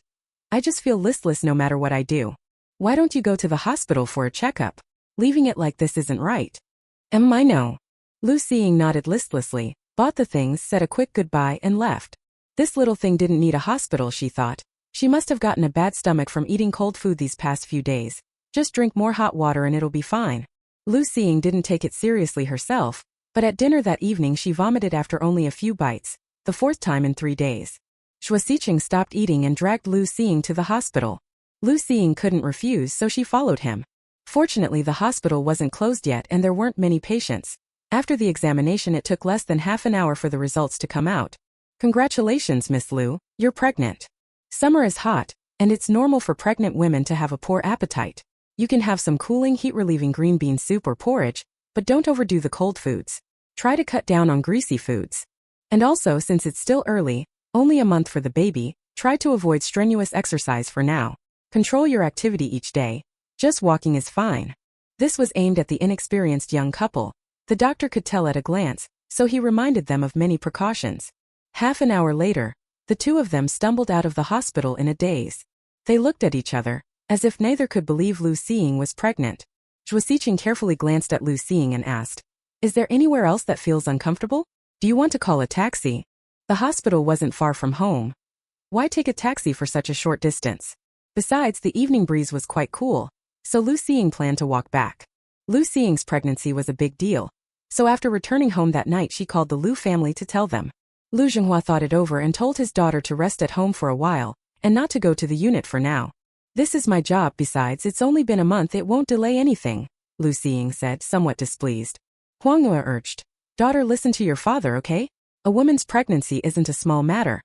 I just feel listless no matter what I do. Why don't you go to the hospital for a checkup? Leaving it like this isn't right." I know." Lu Xiying nodded listlessly, bought the things, said a quick goodbye and left. This little thing didn't need a hospital, she thought. She must have gotten a bad stomach from eating cold food these past few days. Just drink more hot water and it'll be fine. Lu Xiying didn't take it seriously herself, but at dinner that evening she vomited after only a few bites, the 4th time in 3 days. Zhuo Xiqing stopped eating and dragged Lu Xiying to the hospital. Lu Xiying couldn't refuse, so she followed him. Fortunately, the hospital wasn't closed yet and there weren't many patients. After the examination it took less than half an hour for the results to come out. "Congratulations, Miss Lu, you're pregnant. Summer is hot, and it's normal for pregnant women to have a poor appetite. You can have some cooling, heat-relieving green bean soup or porridge, but don't overdo the cold foods. Try to cut down on greasy foods. And also, since it's still early, only a month for the baby, try to avoid strenuous exercise for now. Control your activity each day. Just walking is fine." This was aimed at the inexperienced young couple. The doctor could tell at a glance, so he reminded them of many precautions. Half an hour later, the two of them stumbled out of the hospital in a daze. They looked at each other, as if neither could believe Lu Xiying was pregnant. Zhuo Xiqing carefully glanced at Lu Xiying and asked, "Is there anywhere else that feels uncomfortable? Do you want to call a taxi?" The hospital wasn't far from home. Why take a taxi for such a short distance? Besides, the evening breeze was quite cool, so Lu Xiying planned to walk back. Lu Xiying's pregnancy was a big deal, so after returning home that night she called the Lu family to tell them. Lu Zhenghua thought it over and told his daughter to rest at home for a while, and not to go to the unit for now. "This is my job, besides it's only been a month, it won't delay anything," Lu Xiying said, somewhat displeased. Huang Yuya urged, "Daughter, listen to your father, okay? A woman's pregnancy isn't a small matter.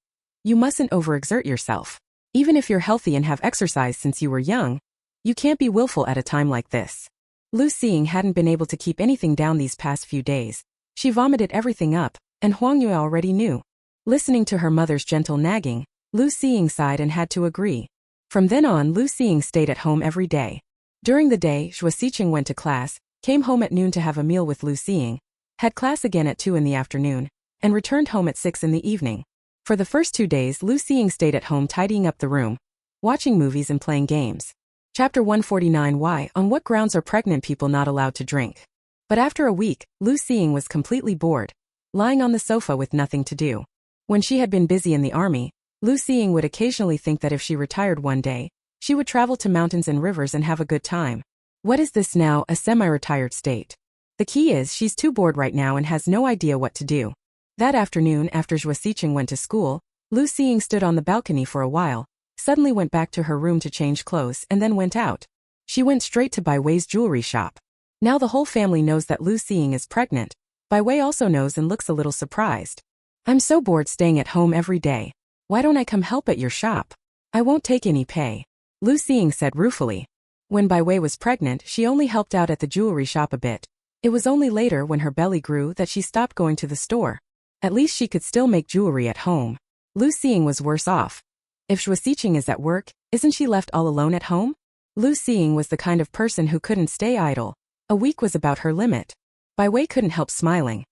You mustn't overexert yourself. Even if you're healthy and have exercised since you were young, you can't be willful at a time like this. Lu Xing hadn't been able to keep anything down these past few days. She vomited everything up, and Huang Yue already knew. Listening to her mother's gentle nagging, Lu Xing sighed and had to agree. From then on, Lu Xing stayed at home every day. During the day, Zhuo Xiqing went to class, came home at noon to have a meal with Lu Xing, had class again at 2 in the afternoon, and returned home at 6 in the evening. For the first 2 days, Lu Xing stayed at home tidying up the room, watching movies and playing games. Chapter 149. Why, on what grounds are pregnant people not allowed to drink? But after a week, Lu Xing was completely bored, lying on the sofa with nothing to do. When she had been busy in the army, Lu Xing would occasionally think that if she retired one day, she would travel to mountains and rivers and have a good time. What is this now, a semi-retired state? The key is she's too bored right now and has no idea what to do. That afternoon, after Zhuo Xiqing went to school, Lu Xing stood on the balcony for a while, suddenly went back to her room to change clothes and then went out. She went straight to Bai Wei's jewelry shop. Now the whole family knows that Lu Xing is pregnant. Bai Wei also knows and looks a little surprised. I'm so bored staying at home every day. Why don't I come help at your shop? I won't take any pay, Lu Xing said ruefully. When Bai Wei was pregnant, she only helped out at the jewelry shop a bit. It was only later when her belly grew that she stopped going to the store. At least she could still make jewelry at home. Lu Xing was worse off. If Zhuo Xiqing is at work, isn't she left all alone at home? Lu Xing was the kind of person who couldn't stay idle. A week was about her limit. Bai Wei couldn't help smiling.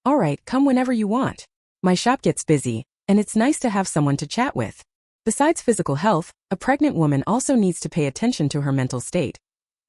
All right, come whenever you want. My shop gets busy, and it's nice to have someone to chat with. Besides physical health, a pregnant woman also needs to pay attention to her mental state.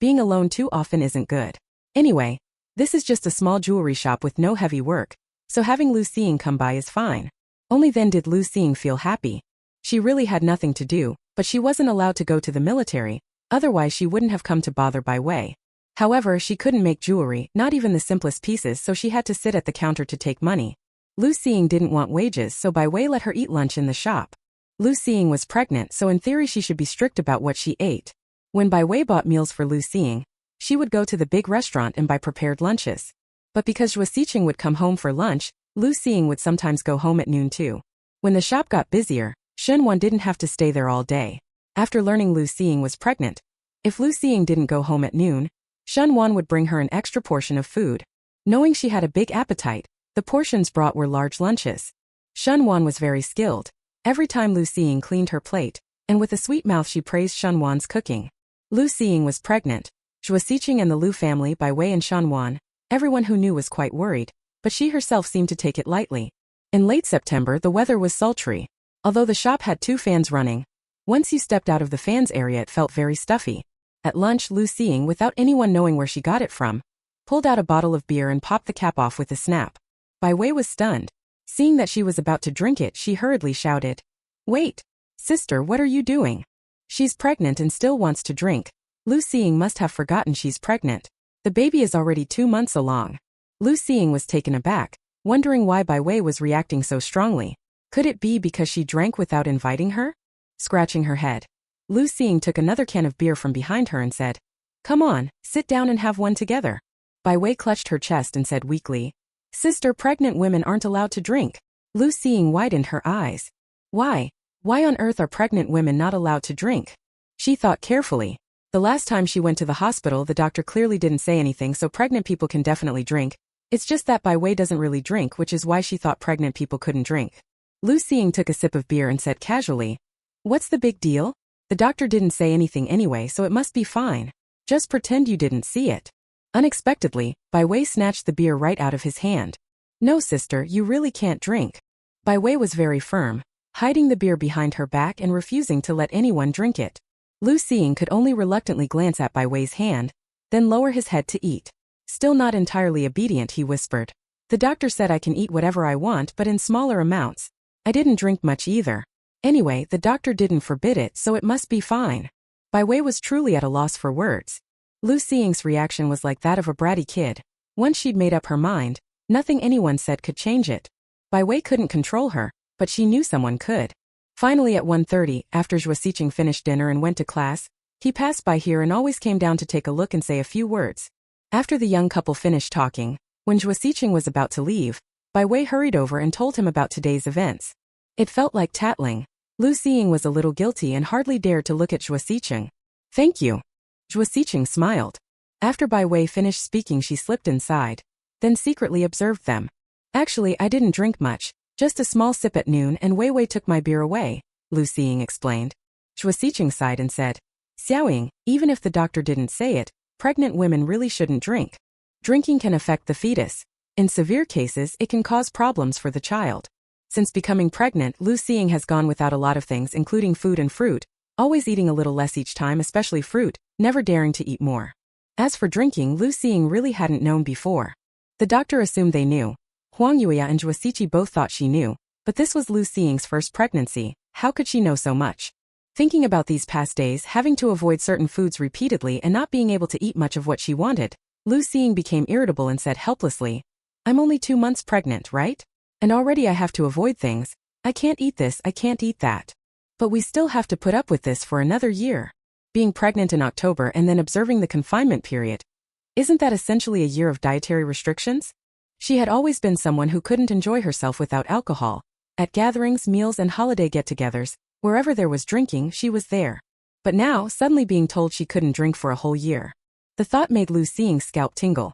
Being alone too often isn't good. Anyway, this is just a small jewelry shop with no heavy work, so having Lu Xing come by is fine. Only then did Lu Xing feel happy. She really had nothing to do, but she wasn't allowed to go to the military, otherwise she wouldn't have come to bother Bai Wei. However, she couldn't make jewelry, not even the simplest pieces, so she had to sit at the counter to take money. Lu Xing didn't want wages, so Bai Wei let her eat lunch in the shop. Lu Xing was pregnant, so in theory she should be strict about what she ate. When Bai Wei bought meals for Lu Xing, she would go to the big restaurant and buy prepared lunches. But because Zhuo Xiqing would come home for lunch, Lu Xing would sometimes go home at noon too. When the shop got busier, Shenwan didn't have to stay there all day. After learning Lu Xing was pregnant, if Lu Xing didn't go home at noon, Shenwan would bring her an extra portion of food. Knowing she had a big appetite, the portions brought were large lunches. Shenwan was very skilled. Every time Lu Xing cleaned her plate, and with a sweet mouth she praised Shenwan's cooking. Lu Xing was pregnant. Zhuo Xiqing and the Lu family, Bai Wei and Shenwan, everyone who knew was quite worried, but she herself seemed to take it lightly. In late September the weather was sultry. Although the shop had 2 fans running, once you stepped out of the fans area it felt very stuffy. At lunch, Lu Xing, without anyone knowing where she got it from, pulled out a bottle of beer and popped the cap off with a snap. Bai Wei was stunned. Seeing that she was about to drink it, she hurriedly shouted, "Wait! Sister, what are you doing? She's pregnant and still wants to drink." Lu Xing must have forgotten she's pregnant. The baby is already 2 months along. Lu Xing was taken aback, wondering why Bai Wei was reacting so strongly. Could it be because she drank without inviting her? Scratching her head, Lu Xing took another can of beer from behind her and said, "Come on, sit down and have one together." Bai Wei clutched her chest and said weakly, "Sister, pregnant women aren't allowed to drink." Lu Xing widened her eyes. Why? Why on earth are pregnant women not allowed to drink? She thought carefully. The last time she went to the hospital the doctor clearly didn't say anything, so pregnant people can definitely drink. It's just that Bai Wei doesn't really drink, which is why she thought pregnant people couldn't drink. Lu Xing took a sip of beer and said casually, "What's the big deal? The doctor didn't say anything anyway, so it must be fine. Just pretend you didn't see it." Unexpectedly, Bai Wei snatched the beer right out of his hand. "No, sister, you really can't drink." Bai Wei was very firm, hiding the beer behind her back and refusing to let anyone drink it. Lu Xing could only reluctantly glance at Bai Wei's hand, then lower his head to eat. Still not entirely obedient, he whispered, "The doctor said I can eat whatever I want, but in smaller amounts. I didn't drink much either. Anyway, the doctor didn't forbid it, so it must be fine." Bai Wei was truly at a loss for words. Lu Xing's reaction was like that of a bratty kid. Once she'd made up her mind, nothing anyone said could change it. Bai Wei couldn't control her, but she knew someone could. Finally at 1:30, after Zhuo Xiqing finished dinner and went to class, he passed by here and always came down to take a look and say a few words. After the young couple finished talking, when Zhuo Xiqing was about to leave, Bai Wei hurried over and told him about today's events. It felt like tattling. Lu Xiying was a little guilty and hardly dared to look at Zhuo Xiqing. Thank you. Zhuo Xiqing smiled. After Bai Wei finished speaking, she slipped inside, then secretly observed them. Actually, I didn't drink much, just a small sip at noon, and Wei Wei took my beer away, Lu Xiying explained. Zhuo Xiqing sighed and said, Xiaoying, even if the doctor didn't say it, pregnant women really shouldn't drink. Drinking can affect the fetus. In severe cases, it can cause problems for the child. Since becoming pregnant, Lu Xiying has gone without a lot of things, including food and fruit, always eating a little less each time, especially fruit, never daring to eat more. As for drinking, Lu Xiying really hadn't known before. The doctor assumed they knew. Huang Yuya and Zhuo Xiqi both thought she knew, but this was Lu Xiying's first pregnancy. How could she know so much? Thinking about these past days, having to avoid certain foods repeatedly and not being able to eat much of what she wanted, Lu Xiying became irritable and said helplessly, I'm only 2 months pregnant, right? And already I have to avoid things. I can't eat this, I can't eat that. But we still have to put up with this for another year. Being pregnant in October and then observing the confinement period. Isn't that essentially a year of dietary restrictions? She had always been someone who couldn't enjoy herself without alcohol. At gatherings, meals, and holiday get-togethers, wherever there was drinking, she was there. But now, suddenly being told she couldn't drink for a whole year. The thought made Lu Xiying's scalp tingle.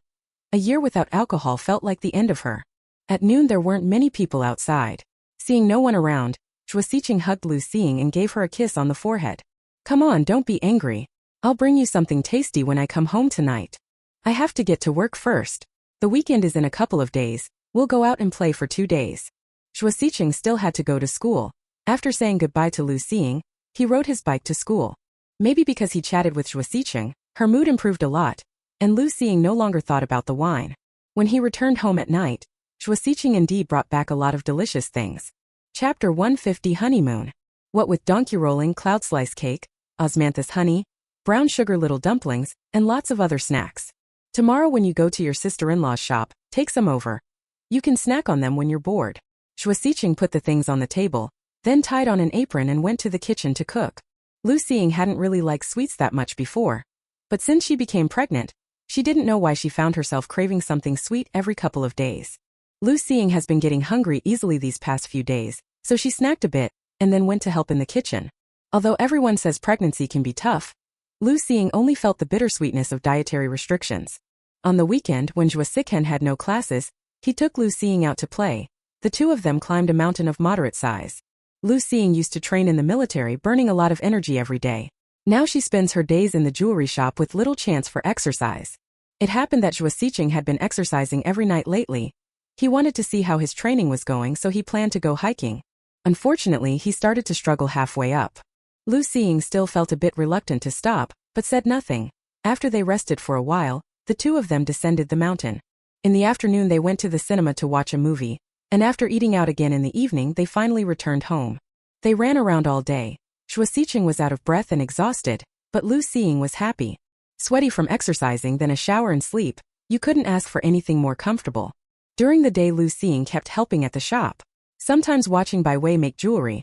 A year without alcohol felt like the end of her. At noon there weren't many people outside. Seeing no one around, Zhuo Xiqing hugged Lu Xiying and gave her a kiss on the forehead. Come on, don't be angry. I'll bring you something tasty when I come home tonight. I have to get to work first. The weekend is in a couple of days. We'll go out and play for 2 days. Zhuo Xiqing still had to go to school. After saying goodbye to Lu Xiying, he rode his bike to school. Maybe because he chatted with Zhuo Xiqing, her mood improved a lot, and Lu Xiying no longer thought about the wine. When he returned home at night, Zhuo Xiqing indeed brought back a lot of delicious things. Chapter 150 Honeymoon. What with donkey rolling, cloud slice cake, osmanthus honey, brown sugar little dumplings, and lots of other snacks. Tomorrow when you go to your sister-in-law's shop, take some over. You can snack on them when you're bored. Zhuo Xiqing put the things on the table, then tied on an apron and went to the kitchen to cook. Lu Xiying hadn't really liked sweets that much before. But since she became pregnant, she didn't know why she found herself craving something sweet every couple of days. Lu Xiying has been getting hungry easily these past few days, so she snacked a bit, and then went to help in the kitchen. Although everyone says pregnancy can be tough, Lu Xiying only felt the bittersweetness of dietary restrictions. On the weekend, when Zhuo Xiqing had no classes, he took Lu Xiying out to play. The two of them climbed a mountain of moderate size. Lu Xiying used to train in the military, burning a lot of energy every day. Now she spends her days in the jewelry shop with little chance for exercise. It happened that Zhuo Xiqing had been exercising every night lately. He wanted to see how his training was going, so he planned to go hiking. Unfortunately, he started to struggle halfway up. Lu Xiying still felt a bit reluctant to stop, but said nothing. After they rested for a while, the two of them descended the mountain. In the afternoon they went to the cinema to watch a movie, and after eating out again in the evening they finally returned home. They ran around all day. Zhuo Xiqing was out of breath and exhausted, but Lu Xiying was happy. Sweaty from exercising, then a shower and sleep, you couldn't ask for anything more comfortable. During the day Lu Xiying kept helping at the shop, sometimes watching Bai Wei make jewelry.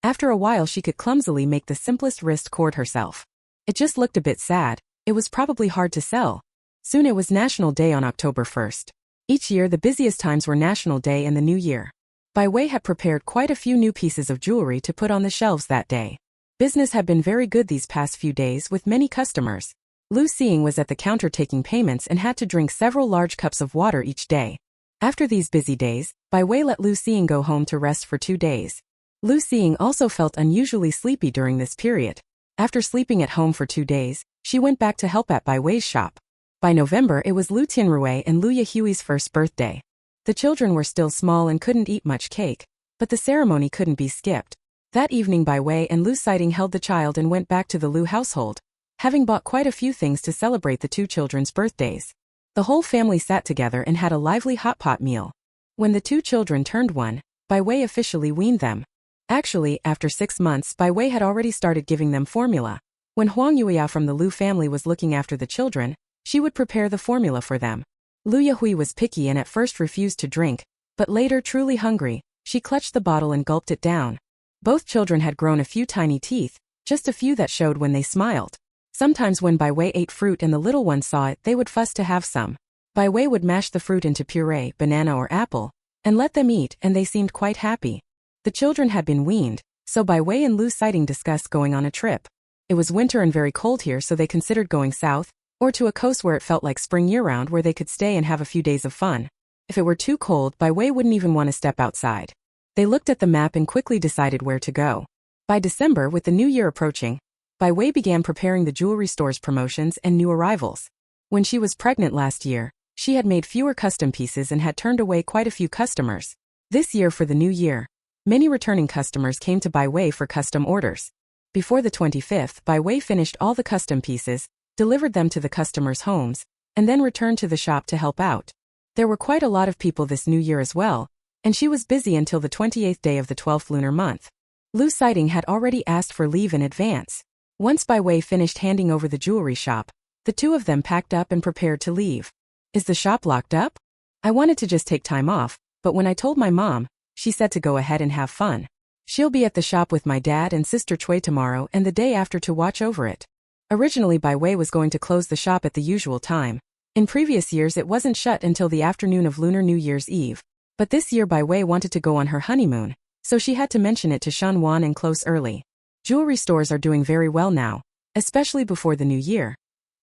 After a while she could clumsily make the simplest wrist cord herself. It just looked a bit sad. It was probably hard to sell. Soon it was National Day on October 1st. Each year the busiest times were National Day and the New Year. Bai Wei had prepared quite a few new pieces of jewelry to put on the shelves that day. Business had been very good these past few days with many customers. Lu Xiying was at the counter taking payments and had to drink several large cups of water each day. After these busy days, Bai Wei let Lu Xiying go home to rest for 2 days. Lu Xiying also felt unusually sleepy during this period. After sleeping at home for 2 days, she went back to help at Bai Wei's shop. By November it was Lu Tianrui and Lu Yahui's first birthday. The children were still small and couldn't eat much cake, but the ceremony couldn't be skipped. That evening Bai Wei and Lu Xiding held the child and went back to the Lu household, having bought quite a few things to celebrate the 2 children's birthdays. The whole family sat together and had a lively hot pot meal. When the 2 children turned 1, Bai Wei officially weaned them. Actually, after 6 months, Bai Wei had already started giving them formula. When Huang Yuya from the Lu family was looking after the children, she would prepare the formula for them. Lu Yahui was picky and at first refused to drink, but later, truly hungry, she clutched the bottle and gulped it down. Both children had grown a few tiny teeth, just a few that showed when they smiled. Sometimes when Bai Wei ate fruit and the little ones saw it, they would fuss to have some. Bai Wei would mash the fruit into puree, banana or apple, and let them eat, and they seemed quite happy. The children had been weaned, so Bai Wei and Lu Sighting discussed going on a trip. It was winter and very cold here, so they considered going south, or to a coast where it felt like spring year-round, where they could stay and have a few days of fun. If it were too cold, Bai Wei wouldn't even want to step outside. They looked at the map and quickly decided where to go. By December, with the new year approaching, Bai Wei began preparing the jewelry store's promotions and new arrivals. When she was pregnant last year, she had made fewer custom pieces and had turned away quite a few customers. This year, for the new year, many returning customers came to Bai Wei for custom orders. Before the 25th, Bai Wei finished all the custom pieces, delivered them to the customers' homes, and then returned to the shop to help out. There were quite a lot of people this new year as well, and she was busy until the 28th day of the 12th lunar month. Lu Sighting had already asked for leave in advance. Once Bai Wei finished handing over the jewelry shop, the two of them packed up and prepared to leave. Is the shop locked up? I wanted to just take time off, but when I told my mom, she said to go ahead and have fun. She'll be at the shop with my dad and sister Chui tomorrow and the day after to watch over it. Originally, Bai Wei was going to close the shop at the usual time. In previous years, it wasn't shut until the afternoon of Lunar New Year's Eve. But this year Bai Wei wanted to go on her honeymoon, so she had to mention it to Shen Wan and close early. Jewelry stores are doing very well now, especially before the new year.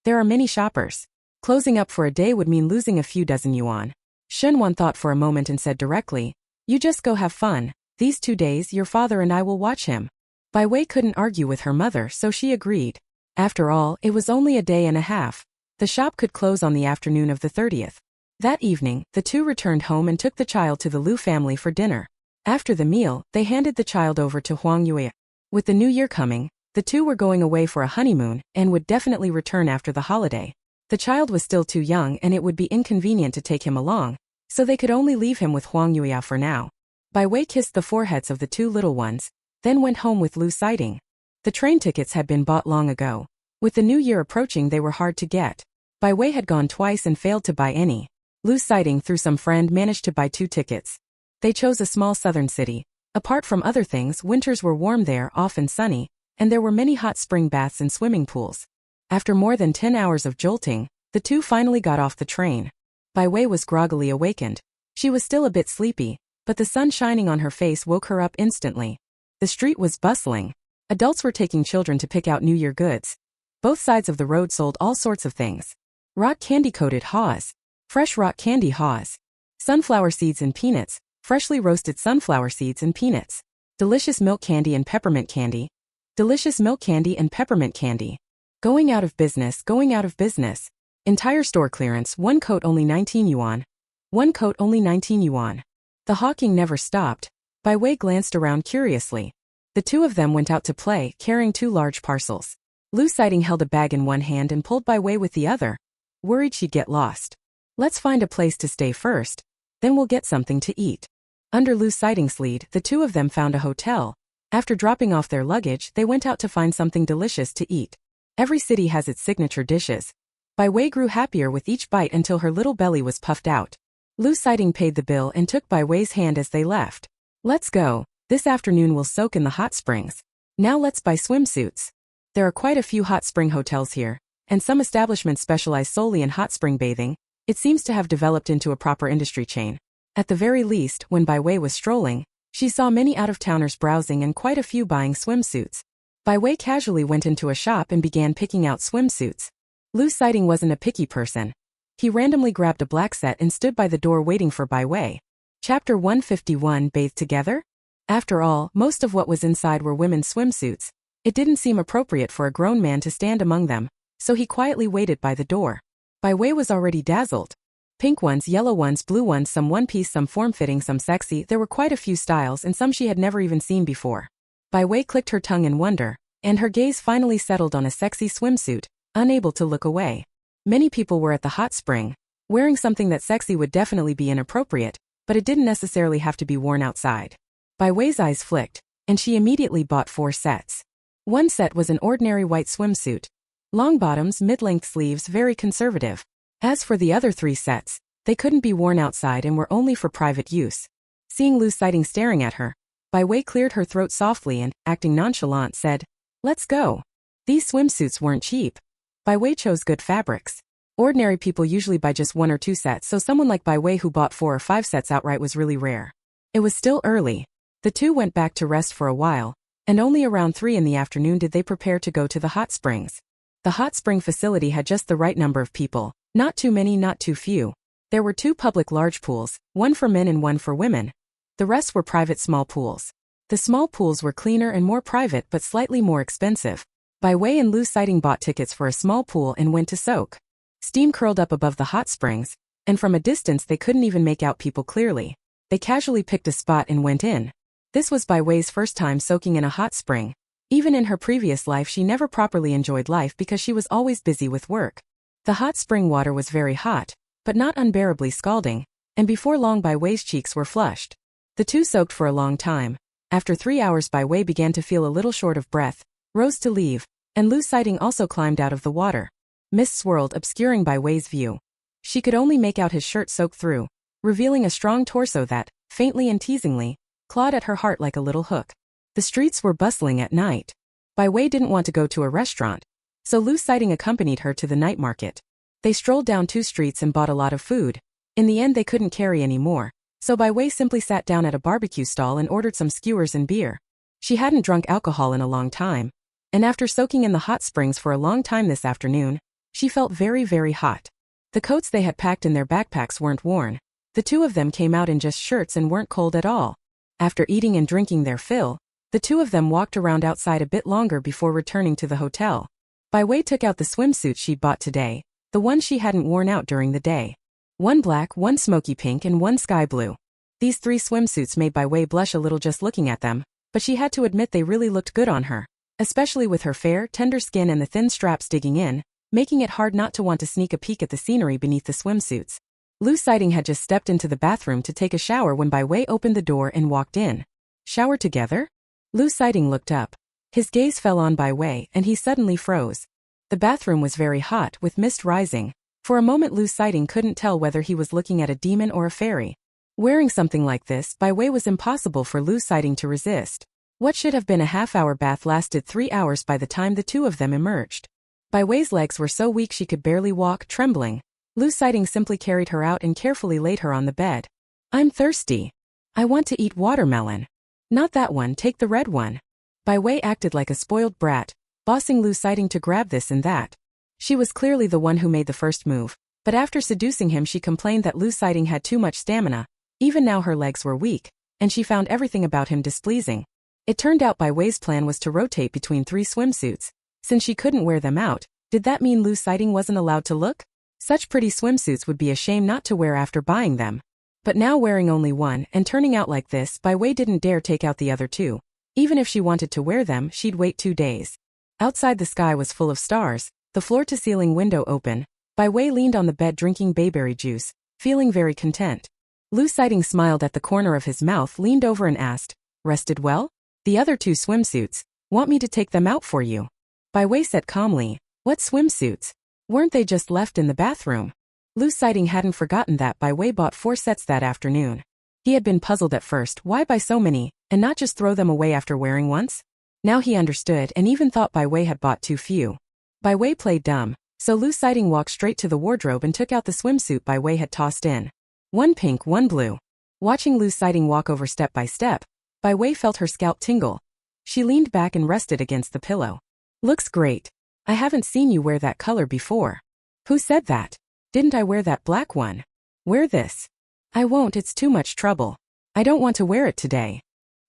There are many shoppers. Closing up for a day would mean losing a few dozen yuan. Shen Wan thought for a moment and said directly, "You just go have fun. These 2 days your father and I will watch him." Bai Wei couldn't argue with her mother, so she agreed. After all, it was only a day and a half. The shop could close on the afternoon of the 30th. That evening, the two returned home and took the child to the Lu family for dinner. After the meal, they handed the child over to Huang Yue. With the new year coming, the two were going away for a honeymoon and would definitely return after the holiday. The child was still too young and it would be inconvenient to take him along, so they could only leave him with Huang Yue for now. Bai Wei kissed the foreheads of the two little ones, then went home with Lu Sighting. The train tickets had been bought long ago. With the new year approaching, they were hard to get. Bai Wei had gone twice and failed to buy any. Lu Sighting, through some friend, managed to buy 2 tickets. They chose a small southern city. Apart from other things, winters were warm there, often sunny, and there were many hot spring baths and swimming pools. After more than 10 hours of jolting, the two finally got off the train. Bai Wei was groggily awakened. She was still a bit sleepy, but the sun shining on her face woke her up instantly. The street was bustling. Adults were taking children to pick out New Year goods. Both sides of the road sold all sorts of things. Rock candy-coated haws. Fresh rock candy haws. Sunflower seeds and peanuts. Freshly roasted sunflower seeds and peanuts. Delicious milk candy and peppermint candy. Delicious milk candy and peppermint candy. Going out of business, going out of business. Entire store clearance, 1 coat only 19 yuan. 1 coat only 19 yuan. The hawking never stopped. Bai Wei glanced around curiously. The two of them went out to play, carrying 2 large parcels. Lu Sighting held a bag in one hand and pulled Bai Wei with the other. Worried she'd get lost. Let's find a place to stay first. Then we'll get something to eat. Under Lu Sighting's lead, the two of them found a hotel. After dropping off their luggage, they went out to find something delicious to eat. Every city has its signature dishes. Bai Wei grew happier with each bite until her little belly was puffed out. Lu Sighting paid the bill and took Bai Wei's hand as they left. Let's go. This afternoon we'll soak in the hot springs. Now let's buy swimsuits. There are quite a few hot spring hotels here, and some establishments specialize solely in hot spring bathing. It seems to have developed into a proper industry chain. At the very least, when Bai Wei was strolling, she saw many out-of-towners browsing and quite a few buying swimsuits. Bai Wei casually went into a shop and began picking out swimsuits. Lu Sighting wasn't a picky person. He randomly grabbed a black set and stood by the door waiting for Bai Wei. Chapter 151, Bathe Together? After all, most of what was inside were women's swimsuits. It didn't seem appropriate for a grown man to stand among them, so he quietly waited by the door. Bai Wei was already dazzled. Pink ones, yellow ones, blue ones, some one-piece, some form-fitting, some sexy. There were quite a few styles and some she had never even seen before. Bai Wei clicked her tongue in wonder, and her gaze finally settled on a sexy swimsuit, unable to look away. Many people were at the hot spring. Wearing something that sexy would definitely be inappropriate, but it didn't necessarily have to be worn outside. Bai Wei's eyes flicked, and she immediately bought 4 sets. One set was an ordinary white swimsuit. Long bottoms, mid-length sleeves, very conservative. As for the other 3 sets, they couldn't be worn outside and were only for private use. Seeing Lu Sighting staring at her, Bai Wei cleared her throat softly and, acting nonchalant, said, "Let's go." These swimsuits weren't cheap. Bai Wei chose good fabrics. Ordinary people usually buy just 1 or 2 sets, so someone like Bai Wei who bought 4 or 5 sets outright was really rare. It was still early. The two went back to rest for a while, and only around 3 in the afternoon did they prepare to go to the hot springs. The hot spring facility had just the right number of people, not too many, not too few. There were 2 public large pools, one for men and one for women. The rest were private small pools. The small pools were cleaner and more private but slightly more expensive. Bai Wei and Lu Sighting bought tickets for a small pool and went to soak. Steam curled up above the hot springs, and from a distance they couldn't even make out people clearly. They casually picked a spot and went in. This was Bai Wei's first time soaking in a hot spring. Even in her previous life she never properly enjoyed life because she was always busy with work. The hot spring water was very hot, but not unbearably scalding, and before long Bai Wei's cheeks were flushed. The two soaked for a long time. After 3 hours Bai Wei began to feel a little short of breath, rose to leave, and Lu Sighting also climbed out of the water. Mist swirled, obscuring Bai Wei's view. She could only make out his shirt soaked through, revealing a strong torso that, faintly and teasingly, clawed at her heart like a little hook. The streets were bustling at night. Bai Wei didn't want to go to a restaurant, so Lu Sighting accompanied her to the night market. They strolled down 2 streets and bought a lot of food. In the end they couldn't carry any more, so Bai Wei simply sat down at a barbecue stall and ordered some skewers and beer. She hadn't drunk alcohol in a long time, and after soaking in the hot springs for a long time this afternoon, she felt very, very hot. The coats they had packed in their backpacks weren't worn. The 2 of them came out in just shirts and weren't cold at all. After eating and drinking their fill, the 2 of them walked around outside a bit longer before returning to the hotel. Bai Wei took out the swimsuits she'd bought today, the ones she hadn't worn out during the day. 1 black, 1 smoky pink and 1 sky blue. These 3 swimsuits made Bai Wei blush a little just looking at them, but she had to admit they really looked good on her, especially with her fair, tender skin and the thin straps digging in, making it hard not to want to sneak a peek at the scenery beneath the swimsuits. Lu Sighting had just stepped into the bathroom to take a shower when Bai Wei opened the door and walked in. Shower together? Lu Sighting looked up. His gaze fell on Bai Wei and he suddenly froze. The bathroom was very hot with mist rising. For a moment Lu Sighting couldn't tell whether he was looking at a demon or a fairy. Wearing something like this, Bai Wei was impossible for Lu Sighting to resist. What should have been a half-hour bath lasted 3 hours by the time the 2 of them emerged. Bai Wei's legs were so weak she could barely walk, trembling. Lu Sighting simply carried her out and carefully laid her on the bed. "I'm thirsty. I want to eat watermelon." "Not that one, take the red one." Bai Wei acted like a spoiled brat, bossing Lu Sighting to grab this and that. She was clearly the one who made the first move, but after seducing him she complained that Lu Sighting had too much stamina. Even now her legs were weak, and she found everything about him displeasing. It turned out Bai Wei's plan was to rotate between 3 swimsuits. Since she couldn't wear them out, did that mean Lu Sighting wasn't allowed to look? Such pretty swimsuits would be a shame not to wear after buying them. But now wearing only one and turning out like this, Bai Wei didn't dare take out the other 2. Even if she wanted to wear them, she'd wait 2 days. Outside the sky was full of stars, the floor-to-ceiling window open. Bai Wei leaned on the bed drinking bayberry juice, feeling very content. Lu Sighting smiled at the corner of his mouth, leaned over and asked, "Rested well? The other 2 swimsuits, want me to take them out for you?" Bai Wei said calmly, "What swimsuits? Weren't they just left in the bathroom?" Lu Sighting hadn't forgotten that Bai Wei bought 4 sets that afternoon. He had been puzzled at first, why buy so many, and not just throw them away after wearing once? Now he understood and even thought Bai Wei had bought too few. Bai Wei played dumb, so Lu Sighting walked straight to the wardrobe and took out the swimsuit Bai Wei had tossed in. 1 pink, 1 blue. Watching Lu Sighting walk over step by step, Bai Wei felt her scalp tingle. She leaned back and rested against the pillow. "Looks great. I haven't seen you wear that color before." "Who said that? Didn't I wear that black one?" "Wear this." "I won't, it's too much trouble. I don't want to wear it today."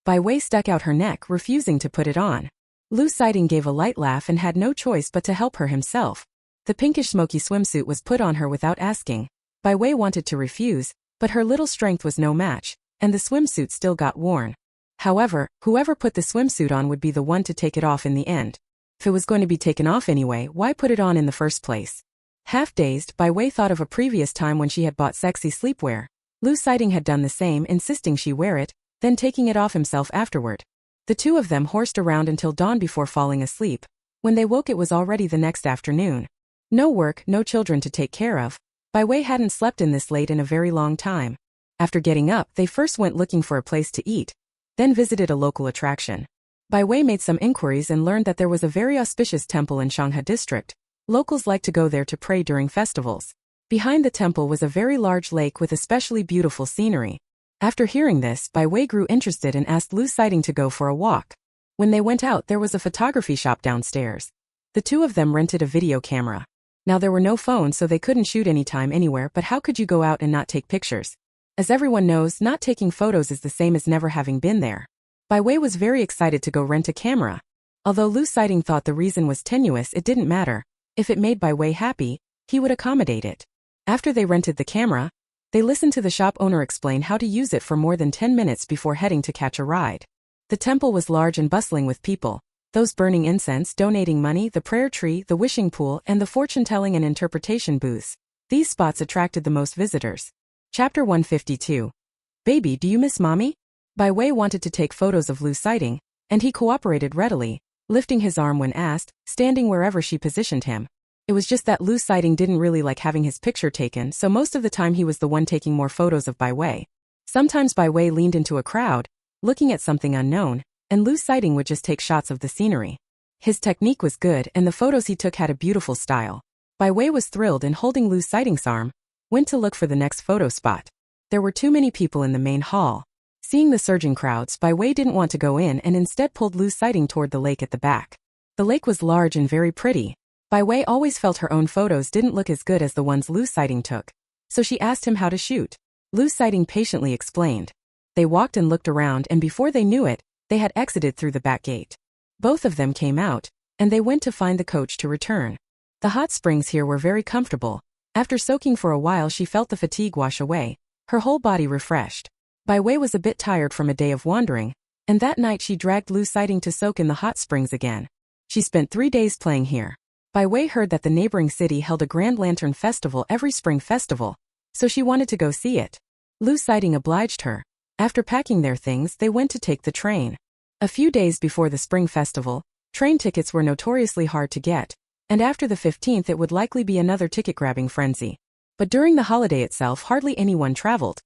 Bai Wei stuck out her neck, refusing to put it on. Lu Sighting gave a light laugh and had no choice but to help her himself. The pinkish smoky swimsuit was put on her without asking. Bai Wei wanted to refuse, but her little strength was no match, and the swimsuit still got worn. However, whoever put the swimsuit on would be the one to take it off in the end. If it was going to be taken off anyway, why put it on in the first place? Half-dazed, Bai Wei thought of a previous time when she had bought sexy sleepwear. Lu Sighting had done the same, insisting she wear it, then taking it off himself afterward. The 2 of them horsed around until dawn before falling asleep. When they woke it was already the next afternoon. No work, no children to take care of. Bai Wei hadn't slept in this late in a very long time. After getting up, they first went looking for a place to eat, then visited a local attraction. Bai Wei made some inquiries and learned that there was a very auspicious temple in Shanghai district. Locals liked to go there to pray during festivals. Behind the temple was a very large lake with especially beautiful scenery. After hearing this, Bai Wei grew interested and asked Lu Sighting to go for a walk. When they went out, there was a photography shop downstairs. The two of them rented a video camera. Now there were no phones, so they couldn't shoot anytime anywhere, but how could you go out and not take pictures? As everyone knows, not taking photos is the same as never having been there. Bai Wei was very excited to go rent a camera. Although Lu Sighting thought the reason was tenuous, it didn't matter. If it made Bai Wei happy, he would accommodate it. After they rented the camera, they listened to the shop owner explain how to use it for more than 10 minutes before heading to catch a ride. The temple was large and bustling with people, those burning incense, donating money, the prayer tree, the wishing pool, and the fortune-telling and interpretation booths. These spots attracted the most visitors. Chapter 152. Baby, do you miss mommy? Bai Wei wanted to take photos of Lu Sighting, and he cooperated readily, lifting his arm when asked, standing wherever she positioned him. It was just that Lu Sighting didn't really like having his picture taken, so most of the time he was the one taking more photos of Bai Wei. Sometimes Bai Wei leaned into a crowd, looking at something unknown, and Lu Sighting would just take shots of the scenery. His technique was good, and the photos he took had a beautiful style. Bai Wei was thrilled and, holding Lu Sighting's arm, went to look for the next photo spot. There were too many people in the main hall. Seeing the surging crowds, Bai Wei didn't want to go in and instead pulled Lu Sighting toward the lake at the back. The lake was large and very pretty. Bai Wei always felt her own photos didn't look as good as the ones Lu Sighting took, so she asked him how to shoot. Lu Sighting patiently explained. They walked and looked around, and before they knew it, they had exited through the back gate. Both of them came out, and they went to find the coach to return. The hot springs here were very comfortable. After soaking for a while, she felt the fatigue wash away, her whole body refreshed. Bai Wei was a bit tired from a day of wandering, and that night she dragged Lu Sighting to soak in the hot springs again. She spent 3 days playing here. Bai Wei heard that the neighboring city held a grand lantern festival every spring festival, so she wanted to go see it. Lu Sighting obliged her. After packing their things, they went to take the train. A few days before the spring festival, train tickets were notoriously hard to get, and after the 15th it would likely be another ticket-grabbing frenzy. But during the holiday itself, hardly anyone traveled.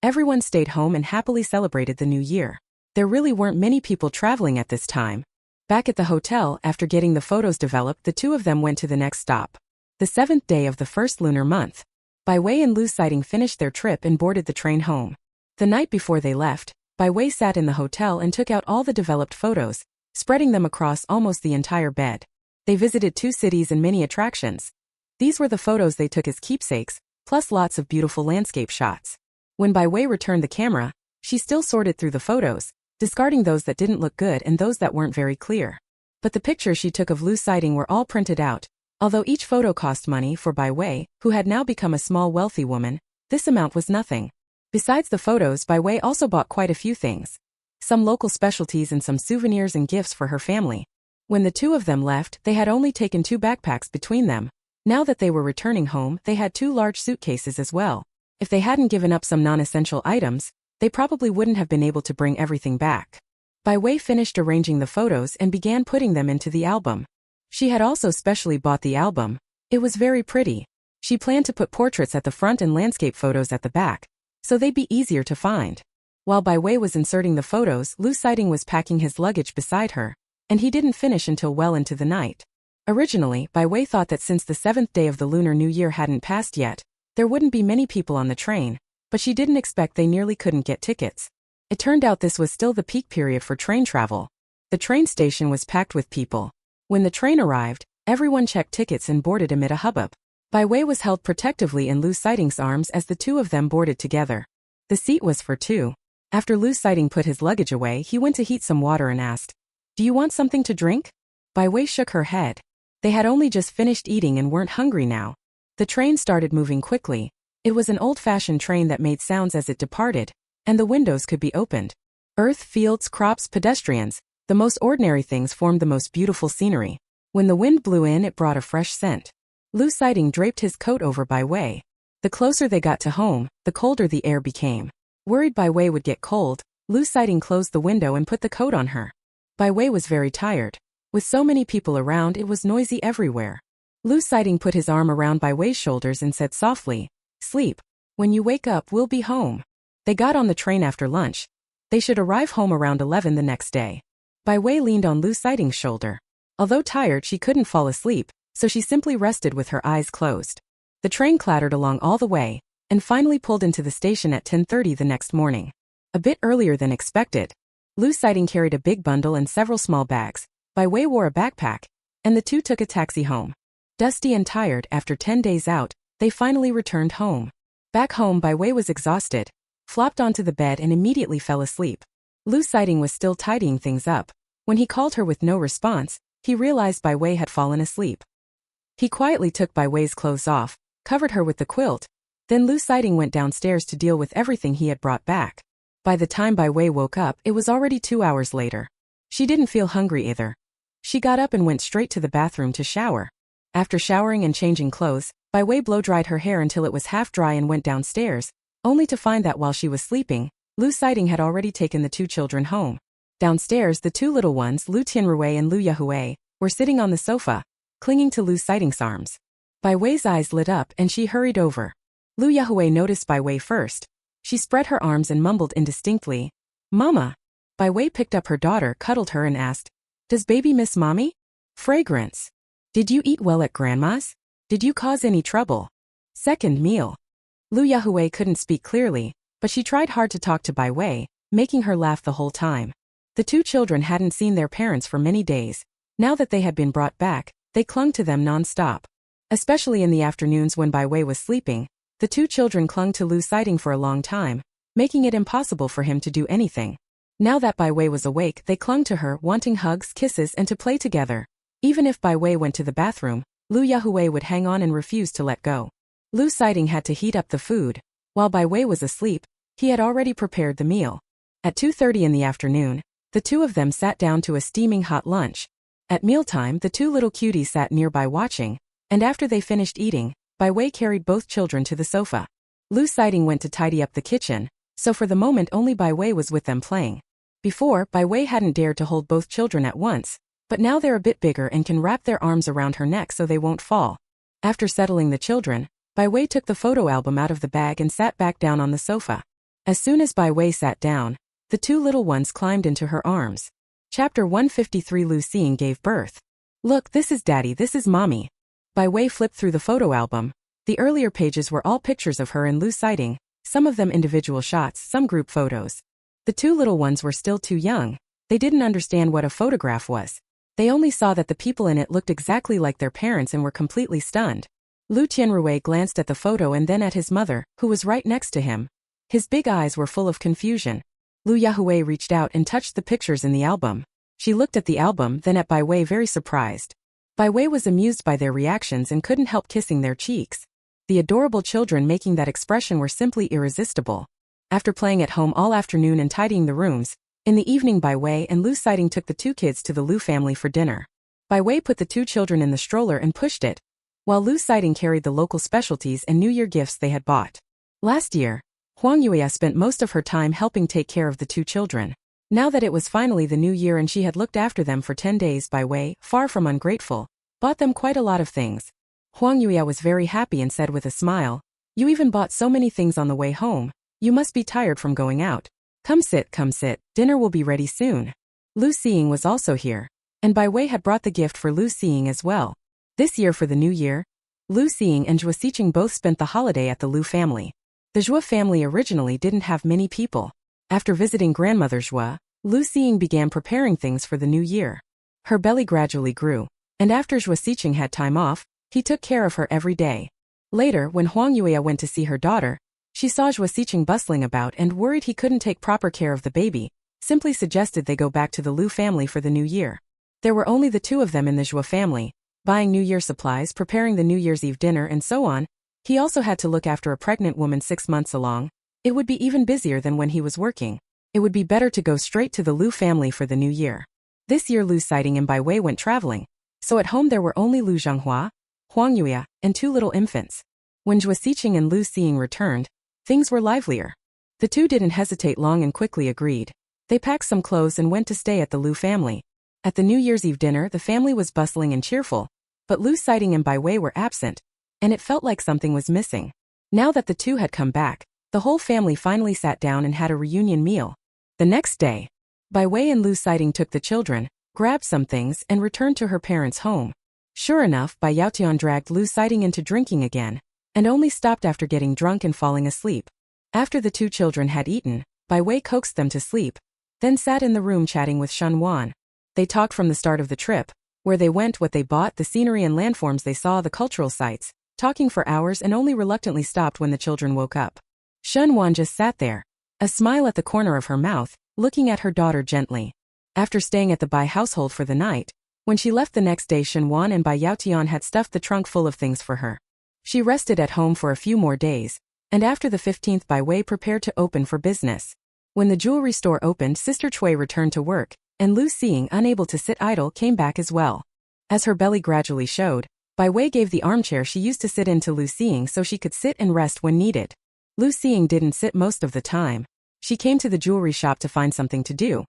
Everyone stayed home and happily celebrated the new year. There really weren't many people traveling at this time. Back at the hotel, after getting the photos developed, the two of them went to the next stop. The 7th day of the first lunar month. Bai Wei and Lu Sighting finished their trip and boarded the train home. The night before they left, Bai Wei sat in the hotel and took out all the developed photos, spreading them across almost the entire bed. They visited 2 cities and many attractions. These were the photos they took as keepsakes, plus lots of beautiful landscape shots. When Bai Wei returned the camera, she still sorted through the photos, discarding those that didn't look good and those that weren't very clear. But the pictures she took of Lu Sighting were all printed out. Although each photo cost money, for Bai Wei, who had now become a small wealthy woman, this amount was nothing. Besides the photos, Bai Wei also bought quite a few things. Some local specialties and some souvenirs and gifts for her family. When the two of them left, they had only taken 2 backpacks between them. Now that they were returning home, they had 2 large suitcases as well. If they hadn't given up some non-essential items, they probably wouldn't have been able to bring everything back. Bai Wei finished arranging the photos and began putting them into the album. She had also specially bought the album. It was very pretty. She planned to put portraits at the front and landscape photos at the back, so they'd be easier to find. While Bai Wei was inserting the photos, Lu Sighting was packing his luggage beside her, and he didn't finish until well into the night. Originally, Bai Wei thought that since the 7th day of the Lunar New Year hadn't passed yet, there wouldn't be many people on the train, but she didn't expect they nearly couldn't get tickets. It turned out this was still the peak period for train travel. The train station was packed with people. When the train arrived, everyone checked tickets and boarded amid a hubbub. Bai Wei was held protectively in Lu Sighting's arms as the two of them boarded together. The seat was for 2. After Lu Sighting put his luggage away, he went to heat some water and asked, "Do you want something to drink?" Bai Wei shook her head. They had only just finished eating and weren't hungry now. The train started moving quickly. It was an old-fashioned train that made sounds as it departed, and the windows could be opened. Earth, fields, crops, pedestrians, the most ordinary things formed the most beautiful scenery. When the wind blew in, it brought a fresh scent. Lu Sighting draped his coat over Bai Wei. The closer they got to home, the colder the air became. Worried Bai Wei would get cold, Lu Sighting closed the window and put the coat on her. Bai Wei was very tired. With so many people around, it was noisy everywhere. Lu Sighting put his arm around Bai Wei's shoulders and said softly, "Sleep. When you wake up, we'll be home." They got on the train after lunch. They should arrive home around 11 the next day. Bai Wei leaned on Lu Sighting's shoulder. Although tired, she couldn't fall asleep, so she simply rested with her eyes closed. The train clattered along all the way, and finally pulled into the station at 10:30 the next morning. A bit earlier than expected, Lu Sighting carried a big bundle and several small bags. Bai Wei wore a backpack, and the two took a taxi home. Dusty and tired after 10 days out, they finally returned home. Back home, Bai Wei was exhausted, flopped onto the bed and immediately fell asleep. Lu Sighting was still tidying things up. When he called her with no response, he realized Bai Wei had fallen asleep. He quietly took Bai Wei's clothes off, covered her with the quilt. Then Lu Sighting went downstairs to deal with everything he had brought back. By the time Bai Wei woke up, it was already 2 hours later. She didn't feel hungry either. She got up and went straight to the bathroom to shower. After showering and changing clothes, Bai Wei blow-dried her hair until it was half dry and went downstairs, only to find that while she was sleeping, Lu Sighting had already taken the two children home. Downstairs, the two little ones, Lu Tianrui and Lu Yahui, were sitting on the sofa, clinging to Lu Sighting's arms. Bai Wei's eyes lit up and she hurried over. Lu Yahui noticed Bai Wei first. She spread her arms and mumbled indistinctly, "Mama." Bai Wei picked up her daughter, cuddled her and asked, "Does baby miss mommy?" "Fragrance. Did you eat well at grandma's? Did you cause any trouble?" "Second meal." Lu Yahui couldn't speak clearly, but she tried hard to talk to Bai Wei, making her laugh the whole time. The two children hadn't seen their parents for many days. Now that they had been brought back, they clung to them non-stop. Especially in the afternoons when Bai Wei was sleeping, the two children clung to Lu Sighting for a long time, making it impossible for him to do anything. Now that Bai Wei was awake, they clung to her, wanting hugs, kisses, and to play together. Even if Bai Wei went to the bathroom, Lu Yahui would hang on and refuse to let go. Lu Sighting had to heat up the food. While Bai Wei was asleep, he had already prepared the meal. At 2:30 in the afternoon, the two of them sat down to a steaming hot lunch. At mealtime, the two little cuties sat nearby watching, and after they finished eating, Bai Wei carried both children to the sofa. Lu Sighting went to tidy up the kitchen, so for the moment only Bai Wei was with them playing. Before, Bai Wei hadn't dared to hold both children at once, but now they're a bit bigger and can wrap their arms around her neck so they won't fall. After settling the children, Bai Wei took the photo album out of the bag and sat back down on the sofa. As soon as Bai Wei sat down, the two little ones climbed into her arms. Chapter 153. Lu Xing gave birth. "Look, this is Daddy, this is Mommy." Bai Wei flipped through the photo album. The earlier pages were all pictures of her and Lu Sighting, some of them individual shots, some group photos. The two little ones were still too young. They didn't understand what a photograph was. They only saw that the people in it looked exactly like their parents and were completely stunned. Lu Tianrui glanced at the photo and then at his mother, who was right next to him. His big eyes were full of confusion. Lu Yahui reached out and touched the pictures in the album. She looked at the album, then at Bai Wei, very surprised. Bai Wei was amused by their reactions and couldn't help kissing their cheeks. The adorable children making that expression were simply irresistible. After playing at home all afternoon and tidying the rooms, in the evening Bai Wei and Lu Sighting took the two kids to the Lu family for dinner. Bai Wei put the two children in the stroller and pushed it, while Lu Sighting carried the local specialties and New Year gifts they had bought. Last year, Huang Yuya spent most of her time helping take care of the two children. Now that it was finally the new year and she had looked after them for 10 days, Bai Wei, far from ungrateful, bought them quite a lot of things. Huang Yuya was very happy and said with a smile, "You even bought so many things on the way home. You must be tired from going out. Come sit, dinner will be ready soon." Lu Xing was also here, and Bai Wei had brought the gift for Lu Xing as well. This year for the new year, Lu Xing and Zhuo Xiqing both spent the holiday at the Lu family. The Zhuo family originally didn't have many people. After visiting grandmother Zhuo, Lu Xing began preparing things for the new year. Her belly gradually grew, and after Zhuo Xiqing had time off, he took care of her every day. Later, when Huang Yuya went to see her daughter, she saw Zhuo Xiqing bustling about and worried he couldn't take proper care of the baby, simply suggested they go back to the Lu family for the new year. There were only the two of them in the Zhuo family, buying New Year supplies, preparing the New Year's Eve dinner and so on. He also had to look after a pregnant woman 6 months along. It would be even busier than when he was working. It would be better to go straight to the Lu family for the new year. This year Lu Sighting and Bai Wei went traveling, so at home there were only Lu Zhonghua, Huang Yuya, and two little infants. When Zhuo Xiqing and Lu Xing returned, things were livelier. The two didn't hesitate long and quickly agreed. They packed some clothes and went to stay at the Lu family. At the New Year's Eve dinner the family was bustling and cheerful, but Lu Sighting and Bai Wei were absent, and it felt like something was missing. Now that the two had come back, the whole family finally sat down and had a reunion meal. The next day, Bai Wei and Lu Sighting took the children, grabbed some things and returned to her parents' home. Sure enough, Bai Yaotian dragged Lu Sighting into drinking again, and only stopped after getting drunk and falling asleep. After the two children had eaten, Bai Wei coaxed them to sleep, then sat in the room chatting with Shen Wan. They talked from the start of the trip, where they went, what they bought, the scenery and landforms they saw, the cultural sites, talking for hours and only reluctantly stopped when the children woke up. Shen Wan just sat there, a smile at the corner of her mouth, looking at her daughter gently. After staying at the Bai household for the night, when she left the next day, Shen Wan and Bai Yaotian had stuffed the trunk full of things for her. She rested at home for a few more days, and after the 15th Bai Wei prepared to open for business. When the jewelry store opened, Sister Cui returned to work, and Lu Xing, unable to sit idle, came back as well. As her belly gradually showed, Bai Wei gave the armchair she used to sit in to Lu Xing so she could sit and rest when needed. Lu Xing didn't sit most of the time. She came to the jewelry shop to find something to do.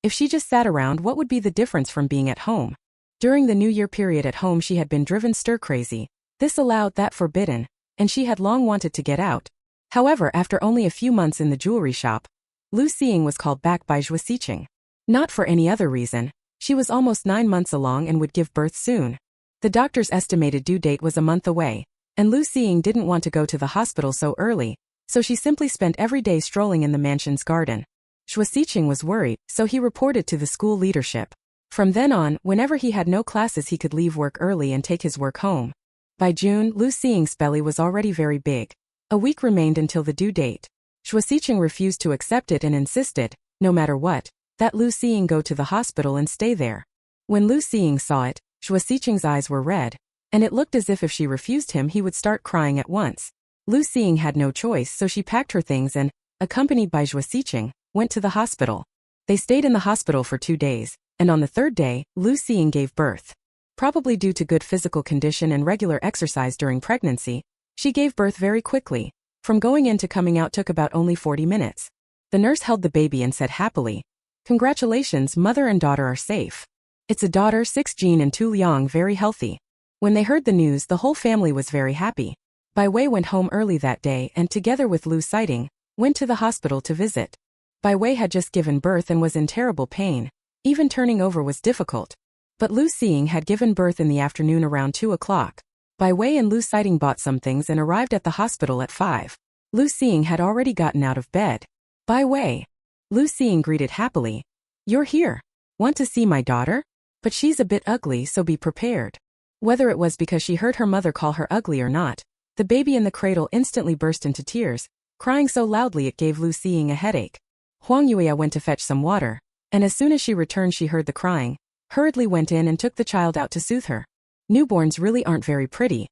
If she just sat around, what would be the difference from being at home? During the New Year period at home, she had been driven stir-crazy. This allowed, that forbidden, and she had long wanted to get out. However, after only a few months in the jewelry shop, Lu Xing was called back by Zhuo Siqing. Not for any other reason. She was almost 9 months along and would give birth soon. The doctor's estimated due date was a month away, and Lu Xing didn't want to go to the hospital so early, so she simply spent every day strolling in the mansion's garden. Zhuo Siqing was worried, so he reported to the school leadership. From then on, whenever he had no classes, he could leave work early and take his work home. By June, Lu Xing's belly was already very big. A week remained until the due date. Zhuo Siqing refused to accept it and insisted, no matter what, that Lu Xing go to the hospital and stay there. When Lu Xing saw it, Zhuo Siqing's eyes were red, and it looked as if she refused him he would start crying at once. Lu Xing had no choice, so she packed her things and, accompanied by Zhuo Siqing, went to the hospital. They stayed in the hospital for 2 days, and on the 3rd day, Lu Xing gave birth. Probably due to good physical condition and regular exercise during pregnancy, she gave birth very quickly. From going in to coming out took about only 40 minutes. The nurse held the baby and said happily, "Congratulations, mother and daughter are safe. It's a daughter, 6 Jin and 2 Liang, very healthy." When they heard the news, the whole family was very happy. Bai Wei went home early that day and, together with Lu Siting, went to the hospital to visit. Bai Wei had just given birth and was in terrible pain. Even turning over was difficult. But Lu Xing had given birth in the afternoon around 2 o'clock. Bai Wei and Lu Siting bought some things and arrived at the hospital at 5. Lu Xing had already gotten out of bed. "Bai Wei." Lu Xing greeted happily. "You're here. Want to see my daughter? But she's a bit ugly, so be prepared." Whether it was because she heard her mother call her ugly or not, the baby in the cradle instantly burst into tears, crying so loudly it gave Lu Xing a headache. Huang Yuya went to fetch some water, and as soon as she returned she heard the crying, hurriedly went in and took the child out to soothe her. Newborns really aren't very pretty.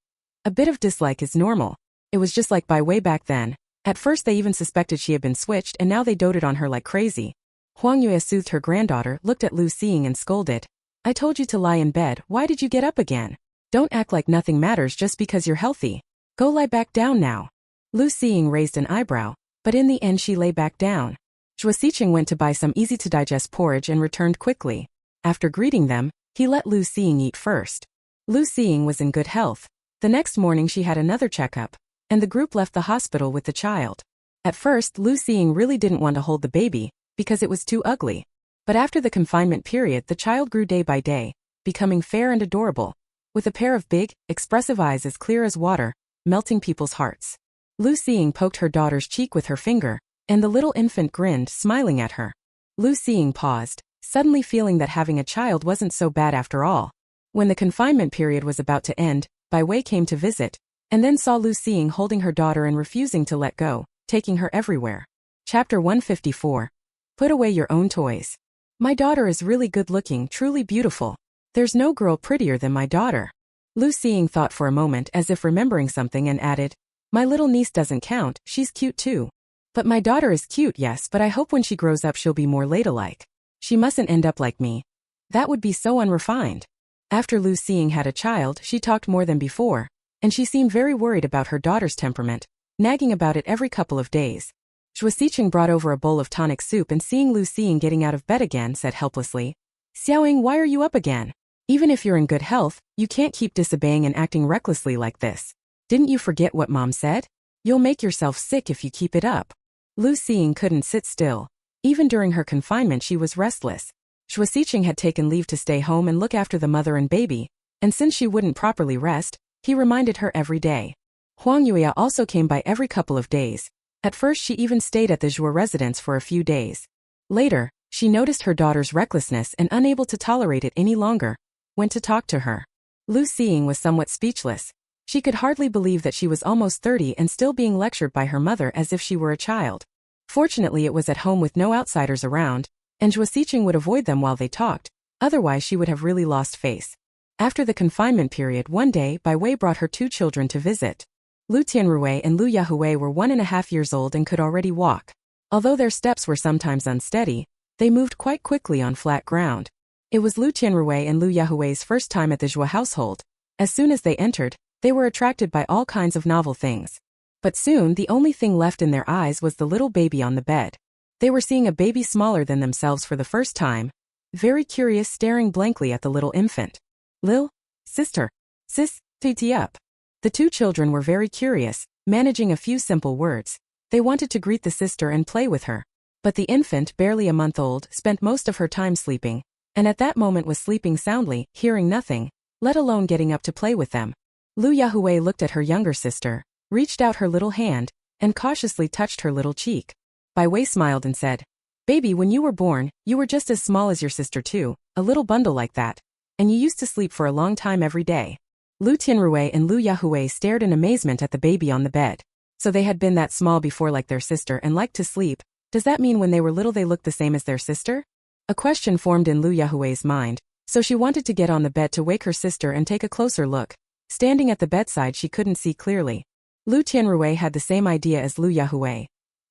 A bit of dislike is normal. It was just like Bai Wei back then. At first they even suspected she had been switched, and now they doted on her like crazy. Huang Yuya soothed her granddaughter, looked at Lu Xing and scolded. "I told you to lie in bed, why did you get up again? Don't act like nothing matters just because you're healthy. Go lie back down now." Lu Xing raised an eyebrow, but in the end she lay back down. Zhuo Siqing went to buy some easy-to-digest porridge and returned quickly. After greeting them, he let Lu Xing eat first. Lu Xing was in good health. The next morning she had another checkup, and the group left the hospital with the child. At first, Lu Xing really didn't want to hold the baby, because it was too ugly. But after the confinement period, the child grew day by day, becoming fair and adorable, with a pair of big, expressive eyes as clear as water, melting people's hearts. Lu Xing poked her daughter's cheek with her finger, and the little infant grinned, smiling at her. Lu Xing paused, suddenly feeling that having a child wasn't so bad after all. When the confinement period was about to end, Bai Wei came to visit, and then saw Lu Xing holding her daughter and refusing to let go, taking her everywhere. Chapter 154. Put away your own toys. My daughter is really good-looking, truly beautiful. There's no girl prettier than my daughter. Lu Xing thought for a moment as if remembering something and added, "My little niece doesn't count, she's cute too. But my daughter is cute, yes, but I hope when she grows up she'll be more ladylike. She mustn't end up like me. That would be so unrefined." After Lu Xing had a child, she talked more than before, and she seemed very worried about her daughter's temperament, nagging about it every couple of days. Zhuo Siqing brought over a bowl of tonic soup and seeing Lu Xing getting out of bed again, said helplessly, "Xiaoying, why are you up again? Even if you're in good health, you can't keep disobeying and acting recklessly like this. Didn't you forget what Mom said? You'll make yourself sick if you keep it up." Lu Xing couldn't sit still. Even during her confinement she was restless. Zhuo Siqing had taken leave to stay home and look after the mother and baby, and since she wouldn't properly rest, he reminded her every day. Huang Yuya also came by every couple of days, At first she even stayed at the Zhuo residence for a few days. Later, she noticed her daughter's recklessness and, unable to tolerate it any longer, went to talk to her. Lu Xiying was somewhat speechless. She could hardly believe that she was almost 30 and still being lectured by her mother as if she were a child. Fortunately, it was at home with no outsiders around, and Zhuo Xiqing would avoid them while they talked, otherwise she would have really lost face. After the confinement period, one day Bai Wei brought her 2 children to visit. Lu Tianrui and Lu Yahui were 1.5 years old and could already walk. Although their steps were sometimes unsteady, they moved quite quickly on flat ground. It was Lu Tianrui and Lu Yahui's first time at the Zhuo household. As soon as they entered, they were attracted by all kinds of novel things. But soon the only thing left in their eyes was the little baby on the bed. They were seeing a baby smaller than themselves for the first time, very curious, staring blankly at the little infant. Lil, sister, sis, tee up. The 2 children were very curious, managing a few simple words. They wanted to greet the sister and play with her. But the infant, barely a month old, spent most of her time sleeping, and at that moment was sleeping soundly, hearing nothing, let alone getting up to play with them. Lu Yahui looked at her younger sister, reached out her little hand, and cautiously touched her little cheek. Bai Wei smiled and said, "Baby, when you were born, you were just as small as your sister too, a little bundle like that. And you used to sleep for a long time every day." Lu Tianrui and Lu Yahui stared in amazement at the baby on the bed. So they had been that small before, like their sister, and liked to sleep. Does that mean when they were little they looked the same as their sister? A question formed in Lu Yahui's mind, so she wanted to get on the bed to wake her sister and take a closer look. Standing at the bedside she couldn't see clearly. Lu Tianrui had the same idea as Lu Yahui.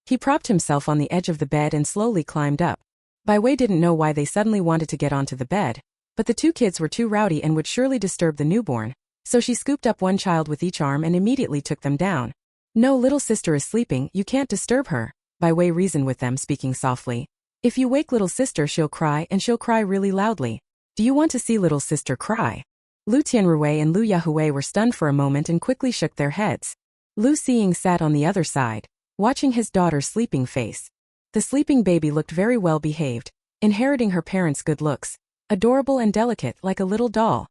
He propped himself on the edge of the bed and slowly climbed up. Bai Wei didn't know why they suddenly wanted to get onto the bed, but the 2 kids were too rowdy and would surely disturb the newborn, so she scooped up one child with each arm and immediately took them down. "No, little sister is sleeping, you can't disturb her," Bai Wei reasoned with them, speaking softly. "If you wake little sister she'll cry, and she'll cry really loudly. Do you want to see little sister cry?" Lu Tianrui and Lu Yahui were stunned for a moment and quickly shook their heads. Lu Xiying sat on the other side, watching his daughter's sleeping face. The sleeping baby looked very well behaved, inheriting her parents' good looks, adorable and delicate like a little doll.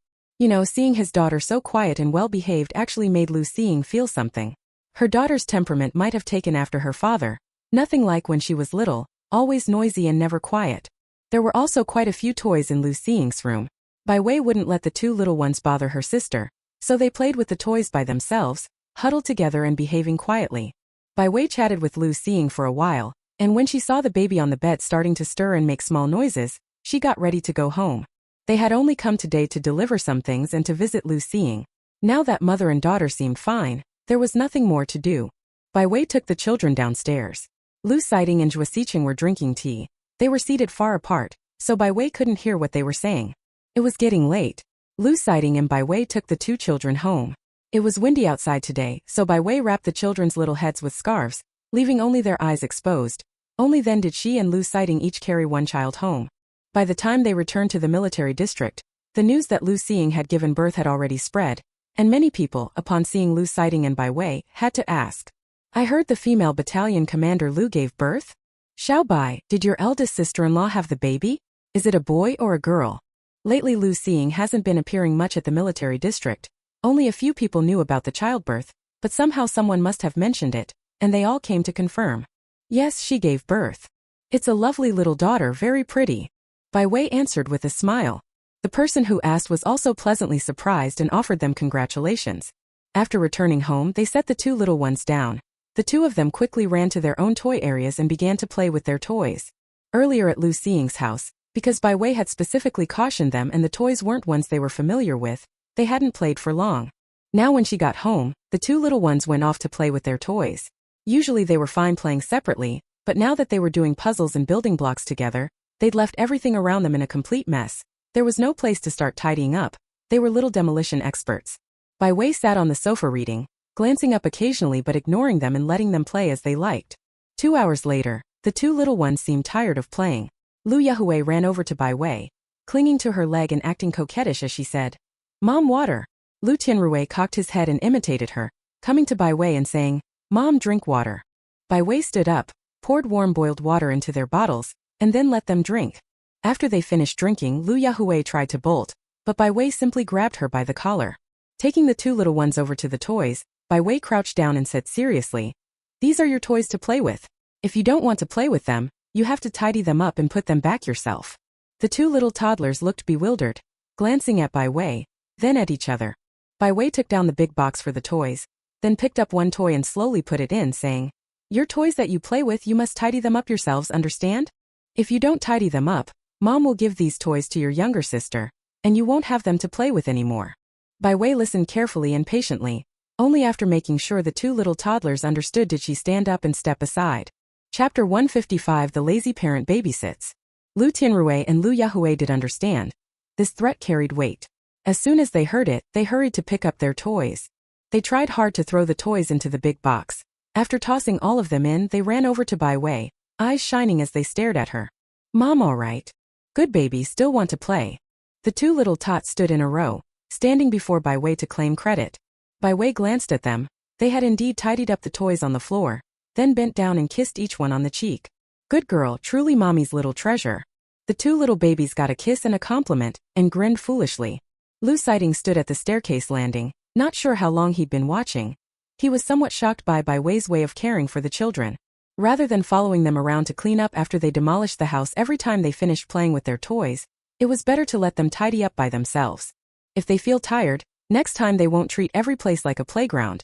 Seeing his daughter so quiet and well behaved actually made Lu Xiying feel something. Her daughter's temperament might have taken after her father, nothing like when she was little, always noisy and never quiet. There were also quite a few toys in Lu Xiying's room. Bai Wei wouldn't let the 2 little ones bother her sister, so they played with the toys by themselves, huddled together and behaving quietly. Bai Wei chatted with Lu Xiying for a while, and when she saw the baby on the bed starting to stir and make small noises, she got ready to go home. They had only come today to deliver some things and to visit Lu Xiying. Now that mother and daughter seemed fine, there was nothing more to do. Bai Wei took the children downstairs. Lu Xiying and Zhuo Xiqing were drinking tea. They were seated far apart, so Bai Wei couldn't hear what they were saying. It was getting late. Lu Xiying and Bai Wei took the 2 children home. It was windy outside today, so Bai Wei wrapped the children's little heads with scarves, leaving only their eyes exposed. Only then did she and Lu Xiying each carry one child home. By the time they returned to the military district, the news that Lu Xiying had given birth had already spread, and many people, upon seeing Lu Xiying and Bai Wei, had to ask, "I heard the female battalion commander Lu gave birth? Xiao Bai, did your eldest sister-in-law have the baby? Is it a boy or a girl?" Lately Lu Xiying hasn't been appearing much at the military district. Only a few people knew about the childbirth, but somehow someone must have mentioned it, and they all came to confirm. "Yes, she gave birth. It's a lovely little daughter, very pretty," Bai Wei answered with a smile. The person who asked was also pleasantly surprised and offered them congratulations. After returning home, they set the 2 little ones down. The 2 of them quickly ran to their own toy areas and began to play with their toys. Earlier at Lu Xiying's house, because Bai Wei had specifically cautioned them and the toys weren't ones they were familiar with, they hadn't played for long. Now when she got home, the 2 little ones went off to play with their toys. Usually they were fine playing separately, but now that they were doing puzzles and building blocks together, they'd left everything around them in a complete mess. There was no place to start tidying up. They were little demolition experts. Bai Wei sat on the sofa reading, glancing up occasionally but ignoring them and letting them play as they liked. 2 hours later, the 2 little ones seemed tired of playing. Lu Yahui ran over to Bai Wei, clinging to her leg and acting coquettish as she said, "Mom, water." Lu Tianrui cocked his head and imitated her, coming to Bai Wei and saying, "Mom, drink water." Bai Wei stood up, poured warm boiled water into their bottles, and then let them drink. After they finished drinking, Lu Yahui tried to bolt, but Bai Wei simply grabbed her by the collar. Taking the 2 little ones over to the toys, Bai Wei crouched down and said seriously, These are your toys to play with. If you don't want to play with them, you have to tidy them up and put them back yourself. The two little toddlers looked bewildered, glancing at Bai Wei, then at each other. Bai Wei took down the big box for the toys, then picked up one toy and slowly put it in, saying, "Your toys that you play with, you must tidy them up yourselves, understand? If you don't tidy them up, Mom will give these toys to your younger sister, and you won't have them to play with anymore." Bai Wei listened carefully and patiently. Only after making sure the two little toddlers understood did she stand up and step aside. Chapter 155. The Lazy Parent Babysits. Lu Tianrui and Lu Yahui did understand. This threat carried weight. As soon as they heard it, they hurried to pick up their toys. They tried hard to throw the toys into the big box. After tossing all of them in, they ran over to Bai Wei, eyes shining as they stared at her. "Mom, all right. Good baby, still want to play." The two little tots stood in a row, standing before Bai Wei to claim credit. Bai Wei glanced at them. They had indeed tidied up the toys on the floor, then bent down and kissed each one on the cheek. "Good girl, truly Mommy's little treasure." The two little babies got a kiss and a compliment, and grinned foolishly. Lu Sighting stood at the staircase landing, not sure how long he'd been watching. He was somewhat shocked by Bai Wei's way of caring for the children. Rather than following them around to clean up after they demolished the house every time they finished playing with their toys, it was better to let them tidy up by themselves. If they feel tired, next time they won't treat every place like a playground.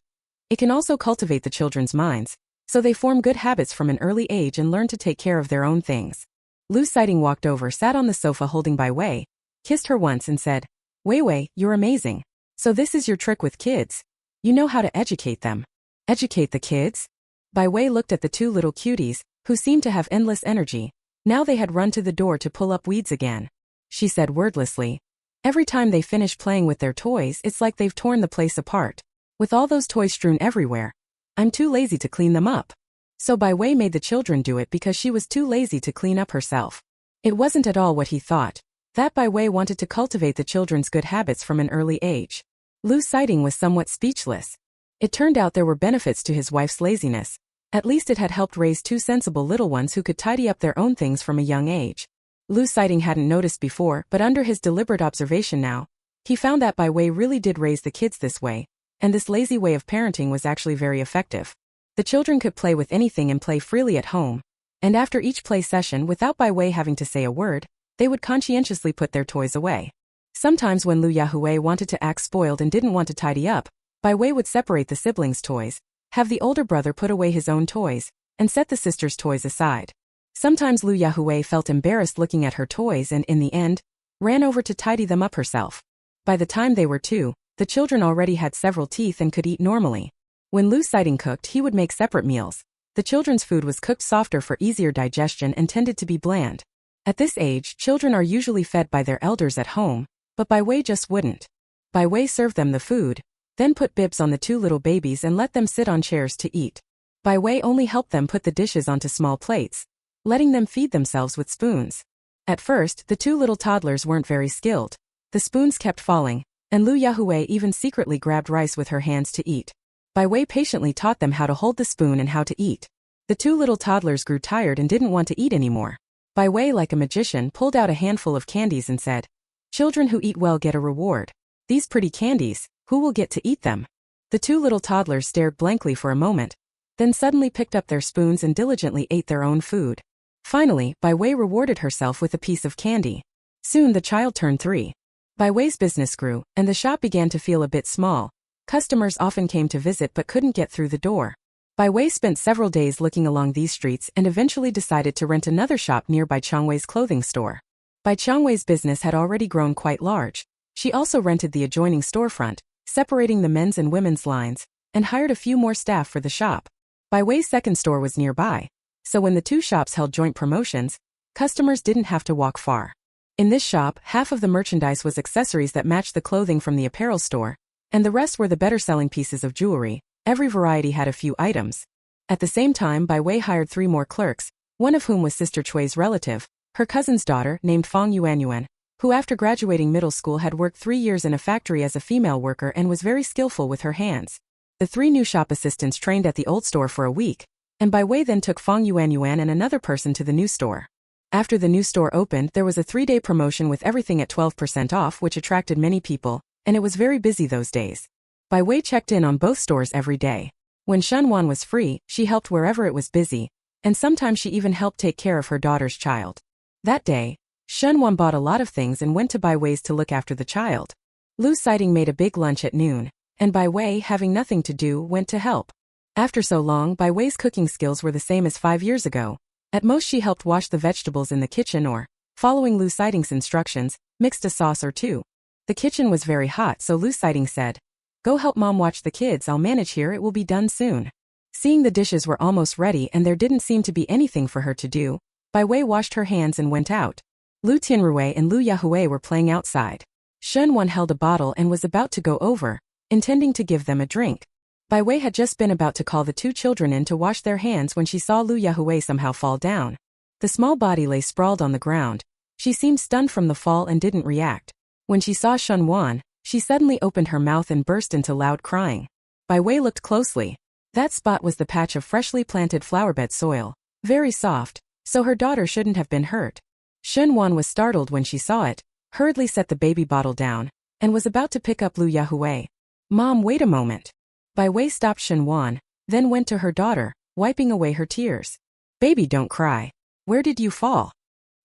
It can also cultivate the children's minds, so they form good habits from an early age and learn to take care of their own things. Lu Sighting walked over, sat on the sofa holding Bai Wei, kissed her once and said, "Wei Wei, you're amazing. So this is your trick with kids. You know how to educate them." "Educate the kids?" Bai Wei looked at the two little cuties, who seemed to have endless energy. Now they had run to the door to pull up weeds again. She said wordlessly, "Every time they finish playing with their toys, it's like they've torn the place apart. With all those toys strewn everywhere, I'm too lazy to clean them up." So Bai Wei made the children do it because she was too lazy to clean up herself. It wasn't at all what he thought. That Bai Wei wanted to cultivate the children's good habits from an early age. Lu Sighting was somewhat speechless. It turned out there were benefits to his wife's laziness. At least it had helped raise two sensible little ones who could tidy up their own things from a young age. Lu Sighting hadn't noticed before, but under his deliberate observation now, he found that Bai Wei really did raise the kids this way, and this lazy way of parenting was actually very effective. The children could play with anything and play freely at home, and after each play session, without Bai Wei having to say a word, they would conscientiously put their toys away. Sometimes when Lu Yahui wanted to act spoiled and didn't want to tidy up, Bai Wei would separate the siblings' toys, have the older brother put away his own toys, and set the sisters' toys aside. Sometimes Lu Yahui felt embarrassed looking at her toys and, in the end, ran over to tidy them up herself. By the time they were 2, the children already had several teeth and could eat normally. When Lu Sighting cooked, he would make separate meals. The children's food was cooked softer for easier digestion and tended to be bland. At this age, children are usually fed by their elders at home, but Bai Wei just wouldn't. Bai Wei served them the food, then put bibs on the two little babies and let them sit on chairs to eat. Bai Wei only helped them put the dishes onto small plates, letting them feed themselves with spoons. At first, the two little toddlers weren't very skilled. The spoons kept falling, and Lu Yahui even secretly grabbed rice with her hands to eat. Bai Wei patiently taught them how to hold the spoon and how to eat. The two little toddlers grew tired and didn't want to eat anymore. Bai Wei, like a magician, pulled out a handful of candies and said, "Children who eat well get a reward. These pretty candies, who will get to eat them?" The two little toddlers stared blankly for a moment, then suddenly picked up their spoons and diligently ate their own food. Finally, Bai Wei rewarded herself with a piece of candy. Soon the child turned 3. Bai Wei's business grew, and the shop began to feel a bit small. Customers often came to visit but couldn't get through the door. Bai Wei spent several days looking along these streets and eventually decided to rent another shop near Bai Changwei's clothing store. Bai Changwei's business had already grown quite large. She also rented the adjoining storefront, separating the men's and women's lines, and hired a few more staff for the shop. Bai Wei's second store was nearby, so when the two shops held joint promotions, customers didn't have to walk far. In this shop, half of the merchandise was accessories that matched the clothing from the apparel store, and the rest were the better-selling pieces of jewelry. Every variety had a few items. At the same time, Bai Wei hired 3 more clerks, one of whom was Sister Chui's relative, her cousin's daughter, named Fang Yuanyuan, who after graduating middle school had worked 3 years in a factory as a female worker and was very skillful with her hands. The 3 new shop assistants trained at the old store for a week, and Bai Wei then took Fang Yuanyuan and another person to the new store. After the new store opened, there was a 3-day promotion with everything at 12% off, which attracted many people, and it was very busy those days. Bai Wei checked in on both stores every day. When Shunwan was free, she helped wherever it was busy, and sometimes she even helped take care of her daughter's child. That day, Shunwan bought a lot of things and went to Bai Wei's to look after the child. Lu Sighting made a big lunch at noon, and Bai Wei, having nothing to do, went to help. After so long, Bai Wei's cooking skills were the same as 5 years ago. At most she helped wash the vegetables in the kitchen or, following Lu Sighting's instructions, mixed a sauce or two. The kitchen was very hot, so Lu Sighting said, "Go help Mom watch the kids, I'll manage here, it will be done soon." Seeing the dishes were almost ready and there didn't seem to be anything for her to do, Bai Wei washed her hands and went out. Lu Tianrui and Lu Yahui were playing outside. Shunwan held a bottle and was about to go over, intending to give them a drink. Bai Wei had just been about to call the two children in to wash their hands when she saw Lu Yahui somehow fall down. The small body lay sprawled on the ground. She seemed stunned from the fall and didn't react. When she saw Shunwan, she suddenly opened her mouth and burst into loud crying. Bai Wei looked closely. That spot was the patch of freshly planted flowerbed soil, very soft, so her daughter shouldn't have been hurt. Shunwan was startled when she saw it, hurriedly set the baby bottle down, and was about to pick up Lu Yahui. "Mom, wait a moment." Bai Wei stopped Shunwan, then went to her daughter, wiping away her tears. "Baby, don't cry. Where did you fall?"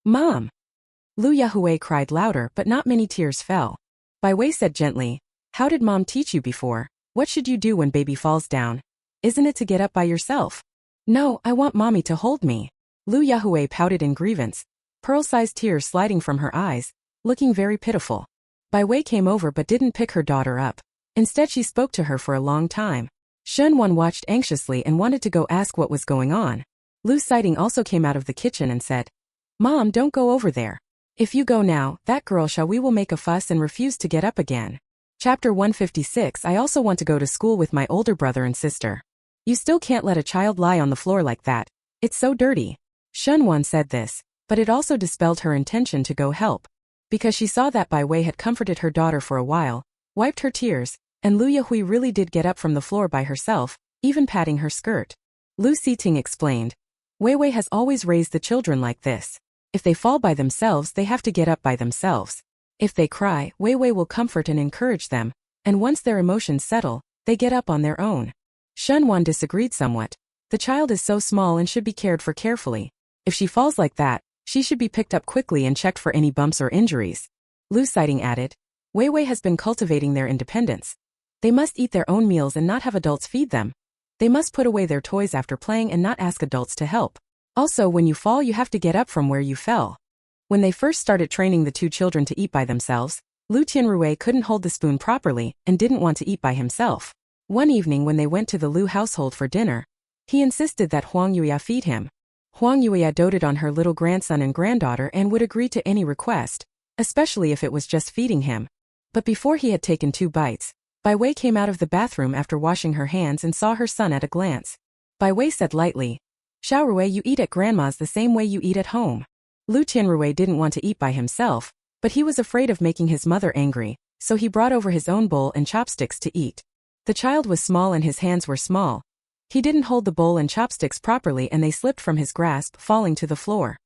"Mom." Lu Yahui cried louder, but not many tears fell. Bai Wei said gently, "How did Mom teach you before? What should you do when baby falls down? Isn't it to get up by yourself?" "No, I want Mommy to hold me." Lu Yahui pouted in grievance, pearl-sized tears sliding from her eyes, looking very pitiful. Bai Wei came over but didn't pick her daughter up. Instead she spoke to her for a long time. Shunwan watched anxiously and wanted to go ask what was going on. Lu Sighting also came out of the kitchen and said, "Mom, don't go over there. If you go now, that girl we will make a fuss and refuse to get up again." Chapter 156. I also want to go to school with my older brother and sister. You still can't let a child lie on the floor like that. It's so dirty. Shunwan said this, but it also dispelled her intention to go help. Because she saw that Bai Wei had comforted her daughter for a while, wiped her tears, and Lu Yahui really did get up from the floor by herself, even patting her skirt. Lu Siting explained, "Wei Wei has always raised the children like this. If they fall by themselves, they have to get up by themselves. If they cry, Wei Wei will comfort and encourage them, and once their emotions settle, they get up on their own." Shunwan disagreed somewhat. The child is so small and should be cared for carefully. If she falls like that, she should be picked up quickly and checked for any bumps or injuries. Lu Sighting added, "Wei Wei has been cultivating their independence. They must eat their own meals and not have adults feed them. They must put away their toys after playing and not ask adults to help. Also, when you fall, you have to get up from where you fell." When they first started training the two children to eat by themselves, Lu Tianrui couldn't hold the spoon properly and didn't want to eat by himself. One evening when they went to the Lu household for dinner, he insisted that Huang Yuya feed him. Huang Yuya doted on her little grandson and granddaughter and would agree to any request, especially if it was just feeding him. But before he had taken 2 bites, Bai Wei came out of the bathroom after washing her hands and saw her son at a glance. Bai Wei said lightly, "Xiaorui, you eat at grandma's the same way you eat at home." Lu Tianrui didn't want to eat by himself, but he was afraid of making his mother angry, so he brought over his own bowl and chopsticks to eat. The child was small and his hands were small. He didn't hold the bowl and chopsticks properly and they slipped from his grasp, falling to the floor.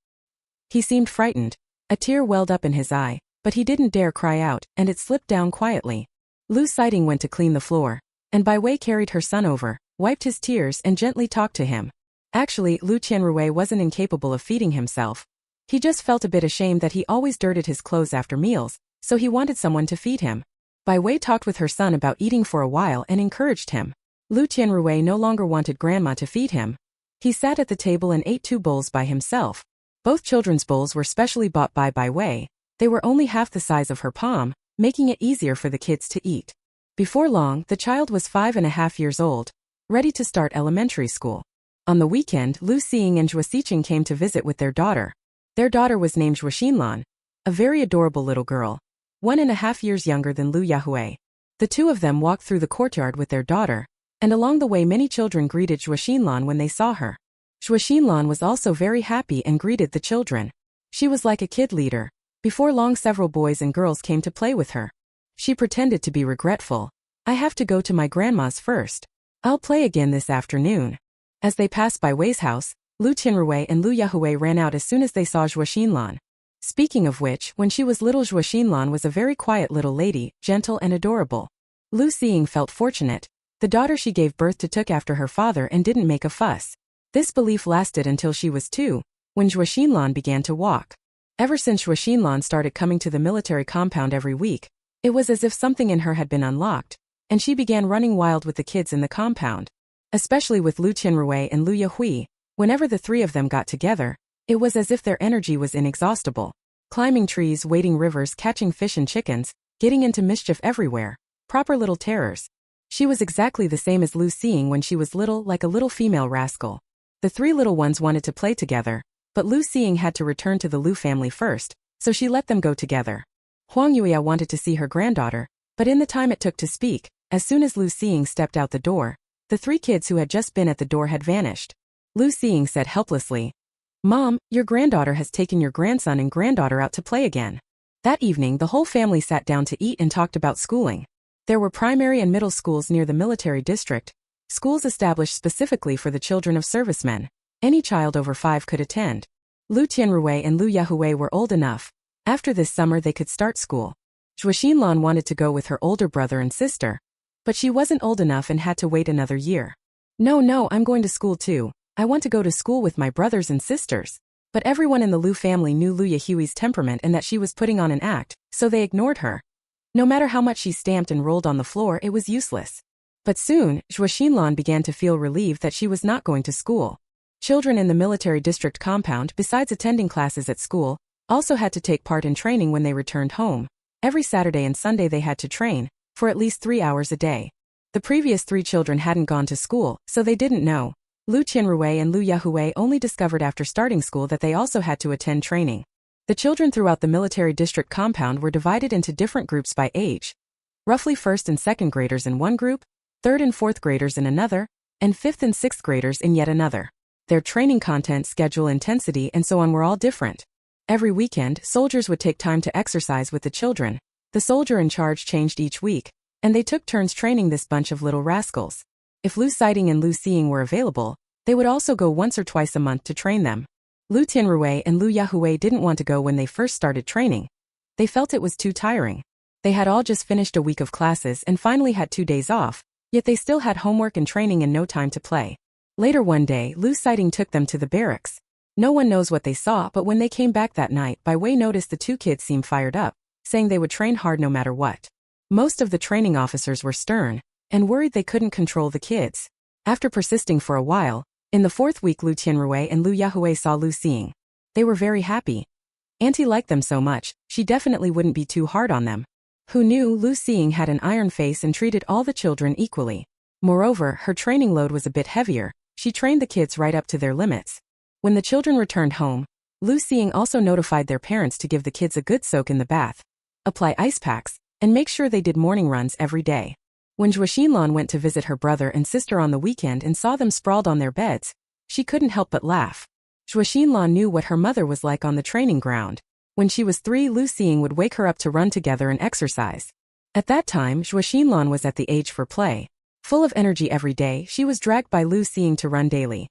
He seemed frightened. A tear welled up in his eye, but he didn't dare cry out, and it slipped down quietly. Lu Sighting went to clean the floor, and Bai Wei carried her son over, wiped his tears and gently talked to him. Actually, Lu Tianrui wasn't incapable of feeding himself. He just felt a bit ashamed that he always dirted his clothes after meals, so he wanted someone to feed him. Bai Wei talked with her son about eating for a while and encouraged him. Lu Tianrui no longer wanted grandma to feed him. He sat at the table and ate 2 bowls by himself. Both children's bowls were specially bought by Bai Wei. They were only half the size of her palm, making it easier for the kids to eat. Before long, the child was 5.5 years old, ready to start elementary school. On the weekend, Lu Xing and Zhuo Xiqing came to visit with their daughter. Their daughter was named Zhuo Xinlan, a very adorable little girl, 1.5 years younger than Lu Yahui. The two of them walked through the courtyard with their daughter, and along the way many children greeted Zhuo Xinlan when they saw her. Zhuo Xinlan was also very happy and greeted the children. She was like a kid leader. Before long several boys and girls came to play with her. She pretended to be regretful. "I have to go to my grandma's first. I'll play again this afternoon." As they passed Bai Wei's house, Lu Tianrui and Lu Yahui ran out as soon as they saw Zhuo Xinlan. Speaking of which, when she was little, Zhuo Xinlan was a very quiet little lady, gentle and adorable. Lu Xing felt fortunate. The daughter she gave birth to took after her father and didn't make a fuss. This belief lasted until she was 2, when Zhuoxinlan began to walk. Ever since Zhuoxinlan started coming to the military compound every week, it was as if something in her had been unlocked, and she began running wild with the kids in the compound. Especially with Lu Qinrui and Lu Yahui, whenever the three of them got together, it was as if their energy was inexhaustible. Climbing trees, wading rivers, catching fish and chickens, getting into mischief everywhere. Proper little terrors. She was exactly the same as Lu Xing when she was little, like a little female rascal. The three little ones wanted to play together, but Lu Xing had to return to the Lu family first, so she let them go together. Huang Yuya wanted to see her granddaughter, but in the time it took to speak, as soon as Lu Xing stepped out the door, the three kids who had just been at the door had vanished. Lu Xing said helplessly, "Mom, your granddaughter has taken your grandson and granddaughter out to play again." That evening the whole family sat down to eat and talked about schooling. There were primary and middle schools near the military district, schools established specifically for the children of servicemen. Any child over 5 could attend. Lu Tianrui and Lu Yahui were old enough. After this summer they could start school. Zhuoxinlan wanted to go with her older brother and sister, but she wasn't old enough and had to wait another year. No, I'm going to school too. I want to go to school with my brothers and sisters." But everyone in the Lu family knew Lu Yahui's temperament and that she was putting on an act, so they ignored her. No matter how much she stamped and rolled on the floor, it was useless. But soon, Zhuoxinlan began to feel relieved that she was not going to school. Children in the military district compound, besides attending classes at school, also had to take part in training when they returned home. Every Saturday and Sunday they had to train, for at least 3 hours a day. The previous 3 children hadn't gone to school, so they didn't know. Lu Qinrui and Lu Yahui only discovered after starting school that they also had to attend training. The children throughout the military district compound were divided into different groups by age. Roughly 1st and 2nd graders in one group, 3rd and 4th graders in another, and 5th and 6th graders in yet another. Their training content, schedule, intensity, and so on were all different. Every weekend, soldiers would take time to exercise with the children. The soldier in charge changed each week, and they took turns training this bunch of little rascals. If Lu Xing and Lu Xing were available, they would also go once or twice a month to train them. Lu Tianrui and Lu Yahui didn't want to go when they first started training. They felt it was too tiring. They had all just finished a week of classes and finally had 2 days off, yet they still had homework and training and no time to play. Later one day, Lu Xing took them to the barracks. No one knows what they saw, but when they came back that night, Bai Wei noticed the 2 kids seemed fired up, saying they would train hard no matter what. Most of the training officers were stern and worried they couldn't control the kids. After persisting for a while, in the 4th week Lu Tianrui and Lu Yahui saw Lu Xing. They were very happy. Auntie liked them so much, she definitely wouldn't be too hard on them. Who knew Lu Xing had an iron face and treated all the children equally. Moreover, her training load was a bit heavier. She trained the kids right up to their limits. When the children returned home, Lu Xing also notified their parents to give the kids a good soak in the bath, apply ice packs, and make sure they did morning runs every day. When Zhuoxinlan went to visit her brother and sister on the weekend and saw them sprawled on their beds, she couldn't help but laugh. Zhuoxinlan knew what her mother was like on the training ground. When she was 3, Lu Xing would wake her up to run together and exercise. At that time, Zhuoxinlan was at the age for play. Full of energy every day, she was dragged by Lu Xing to run daily.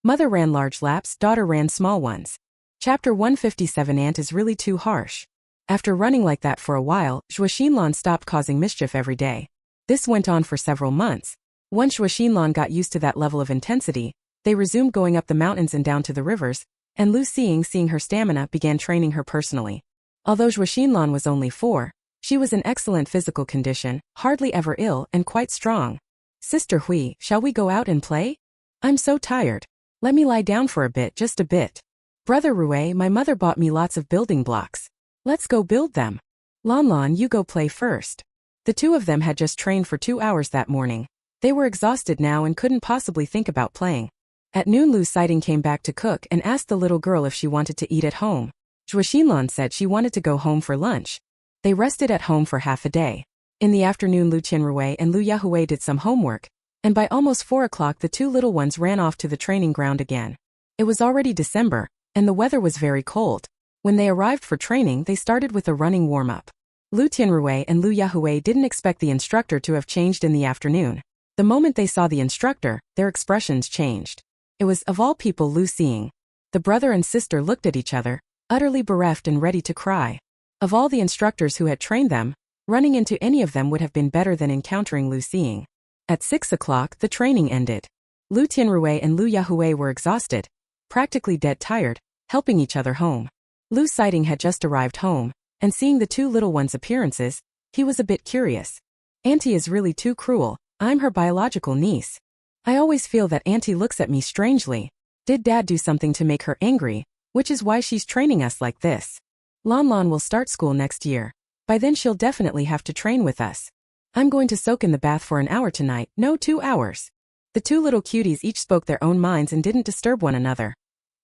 Mother ran large laps, daughter ran small ones. Chapter 157. Aunt is really too harsh. After running like that for a while, Zhuoxinlan stopped causing mischief every day. This went on for several months. Once Zhuoxinlan got used to that level of intensity, they resumed going up the mountains and down to the rivers, and Lu Xing, seeing her stamina, began training her personally. Although Zhuoxinlan was only 4, she was in excellent physical condition, hardly ever ill, and quite strong. "Sister Hui, shall we go out and play? I'm so tired. Let me lie down for a bit, just a bit." "Brother Rui, my mother bought me lots of building blocks. Let's go build them." "Lan, you go play first." The 2 of them had just trained for 2 hours that morning. They were exhausted now and couldn't possibly think about playing. At noon Lu Xing came back to cook and asked the little girl if she wanted to eat at home. Zhuoxinlan said she wanted to go home for lunch. They rested at home for half a day. In the afternoon Lu Tianrui and Lu Yahui did some homework, and by almost 4 o'clock the 2 little ones ran off to the training ground again. It was already December, and the weather was very cold. When they arrived for training they started with a running warm-up. Lu Tianrui and Lu Yahui didn't expect the instructor to have changed in the afternoon. The moment they saw the instructor, their expressions changed. It was, of all people, Lu Xing. The brother and sister looked at each other, utterly bereft and ready to cry. Of all the instructors who had trained them, running into any of them would have been better than encountering Lu Xing. At 6 o'clock, the training ended. Lu Tianrui and Lu Yahui were exhausted, practically dead tired, helping each other home. Lu Sighting had just arrived home, and seeing the two little ones' appearances, he was a bit curious. Auntie is really too cruel. I'm her biological niece. I always feel that Auntie looks at me strangely. Did Dad do something to make her angry, which is why she's training us like this? Lon Lon will start school next year. By then she'll definitely have to train with us. I'm going to soak in the bath for an hour tonight, no 2 hours. The two little cuties each spoke their own minds and didn't disturb one another.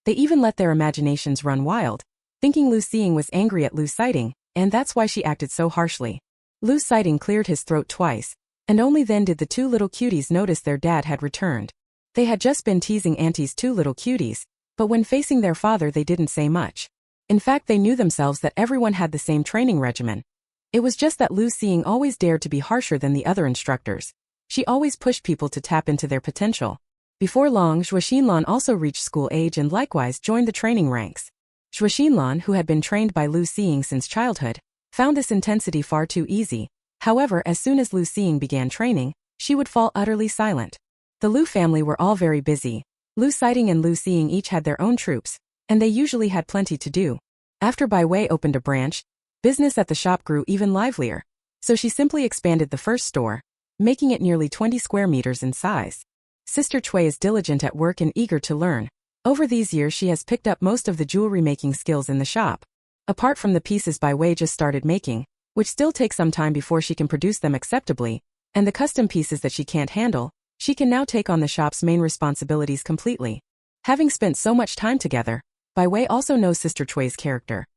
They even let their imaginations run wild, thinking Lu Seeing was angry at Lu Sighting, and that's why she acted so harshly. Lu Sighting cleared his throat twice, and only then did the two little cuties notice their dad had returned. They had just been teasing Auntie's two little cuties, but when facing their father they didn't say much. In fact, they knew themselves that everyone had the same training regimen. It was just that Lu Seeing always dared to be harsher than the other instructors. She always pushed people to tap into their potential. Before long, Zhuoxinlan also reached school age and likewise joined the training ranks. Zhuoxinlan, who had been trained by Lu Seeing since childhood, found this intensity far too easy. However, as soon as Lu Seeing began training, she would fall utterly silent. The Lu family were all very busy. Lu Sighting and Lu Seeing each had their own troops, and they usually had plenty to do. After Bai Wei opened a branch, business at the shop grew even livelier, so she simply expanded the first store, making it nearly 20 square meters in size. Sister Cui is diligent at work and eager to learn. Over these years she has picked up most of the jewelry making skills in the shop. Apart from the pieces Bai Wei just started making, which still take some time before she can produce them acceptably, and the custom pieces that she can't handle, she can now take on the shop's main responsibilities completely. Having spent so much time together, Bai Wei also knows Sister Cui's character.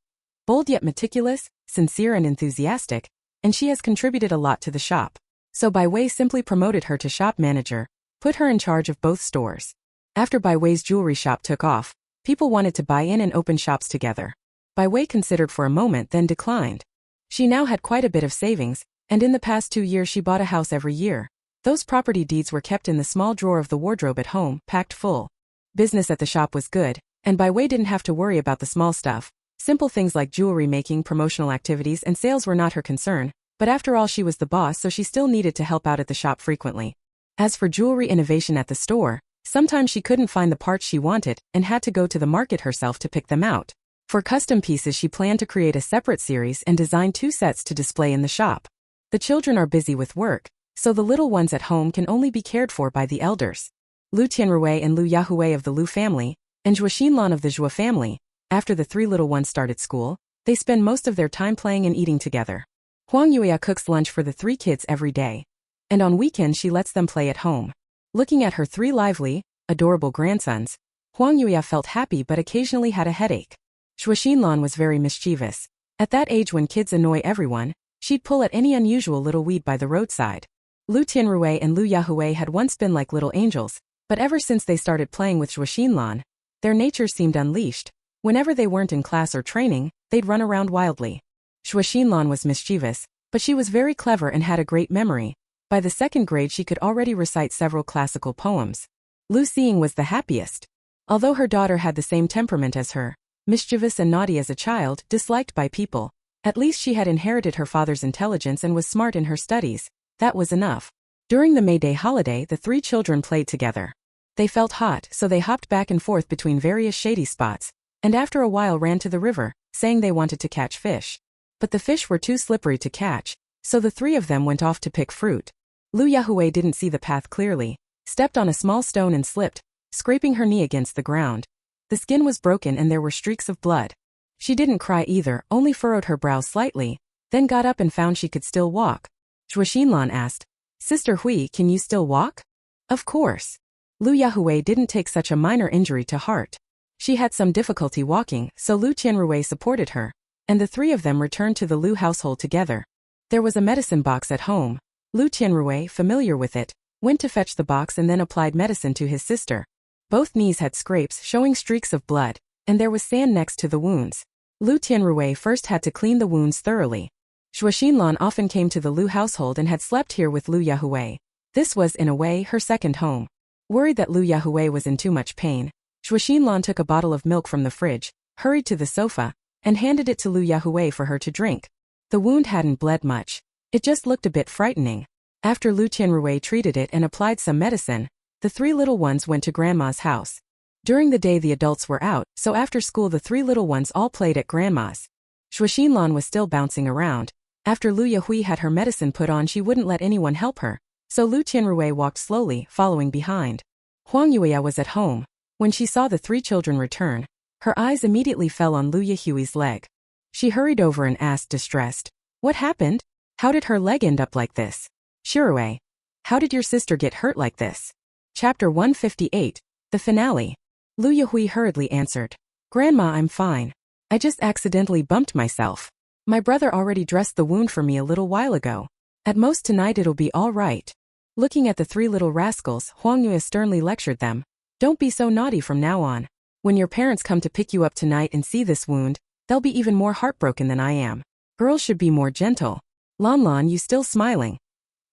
Bold yet meticulous, sincere and enthusiastic, and she has contributed a lot to the shop. So Bai Wei simply promoted her to shop manager, put her in charge of both stores. After Bai Wei's jewelry shop took off, people wanted to buy in and open shops together. Bai Wei considered for a moment then declined. She now had quite a bit of savings, and in the past 2 years she bought a house every year. Those property deeds were kept in the small drawer of the wardrobe at home, packed full. Business at the shop was good, and Bai Wei didn't have to worry about the small stuff. Simple things like jewelry making, promotional activities and sales were not her concern, but after all she was the boss, so she still needed to help out at the shop frequently. As for jewelry innovation at the store, sometimes she couldn't find the parts she wanted and had to go to the market herself to pick them out. For custom pieces she planned to create a separate series and design 2 sets to display in the shop. The children are busy with work, so the little ones at home can only be cared for by the elders. Lu Tianrui and Lu Yahui of the Lu family, and Zhuoxinlan of the Zhuo family, after the 3 little ones started school, they spend most of their time playing and eating together. Huang Yuya cooks lunch for the 3 kids every day, and on weekends she lets them play at home. Looking at her 3 lively, adorable grandsons, Huang Yuya felt happy but occasionally had a headache. Zhuoxinlan was very mischievous. At that age when kids annoy everyone, she'd pull at any unusual little weed by the roadside. Lu Tianrui and Lu Yahui had once been like little angels, but ever since they started playing with Zhuoxinlan, their natures seemed unleashed. Whenever they weren't in class or training, they'd run around wildly. Zhuoxinlan was mischievous, but she was very clever and had a great memory. By the 2nd grade she could already recite several classical poems. Lu Seeing was the happiest. Although her daughter had the same temperament as her, mischievous and naughty as a child, disliked by people, at least she had inherited her father's intelligence and was smart in her studies. That was enough. During the May Day holiday the 3 children played together. They felt hot, so they hopped back and forth between various shady spots, and after a while ran to the river, saying they wanted to catch fish. But the fish were too slippery to catch, so the 3 of them went off to pick fruit. Lu Yahui didn't see the path clearly, stepped on a small stone and slipped, scraping her knee against the ground. The skin was broken and there were streaks of blood. She didn't cry either, only furrowed her brow slightly, then got up and found she could still walk. Zhuoxinlan asked, "Sister Hui, can you still walk?" Of course. Lu Yahui didn't take such a minor injury to heart. She had some difficulty walking, so Lu Tianrui supported her, and the 3 of them returned to the Lu household together. There was a medicine box at home. Lu Tianrui, familiar with it, went to fetch the box and then applied medicine to his sister. Both knees had scrapes showing streaks of blood, and there was sand next to the wounds. Lu Tianrui first had to clean the wounds thoroughly. Zhuoxinlan often came to the Lu household and had slept here with Lu Yahui. This was, in a way, her second home. Worried that Lu Yahui was in too much pain, Zhuoxinlan took a bottle of milk from the fridge, hurried to the sofa, and handed it to Lu Yahui for her to drink. The wound hadn't bled much. It just looked a bit frightening. After Lu Tianrui treated it and applied some medicine, the three little ones went to Grandma's house. During the day the adults were out, so after school the three little ones all played at Grandma's. Shuxinlan was still bouncing around. After Lu Yahui had her medicine put on she wouldn't let anyone help her, so Lu Tianrui walked slowly, following behind. Huang Yuya was at home. When she saw the three children return, her eyes immediately fell on Lu Yahui's leg. She hurried over and asked distressed, "What happened? How did her leg end up like this? Shirue, how did your sister get hurt like this?" Chapter 158, the finale. Lu Yahui hurriedly answered, "Grandma, I'm fine. I just accidentally bumped myself. My brother already dressed the wound for me a little while ago. At most tonight it'll be all right." Looking at the three little rascals, Huang Yuya sternly lectured them. "Don't be so naughty from now on. When your parents come to pick you up tonight and see this wound, they'll be even more heartbroken than I am. Girls should be more gentle." "Lan, you still smiling?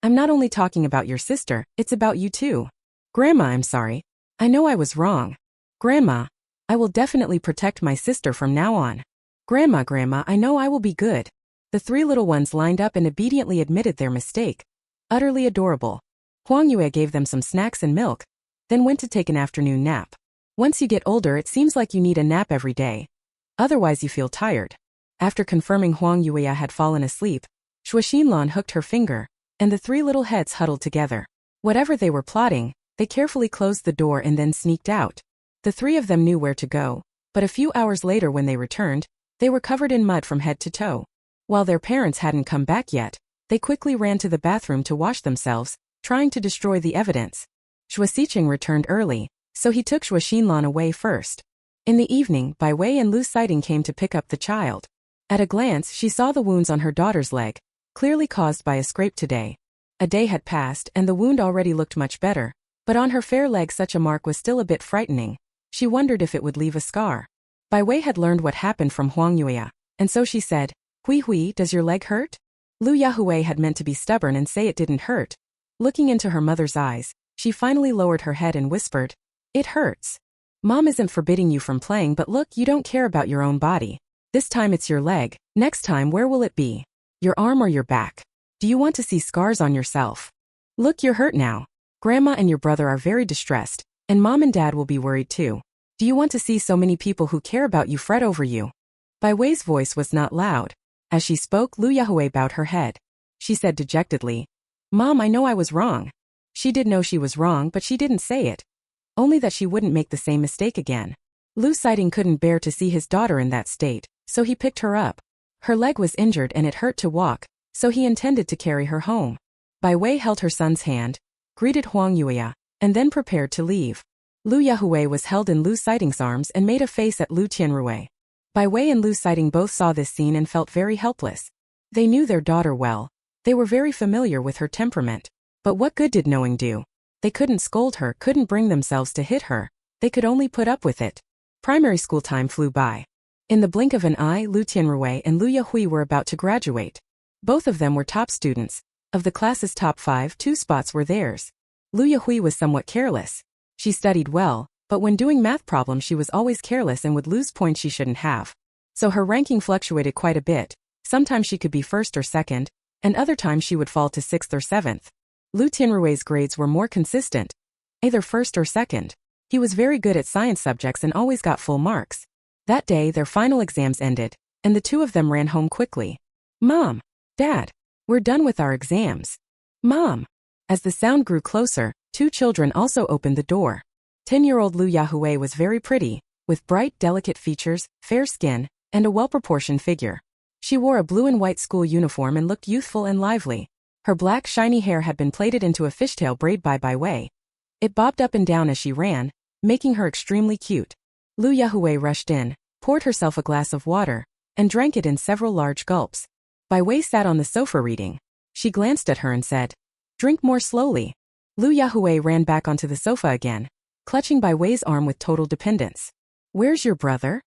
I'm not only talking about your sister, it's about you too." "Grandma, I'm sorry. I know I was wrong." "Grandma, I will definitely protect my sister from now on." Grandma, I know I will be good." The three little ones lined up and obediently admitted their mistake. Utterly adorable. Huang Yue gave them some snacks and milk, then went to take an afternoon nap. Once you get older it seems like you need a nap every day. Otherwise you feel tired. After confirming Huang Yue had fallen asleep, Shuxinlan hooked her finger, and the three little heads huddled together. Whatever they were plotting, they carefully closed the door and then sneaked out. The three of them knew where to go, but a few hours later when they returned, they were covered in mud from head to toe. While their parents hadn't come back yet, they quickly ran to the bathroom to wash themselves, trying to destroy the evidence. Shuxiqing returned early, so he took Shuxinlan away first. In the evening, Bai Wei and Lu Xiting came to pick up the child. At a glance she saw the wounds on her daughter's leg, clearly caused by a scrape today. A day had passed and the wound already looked much better, but on her fair leg such a mark was still a bit frightening. She wondered if it would leave a scar. Bai Wei had learned what happened from Huang Yuya, and so she said, Hui, does your leg hurt?" Lu Yahui had meant to be stubborn and say it didn't hurt. Looking into her mother's eyes, she finally lowered her head and whispered, "It hurts. Mom isn't forbidding you from playing, but look, you don't care about your own body. This time it's your leg, next time where will it be? Your arm or your back? Do you want to see scars on yourself? Look, you're hurt now. Grandma and your brother are very distressed, and Mom and Dad will be worried too. Do you want to see so many people who care about you fret over you?" Bai Wei's voice was not loud. As she spoke, Lu Yahui bowed her head. She said dejectedly, "Mom, I know I was wrong." She did know she was wrong, but she didn't say it. Only that she wouldn't make the same mistake again. Lu Xiting couldn't bear to see his daughter in that state, so he picked her up. Her leg was injured and it hurt to walk, so he intended to carry her home. Bai Wei held her son's hand, greeted Huang Yuya, and then prepared to leave. Lu Yahui was held in Lu Xiting's arms and made a face at Lu Tianrui. Bai Wei and Lu Xiting both saw this scene and felt very helpless. They knew their daughter well. They were very familiar with her temperament. But what good did knowing do? They couldn't scold her, couldn't bring themselves to hit her. They could only put up with it. Primary school time flew by. In the blink of an eye, Lu Tianrui and Lu Yahui were about to graduate. Both of them were top students. Of the class's top 5, 2 spots were theirs. Lu Yahui was somewhat careless. She studied well, but when doing math problems she was always careless and would lose points she shouldn't have. So her ranking fluctuated quite a bit. Sometimes she could be first or second, and other times she would fall to 6th or 7th. Lu Tianrui's grades were more consistent, either first or second. He was very good at science subjects and always got full marks. That day their final exams ended, and the two of them ran home quickly. "Mom, Dad, we're done with our exams." "Mom." As the sound grew closer, 2 children also opened the door. 10-year-old Lu Yahui was very pretty, with bright, delicate features, fair skin, and a well-proportioned figure. She wore a blue and white school uniform and looked youthful and lively. Her black, shiny hair had been plaited into a fishtail braid by Bai Wei. It bobbed up and down as she ran, making her extremely cute. Lu Yahui rushed in, poured herself a glass of water, and drank it in several large gulps. Bai Wei sat on the sofa reading. She glanced at her and said, "Drink more slowly." Lu Yahui ran back onto the sofa again, clutching Bai Wei's arm with total dependence. "Where's your brother?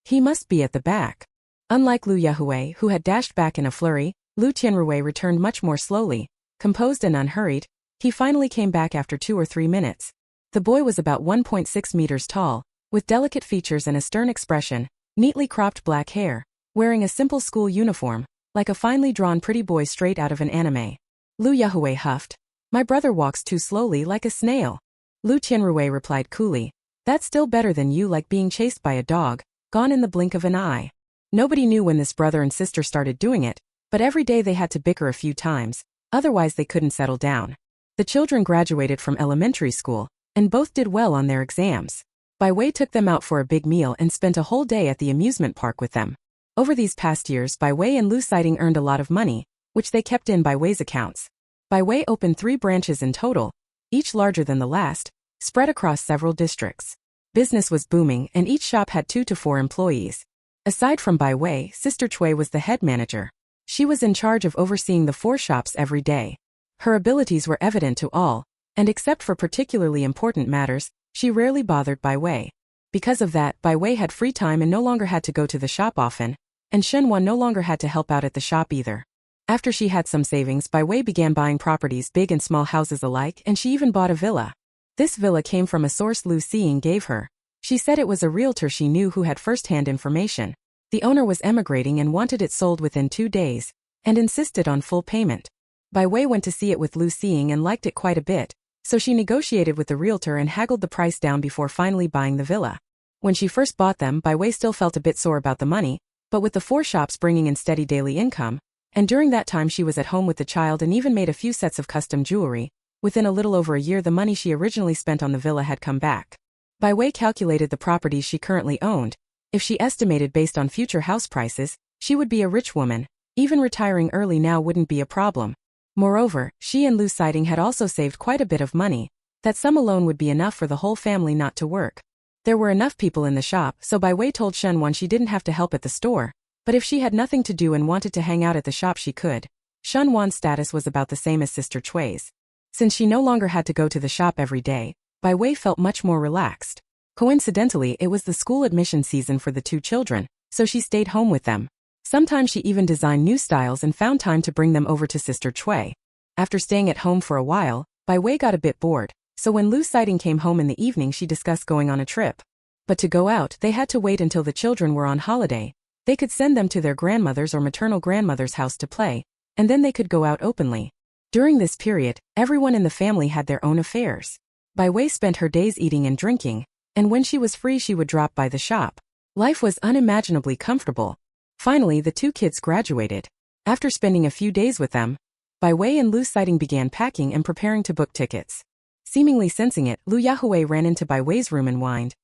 He must be at the back." Unlike Lu Yahui, who had dashed back in a flurry, Lu Tianrui returned much more slowly, composed and unhurried. He finally came back after 2 or 3 minutes. The boy was about 1.6 meters tall, with delicate features and a stern expression, neatly cropped black hair, wearing a simple school uniform, like a finely drawn pretty boy straight out of an anime. Lu Yahui huffed. My brother walks too slowly like a snail. Lu Tianrui replied coolly. That's still better than you like being chased by a dog, gone in the blink of an eye. Nobody knew when this brother and sister started doing it, but every day they had to bicker a few times, otherwise they couldn't settle down. The children graduated from elementary school, and both did well on their exams. Bai Wei took them out for a big meal and spent a whole day at the amusement park with them. Over these past years, Bai Wei and Lu Siding earned a lot of money, which they kept in Bai Wei's accounts. Bai Wei opened 3 branches in total, each larger than the last, spread across several districts. Business was booming and each shop had 2 to 4 employees. Aside from Bai Wei, Sister Cui was the head manager. She was in charge of overseeing the 4 shops every day. Her abilities were evident to all, and except for particularly important matters, she rarely bothered Bai Wei. Because of that, Bai Wei had free time and no longer had to go to the shop often, and Shen Wan no longer had to help out at the shop either. After she had some savings, Bai Wei began buying properties, big and small houses alike, and she even bought a villa. This villa came from a source Lu Xiying gave her. She said it was a realtor she knew who had first-hand information. The owner was emigrating and wanted it sold within 2 days, and insisted on full payment. Bai Wei went to see it with Lu Xiying and liked it quite a bit, so she negotiated with the realtor and haggled the price down before finally buying the villa. When she first bought them, Bai Wei still felt a bit sore about the money, but with the 4 shops bringing in steady daily income, and during that time she was at home with the child and even made a few sets of custom jewelry, within a little over a year the money she originally spent on the villa had come back. Bai Wei calculated the properties she currently owned. If she estimated based on future house prices, she would be a rich woman. Even retiring early now wouldn't be a problem. Moreover, she and Lu Siding had also saved quite a bit of money. That sum alone would be enough for the whole family not to work. There were enough people in the shop, so Bai Wei told Shen Wan she didn't have to help at the store, but if she had nothing to do and wanted to hang out at the shop she could. Shen Wan's status was about the same as Sister Cui's. Since she no longer had to go to the shop every day, Bai Wei felt much more relaxed. Coincidentally, it was the school admission season for the 2 children, so she stayed home with them. Sometimes she even designed new styles and found time to bring them over to Sister Cui. After staying at home for a while, Bai Wei got a bit bored, so when Lu Siding came home in the evening she discussed going on a trip. But to go out, they had to wait until the children were on holiday. They could send them to their grandmother's or maternal grandmother's house to play, and then they could go out openly. During this period, everyone in the family had their own affairs. Bai Wei spent her days eating and drinking, and when she was free she would drop by the shop. Life was unimaginably comfortable. Finally, the 2 kids graduated. After spending a few days with them, Bai Wei and Lu Siding began packing and preparing to book tickets. Seemingly sensing it, Lu Yahui ran into Bai Wei's room and whined,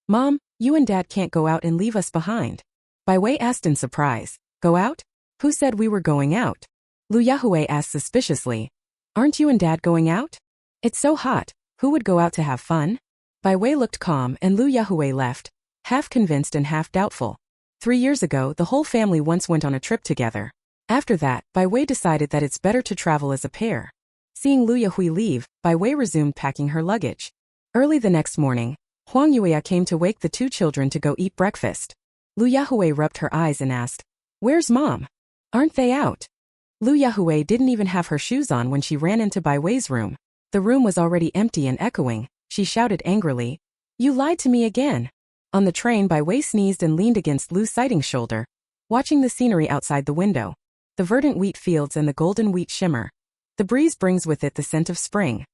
"Mom, you and Dad can't go out and leave us behind." Bai Wei asked in surprise, "Go out? Who said we were going out?" Lu Yahui asked suspiciously, "Aren't you and Dad going out? It's so hot, who would go out to have fun?" Bai Wei looked calm and Lu Yahui left, half convinced and half doubtful. 3 years ago, the whole family once went on a trip together. After that, Bai Wei decided that it's better to travel as a pair. Seeing Lu Yahui leave, Bai Wei resumed packing her luggage. Early the next morning, Huang Yuya came to wake the 2 children to go eat breakfast. Lu Yahui rubbed her eyes and asked, "Where's Mom? Aren't they out?" Lu Yahui didn't even have her shoes on when she ran into Bai Wei's room. The room was already empty and echoing. She shouted angrily, "You lied to me again." On the train, Bai Wei sneezed and leaned against Lu Siding's shoulder, watching the scenery outside the window. The verdant wheat fields and the golden wheat shimmer. The breeze brings with it the scent of spring.